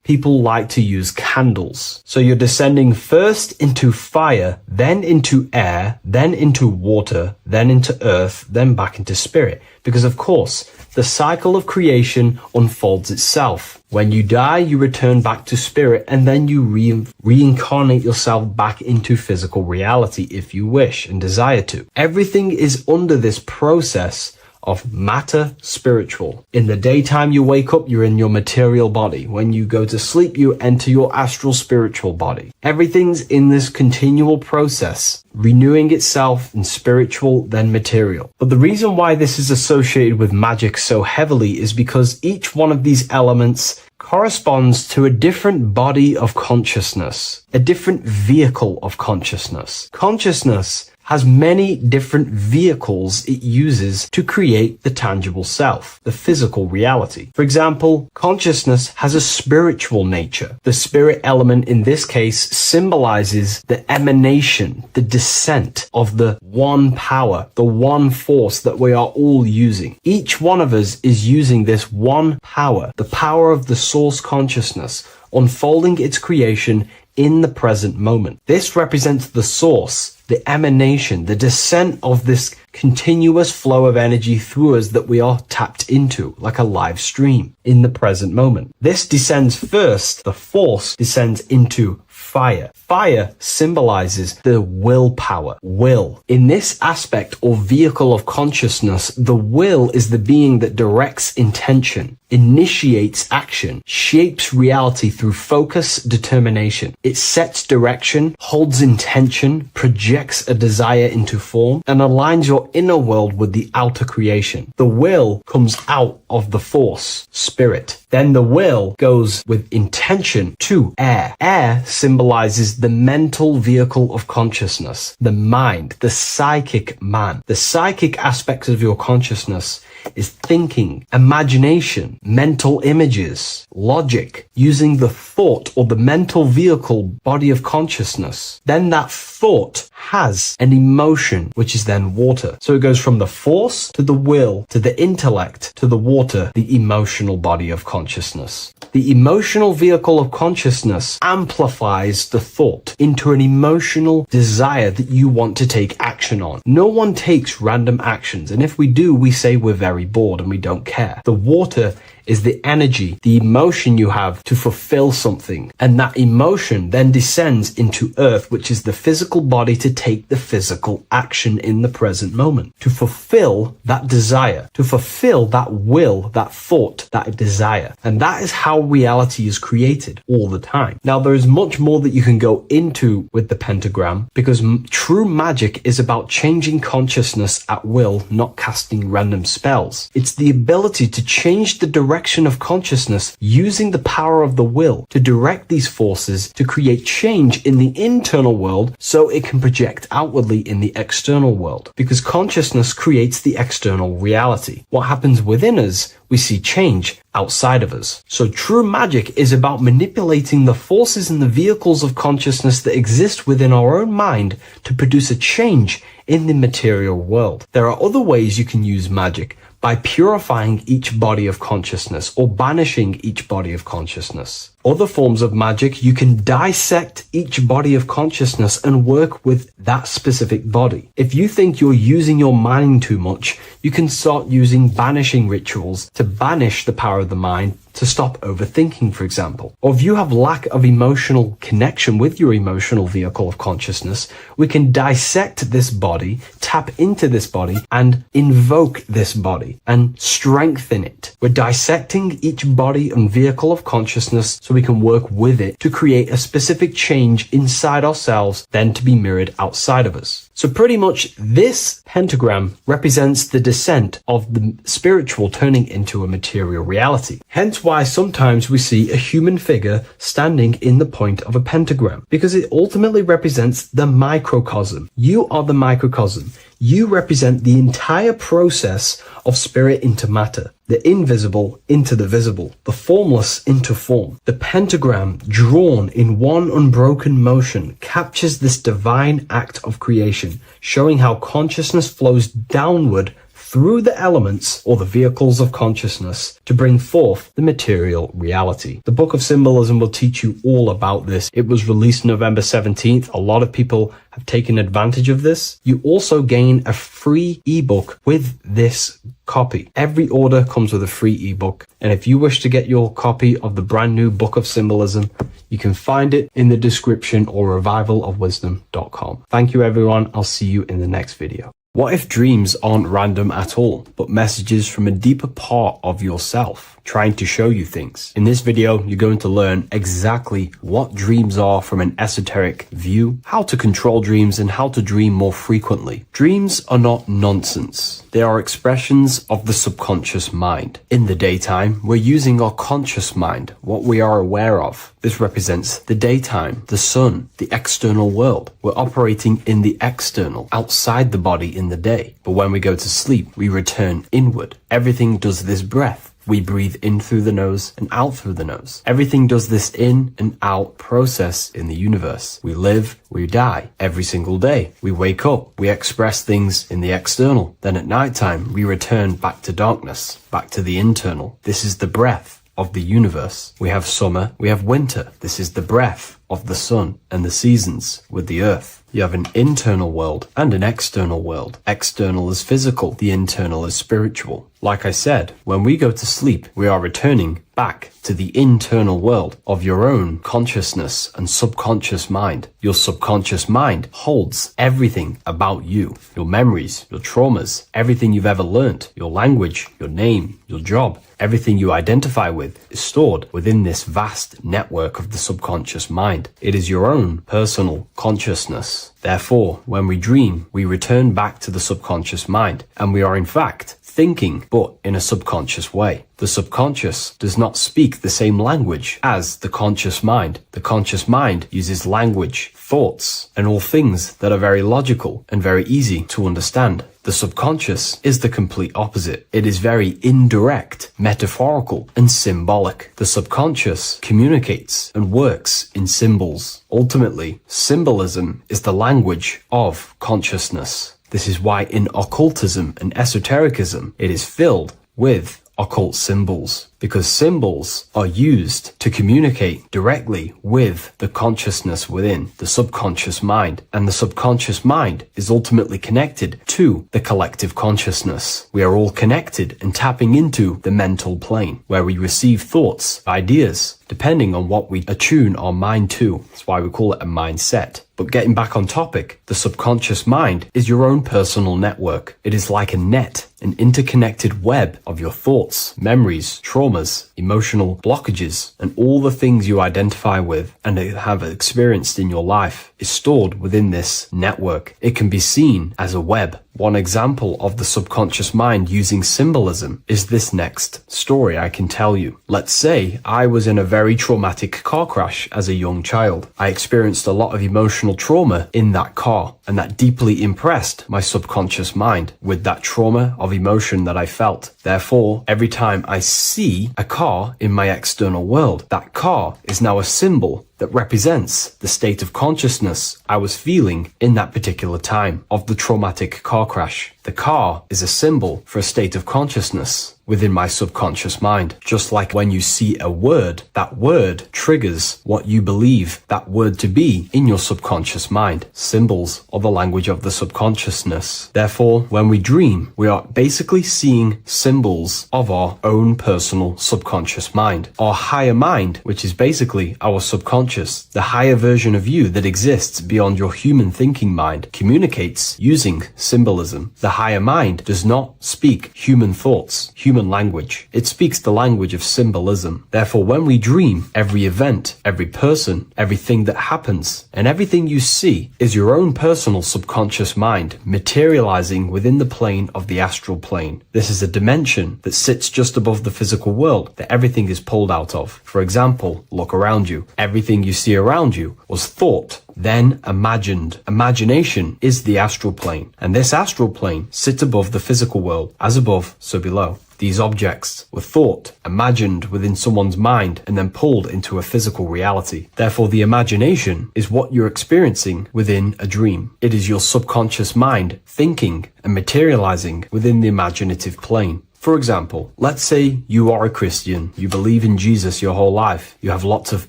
people like to use candles. So you're descending first into fire, then into air, then into water, then into earth, then back into spirit. Because of course, the cycle of creation unfolds itself. When you die, you return back to spirit, and then you reincarnate yourself back into physical reality if you wish and desire to. Everything is under this process of matter spiritual. In the daytime you wake up, you're in your material body. When you go to sleep, you enter your astral spiritual body. Everything's in this continual process, renewing itself in spiritual, then material. But the reason why this is associated with magic so heavily is because each one of these elements corresponds to a different body of consciousness, a different vehicle of consciousness. Consciousness has many different vehicles it uses to create the tangible self, the physical reality. For example, consciousness has a spiritual nature. The spirit element in this case symbolizes the emanation, the descent of the one power, the one force that we are all using. Each one of us is using this one power, the power of the source consciousness, unfolding its creation in the present moment. This represents the source, the emanation, the descent of this continuous flow of energy through us that we are tapped into, like a live stream in the present moment. This descends first, the force descends into fire. Fire symbolizes the willpower, will. In this aspect or vehicle of consciousness, the will is the being that directs intention, initiates action, shapes reality through focus, determination. It sets direction, holds intention, projects a desire into form, and aligns your inner world with the outer creation. The will comes out of the force, spirit. Then the will goes with intention to air. Air symbolizes the mental vehicle of consciousness, the mind, the psychic man. The psychic aspects of your consciousness is thinking, imagination, mental images, logic, using the thought or the mental vehicle body of consciousness. Then that thought has an emotion, which is then water. So it goes from the force to the will to the intellect to the water, the emotional body of consciousness. The emotional vehicle of consciousness amplifies the thought into an emotional desire that you want to take action on. No one takes random actions, and if we do, we say we're very bored and we don't care. The water is the energy, the emotion you have to fulfill something. And that emotion then descends into earth, which is the physical body to take the physical action in the present moment, to fulfill that desire, to fulfill that will, that thought, that desire. And that is how reality is created all the time. Now, there is much more that you can go into with the pentagram, because true magic is about changing consciousness at will, not casting random spells. It's the ability to change the direction of consciousness using the power of the will to direct these forces to create change in the internal world so it can project outwardly in the external world. Because consciousness creates the external reality. What happens within us, we see change outside of us. So true magic is about manipulating the forces and the vehicles of consciousness that exist within our own mind to produce a change in the material world. There are other ways you can use magic, by purifying each body of consciousness or banishing each body of consciousness. Other forms of magic, you can dissect each body of consciousness and work with that specific body. If you think you're using your mind too much, you can start using banishing rituals to banish the power of the mind, to stop overthinking, for example. Or if you have lack of emotional connection with your emotional vehicle of consciousness, we can dissect this body, tap into this body, and invoke this body and strengthen it. We're dissecting each body and vehicle of consciousness so we can work with it to create a specific change inside ourselves, then to be mirrored outside of us. So pretty much this pentagram represents the descent of the spiritual turning into a material reality. Hence why sometimes we see a human figure standing in the point of a pentagram, because it ultimately represents the microcosm. You are the microcosm. You represent the entire process of spirit into matter, the invisible into the visible, the formless into form. The pentagram, drawn in one unbroken motion, captures this divine act of creation, showing how consciousness flows downward through the elements or the vehicles of consciousness to bring forth the material reality. The Book of Symbolism will teach you all about this. It was released November 17th. A lot of people have taken advantage of this. You also gain a free ebook with this copy. Every order comes with a free ebook. And if you wish to get your copy of the brand new Book of Symbolism, you can find it in the description or revivalofwisdom.com. Thank you, everyone. I'll see you in the next video. What if dreams aren't random at all, but messages from a deeper part of yourself trying to show you things? In this video, you're going to learn exactly what dreams are from an esoteric view, how to control dreams, and how to dream more frequently. Dreams are not nonsense. They are expressions of the subconscious mind. In the daytime, we're using our conscious mind, what we are aware of. This represents the daytime, the sun, the external world. We're operating in the external, outside the body in the day. But when we go to sleep, we return inward. Everything does this breath. We breathe in through the nose and out through the nose. Everything does this in and out process in the universe. We live, we die every single day. We wake up, we express things in the external. Then at nighttime, we return back to darkness, back to the internal. This is the breath of the universe. We have summer, we have winter. This is the breath of the sun and the seasons with the earth. You have an internal world and an external world. External is physical, the internal is spiritual. Like I said, when we go to sleep, we are returning back to the internal world of your own consciousness and subconscious mind. Your subconscious mind holds everything about you, your memories, your traumas, everything you've ever learnt, your language, your name, your job. Everything you identify with is stored within this vast network of the subconscious mind. It is your own personal consciousness. Therefore, when we dream, we return back to the subconscious mind, and we are in fact thinking, but in a subconscious way. The subconscious does not speak the same language as the conscious mind. The conscious mind uses language, thoughts, and all things that are very logical and very easy to understand. The subconscious is the complete opposite. It is very indirect, metaphorical, and symbolic. The subconscious communicates and works in symbols. Ultimately, symbolism is the language of consciousness. This is why in occultism and esotericism, it is filled with occult symbols, because symbols are used to communicate directly with the consciousness within, the subconscious mind. And the subconscious mind is ultimately connected to the collective consciousness. We are all connected and tapping into the mental plane, where we receive thoughts, ideas, depending on what we attune our mind to. That's why we call it a mindset. But getting back on topic, the subconscious mind is your own personal network. It is like a net, an interconnected web of your thoughts, memories, traumas, emotional blockages, and all the things you identify with and have experienced in your life is stored within this network. It can be seen as a web. One example of the subconscious mind using symbolism is this next story I can tell you. Let's say I was in a very traumatic car crash as a young child. I experienced a lot of emotional trauma in that car, and that deeply impressed my subconscious mind with that trauma of emotion that I felt. Therefore, every time I see a car in my external world, that car is now a symbol that represents the state of consciousness I was feeling in that particular time of the traumatic car crash. The car is a symbol for a state of consciousness within my subconscious mind. Just like when you see a word, that word triggers what you believe that word to be in your subconscious mind. Symbols are the language of the subconsciousness. Therefore, when we dream, we are basically seeing symbols of our own personal subconscious mind. Our higher mind, which is basically our subconscious, the higher version of you that exists beyond your human thinking mind, communicates using symbolism. The higher mind does not speak human thoughts, human human language. It speaks the language of symbolism. Therefore, when we dream, every event, every person, everything that happens, and everything you see is your own personal subconscious mind materializing within the plane of the astral plane. This is a dimension that sits just above the physical world that everything is pulled out of. For example, look around you. Everything you see around you was thought, then imagined. Imagination is the astral plane, and this astral plane sits above the physical world. As above, so below. These objects were thought, imagined within someone's mind, and then pulled into a physical reality. Therefore, the imagination is what you're experiencing within a dream. It is your subconscious mind thinking and materializing within the imaginative plane. For example, let's say you are a Christian, you believe in Jesus your whole life, you have lots of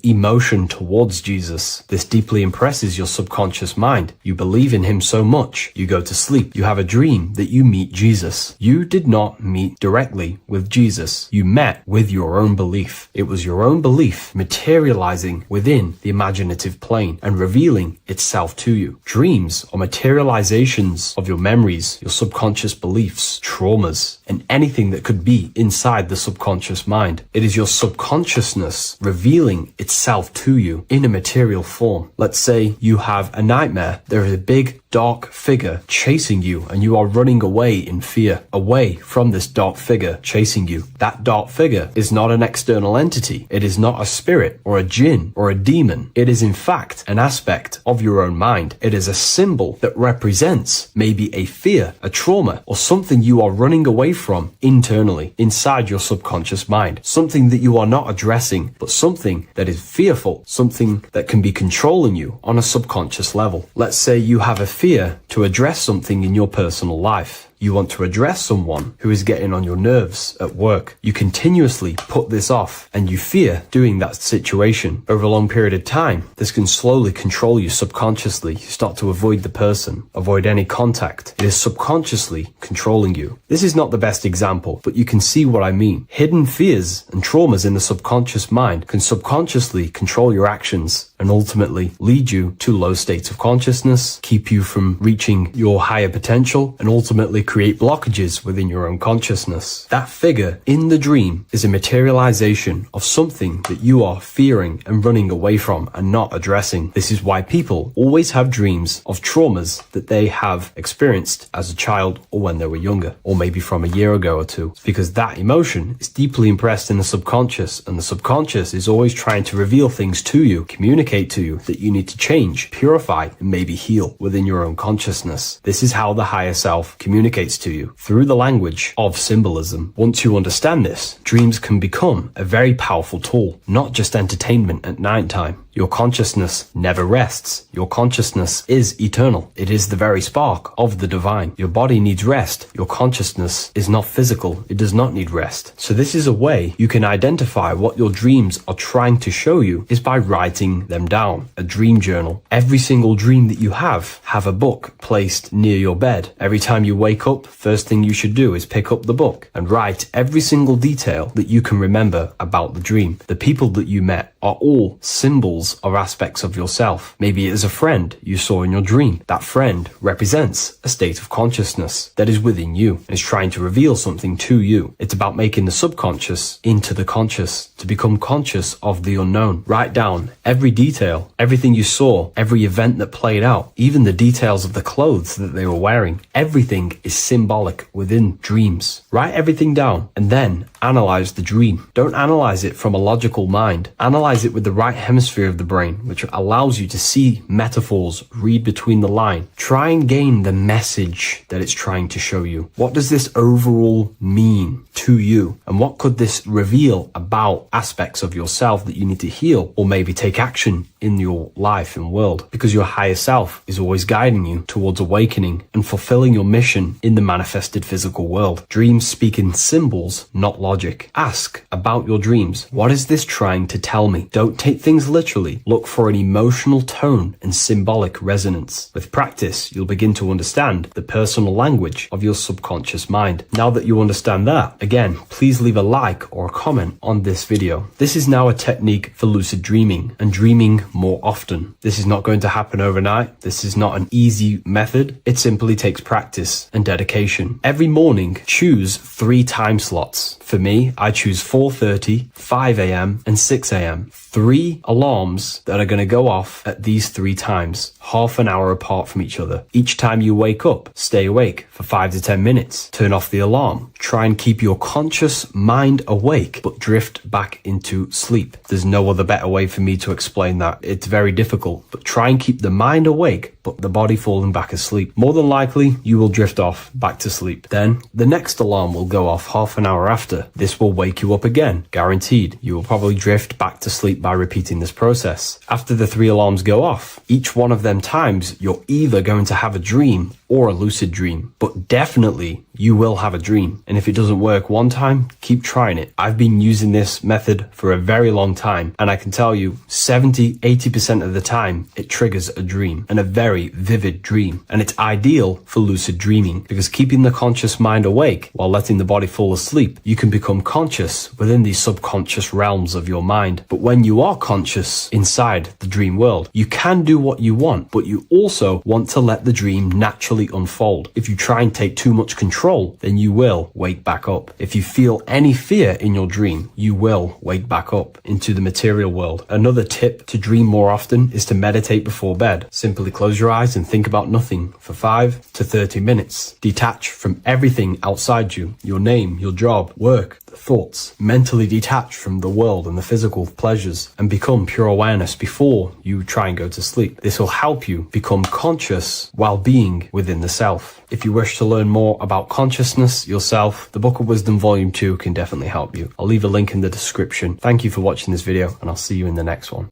emotion towards Jesus. This deeply impresses your subconscious mind. You believe in him so much, you go to sleep, you have a dream that you meet Jesus. You did not meet directly with Jesus, you met with your own belief. It was your own belief materializing within the imaginative plane and revealing itself to you. Dreams are materializations of your memories, your subconscious beliefs, traumas, and anything that could be inside the subconscious mind. It is your subconsciousness revealing itself to you in a material form. Let's say you have a nightmare. There is a big dark figure chasing you and you are running away in fear, away from this dark figure chasing you. That dark figure is not an external entity. It is not a spirit or a jinn or a demon. It is in fact an aspect of your own mind. It is a symbol that represents maybe a fear, a trauma, or something you are running away from internally, inside your subconscious mind. Something that you are not addressing, but something that is fearful, something that can be controlling you on a subconscious level. Let's say you have a fear to address something in your personal life. You want to address someone who is getting on your nerves at work. You continuously put this off and you fear doing that situation. Over a long period of time, this can slowly control you subconsciously. You start to avoid the person, avoid any contact. It is subconsciously controlling you. This is not the best example, but you can see what I mean. Hidden fears and traumas in the subconscious mind can subconsciously control your actions and ultimately lead you to low states of consciousness, keep you from reaching your higher potential, and ultimately create blockages within your own consciousness. That figure in the dream is a materialization of something that you are fearing and running away from and not addressing. This is why people always have dreams of traumas that they have experienced as a child or when they were younger, or maybe from a year ago or two. It's because that emotion is deeply impressed in the subconscious, and the subconscious is always trying to reveal things to you, communicate to you that you need to change, purify, and maybe heal within your own consciousness. This is how the higher self communicates to you, through the language of symbolism. Once you understand this, dreams can become a very powerful tool, not just entertainment at night time. Your consciousness never rests. Your consciousness is eternal. It is the very spark of the divine. Your body needs rest. Your consciousness is not physical. It does not need rest. So this is a way you can identify what your dreams are trying to show you is by writing them down. A dream journal. Every single dream that you have a book placed near your bed. Every time you wake up, first thing you should do is pick up the book and write every single detail that you can remember about the dream. The people that you met are all symbols or aspects of yourself. Maybe it is a friend you saw in your dream. That friend represents a state of consciousness that is within you and is trying to reveal something to you. It's about making the subconscious into the conscious, to become conscious of the unknown. Write down every detail, everything you saw, every event that played out, even the details of the clothes that they were wearing. Everything is symbolic within dreams. Write everything down and then analyze the dream. Don't analyze it from a logical mind. Analyze it with the right hemisphere of the brain, which allows you to see metaphors, read between the lines. Try and gain the message that it's trying to show you. What does this overall mean to you? And what could this reveal about aspects of yourself that you need to heal or maybe take action in your life and world? Because your higher self is always guiding you towards awakening and fulfilling your mission in the manifested physical world. Dreams speak in symbols, not logic. Ask about your dreams. What is this trying to tell me? Don't take things literally. Essentially, look for an emotional tone and symbolic resonance. With practice, you'll begin to understand the personal language of your subconscious mind. Now that you understand that, again, please leave a like or a comment on this video. This is now a technique for lucid dreaming and dreaming more often. This is not going to happen overnight. This is not an easy method. It simply takes practice and dedication. Every morning, choose 3 time slots. For me, I choose 4:30, 5 a.m. and 6 a.m. 3 alarms that are going to go off at these 3 times, half an hour apart from each other. Each time you wake up, stay awake for 5 to 10 minutes. Turn off the alarm. Try and keep your conscious mind awake, but drift back into sleep. There's no other better way for me to explain that. It's very difficult, but try and keep the mind awake, but the body falling back asleep. More than likely, you will drift off back to sleep. Then the next alarm will go off half an hour after. This will wake you up again, guaranteed. You will probably drift back to sleep by repeating this process. After the 3 alarms go off, each one of them times, you're either going to have a dream or a lucid dream, but definitely you will have a dream. And if it doesn't work one time, keep trying it. I've been using this method for a very long time, and I can tell you 70-80% of the time it triggers a dream, and a very vivid dream. And it's ideal for lucid dreaming because keeping the conscious mind awake while letting the body fall asleep, you can become conscious within these subconscious realms of your mind. But when you are conscious inside the dream world, you can do what you want, but you also want to let the dream naturally unfold. If you try and take too much control, then you will wake back up. If you feel any fear in your dream, you will wake back up into the material world. Another tip to dream more often is to meditate before bed. Simply close your eyes and think about nothing for 5 to 30 minutes. Detach from everything outside you, your name, your job, work, thoughts. Mentally detach from the world and the physical pleasures and become pure awareness before you try and go to sleep. This will help you become conscious while being within the self. If you wish to learn more about consciousness yourself, the Book of Wisdom Volume 2 can definitely help you. I'll leave a link in the description. Thank you for watching this video, and I'll see you in the next one.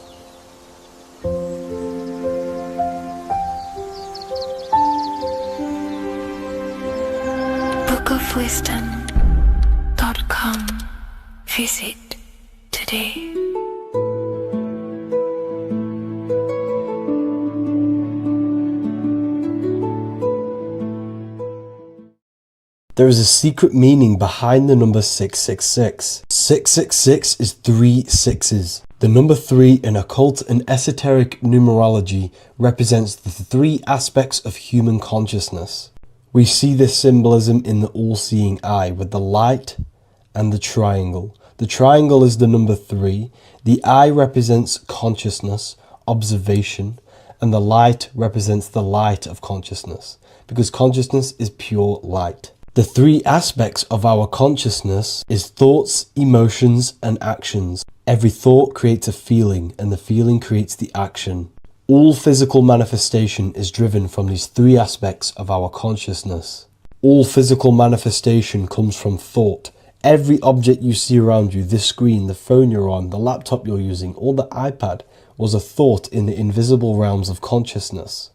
bookofwisdom.com. Visit today. There is a secret meaning behind the number 666. 666 is 3 sixes. The number 3 in occult and esoteric numerology represents the 3 aspects of human consciousness. We see this symbolism in the all-seeing eye with the light and the triangle. The triangle is the number 3. The eye represents consciousness, observation, and the light represents the light of consciousness, because consciousness is pure light. The 3 aspects of our consciousness is thoughts, emotions, and actions. Every thought creates a feeling, and the feeling creates the action. All physical manifestation is driven from these 3 aspects of our consciousness. All physical manifestation comes from thought. Every object you see around you, this screen, the phone you're on, the laptop you're using, or the iPad, was a thought in the invisible realms of consciousness.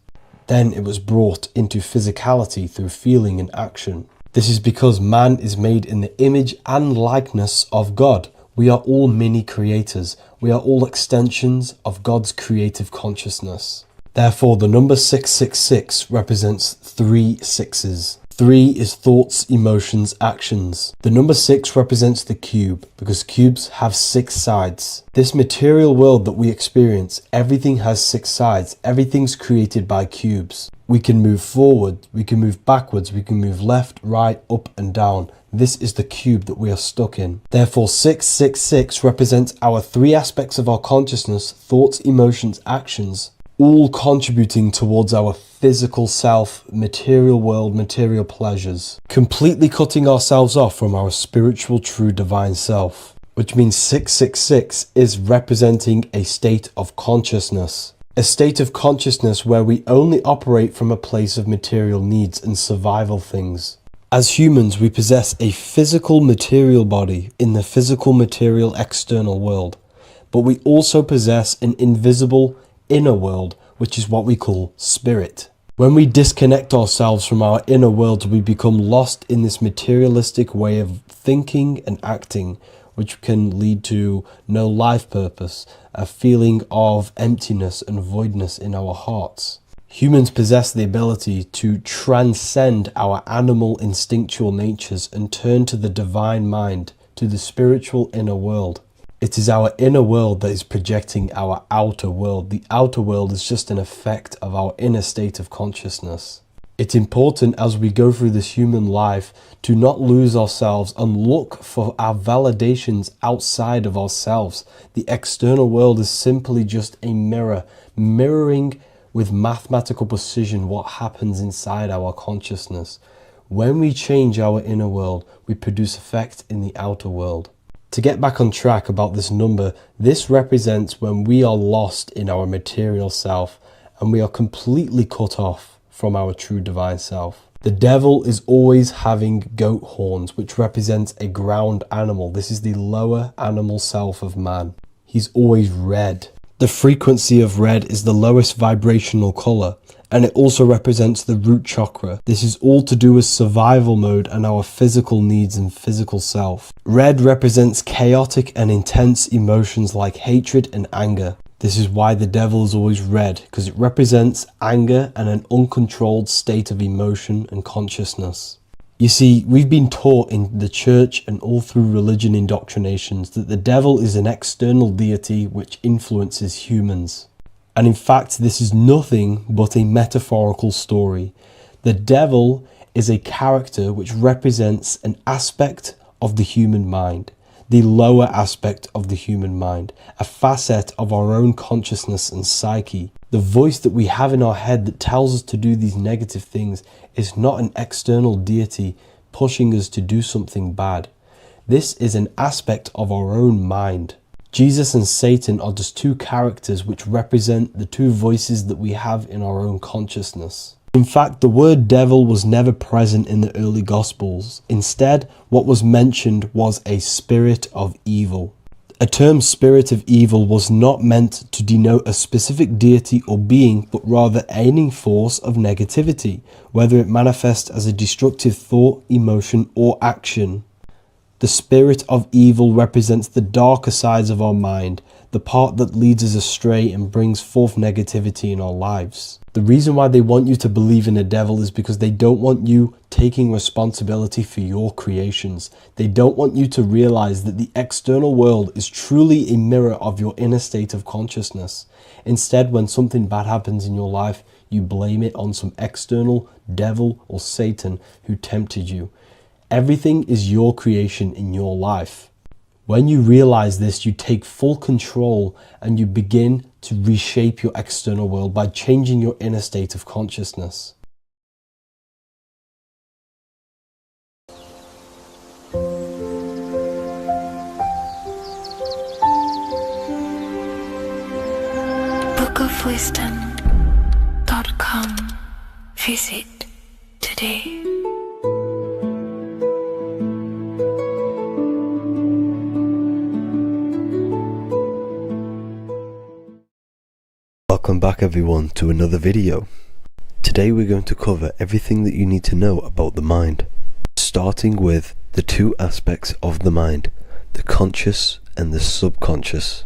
Then it was brought into physicality through feeling and action. This is because man is made in the image and likeness of God. We are all mini creators. We are all extensions of God's creative consciousness. Therefore, the number 666 represents 3 sixes. 3 is thoughts, emotions, actions. The number 6 represents the cube, because cubes have 6 sides. This material world that we experience, everything has 6 sides. Everything's created by cubes. We can move forward, we can move backwards, we can move left, right, up and down. This is the cube that we are stuck in. Therefore, 666 represents our 3 aspects of our consciousness, thoughts, emotions, actions, all contributing towards our physical self, material world, material pleasures, completely cutting ourselves off from our spiritual, true, divine self, which means 666 is representing a state of consciousness. A state of consciousness where we only operate from a place of material needs and survival things. As humans, we possess a physical material body in the physical material external world, but we also possess an invisible inner world, which is what we call spirit. When we disconnect ourselves from our inner world, we become lost in this materialistic way of thinking and acting, which can lead to no life purpose, a feeling of emptiness and voidness in our hearts. Humans possess the ability to transcend our animal instinctual natures and turn to the divine mind, to the spiritual inner world. It is our inner world that is projecting our outer world. The outer world is just an effect of our inner state of consciousness. It's important as we go through this human life to not lose ourselves and look for our validations outside of ourselves. The external world is simply just a mirror, mirroring with mathematical precision what happens inside our consciousness. When we change our inner world, we produce effect in the outer world. To get back on track about this number, this represents when we are lost in our material self and we are completely cut off from our true divine self. The devil is always having goat horns, which represents a ground animal. This is the lower animal self of man. He's always red. The frequency of red is the lowest vibrational color, and it also represents the root chakra. This is all to do with survival mode and our physical needs and physical self. Red represents chaotic and intense emotions like hatred and anger. This is why the devil is always red, because it represents anger and an uncontrolled state of emotion and consciousness. You see, we've been taught in the church and all through religion indoctrinations that the devil is an external deity which influences humans. And in fact, this is nothing but a metaphorical story. The devil is a character which represents an aspect of the human mind, the lower aspect of the human mind, a facet of our own consciousness and psyche. The voice that we have in our head that tells us to do these negative things is not an external deity pushing us to do something bad. This is an aspect of our own mind. Jesus and Satan are just two characters which represent the two voices that we have in our own consciousness. In fact, the word devil was never present in the early Gospels. Instead, what was mentioned was a spirit of evil. A term spirit of evil was not meant to denote a specific deity or being, but rather any force of negativity, whether it manifests as a destructive thought, emotion, or action. The spirit of evil represents the darker sides of our mind, the part that leads us astray and brings forth negativity in our lives. The reason why they want you to believe in a devil is because they don't want you taking responsibility for your creations. They don't want you to realize that the external world is truly a mirror of your inner state of consciousness. Instead, when something bad happens in your life, you blame it on some external devil or Satan who tempted you. Everything is your creation in your life. When you realize this, you take full control and you begin to reshape your external world by changing your inner state of consciousness. bookofwisdom.com. Visit today. Welcome back everyone to another video. Today we're going to cover everything that you need to know about the mind, starting with the two aspects of the mind, the conscious and the subconscious.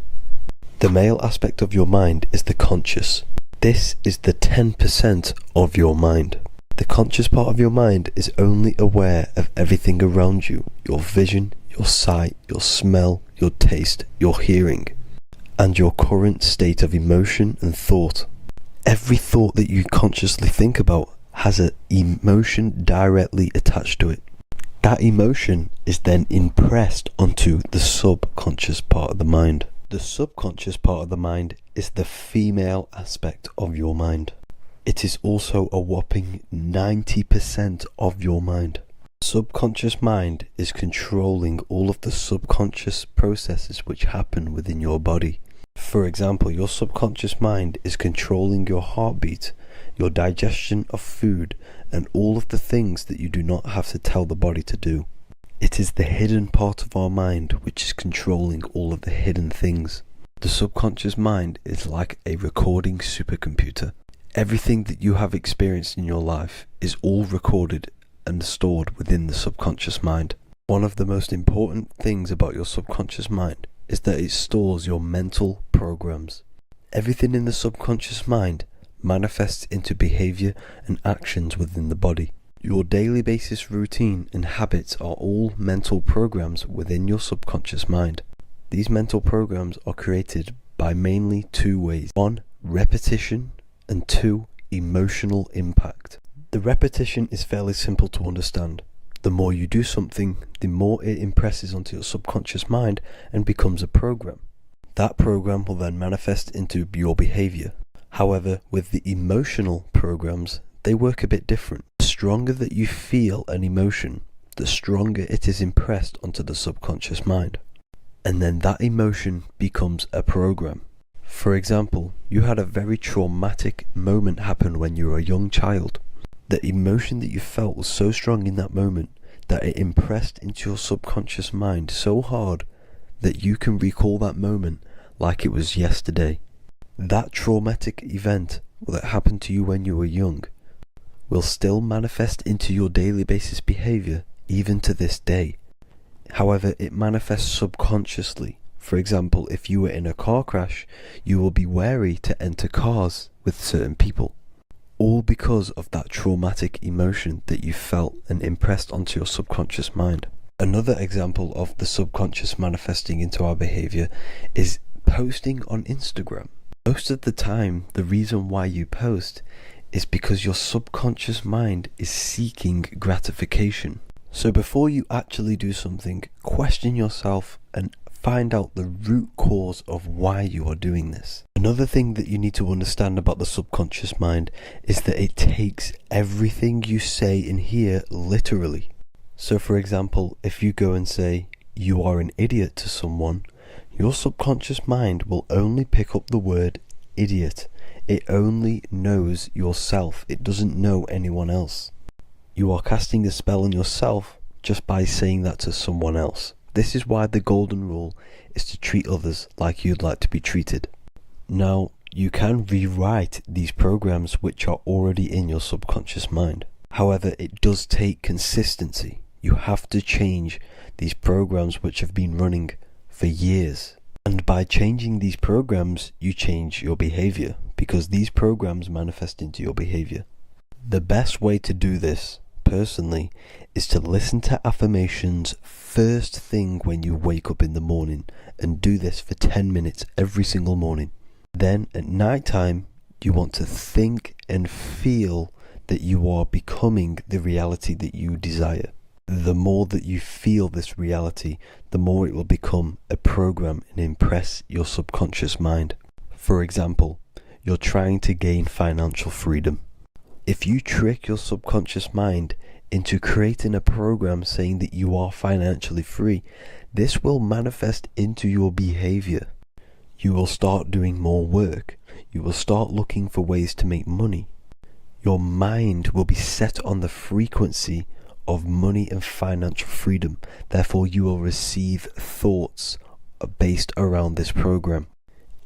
The male aspect of your mind is the conscious. This is the 10% of your mind. The conscious part of your mind is only aware of everything around you, your vision, your sight, your smell, your taste, your hearing, and your current state of emotion and thought. Every thought that you consciously think about has an emotion directly attached to it. That emotion is then impressed onto the subconscious part of the mind. The subconscious part of the mind is the female aspect of your mind. It is also a whopping 90% of your mind. Subconscious mind is controlling all of the subconscious processes which happen within your body. For example, your subconscious mind is controlling your heartbeat, your digestion of food, and all of the things that you do not have to tell the body to do. It is the hidden part of our mind which is controlling all of the hidden things. The subconscious mind is like a recording supercomputer. Everything that you have experienced in your life is all recorded and stored within the subconscious mind. One of the most important things about your subconscious mind is that it stores your mental programs. Everything in the subconscious mind manifests into behavior and actions within the body. Your daily basis routine and habits are all mental programs within your subconscious mind. These mental programs are created by mainly two ways. 1, repetition, and 2, emotional impact. The repetition is fairly simple to understand. The more you do something, the more it impresses onto your subconscious mind and becomes a program. That program will then manifest into your behavior. However, with the emotional programs, they work a bit different. The stronger that you feel an emotion, the stronger it is impressed onto the subconscious mind. And then that emotion becomes a program. For example, you had a very traumatic moment happen when you were a young child. The emotion that you felt was so strong in that moment that it impressed into your subconscious mind so hard that you can recall that moment like it was yesterday. That traumatic event that happened to you when you were young will still manifest into your daily basis behavior even to this day. However, it manifests subconsciously. For example, if you were in a car crash, you will be wary to enter cars with certain people. All because of that traumatic emotion that you felt and impressed onto your subconscious mind. Another example of the subconscious manifesting into our behavior is posting on Instagram. Most of the time, the reason why you post is because your subconscious mind is seeking gratification. So before you actually do something, question yourself and find out the root cause of why you are doing this. Another thing that you need to understand about the subconscious mind is that it takes everything you say and hear literally. So for example, if you go and say, "You are an idiot" to someone, your subconscious mind will only pick up the word idiot. It only knows yourself. It doesn't know anyone else. You are casting a spell on yourself just by saying that to someone else. This is why the golden rule is to treat others like you'd like to be treated. Now, you can rewrite these programs which are already in your subconscious mind. However, it does take consistency. You have to change these programs which have been running for years. And by changing these programs, you change your behavior, because these programs manifest into your behavior. The best way to do this, personally, is to listen to affirmations first thing when you wake up in the morning, and do this for 10 minutes every single morning. Then at night time, you want to think and feel that you are becoming the reality that you desire. The more that you feel this reality, the more it will become a program and impress your subconscious mind. For example, you're trying to gain financial freedom. If you trick your subconscious mind into creating a program saying that you are financially free, this will manifest into your behavior. You will start doing more work. You will start looking for ways to make money. Your mind will be set on the frequency of money and financial freedom. Therefore, you will receive thoughts based around this program.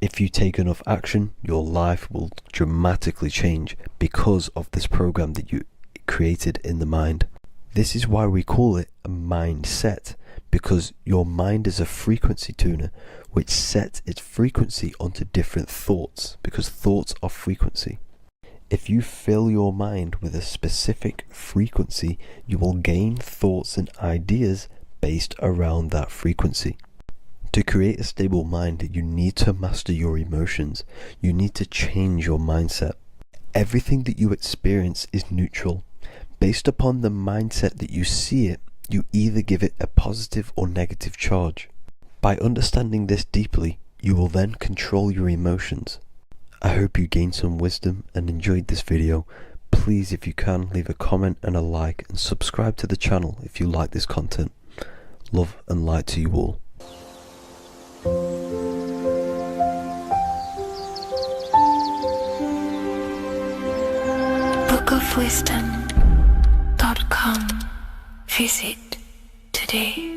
If you take enough action, your life will dramatically change because of this program that you created in the mind. This is why we call it a mindset, because your mind is a frequency tuner which sets its frequency onto different thoughts, because thoughts are frequency. If you fill your mind with a specific frequency, you will gain thoughts and ideas based around that frequency. To create a stable mind, you need to master your emotions. You need to change your mindset. Everything that you experience is neutral. Based upon the mindset that you see it, you either give it a positive or negative charge. By understanding this deeply, you will then control your emotions. I hope you gained some wisdom and enjoyed this video. Please, if you can, leave a comment and a like, and subscribe to the channel if you like this content. Love and light to you all. bookofwisdom.com. Visit today.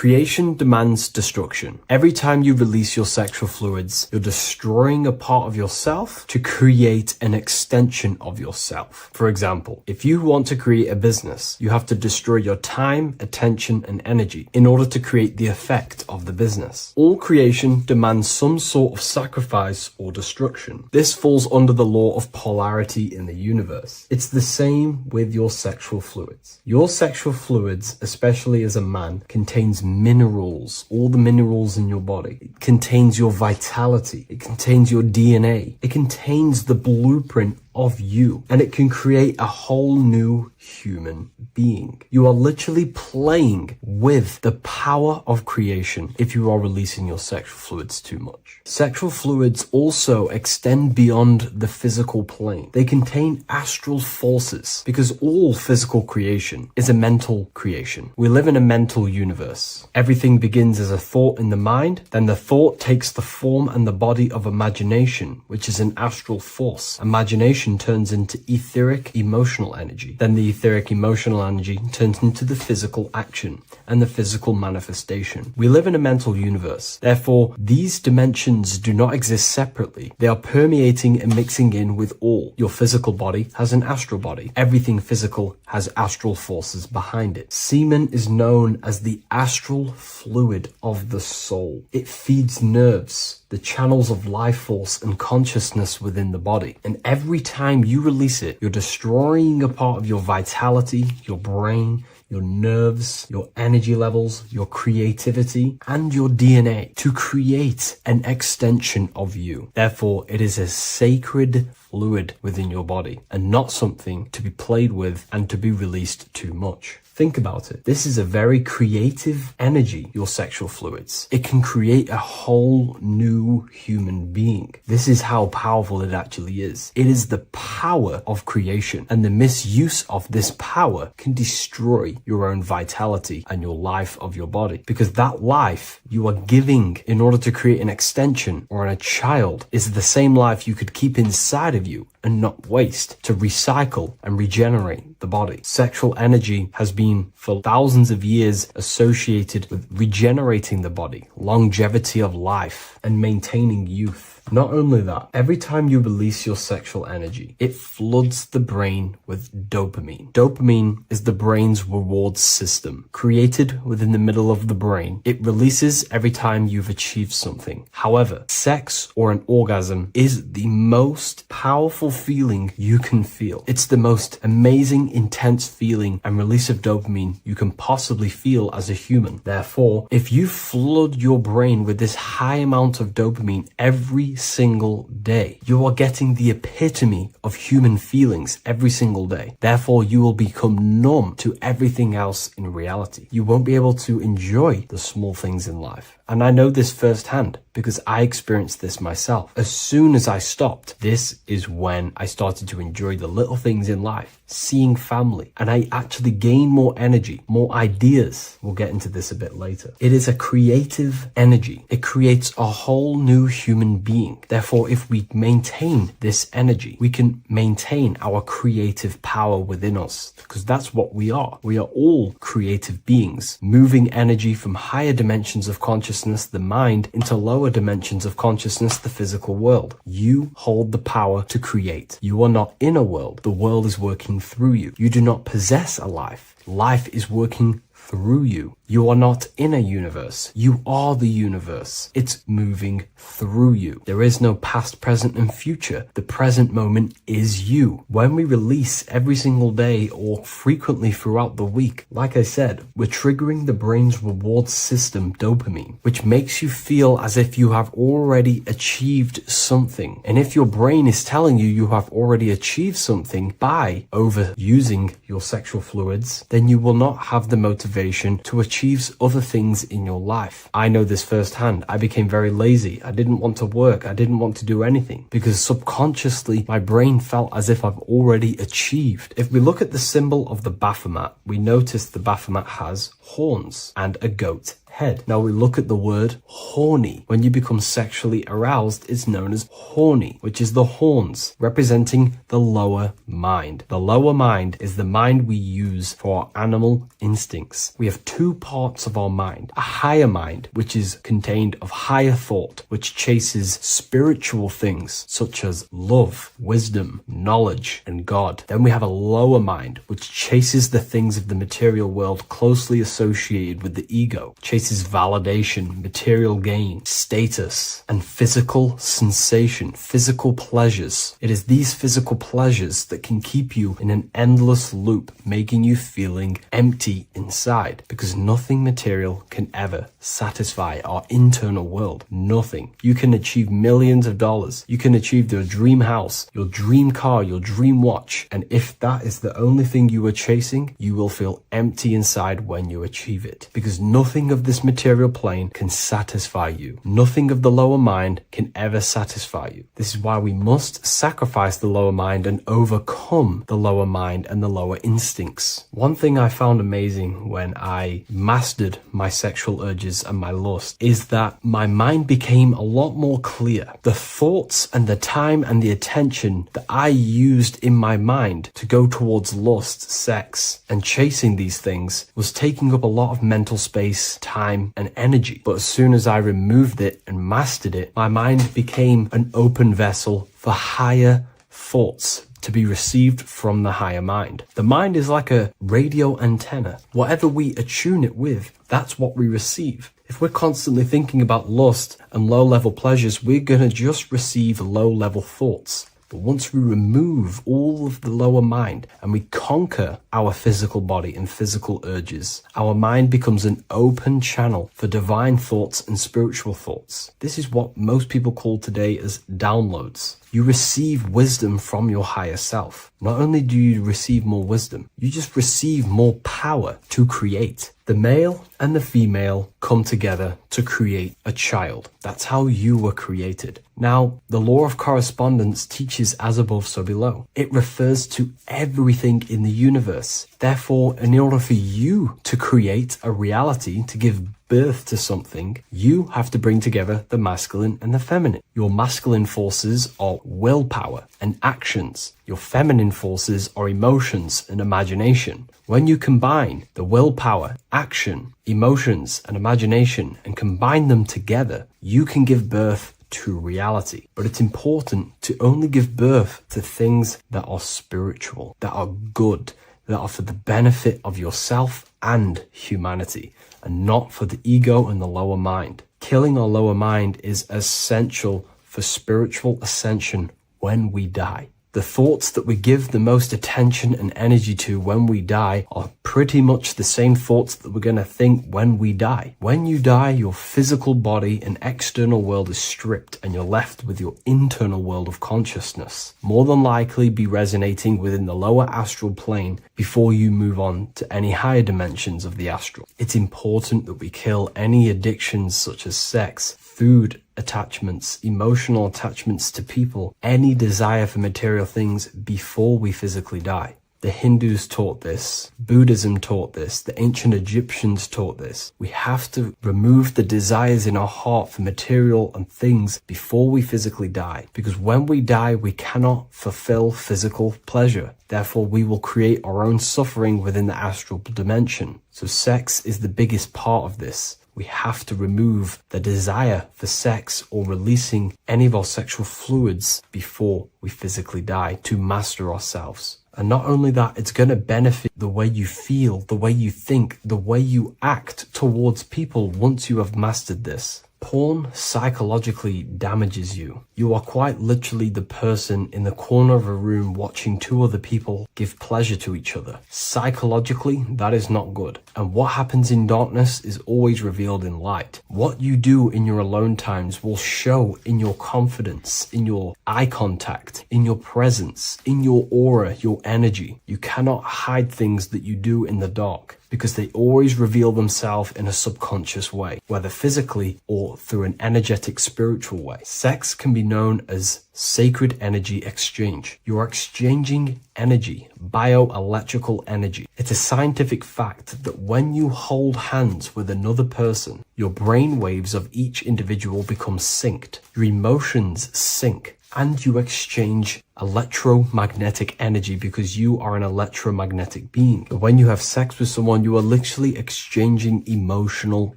Creation demands destruction. Every time you release your sexual fluids, you're destroying a part of yourself to create an extension of yourself. For example, if you want to create a business, you have to destroy your time, attention, and energy in order to create the effect of the business. All creation demands some sort of sacrifice or destruction. This falls under the law of polarity in the universe. It's the same with your sexual fluids. Your sexual fluids, especially as a man, contains minerals, all the minerals in your body. It contains your vitality. It contains your DNA. It contains the blueprint of you, and it can create a whole new human being. You are literally playing with the power of creation if you are releasing your sexual fluids too much. Sexual fluids also extend beyond the physical plane. They contain astral forces because all physical creation is a mental creation. We live in a mental universe. Everything begins as a thought in the mind, then the thought takes the form and the body of imagination, which is an astral force. Imagination turns into etheric emotional energy. Then the etheric emotional energy turns into the physical action and the physical manifestation. We live in a mental universe. Therefore, these dimensions do not exist separately. They are permeating and mixing in with all. Your physical body has an astral body. Everything physical has astral forces behind it. Semen is known as the astral fluid of the soul. It feeds nerves, the channels of life force and consciousness within the body. And every time you release it, you're destroying a part of your vitality, your brain, your nerves, your energy levels, your creativity, and your DNA to create an extension of you. Therefore, it is a sacred fluid within your body and not something to be played with and to be released too much. Think about it. This is a very creative energy, your sexual fluids. It can create a whole new human being. This is how powerful it actually is. It is the power of creation, and the misuse of this power can destroy your own vitality and your life of your body, because that life you are giving in order to create an extension or a child is the same life you could keep inside of you and not waste to recycle and regenerate the body. Sexual energy has been for thousands of years associated with regenerating the body, longevity of life, and maintaining youth. Not only that, every time you release your sexual energy, it floods the brain with dopamine. Dopamine is the brain's reward system, created within the middle of the brain. It releases every time you've achieved something. However, sex or an orgasm is the most powerful feeling you can feel. It's the most amazing, intense feeling and release of dopamine you can possibly feel as a human. Therefore, if you flood your brain with this high amount of dopamine every single day, you are getting the epitome of human feelings every single day. Therefore, you will become numb to everything else in reality. You won't be able to enjoy the small things in life. And I know this firsthand because I experienced this myself. As soon as I stopped, this is when I started to enjoy the little things in life, seeing family, and I actually gained more energy, more ideas. We'll get into this a bit later. It is a creative energy. It creates a whole new human being. Therefore, if we maintain this energy, we can maintain our creative power within us, because that's what we are. We are all creative beings, moving energy from higher dimensions of consciousness, the mind, into lower dimensions of consciousness, the physical world. You hold the power to create. You are not in a world. The world is working through you. You do not possess a life. Life is working through you. You are not in a universe. You are the universe. It's moving through you. There is no past, present, and future. The present moment is you. When we release every single day or frequently throughout the week, like I said, we're triggering the brain's reward system, dopamine, which makes you feel as if you have already achieved something. And if your brain is telling you you have already achieved something by overusing your sexual fluids, then you will not have the motivation to achieve other things in your life. I know this firsthand. I became very lazy. I didn't want to work. I didn't want to do anything because subconsciously my brain felt as if I've already achieved. If we look at the symbol of the Baphomet, we notice the Baphomet has horns and a goat head. Now we look at the word horny. When you become sexually aroused, it's known as horny, which is the horns, representing the lower mind. The lower mind is the mind we use for our animal instincts. We have two parts of our mind. A higher mind, which is contained of higher thought, which chases spiritual things such as love, wisdom, knowledge, and God. Then we have a lower mind, which chases the things of the material world closely associated with the ego, chases validation, material gain, status, and physical sensation, physical pleasures. It is these physical pleasures that can keep you in an endless loop, making you feeling empty inside, because nothing material can ever satisfy our internal world. Nothing. You can achieve millions of dollars. You can achieve your dream house, your dream car, your dream watch. And if that is the only thing you are chasing, you will feel empty inside when you achieve it, because nothing of this material plane can satisfy you. Nothing of the lower mind can ever satisfy you. This is why we must sacrifice the lower mind and overcome the lower mind and the lower instincts. One thing I found amazing when I mastered my sexual urges and my lust is that my mind became a lot more clear. The thoughts and the time and the attention that I used in my mind to go towards lust, sex, and chasing these things was taking up a lot of mental space, time, and energy. But as soon as I removed it and mastered it, my mind became an open vessel for higher thoughts to be received from the higher mind. The mind is like a radio antenna. Whatever we attune it with, that's what we receive. If we're constantly thinking about lust and low-level pleasures, we're going to just receive low-level thoughts. But once we remove all of the lower mind and we conquer our physical body and physical urges, our mind becomes an open channel for divine thoughts and spiritual thoughts. This is what most people call today as downloads. You receive wisdom from your higher self. Not only do you receive more wisdom, you just receive more power to create. The male and the female come together to create a child. That's how you were created. Now, the law of correspondence teaches as above, so below. It refers to everything in the universe. Therefore, in order for you to create a reality, to give birth to something, you have to bring together the masculine and the feminine. Your masculine forces are willpower and actions. Your feminine forces are emotions and imagination. When you combine the willpower, action, emotions, and imagination and combine them together, you can give birth to reality. But it's important to only give birth to things that are spiritual, that are good, that are for the benefit of yourself and humanity, and not for the ego and the lower mind. Killing our lower mind is essential for spiritual ascension when we die. The thoughts that we give the most attention and energy to when we die are pretty much the same thoughts that we're going to think when we die. When you die, your physical body and external world is stripped and you're left with your internal world of consciousness, more than likely be resonating within the lower astral plane before you move on to any higher dimensions of the astral. It's important that we kill any addictions such as sex, food, attachments, emotional attachments to people, any desire for material things before we physically die. The Hindus taught this, Buddhism taught this, the ancient Egyptians taught this. We have to remove the desires in our heart for material and things before we physically die, because when we die, we cannot fulfill physical pleasure. Therefore, we will create our own suffering within the astral dimension. So sex is the biggest part of this. We have to remove the desire for sex or releasing any of our sexual fluids before we physically die to master ourselves. And not only that, it's going to benefit the way you feel, the way you think, the way you act towards people once you have mastered this. Porn psychologically damages you. You are quite literally the person in the corner of a room watching two other people give pleasure to each other. Psychologically, that is not good. And what happens in darkness is always revealed in light. What you do in your alone times will show in your confidence, in your eye contact, in your presence, in your aura, your energy. You cannot hide things that you do in the dark, because they always reveal themselves in a subconscious way, whether physically or through an energetic spiritual way. Sex can be known as sacred energy exchange. You are exchanging energy, bioelectrical energy. It's a scientific fact that when you hold hands with another person, your brain waves of each individual become synced. Your emotions sync. And you exchange electromagnetic energy because you are an electromagnetic being. When you have sex with someone, you are literally exchanging emotional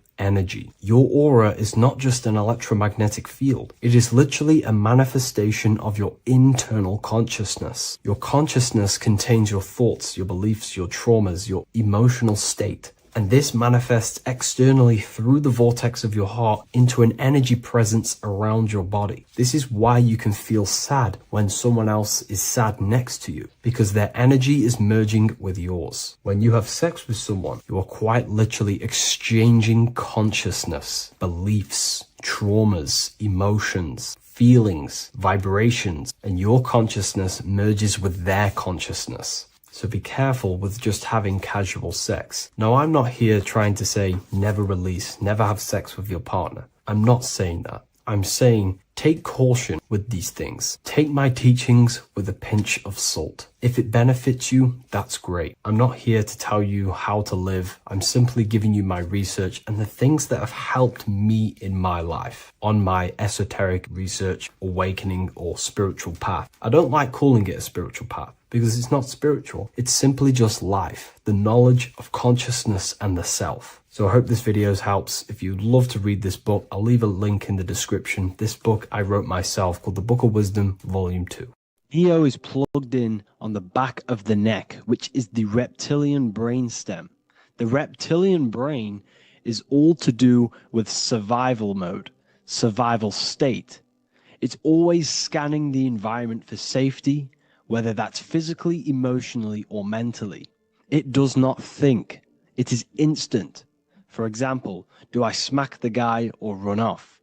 energy. Your aura is not just an electromagnetic field. It is literally a manifestation of your internal consciousness. Your consciousness contains your thoughts, your beliefs, your traumas, your emotional state. And this manifests externally through the vortex of your heart into an energy presence around your body. This is why you can feel sad when someone else is sad next to you, because their energy is merging with yours. When you have sex with someone, you are quite literally exchanging consciousness, beliefs, traumas, emotions, feelings, vibrations, and your consciousness merges with their consciousness. So be careful with just having casual sex. Now, I'm not here trying to say never release, never have sex with your partner. I'm not saying that. I'm saying take caution with these things. Take my teachings with a pinch of salt. If it benefits you, that's great. I'm not here to tell you how to live. I'm simply giving you my research and the things that have helped me in my life on my esoteric research, awakening, or spiritual path. I don't like calling it a spiritual path, because it's not spiritual. It's simply just life, the knowledge of consciousness and the self. So I hope this video helps. If you'd love to read this book, I'll leave a link in the description. This book I wrote myself called The Book of Wisdom, Volume 2. Neo is plugged in on the back of the neck, which is the reptilian brain stem. The reptilian brain is all to do with survival mode, survival state. It's always scanning the environment for safety, whether that's physically, emotionally, or mentally. It does not think. It is instant. For example, do I smack the guy or run off?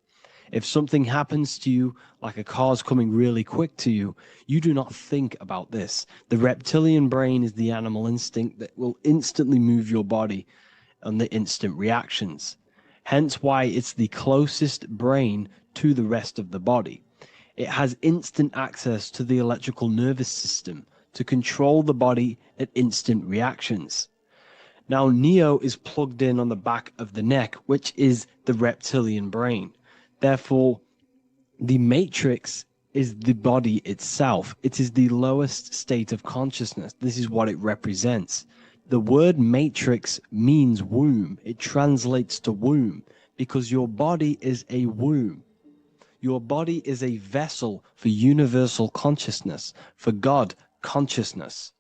If something happens to you, like a car's coming really quick to you, you do not think about this. The reptilian brain is the animal instinct that will instantly move your body on the instant reactions. Hence why it's the closest brain to the rest of the body. It has instant access to the electrical nervous system to control the body at instant reactions. Now, Neo is plugged in on the back of the neck, which is the reptilian brain. Therefore, the matrix is the body itself. It is the lowest state of consciousness. This is what it represents. The word matrix means womb. It translates to womb because your body is a womb. Your body is a vessel for universal consciousness, for God consciousness.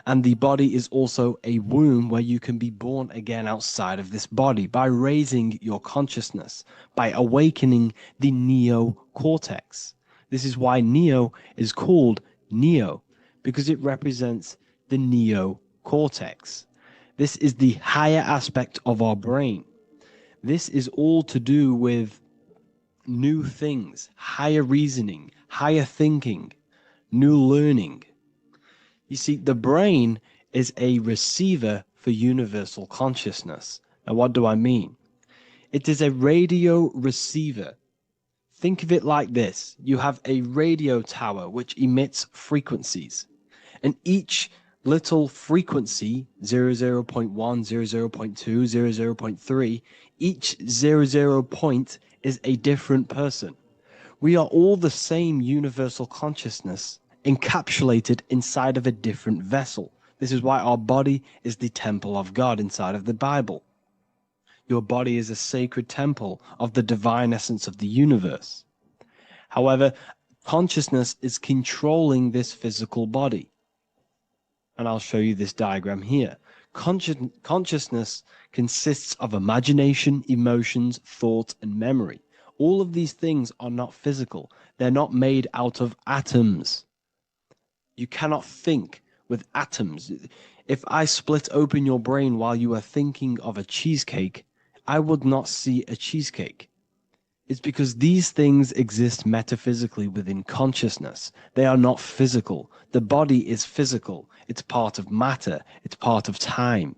And the body is also a womb where you can be born again outside of this body by raising your consciousness, by awakening the neocortex. This is why Neo is called Neo, because it represents the neocortex. This is the higher aspect of our brain. This is all to do with new things, higher reasoning, higher thinking, new learning. You see, the brain is a receiver for universal consciousness. Now, what do I mean? It is a radio receiver. Think of it like this. You have a radio tower which emits frequencies. And each little frequency, 00.1, 00.2, 00.3, each 00 point is a different person. We are all the same universal consciousness encapsulated inside of a different vessel. This is why our body is the temple of God inside of the Bible. Your body is a sacred temple of the divine essence of the universe. However, consciousness is controlling this physical body. And I'll show you this diagram here. Consciousness consists of imagination, emotions, thought, and memory. All of these things are not physical. They're not made out of atoms. You cannot think with atoms. If I split open your brain while you are thinking of a cheesecake, I would not see a cheesecake. It's because these things exist metaphysically within consciousness. They are not physical. The body is physical. It's part of matter. It's part of time.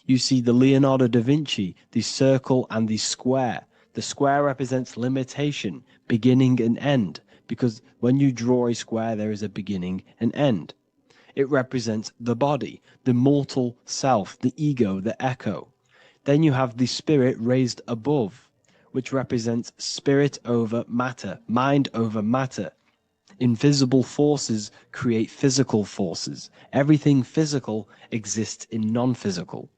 You see the Leonardo da Vinci, the circle and the square. The square represents limitation, beginning and end, because when you draw a square, there is a beginning and end. It represents the body, the mortal self, the ego, the echo. Then you have the spirit raised above, which represents spirit over matter, mind over matter. Invisible forces create physical forces. Everything physical exists in non-physical.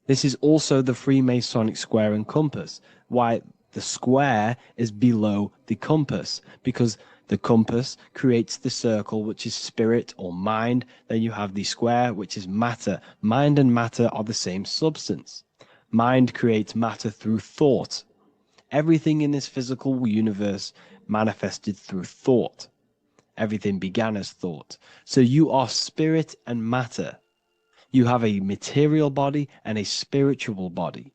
This is also the Freemasonic square and compass, why the square is below the compass, because the compass creates the circle, which is spirit or mind. Then you have the square, which is matter. Mind and matter are the same substance. Mind creates matter through thought. Everything in this physical universe manifested through thought. Everything began as thought. So you are spirit and matter. You have a material body and a spiritual body.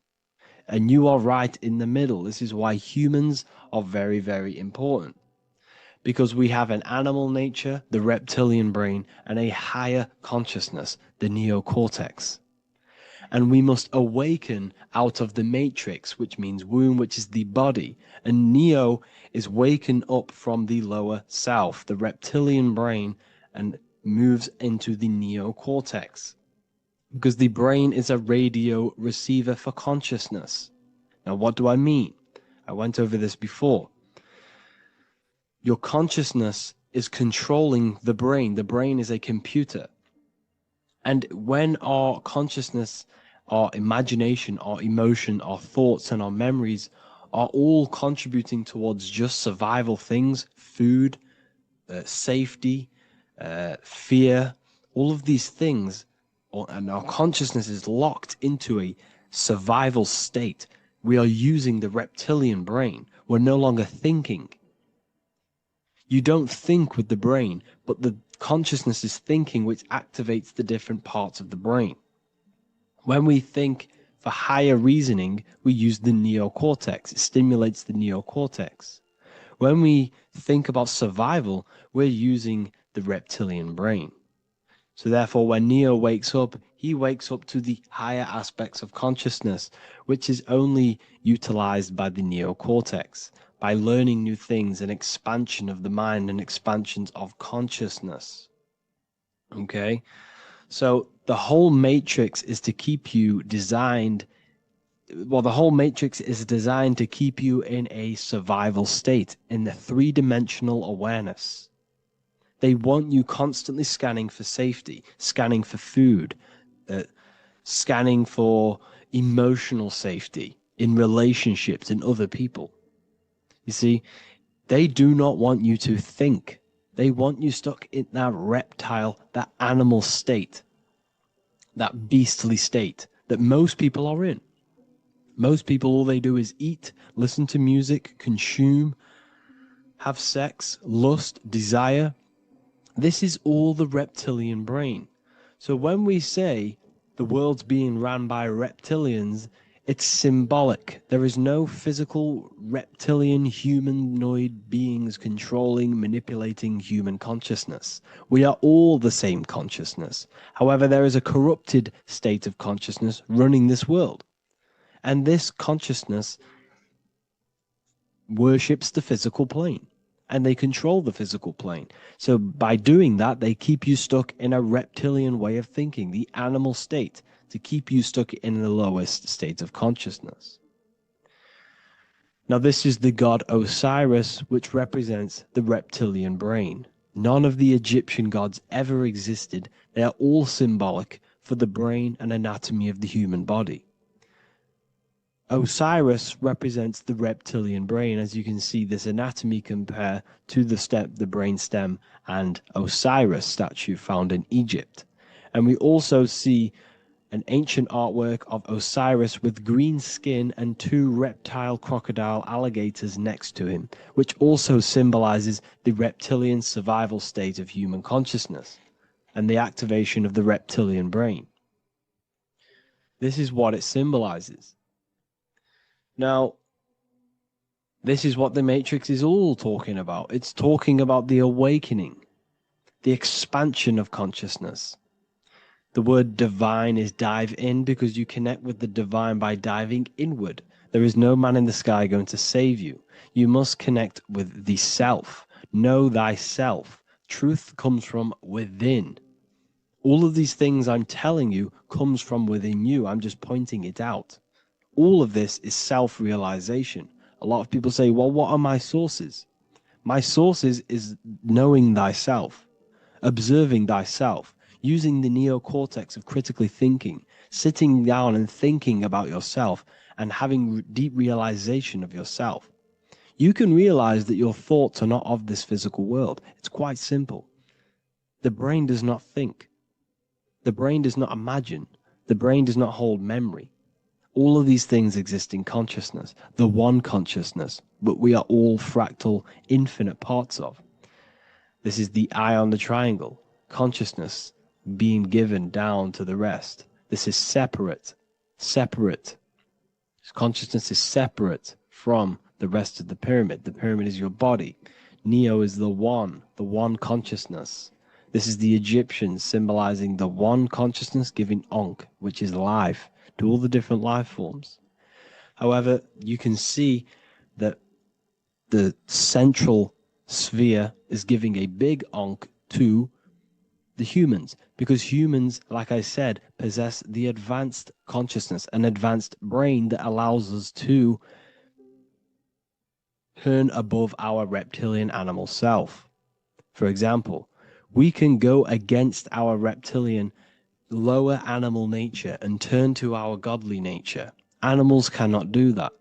And you are right in the middle. This is why humans are very, very important. Because we have an animal nature, the reptilian brain, and a higher consciousness, the neocortex. And we must awaken out of the matrix, which means womb, which is the body. And neo is waken up from the lower self, the reptilian brain, and moves into the neocortex. Because the brain is a radio receiver for consciousness. Now, what do I mean? I went over this before. Your consciousness is controlling the brain. The brain is a computer. And when our consciousness, our imagination, our emotion, our thoughts, and our memories are all contributing towards just survival things, food, safety, fear, all of these things, and our consciousness is locked into a survival state, we are using the reptilian brain. We're no longer thinking. You don't think with the brain, but the consciousness is thinking, which activates the different parts of the brain. When we think for higher reasoning, we use the neocortex. It stimulates the neocortex. When we think about survival, we're using the reptilian brain. So therefore, when Neo wakes up, he wakes up to the higher aspects of consciousness, which is only utilized by the neocortex, by learning new things and expansion of the mind and expansions of consciousness. Okay? So the whole matrix is to keep you designed, well, the whole matrix is designed to keep you in a survival state, in the three-dimensional awareness. They want you constantly scanning for safety, scanning for food, scanning for emotional safety in relationships in other people. You see, they do not want you to think. They want you stuck in that reptile, that animal state, that beastly state that most people are in. Most people, all they do is eat, listen to music, consume, have sex, lust, desire. This is all the reptilian brain. So when we say the world's being ran by reptilians, it's symbolic. There is no physical reptilian humanoid beings controlling, manipulating human consciousness. We are all the same consciousness. However, there is a corrupted state of consciousness running this world. And this consciousness worships the physical plane. And they control the physical plane. So by doing that, they keep you stuck in a reptilian way of thinking, the animal state, to keep you stuck in the lowest state of consciousness. Now, this is the god Osiris, which represents the reptilian brain. None of the Egyptian gods ever existed. They are all symbolic for the brain and anatomy of the human body. Osiris represents the reptilian brain. As you can see, this anatomy compare to the brain stem and Osiris statue found in Egypt. And we also see an ancient artwork of Osiris with green skin and two reptile crocodile alligators next to him, which also symbolizes the reptilian survival state of human consciousness and the activation of the reptilian brain. This is what it symbolizes. Now, this is what the Matrix is all talking about. It's talking about the awakening, the expansion of consciousness. The word divine is dive in because you connect with the divine by diving inward. There is no man in the sky going to save you. You must connect with the self. Know thyself. Truth comes from within. All of these things I'm telling you comes from within you. I'm just pointing it out. All of this is self-realization. A lot of people say, well, what are my sources? My sources is knowing thyself, observing thyself, using the neocortex of critically thinking, sitting down and thinking about yourself and having deep realization of yourself. You can realize that your thoughts are not of this physical world. It's quite simple. The brain does not think. The brain does not imagine. The brain does not hold memory. All of these things exist in consciousness, the one consciousness, but we are all fractal, infinite parts of. This is the eye on the triangle, consciousness being given down to the rest. This is separate. Consciousness is separate from the rest of the pyramid. The pyramid is your body. Neo is the one consciousness. This is the Egyptians symbolizing the one consciousness giving Ankh, which is life, to all the different life forms. However, you can see that the central sphere is giving a big Ankh to the humans, because humans, like I said, possess the advanced consciousness, an advanced brain that allows us to turn above our reptilian animal self. For example, we can go against our reptilian lower animal nature and turn to our godly nature. Animals cannot do that.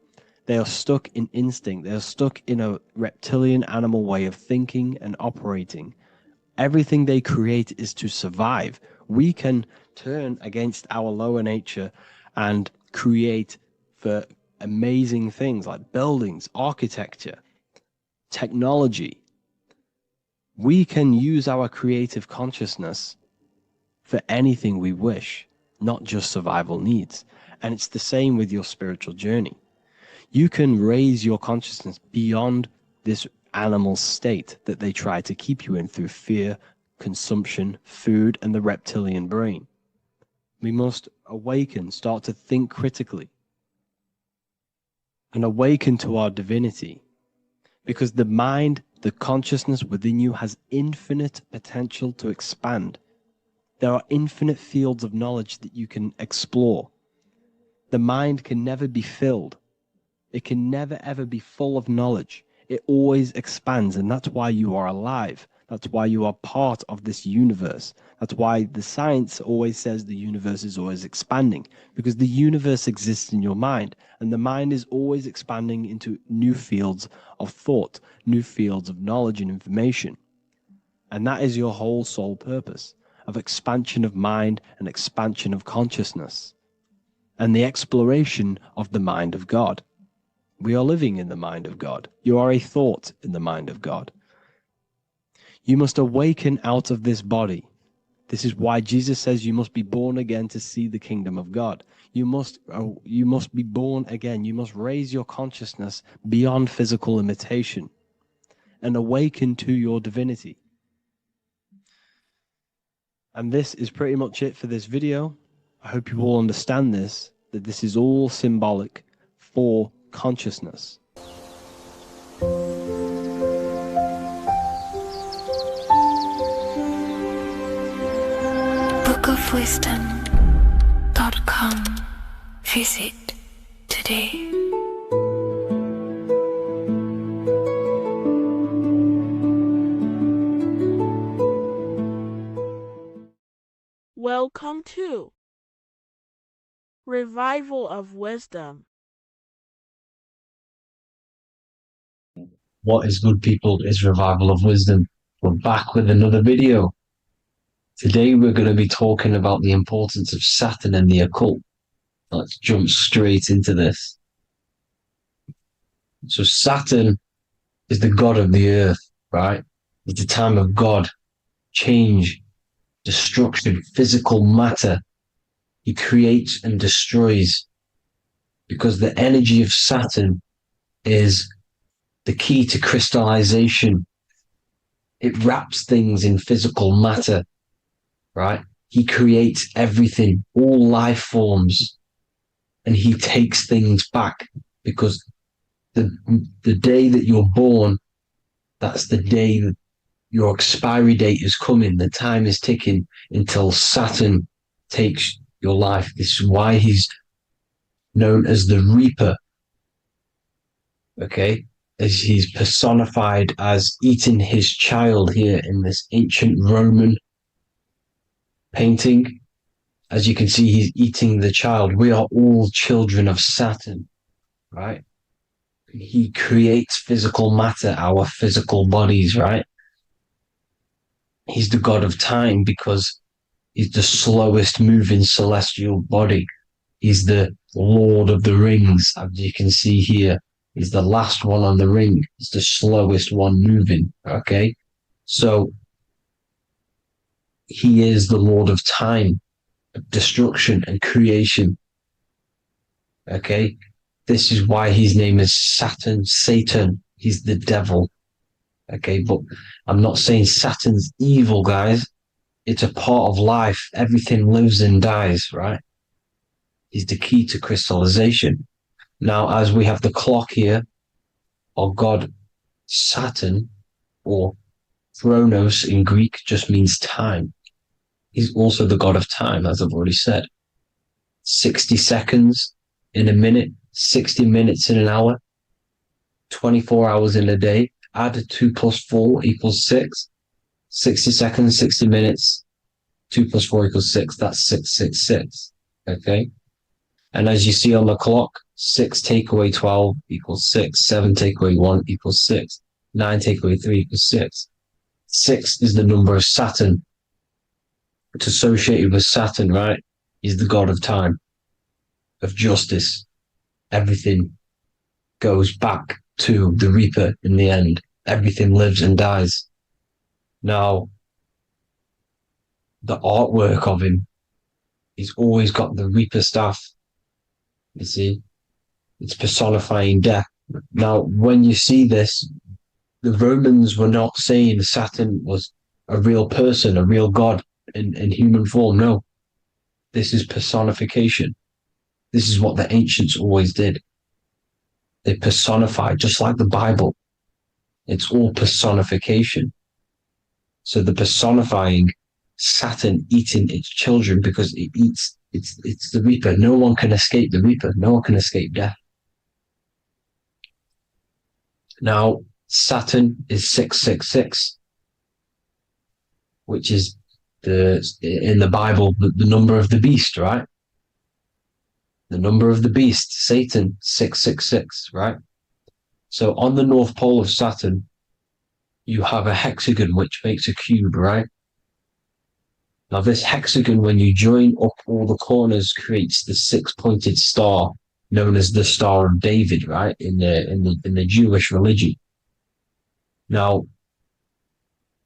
They are stuck in instinct. They are stuck in a reptilian animal way of thinking and operating. Everything they create is to survive. We can turn against our lower nature and create for amazing things like buildings, architecture, technology. We can use our creative consciousness for anything we wish, not just survival needs. And it's the same with your spiritual journey. You can raise your consciousness beyond this animal state that they try to keep you in through fear, consumption, food, and the reptilian brain. We must awaken, start to think critically, and awaken to our divinity, because the mind, the consciousness within you has infinite potential to expand. There are infinite fields of knowledge that you can explore. The mind can never be filled. It can never ever be full of knowledge. It always expands, and that's why you are alive. That's why you are part of this universe. That's why the science always says the universe is always expanding, because the universe exists in your mind, and the mind is always expanding into new fields of thought, new fields of knowledge and information. And that is your whole sole purpose, of expansion of mind and expansion of consciousness, and the exploration of the mind of God. We are living in the mind of God. You are a thought in the mind of God. You must awaken out of this body. This is why Jesus says you must be born again to see the kingdom of God. You must be born again. You must raise your consciousness beyond physical limitation and awaken to your divinity. And this is pretty much it for this video. I hope you all understand this, that this is all symbolic for consciousness. bookofwisdom.com. Visit today. Welcome to Revival of Wisdom. What is good, people? Is Revival of Wisdom. We're back with another video. Today we're going to be talking about the importance of Saturn and the occult. Let's jump straight into this. So Saturn is the god of the earth, right? It's the time of God, change, destruction, physical matter. He creates and destroys, because the energy of Saturn is the key to crystallization. It wraps things in physical matter, right? He creates everything, all life forms, and he takes things back, because the day that you're born, that's the day that your expiry date is coming. The time is ticking until Saturn takes your life. This is why he's known as the Reaper. Okay? As he's personified as eating his child here in this ancient Roman painting. As you can see, he's eating the child. We are all children of Saturn, right? He creates physical matter, our physical bodies, right? He's the god of time because he's the slowest moving celestial body. He's the Lord of the Rings, as you can see here. He's the last one on the ring. He's the slowest one moving, okay? So he is the Lord of time, destruction and creation, okay? This is why his name is Satan. He's the devil, okay? But I'm not saying Saturn's evil, guys. It's a part of life. Everything lives and dies, right? He's the key to crystallization. Now, as we have the clock here, our god Saturn, or Chronos in Greek, just means time. He's also the god of time, as I've already said. 60 seconds in a minute, 60 minutes in an hour, 24 hours in a day. Add 2 plus 4 equals 6. 60 seconds, 60 minutes, 2 plus 4 equals 6. That's 666. Okay? And as you see on the clock, 6 take away 12 equals 6. 7 take away 1 equals 6. 9 take away 3 equals 6. 6 is the number of Saturn. It's associated with Saturn, right? He's the god of time, of justice. Everything goes back to the Reaper in the end. Everything lives and dies. Now, the artwork of him, he's always got the Reaper staff. You see, it's personifying death. Now, when you see this, the Romans were not saying Saturn was a real person, a real god in human form. No, this is personification. This is what the ancients always did. They personified, just like the Bible. It's all personification. So the personifying Saturn eating its children because it eats, it's the Reaper. No one can escape the Reaper. No one can escape death. Now, Saturn is 666, which is in the Bible, the number of the beast, right? The number of the beast, Satan, 666, right? So on the North Pole of Saturn, you have a hexagon which makes a cube, right? Now this hexagon, when you join up all the corners, creates the 6-pointed star known as the Star of David, right? In the Jewish religion. Now,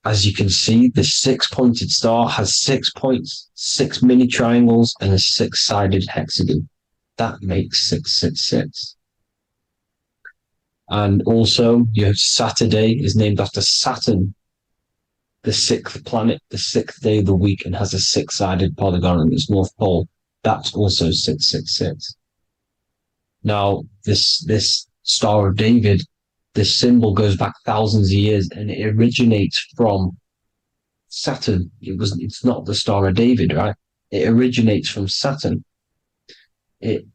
as you can see, the 6-pointed star has 6 points, 6 mini triangles, and a 6-sided hexagon. That makes 666. And also, you have Saturday is named after Saturn, the 6th planet, the 6th day of the week, and has a 6-sided polygon in its north pole. That's also 666. Now, this Star of David, this symbol goes back thousands of years, and it originates from Saturn. It's not the Star of David, right? It originates from Saturn. It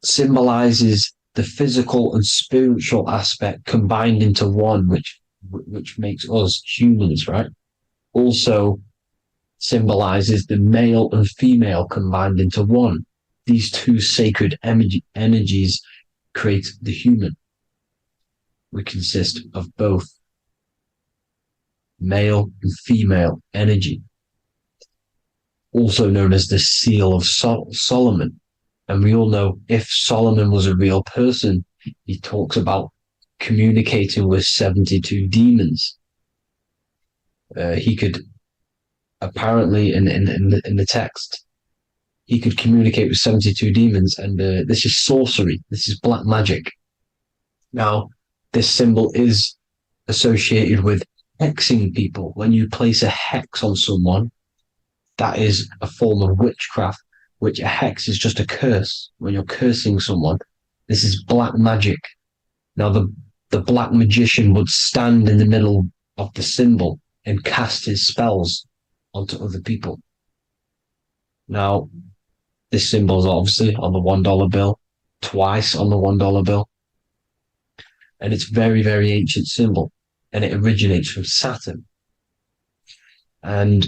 symbolizes the physical and spiritual aspect combined into one, which makes us humans, right? Also symbolizes the male and female combined into one. These two sacred energies create the human. We consist of both male and female energy, also known as the Seal of Solomon. And we all know if Solomon was a real person, he talks about communicating with 72 demons. He could apparently, in the text, he could communicate with 72 demons, and this is sorcery. This is black magic. Now, this symbol is associated with hexing people. When you place a hex on someone, that is a form of witchcraft, which a hex is just a curse. When you're cursing someone, this is black magic. Now, the black magician would stand in the middle of the symbol and cast his spells onto other people. Now, this symbol is obviously on the $1 bill, twice on the $1 bill. And it's very, very ancient symbol. And it originates from Saturn. And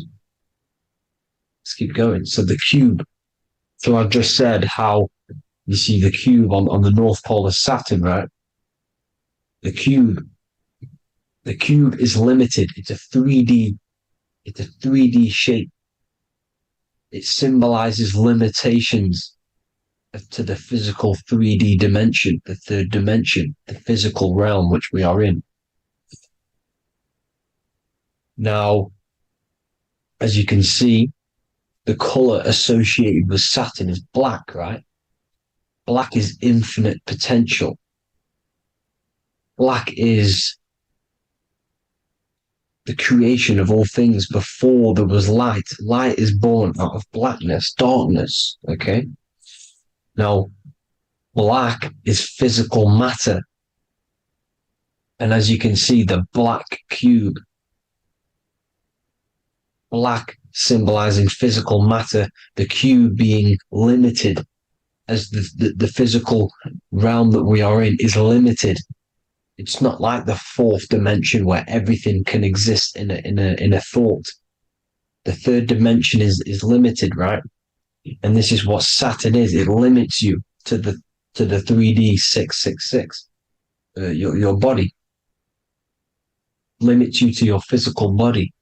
let's keep going. So the cube. So I've just said how you see the cube on the North Pole of Saturn, right? The cube is limited. It's a 3D shape. It symbolizes limitations to the physical 3D dimension, the third dimension, the physical realm which we are in. Now, as you can see, the color associated with Saturn is black, right? Black is infinite potential. Black is the creation of all things before there was light. Light is born out of blackness, darkness, okay? Now, black is physical matter. And as you can see, the black cube, black symbolizing physical matter, the cube being limited, as the physical realm that we are in is limited. It's not like the fourth dimension where everything can exist in a thought. The third dimension is limited, right? And this is what Saturn is. It limits you to the 3D 666. Your body limits you to your physical body.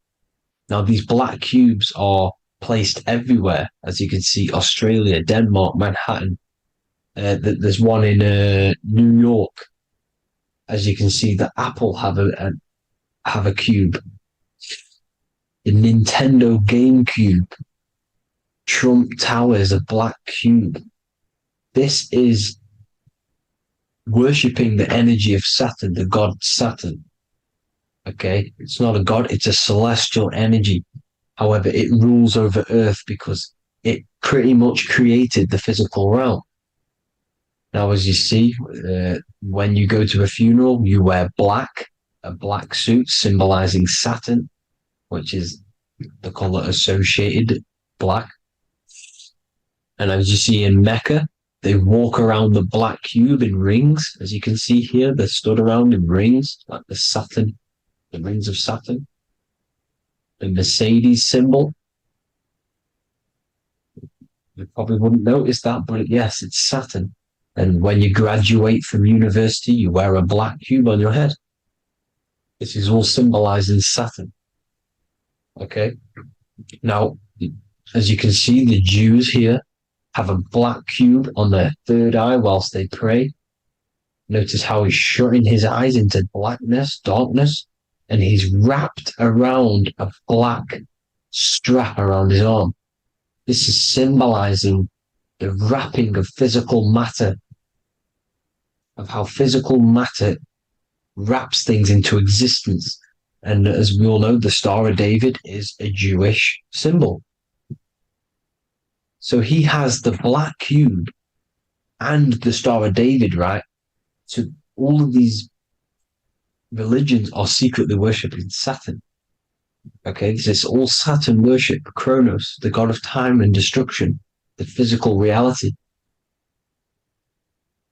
Now these black cubes are placed everywhere, as you can see: Australia, Denmark, Manhattan. There's one in New York. As you can see, the Apple have a cube. The Nintendo GameCube. Trump Tower is a black cube. This is worshipping the energy of Saturn, the god Saturn. Okay, it's not a god, it's a celestial energy. However, it rules over Earth because it pretty much created the physical realm. Now, as you see, when you go to a funeral, you wear black, a black suit symbolizing Saturn, which is the color associated, black. And as you see in Mecca, they walk around the black cube in rings. As you can see here, they're stood around in rings, like the rings of Saturn. The Mercedes symbol. You probably wouldn't notice that, but yes, it's Saturn. And when you graduate from university, you wear a black cube on your head. This is all symbolizing Saturn. Okay. Now, as you can see, the Jews here have a black cube on their third eye whilst they pray. Notice how he's shutting his eyes into blackness, darkness, and he's wrapped around a black strap around his arm. This is symbolizing the wrapping of physical matter, of how physical matter wraps things into existence. And as we all know, the Star of David is a Jewish symbol. So he has the black cube and the Star of David, right? So all of these religions are secretly worshipping Saturn. Okay, this is all Saturn worship, Kronos, the god of time and destruction, the physical reality.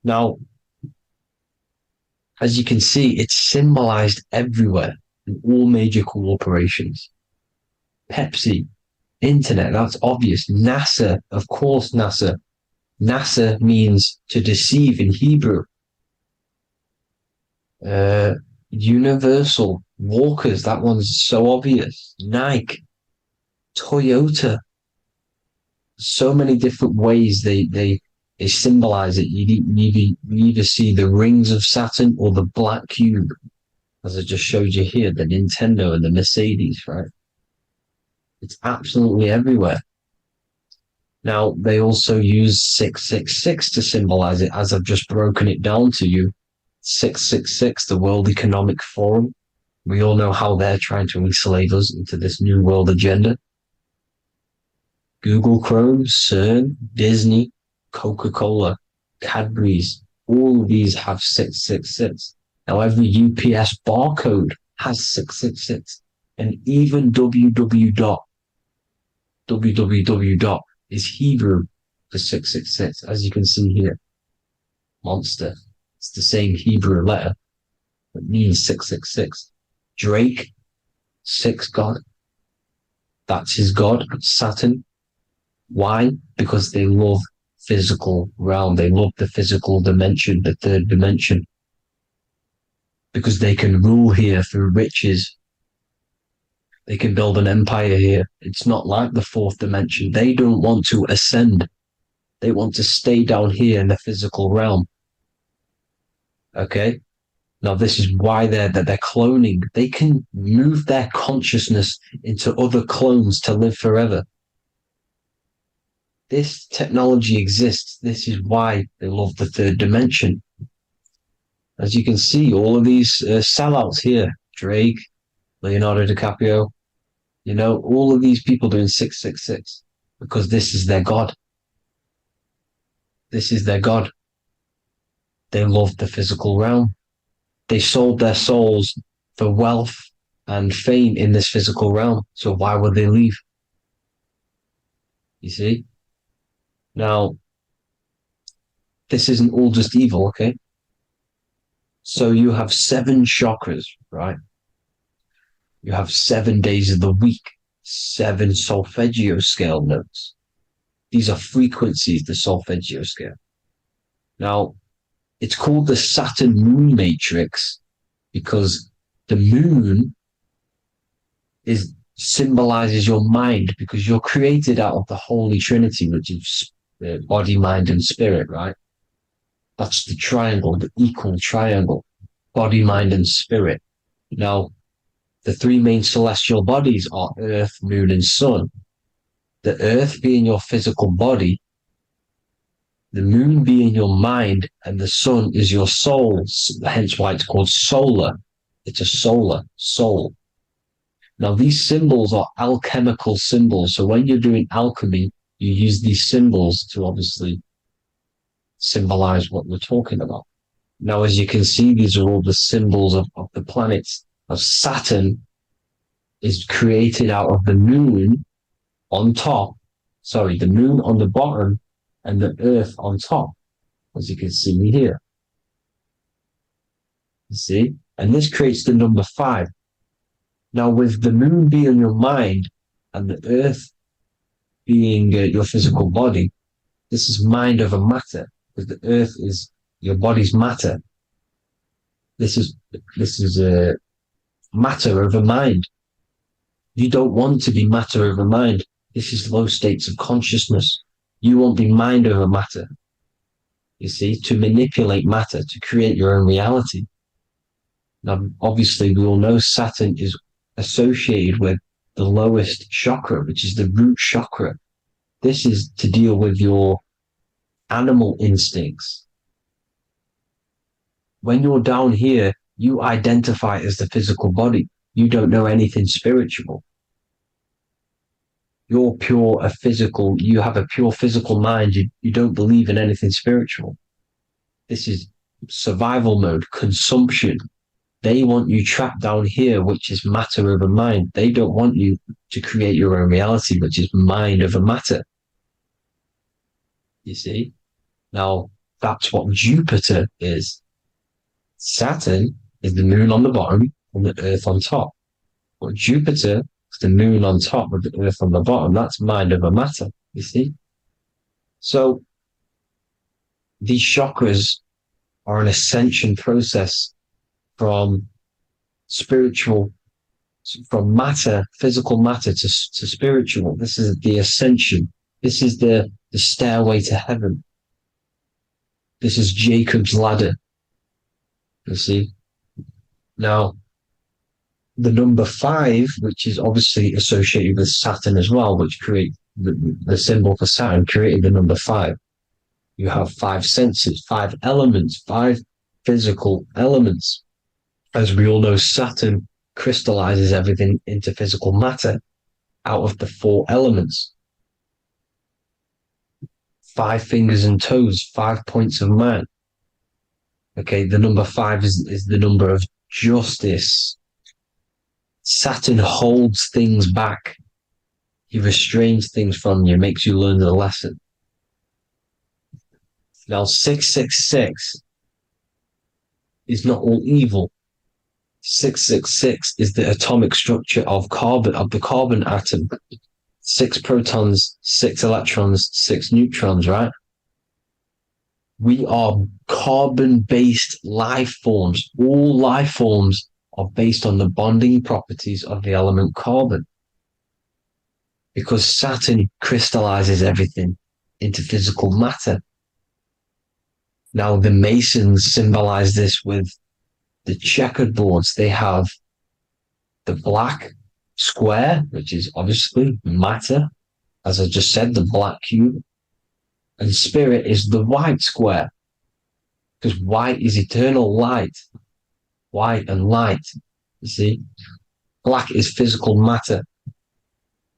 Now, as you can see, it's symbolized everywhere in all major corporations. Pepsi, internet, that's obvious. NASA, of course, NASA. NASA means to deceive in Hebrew. Universal, Walkers, that one's so obvious. Nike, Toyota. So many different ways they symbolize it. You either see the rings of Saturn or the black cube, as I just showed you here, the Nintendo and the Mercedes, right? It's absolutely everywhere. Now, they also use 666 to symbolize it, as I've just broken it down to you. 666, the World Economic Forum. We all know how they're trying to enslave us into this new world agenda. Google Chrome, CERN, Disney, Coca-Cola, Cadbury's, all of these have 666. Now every UPS barcode has 666. And even www. Is Hebrew for 666, as you can see here. Monster. It's the same Hebrew letter that means 666. Drake, 6 God. That's his God, Saturn. Why? Because they love physical realm. They love the physical dimension, the third dimension. Because they can rule here through riches. They can build an empire here. It's not like the fourth dimension. They don't want to ascend. They want to stay down here in the physical realm. Okay? Now, this is why they're cloning. They can move their consciousness into other clones to live forever. This technology exists. This is why they love the third dimension. As you can see, all of these sellouts here, Drake, Leonardo DiCaprio, you know, all of these people doing 666 because this is their God. This is their God. They love the physical realm. They sold their souls for wealth and fame in this physical realm. So why would they leave? You see? Now, this isn't all just evil, okay? So you have 7 chakras, right? You have 7 days of the week, 7 solfeggio scale notes. These are frequencies, the solfeggio scale. Now, it's called the Saturn moon matrix because the moon symbolizes your mind because you're created out of the Holy Trinity, which is body, mind, and spirit, right? That's the triangle, the equal triangle, body, mind, and spirit. Now, the 3 main celestial bodies are Earth, Moon, and Sun. The Earth being your physical body, the Moon being your mind, and the Sun is your soul, hence why it's called solar. It's a solar soul. Now, these symbols are alchemical symbols. So when you're doing alchemy, you use these symbols to obviously symbolize what we're talking about. Now, as you can see, these are all the symbols of the planets. Of Saturn is created out of the moon on top, the moon on the bottom and the earth on top, as you can see here. You see? And this creates the number 5. Now, with the moon being your mind and the earth being your physical body, this is mind over matter, because the earth is your body's matter. This is matter over mind. You don't want to be matter over mind. This is low states of consciousness. You won't be mind over matter. You see, to manipulate matter, to create your own reality. Now, obviously, we all know Saturn is associated with the lowest chakra, which is the root chakra. This is to deal with your animal instincts. When you're down here, you identify as the physical body. You don't know anything spiritual. You're you have a pure physical mind. You don't believe in anything spiritual. This is survival mode, consumption. They want you trapped down here, which is matter over mind. They don't want you to create your own reality, which is mind over matter. You see? Now, that's what Jupiter is. Saturn is the moon on the bottom and the earth on top. But Jupiter is the moon on top with the earth on the bottom. That's mind over matter, you see? So these chakras are an ascension process from matter, physical matter to spiritual. This is the ascension. This is the stairway to heaven. This is Jacob's ladder. You see? Now, the number 5, which is obviously associated with Saturn as well, which create the symbol for Saturn, created the number 5. You have 5 senses, 5 elements, 5 physical elements. As we all know, Saturn crystallizes everything into physical matter out of the 4 elements. 5 fingers and toes, 5 points of man. Okay, the number 5 is the number of justice. Saturn holds things back. He restrains things from you, makes you learn the lesson. Now, 666 is not all evil. 666 is the atomic structure of the carbon atom. 6 protons, 6 electrons, 6 neutrons, right? We are carbon-based life forms. All life forms are based on the bonding properties of the element carbon. Because Saturn crystallizes everything into physical matter. Now, the Masons symbolize this with the checkered boards. They have the black square, which is obviously matter, as I just said, the black cube. And spirit is the white square, because white is eternal light. White and light, you see. Black is physical matter.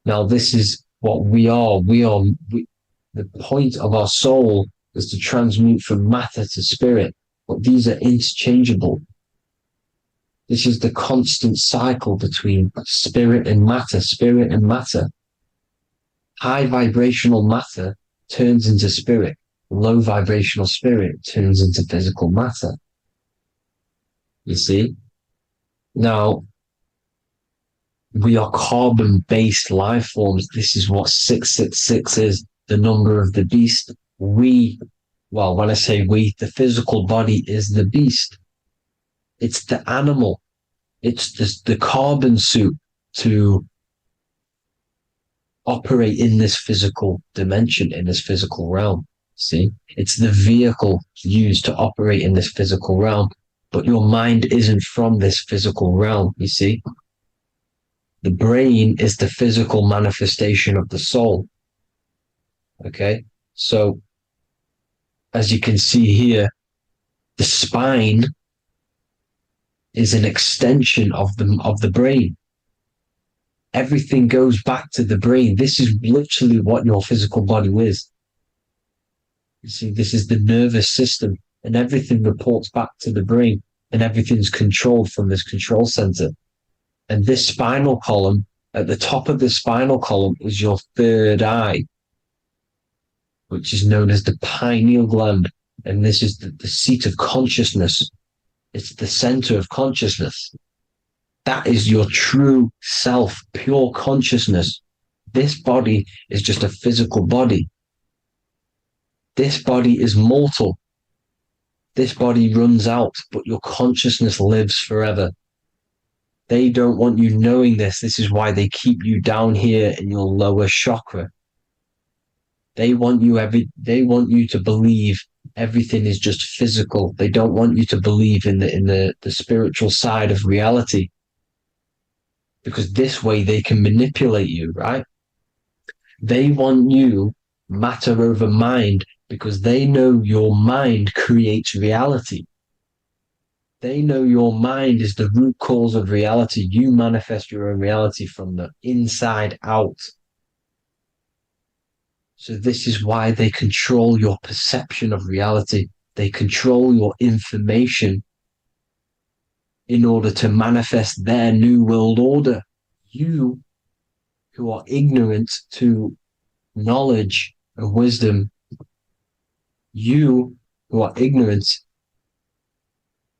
Now, this is what we are. The point of our soul is to transmute from matter to spirit, but these are interchangeable. This is the constant cycle between spirit and matter, spirit and matter. High vibrational matter turns into spirit. Low vibrational spirit turns into physical matter. You see? Now, we are carbon-based life forms. This is what 666 is, the number of the beast. When I say we, the physical body is the beast. It's the animal. It's the carbon suit to operate in this physical dimension, in this physical realm. See? It's the vehicle used to operate in this physical realm. But your mind isn't from this physical realm, you see? The brain is the physical manifestation of the soul. Okay? So, as you can see here, the spine is an extension of the brain. Everything goes back to the brain. This is literally what your physical body is. You see, this is the nervous system, and everything reports back to the brain, and everything's controlled from this control center. And this spinal column, at the top of the spinal column, is your third eye, which is known as the pineal gland. And this is the seat of consciousness. It's the center of consciousness. That is your true self, pure consciousness. This body is just a physical body. This body is mortal. This body runs out, but your consciousness lives forever. They don't want you knowing this. This is why they keep you down here in your lower chakra. They want you to believe everything is just physical. They don't want you to believe in the spiritual side of reality. Because this way they can manipulate you, right? They want you matter over mind because they know your mind creates reality. They know your mind is the root cause of reality. You manifest your own reality from the inside out. So this is why they control your perception of reality. They control your information in order to manifest their new world order. You, who are ignorant to knowledge and wisdom, you who are ignorant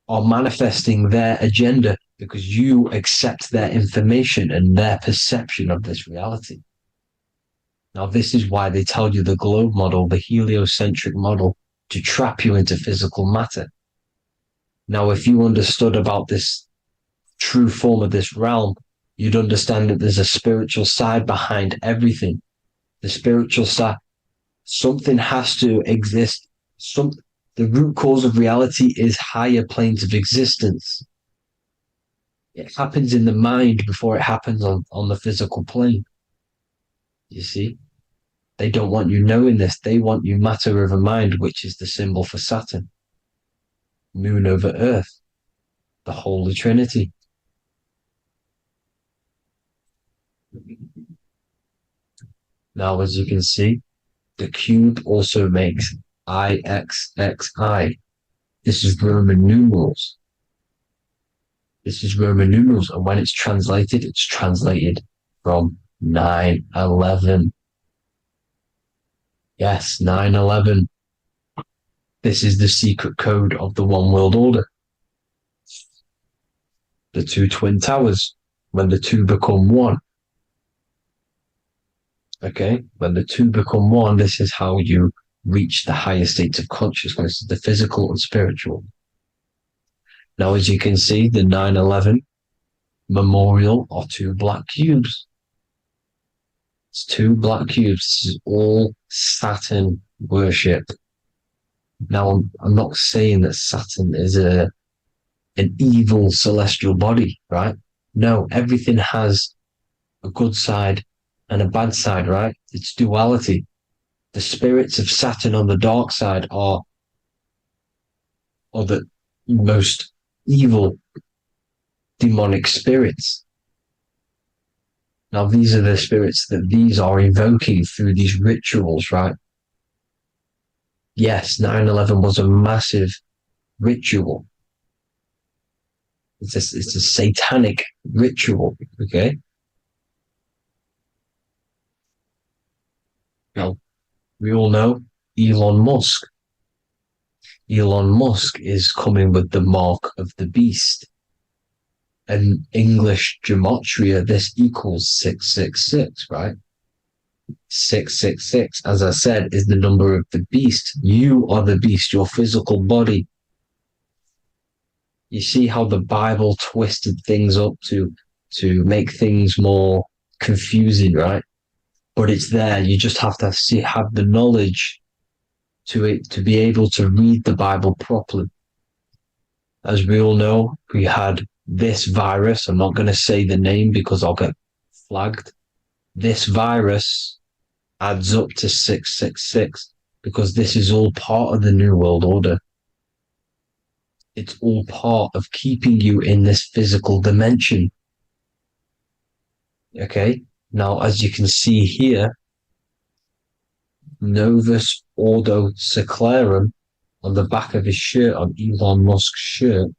are manifesting their agenda because you accept their information and their perception of this reality. Now, this is why they tell you the globe model, the heliocentric model, to trap you into physical matter. Now, if you understood about this true form of this realm, you'd understand that there's a spiritual side behind everything. The spiritual side, something has to exist. The root cause of reality is higher planes of existence. It happens in the mind before it happens on the physical plane. You see? They don't want you knowing this. They want you matter over mind, which is the symbol for Saturn. Moon over Earth. The Holy Trinity. Now, as you can see, The cube also makes IXXI. This is Roman numerals. And when it's translated from 911. Yes, 911. This is the secret code of the one world order. The two twin towers, when the two become one. Okay, when the two become one, this is how you reach the higher states of consciousness, the physical and spiritual. Now, as you can see, the 9/11 memorial are two black cubes. It's two black cubes. This is all Saturn worship. Now, I'm not saying that Saturn is an evil celestial body, right? No, everything has a good side and a bad side, right? It's duality. The spirits of Saturn on the dark side are the most evil demonic spirits. Now, these are the spirits that these are invoking through these rituals, right? Yes, 9/11 was a massive ritual. It's a satanic ritual, okay? Now, we all know Elon Musk. Elon Musk is coming with the mark of the beast. And English gematria, this equals 666, right? 666, as I said, is the number of the beast. You are the beast, your physical body. You see how the Bible twisted things up to make things more confusing, right? But it's there. You just have to have the knowledge to be able to read the Bible properly. As we all know, we had this virus. I'm not going to say the name because I'll get flagged. This virus adds up to 666 because this is all part of the New World Order. It's all part of keeping you in this physical dimension. Okay, now as you can see here, Novus Ordo Secularum on the back of his shirt, on Elon Musk's shirt,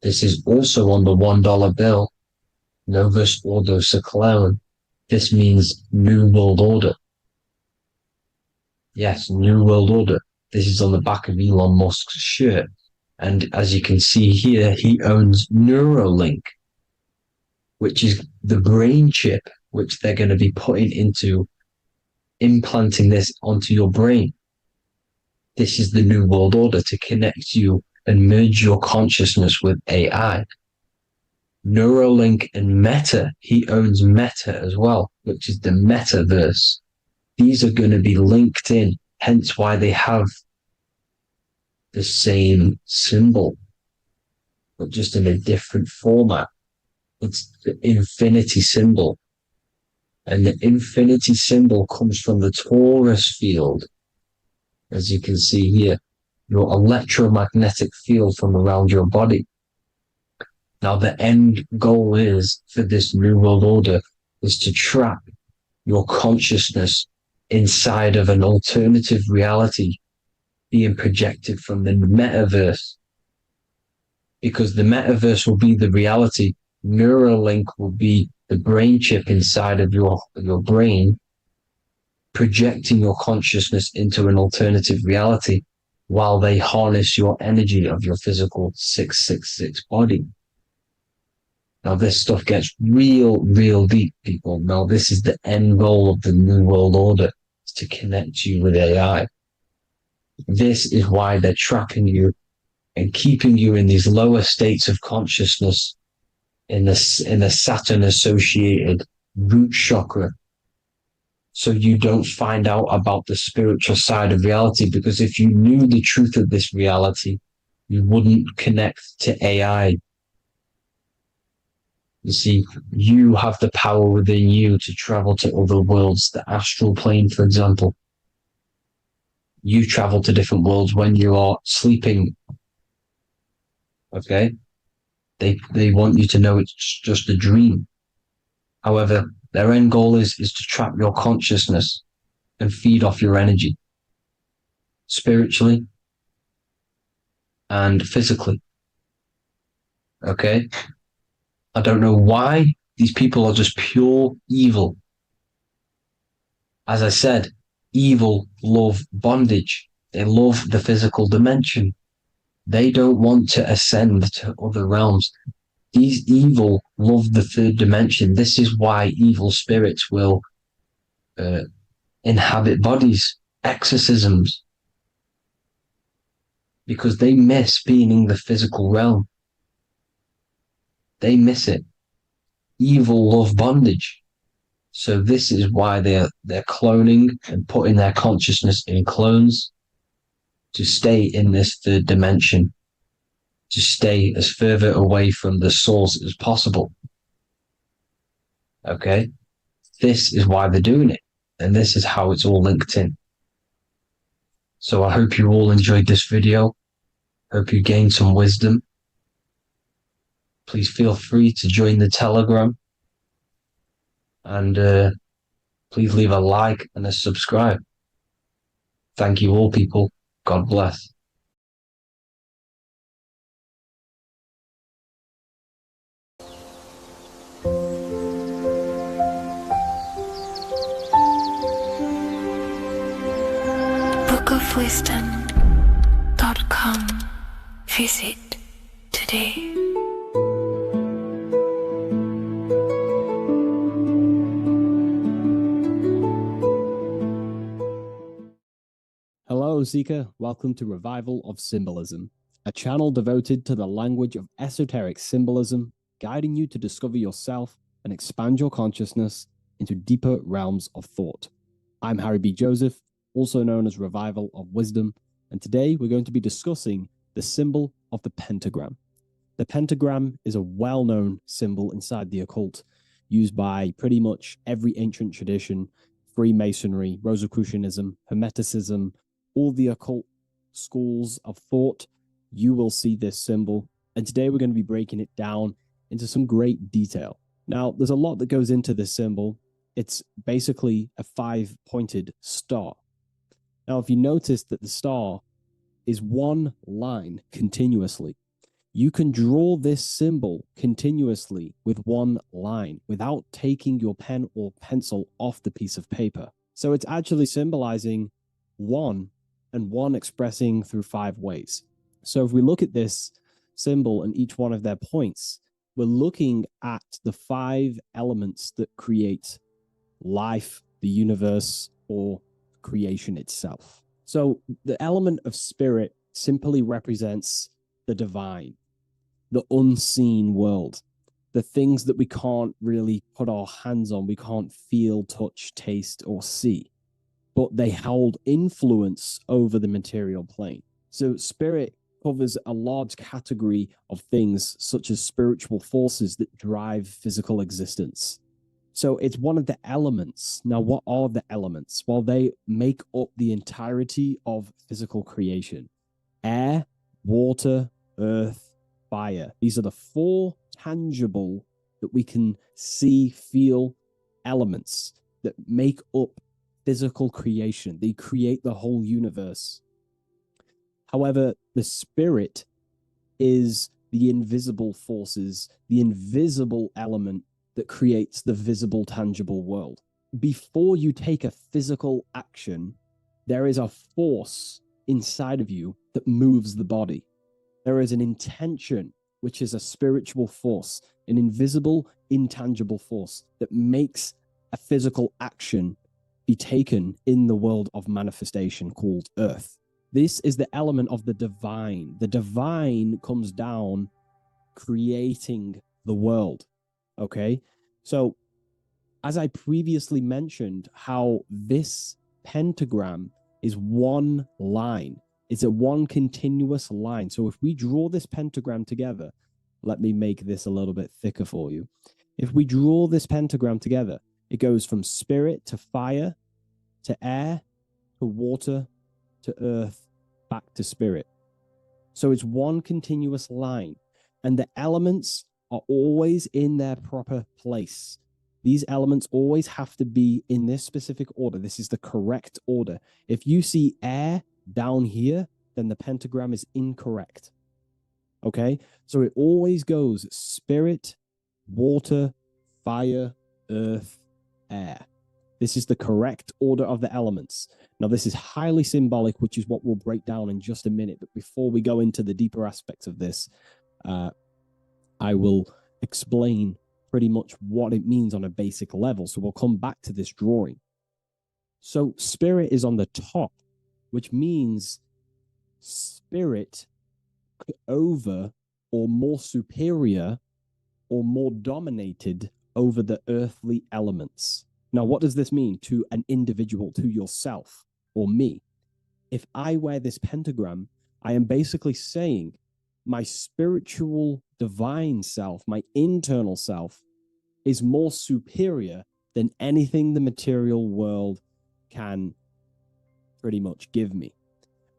this is also on the $1 bill, Novus Ordo Secularum. This means New World Order. Yes, New World Order. This is on the back of Elon Musk's shirt. And as you can see here, he owns Neuralink, which is the brain chip, which they're going to be putting into implanting this onto your brain. This is the New World Order to connect you and merge your consciousness with AI. Neuralink and Meta, he owns Meta as well, which is the metaverse. These are going to be linked in, hence why they have the same symbol, but just in a different format. It's the infinity symbol. And the infinity symbol comes from the torus field, as you can see here, your electromagnetic field from around your body. Now, the end goal is for this New World Order is to trap your consciousness inside of an alternative reality being projected from the metaverse. Because the metaverse will be the reality. Neuralink will be the brain chip inside of your brain, projecting your consciousness into an alternative reality while they harness your energy of your physical 666 body. Now, this stuff gets real deep, people. Now, this is the end goal of the New World Order, is to connect you with AI. This is why they're trapping you and keeping you in these lower states of consciousness in the Saturn-associated root chakra, so you don't find out about the spiritual side of reality. Because if you knew the truth of this reality, you wouldn't connect to AI. You see, you have the power within you to travel to other worlds, the astral plane, for example. You travel to different worlds when you are sleeping. Okay? They want you to know it's just a dream. However, their end goal is to trap your consciousness and feed off your energy, spiritually and physically. Okay? I don't know why these people are just pure evil. As I said, evil love bondage. They love the physical dimension. They don't want to ascend to other realms. These evil love the third dimension. This is why evil spirits will inhabit bodies, exorcisms, because they miss being in the physical realm. They miss it. Evil love bondage. So this is why they're cloning and putting their consciousness in clones to stay in this third dimension, to stay as further away from the source as possible. Okay? This is why they're doing it. And this is how it's all linked in. So I hope you all enjoyed this video. Hope you gained some wisdom. Please feel free to join the Telegram. And please leave a like and a subscribe. Thank you all, people. God bless. bookofwisdom.com. Visit today. Hello, Seeker. Welcome to Revival of Symbolism, a channel devoted to the language of esoteric symbolism, guiding you to discover yourself and expand your consciousness into deeper realms of thought. I'm Harry B. Joseph, also known as Revival of Wisdom, and today we're going to be discussing the symbol of the pentagram. The pentagram is a well-known symbol inside the occult, used by pretty much every ancient tradition: Freemasonry, Rosicrucianism, Hermeticism, all the occult schools of thought. You will see this symbol, and today we're going to be breaking it down into some great detail. Now, there's a lot that goes into this symbol. It's basically a 5-pointed star. Now, if you notice that the star is one line continuously, you can draw this symbol continuously with one line without taking your pen or pencil off the piece of paper. So it's actually symbolizing one, and one expressing through 5 ways. So if we look at this symbol and each one of their points, we're looking at the 5 elements that create life, the universe, or creation itself. So the element of spirit simply represents the divine, the unseen world, the things that we can't really put our hands on, we can't feel, touch, taste, or see, but they hold influence over the material plane. So spirit covers a large category of things such as spiritual forces that drive physical existence. So it's one of the elements. Now, what are the elements? Well, they make up the entirety of physical creation: air, water, earth, fire. These are the 4 tangible that we can see, feel elements that make up physical creation. They create the whole universe. However, the spirit is the invisible forces, the invisible element that creates the visible, tangible world. Before you take a physical action, there is a force inside of you that moves the body. There is an intention, which is a spiritual force, an invisible, intangible force that makes a physical action be taken in the world of manifestation called Earth. This is the element of the divine. The divine comes down creating the world. Okay? So, as I previously mentioned, how this pentagram is one line. It's a one continuous line. So if we draw this pentagram together, let me make this a little bit thicker for you. If we draw this pentagram together, it goes from spirit to fire, to air, to water, to earth, back to spirit. So it's one continuous line, and the elements are always in their proper place. These elements always have to be in this specific order. This is the correct order. If you see air down here, then the pentagram is incorrect. Okay? So it always goes spirit, water, fire, earth, air. This is the correct order of the elements. Now, this is highly symbolic, which is what we'll break down in just a minute. But before we go into the deeper aspects of this, I will explain pretty much what it means on a basic level. So we'll come back to this drawing. So spirit is on the top, which means spirit over or more superior or more dominated over the earthly elements. Now, what does this mean to an individual, to yourself or me? If I wear this pentagram, I am basically saying my spiritual divine self, my internal self, is more superior than anything the material world can pretty much give me.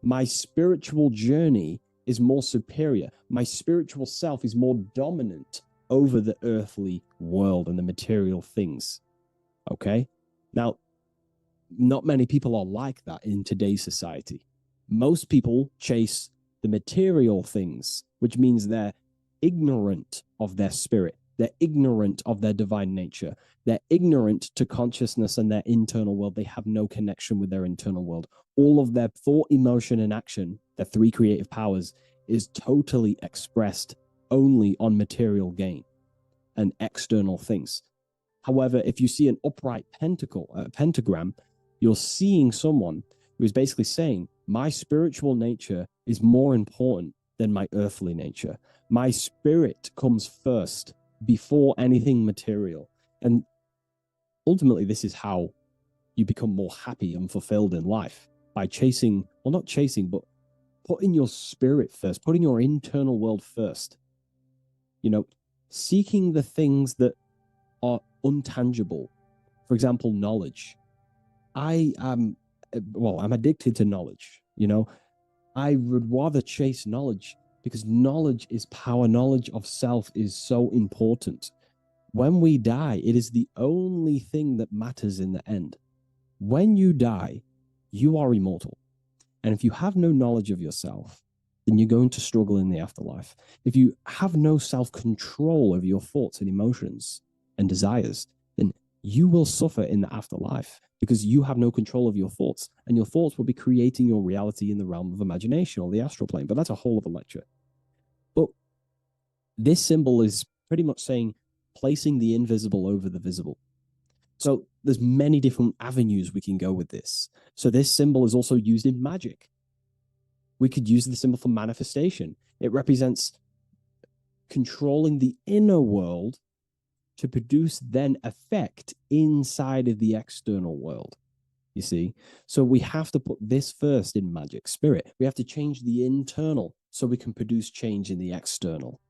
My spiritual journey is more superior. My spiritual self is more dominant over the earthly world and the material things. Okay? Now, not many people are like that in today's society. Most people chase the material things, which means they're ignorant of their spirit. They're ignorant of their divine nature. They're ignorant to consciousness and their internal world. They have no connection with their internal world. All of their thought, emotion, and action, their three creative powers, is totally expressed only on material gain and external things. However, if you see an upright pentagram, you're seeing someone who is basically saying, my spiritual nature is more important than my earthly nature. My spirit comes first before anything material. And ultimately, this is how you become more happy and fulfilled in life, by chasing, well, not chasing, but putting your spirit first, putting your internal world first. You know, seeking the things that are untangible. For example, knowledge. I'm addicted to knowledge. You know, I would rather chase knowledge because knowledge is power. Knowledge of self is so important. When we die, it is the only thing that matters in the end. When you die, you are immortal. And if you have no knowledge of yourself, then you're going to struggle in the afterlife. If you have no self-control over your thoughts and emotions and desires, then you will suffer in the afterlife because you have no control of your thoughts, and your thoughts will be creating your reality in the realm of imagination or the astral plane. But that's a whole other lecture. But this symbol is pretty much saying placing the invisible over the visible. So there's many different avenues we can go with this. So this symbol is also used in magic. We could use the symbol for manifestation. It represents controlling the inner world to produce then effect inside of the external world. You see? So we have to put this first in magic spirit. We have to change the internal so we can produce change in the external.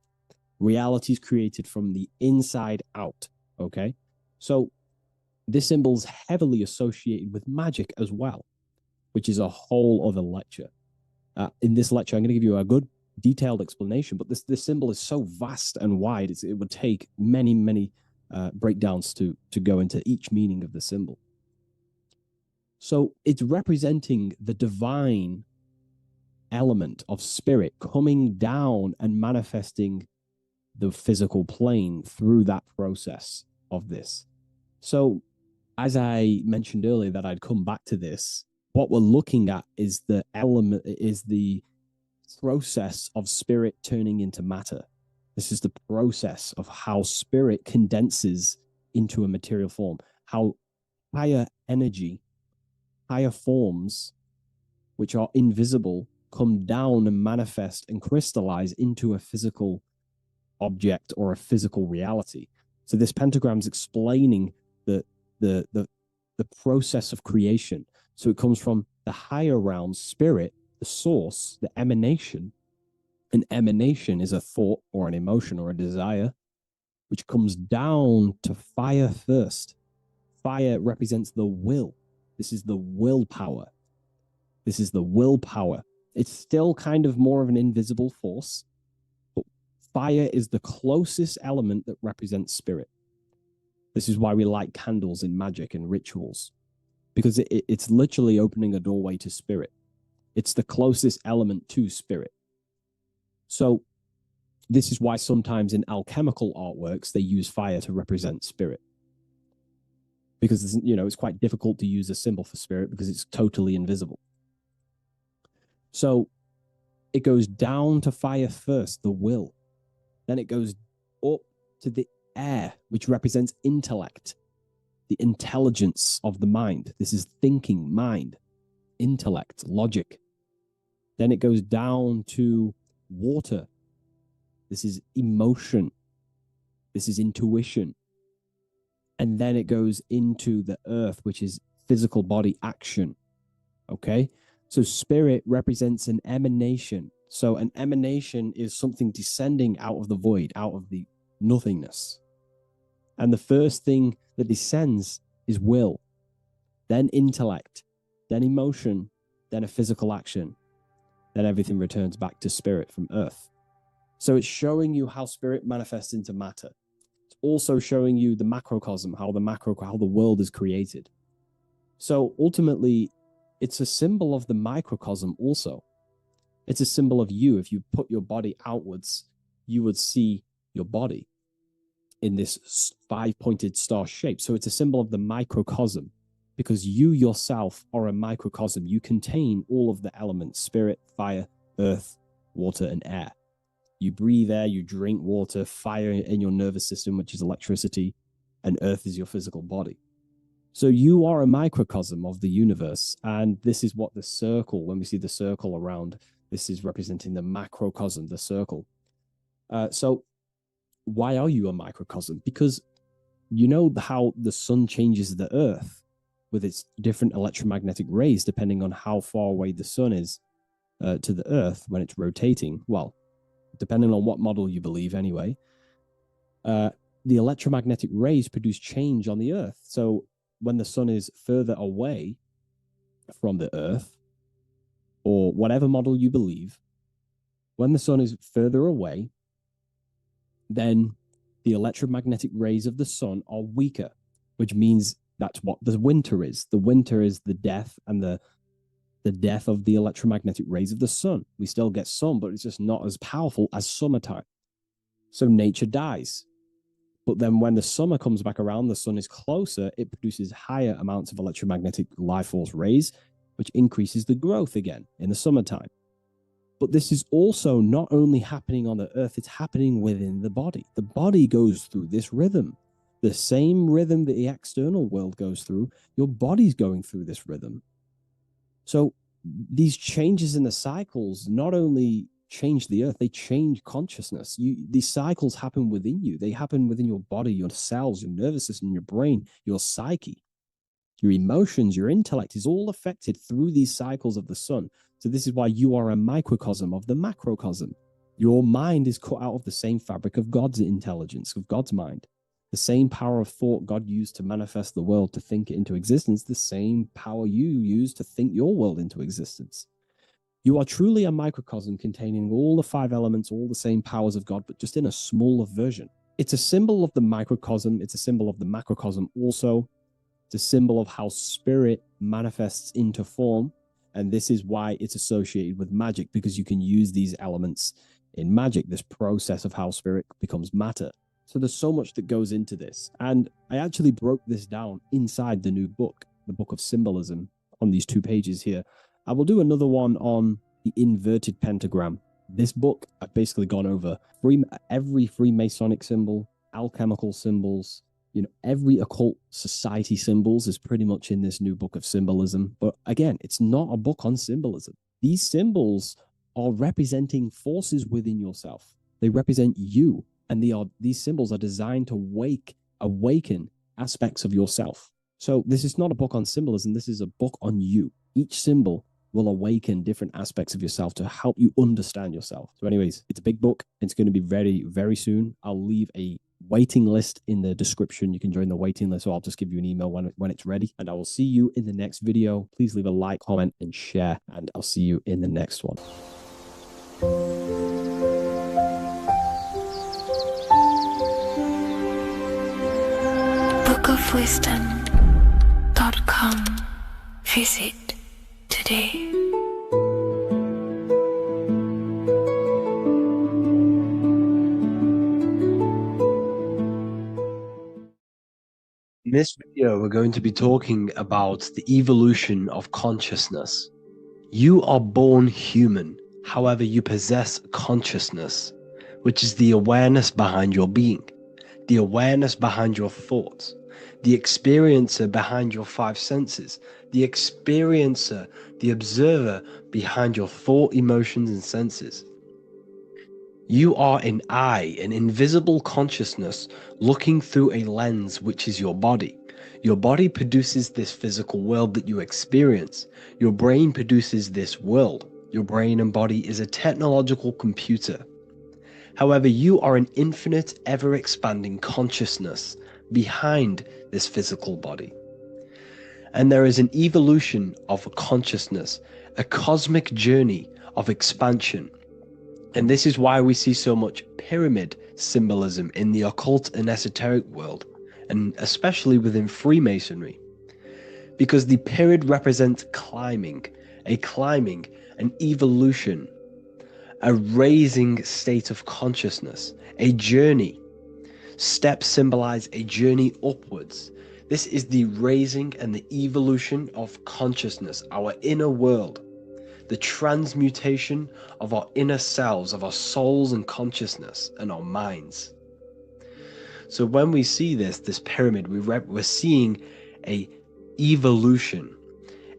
Reality is created from the inside out. Okay? So this symbol is heavily associated with magic as well, which is a whole other lecture. In this lecture, I'm going to give you a good detailed explanation, but this symbol is so vast and wide, it would take many breakdowns to go into each meaning of the symbol. So it's representing the divine element of spirit coming down and manifesting the physical plane through that process of this. So as I mentioned earlier that I'd come back to this, what we're looking at is the process of spirit turning into matter. This is the process of how spirit condenses into a material form, how higher energy, higher forms, which are invisible, come down and manifest and crystallize into a physical object or a physical reality. So this pentagram is explaining the process of creation. So it comes from the higher realm, spirit, the source, the emanation. An emanation is a thought or an emotion or a desire, which comes down to fire first. Fire represents the will. This is the willpower. This is the willpower. It's still kind of more of an invisible force, but fire is the closest element that represents spirit. This is why we light candles in magic and rituals, because it's literally opening a doorway to spirit. It's the closest element to spirit. So this is why sometimes in alchemical artworks, they use fire to represent spirit. Because, it's quite difficult to use a symbol for spirit because it's totally invisible. So it goes down to fire first, the will. Then it goes up to the air, which represents intellect, the intelligence of the mind. This is thinking, mind, intellect, logic. Then it goes down to water. This is emotion. This is intuition. And then it goes into the earth, which is physical body action. Okay? So spirit represents an emanation. So an emanation is something descending out of the void, out of the nothingness. And the first thing that descends is will, then intellect, then emotion, then a physical action. Then everything returns back to spirit from earth. So it's showing you how spirit manifests into matter. It's also showing you the macrocosm, how the world is created. So ultimately, it's a symbol of the microcosm also. It's a symbol of you. If you put your body outwards, you would see your body in this 5-pointed star shape. So it's a symbol of the microcosm, because you yourself are a microcosm. You contain all of the elements: spirit, fire, earth, water, and air. You breathe air, you drink water, fire in your nervous system, which is electricity, and earth is your physical body. So you are a microcosm of the universe. And this is what the circle, when we see the circle around, this is representing the macrocosm, the circle. So why are you a microcosm? Because you know how the sun changes the earth with its different electromagnetic rays, depending on how far away the sun is to the earth when it's rotating. Well, depending on what model you believe anyway, the electromagnetic rays produce change on the earth. So when the sun is further away from the earth, or whatever model you believe, when the sun is further away, then the electromagnetic rays of the sun are weaker, which means that's what the winter is. The winter is the death and the death of the electromagnetic rays of the sun. We still get sun, but it's just not as powerful as summertime. So nature dies. But then when the summer comes back around, the sun is closer, it produces higher amounts of electromagnetic life force rays, which increases the growth again in the summertime. But this is also not only happening on the earth, it's happening within the body. The body goes through this rhythm. The same rhythm that the external world goes through, your body's going through this rhythm. So these changes in the cycles not only change the earth, they change consciousness. These cycles happen within you. They happen within your body, your cells, your nervous system, your brain, your psyche, your emotions, your intellect is all affected through these cycles of the sun. So this is why you are a microcosm of the macrocosm. Your mind is cut out of the same fabric of God's intelligence, of God's mind. The same power of thought God used to manifest the world, to think it into existence, the same power you use to think your world into existence. You are truly a microcosm containing all the 5 elements, all the same powers of God, but just in a smaller version. It's a symbol of the microcosm. It's a symbol of the macrocosm also. It's a symbol of how spirit manifests into form. And this is why it's associated with magic, because you can use these elements in magic, this process of how spirit becomes matter. So there's so much that goes into this. And I actually broke this down inside the new book, the Book of Symbolism, on these 2 pages here. I will do another one on the inverted pentagram. This book, I've basically gone over every Freemasonic symbol, alchemical symbols, every occult society symbols is pretty much in this new Book of Symbolism. But again, it's not a book on symbolism. These symbols are representing forces within yourself. They represent you. And these symbols are designed to awaken aspects of yourself. So this is not a book on symbolism. This is a book on you. Each symbol will awaken different aspects of yourself to help you understand yourself. So anyways, it's a big book. It's going to be very, very soon. I'll leave a waiting list in the description. You can join the waiting list, or I'll just give you an email when it's ready. And I will see you in the next video. Please leave a like, comment, and share. And I'll see you in the next one. bookofwisdom.com. Visit today. In this video, we're going to be talking about the evolution of consciousness. You are born human, however, you possess consciousness, which is the awareness behind your being, the awareness behind your thoughts, the experiencer behind your five senses, the experiencer, the observer behind your thought, emotions, and senses. You are an eye, an invisible consciousness looking through a lens which is your body. Your body produces this physical world that you experience. Your brain produces this world. Your brain and body is a technological computer. However, you are an infinite, ever-expanding consciousness behind this physical body. And there is an evolution of consciousness, a cosmic journey of expansion. And this is why we see so much pyramid symbolism in the occult and esoteric world, and especially within Freemasonry. Because the pyramid represents climbing, an evolution, a raising state of consciousness, a journey. Steps symbolize a journey upwards. This is the raising and the evolution of consciousness, our inner world. The transmutation of our inner selves, of our souls and consciousness and our minds. So when we see this pyramid, we're seeing a evolution,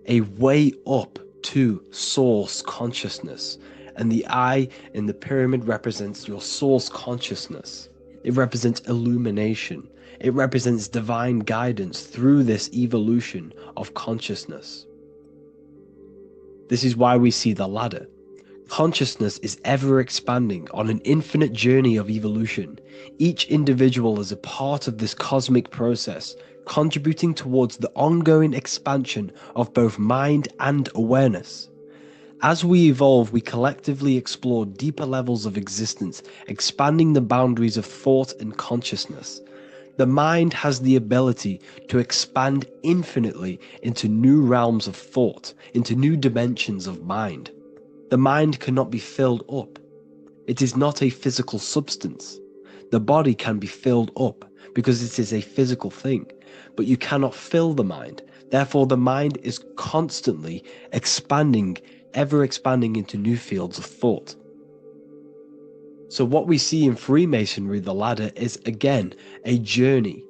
a way up to source consciousness. And the eye in the pyramid represents your source consciousness. It represents illumination. It represents divine guidance through this evolution of consciousness. This is why we see the ladder. Consciousness is ever expanding on an infinite journey of evolution. Each individual is a part of this cosmic process, contributing towards the ongoing expansion of both mind and awareness. As we evolve, we collectively explore deeper levels of existence, expanding the boundaries of thought and consciousness. The mind has the ability to expand infinitely into new realms of thought, into new dimensions of mind. The mind cannot be filled up. It is not a physical substance. The body can be filled up because it is a physical thing, but you cannot fill the mind. Therefore, the mind is constantly expanding, ever expanding into new fields of thought. So what we see in Freemasonry, the ladder, is again a journey,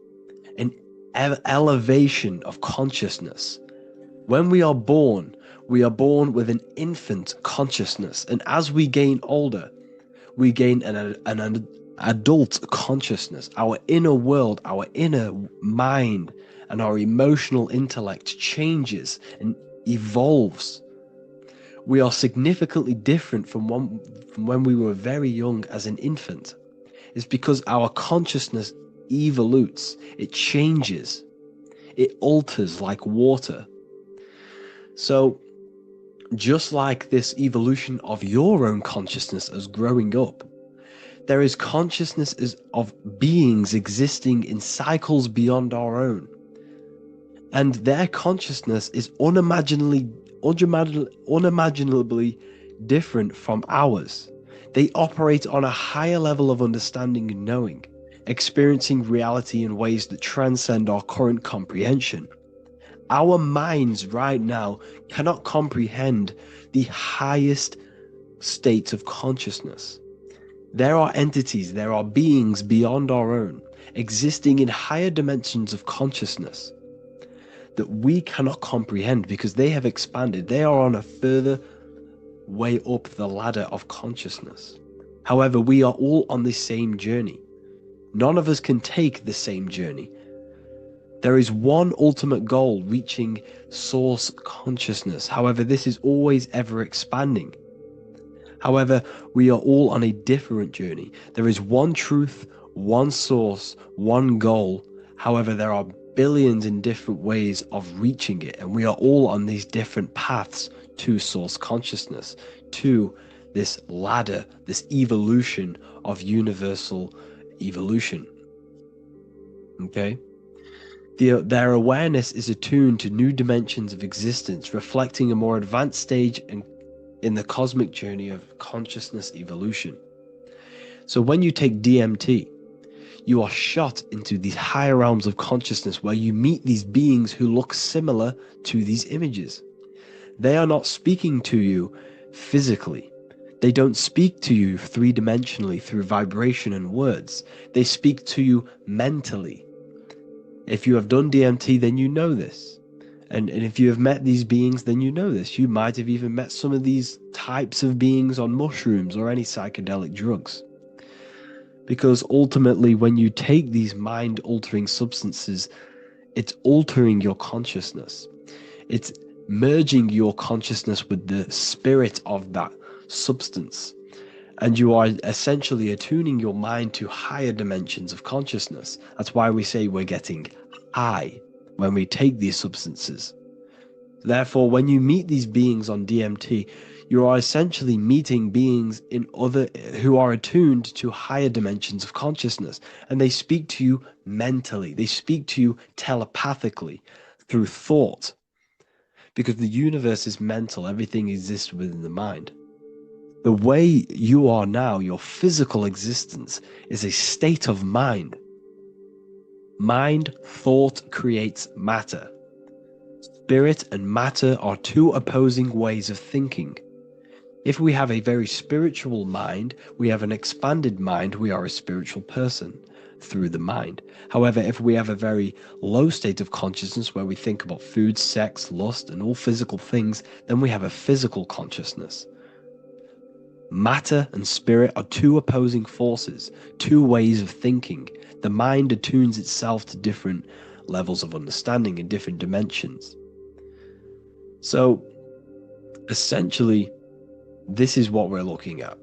an elevation of consciousness. When we are born with an infant consciousness, and as we gain older, we gain an adult consciousness. Our inner world, our inner mind, and our emotional intellect changes and evolves. We are significantly different from when we were very young as an infant. It's because our consciousness evolutes, it changes, it alters like water. So just like this evolution of your own consciousness as growing up, there is consciousness of beings existing in cycles beyond our own. And their consciousness is unimaginably different from ours. They operate on a higher level of understanding and knowing, experiencing reality in ways that transcend our current comprehension. Our minds right now cannot comprehend the highest states of consciousness. There are entities, there are beings beyond our own, existing in higher dimensions of consciousness that we cannot comprehend because they have expanded. They are on a further way up the ladder of consciousness. However, we are all on the same journey. None of us can take the same journey. There is one ultimate goal, reaching source consciousness. However, this is always ever expanding. However, we are all on a different journey. There is one truth, one source, one goal. However, there are billions in different ways of reaching it, and we are all on these different paths to source consciousness, to this ladder, this evolution of universal evolution. Okay? Their awareness is attuned to new dimensions of existence, reflecting a more advanced stage in the cosmic journey of consciousness evolution. So when you take DMT, you are shot into these higher realms of consciousness where you meet these beings who look similar to these images. They are not speaking to you physically. They don't speak to you three-dimensionally through vibration and words. They speak to you mentally. If you have done DMT, then you know this. And if you have met these beings, then you know this. You might have even met some of these types of beings on mushrooms or any psychedelic drugs. Because ultimately, when you take these mind-altering substances, it's altering your consciousness. It's merging your consciousness with the spirit of that substance. And you are essentially attuning your mind to higher dimensions of consciousness. That's why we say we're getting high when we take these substances. Therefore, when you meet these beings on DMT, you are essentially meeting beings who are attuned to higher dimensions of consciousness, and they speak to you mentally. They speak to you telepathically through thought, because the universe is mental. Everything exists within the mind. The way you are now, your physical existence, is a state of mind. Mind, thought creates matter. Spirit and matter are two opposing ways of thinking. If we have a very spiritual mind, we have an expanded mind, we are a spiritual person through the mind. However, if we have a very low state of consciousness where we think about food, sex, lust, and all physical things, then we have a physical consciousness. Matter and spirit are two opposing forces, two ways of thinking. The mind attunes itself to different levels of understanding in different dimensions. So, essentially, this is what we're looking at.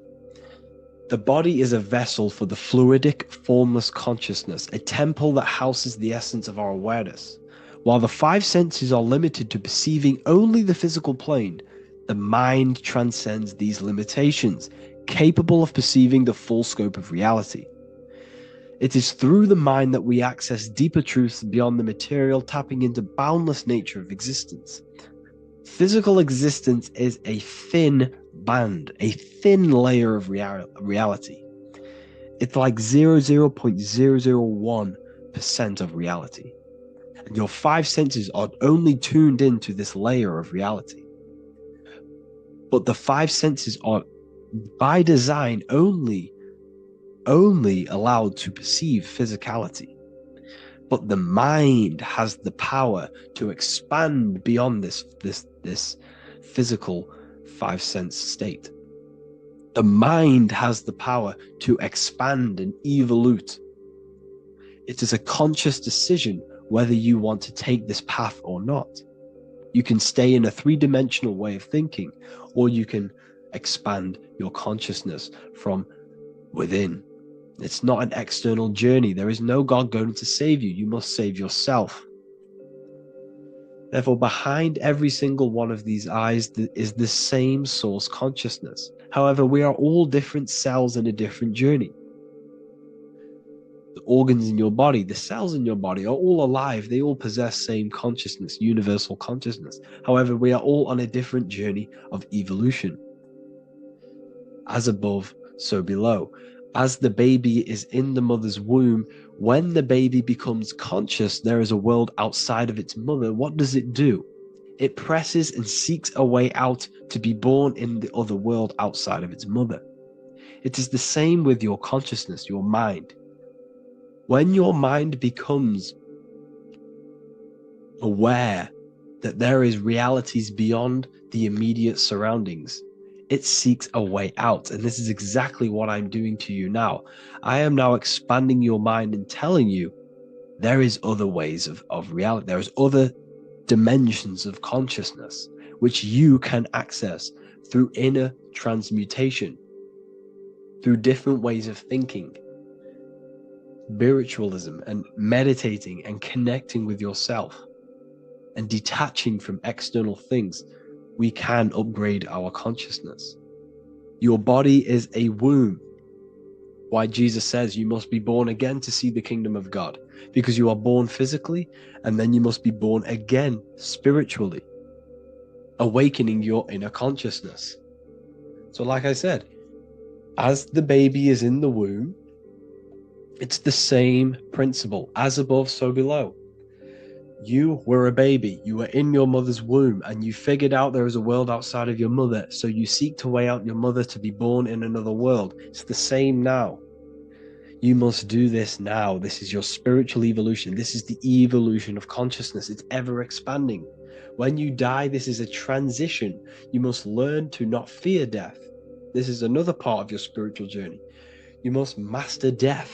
The body is a vessel for the fluidic, formless consciousness, a temple that houses the essence of our awareness. While the five senses are limited to perceiving only the physical plane, the mind transcends these limitations, capable of perceiving the full scope of reality. It is through the mind that we access deeper truths beyond the material, tapping into boundless nature of existence. Physical existence is a thin band, a thin layer of reality. It's like 0.001% of reality. And your five senses are only tuned into this layer of reality. But the five senses are, by design, only allowed to perceive physicality. But the mind has the power to expand beyond this physical five sense state. The mind has the power to expand and evolute. It is a conscious decision whether you want to take this path or not. You can stay in a three-dimensional way of thinking, or you can expand your consciousness from within. It's not an external journey. There is no God going to save you. You must save yourself. Therefore, behind every single one of these eyes is the same source consciousness. However, we are all different cells in a different journey. The organs in your body, the cells in your body are all alive. They all possess same consciousness, universal consciousness. However, we are all on a different journey of evolution. As above, so below. As the baby is in the mother's womb, when the baby becomes conscious, there is a world outside of its mother. What does it do? It presses and seeks a way out to be born in the other world outside of its mother. It is the same with your consciousness, your mind. When your mind becomes aware that there is realities beyond the immediate surroundings, it seeks a way out. And this is exactly what I'm doing to you now. I am now expanding your mind and telling you there is other ways of reality. There is other dimensions of consciousness which you can access through inner transmutation, through different ways of thinking, spiritualism, and meditating and connecting with yourself and detaching from external things. We can upgrade our consciousness. Your body is a womb. why Jesus says you must be born again to see the kingdom of God, because you are born physically and then you must be born again spiritually, awakening your inner consciousness. So like I said, as the baby is in the womb, it's the same principle, as above, so below. You were a baby, you were in your mother's womb, and you figured out there is a world outside of your mother, so you seek to weigh out your mother to be born in another world. It's the same now. You must do this now. This is your spiritual evolution. This is the evolution of consciousness. It's ever expanding. When you die, this is a transition. You must learn to not fear death. This is another part of your spiritual journey. You must master death.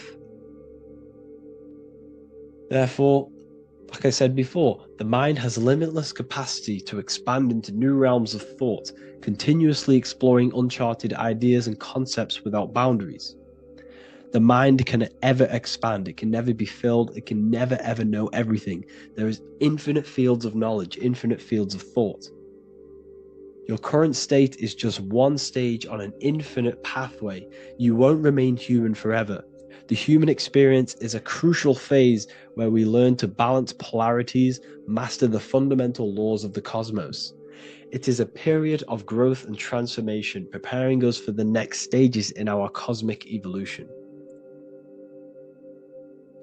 Therefore, like I said before, the mind has limitless capacity to expand into new realms of thought, continuously exploring uncharted ideas and concepts without boundaries. The mind can ever expand. It can never be filled. It can never ever know everything. There is infinite fields of knowledge, infinite fields of thought. Your current state is just one stage on an infinite pathway. You won't remain human forever. The human experience is a crucial phase where we learn to balance polarities, master the fundamental laws of the cosmos. It is a period of growth and transformation, preparing us for the next stages in our cosmic evolution.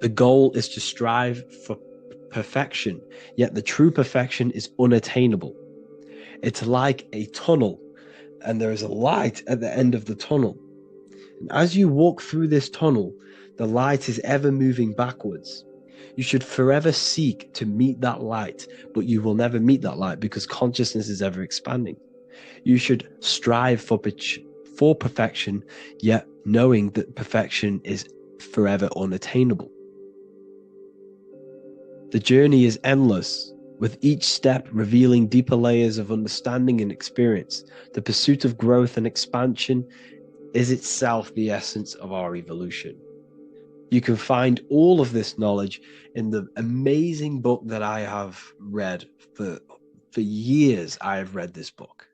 The goal is to strive for perfection, yet the true perfection is unattainable. It's like a tunnel, and there is a light at the end of the tunnel. And as you walk through this tunnel, the light is ever moving backwards. You should forever seek to meet that light, but you will never meet that light because consciousness is ever expanding. You should strive for perfection, yet knowing that perfection is forever unattainable. The journey is endless, with each step revealing deeper layers of understanding and experience. The pursuit of growth and expansion is itself the essence of our evolution. You can find all of this knowledge in the amazing book that I have read for years. I have read this book,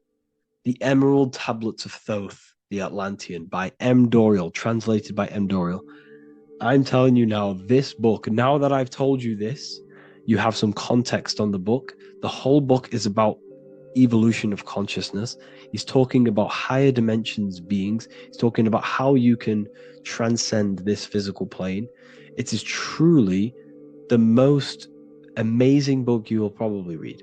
The Emerald Tablets of Thoth, the Atlantean, by M. Dorial, translated by M. Dorial. I'm telling you now, this book, now that I've told you this, you have some context on the book. The whole book is about evolution of consciousness. He's talking about higher dimensions beings. He's talking about how you can transcend this physical plane. It is truly the most amazing book you will probably read.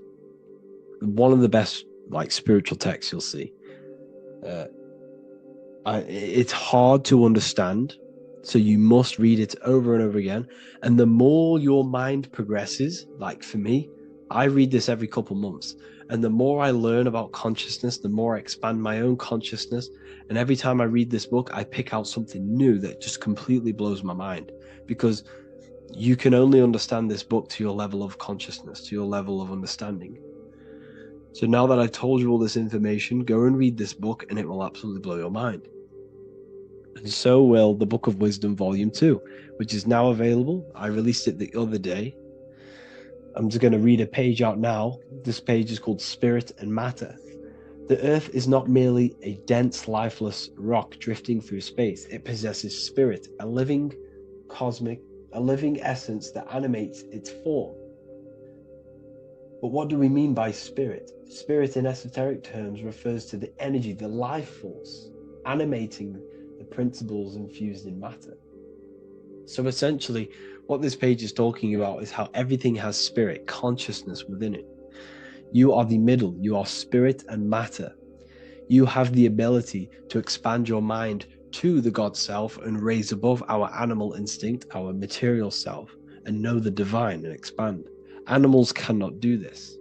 One of the best spiritual texts you'll see. It's hard to understand, so you must read it over and over again. And the more your mind progresses, like for me, I read this every couple months. And the more I learn about consciousness, the more I expand my own consciousness. And every time I read this book, I pick out something new that just completely blows my mind. Because you can only understand this book to your level of consciousness, to your level of understanding. So now that I've told you all this information, go and read this book and it will absolutely blow your mind. And so will the Book of Wisdom Volume 2, which is now available. I released it the other day. I'm just going to read a page out now. This page is called Spirit and Matter. The Earth is not merely a dense, lifeless rock drifting through space. It possesses spirit, a living essence that animates its form. But what do we mean by spirit? Spirit in esoteric terms refers to the energy, the life force, animating the principles infused in matter. So essentially, what this page is talking about is how everything has spirit, consciousness within it. You are the middle, you are spirit and matter. You have the ability to expand your mind to the God self and raise above our animal instinct, our material self, and know the divine and expand. Animals cannot do this.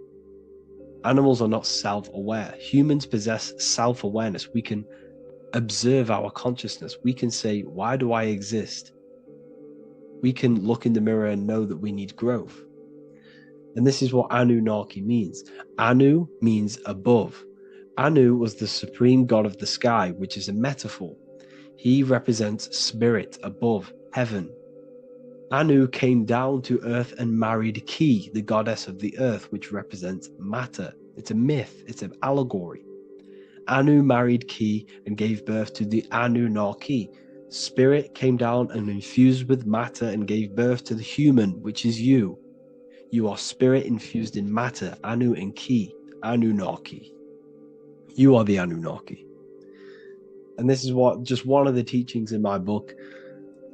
Animals are not self-aware. Humans possess self-awareness. We can observe our consciousness. We can say, why do I exist? We can look in the mirror and know that we need growth. And this is what Anunnaki means. Anu means above. Anu was the supreme god of the sky, which is a metaphor. He represents spirit above, heaven. Anu came down to earth and married Ki, the goddess of the earth, which represents matter. It's a myth, it's an allegory. Anu married Ki and gave birth to the Anunnaki, Spirit came down and infused with matter and gave birth to the human, which is you. You are spirit infused in matter, Anu and Ki, Anunnaki. You are the Anunnaki. And this is just one of the teachings in my book.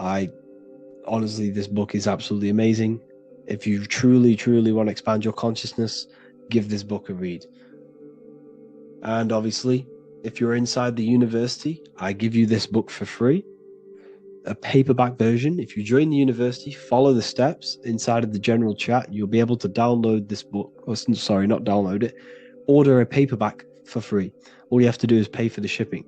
Honestly, this book is absolutely amazing. If you truly, truly want to expand your consciousness, give this book a read. And obviously, if you're inside the university, I give you this book for free. A paperback version. If you join the university, follow the steps inside of the general chat, you'll be able to download this book. Sorry, not download it. Order a paperback for free. All you have to do is pay for the shipping.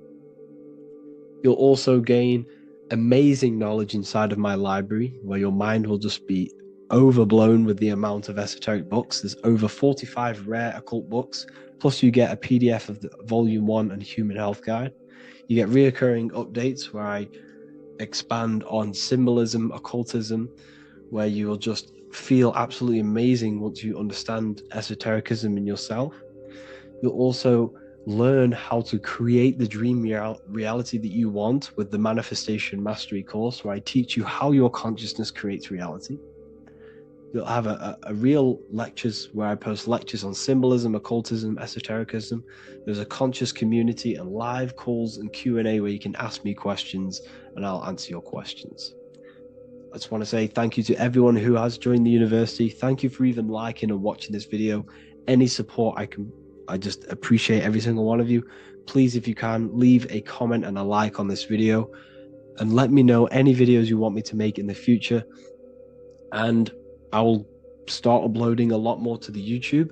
You'll also gain amazing knowledge inside of my library, where your mind will just be overblown with the amount of esoteric books. There's over 45 rare occult books, plus you get a PDF of the Volume 1 and Human Health Guide. You get reoccurring updates where I expand on symbolism, occultism, where you will just feel absolutely amazing once you understand esotericism in yourself. You'll also learn how to create the dream reality that you want with the Manifestation Mastery course, where I teach you how your consciousness creates reality. You'll have a real lectures where I post lectures on symbolism, occultism, esotericism. There's a conscious community and live calls and Q&A where you can ask me questions and I'll answer your questions. I just want to say thank you to everyone who has joined the university. Thank you for even liking and watching this video. Any support I just appreciate every single one of you. Please, if you can, leave a comment and a like on this video and let me know any videos you want me to make in the future. And I will start uploading a lot more to the YouTube.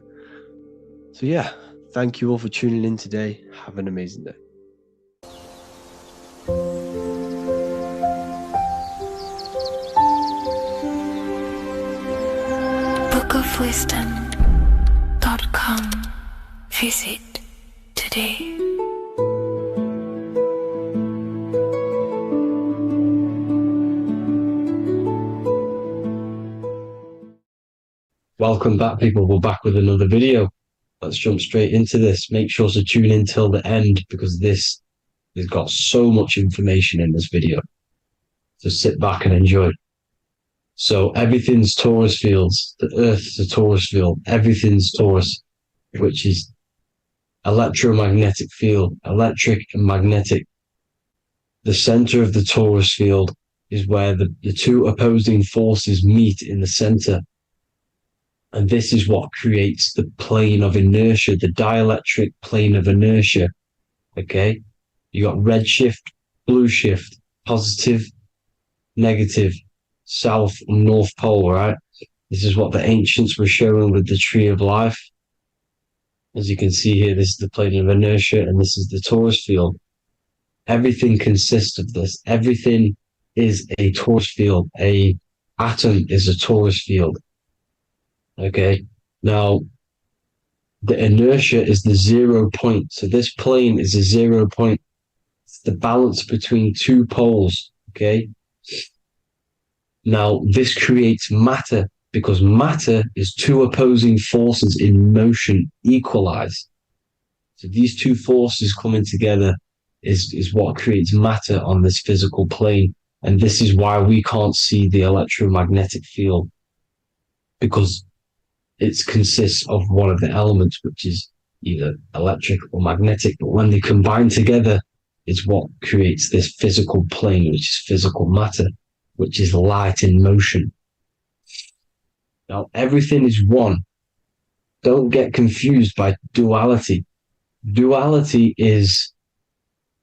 So yeah, thank you all for tuning in today. Have an amazing day. bookofwisdom.com. Visit today. Welcome back, people. We're back with another video. Let's jump straight into this. Make sure to tune in till the end because this has got so much information in this video. So sit back and enjoy. So everything's torus fields. The Earth's a torus field. Everything's torus, which is electromagnetic field, electric and magnetic. The center of the torus field is where the two opposing forces meet in the center. And this is what creates the plane of inertia, the dielectric plane of inertia. Okay? You got red shift, blue shift, positive, negative, south and north pole, right? This is what the ancients were showing with the tree of life. As you can see here, this is the plane of inertia and this is the torus field. Everything consists of this. Everything is a torus field. A atom is a torus field. Okay, now the inertia is the 0 point. So this plane is a 0 point. It's the balance between two poles. Okay, now this creates matter because matter is two opposing forces in motion equalized. So these two forces coming together is what creates matter on this physical plane. And this is why we can't see the electromagnetic field, because it consists of one of the elements, which is either electric or magnetic, but when they combine together, it's what creates this physical plane, which is physical matter, which is light in motion. Now, everything is one. Don't get confused by duality. Duality is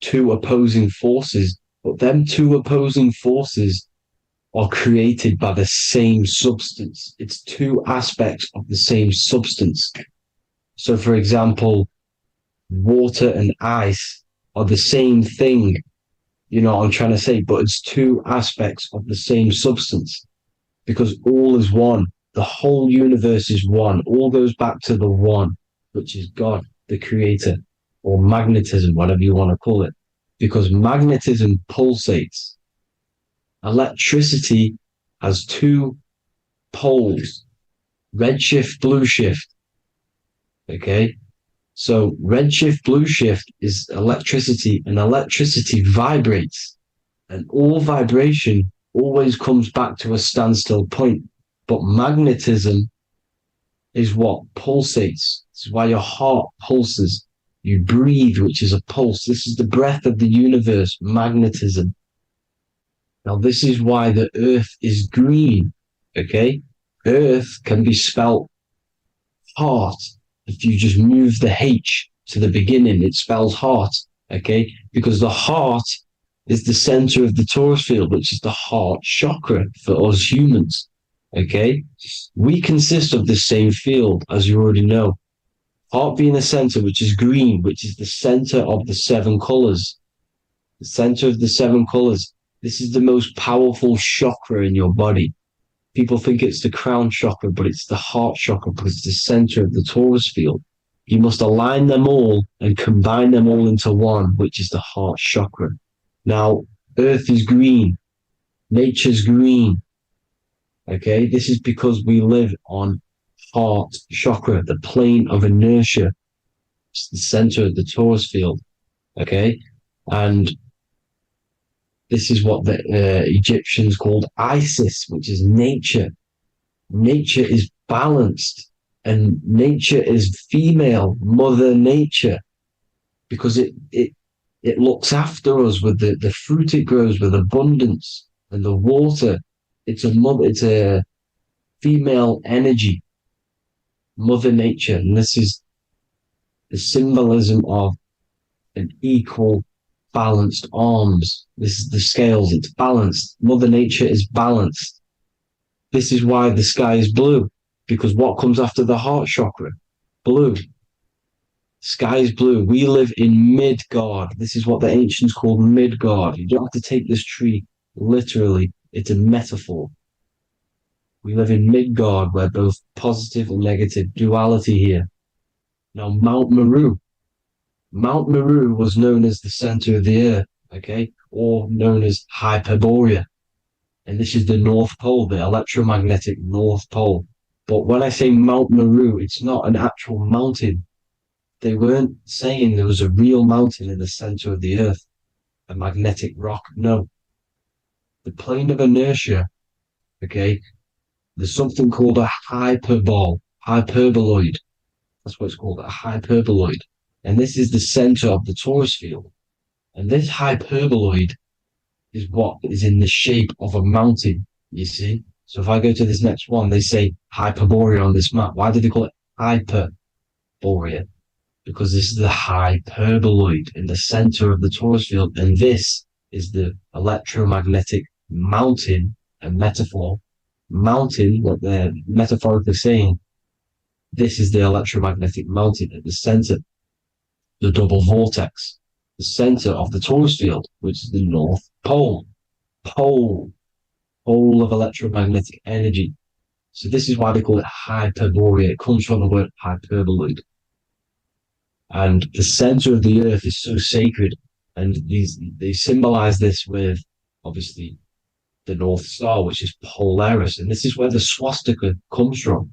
two opposing forces, but them two opposing forces are created by the same substance. It's two aspects of the same substance. So, for example, water and ice are the same thing, you know what I'm trying to say, but it's two aspects of the same substance because all is one. The whole universe is one. All goes back to the one, which is God, the creator, or magnetism, whatever you want to call it, because magnetism pulsates. Electricity has two poles, red shift, blue shift. Okay, so red shift, blue shift is electricity, and electricity vibrates. And all vibration always comes back to a standstill point. But magnetism is what pulsates. This is why your heart pulses. You breathe, which is a pulse. This is the breath of the universe, magnetism. Now, this is why the earth is green, okay? Earth can be spelt heart. If you just move the H to the beginning, it spells heart, okay? Because the heart is the center of the torus field, which is the heart chakra for us humans, okay? We consist of the same field, as you already know. Heart being the center, which is green, which is the center of the 7 colors. The center of the 7 colors. This is the most powerful chakra in your body. People think it's the crown chakra, but it's the heart chakra because it's the center of the torus field. You must align them all and combine them all into one, which is the heart chakra. Now, earth is green. Nature's green. Okay, this is because we live on heart chakra, the plane of inertia. It's the center of the torus field. Okay, and this is what the Egyptians called Isis, which is nature. Nature is balanced, and nature is female, Mother Nature, because it looks after us with the fruit it grows with abundance, and the water. It's a female energy, Mother Nature, and this is the symbolism of an equal, balanced arms. This is the scales, it's balanced. Mother Nature is balanced. This is why the sky is blue, because what comes after the heart chakra? Blue. Sky is blue. We live in Midgard. This is what the ancients called Midgard. You don't have to take this tree literally. It's a metaphor. We live in Midgard, where both positive and negative duality here. Now, Mount Meru. Mount Meru was known as the center of the earth, okay, or known as Hyperborea. And this is the North Pole, the electromagnetic North Pole. But when I say Mount Meru, it's not an actual mountain. They weren't saying there was a real mountain in the center of the earth, a magnetic rock. No. The plane of inertia, okay, there's something called a hyperboloid. That's what it's called, a hyperboloid. And this is the center of the torus field. And this hyperboloid is what is in the shape of a mountain, you see? So if I go to this next one, they say Hyperborea on this map. Why do they call it Hyperborea? Because this is the hyperboloid in the center of the torus field. And this is the electromagnetic mountain, a metaphor. Mountain, what they're metaphorically saying, this is the electromagnetic mountain at the center, the double vortex, the center of the torus field, which is the North Pole. Pole of electromagnetic energy. So this is why they call it Hyperborea. It comes from the word hyperboloid. And the center of the earth is so sacred. And they symbolize this with, obviously, the North Star, which is Polaris. And this is where the swastika comes from,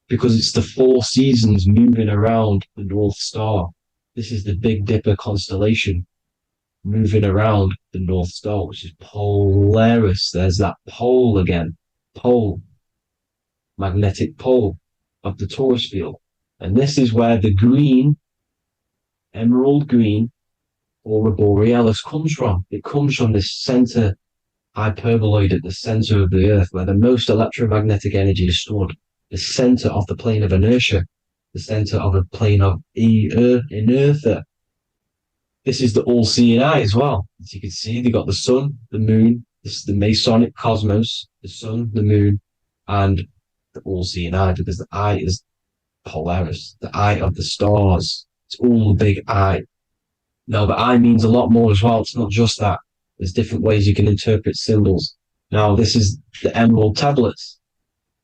because it's the 4 seasons moving around the North Star. This is the Big Dipper constellation moving around the North Star, which is Polaris. There's that pole again. Pole. Magnetic pole of the torus field. And this is where the green, emerald green, aurora borealis comes from. It comes from this center hyperboloid at the center of the earth, where the most electromagnetic energy is stored. The center of the plane of inertia. The center of a plane of inertia. This is the all-seeing eye as well. As you can see, they got the sun, the moon. This is the Masonic cosmos, the sun, the moon, and the all-seeing eye, because the eye is Polaris, the eye of the stars. It's all the big eye. Now, the eye means a lot more as well. It's not just that. There's different ways you can interpret symbols. Now, this is the emerald tablets.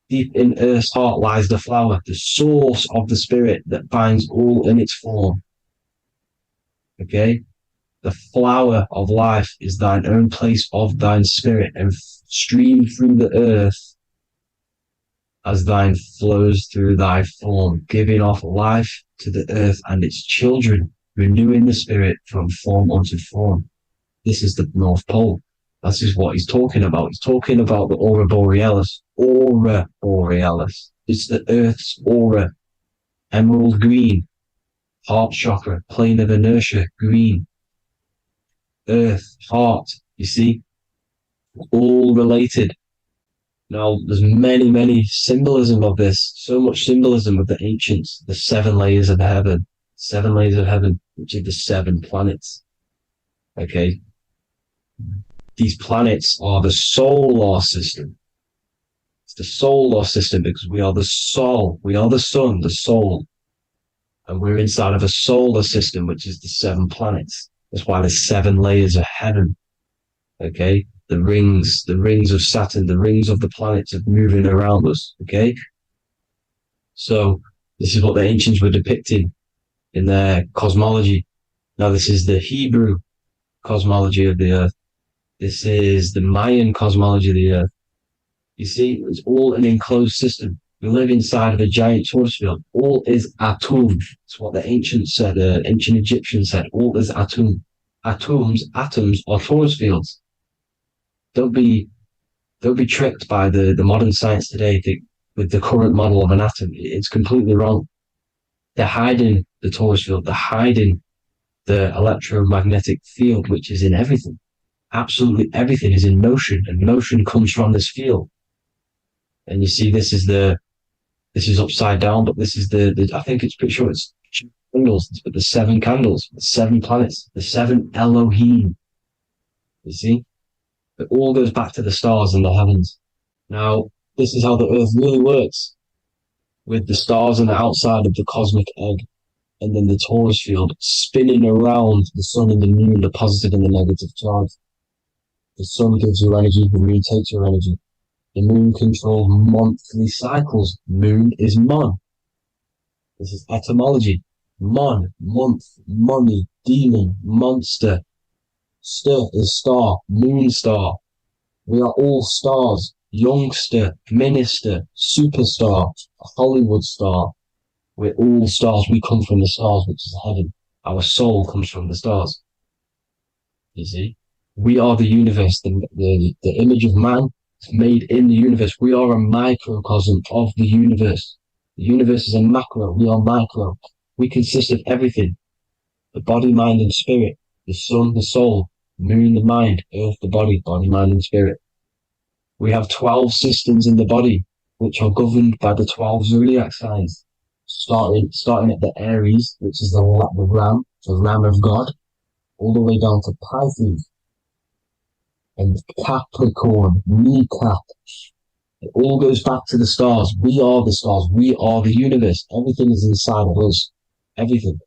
Deep in Earth's heart lies the flower, the source of the spirit that binds all in its form. Okay? The flower of life is thine own place of thine spirit, and stream through the earth as thine flows through thy form, giving off life to the earth and its children, renewing the spirit from form unto form. This is the North Pole. This is what he's talking about. He's talking about the aura borealis. Aura borealis. It's the Earth's aura. Emerald green. Heart chakra. Plane of inertia. Green. Earth. Heart. You see? All related. Now, there's many symbolism of this. So much symbolism of the ancients. The 7 layers of heaven. 7 layers of heaven, which are the 7 planets. Okay? These planets are the solar system. It's the solar system because we are the soul. We are the sun, the soul. And we're inside of a solar system, which is the 7 planets. That's why there's 7 layers of heaven. Okay? The rings of Saturn, the rings of the planets are moving around us. Okay? So this is what the ancients were depicting in their cosmology. Now this is the Hebrew cosmology of the earth. This is the Mayan cosmology of the earth. You see, it's all an enclosed system. We live inside of a giant torus field. All is atum. It's what the ancients said, ancient Egyptians said. All is atum. Atoms are torus fields. Don't be tricked by the modern science today with the current model of an atom. It's completely wrong. They're hiding the torus field. They're hiding the electromagnetic field, which is in everything. Absolutely everything is in motion, and motion comes from this field. And you see, this is upside down, but this is the I think it's pretty sure it's candles, but the 7 candles, the 7 planets, the 7 Elohim. You see, it all goes back to the stars and the heavens. Now, this is how the earth really works, with the stars on the outside of the cosmic egg, and then the torus field spinning around the sun and the moon, the positive and the negative charge. The sun gives you energy, the moon takes your energy. The moon controls monthly cycles. Moon is mon. This is etymology. Mon, month, money, demon, monster. Stir is star, moon star. We are all stars. Youngster, minister, superstar, Hollywood star. We're all stars. We come from the stars, which is heaven. Our soul comes from the stars. You see? We are the universe, the image of man made in the universe. We are a microcosm of the universe. The universe is a macro. We are micro. We consist of everything. The body, mind, and spirit. The sun, the soul. Moon, the mind. Earth, the body. Body, mind, and spirit. We have 12 systems in the body, which are governed by the 12 zodiac signs. Starting at the Aries, which is the ram, the ram of God, all the way down to Pisces. And Capricorn, kneecap. It all goes back to the stars. We are the stars. We are the universe. Everything is inside of us. Everything.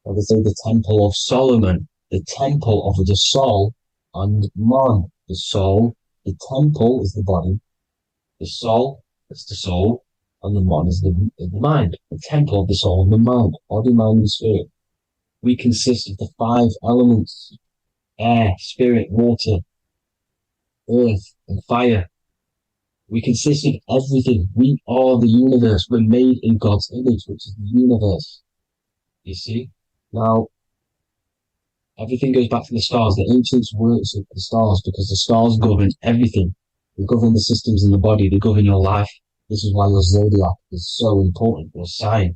Like I say, the Temple of Solomon, the Temple of the soul, and man. The soul, the temple is the body. The soul is the soul, and the man is the mind. The temple of the soul and the mind. Body, mind, and spirit. We consist of the 5 elements. Air, spirit, water, earth, and fire. We consist of everything. We are the universe. We're made in God's image, which is the universe. You see? Now, everything goes back to the stars. The ancients worship the stars because the stars govern everything. They govern the systems in the body. They govern your life. This is why your zodiac is so important, your sign.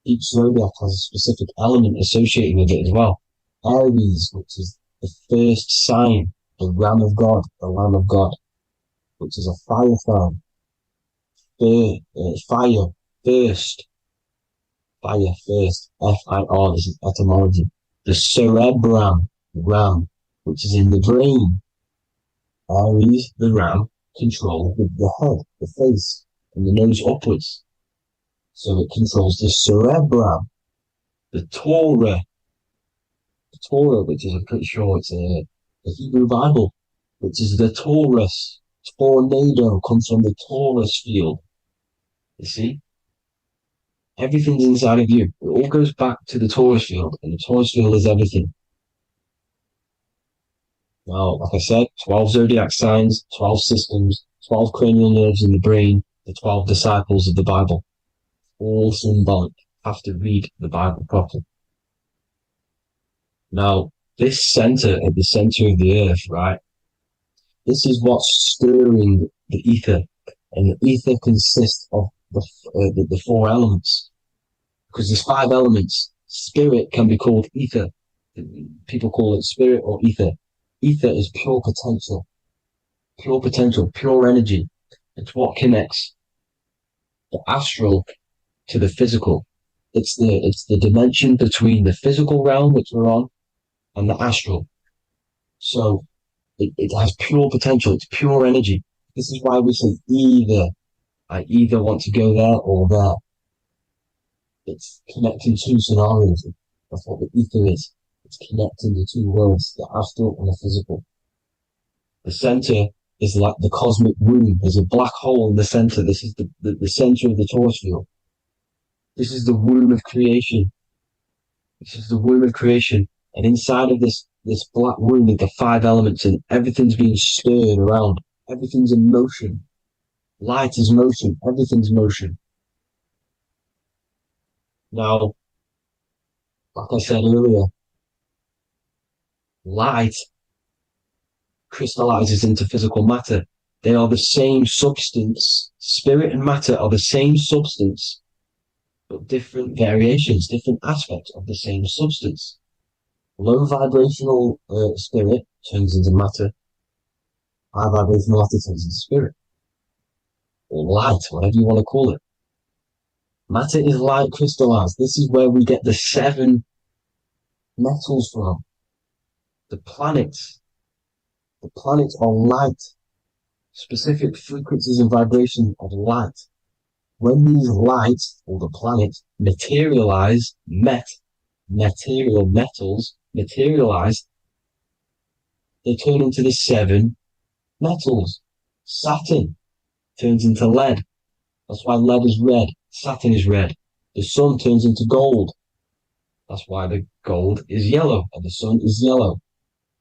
Each zodiac has a specific element associated with it as well. Aries, which is the first sign, the Ram of God, which is a fire sign. Fire, first, F-I-R, this is etymology. The cerebrum, ram, which is in the brain. Aries, the ram, controls the head, the face, and the nose upwards. So it controls the cerebrum. The Torah, which is, I'm pretty sure it's the Hebrew Bible, which is the Taurus. Tornado comes from the Taurus field. You see? Everything's inside of you. It all goes back to the Taurus field, and the Taurus field is everything. Now, like I said, 12 zodiac signs, 12 systems, 12 cranial nerves in the brain, the 12 disciples of the Bible. All symbolic. Have to read the Bible properly. Now, this center at the center of the earth, right? This is what's stirring the ether, and the ether consists of the four elements, because there's five elements. Spirit can be called ether. People call it spirit or ether. Ether is pure potential, pure energy. It's what connects the astral to the physical. It's the dimension between the physical realm, which we're on, and the astral. So it has pure potential. It's pure energy. This is why we say I either want to go there or there. It's connecting two scenarios. That's what the ether is. It's connecting the two worlds, the astral and the physical. The center is like the cosmic womb. There's a black hole in the center. This is the center of the torus field. This is the womb of creation. This is the womb of creation. And inside of this black womb are the five elements, and everything's being stirred around. Everything's in motion. Light is motion. Everything's motion. Now, like I said earlier, light crystallizes into physical matter. They are the same substance. Spirit and matter are the same substance, but different variations, different aspects of the same substance. Low vibrational spirit turns into matter. High vibrational matter turns into spirit. Or light, whatever you want to call it. Matter is light crystallized. This is where we get the 7 metals from. The planets are light, specific frequencies and vibrations of light. When these lights, or the planets, materialize, material metals materialize, they turn into the 7 metals. Saturn turns into lead. That's why lead is red. Saturn is red. The sun turns into gold. That's why the gold is yellow and the sun is yellow.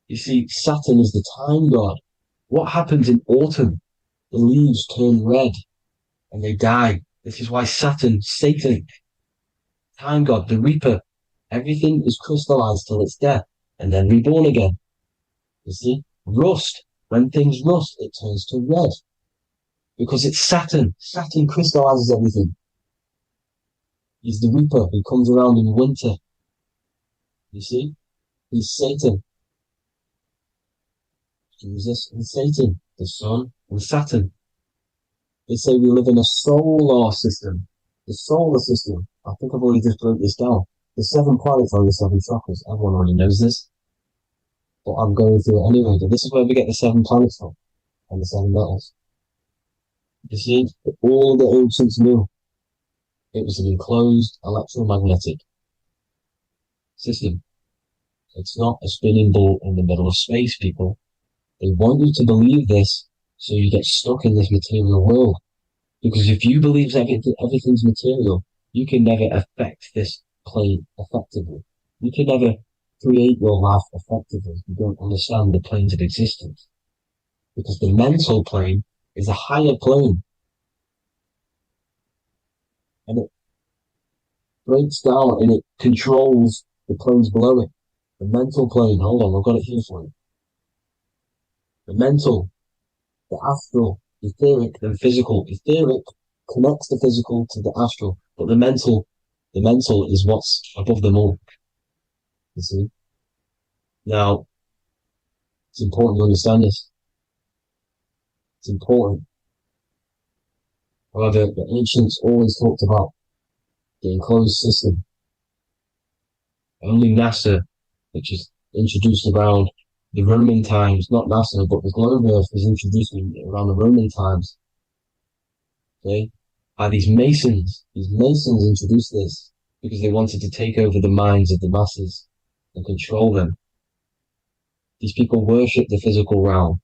You see, Saturn is the time god. What happens in autumn? The leaves turn red and they die. This is why Satan, time god, the reaper, everything is crystallized till it's death and then reborn again. You see, rust, when things rust, it turns to red because it's Saturn. Saturn crystallizes everything. He's the reaper who comes around in winter. You see, he's Satan. Jesus and Satan, the sun and Saturn. They say we live in a solar system. The solar system, I think I've already just broke this down. The 7 planets are the 7 chakras. Everyone already knows this. But I'm going through it anyway. This is where we get the 7 planets from. And the 7 metals. You see, all the ancients knew it was an enclosed electromagnetic system. It's not a spinning ball in the middle of space, people. They want you to believe this so you get stuck in this material world. Because if you believe everything's material, you can never affect this plane effectively. You can never create your life effectively if you don't understand the planes of existence. Because the mental plane is a higher plane. And it breaks down and it controls the planes below it. The mental plane, hold on, I've got it here for you. The mental, the astral, etheric, then physical. Etheric connects the physical to the astral, but the mental is what's above them all. You see? Now, it's important to understand this. It's important. However, the ancients always talked about the enclosed system. Only NASA, which is introduced around the Roman times, not NASA, but the globe Earth was introduced around the Roman times. Okay? By these Masons. These Masons introduced this because they wanted to take over the minds of the masses and control them. These people worship the physical realm.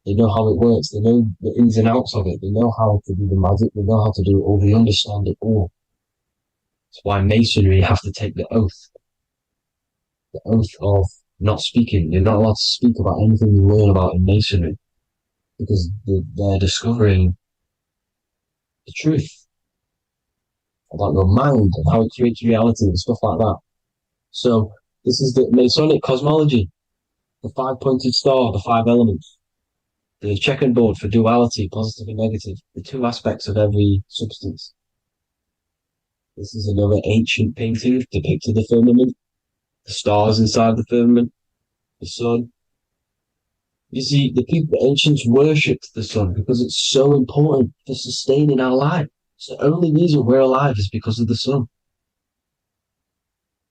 They know how it works. They know the ins and outs of it. They know how to do the magic. They know how to do it all. They understand it all. That's why Masonry have to take the oath. The oath of not speaking. You're not allowed to speak about anything you learn about in Masonry. Because they're discovering the truth about your mind and how it creates reality and stuff like that. So This is the Masonic cosmology, the five-pointed star, the five elements, the checkerboard for duality, positive and negative, the two aspects of every substance. This is another ancient painting depicting the firmament, the stars inside the firmament, the sun. You see, the ancients worshipped the sun because it's so important for sustaining our life. It's the only reason we're alive is because of the sun.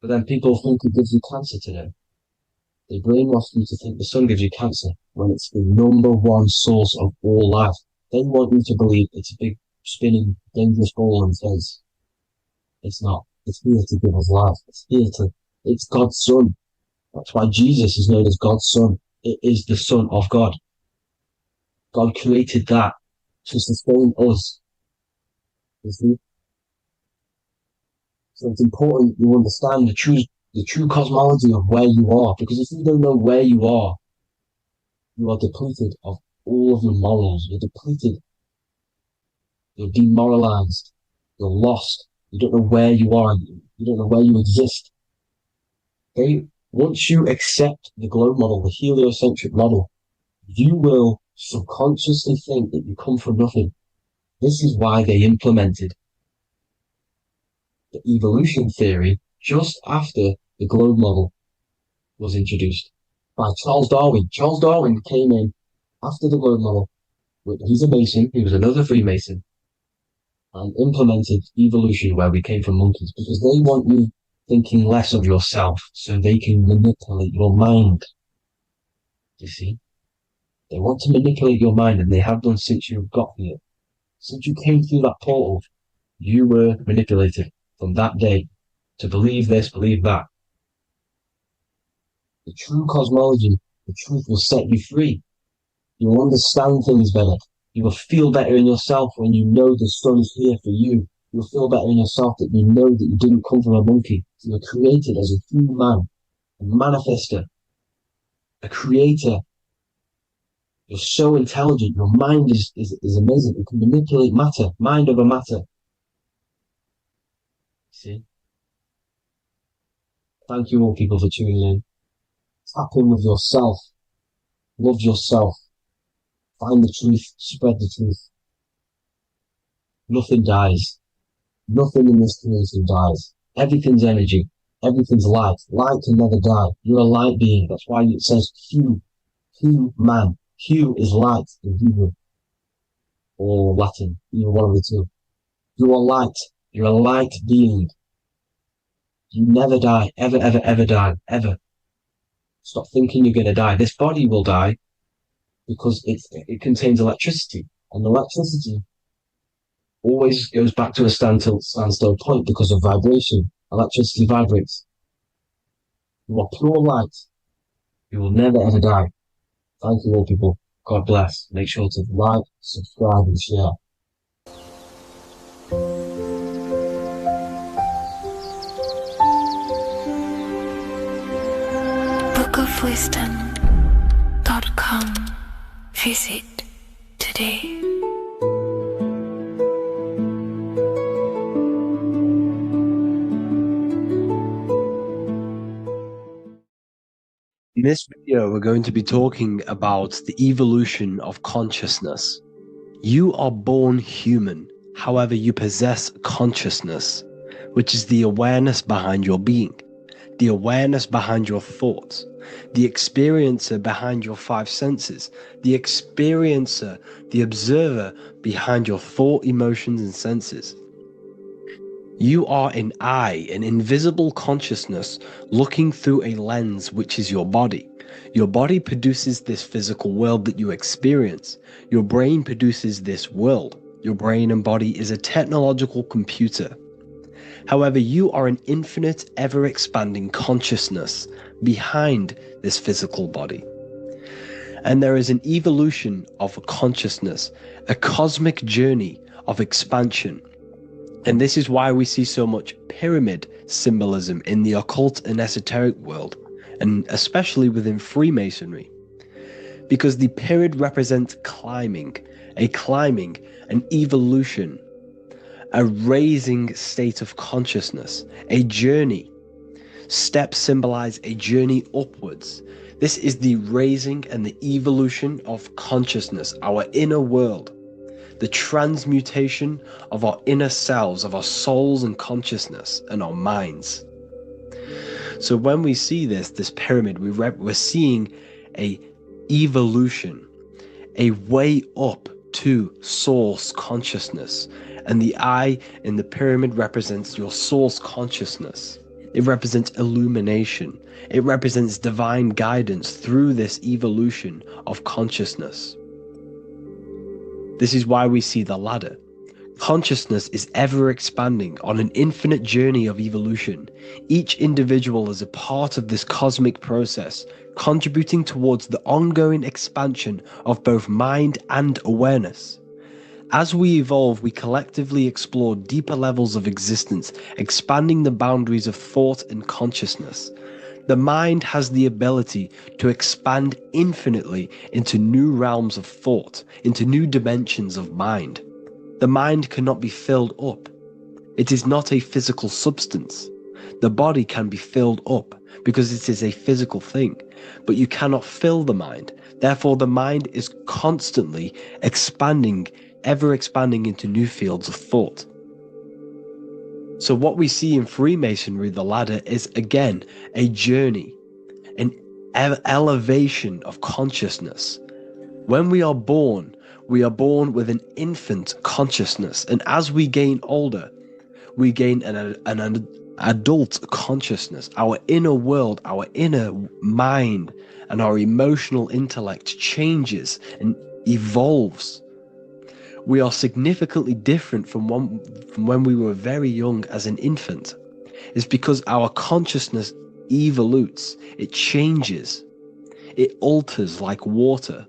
But then people think it gives you cancer today. They brainwash you to think the sun gives you cancer when it's the number one source of all life. They want you to believe it's a big, spinning, dangerous ball in space. It's not. It's here to give us life. It's God's son. That's why Jesus is known as God's son. It is the son of God. God created that to sustain us. You see? So it's important you understand the true cosmology of where you are, because if you don't know where you are depleted of all of your morals. You're depleted. You're demoralized. You're lost. You don't know where you are. You don't know where you exist. Okay? Once you accept the globe model, the heliocentric model, you will subconsciously think that you come from nothing. This is why they implemented the evolution theory just after the globe model was introduced by Charles Darwin. Charles Darwin came in after the globe model. He's a Mason, he was another Freemason, and implemented evolution where we came from monkeys because they want you thinking less of yourself so they can manipulate your mind. You see? They want to manipulate your mind, and they have done since you got here. Since you came through that portal, you were manipulated from that day to believe this, believe that. The true cosmology, the truth will set you free. You will understand things better. You will feel better in yourself when you know the sun is here for you. You'll feel better in yourself that you know that you didn't come from a monkey. You were created as a human, a manifester, a creator. You're so intelligent. Your mind is amazing. You can manipulate matter, mind over matter. See? Thank you all people for tuning in. Tap in with yourself. Love yourself. Find the truth. Spread the truth. Nothing dies. Nothing in this creation dies. Everything's energy. Everything's light. Light can never die. You're a light being. That's why it says Q. Q man. Q is light in Hebrew. Or Latin. Either one of the two. You are light. You're a light being. You never die. Ever, ever, ever die. Ever. Stop thinking you're going to die. This body will die because it contains electricity. And electricity always goes back to a standstill point because of vibration. Electricity vibrates. You are pure light. You will never ever die. Thank you all people. God bless. Make sure to like, subscribe and share. bookofwisdom.com. Visit today. In this video, we're going to be talking about the evolution of consciousness. You are born human, however, you possess consciousness, which is the awareness behind your being, the awareness behind your thoughts, the experiencer behind your five senses, the experiencer, the observer behind your thought, emotions, and senses. You are an eye, an invisible consciousness looking through a lens which is your body. Your body produces this physical world that you experience. Your brain produces this world. Your brain and body is a technological computer. However, you are an infinite, ever-expanding consciousness behind this physical body. And there is an evolution of consciousness, a cosmic journey of expansion. And this is why we see so much pyramid symbolism in the occult and esoteric world, and especially within Freemasonry. Because the pyramid represents climbing, an evolution, a raising state of consciousness, a journey. Steps symbolize a journey upwards. This is the raising and the evolution of consciousness, our inner world, the transmutation of our inner selves, of our souls and consciousness and our minds. So when we see this pyramid, we're seeing a evolution, a way up to source consciousness. And the eye in the pyramid represents your source consciousness. It represents illumination. It represents divine guidance through this evolution of consciousness. This is why we see the ladder. Consciousness is ever expanding on an infinite journey of evolution. Each individual is a part of this cosmic process, contributing towards the ongoing expansion of both mind and awareness. As we evolve, we collectively explore deeper levels of existence, expanding the boundaries of thought and consciousness. The mind has the ability to expand infinitely into new realms of thought, into new dimensions of mind. The mind cannot be filled up. It is not a physical substance. The body can be filled up because it is a physical thing, but you cannot fill the mind. Therefore, the mind is constantly expanding, ever expanding into new fields of thought. So what we see in Freemasonry, the ladder, is again a journey, an elevation of consciousness. When we are born with an infant consciousness, and as we gain older, we gain an adult consciousness. Our inner world, our inner mind, and our emotional intellect changes and evolves. We are significantly different from when we were very young as an infant. It's because our consciousness evolutes, it changes, it alters like water.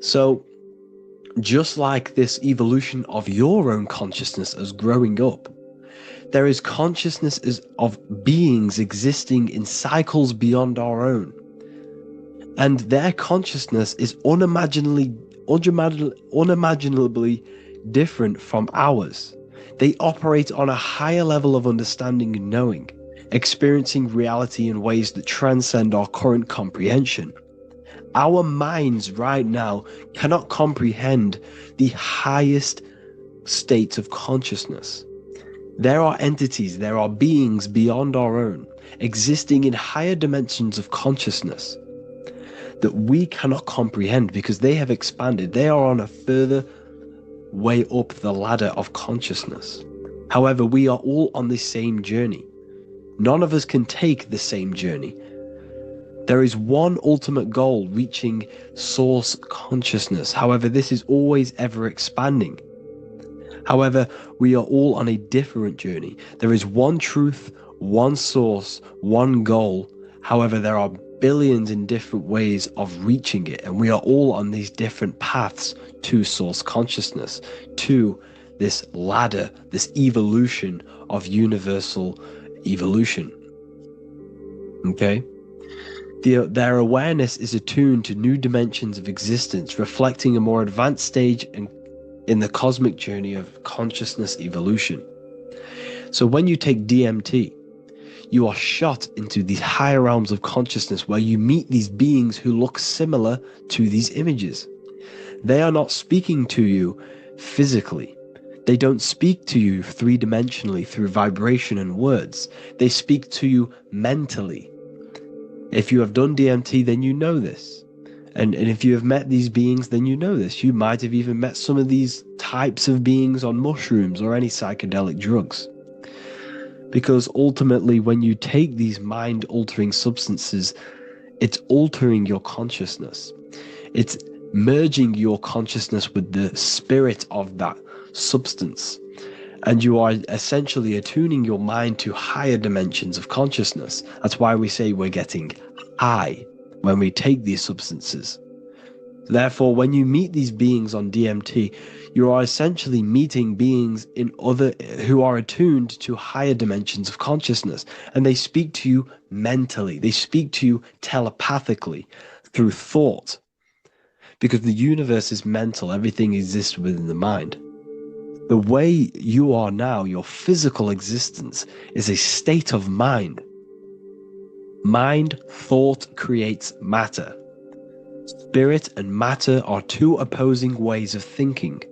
So, just like this evolution of your own consciousness as growing up, there is consciousness of beings existing in cycles beyond our own. And their consciousness is unimaginably different from ours. They operate on a higher level of understanding and knowing, experiencing reality in ways that transcend our current comprehension. Our minds right now cannot comprehend the highest states of consciousness. There are entities, there are beings beyond our own, existing in higher dimensions of consciousness that we cannot comprehend because they have expanded. They are on a further way up the ladder of consciousness. However, we are all on the same journey. None of us can take the same journey. There is one ultimate goal, reaching source consciousness. However, this is always ever expanding. However, we are all on a different journey. There is one truth, one source, one goal. However, there are billions in different ways of reaching it, and we are all on these different paths to source consciousness, to this ladder, this evolution of universal evolution. Okay? Their awareness is attuned to new dimensions of existence, reflecting a more advanced stage in the cosmic journey of consciousness evolution. So when you take DMT, you are shot into these higher realms of consciousness where you meet these beings who look similar to these images. They are not speaking to you physically. They don't speak to you three-dimensionally through vibration and words. They speak to you mentally. If you have done DMT, then you know this. And if you have met these beings, then you know this. You might have even met some of these types of beings on mushrooms or any psychedelic drugs. Because ultimately, when you take these mind-altering substances, it's altering your consciousness. It's merging your consciousness with the spirit of that substance. And you are essentially attuning your mind to higher dimensions of consciousness. That's why we say we're getting high when we take these substances. Therefore, when you meet these beings on DMT, you are essentially meeting beings who are attuned to higher dimensions of consciousness, and they speak to you mentally. They speak to you telepathically through thought, because the universe is mental. Everything exists within the mind. The way you are now, your physical existence, is a state of mind. Mind, thought creates matter. Spirit and matter are two opposing ways of thinking.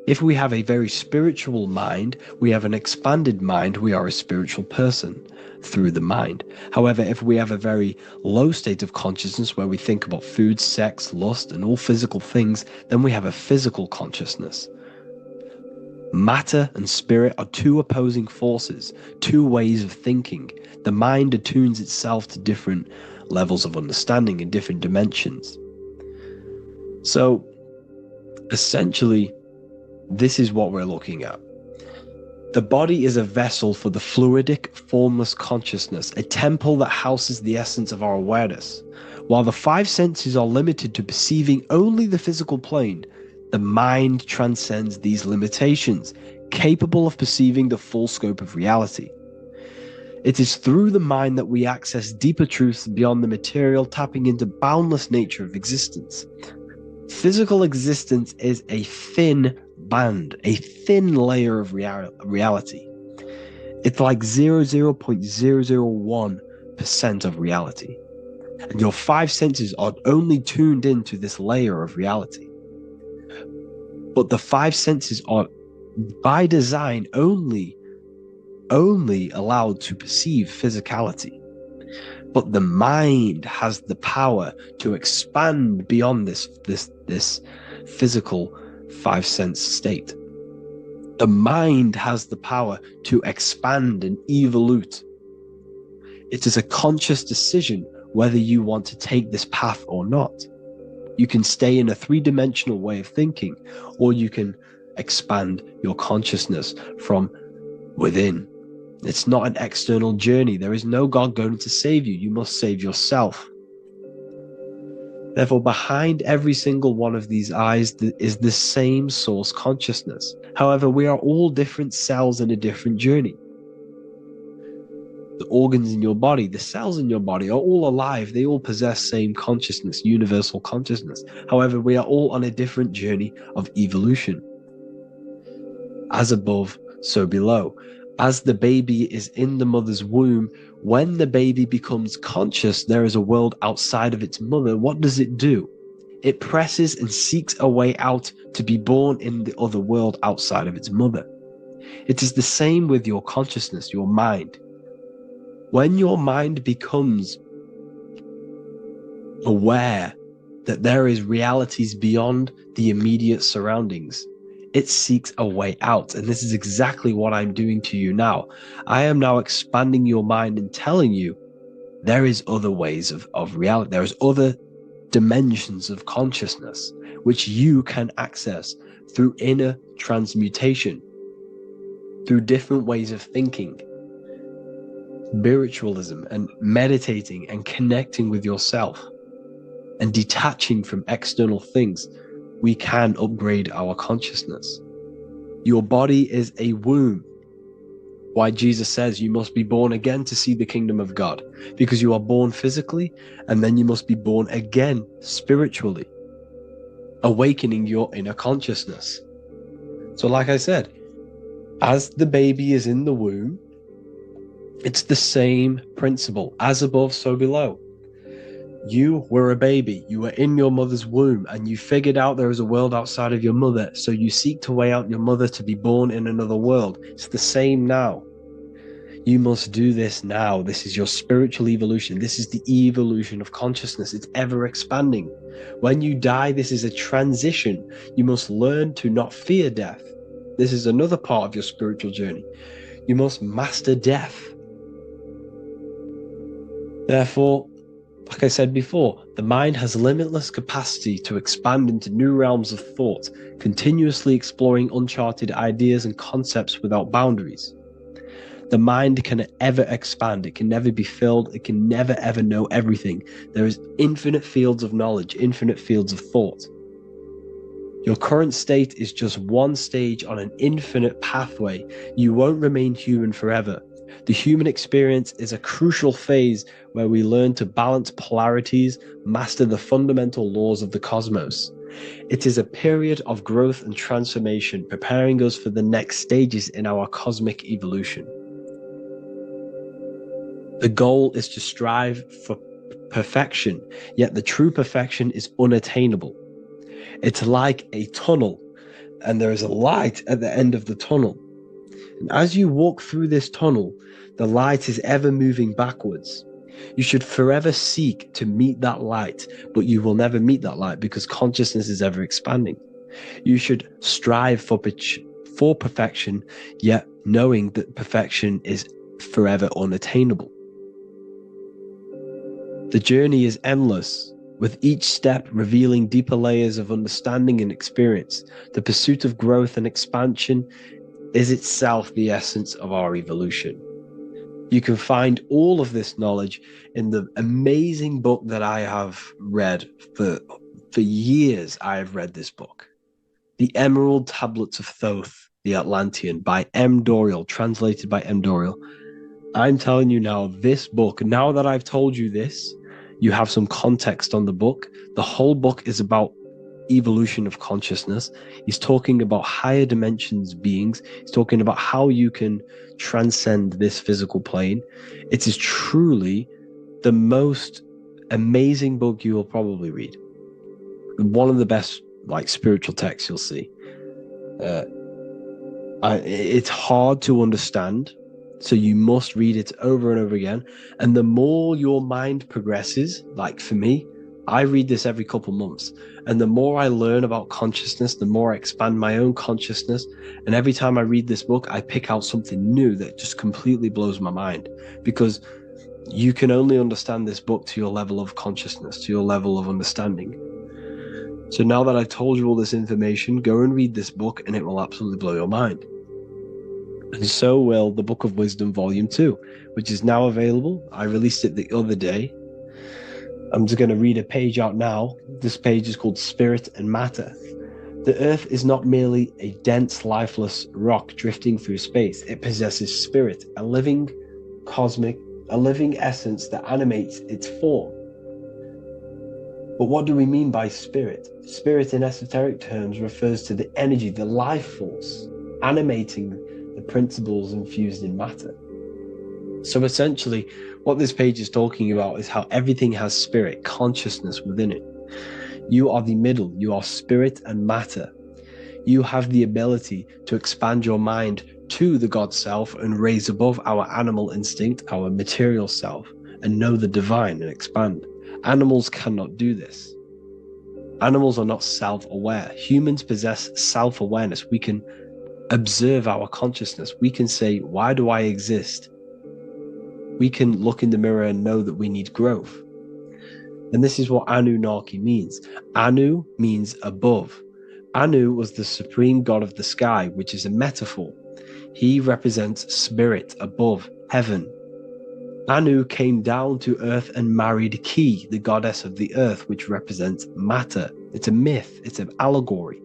If we have a very spiritual mind, we have an expanded mind, we are a spiritual person through the mind. However, if we have a very low state of consciousness where we think about food, sex, lust, and all physical things, then we have a physical consciousness. Matter and spirit are two opposing forces, two ways of thinking. The mind attunes itself to different levels of understanding in different dimensions. So, essentially, this is what we're looking at. The body is a vessel for the fluidic, formless consciousness, a temple that houses the essence of our awareness. While the five senses are limited to perceiving only the physical plane, the mind transcends these limitations, capable of perceiving the full scope of reality. It is through the mind that we access deeper truths beyond the material, tapping into boundless nature of existence. Physical existence is a thin band, a thin layer of reality. It's like 0.001% of reality. And your five senses are only tuned into this layer of reality. But the five senses are, by design, only allowed to perceive physicality. But the mind has the power to expand beyond this physical five sense state. The mind has the power to expand and evolute. It is a conscious decision whether you want to take this path or not. You can stay in a three-dimensional way of thinking, or you can expand your consciousness from within. It's not an external journey. There is no God going to save you. You must save yourself. Therefore, behind every single one of these eyes is the same source consciousness. However, we are all different cells in a different journey. The organs in your body, the cells in your body are all alive. They all possess same consciousness, universal consciousness. However, we are all on a different journey of evolution. As above, so below. As the baby is in the mother's womb, when the baby becomes conscious, there is a world outside of its mother. What does it do? It presses and seeks a way out to be born in the other world outside of its mother. It is the same with your consciousness, your mind. When your mind becomes aware that there is realities beyond the immediate surroundings, it seeks a way out. And this is exactly what I'm doing to you now. I am now expanding your mind and telling you there is other ways of reality. There is other dimensions of consciousness which you can access through inner transmutation, through different ways of thinking, spiritualism, and meditating and connecting with yourself and detaching from external things. We can upgrade our consciousness. Your body is a womb. Why Jesus says you must be born again to see the kingdom of God, because you are born physically and then you must be born again spiritually, awakening your inner consciousness. So like I said, as the baby is in the womb, it's the same principle. As above, so below. You were a baby, you were in your mother's womb, and you figured out there is a world outside of your mother, so you seek to way out your mother to be born in another world. It's the same now. You must do this now. This is your spiritual evolution. This is the evolution of consciousness. It's ever expanding. When you die, this is a transition. You must learn to not fear death. This is another part of your spiritual journey. You must master death. Therefore, like I said before, the mind has limitless capacity to expand into new realms of thought, continuously exploring uncharted ideas and concepts without boundaries. The mind can ever expand. It can never be filled. It can never ever know everything. There is infinite fields of knowledge, infinite fields of thought. Your current state is just one stage on an infinite pathway. You won't remain human forever. The human experience is a crucial phase where we learn to balance polarities, master the fundamental laws of the cosmos. It is a period of growth and transformation, preparing us for the next stages in our cosmic evolution. The goal is to strive for perfection, yet the true perfection is unattainable. It's like a tunnel, and there is a light at the end of the tunnel. And as you walk through this tunnel, the light is ever moving backwards. You should forever seek to meet that light, but you will never meet that light because consciousness is ever expanding. You should strive for perfection, yet knowing that perfection is forever unattainable. The journey is endless, with each step revealing deeper layers of understanding and experience. The pursuit of growth and expansion is itself the essence of our evolution. You can find all of this knowledge in the amazing book that I have read for years. I have read this book, The Emerald Tablets of Thoth, the Atlantean, by M. Dorial, translated by M. Dorial. I'm telling you now, this book, now that I've told you this, you have some context on the book. The whole book is about evolution of consciousness. He's talking about higher dimensions beings. He's talking about how you can transcend this physical plane. It is truly the most amazing book you will probably read. One of the best spiritual texts you'll see. It's hard to understand, so you must read it over and over again. And the more your mind progresses, like for me, I read this every couple months. And the more I learn about consciousness, the more I expand my own consciousness. And every time I read this book, I pick out something new that just completely blows my mind. Because you can only understand this book to your level of consciousness, to your level of understanding. So now that I've told you all this information, go and read this book and it will absolutely blow your mind. And so will the Book of Wisdom Volume 2, which is now available. I released it the other day. I'm just going to read a page out now. This page is called Spirit and Matter. The Earth is not merely a dense, lifeless rock drifting through space. It possesses spirit, a living essence that animates its form. But what do we mean by spirit? Spirit in esoteric terms refers to the energy, the life force, animating the principles infused in matter. So essentially, what this page is talking about is how everything has spirit, consciousness within it. You are the middle, you are spirit and matter. You have the ability to expand your mind to the God self and raise above our animal instinct, our material self, and know the divine and expand. Animals cannot do this. Animals are not self-aware. Humans possess self-awareness. We can observe our consciousness. We can say, why do I exist? We can look in the mirror and know that we need growth. And this is what Anunnaki means. Anu means above. Anu was the supreme god of the sky, which is a metaphor. He represents spirit above, heaven. Anu came down to earth and married Ki, the goddess of the earth, which represents matter. It's a myth, it's an allegory.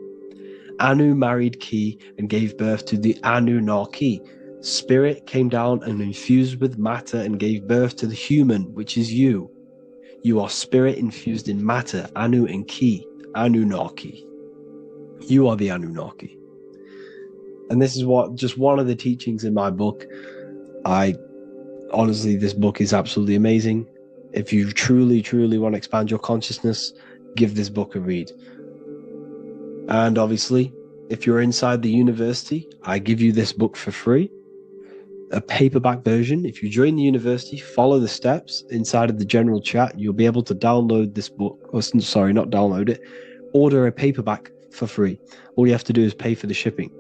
Anu married Ki and gave birth to the Anunnaki. Spirit came down and infused with matter and gave birth to the human, which is you. You are spirit infused in matter, Anu and Ki, Anunnaki. You are the Anunnaki. And this is just one of the teachings in my book. Honestly, this book is absolutely amazing. If you truly, truly want to expand your consciousness, give this book a read. And obviously, if you're inside the university, I give you this book for free. A paperback version. If you join the university, follow the steps inside of the general chat, you'll be able to download this book, not download it, order a paperback for free. All you have to do is pay for the shipping.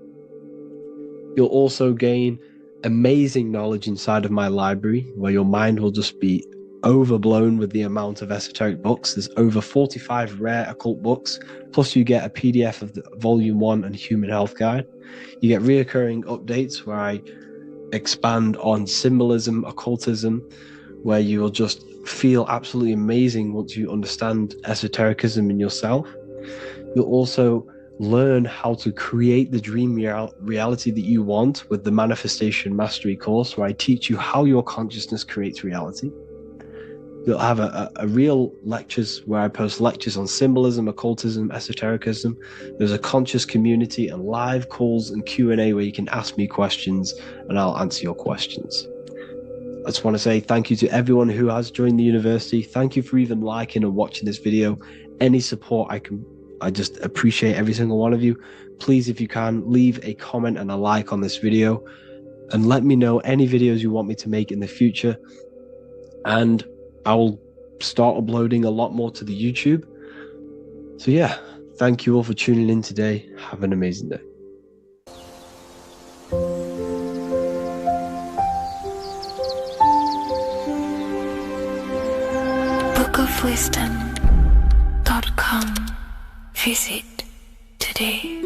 You'll also gain amazing knowledge inside of my library, where your mind will just be overblown with the amount of esoteric books. There's over 45 rare occult books, plus you get a PDF of the Volume 1 and Human Health Guide. You get reoccurring updates where I expand on symbolism, occultism, where you will just feel absolutely amazing once you understand esotericism in yourself. You'll also learn how to create the dream reality that you want with the Manifestation Mastery course, where I teach you how your consciousness creates reality. You'll have a real lectures where I post lectures on symbolism, occultism, esotericism. There's a conscious community and live calls and Q&A where you can ask me questions and I'll answer your questions. I just want to say thank you to everyone who has joined the university. Thank you for even liking and watching this video. Any support I just appreciate every single one of you. Please, if you can, leave a comment and a like on this video and let me know any videos you want me to make in the future. And I will start uploading a lot more to the YouTube. So yeah, thank you all for tuning in today. Have an amazing day. bookofwisdom.com. Visit today.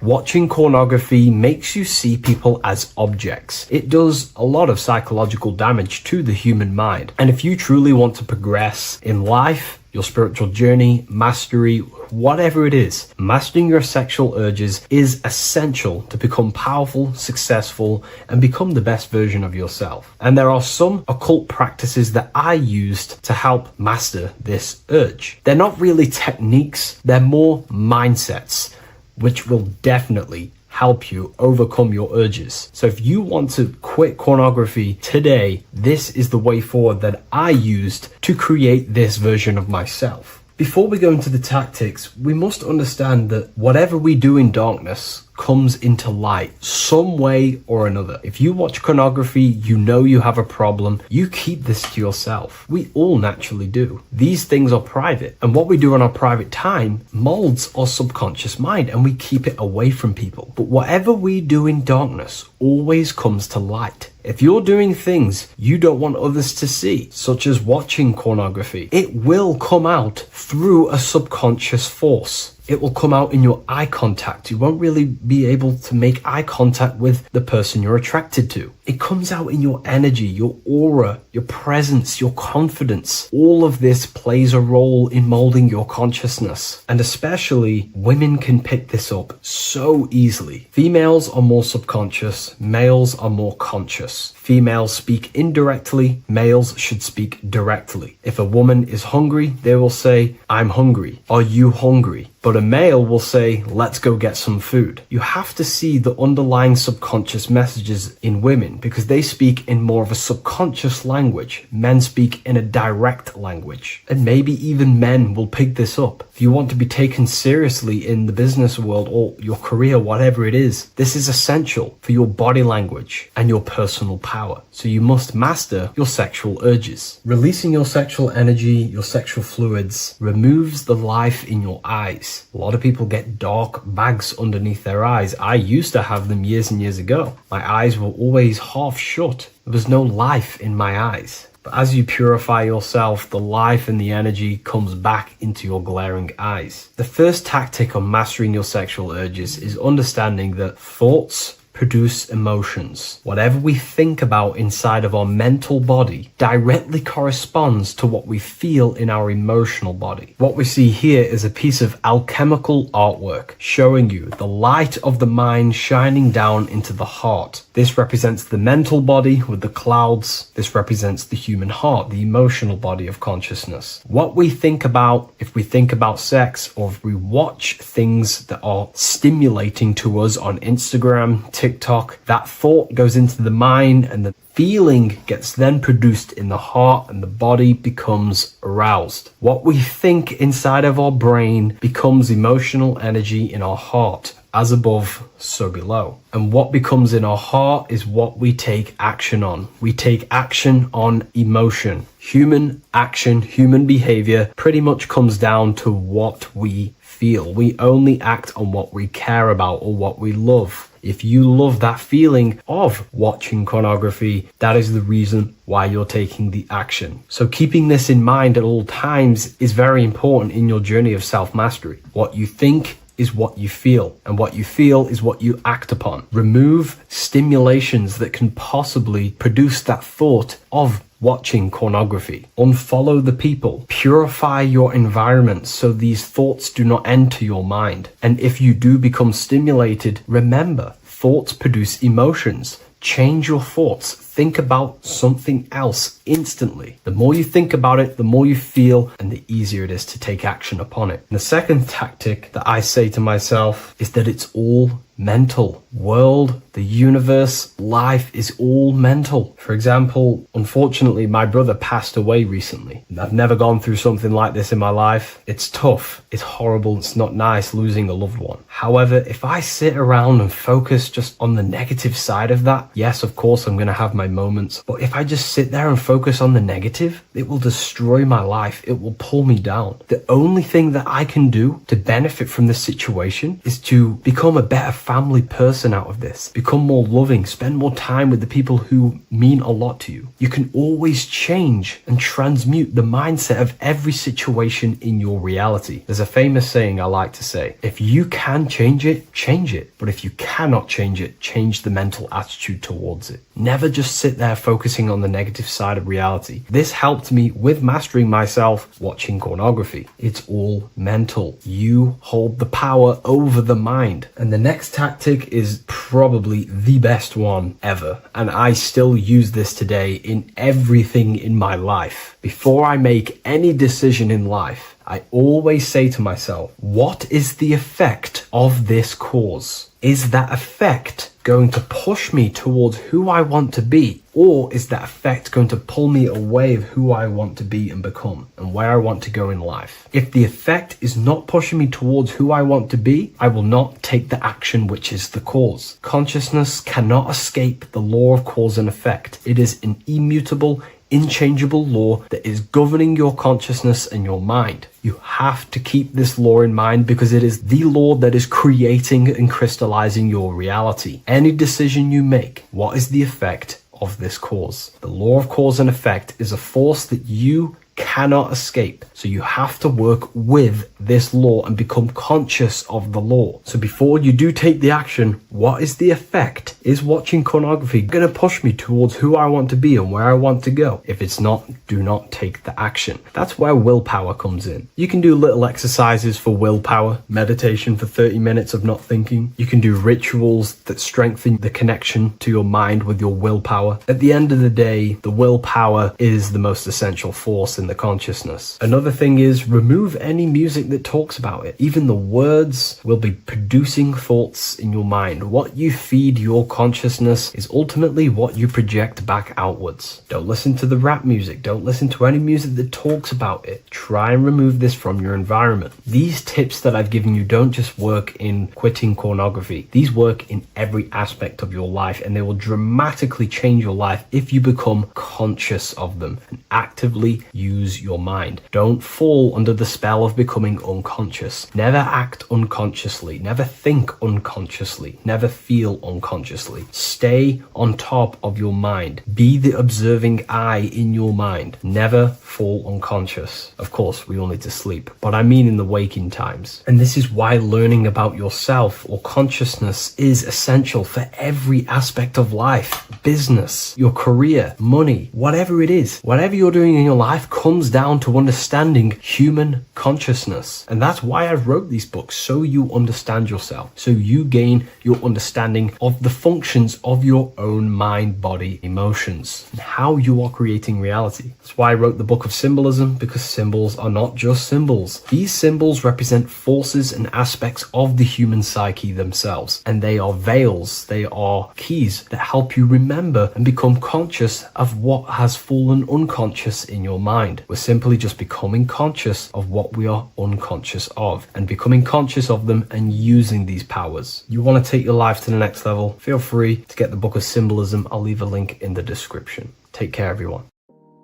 Watching pornography makes you see people as objects. It does a lot of psychological damage to the human mind. And if you truly want to progress in life, your spiritual journey, mastery, whatever it is, mastering your sexual urges is essential to become powerful, successful, and become the best version of yourself. And there are some occult practices that I used to help master this urge. They're not really techniques, they're more mindsets, which will definitely help you overcome your urges. So if you want to quit pornography today, this is the way forward that I used to create this version of myself. Before we go into the tactics, we must understand that whatever we do in darkness comes into light some way or another. If you watch pornography, you know you have a problem, you keep this to yourself. We all naturally do. These things are private, and what we do in our private time molds our subconscious mind, and we keep it away from people. But whatever we do in darkness always comes to light. If you're doing things you don't want others to see, such as watching pornography, it will come out through a subconscious force. It will come out in your eye contact. You won't really be able to make eye contact with the person you're attracted to. It comes out in your energy, your aura, your presence, your confidence. All of this plays a role in molding your consciousness. And especially women can pick this up so easily. Females are more subconscious, males are more conscious. Females speak indirectly, males should speak directly. If a woman is hungry, they will say, "I'm hungry." "Are you hungry?" But a male will say, "Let's go get some food." You have to see the underlying subconscious messages in women because they speak in more of a subconscious language. Men speak in a direct language. And maybe even men will pick this up. If you want to be taken seriously in the business world or your career, whatever it is, this is essential for your body language and your personal power. So you must master your sexual urges. Releasing your sexual energy, your sexual fluids, removes the life in your eyes. A lot of people get dark bags underneath their eyes. I used to have them years and years ago. My eyes were always half shut. There was no life in my eyes. But as you purify yourself, the life and the energy comes back into your glaring eyes. The first tactic on mastering your sexual urges is understanding that thoughts produce emotions. Whatever we think about inside of our mental body directly corresponds to what we feel in our emotional body. What we see here is a piece of alchemical artwork showing you the light of the mind shining down into the heart. This represents the mental body with the clouds. This represents the human heart, the emotional body of consciousness. What we think about, if we think about sex, or if we watch things that are stimulating to us on Instagram, TikTok, that thought goes into the mind and the feeling gets then produced in the heart and the body becomes aroused. What we think inside of our brain becomes emotional energy in our heart. As above, so below. And what becomes in our heart is what we take action on. We take action on emotion. Human action, human behavior pretty much comes down to what we feel. We only act on what we care about or what we love. If you love that feeling of watching pornography, that is the reason why you're taking the action. So keeping this in mind at all times is very important in your journey of self-mastery. What you think is what you feel, and what you feel is what you act upon. Remove stimulations that can possibly produce that thought of watching pornography. Unfollow the people. Purify your environment so these thoughts do not enter your mind. And if you do become stimulated, remember, thoughts produce emotions. Change your thoughts. think about something else instantly. The more you think about it, the more you feel, and the easier it is to take action upon it. And the second tactic that I say to myself is that it's all mental. World, the universe, life is all mental. For example, unfortunately, my brother passed away recently. I've never gone through something like this in my life. It's tough. It's horrible. It's not nice losing a loved one. However, if I sit around and focus just on the negative side of that, yes, of course, I'm going to have my moments. But if I just sit there and focus on the negative, it will destroy my life. It will pull me down. The only thing that I can do to benefit from this situation is to become a better family person out of this. Become more loving. Spend more time with the people who mean a lot to you. You can always change and transmute the mindset of every situation in your reality. There's a famous saying I like to say, if you can change it, change it. But if you cannot change it, change the mental attitude towards it. Never just sit there focusing on the negative side of reality. This helped me with mastering myself watching pornography. It's all mental. You hold the power over the mind. And the next tactic is probably the best one ever. And I still use this today in everything in my life. Before I make any decision in life, I always say to myself, what is the effect of this cause? Is that effect going to push me towards who I want to be? Or is that effect going to pull me away of who I want to be and become and where I want to go in life? If the effect is not pushing me towards who I want to be, I will not take the action which is the cause. Consciousness cannot escape the law of cause and effect. It is an immutable, inchangeable law that is governing your consciousness and your mind. You have to keep this law in mind because it is the law that is creating and crystallizing your reality. Any decision you make, what is the effect of this cause? The law of cause and effect is a force that you cannot escape. So you have to work with this law and become conscious of the law. So before you do take the action, what is the effect? Is watching pornography going to push me towards who I want to be and where I want to go? If it's not, do not take the action. That's where willpower comes in. You can do little exercises for willpower, meditation for 30 minutes of not thinking. You can do rituals that strengthen the connection to your mind with your willpower. At the end of the day, the willpower is the most essential force in the consciousness. Another thing is remove any music that talks about it. Even the words will be producing thoughts in your mind. What you feed your consciousness is ultimately what you project back outwards. Don't listen to the rap music. Don't listen to any music that talks about it. Try and remove this from your environment. These tips that I've given you don't just work in quitting pornography. These work in every aspect of your life, and they will dramatically change your life if you become conscious of them and actively use your mind. Don't fall under the spell of becoming unconscious. Never act unconsciously. Never think unconsciously. Never feel unconsciously. Stay on top of your mind. Be the observing eye in your mind. Never fall unconscious. Of course, we all need to sleep, but I mean in the waking times. And this is why learning about yourself or consciousness is essential for every aspect of life. Business, your career, money, whatever it is. Whatever you're doing in your life comes down to understanding human consciousness. And that's why I wrote these books, so you understand yourself, so you gain your understanding of the functions of your own mind, body, emotions, and how you are creating reality. That's why I wrote the book of symbolism, because symbols are not just symbols. These symbols represent forces and aspects of the human psyche themselves, and they are veils, they are keys that help you remember and become conscious of what has fallen unconscious in your mind. We're simply just becoming conscious of what we are unconscious of and becoming conscious of them and using these powers. You want to take your life to the next level? Feel free to get the book of symbolism. I'll leave a link in the description. Take care, everyone.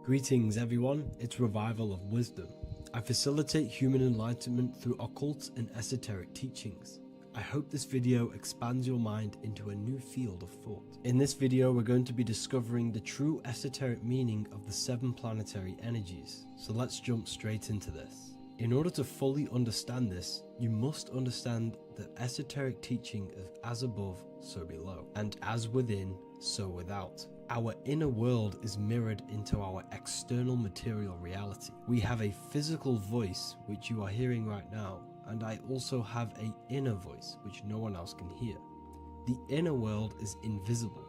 Greetings everyone, it's Revival of Wisdom. I facilitate human enlightenment through occult and esoteric teachings. I hope this video expands your mind into a new field of thought. In this video, we're going to be discovering the true esoteric meaning of the 7 planetary energies. So let's jump straight into this. In order to fully understand this, you must understand the esoteric teaching of as above, so below, and as within, so without. Our inner world is mirrored into our external material reality. We have a physical voice, which you are hearing right now, and I also have an inner voice, which no one else can hear. The inner world is invisible,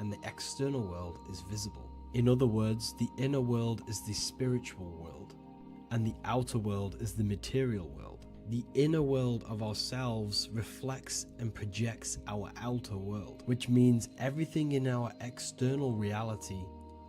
and the external world is visible. In other words, the inner world is the spiritual world, and the outer world is the material world. The inner world of ourselves reflects and projects our outer world, which means everything in our external reality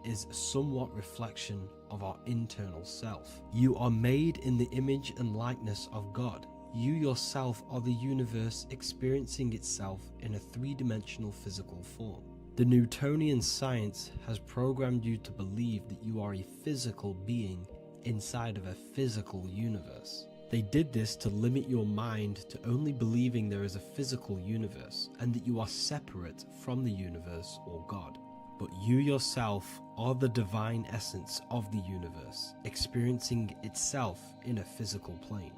is somewhat reflection of our internal self. You are made in the image and likeness of God. You yourself are the universe experiencing itself in a three-dimensional physical form. The Newtonian science has programmed you to believe that you are a physical being inside of a physical universe. They did this to limit your mind to only believing there is a physical universe and that you are separate from the universe or God. But you yourself are the divine essence of the universe, experiencing itself in a physical plane,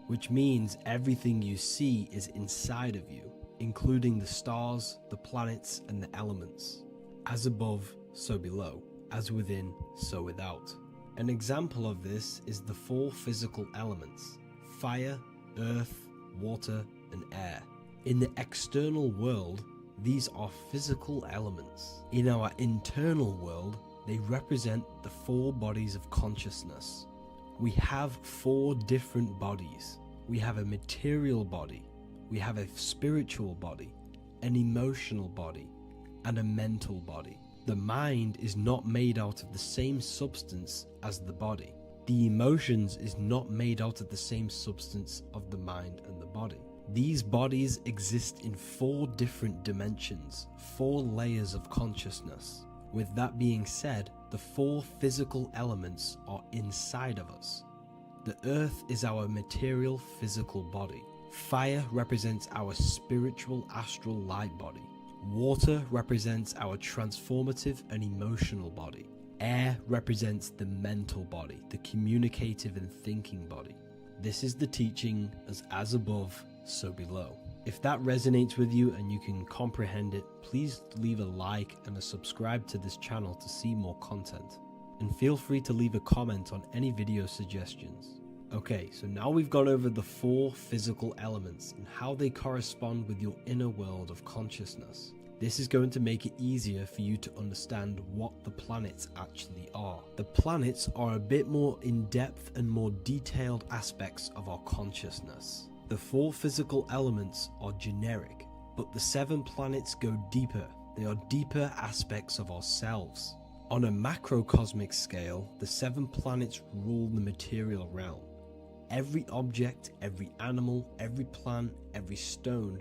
which means everything you see is inside of you, including the stars, the planets, and the elements. As above, so below. As within, so without. An example of this is the four physical elements: fire, earth, water, and air. In the external world, these are physical elements. In our internal world, they represent the four bodies of consciousness. We have four different bodies. We have a material body, we have a spiritual body, an emotional body, and a mental body. The mind is not made out of the same substance as the body. The emotions is not made out of the same substance of the mind and the body. These bodies exist in four different dimensions, four layers of consciousness. With that being said, the four physical elements are inside of us. The earth is our material physical body. Fire represents our spiritual astral light body. Water represents our transformative and emotional body. Air represents the mental body, the communicative and thinking body. This is the teaching as above, so below. If that resonates with you and you can comprehend it, please leave a like and a subscribe to this channel to see more content. And feel free to leave a comment on any video suggestions. Okay, so now we've gone over the four physical elements and how they correspond with your inner world of consciousness. This is going to make it easier for you to understand what the planets actually are. The planets are a bit more in-depth and more detailed aspects of our consciousness. The four physical elements are generic, but the 7 planets go deeper. They are deeper aspects of ourselves. On a macrocosmic scale, the 7 planets rule the material realm. Every object, every animal, every plant, every stone,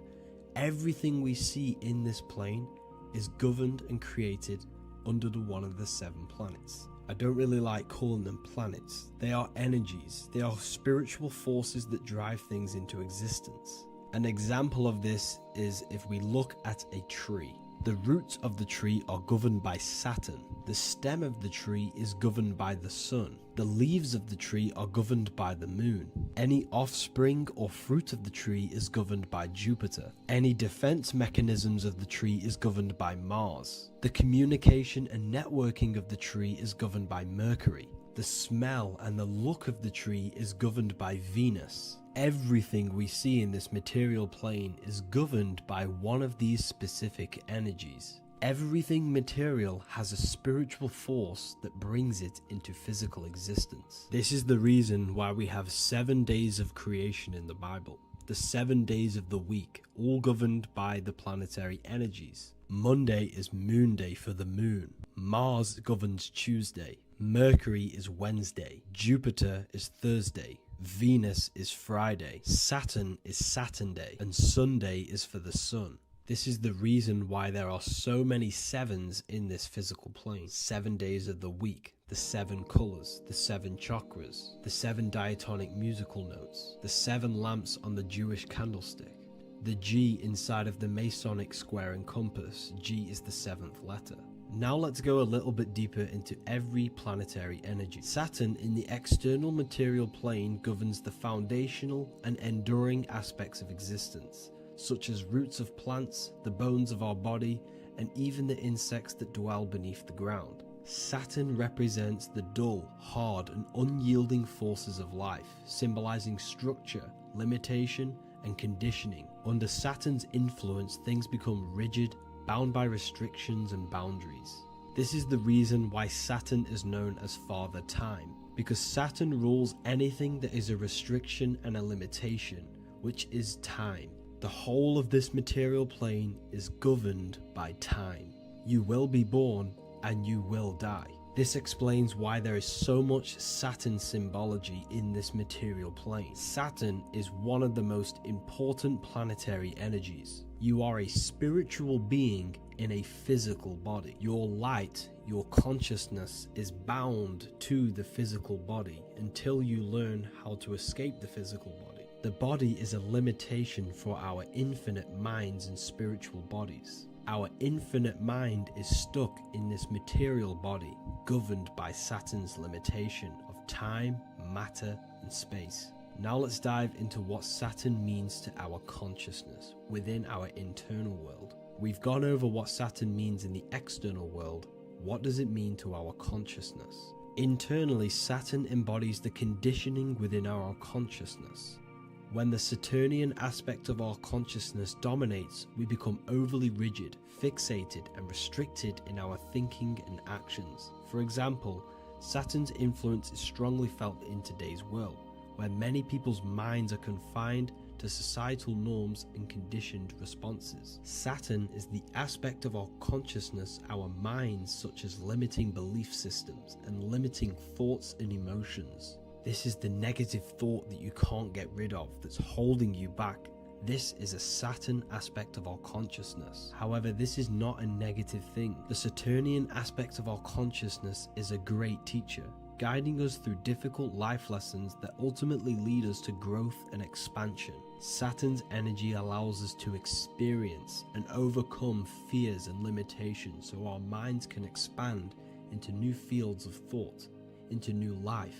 everything we see in this plane is governed and created under one of the 7 planets. I don't really like calling them planets. They are energies. They are spiritual forces that drive things into existence. An example of this is if we look at a tree. The roots of the tree are governed by Saturn. The stem of the tree is governed by the sun. The leaves of the tree are governed by the moon. Any offspring or fruit of the tree is governed by Jupiter. Any defense mechanisms of the tree is governed by Mars. The communication and networking of the tree is governed by Mercury. The smell and the look of the tree is governed by Venus. Everything we see in this material plane is governed by one of these specific energies. Everything material has a spiritual force that brings it into physical existence. This is the reason why we have 7 days of creation in the Bible. The 7 days of the week, all governed by the planetary energies. Monday is moon day for the moon. Mars governs Tuesday. Mercury is Wednesday. Jupiter is Thursday. Venus is Friday. Saturn is Saturn day. And Sunday is for the sun. This is the reason why there are so many 7s in this physical plane. 7 days of the week, the 7 colors, the 7 chakras, the 7 diatonic musical notes, the 7 lamps on the Jewish candlestick, the G inside of the Masonic square and compass. G is the 7th letter. Now let's go a little bit deeper into every planetary energy. Saturn in the external material plane governs the foundational and enduring aspects of existence, such as roots of plants, the bones of our body, and even the insects that dwell beneath the ground. Saturn represents the dull, hard, and unyielding forces of life, symbolizing structure, limitation, and conditioning. Under Saturn's influence, things become rigid, bound by restrictions and boundaries. This is the reason why Saturn is known as Father Time, because Saturn rules anything that is a restriction and a limitation, which is time. The whole of this material plane is governed by time. You will be born and you will die. This explains why there is so much Saturn symbology in this material plane. Saturn is one of the most important planetary energies. You are a spiritual being in a physical body. Your light, your consciousness is bound to the physical body until you learn how to escape the physical body. The body is a limitation for our infinite minds and spiritual bodies. Our infinite mind is stuck in this material body, governed by Saturn's limitation of time, matter, and space. Now let's dive into what Saturn means to our consciousness within our internal world. We've gone over what Saturn means in the external world. What does it mean to our consciousness? Internally, Saturn embodies the conditioning within our consciousness. When the Saturnian aspect of our consciousness dominates, we become overly rigid, fixated, and restricted in our thinking and actions. For example, Saturn's influence is strongly felt in today's world, where many people's minds are confined to societal norms and conditioned responses. Saturn is the aspect of our consciousness, our minds, such as limiting belief systems and limiting thoughts and emotions. This is the negative thought that you can't get rid of that's holding you back. This is a Saturn aspect of our consciousness. However, this is not a negative thing. The Saturnian aspect of our consciousness is a great teacher, guiding us through difficult life lessons that ultimately lead us to growth and expansion. Saturn's energy allows us to experience and overcome fears and limitations so our minds can expand into new fields of thought, into new life.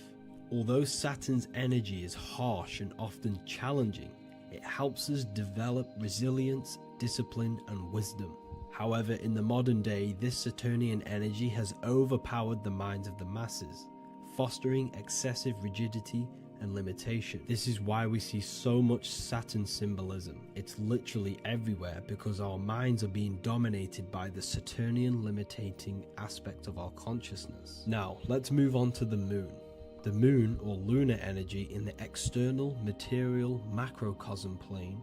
Although Saturn's energy is harsh and often challenging, it helps us develop resilience, discipline, and wisdom. However, in the modern day, this Saturnian energy has overpowered the minds of the masses, fostering excessive rigidity and limitation. This is why we see so much Saturn symbolism. It's literally everywhere because our minds are being dominated by the Saturnian limiting aspect of our consciousness. Now, let's move on to the moon. The moon, or lunar energy, in the external material macrocosm plane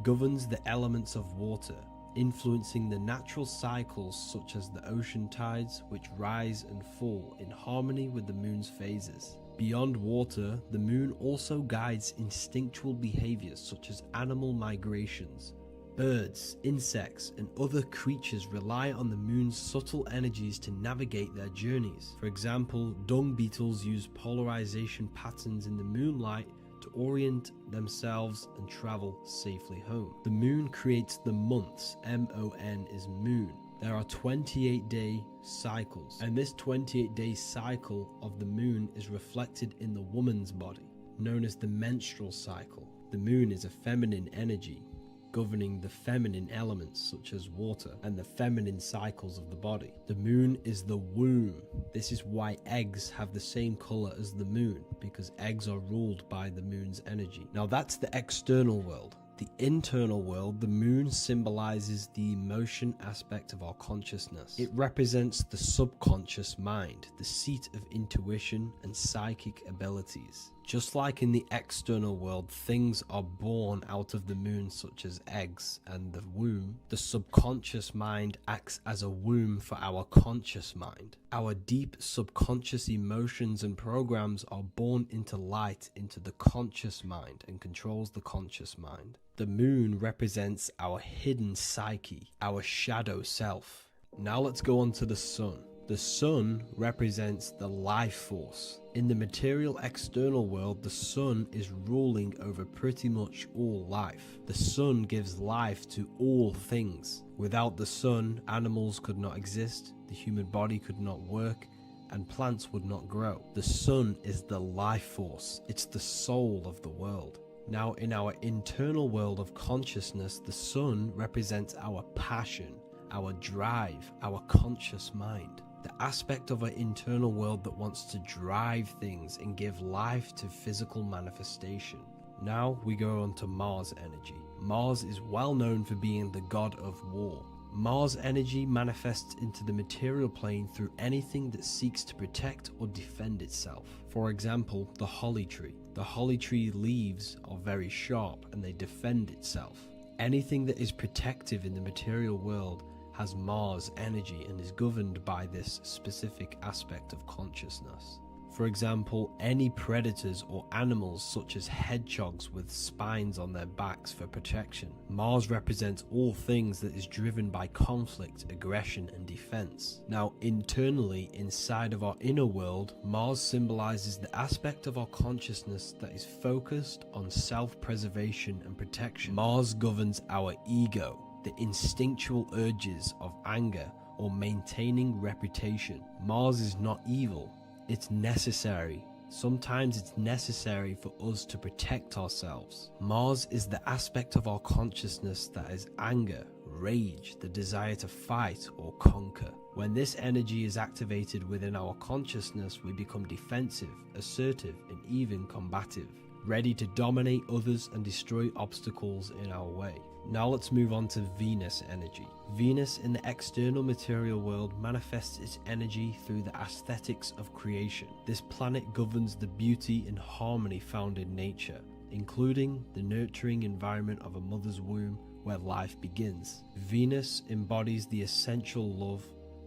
governs the elements of water, influencing the natural cycles such as the ocean tides, which rise and fall in harmony with the moon's phases. Beyond water, the moon also guides instinctual behaviors such as animal migrations. Birds, insects, and other creatures rely on the moon's subtle energies to navigate their journeys. For example, dung beetles use polarization patterns in the moonlight to orient themselves and travel safely home. The moon creates the months. M-O-N is moon. There are 28-day cycles, and this 28-day cycle of the moon is reflected in the woman's body, known as the menstrual cycle. The moon is a feminine energy, governing the feminine elements such as water and the feminine cycles of the body. The moon is the womb. This is why eggs have the same color as the moon, because eggs are ruled by the moon's energy. Now that's the external world. The internal world, the moon symbolizes the emotion aspect of our consciousness. It represents the subconscious mind, the seat of intuition and psychic abilities. Just like in the external world, things are born out of the moon, such as eggs and the womb. The subconscious mind acts as a womb for our conscious mind. Our deep subconscious emotions and programs are born into light into the conscious mind and controls the conscious mind. The moon represents our hidden psyche, our shadow self. Now let's go on to the sun. The sun represents the life force. In the material external world, the sun is ruling over pretty much all life. The sun gives life to all things. Without the sun, animals could not exist, the human body could not work, and plants would not grow. The sun is the life force. It's the soul of the world. Now, in our internal world of consciousness, the sun represents our passion, our drive, our conscious mind. The aspect of our internal world that wants to drive things and give life to physical manifestation. Now we go on to Mars energy. Mars is well known for being the god of war. Mars energy manifests into the material plane through anything that seeks to protect or defend itself. For example, the holly tree. The holly tree leaves are very sharp and they defend itself. Anything that is protective in the material world has Mars energy and is governed by this specific aspect of consciousness. For example, any predators or animals such as hedgehogs with spines on their backs for protection. Mars represents all things that is driven by conflict, aggression and defense. Now, internally, inside of our inner world, Mars symbolizes the aspect of our consciousness that is focused on self-preservation and protection. Mars governs our ego, the instinctual urges of anger or maintaining reputation. Mars is not evil. It's necessary. Sometimes it's necessary for us to protect ourselves. Mars is the aspect of our consciousness that is anger, rage, the desire to fight or conquer. When this energy is activated within our consciousness, we become defensive, assertive, and even combative, ready to dominate others and destroy obstacles in our way. Now let's move on to Venus energy. Venus in the external material world manifests its energy through the aesthetics of creation. This planet governs the beauty and harmony found in nature, including the nurturing environment of a mother's womb where life begins. Venus embodies the essential love,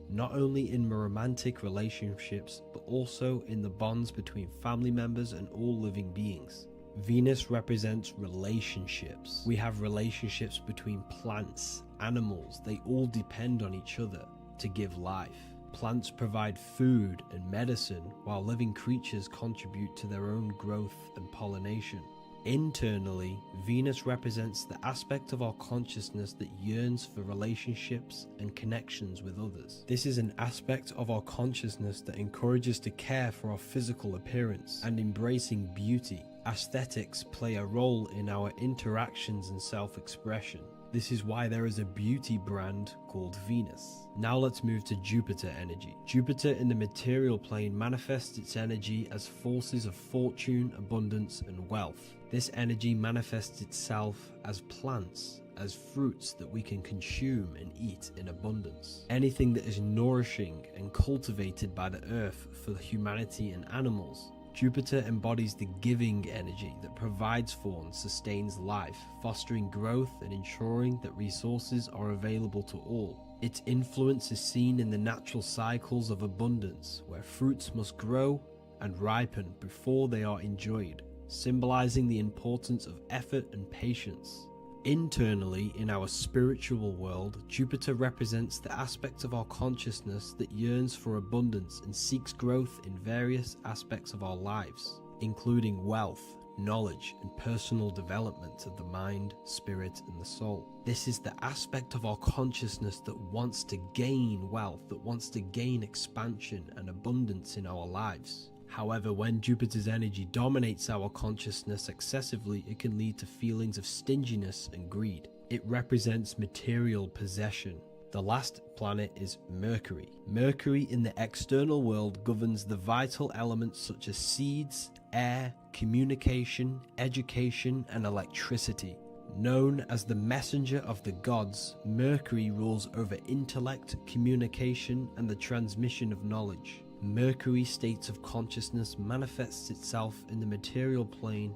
not only in romantic relationships, but also in the bonds between family members and all living beings. Venus represents relationships. We have relationships between plants, animals, they all depend on each other to give life. Plants provide food and medicine, while living creatures contribute to their own growth and pollination. Internally, Venus represents the aspect of our consciousness that yearns for relationships and connections with others. This is an aspect of our consciousness that encourages to care for our physical appearance and embracing beauty. Aesthetics play a role in our interactions and self-expression. This is why there is a beauty brand called Venus. Now let's move to Jupiter energy. Jupiter in the material plane manifests its energy as forces of fortune, abundance, and wealth. This energy manifests itself as plants, as fruits that we can consume and eat in abundance. Anything that is nourishing and cultivated by the earth for humanity and animals. Jupiter embodies the giving energy that provides for and sustains life, fostering growth and ensuring that resources are available to all. Its influence is seen in the natural cycles of abundance, where fruits must grow and ripen before they are enjoyed, symbolizing the importance of effort and patience. Internally, in our spiritual world, Jupiter represents the aspect of our consciousness that yearns for abundance and seeks growth in various aspects of our lives, including wealth, knowledge, and personal development of the mind, spirit, and the soul. This is the aspect of our consciousness that wants to gain wealth, that wants to gain expansion and abundance in our lives. However, when Jupiter's energy dominates our consciousness excessively, it can lead to feelings of stinginess and greed. It represents material possession. The last planet is Mercury. Mercury in the external world governs the vital elements such as seeds, air, communication, education, and electricity. Known as the messenger of the gods, Mercury rules over intellect, communication, and the transmission of knowledge. Mercury's states of consciousness manifests itself in the material plane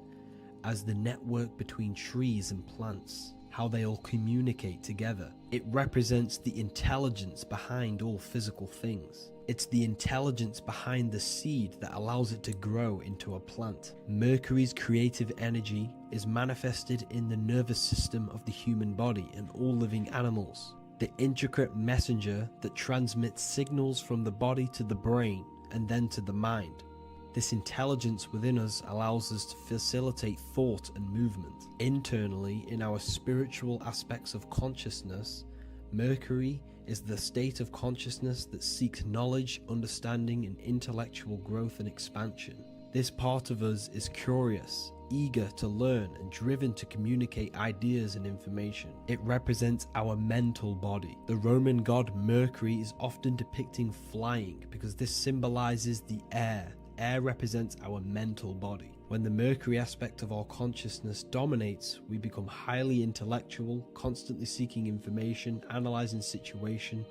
as the network between trees and plants, how they all communicate together. It represents the intelligence behind all physical things. It's the intelligence behind the seed that allows it to grow into a plant. Mercury's creative energy is manifested in the nervous system of the human body and all living animals. The intricate messenger that transmits signals from the body to the brain and then to the mind. This intelligence within us allows us to facilitate thought and movement. Internally, in our spiritual aspects of consciousness, Mercury is the state of consciousness that seeks knowledge, understanding, and intellectual growth and expansion. This part of us is curious, eager to learn, and driven to communicate ideas and information. It represents our mental body. The Roman god Mercury is often depicting flying because this symbolizes the air. Air represents our mental body. When the Mercury aspect of our consciousness dominates, we become highly intellectual, constantly seeking information, analyzing situation,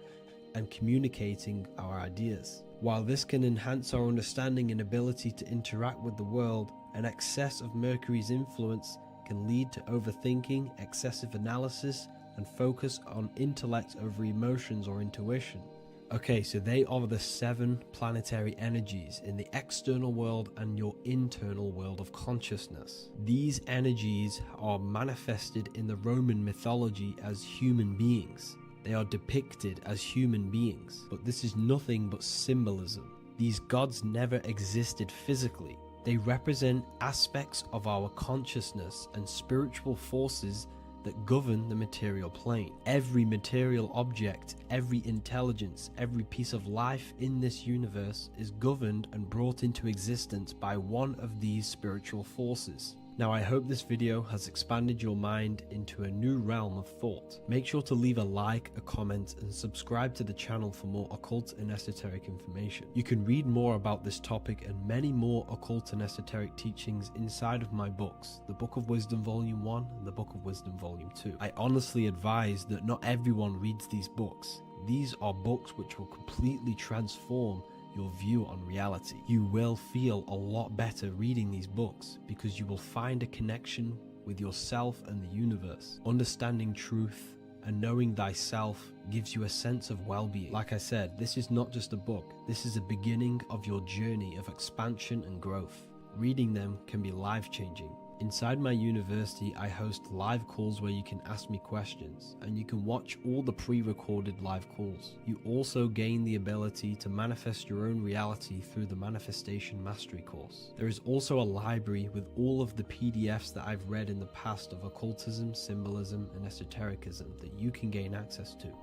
and communicating our ideas. While this can enhance our understanding and ability to interact with the world, an excess of Mercury's influence can lead to overthinking, excessive analysis, and focus on intellect over emotions or intuition. Okay, so they are the 7 planetary energies in the external world and your internal world of consciousness. These energies are manifested in the Roman mythology as human beings. They are depicted as human beings, but this is nothing but symbolism. These gods never existed physically. They represent aspects of our consciousness and spiritual forces that govern the material plane. Every material object, every intelligence, every piece of life in this universe is governed and brought into existence by one of these spiritual forces. Now, I hope this video has expanded your mind into a new realm of thought. Make sure to leave a like, a comment, and subscribe to the channel for more occult and esoteric information. You can read more about this topic and many more occult and esoteric teachings inside of my books, the Book of Wisdom Volume 1 and the Book of Wisdom Volume 2. I honestly advise that not everyone reads these books. These are books which will completely transform your view on reality. You will feel a lot better reading these books because you will find a connection with yourself and the universe. Understanding truth and knowing thyself gives you a sense of well-being. Like I said, this is not just a book. This is a beginning of your journey of expansion and growth. Reading them can be life-changing. Inside my university, I host live calls where you can ask me questions, and you can watch all the pre-recorded live calls. You also gain the ability to manifest your own reality through the Manifestation Mastery course. There is also a library with all of the PDFs that I've read in the past of occultism, symbolism, and esotericism that you can gain access to.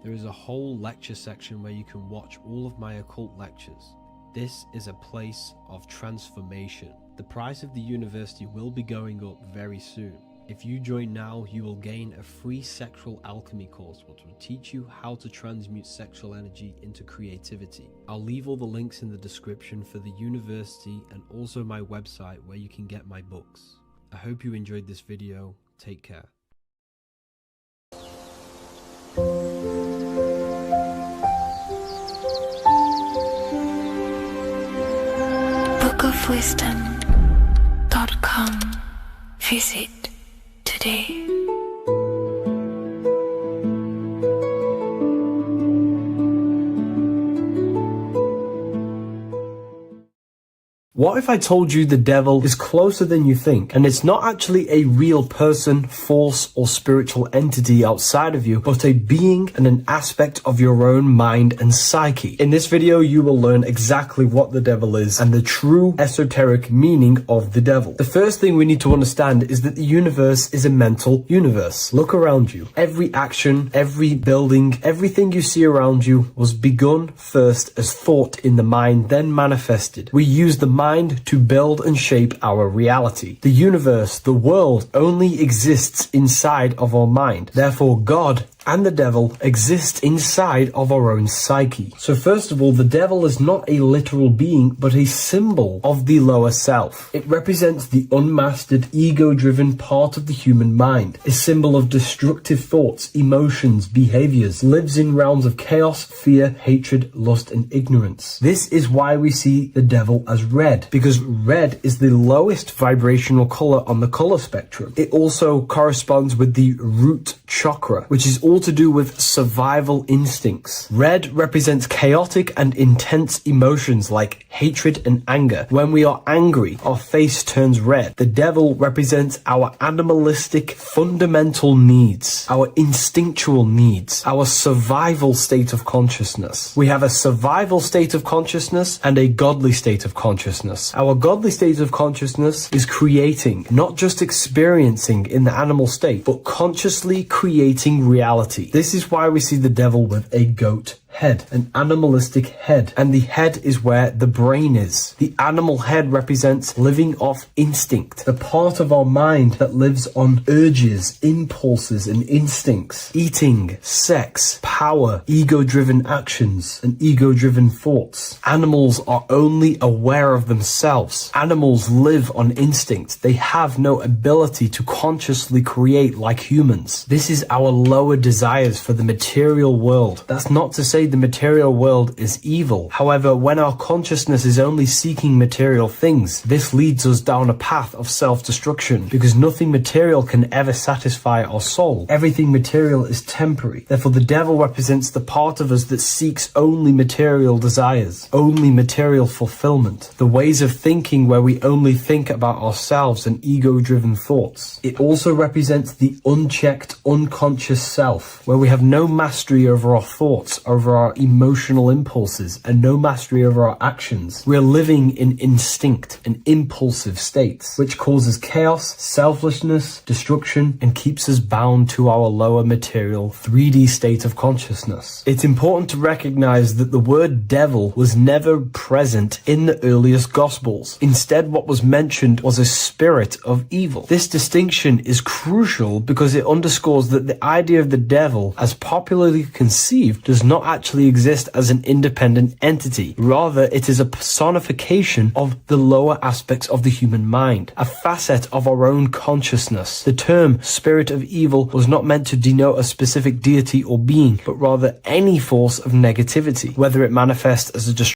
There is a whole lecture section where you can watch all of my occult lectures. This is a place of transformation. The price of the university will be going up very soon. If you join now, you will gain a free sexual alchemy course which will teach you how to transmute sexual energy into creativity. I'll leave all the links in the description for the university and also my website where you can get my books. I hope you enjoyed this video. Take care. bookofwisdom.com. Visit today. What if I told you the devil is closer than you think, and it's not actually a real person, force, or spiritual entity outside of you, but a being and an aspect of your own mind and psyche? In this video, you will learn exactly what the devil is and the true esoteric meaning of the devil. The first thing we need to understand is that the universe is a mental universe. Look around you. Every action, every building, everything you see around you was begun first as thought in the mind, then manifested. We use the mind to build and shape our reality. The universe, the world, only exists inside of our mind. Therefore, God and the devil exist inside of our own psyche. So first of all, the devil is not a literal being, but a symbol of the lower self. It represents the unmastered, ego-driven part of the human mind, a symbol of destructive thoughts, emotions, behaviors, lives in realms of chaos, fear, hatred, lust, and ignorance. This is why we see the devil as red, because red is the lowest vibrational color on the color spectrum. It also corresponds with the root chakra, which is all to do with survival instincts. Red represents chaotic and intense emotions like hatred and anger. When we are angry, our face turns red. The devil represents our animalistic fundamental needs, our instinctual needs, our survival state of consciousness. We have a survival state of consciousness and a godly state of consciousness. Our godly state of consciousness is creating, not just experiencing in the animal state, but consciously creating reality. This is why we see the devil with a goat head, an animalistic head, and the head is where the brain is. The animal head represents living off instinct, the part of our mind that lives on urges, impulses, and instincts. Eating, sex, power, ego-driven actions, and ego-driven thoughts. Animals are only aware of themselves. Animals live on instinct. They have no ability to consciously create like humans. This is our lower desires for the material world. That's not to say the material world is evil. However, when our consciousness is only seeking material things, this leads us down a path of self-destruction, because nothing material can ever satisfy our soul. Everything material is temporary. Therefore, the devil represents the part of us that seeks only material desires, only material fulfillment, the ways of thinking where we only think about ourselves and ego-driven thoughts. It also represents the unchecked, unconscious self, where we have no mastery over our thoughts, over our emotional impulses, and no mastery over our actions. We're living in instinct and impulsive states, which causes chaos, selflessness, destruction, and keeps us bound to our lower material 3D state of consciousness. It's important to recognize that the word devil was never present in the earliest Gospels. Instead, what was mentioned was a spirit of evil. This distinction is crucial because it underscores that the idea of the devil, as popularly conceived, does not actually exist as an independent entity. Rather, it is a personification of the lower aspects of the human mind, a facet of our own consciousness. The term spirit of evil was not meant to denote a specific deity or being, but rather any force of negativity, whether it manifests as a